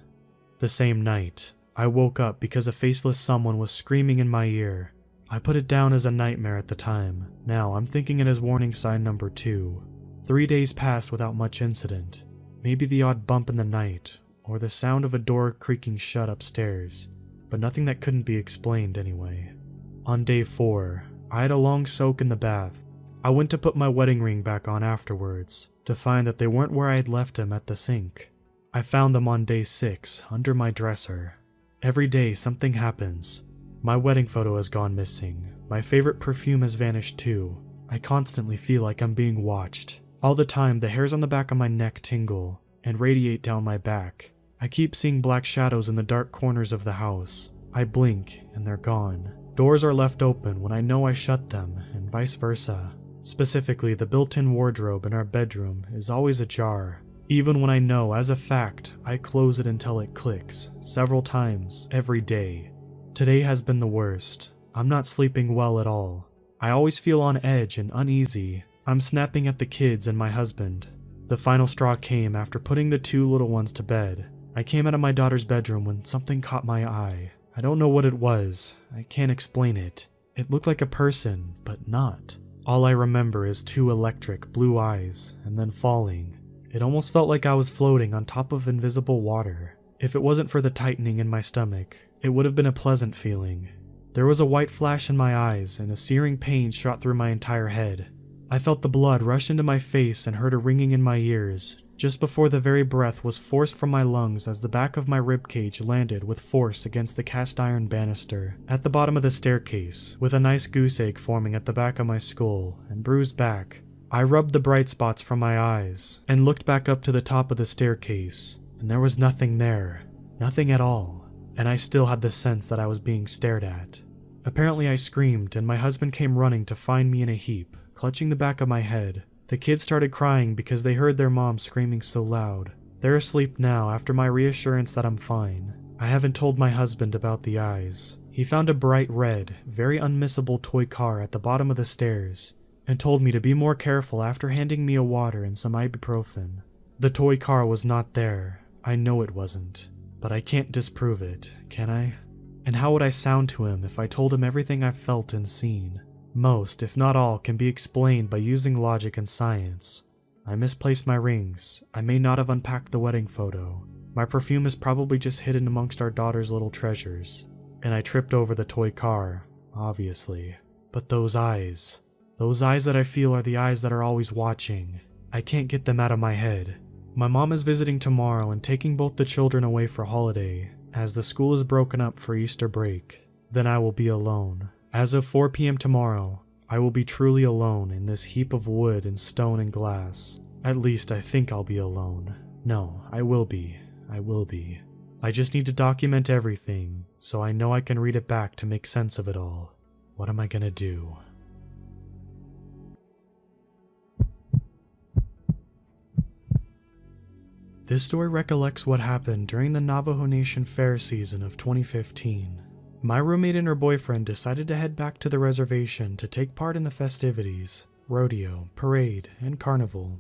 [SPEAKER 1] The same night, I woke up because a faceless someone was screaming in my ear. I put it down as a nightmare at the time. Now I'm thinking it as warning sign number 2. 3 days passed without much incident. Maybe the odd bump in the night, or the sound of a door creaking shut upstairs, but nothing that couldn't be explained anyway. On day 4, I had a long soak in the bath. I went to put my wedding ring back on afterwards, to find that they weren't where I had left them at the sink. I found them on day 6, under my dresser. Every day something happens. My wedding photo has gone missing. My favorite perfume has vanished too. I constantly feel like I'm being watched. All the time the hairs on the back of my neck tingle and radiate down my back. I keep seeing black shadows in the dark corners of the house. I blink and they're gone. Doors are left open when I know I shut them, and vice versa. Specifically, the built-in wardrobe in our bedroom is always ajar, even when I know, as a fact, I close it until it clicks, several times, every day. Today has been the worst. I'm not sleeping well at all. I always feel on edge and uneasy. I'm snapping at the kids and my husband. The final straw came after putting the 2 little ones to bed. I came out of my daughter's bedroom when something caught my eye. I don't know what it was. I can't explain it. It looked like a person, but not. All I remember is 2 electric blue eyes, and then falling. It almost felt like I was floating on top of invisible water. If it wasn't for the tightening in my stomach, it would have been a pleasant feeling. There was a white flash in my eyes and a searing pain shot through my entire head. I felt the blood rush into my face and heard a ringing in my ears, just before the very breath was forced from my lungs as the back of my ribcage landed with force against the cast iron banister at the bottom of the staircase, with a nice goose egg forming at the back of my skull and bruised back. I rubbed the bright spots from my eyes and looked back up to the top of the staircase, and there was nothing there. Nothing at all. And I still had the sense that I was being stared at. Apparently I screamed and my husband came running to find me in a heap, clutching the back of my head. The kids started crying because they heard their mom screaming so loud. They're asleep now after my reassurance that I'm fine. I haven't told my husband about the eyes. He found a bright red, very unmissable toy car at the bottom of the stairs and told me to be more careful after handing me a water and some ibuprofen. The toy car was not there. I know it wasn't. But I can't disprove it, can I? And how would I sound to him if I told him everything I've felt and seen? Most, if not all, can be explained by using logic and science. I misplaced my rings. I may not have unpacked the wedding photo. My perfume is probably just hidden amongst our daughter's little treasures. And I tripped over the toy car, obviously. But those eyes that I feel are the eyes that are always watching. I can't get them out of my head. My mom is visiting tomorrow and taking both the children away for holiday, as the school is broken up for Easter break. Then I will be alone. As of 4 p.m. tomorrow, I will be truly alone in this heap of wood and stone and glass. At least I think I'll be alone. No, I will be. I just need to document everything, so I know I can read it back to make sense of it all. What am I gonna do? This story recollects what happened during the Navajo Nation fair season of 2015. My roommate and her boyfriend decided to head back to the reservation to take part in the festivities, rodeo, parade, and carnival.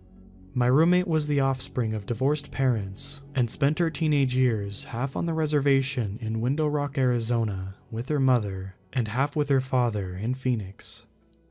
[SPEAKER 1] My roommate was the offspring of divorced parents and spent her teenage years half on the reservation in Window Rock, Arizona, with her mother, and half with her father in Phoenix.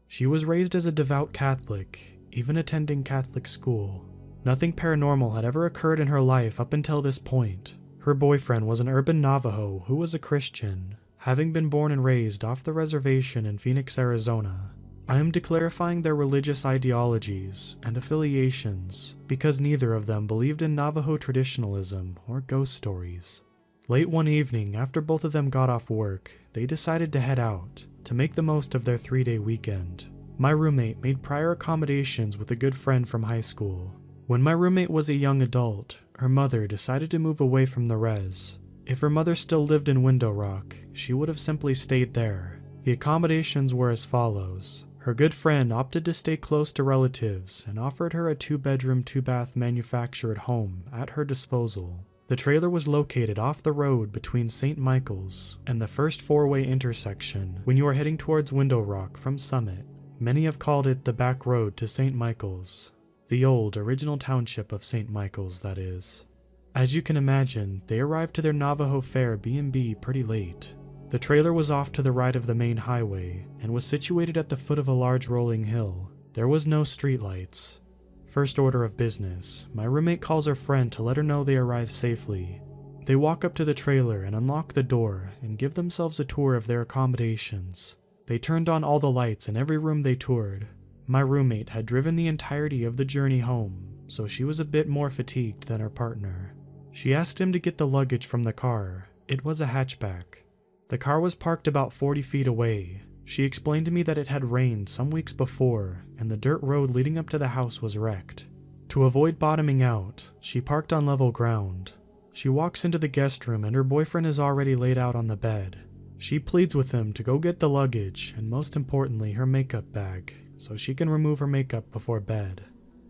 [SPEAKER 1] She was raised as a devout Catholic, even attending Catholic school. Nothing paranormal had ever occurred in her life up until this point. Her boyfriend was an urban Navajo who was a Christian, having been born and raised off the reservation in Phoenix, Arizona. I am declarifying their religious ideologies and affiliations because neither of them believed in Navajo traditionalism or ghost stories. Late one evening, after both of them got off work, they decided to head out to make the most of their 3-day weekend. My roommate made prior accommodations with a good friend from high school. When my roommate was a young adult, her mother decided to move away from the res. If her mother still lived in Window Rock, she would have simply stayed there. The accommodations were as follows. Her good friend opted to stay close to relatives and offered her a 2-bedroom, 2-bath manufactured home at her disposal. The trailer was located off the road between St. Michael's and the first 4-way intersection when you are heading towards Window Rock from Summit. Many have called it the back road to St. Michael's. The old, original township of St. Michael's, that is. As you can imagine, they arrived to their Navajo Fair B&B pretty late. The trailer was off to the right of the main highway and was situated at the foot of a large rolling hill. There was no streetlights. First order of business, my roommate calls her friend to let her know they arrived safely. They walk up to the trailer and unlock the door and give themselves a tour of their accommodations. They turned on all the lights in every room they toured. My roommate had driven the entirety of the journey home, so she was a bit more fatigued than her partner. She asked him to get the luggage from the car. It was a hatchback. The car was parked about 40 feet away. She explained to me that it had rained some weeks before, and the dirt road leading up to the house was wrecked. To avoid bottoming out, she parked on level ground. She walks into the guest room and her boyfriend is already laid out on the bed. She pleads with him to go get the luggage, and most importantly, her makeup bag, so she can remove her makeup before bed.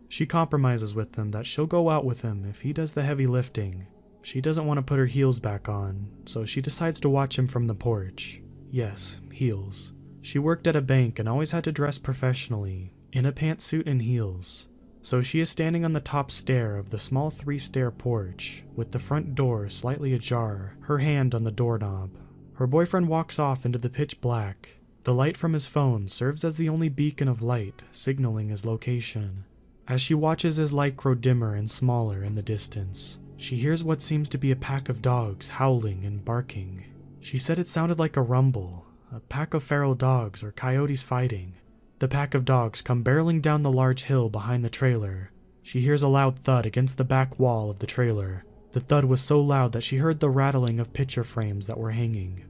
[SPEAKER 1] She compromises with him that she'll go out with him if he does the heavy lifting. She doesn't want to put her heels back on, so she decides to watch him from the porch. Yes, heels. She worked at a bank and always had to dress professionally, in a pantsuit and heels. So she is standing on the top stair of the small 3-stair porch, with the front door slightly ajar, her hand on the doorknob. Her boyfriend walks off into the pitch black. The light from his phone serves as the only beacon of light, signaling his location. As she watches his light grow dimmer and smaller in the distance, she hears what seems to be a pack of dogs howling and barking. She said it sounded like a rumble, a pack of feral dogs or coyotes fighting. The pack of dogs come barreling down the large hill behind the trailer. She hears a loud thud against the back wall of the trailer. The thud was so loud that she heard the rattling of picture frames that were hanging.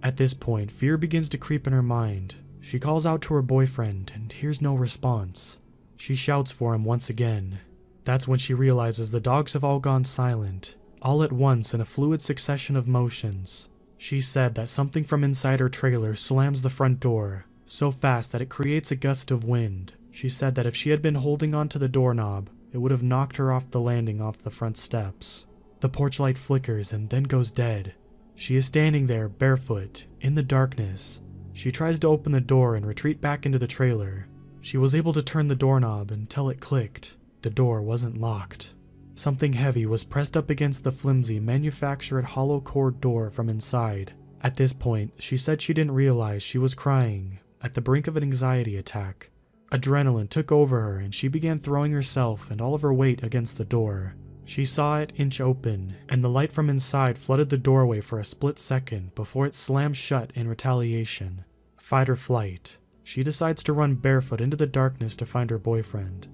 [SPEAKER 1] At this point, fear begins to creep in her mind. She calls out to her boyfriend and hears no response. She shouts for him once again. That's when she realizes the dogs have all gone silent, all at once in a fluid succession of motions. She said that something from inside her trailer slams the front door, so fast that it creates a gust of wind. She said that if she had been holding onto the doorknob, it would have knocked her off the landing off the front steps. The porch light flickers and then goes dead. She is standing there, barefoot, in the darkness. She tries to open the door and retreat back into the trailer. She was able to turn the doorknob until it clicked. The door wasn't locked. Something heavy was pressed up against the flimsy, manufactured hollow cord door from inside. At this point, she said she didn't realize she was crying, at the brink of an anxiety attack. Adrenaline took over her and she began throwing herself and all of her weight against the door. She saw it inch open, and the light from inside flooded the doorway for a split second before it slammed shut in retaliation. Fight or flight. She decides to run barefoot into the darkness to find her boyfriend.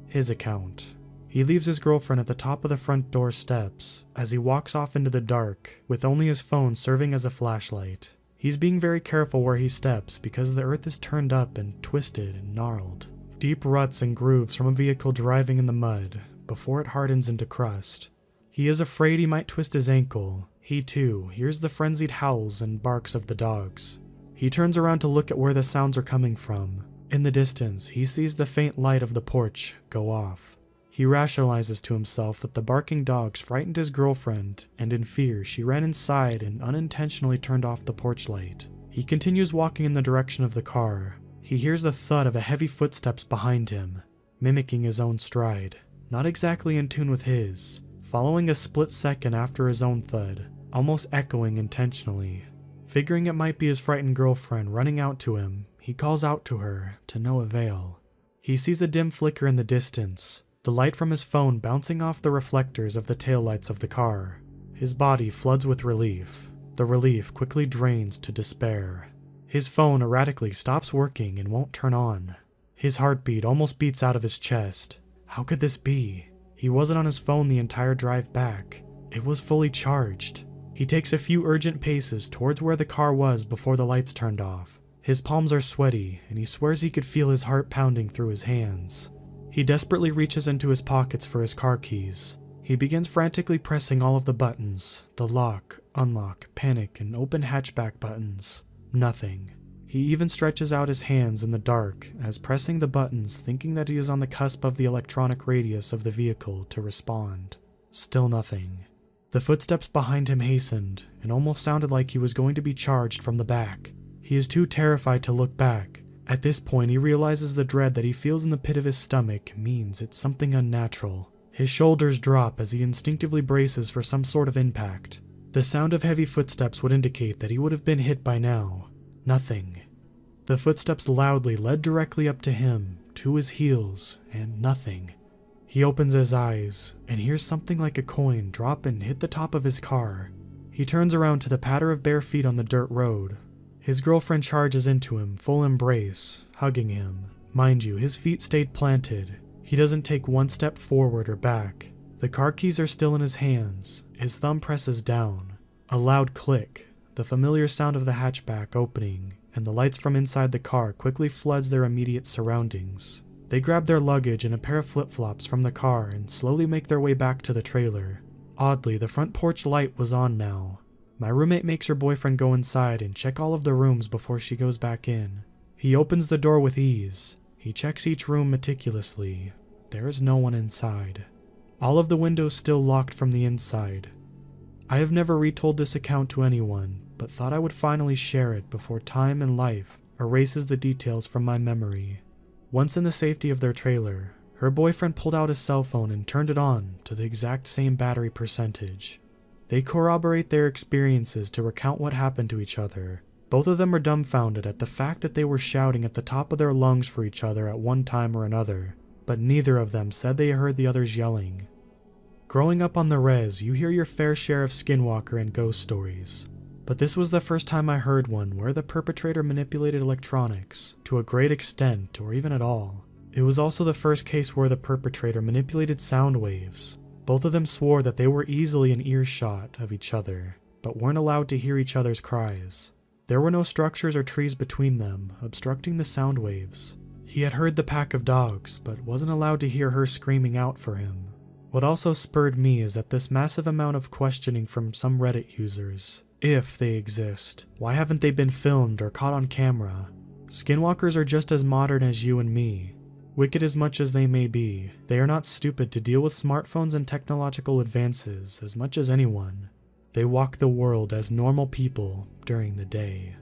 [SPEAKER 1] His account. He leaves his girlfriend at the top of the front door steps as he walks off into the dark, with only his phone serving as a flashlight. He's being very careful where he steps because the earth is turned up and twisted and gnarled. Deep ruts and grooves from a vehicle driving in the mud before it hardens into crust. He is afraid he might twist his ankle. He too hears the frenzied howls and barks of the dogs. He turns around to look at where the sounds are coming from. In the distance, he sees the faint light of the porch go off. He rationalizes to himself that the barking dogs frightened his girlfriend, and in fear, she ran inside and unintentionally turned off the porch light. He continues walking in the direction of the car. He hears the thud of a heavy footsteps behind him, mimicking his own stride. Not exactly in tune with his, following a split second after his own thud, almost echoing intentionally. Figuring it might be his frightened girlfriend running out to him, he calls out to her, to no avail. He sees a dim flicker in the distance, the light from his phone bouncing off the reflectors of the taillights of the car. His body floods with relief. The relief quickly drains to despair. His phone erratically stops working and won't turn on. His heartbeat almost beats out of his chest. How could this be? He wasn't on his phone the entire drive back. It was fully charged. He takes a few urgent paces towards where the car was before the lights turned off. His palms are sweaty, and he swears he could feel his heart pounding through his hands. He desperately reaches into his pockets for his car keys. He begins frantically pressing all of the buttons, the lock, unlock, panic, and open hatchback buttons. Nothing. He even stretches out his hands in the dark as pressing the buttons, thinking that he is on the cusp of the electronic radius of the vehicle to respond. Still nothing. The footsteps behind him hastened and almost sounded like he was going to be charged from the back. He is too terrified to look back. At this point, he realizes the dread that he feels in the pit of his stomach means it's something unnatural. His shoulders drop as he instinctively braces for some sort of impact. The sound of heavy footsteps would indicate that he would have been hit by now. Nothing. The footsteps loudly led directly up to him, to his heels, and nothing. He opens his eyes and hears something like a coin drop and hit the top of his car. He turns around to the patter of bare feet on the dirt road. His girlfriend charges into him, full embrace, hugging him. Mind you, his feet stayed planted. He doesn't take one step forward or back. The car keys are still in his hands. His thumb presses down. A loud click, the familiar sound of the hatchback opening, and the lights from inside the car quickly floods their immediate surroundings. They grab their luggage and a pair of flip-flops from the car and slowly make their way back to the trailer. Oddly, the front porch light was on now. My roommate makes her boyfriend go inside and check all of the rooms before she goes back in. He opens the door with ease. He checks each room meticulously. There is no one inside. All of the windows still locked from the inside. I have never retold this account to anyone, but thought I would finally share it before time and life erases the details from my memory. Once in the safety of their trailer, her boyfriend pulled out his cell phone and turned it on to the exact same battery percentage. They corroborate their experiences to recount what happened to each other. Both of them are dumbfounded at the fact that they were shouting at the top of their lungs for each other at one time or another. but neither of them said they heard the others yelling. Growing up on the res, you hear your fair share of skinwalker and ghost stories, but this was the first time I heard one where the perpetrator manipulated electronics to a great extent or even at all. It was also the first case where the perpetrator manipulated sound waves. Both of them swore that they were easily in earshot of each other, but weren't allowed to hear each other's cries. There were no structures or trees between them, obstructing the sound waves. He had heard the pack of dogs, but wasn't allowed to hear her screaming out for him. What also spurred me is that this massive amount of questioning from some Reddit users. If they exist, why haven't they been filmed or caught on camera? Skinwalkers are just as modern as you and me. Wicked as much as they may be, they are not stupid to deal with smartphones and technological advances as much as anyone. They walk the world as normal people during the day.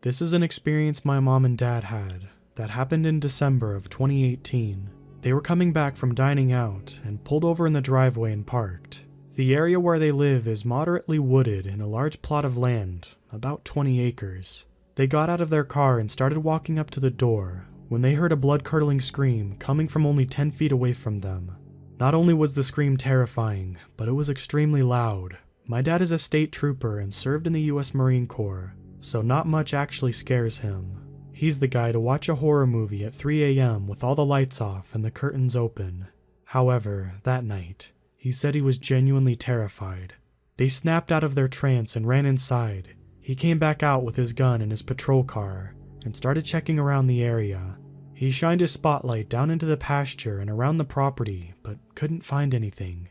[SPEAKER 1] This is an experience my mom and dad had that happened in December of 2018. They were coming back from dining out and pulled over in the driveway and parked. The area where they live is moderately wooded in a large plot of land, about 20 acres. They got out of their car and started walking up to the door when they heard a blood-curdling scream coming from only 10 feet away from them. Not only was the scream terrifying, but it was extremely loud. My dad is a state trooper and served in the US Marine Corps, so not much actually scares him. He's the guy to watch a horror movie at 3 a.m. with all the lights off and the curtains open. However, that night, he said he was genuinely terrified. They snapped out of their trance and ran inside. He came back out with his gun and his patrol car and started checking around the area. He shined his spotlight down into the pasture and around the property, but couldn't find anything.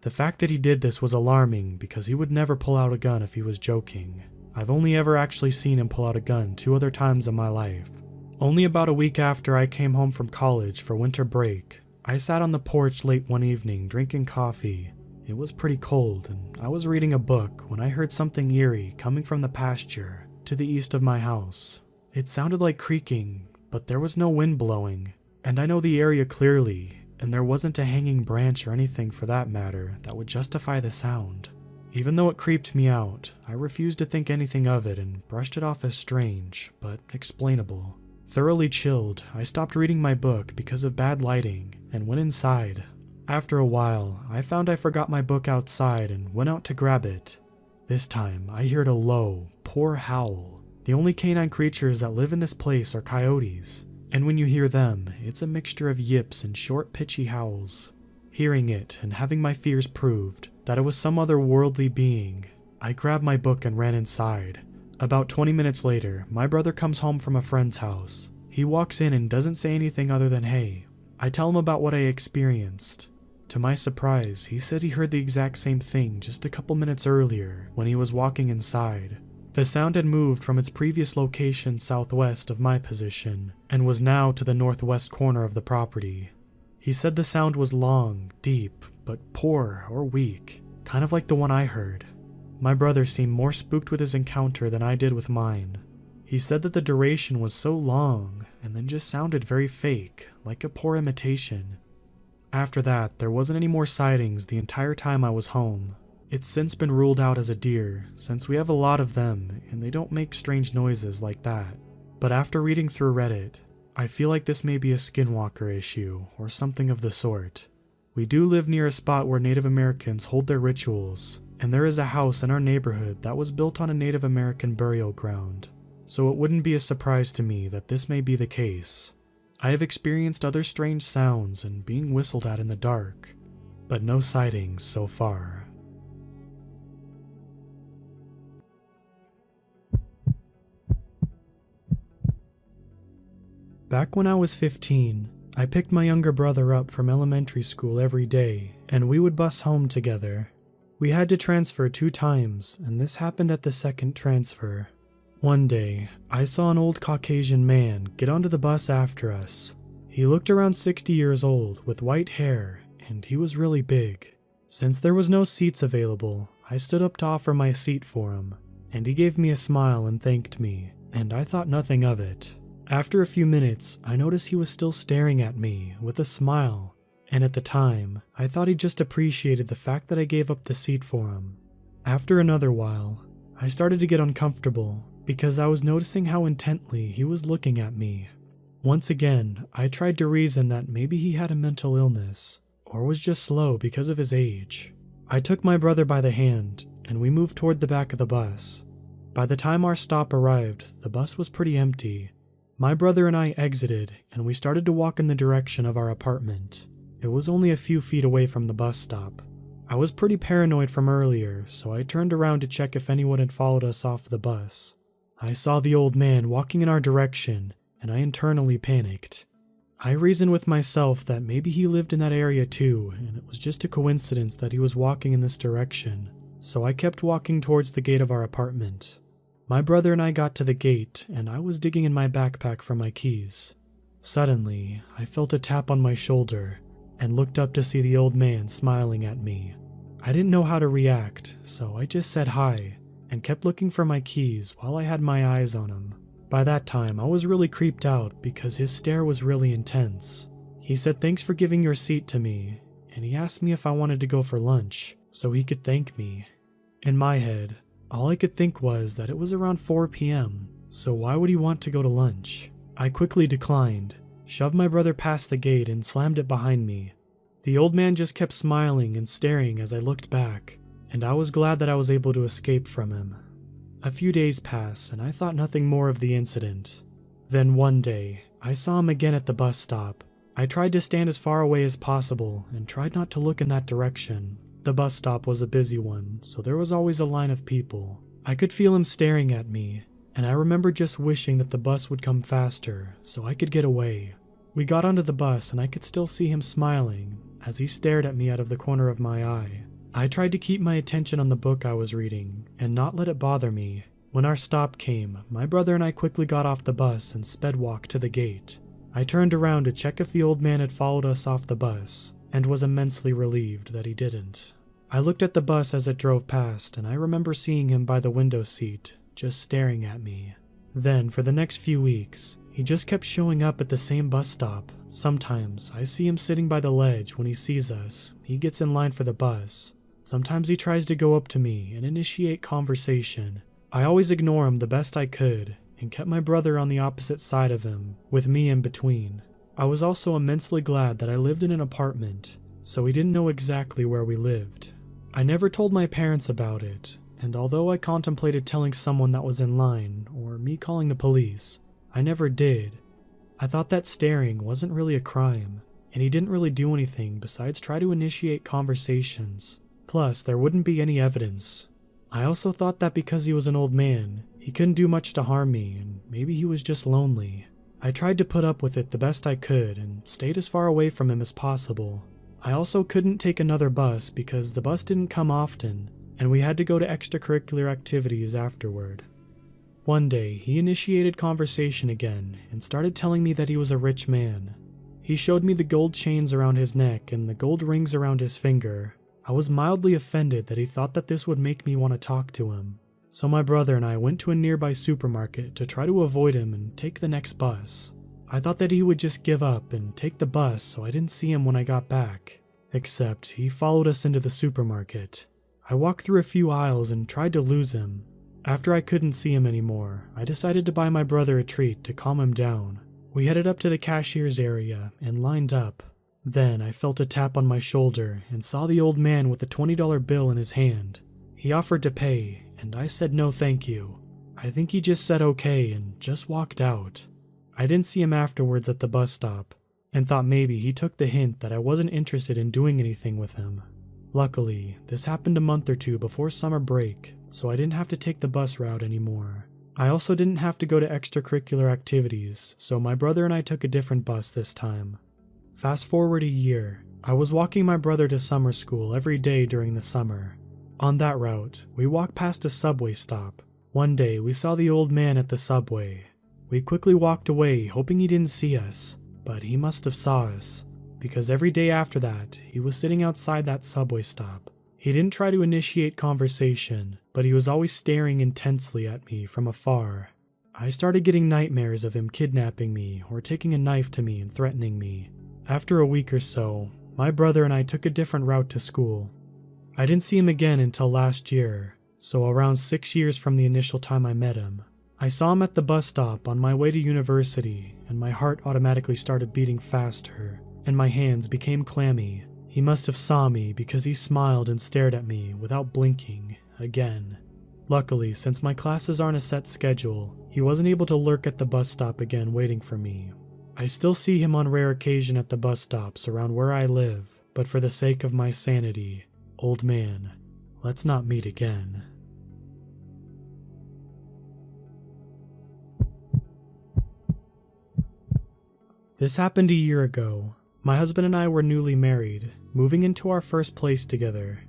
[SPEAKER 1] The fact that he did this was alarming because he would never pull out a gun if he was joking. I've only ever actually seen him pull out a gun 2 other times in my life. Only about a week after I came home from college for winter break, I sat on the porch late one evening drinking coffee. It was pretty cold and I was reading a book when I heard something eerie coming from the pasture to the east of my house. It sounded like creaking, but there was no wind blowing, and I know the area clearly, and there wasn't a hanging branch or anything for that matter that would justify the sound. Even though it creeped me out, I refused to think anything of it and brushed it off as strange, but explainable. Thoroughly chilled, I stopped reading my book because of bad lighting and went inside. After a while, I found I forgot my book outside and went out to grab it. This time, I heard a low, poor howl. The only canine creatures that live in this place are coyotes, and when you hear them, it's a mixture of yips and short, pitchy howls. Hearing it and having my fears proved that it was some other worldly being, I grabbed my book and ran inside. About 20 minutes later, my brother comes home from a friend's house. He walks in and doesn't say anything other than hey. I tell him about what I experienced. To my surprise, he said he heard the exact same thing just a couple minutes earlier when he was walking inside. The sound had moved from its previous location southwest of my position and was now to the northwest corner of the property. He said the sound was long, deep, but poor or weak, kind of like the one I heard. My brother seemed more spooked with his encounter than I did with mine. He said that the duration was so long and then just sounded very fake, like a poor imitation. After that, there wasn't any more sightings the entire time I was home. It's since been ruled out as a deer, since we have a lot of them and they don't make strange noises like that. But after reading through Reddit, I feel like this may be a skinwalker issue or something of the sort. We do live near a spot where Native Americans hold their rituals, and there is a house in our neighborhood that was built on a Native American burial ground, so it wouldn't be a surprise to me that this may be the case. I have experienced other strange sounds and being whistled at in the dark, but no sightings so far. Back when I was 15, I picked my younger brother up from elementary school every day, and we would bus home together. We had to transfer 2 times, and this happened at the second transfer. One day, I saw an old Caucasian man get onto the bus after us. He looked around 60 years old with white hair, and he was really big. Since there was no seats available, I stood up to offer my seat for him, and he gave me a smile and thanked me, and I thought nothing of it. After a few minutes, I noticed he was still staring at me with a smile, and at the time, I thought he just appreciated the fact that I gave up the seat for him. After another while, I started to get uncomfortable because I was noticing how intently he was looking at me. Once again, I tried to reason that maybe he had a mental illness or was just slow because of his age. I took my brother by the hand and we moved toward the back of the bus. By the time our stop arrived, the bus was pretty empty. My brother and I exited and we started to walk in the direction of our apartment. It was only a few feet away from the bus stop. I was pretty paranoid from earlier, so I turned around to check if anyone had followed us off the bus. I saw the old man walking in our direction, and I internally panicked. I reasoned with myself that maybe he lived in that area too, and it was just a coincidence that he was walking in this direction, so I kept walking towards the gate of our apartment. My brother and I got to the gate, and I was digging in my backpack for my keys. Suddenly, I felt a tap on my shoulder, and looked up to see the old man smiling at me. I didn't know how to react, so I just said hi, and kept looking for my keys while I had my eyes on him. By that time, I was really creeped out because his stare was really intense. He said thanks for giving your seat to me, and he asked me if I wanted to go for lunch, so he could thank me. In my head, all I could think was that it was around 4 p.m., so why would he want to go to lunch? I quickly declined, shoved my brother past the gate and slammed it behind me. The old man just kept smiling and staring as I looked back, and I was glad that I was able to escape from him. A few days passed and I thought nothing more of the incident. Then one day, I saw him again at the bus stop. I tried to stand as far away as possible and tried not to look in that direction. The bus stop was a busy one, so there was always a line of people. I could feel him staring at me, and I remember just wishing that the bus would come faster so I could get away. We got onto the bus and I could still see him smiling as he stared at me out of the corner of my eye. I tried to keep my attention on the book I was reading and not let it bother me. When our stop came, my brother and I quickly got off the bus and sped walked to the gate. I turned around to check if the old man had followed us off the bus, and was immensely relieved that he didn't. I looked at the bus as it drove past, and I remember seeing him by the window seat, just staring at me. Then, for the next few weeks, he just kept showing up at the same bus stop. Sometimes, I see him sitting by the ledge when he sees us. He gets in line for the bus. Sometimes he tries to go up to me and initiate conversation. I always ignore him the best I could, and kept my brother on the opposite side of him, with me in between. I was also immensely glad that I lived in an apartment, so he didn't know exactly where we lived. I never told my parents about it, and although I contemplated telling someone that was in line, or me calling the police, I never did. I thought that staring wasn't really a crime, and he didn't really do anything besides try to initiate conversations. Plus, there wouldn't be any evidence. I also thought that because he was an old man, he couldn't do much to harm me, and maybe he was just lonely. I tried to put up with it the best I could and stayed as far away from him as possible. I also couldn't take another bus because the bus didn't come often, and we had to go to extracurricular activities afterward. One day, he initiated conversation again and started telling me that he was a rich man. He showed me the gold chains around his neck and the gold rings around his finger. I was mildly offended that he thought that this would make me want to talk to him. So my brother and I went to a nearby supermarket to try to avoid him and take the next bus. I thought that he would just give up and take the bus so I didn't see him when I got back. Except he followed us into the supermarket. I walked through a few aisles and tried to lose him. After I couldn't see him anymore, I decided to buy my brother a treat to calm him down. We headed up to the cashier's area and lined up. Then I felt a tap on my shoulder and saw the old man with a $20 bill in his hand. He offered to pay, and I said no thank you. I think he just said okay and just walked out. I didn't see him afterwards at the bus stop, and thought maybe he took the hint that I wasn't interested in doing anything with him. Luckily, this happened a month or two before summer break, so I didn't have to take the bus route anymore. I also didn't have to go to extracurricular activities, so my brother and I took a different bus this time. Fast forward a year, I was walking my brother to summer school every day during the summer. On that route, we walked past a subway stop. One day, we saw the old man at the subway. We quickly walked away, hoping he didn't see us, but he must have saw us, because every day after that, he was sitting outside that subway stop. He didn't try to initiate conversation, but he was always staring intensely at me from afar. I started getting nightmares of him kidnapping me or taking a knife to me and threatening me. After a week or so, my brother and I took a different route to school. I didn't see him again until last year. so around 6 years from the initial time I met him. I saw him at the bus stop on my way to university, and my heart automatically started beating faster, and my hands became clammy. He must have saw me because he smiled and stared at me without blinking again. Luckily, since my classes aren't a set schedule, he wasn't able to lurk at the bus stop again waiting for me. I still see him on rare occasion at the bus stops around where I live, but for the sake of my sanity, old man, let's not meet again. This happened a year ago. My husband and I were newly married, moving into our first place together.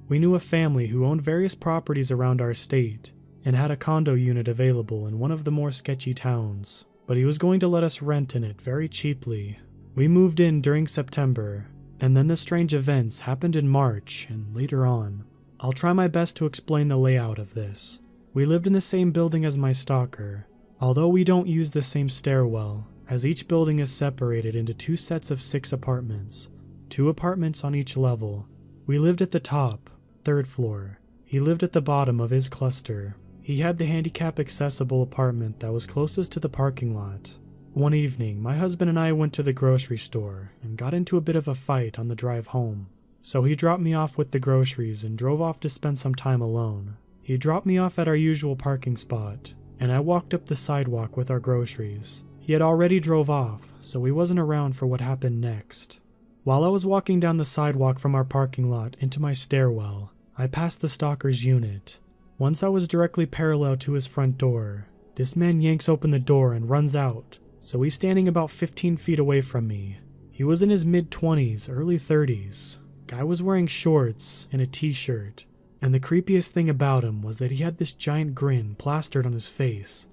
[SPEAKER 1] We knew a family who owned various properties around our state and had a condo unit available in one of the more sketchy towns, but he was going to let us rent in it very cheaply. We moved in during September, and then the strange events happened in March and later on. I'll try my best to explain the layout of this. We lived in the same building as my stalker, although we don't use the same stairwell, as each building is separated into 2 sets of 6 apartments, 2 apartments on each level. We lived at the top, 3rd floor. He lived at the bottom of his cluster. He had the handicap accessible apartment that was closest to the parking lot. One evening, my husband and I went to the grocery store and got into a bit of a fight on the drive home. So he dropped me off with the groceries and drove off to spend some time alone. He dropped me off at our usual parking spot, and I walked up the sidewalk with our groceries. He had already drove off, so he wasn't around for what happened next. While I was walking down the sidewalk from our parking lot into my stairwell, I passed the stalker's unit. Once I was directly parallel to his front door, this man yanks open the door and runs out, so he's standing about 15 feet away from me. He was in his mid-20s, early 30s. Guy was wearing shorts and a t-shirt, and the creepiest thing about him was that he had this giant grin plastered on his face.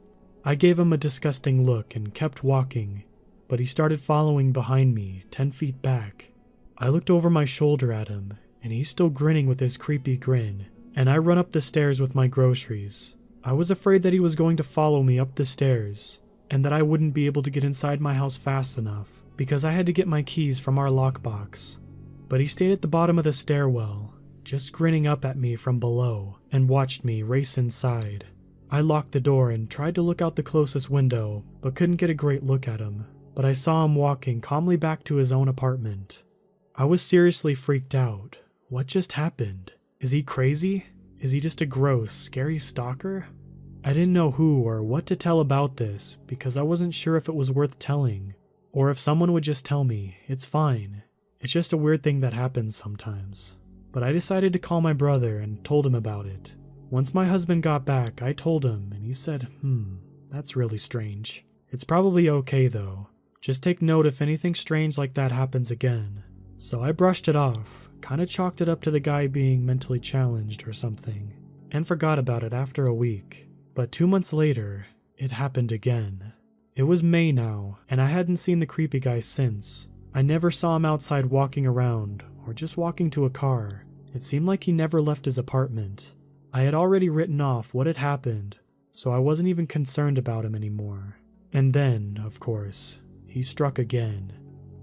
[SPEAKER 1] I gave him a disgusting look and kept walking, but he started following behind me, 10 feet back. I looked over my shoulder at him, and he's still grinning with his creepy grin, and I run up the stairs with my groceries. I was afraid that he was going to follow me up the stairs, and that I wouldn't be able to get inside my house fast enough, because I had to get my keys from our lockbox. But he stayed at the bottom of the stairwell, just grinning up at me from below, and watched me race inside. I locked the door and tried to look out the closest window, but couldn't get a great look at him. But I saw him walking calmly back to his own apartment. I was seriously freaked out. What just happened? Is he crazy? Is he just a gross, scary stalker? I didn't know who or what to tell about this because I wasn't sure if it was worth telling, or if someone would just tell me, it's fine. It's just a weird thing that happens sometimes. But I decided to call my brother and told him about it. Once my husband got back, I told him, and he said, that's really strange. It's probably okay though. Just take note if anything strange like that happens again. So I brushed it off, kinda chalked it up to the guy being mentally challenged or something, and forgot about it after a week. But 2 months later, it happened again. It was May now, and I hadn't seen the creepy guy since. I never saw him outside walking around, or just walking to a car. It seemed like he never left his apartment. I had already written off what had happened, so I wasn't even concerned about him anymore. And then, of course, he struck again.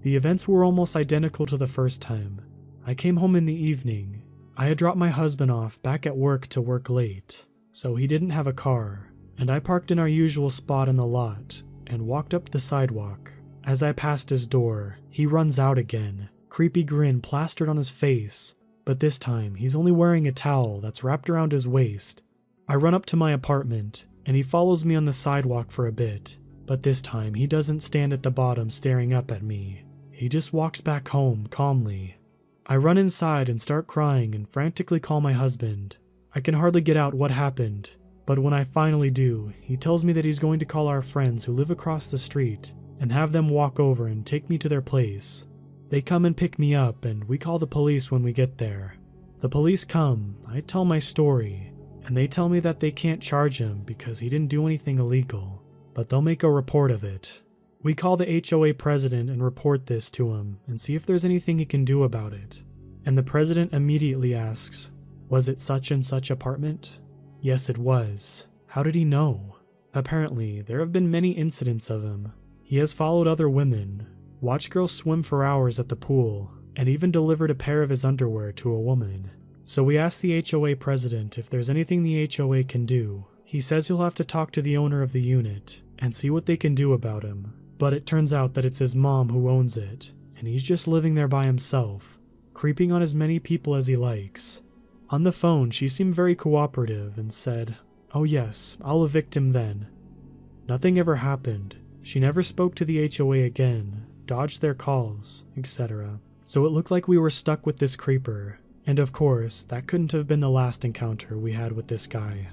[SPEAKER 1] The events were almost identical to the first time. I came home in the evening. I had dropped my husband off back at work to work late, so he didn't have a car, and I parked in our usual spot in the lot and walked up the sidewalk. As I passed his door, he runs out again, creepy grin plastered on his face. But this time, he's only wearing a towel that's wrapped around his waist. I run up to my apartment, and he follows me on the sidewalk for a bit. But this time, he doesn't stand at the bottom staring up at me. He just walks back home calmly. I run inside and start crying and frantically call my husband. I can hardly get out what happened, but when I finally do, he tells me that he's going to call our friends who live across the street and have them walk over and take me to their place. They come and pick me up, and we call the police when we get there. The police come, I tell my story, and they tell me that they can't charge him because he didn't do anything illegal, but they'll make a report of it. We call the HOA president and report this to him and see if there's anything he can do about it. And the president immediately asks, "Was it such and such apartment?" Yes, it was. How did he know? Apparently, there have been many incidents of him. He has followed other women, watched girls swim for hours at the pool, and even delivered a pair of his underwear to a woman. So we asked the HOA president if there's anything the HOA can do. He says he'll have to talk to the owner of the unit and see what they can do about him. But it turns out that it's his mom who owns it, and he's just living there by himself, creeping on as many people as he likes. On the phone, she seemed very cooperative and said, "Oh yes, I'll evict him then." Nothing ever happened. She never spoke to the HOA again, dodged their calls, etc. So it looked like we were stuck with this creeper. And of course, that couldn't have been the last encounter we had with this guy.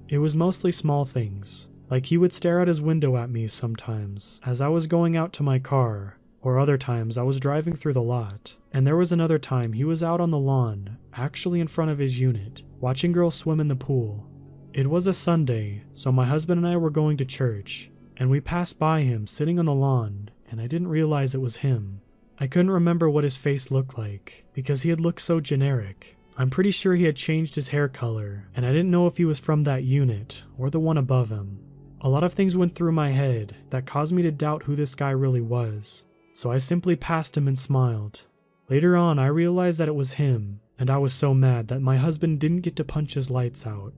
[SPEAKER 1] It was mostly small things, like he would stare out his window at me sometimes as I was going out to my car, or other times I was driving through the lot, and there was another time he was out on the lawn, actually in front of his unit, watching girls swim in the pool. It was a Sunday, so my husband and I were going to church, and we passed by him sitting on the lawn, and I didn't realize it was him. I couldn't remember what his face looked like, because he had looked so generic. I'm pretty sure he had changed his hair color, and I didn't know if he was from that unit, or the one above him. A lot of things went through my head that caused me to doubt who this guy really was, so I simply passed him and smiled. Later on, I realized that it was him, and I was so mad that my husband didn't get to punch his lights out.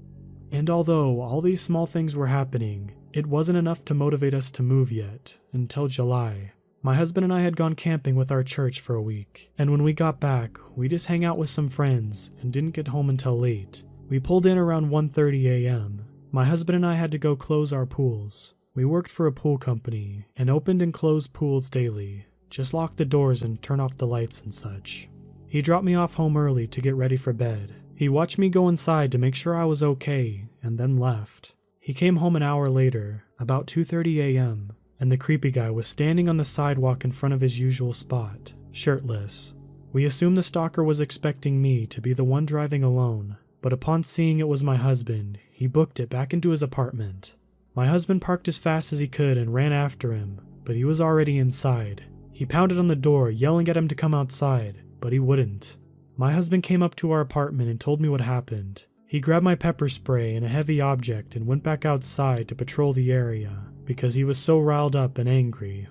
[SPEAKER 1] And although all these small things were happening, it wasn't enough to motivate us to move yet, until July. My husband and I had gone camping with our church for a week, and when we got back, we just hang out with some friends and didn't get home until late. We pulled in around 1:30 a.m. My husband and I had to go close our pools. We worked for a pool company and opened and closed pools daily. Just lock the doors and turn off the lights and such. He dropped me off home early to get ready for bed. He watched me go inside to make sure I was okay and then left. He came home an hour later, about 2:30 a.m., and the creepy guy was standing on the sidewalk in front of his usual spot, shirtless. We assumed the stalker was expecting me to be the one driving alone, but upon seeing it was my husband, he booked it back into his apartment. My husband parked as fast as he could and ran after him, but he was already inside. He pounded on the door, yelling at him to come outside, but he wouldn't. My husband came up to our apartment and told me what happened. He grabbed my pepper spray and a heavy object and went back outside to patrol the area, because he was so riled up and angry.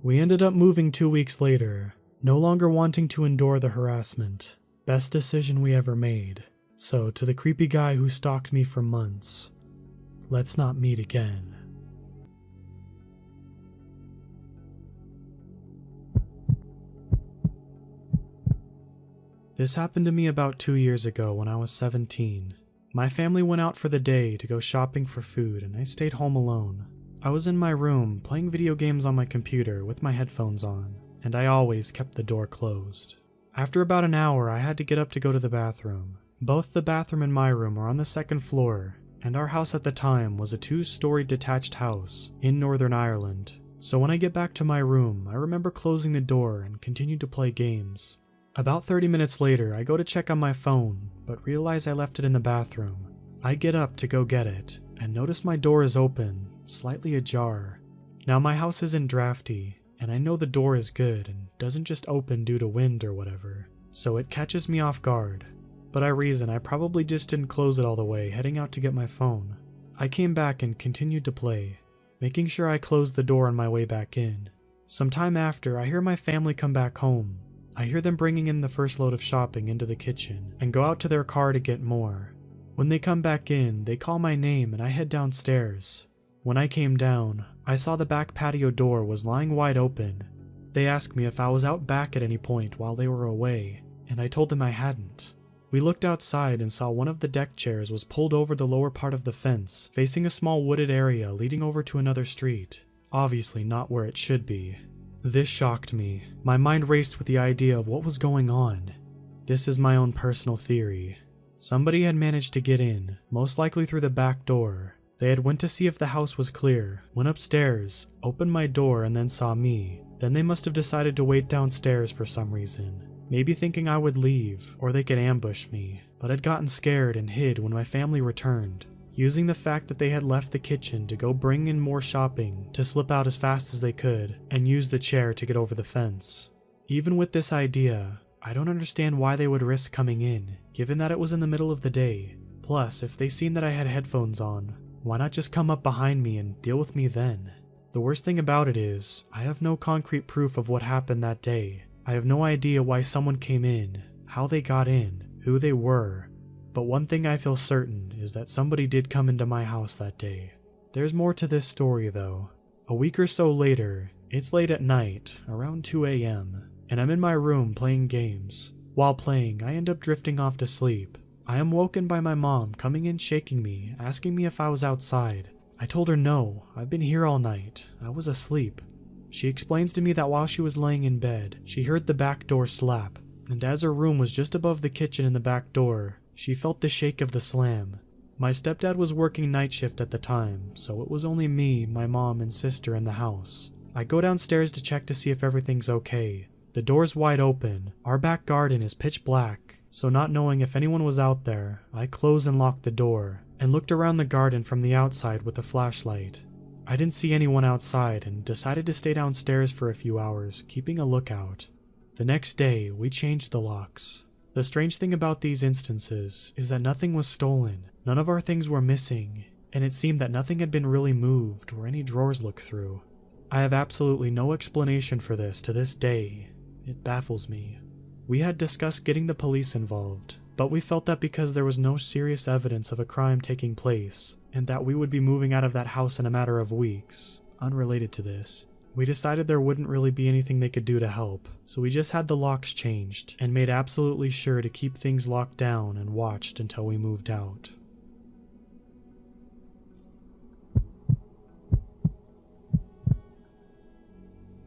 [SPEAKER 1] We ended up moving 2 weeks later, no longer wanting to endure the harassment. Best decision we ever made. So to the creepy guy who stalked me for months, let's not meet again. This happened to me about 2 years ago when I was 17. My family went out for the day to go shopping for food and I stayed home alone. I was in my room playing video games on my computer with my headphones on, and I always kept the door closed. After about an hour, I had to get up to go to the bathroom. Both the bathroom and my room are on the second floor, and our house at the time was a 2-story detached house in Northern Ireland. So when I get back to my room, I remember closing the door and continued to play games. About 30 minutes later, I go to check on my phone, but realize I left it in the bathroom. I get up to go get it, and notice my door is open, slightly ajar. Now my house isn't drafty, and I know the door is good and doesn't just open due to wind or whatever, so it catches me off guard. But I reason I probably just didn't close it all the way heading out to get my phone. I came back and continued to play, making sure I closed the door on my way back in. Some time after, I hear my family come back home. I hear them bringing in the first load of shopping into the kitchen and go out to their car to get more. When they come back in, they call my name and I head downstairs. When I came down, I saw the back patio door was lying wide open. They asked me if I was out back at any point while they were away, and I told them I hadn't. We looked outside and saw one of the deck chairs was pulled over the lower part of the fence, facing a small wooded area leading over to another street. Obviously not where it should be. This shocked me. My mind raced with the idea of what was going on. This is my own personal theory. Somebody had managed to get in, most likely through the back door. They had went to see if the house was clear, went upstairs, opened my door and then saw me. Then they must have decided to wait downstairs for some reason. Maybe thinking I would leave, or they could ambush me, but had gotten scared and hid when my family returned, using the fact that they had left the kitchen to go bring in more shopping to slip out as fast as they could and use the chair to get over the fence. Even with this idea, I don't understand why they would risk coming in, given that it was in the middle of the day. Plus, if they seen that I had headphones on, why not just come up behind me and deal with me then? The worst thing about it is, I have no concrete proof of what happened that day. I have no idea why someone came in, how they got in, who they were, but one thing I feel certain is that somebody did come into my house that day. There's more to this story though. A week or so later, it's late at night, around 2 a.m., and I'm in my room playing games. While playing, I end up drifting off to sleep. I am woken by my mom coming in shaking me, asking me if I was outside. I told her no, I've been here all night, I was asleep. She explains to me that while she was laying in bed, she heard the back door slap, and as her room was just above the kitchen and the back door, she felt the shake of the slam. My stepdad was working night shift at the time, so it was only me, my mom, and sister in the house. I go downstairs to check to see if everything's okay. The door's wide open, our back garden is pitch black, so not knowing if anyone was out there, I closed and locked the door, and looked around the garden from the outside with a flashlight. I didn't see anyone outside and decided to stay downstairs for a few hours, keeping a lookout. The next day, we changed the locks. The strange thing about these instances is that nothing was stolen, none of our things were missing, and it seemed that nothing had been really moved or any drawers looked through. I have absolutely no explanation for this to this day. It baffles me. We had discussed getting the police involved, but we felt that because there was no serious evidence of a crime taking place, and that we would be moving out of that house in a matter of weeks, unrelated to this, we decided there wouldn't really be anything they could do to help, so we just had the locks changed, and made absolutely sure to keep things locked down and watched until we moved out.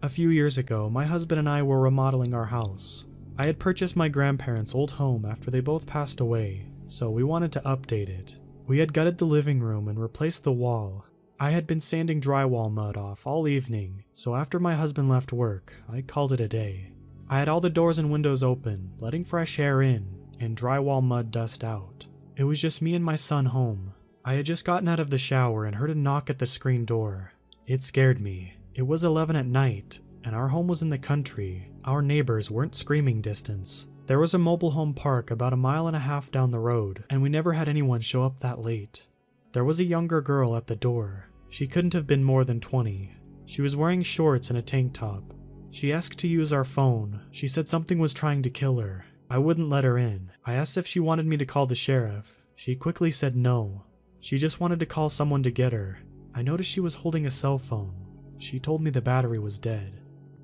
[SPEAKER 1] A few years ago, my husband and I were remodeling our house. I had purchased my grandparents' old home after they both passed away, so we wanted to update it. We had gutted the living room and replaced the wall. I had been sanding drywall mud off all evening, so after my husband left work, I called it a day. I had all the doors and windows open, letting fresh air in, and drywall mud dust out. It was just me and my son home. I had just gotten out of the shower and heard a knock at the screen door. It scared me. It was 11 at night, and our home was in the country. Our neighbors weren't screaming distance. There was a mobile home park about 1.5 miles down the road, and we never had anyone show up that late. There was a younger girl at the door. She couldn't have been more than 20. She was wearing shorts and a tank top. She asked to use our phone. She said something was trying to kill her. I wouldn't let her in. I asked if she wanted me to call the sheriff. She quickly said no. She just wanted to call someone to get her. I noticed she was holding a cell phone. She told me the battery was dead.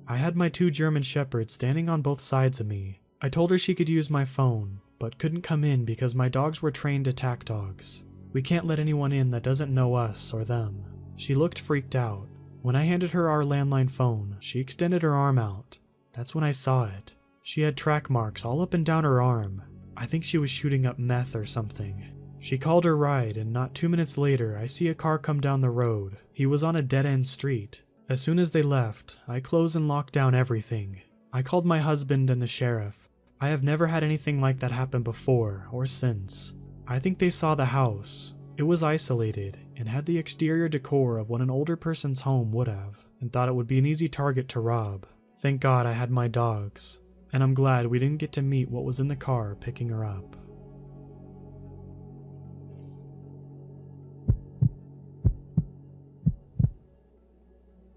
[SPEAKER 1] I had my 2 German shepherds standing on both sides of me. I told her she could use my phone, but couldn't come in because my dogs were trained attack dogs. We can't let anyone in that doesn't know us or them. She looked freaked out. When I handed her our landline phone, she extended her arm out. That's when I saw it. She had track marks all up and down her arm. I think she was shooting up meth or something. She called her ride, and not 2 minutes later, I see a car come down the road. He was on a dead-end street. As soon as they left, I closed and locked down everything. I called my husband and the sheriff. I have never had anything like that happen before or since. I think they saw the house. It was isolated and had the exterior decor of what an older person's home would have, and thought it would be an easy target to rob. Thank God I had my dogs, and I'm glad we didn't get to meet what was in the car picking her up.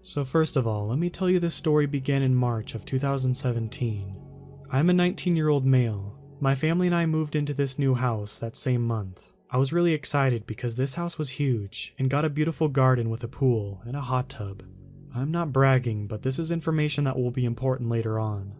[SPEAKER 1] So first of all, let me tell you this story began in March of 2017. I'm a 19-year-old male. My family and I moved into this new house that same month. I was really excited because this house was huge and got a beautiful garden with a pool and a hot tub. I'm not bragging, but this is information that will be important later on.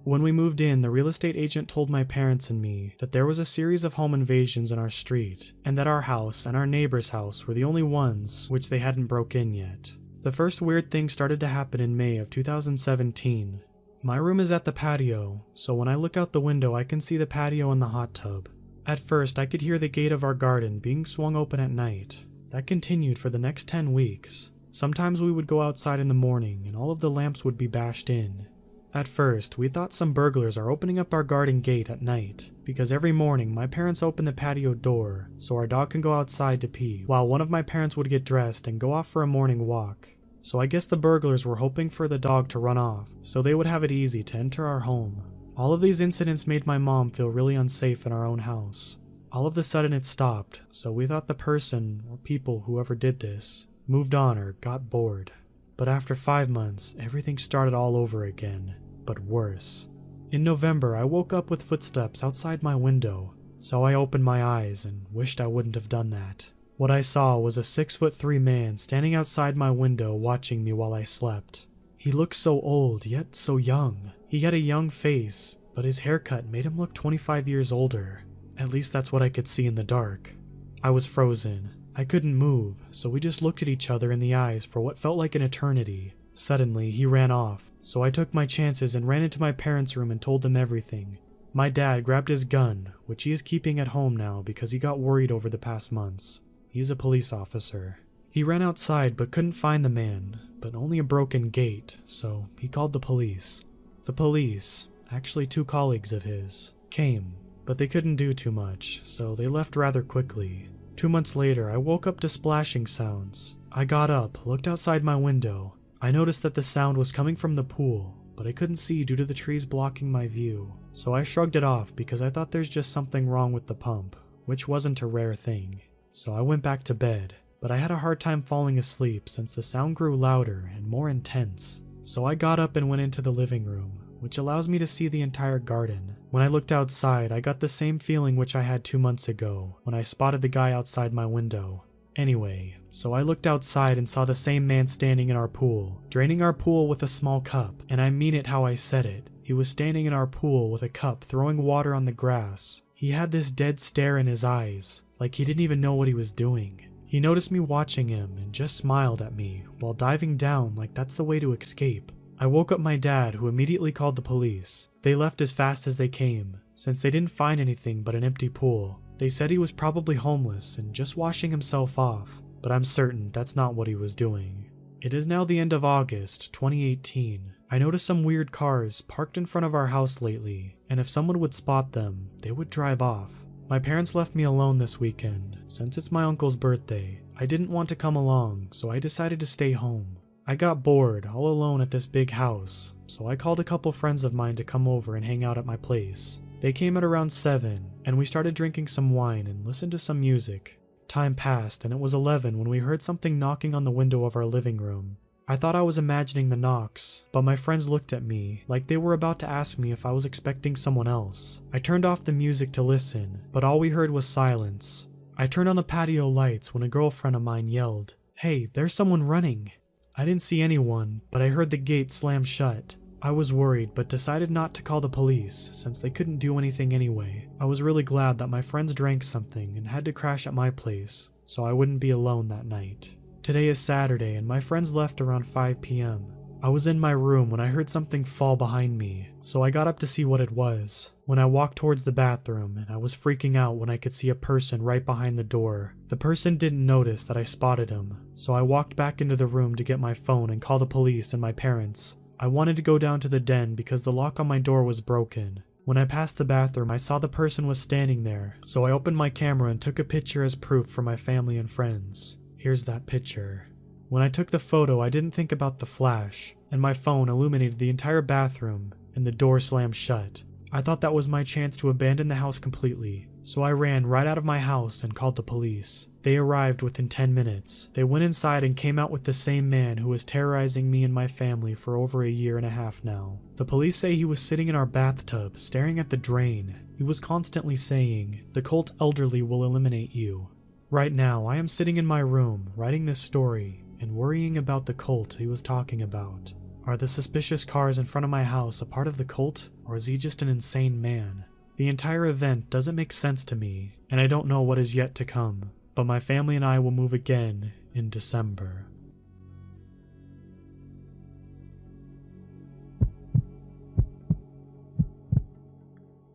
[SPEAKER 1] When we moved in, the real estate agent told my parents and me that there was a series of home invasions in our street, and that our house and our neighbor's house were the only ones which they hadn't broke in yet. The first weird thing started to happen in May of 2017. My room is at the patio, so when I look out the window I can see the patio and the hot tub. At first I could hear the gate of our garden being swung open at night. That continued for the next 10 weeks. Sometimes we would go outside in the morning and all of the lamps would be bashed in. At first, we thought some burglars are opening up our garden gate at night, because every morning my parents open the patio door so our dog can go outside to pee, while one of my parents would get dressed and go off for a morning walk. So I guess the burglars were hoping for the dog to run off, so they would have it easy to enter our home. All of these incidents made my mom feel really unsafe in our own house. All of a sudden it stopped, so we thought the person, or people, whoever did this, moved on or got bored. But after 5 months, everything started all over again, but worse. In November, I woke up with footsteps outside my window, so I opened my eyes and wished I wouldn't have done that. What I saw was a 6'3" man standing outside my window watching me while I slept. He looked so old, yet so young. He had a young face, but his haircut made him look 25 years older. At least that's what I could see in the dark. I was frozen. I couldn't move, so we just looked at each other in the eyes for what felt like an eternity. Suddenly, he ran off, so I took my chances and ran into my parents' room and told them everything. My dad grabbed his gun, which he is keeping at home now because he got worried over the past months. He's a police officer. He ran outside but couldn't find the man, but only a broken gate, so he called the police. The police, actually 2 colleagues of his, came, but they couldn't do too much, so they left rather quickly. 2 months later, I woke up to splashing sounds. I got up, looked outside my window. I noticed that the sound was coming from the pool, but I couldn't see due to the trees blocking my view, so I shrugged it off because I thought there's just something wrong with the pump, which wasn't a rare thing. So I went back to bed, but I had a hard time falling asleep since the sound grew louder and more intense. So I got up and went into the living room, which allows me to see the entire garden. When I looked outside, I got the same feeling which I had 2 months ago, when I spotted the guy outside my window. Anyway, so I looked outside and saw the same man standing in our pool, draining our pool with a small cup, and I mean it how I said it. He was standing in our pool with a cup throwing water on the grass. He had this dead stare in his eyes, like he didn't even know what he was doing. He noticed me watching him and just smiled at me while diving down like that's the way to escape. I woke up my dad, who immediately called the police. They left as fast as they came, since they didn't find anything but an empty pool. They said he was probably homeless and just washing himself off, but I'm certain that's not what he was doing. It is now the end of August 2018. I noticed some weird cars parked in front of our house lately, and if someone would spot them, they would drive off. My parents left me alone this weekend. Since it's my uncle's birthday, I didn't want to come along, so I decided to stay home. I got bored all alone at this big house, so I called a couple friends of mine to come over and hang out at my place. They came at around 7, and we started drinking some wine and listened to some music. Time passed, and it was 11 when we heard something knocking on the window of our living room. I thought I was imagining the knocks, but my friends looked at me like they were about to ask me if I was expecting someone else. I turned off the music to listen, but all we heard was silence. I turned on the patio lights when a girlfriend of mine yelled, "Hey, there's someone running!" I didn't see anyone, but I heard the gate slam shut. I was worried, but decided not to call the police since they couldn't do anything anyway. I was really glad that my friends drank something and had to crash at my place, so I wouldn't be alone that night. Today is Saturday and my friends left around 5 p.m. I was in my room when I heard something fall behind me, so I got up to see what it was. When I walked towards the bathroom, and I was freaking out when I could see a person right behind the door. The person didn't notice that I spotted him, so I walked back into the room to get my phone and call the police and my parents. I wanted to go down to the den because the lock on my door was broken. When I passed the bathroom, I saw the person was standing there, so I opened my camera and took a picture as proof for my family and friends. Here's that picture. When I took the photo, I didn't think about the flash, and my phone illuminated the entire bathroom, and the door slammed shut. I thought that was my chance to abandon the house completely, so I ran right out of my house and called the police. They arrived within 10 minutes. They went inside and came out with the same man who was terrorizing me and my family for over a year and a half now. The police say he was sitting in our bathtub, staring at the drain. He was constantly saying, "The cult elderly will eliminate you." Right now, I am sitting in my room, writing this story, and worrying about the cult he was talking about. Are the suspicious cars in front of my house a part of the cult, or is he just an insane man? The entire event doesn't make sense to me, and I don't know what is yet to come, but my family and I will move again in December.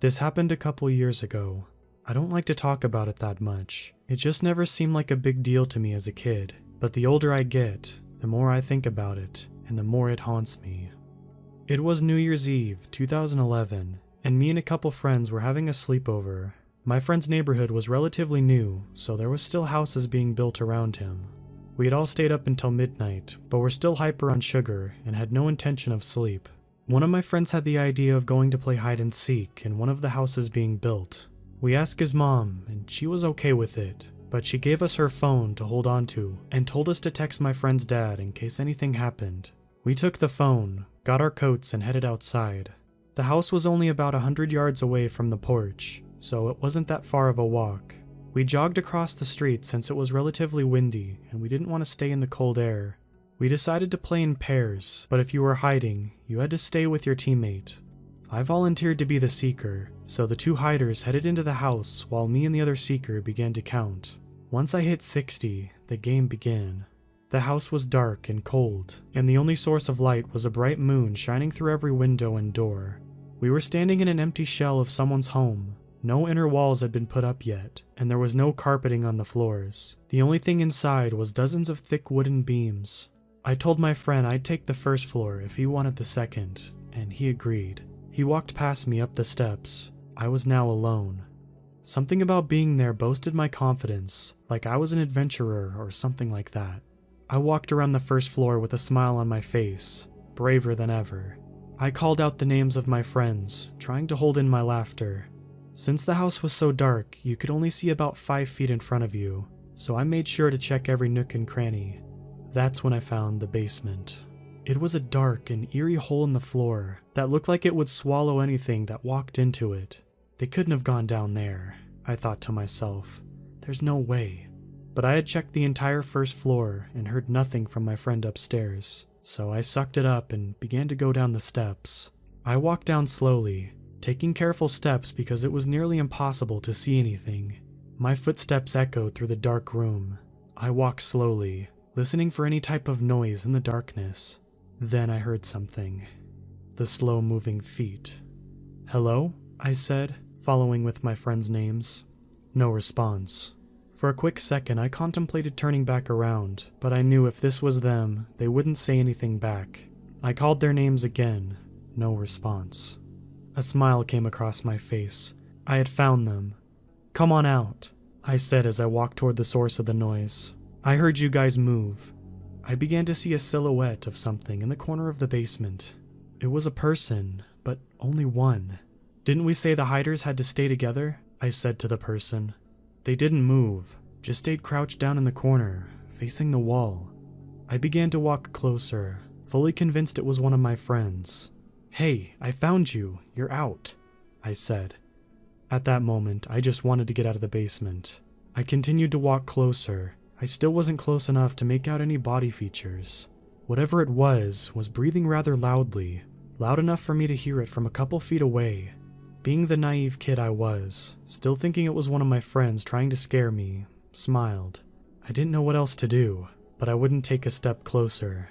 [SPEAKER 1] This happened a couple years ago. I don't like to talk about it that much. It just never seemed like a big deal to me as a kid, but the older I get, the more I think about it, and the more it haunts me. It was New Year's Eve, 2011, and me and a couple friends were having a sleepover. My friend's neighborhood was relatively new, so there was still houses being built around him. We had all stayed up until midnight, but were still hyper on sugar and had no intention of sleep. One of my friends had the idea of going to play hide and seek in one of the houses being built. We asked his mom, and she was okay with it, but she gave us her phone to hold on to and told us to text my friend's dad in case anything happened. We took the phone, got our coats, and headed outside. The house was only about 100 yards away from the porch, so it wasn't that far of a walk. We jogged across the street since it was relatively windy and we didn't want to stay in the cold air. We decided to play in pairs, but if you were hiding, you had to stay with your teammate. I volunteered to be the seeker, so the two hiders headed into the house while me and the other seeker began to count. Once I hit 60, the game began. The house was dark and cold, and the only source of light was a bright moon shining through every window and door. We were standing in an empty shell of someone's home. No inner walls had been put up yet, and there was no carpeting on the floors. The only thing inside was dozens of thick wooden beams. I told my friend I'd take the first floor if he wanted the second, and he agreed. He walked past me up the steps. I was now alone. Something about being there boosted my confidence, like I was an adventurer or something like that. I walked around the first floor with a smile on my face, braver than ever. I called out the names of my friends, trying to hold in my laughter. Since the house was so dark, you could only see about 5 feet in front of you, so I made sure to check every nook and cranny. That's when I found the basement. It was a dark and eerie hole in the floor that looked like it would swallow anything that walked into it. They couldn't have gone down there, I thought to myself. There's no way. But I had checked the entire first floor and heard nothing from my friend upstairs, so I sucked it up and began to go down the steps. I walked down slowly, taking careful steps because it was nearly impossible to see anything. My footsteps echoed through the dark room. I walked slowly, listening for any type of noise in the darkness. Then I heard something. The slow-moving feet. "Hello?" I said, following with my friends' names. No response. For a quick second, I contemplated turning back around, but I knew if this was them, they wouldn't say anything back. I called their names again. No response. A smile came across my face. I had found them. "Come on out," I said as I walked toward the source of the noise. "I heard you guys move." I began to see a silhouette of something in the corner of the basement. It was a person, but only one. "Didn't we say the hiders had to stay together?" I said to the person. They didn't move, just stayed crouched down in the corner, facing the wall. I began to walk closer, fully convinced it was one of my friends. "Hey, I found you. You're out," I said. At that moment, I just wanted to get out of the basement. I continued to walk closer. I still wasn't close enough to make out any body features. Whatever it was breathing rather loudly, loud enough for me to hear it from a couple feet away. Being the naive kid I was, still thinking it was one of my friends trying to scare me, smiled. I didn't know what else to do, but I wouldn't take a step closer.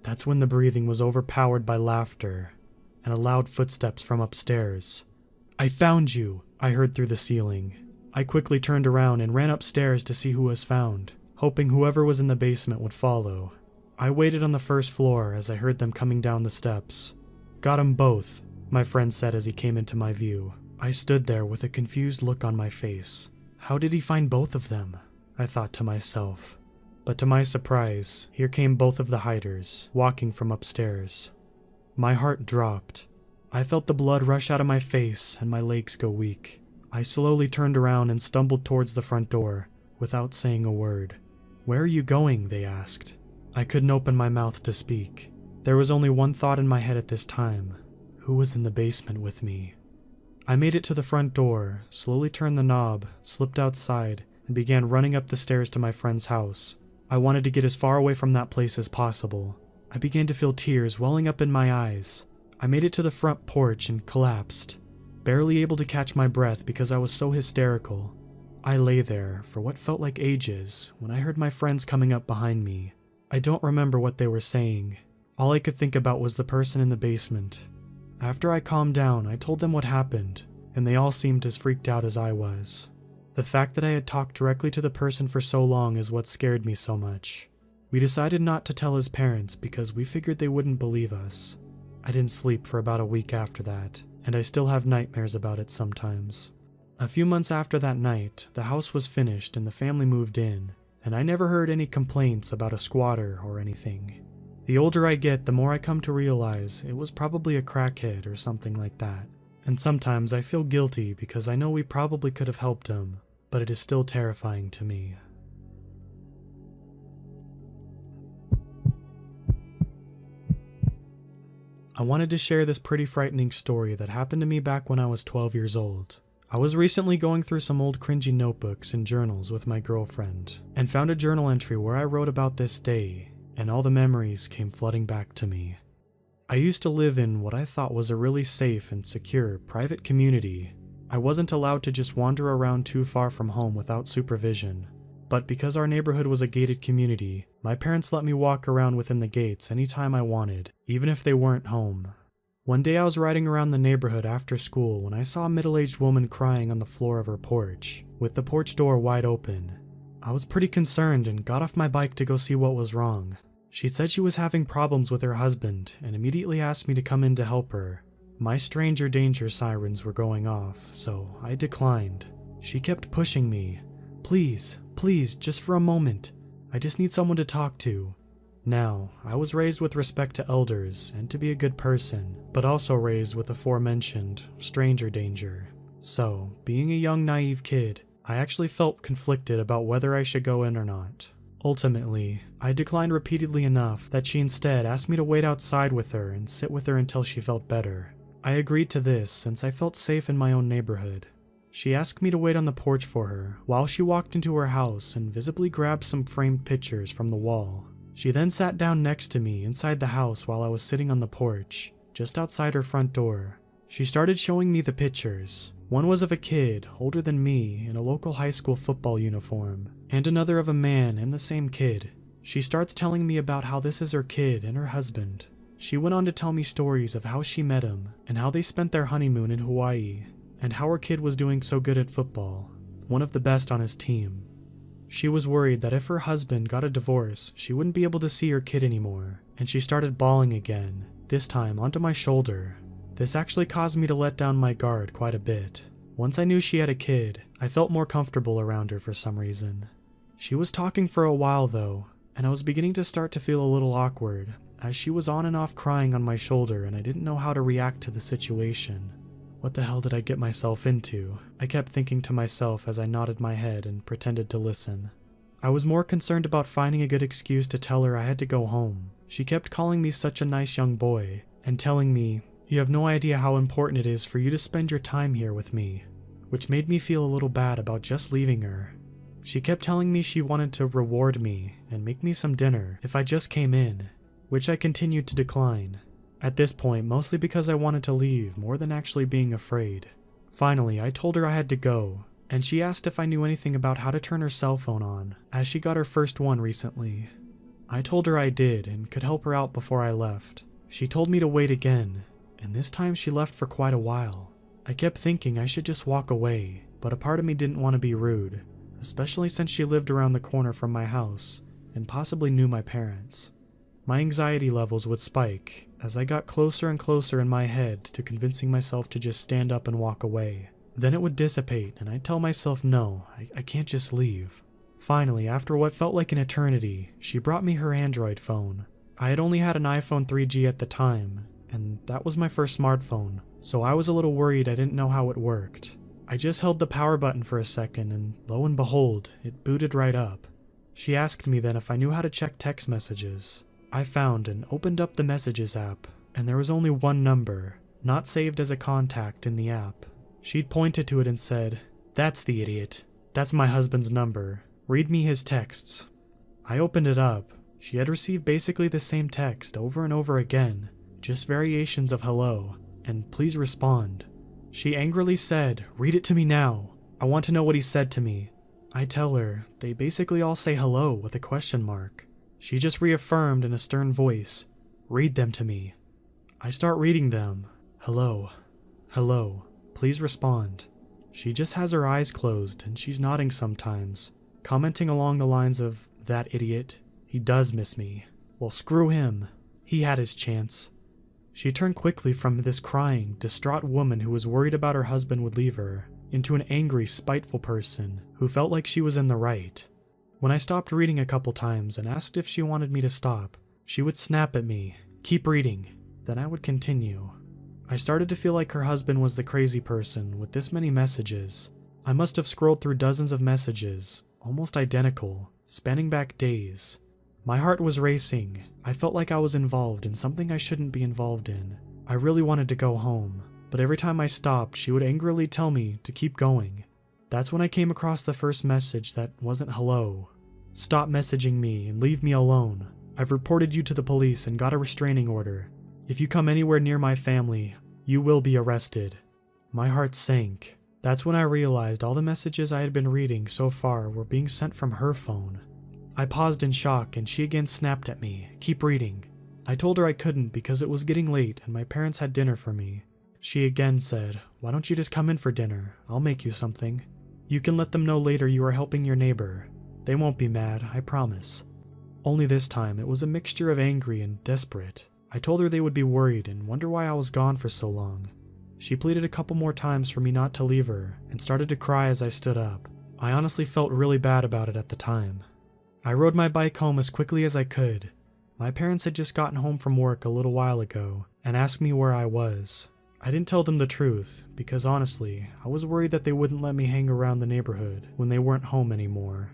[SPEAKER 1] That's when the breathing was overpowered by laughter and a loud footsteps from upstairs. "I found you," I heard through the ceiling. I quickly turned around and ran upstairs to see who was found, hoping whoever was in the basement would follow. I waited on the first floor as I heard them coming down the steps. "Got 'em both," my friend said as he came into my view. I stood there with a confused look on my face. How did he find both of them? I thought to myself. But to my surprise, here came both of the hiders, walking from upstairs. My heart dropped. I felt the blood rush out of my face and my legs go weak. I slowly turned around and stumbled towards the front door, without saying a word. "Where are you going?" they asked. I couldn't open my mouth to speak. There was only one thought in my head at this time. Who was in the basement with me? I made it to the front door, slowly turned the knob, slipped outside, and began running up the stairs to my friend's house. I wanted to get as far away from that place as possible. I began to feel tears welling up in my eyes. I made it to the front porch and collapsed, barely able to catch my breath because I was so hysterical. I lay there for what felt like ages when I heard my friends coming up behind me. I don't remember what they were saying. All I could think about was the person in the basement. After I calmed down, I told them what happened, and they all seemed as freaked out as I was. The fact that I had talked directly to the person for so long is what scared me so much. We decided not to tell his parents because we figured they wouldn't believe us. I didn't sleep for about a week after that, and I still have nightmares about it sometimes. A few months after that night, the house was finished and the family moved in, and I never heard any complaints about a squatter or anything. The older I get, the more I come to realize it was probably a crackhead or something like that. And sometimes I feel guilty because I know we probably could have helped him, but it is still terrifying to me. I wanted to share this pretty frightening story that happened to me back when I was 12 years old. I was recently going through some old cringy notebooks and journals with my girlfriend, and found a journal entry where I wrote about this day, and all the memories came flooding back to me. I used to live in what I thought was a really safe and secure private community. I wasn't allowed to just wander around too far from home without supervision. But because our neighborhood was a gated community, my parents let me walk around within the gates anytime I wanted, even if they weren't home. One day I was riding around the neighborhood after school when I saw a middle-aged woman crying on the floor of her porch, with the porch door wide open. I was pretty concerned and got off my bike to go see what was wrong. She said she was having problems with her husband and immediately asked me to come in to help her. My stranger danger sirens were going off, so I declined. She kept pushing me. Please, just for a moment. I just need someone to talk to. Now, I was raised with respect to elders and to be a good person, but also raised with aforementioned stranger danger. So, being a young naive kid, I actually felt conflicted about whether I should go in or not. Ultimately, I declined repeatedly enough that she instead asked me to wait outside with her and sit with her until she felt better. I agreed to this since I felt safe in my own neighborhood. She asked me to wait on the porch for her while she walked into her house and visibly grabbed some framed pictures from the wall. She then sat down next to me inside the house while I was sitting on the porch, just outside her front door. She started showing me the pictures. One was of a kid, older than me, in a local high school football uniform, and another of a man and the same kid. She starts telling me about how this is her kid and her husband. She went on to tell me stories of how she met him, and how they spent their honeymoon in Hawaii, and how her kid was doing so good at football, one of the best on his team. She was worried that if her husband got a divorce, she wouldn't be able to see her kid anymore, and she started bawling again, this time onto my shoulder. This actually caused me to let down my guard quite a bit. Once I knew she had a kid, I felt more comfortable around her for some reason. She was talking for a while though, and I was beginning to start to feel a little awkward, as she was on and off crying on my shoulder and I didn't know how to react to the situation. What the hell did I get myself into? I kept thinking to myself as I nodded my head and pretended to listen. I was more concerned about finding a good excuse to tell her I had to go home. She kept calling me such a nice young boy, and telling me, "You have no idea how important it is for you to spend your time here with me," which made me feel a little bad about just leaving her. She kept telling me she wanted to reward me and make me some dinner if I just came in, which I continued to decline. At this point, mostly because I wanted to leave more than actually being afraid. Finally, I told her I had to go, and she asked if I knew anything about how to turn her cell phone on, as she got her first one recently. I told her I did and could help her out before I left. She told me to wait again, and this time she left for quite a while. I kept thinking I should just walk away, but a part of me didn't want to be rude, especially since she lived around the corner from my house and possibly knew my parents. My anxiety levels would spike as I got closer and closer in my head to convincing myself to just stand up and walk away. Then it would dissipate and I'd tell myself no, I can't just leave. Finally, after what felt like an eternity, she brought me her Android phone. I had only had an iPhone 3G at the time, and that was my first smartphone, so I was a little worried I didn't know how it worked. I just held the power button for a second and lo and behold, it booted right up. She asked me then if I knew how to check text messages. I found and opened up the Messages app, and there was only one number, not saved as a contact in the app. She'd pointed to it and said, "That's the idiot. That's my husband's number. Read me his texts." I opened it up. She had received basically the same text over and over again, just variations of hello, and please respond. She angrily said, "Read it to me now. I want to know what he said to me." I tell her, they basically all say hello with a question mark. She just reaffirmed in a stern voice, "Read them to me." I start reading them. Hello. Hello. Please respond. She just has her eyes closed and she's nodding sometimes, commenting along the lines of, "That idiot. He does miss me. Well, screw him. He had his chance." She turned quickly from this crying, distraught woman who was worried about her husband would leave her, into an angry, spiteful person who felt like she was in the right. When I stopped reading a couple times and asked if she wanted me to stop, she would snap at me, "Keep reading." Then I would continue. I started to feel like her husband was the crazy person with this many messages. I must have scrolled through dozens of messages, almost identical, spanning back days. My heart was racing. I felt like I was involved in something I shouldn't be involved in. I really wanted to go home, but every time I stopped, she would angrily tell me to keep going. That's when I came across the first message that wasn't hello. Stop messaging me and leave me alone. I've reported you to the police and got a restraining order. If you come anywhere near my family, you will be arrested. My heart sank. That's when I realized all the messages I had been reading so far were being sent from her phone. I paused in shock and she again snapped at me, "Keep reading." I told her I couldn't because it was getting late and my parents had dinner for me. She again said, "Why don't you just come in for dinner? I'll make you something. You can let them know later you are helping your neighbor. They won't be mad, I promise." Only this time, it was a mixture of angry and desperate. I told her they would be worried and wonder why I was gone for so long. She pleaded a couple more times for me not to leave her and started to cry as I stood up. I honestly felt really bad about it at the time. I rode my bike home as quickly as I could. My parents had just gotten home from work a little while ago and asked me where I was. I didn't tell them the truth because honestly, I was worried that they wouldn't let me hang around the neighborhood when they weren't home anymore.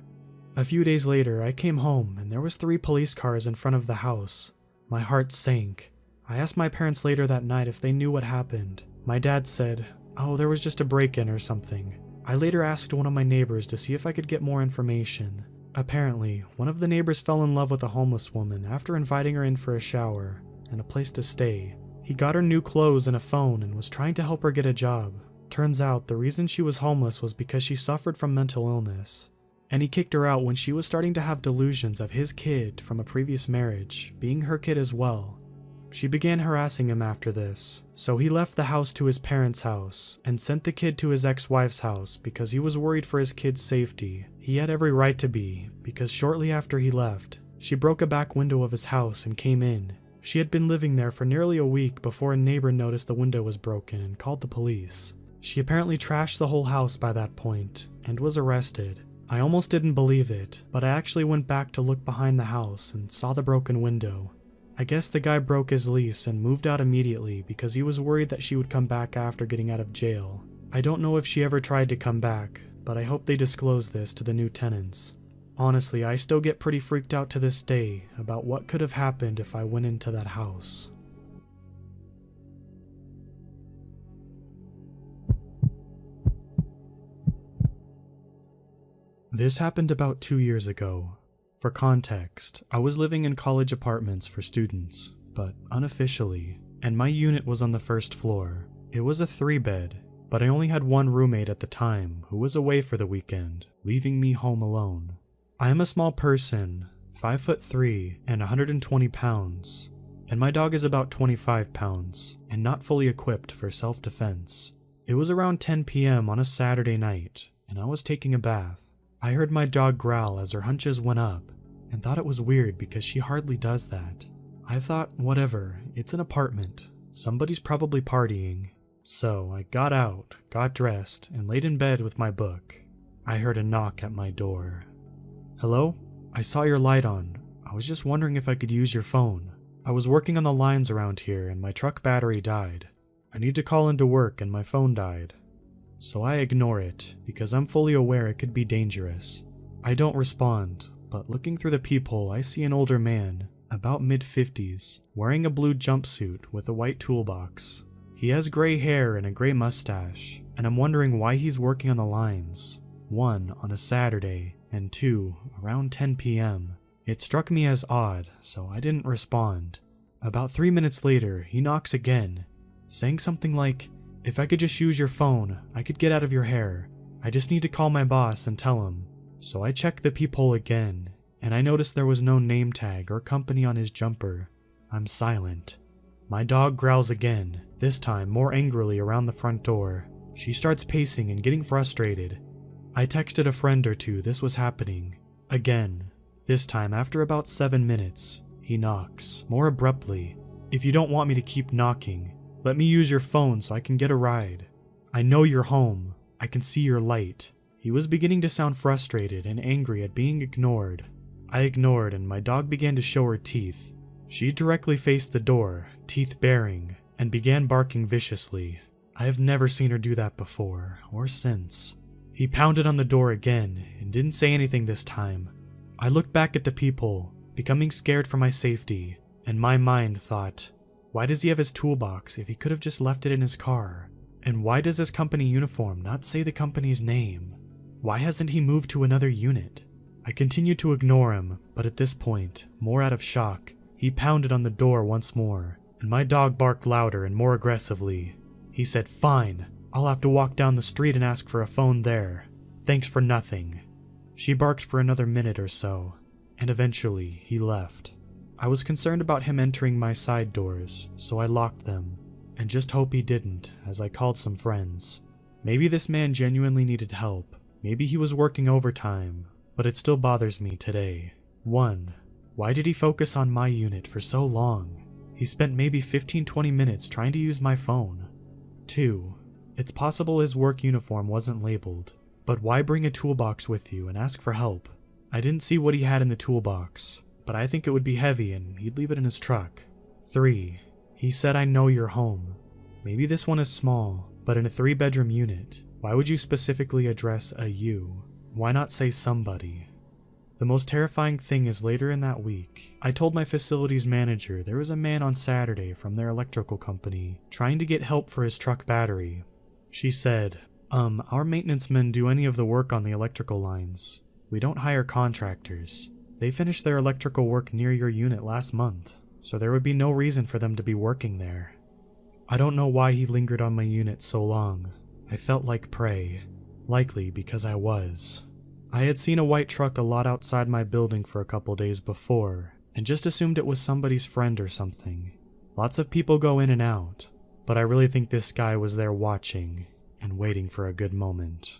[SPEAKER 1] A few days later, I came home and there was 3 police cars in front of the house. My heart sank. I asked my parents later that night if they knew what happened. My dad said, "Oh, there was just a break-in or something." I later asked one of my neighbors to see if I could get more information. Apparently, one of the neighbors fell in love with a homeless woman after inviting her in for a shower and a place to stay. He got her new clothes and a phone and was trying to help her get a job. Turns out the reason she was homeless was because she suffered from mental illness. And he kicked her out when she was starting to have delusions of his kid from a previous marriage being her kid as well. She began harassing him after this, so he left the house to his parents' house and sent the kid to his ex-wife's house because he was worried for his kid's safety. He had every right to be, because shortly after he left, she broke a back window of his house and came in. She had been living there for nearly a week before a neighbor noticed the window was broken and called the police. She apparently trashed the whole house by that point and was arrested. I almost didn't believe it, but I actually went back to look behind the house and saw the broken window. I guess the guy broke his lease and moved out immediately because he was worried that she would come back after getting out of jail. I don't know if she ever tried to come back, but I hope they disclose this to the new tenants. Honestly, I still get pretty freaked out to this day about what could have happened if I went into that house. This happened about 2 years ago. For context, I was living in college apartments for students, but unofficially, and my unit was on the first floor. It was a 3-bed, but I only had one roommate at the time who was away for the weekend, leaving me home alone. I am a small person, 5'3" and 120 pounds, and my dog is about 25 pounds and not fully equipped for self-defense. It was around 10 p.m. on a Saturday night, and I was taking a bath. I heard my dog growl as her hunches went up, and thought it was weird because she hardly does that. I thought, whatever, it's an apartment. Somebody's probably partying. So I got out, got dressed, and laid in bed with my book. I heard a knock at my door. "Hello? I saw your light on. I was just wondering if I could use your phone. I was working on the lines around here and my truck battery died. I need to call into work and my phone died." So I ignore it, because I'm fully aware it could be dangerous. I don't respond, but looking through the peephole I see an older man, about mid-50s, wearing a blue jumpsuit with a white toolbox. He has gray hair and a gray mustache, and I'm wondering why he's working on the lines. 1, on a Saturday, and 2, around 10 p.m. It struck me as odd, so I didn't respond. About 3 minutes later, he knocks again, saying something like, "If I could just use your phone, I could get out of your hair. I just need to call my boss and tell him." So I checked the peephole again, and I noticed there was no name tag or company on his jumper. I'm silent. My dog growls again, this time more angrily around the front door. She starts pacing and getting frustrated. I texted a friend or two this was happening. Again, this time after about 7 minutes, he knocks, more abruptly. "If you don't want me to keep knocking, let me use your phone so I can get a ride. I know you're home. I can see your light." He was beginning to sound frustrated and angry at being ignored. I ignored and my dog began to show her teeth. She directly faced the door, teeth baring, and began barking viciously. I have never seen her do that before, or since. He pounded on the door again and didn't say anything this time. I looked back at the peephole, becoming scared for my safety, and my mind thought, Why does he have his toolbox if he could have just left it in his car? And why does his company uniform not say the company's name? Why hasn't he moved to another unit? I continued to ignore him, but at this point, more out of shock, he pounded on the door once more, and my dog barked louder and more aggressively. He said, "Fine, I'll have to walk down the street and ask for a phone there. Thanks for nothing." She barked for another minute or so, and eventually he left. I was concerned about him entering my side doors, so I locked them, and just hope he didn't, as I called some friends. Maybe this man genuinely needed help. Maybe he was working overtime, but it still bothers me today. 1. Why did he focus on my unit for so long? He spent maybe 15-20 minutes trying to use my phone. 2. It's possible his work uniform wasn't labeled, but why bring a toolbox with you and ask for help? I didn't see what he had in the toolbox, but I think it would be heavy and he'd leave it in his truck. 3. He said, "I know you're home." Maybe this one is small, but in a 3-bedroom unit, why would you specifically address a you? Why not say somebody? The most terrifying thing is later in that week, I told my facilities manager there was a man on Saturday from their electrical company trying to get help for his truck battery. She said, our maintenance men do any of the work on the electrical lines. We don't hire contractors. They finished their electrical work near your unit last month, so there would be no reason for them to be working there. I don't know why he lingered on my unit so long. I felt like prey. Likely because I was. I had seen a white truck a lot outside my building for a couple days before, and just assumed it was somebody's friend or something. Lots of people go in and out, but I really think this guy was there watching and waiting for a good moment.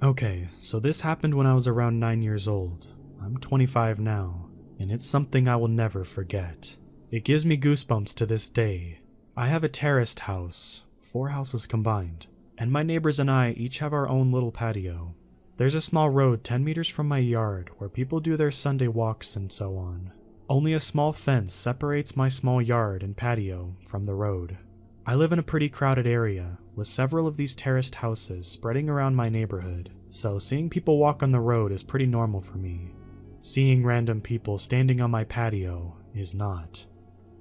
[SPEAKER 1] Okay, so this happened when I was around 9 years old. I'm 25 now, and it's something I will never forget. It gives me goosebumps to this day. I have a terraced house, 4 houses combined, and my neighbors and I each have our own little patio. There's a small road 10 meters from my yard where people do their Sunday walks and so on. Only a small fence separates my small yard and patio from the road. I live in a pretty crowded area, with several of these terraced houses spreading around my neighborhood, so seeing people walk on the road is pretty normal for me. Seeing random people standing on my patio is not.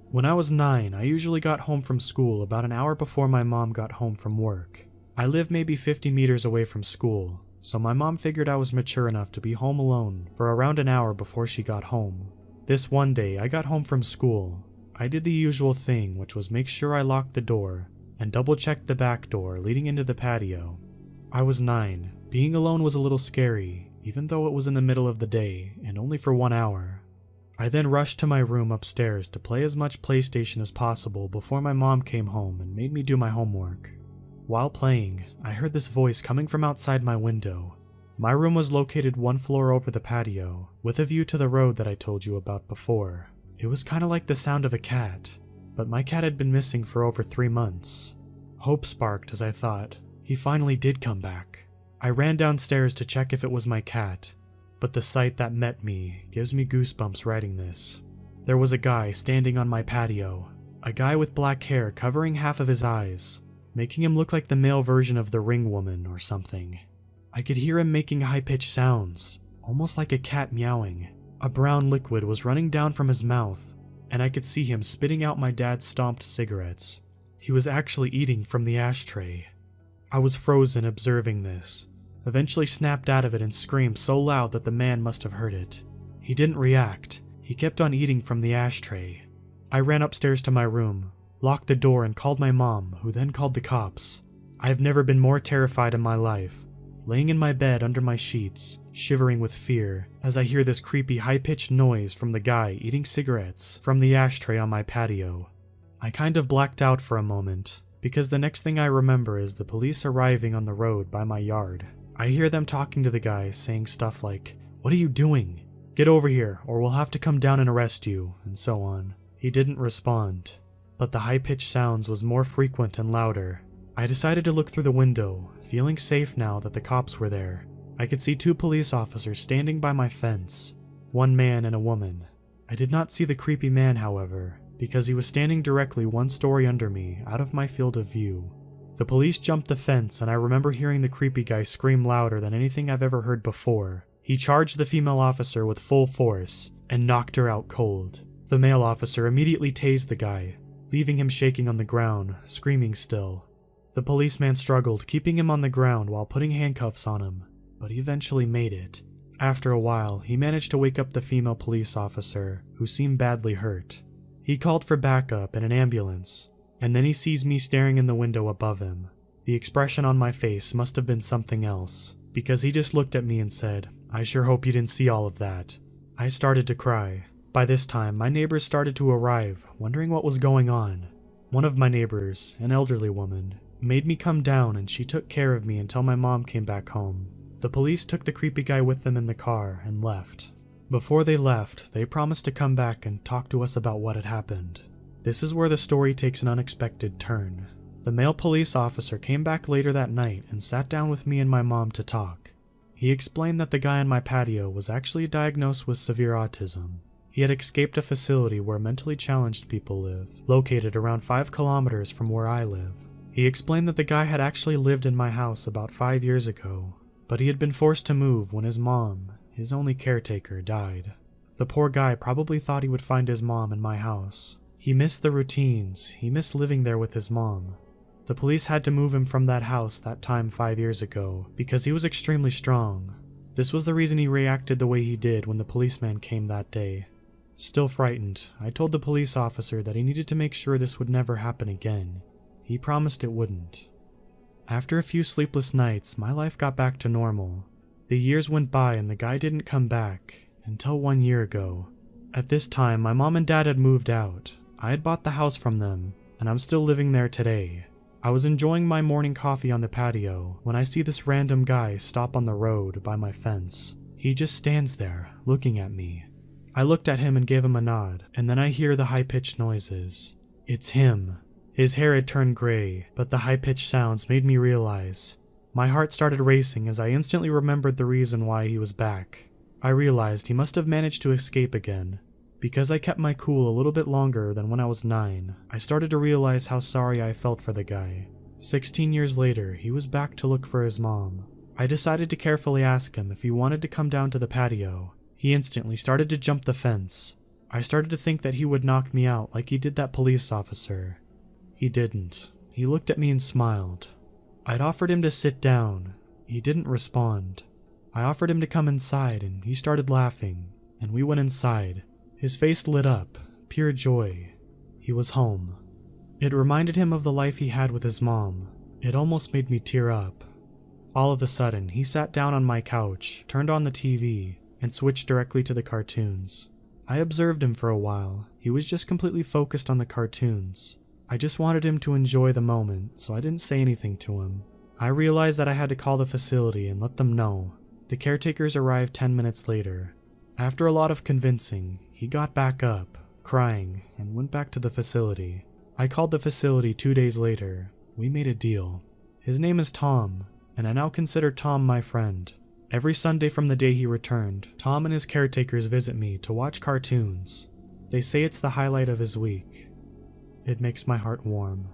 [SPEAKER 1] When I was 9, I usually got home from school about an hour before my mom got home from work. I live maybe 50 meters away from school, so my mom figured I was mature enough to be home alone for around an hour before she got home. This one day I got home from school. I did the usual thing, which was make sure I locked the door and double-checked the back door leading into the patio. I was 9. Being alone was a little scary, even though it was in the middle of the day and only for 1 hour. I then rushed to my room upstairs to play as much PlayStation as possible before my mom came home and made me do my homework. While playing, I heard this voice coming from outside my window. My room was located 1 floor over the patio, with a view to the road that I told you about before. It was kind of like the sound of a cat, but my cat had been missing for over 3 months. Hope sparked as I thought, he finally did come back. I ran downstairs to check if it was my cat, but the sight that met me gives me goosebumps writing this. There was a guy standing on my patio, a guy with black hair covering half of his eyes, making him look like the male version of the Ring Woman or something. I could hear him making high-pitched sounds, almost like a cat meowing. A brown liquid was running down from his mouth, and I could see him spitting out my dad's stomped cigarettes. He was actually eating from the ashtray. I was frozen observing this, eventually snapped out of it and screamed so loud that the man must have heard it. He didn't react. He kept on eating from the ashtray. I ran upstairs to my room, locked the door and called my mom, who then called the cops. I have never been more terrified in my life. Laying in my bed under my sheets, shivering with fear, as I hear this creepy high-pitched noise from the guy eating cigarettes from the ashtray on my patio. I kind of blacked out for a moment, because the next thing I remember is the police arriving on the road by my yard. I hear them talking to the guy, saying stuff like, "What are you doing? Get over here, or we'll have to come down and arrest you," and so on. He didn't respond, but the high-pitched sounds was more frequent and louder. I decided to look through the window, feeling safe now that the cops were there. I could see 2 police officers standing by my fence, 1 man and a woman. I did not see the creepy man, however, because he was standing directly 1 story under me, out of my field of view. The police jumped the fence, and I remember hearing the creepy guy scream louder than anything I've ever heard before. He charged the female officer with full force and knocked her out cold. The male officer immediately tased the guy, leaving him shaking on the ground, screaming still. The policeman struggled, keeping him on the ground while putting handcuffs on him, but he eventually made it. After a while, he managed to wake up the female police officer, who seemed badly hurt. He called for backup and an ambulance, and then he sees me staring in the window above him. The expression on my face must have been something else, because he just looked at me and said, "I sure hope you didn't see all of that." I started to cry. By this time, my neighbors started to arrive, wondering what was going on. One of my neighbors, an elderly woman, made me come down and she took care of me until my mom came back home. The police took the creepy guy with them in the car and left. Before they left, they promised to come back and talk to us about what had happened. This is where the story takes an unexpected turn. The male police officer came back later that night and sat down with me and my mom to talk. He explained that the guy on my patio was actually diagnosed with severe autism. He had escaped a facility where mentally challenged people live, located around 5 kilometers from where I live. He explained that the guy had actually lived in my house about 5 years ago, but he had been forced to move when his mom, his only caretaker, died. The poor guy probably thought he would find his mom in my house. He missed the routines, he missed living there with his mom. The police had to move him from that house that time 5 years ago because he was extremely strong. This was the reason he reacted the way he did when the policeman came that day. Still frightened, I told the police officer that he needed to make sure this would never happen again. He promised it wouldn't. After a few sleepless nights, my life got back to normal. The years went by and the guy didn't come back, until 1 year ago. At this time, my mom and dad had moved out. I had bought the house from them, and I'm still living there today. I was enjoying my morning coffee on the patio when I see this random guy stop on the road by my fence. He just stands there, looking at me. I looked at him and gave him a nod, and then I hear the high-pitched noises. It's him. His hair had turned gray, but the high-pitched sounds made me realize. My heart started racing as I instantly remembered the reason why he was back. I realized he must have managed to escape again. Because I kept my cool a little bit longer than when I was 9, I started to realize how sorry I felt for the guy. 16 years later, he was back to look for his mom. I decided to carefully ask him if he wanted to come down to the patio. He instantly started to jump the fence. I started to think that he would knock me out like he did that police officer. He didn't. He looked at me and smiled. I'd offered him to sit down. He didn't respond. I offered him to come inside and he started laughing, and we went inside. His face lit up, pure joy. He was home. It reminded him of the life he had with his mom. It almost made me tear up. All of a sudden, he sat down on my couch, turned on the TV, and switched directly to the cartoons. I observed him for a while. He was just completely focused on the cartoons. I just wanted him to enjoy the moment, so I didn't say anything to him. I realized that I had to call the facility and let them know. The caretakers arrived 10 minutes later. After a lot of convincing, he got back up, crying, and went back to the facility. I called the facility 2 days later. We made a deal. His name is Tom, and I now consider Tom my friend. Every Sunday from the day he returned, Tom and his caretakers visit me to watch cartoons. They say it's the highlight of his week. It makes my heart warm.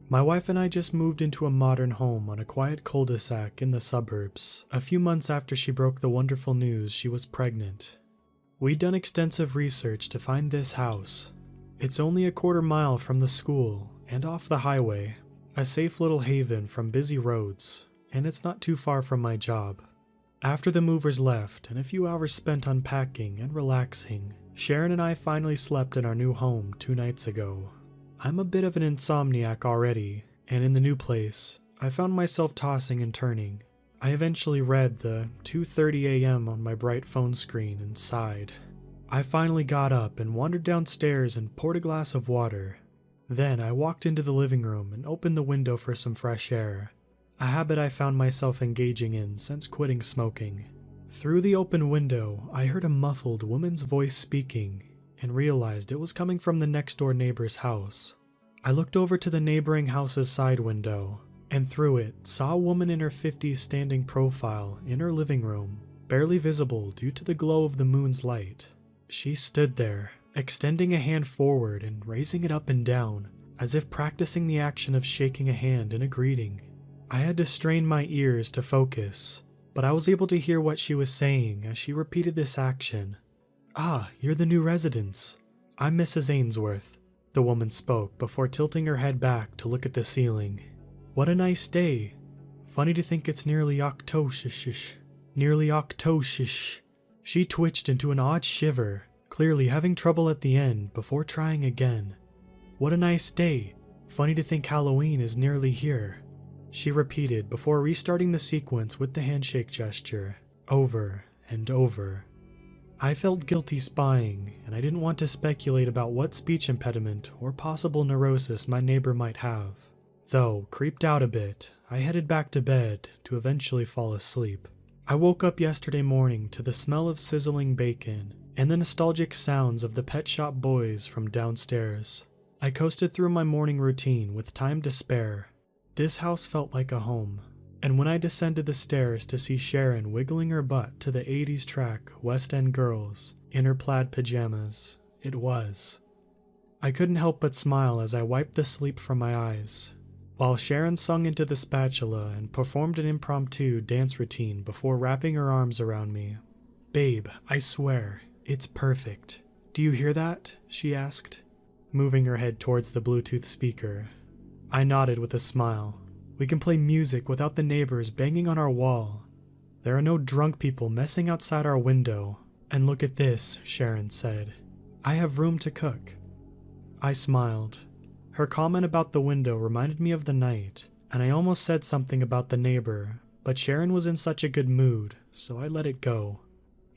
[SPEAKER 1] My wife and I just moved into a modern home on a quiet cul-de-sac in the suburbs, a few months after she broke the wonderful news she was pregnant. We'd done extensive research to find this house. It's only a quarter mile from the school and off the highway, a safe little haven from busy roads, and it's not too far from my job. After the movers left and a few hours spent unpacking and relaxing, Sharon and I finally slept in our new home 2 nights ago. I'm a bit of an insomniac already, and in the new place, I found myself tossing and turning. I eventually read the 2:30 a.m. on my bright phone screen and sighed. I finally got up and wandered downstairs and poured a glass of water. Then I walked into the living room and opened the window for some fresh air, a habit I found myself engaging in since quitting smoking. Through the open window, I heard a muffled woman's voice speaking and realized it was coming from the next-door neighbor's house. I looked over to the neighboring house's side window, and through it saw a woman in her 50s standing profile in her living room, barely visible due to the glow of the moon's light. She stood there, extending a hand forward and raising it up and down, as if practicing the action of shaking a hand in a greeting. I had to strain my ears to focus, but I was able to hear what she was saying as she repeated this action. "Ah, you're the new residents. I'm Mrs. Ainsworth," the woman spoke before tilting her head back to look at the ceiling. "What a nice day. Funny to think it's nearly Octoshish. Nearly Octoshish." She twitched into an odd shiver, clearly having trouble at the end before trying again. "What a nice day. Funny to think Halloween is nearly here," she repeated before restarting the sequence with the handshake gesture, over and over. I felt guilty spying, and I didn't want to speculate about what speech impediment or possible neurosis my neighbor might have. Though, creeped out a bit, I headed back to bed to eventually fall asleep. I woke up yesterday morning to the smell of sizzling bacon and the nostalgic sounds of the Pet Shop Boys from downstairs. I coasted through my morning routine with time to spare. This house felt like a home, and when I descended the stairs to see Sharon wiggling her butt to the 80s track West End Girls in her plaid pajamas, it was. I couldn't help but smile as I wiped the sleep from my eyes, while Sharon sung into the spatula and performed an impromptu dance routine before wrapping her arms around me. "Babe, I swear, it's perfect. Do you hear that?" she asked, moving her head towards the Bluetooth speaker. I nodded with a smile. "We can play music without the neighbors banging on our wall. There are no drunk people messing outside our window. And look at this," Sharon said. "I have room to cook." I smiled. Her comment about the window reminded me of the night, and I almost said something about the neighbor, but Sharon was in such a good mood, so I let it go.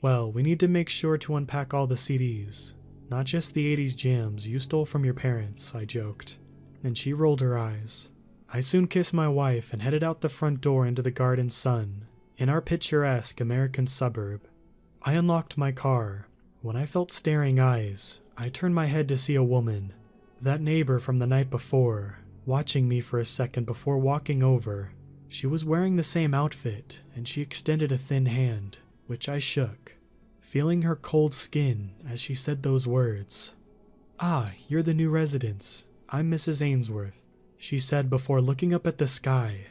[SPEAKER 1] "Well, we need to make sure to unpack all the CDs, not just the 80s jams you stole from your parents," I joked, and she rolled her eyes. I soon kissed my wife and headed out the front door into the garden sun, in our picturesque American suburb. I unlocked my car. When I felt staring eyes, I turned my head to see a woman, that neighbor from the night before, watching me for a second before walking over. She was wearing the same outfit, and she extended a thin hand, which I shook, feeling her cold skin as she said those words. "Ah, you're the new residents. I'm Mrs. Ainsworth," she said before looking up at the sky.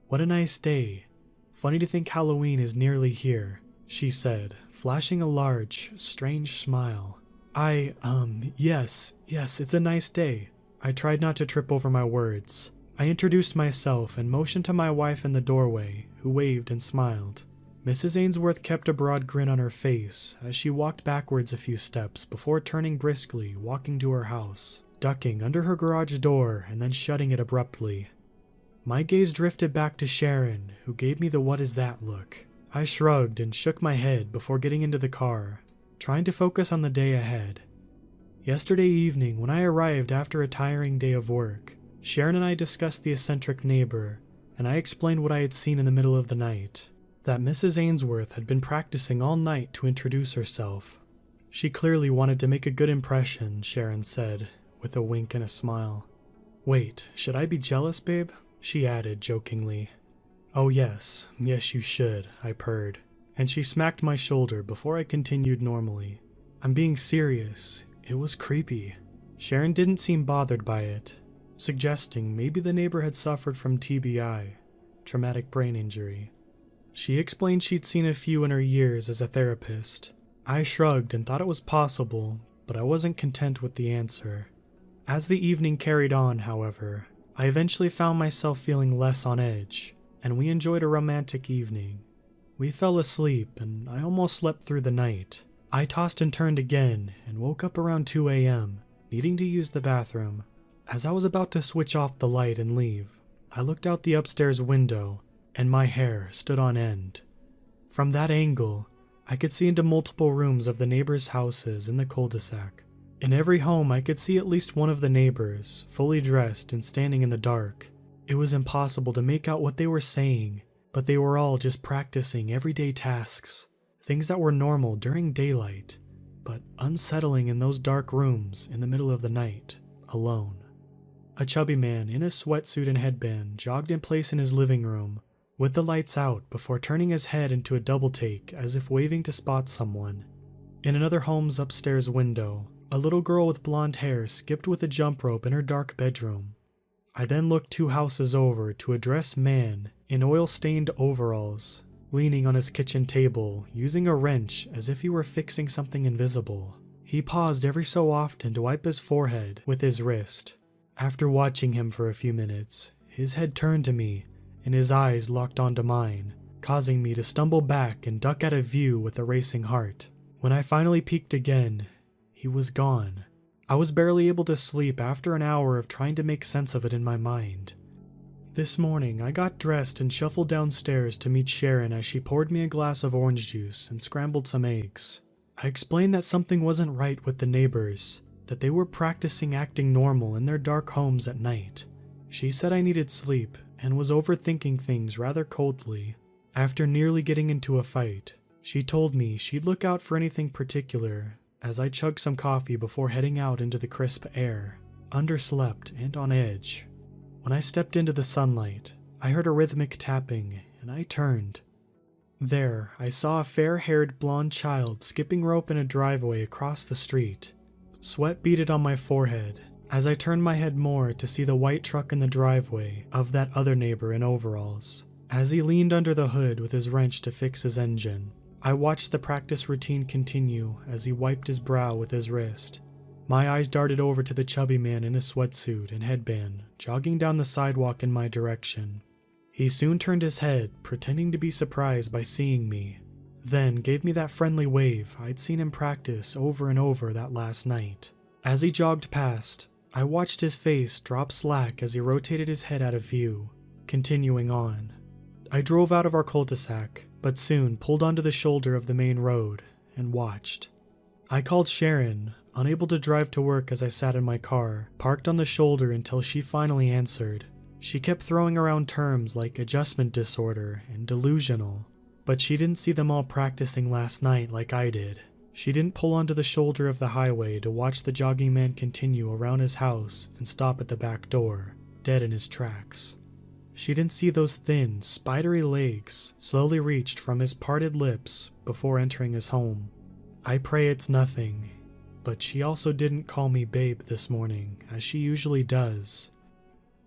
[SPEAKER 1] "What a nice day. Funny to think Halloween is nearly here," she said, flashing a large, strange smile. Yes, it's a nice day." I tried not to trip over my words. I introduced myself and motioned to my wife in the doorway, who waved and smiled. Mrs. Ainsworth kept a broad grin on her face as she walked backwards a few steps before turning briskly, walking to her house, ducking under her garage door and then shutting it abruptly. My gaze drifted back to Sharon, who gave me the "what is that" look. I shrugged and shook my head before getting into the car, trying to focus on the day ahead. Yesterday evening, when I arrived after a tiring day of work, Sharon and I discussed the eccentric neighbor, and I explained what I had seen in the middle of the night, that Mrs. Ainsworth had been practicing all night to introduce herself. She clearly wanted to make a good impression, Sharon said, with a wink and a smile. "Wait, should I be jealous, babe?" she added jokingly. "Oh yes you should," I purred, and she smacked my shoulder before I continued normally. "I'm being serious. It was creepy." Sharon didn't seem bothered by it, suggesting maybe the neighbor had suffered from TBI, traumatic brain injury. She explained she'd seen a few in her years as a therapist. I shrugged and thought it was possible, but I wasn't content with the answer. As the evening carried on, however, I eventually found myself feeling less on edge, and we enjoyed a romantic evening. We fell asleep, and I almost slept through the night. I tossed and turned again, and woke up around 2 a.m., needing to use the bathroom. As I was about to switch off the light and leave, I looked out the upstairs window, and my hair stood on end. From that angle, I could see into multiple rooms of the neighbors' houses in the cul-de-sac. In every home, I could see at least one of the neighbors, fully dressed and standing in the dark. It was impossible to make out what they were saying, but they were all just practicing everyday tasks, things that were normal during daylight, but unsettling in those dark rooms in the middle of the night, alone. A chubby man in a sweatsuit and headband jogged in place in his living room, with the lights out before turning his head into a double take as if waving to spot someone. In another home's upstairs window, a little girl with blonde hair skipped with a jump rope in her dark bedroom. I then looked 2 houses over to a dressed man in oil-stained overalls, leaning on his kitchen table, using a wrench as if he were fixing something invisible. He paused every so often to wipe his forehead with his wrist. After watching him for a few minutes, his head turned to me and his eyes locked onto mine, causing me to stumble back and duck out of view with a racing heart. When I finally peeked again, he was gone. I was barely able to sleep after an hour of trying to make sense of it in my mind. This morning, I got dressed and shuffled downstairs to meet Sharon as she poured me a glass of orange juice and scrambled some eggs. I explained that something wasn't right with the neighbors, that they were practicing acting normal in their dark homes at night. She said I needed sleep and was overthinking things rather coldly. After nearly getting into a fight, she told me she'd look out for anything particular as I chugged some coffee before heading out into the crisp air, underslept and on edge. When I stepped into the sunlight, I heard a rhythmic tapping, and I turned. There, I saw a fair-haired blonde child skipping rope in a driveway across the street. Sweat beaded on my forehead as I turned my head more to see the white truck in the driveway of that other neighbor in overalls. As he leaned under the hood with his wrench to fix his engine, I watched the practice routine continue as he wiped his brow with his wrist. My eyes darted over to the chubby man in his sweatsuit and headband, jogging down the sidewalk in my direction. He soon turned his head, pretending to be surprised by seeing me, then gave me that friendly wave I'd seen him practice over and over that last night. As he jogged past, I watched his face drop slack as he rotated his head out of view, continuing on. I drove out of our cul-de-sac, but soon pulled onto the shoulder of the main road and watched. I called Sharon, unable to drive to work as I sat in my car, parked on the shoulder until she finally answered. She kept throwing around terms like adjustment disorder and delusional, but she didn't see them all practicing last night like I did. She didn't pull onto the shoulder of the highway to watch the jogging man continue around his house and stop at the back door, dead in his tracks. She didn't see those thin, spidery legs slowly reached from his parted lips before entering his home. I pray it's nothing, but she also didn't call me babe this morning, as she usually does.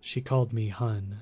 [SPEAKER 1] She called me hun.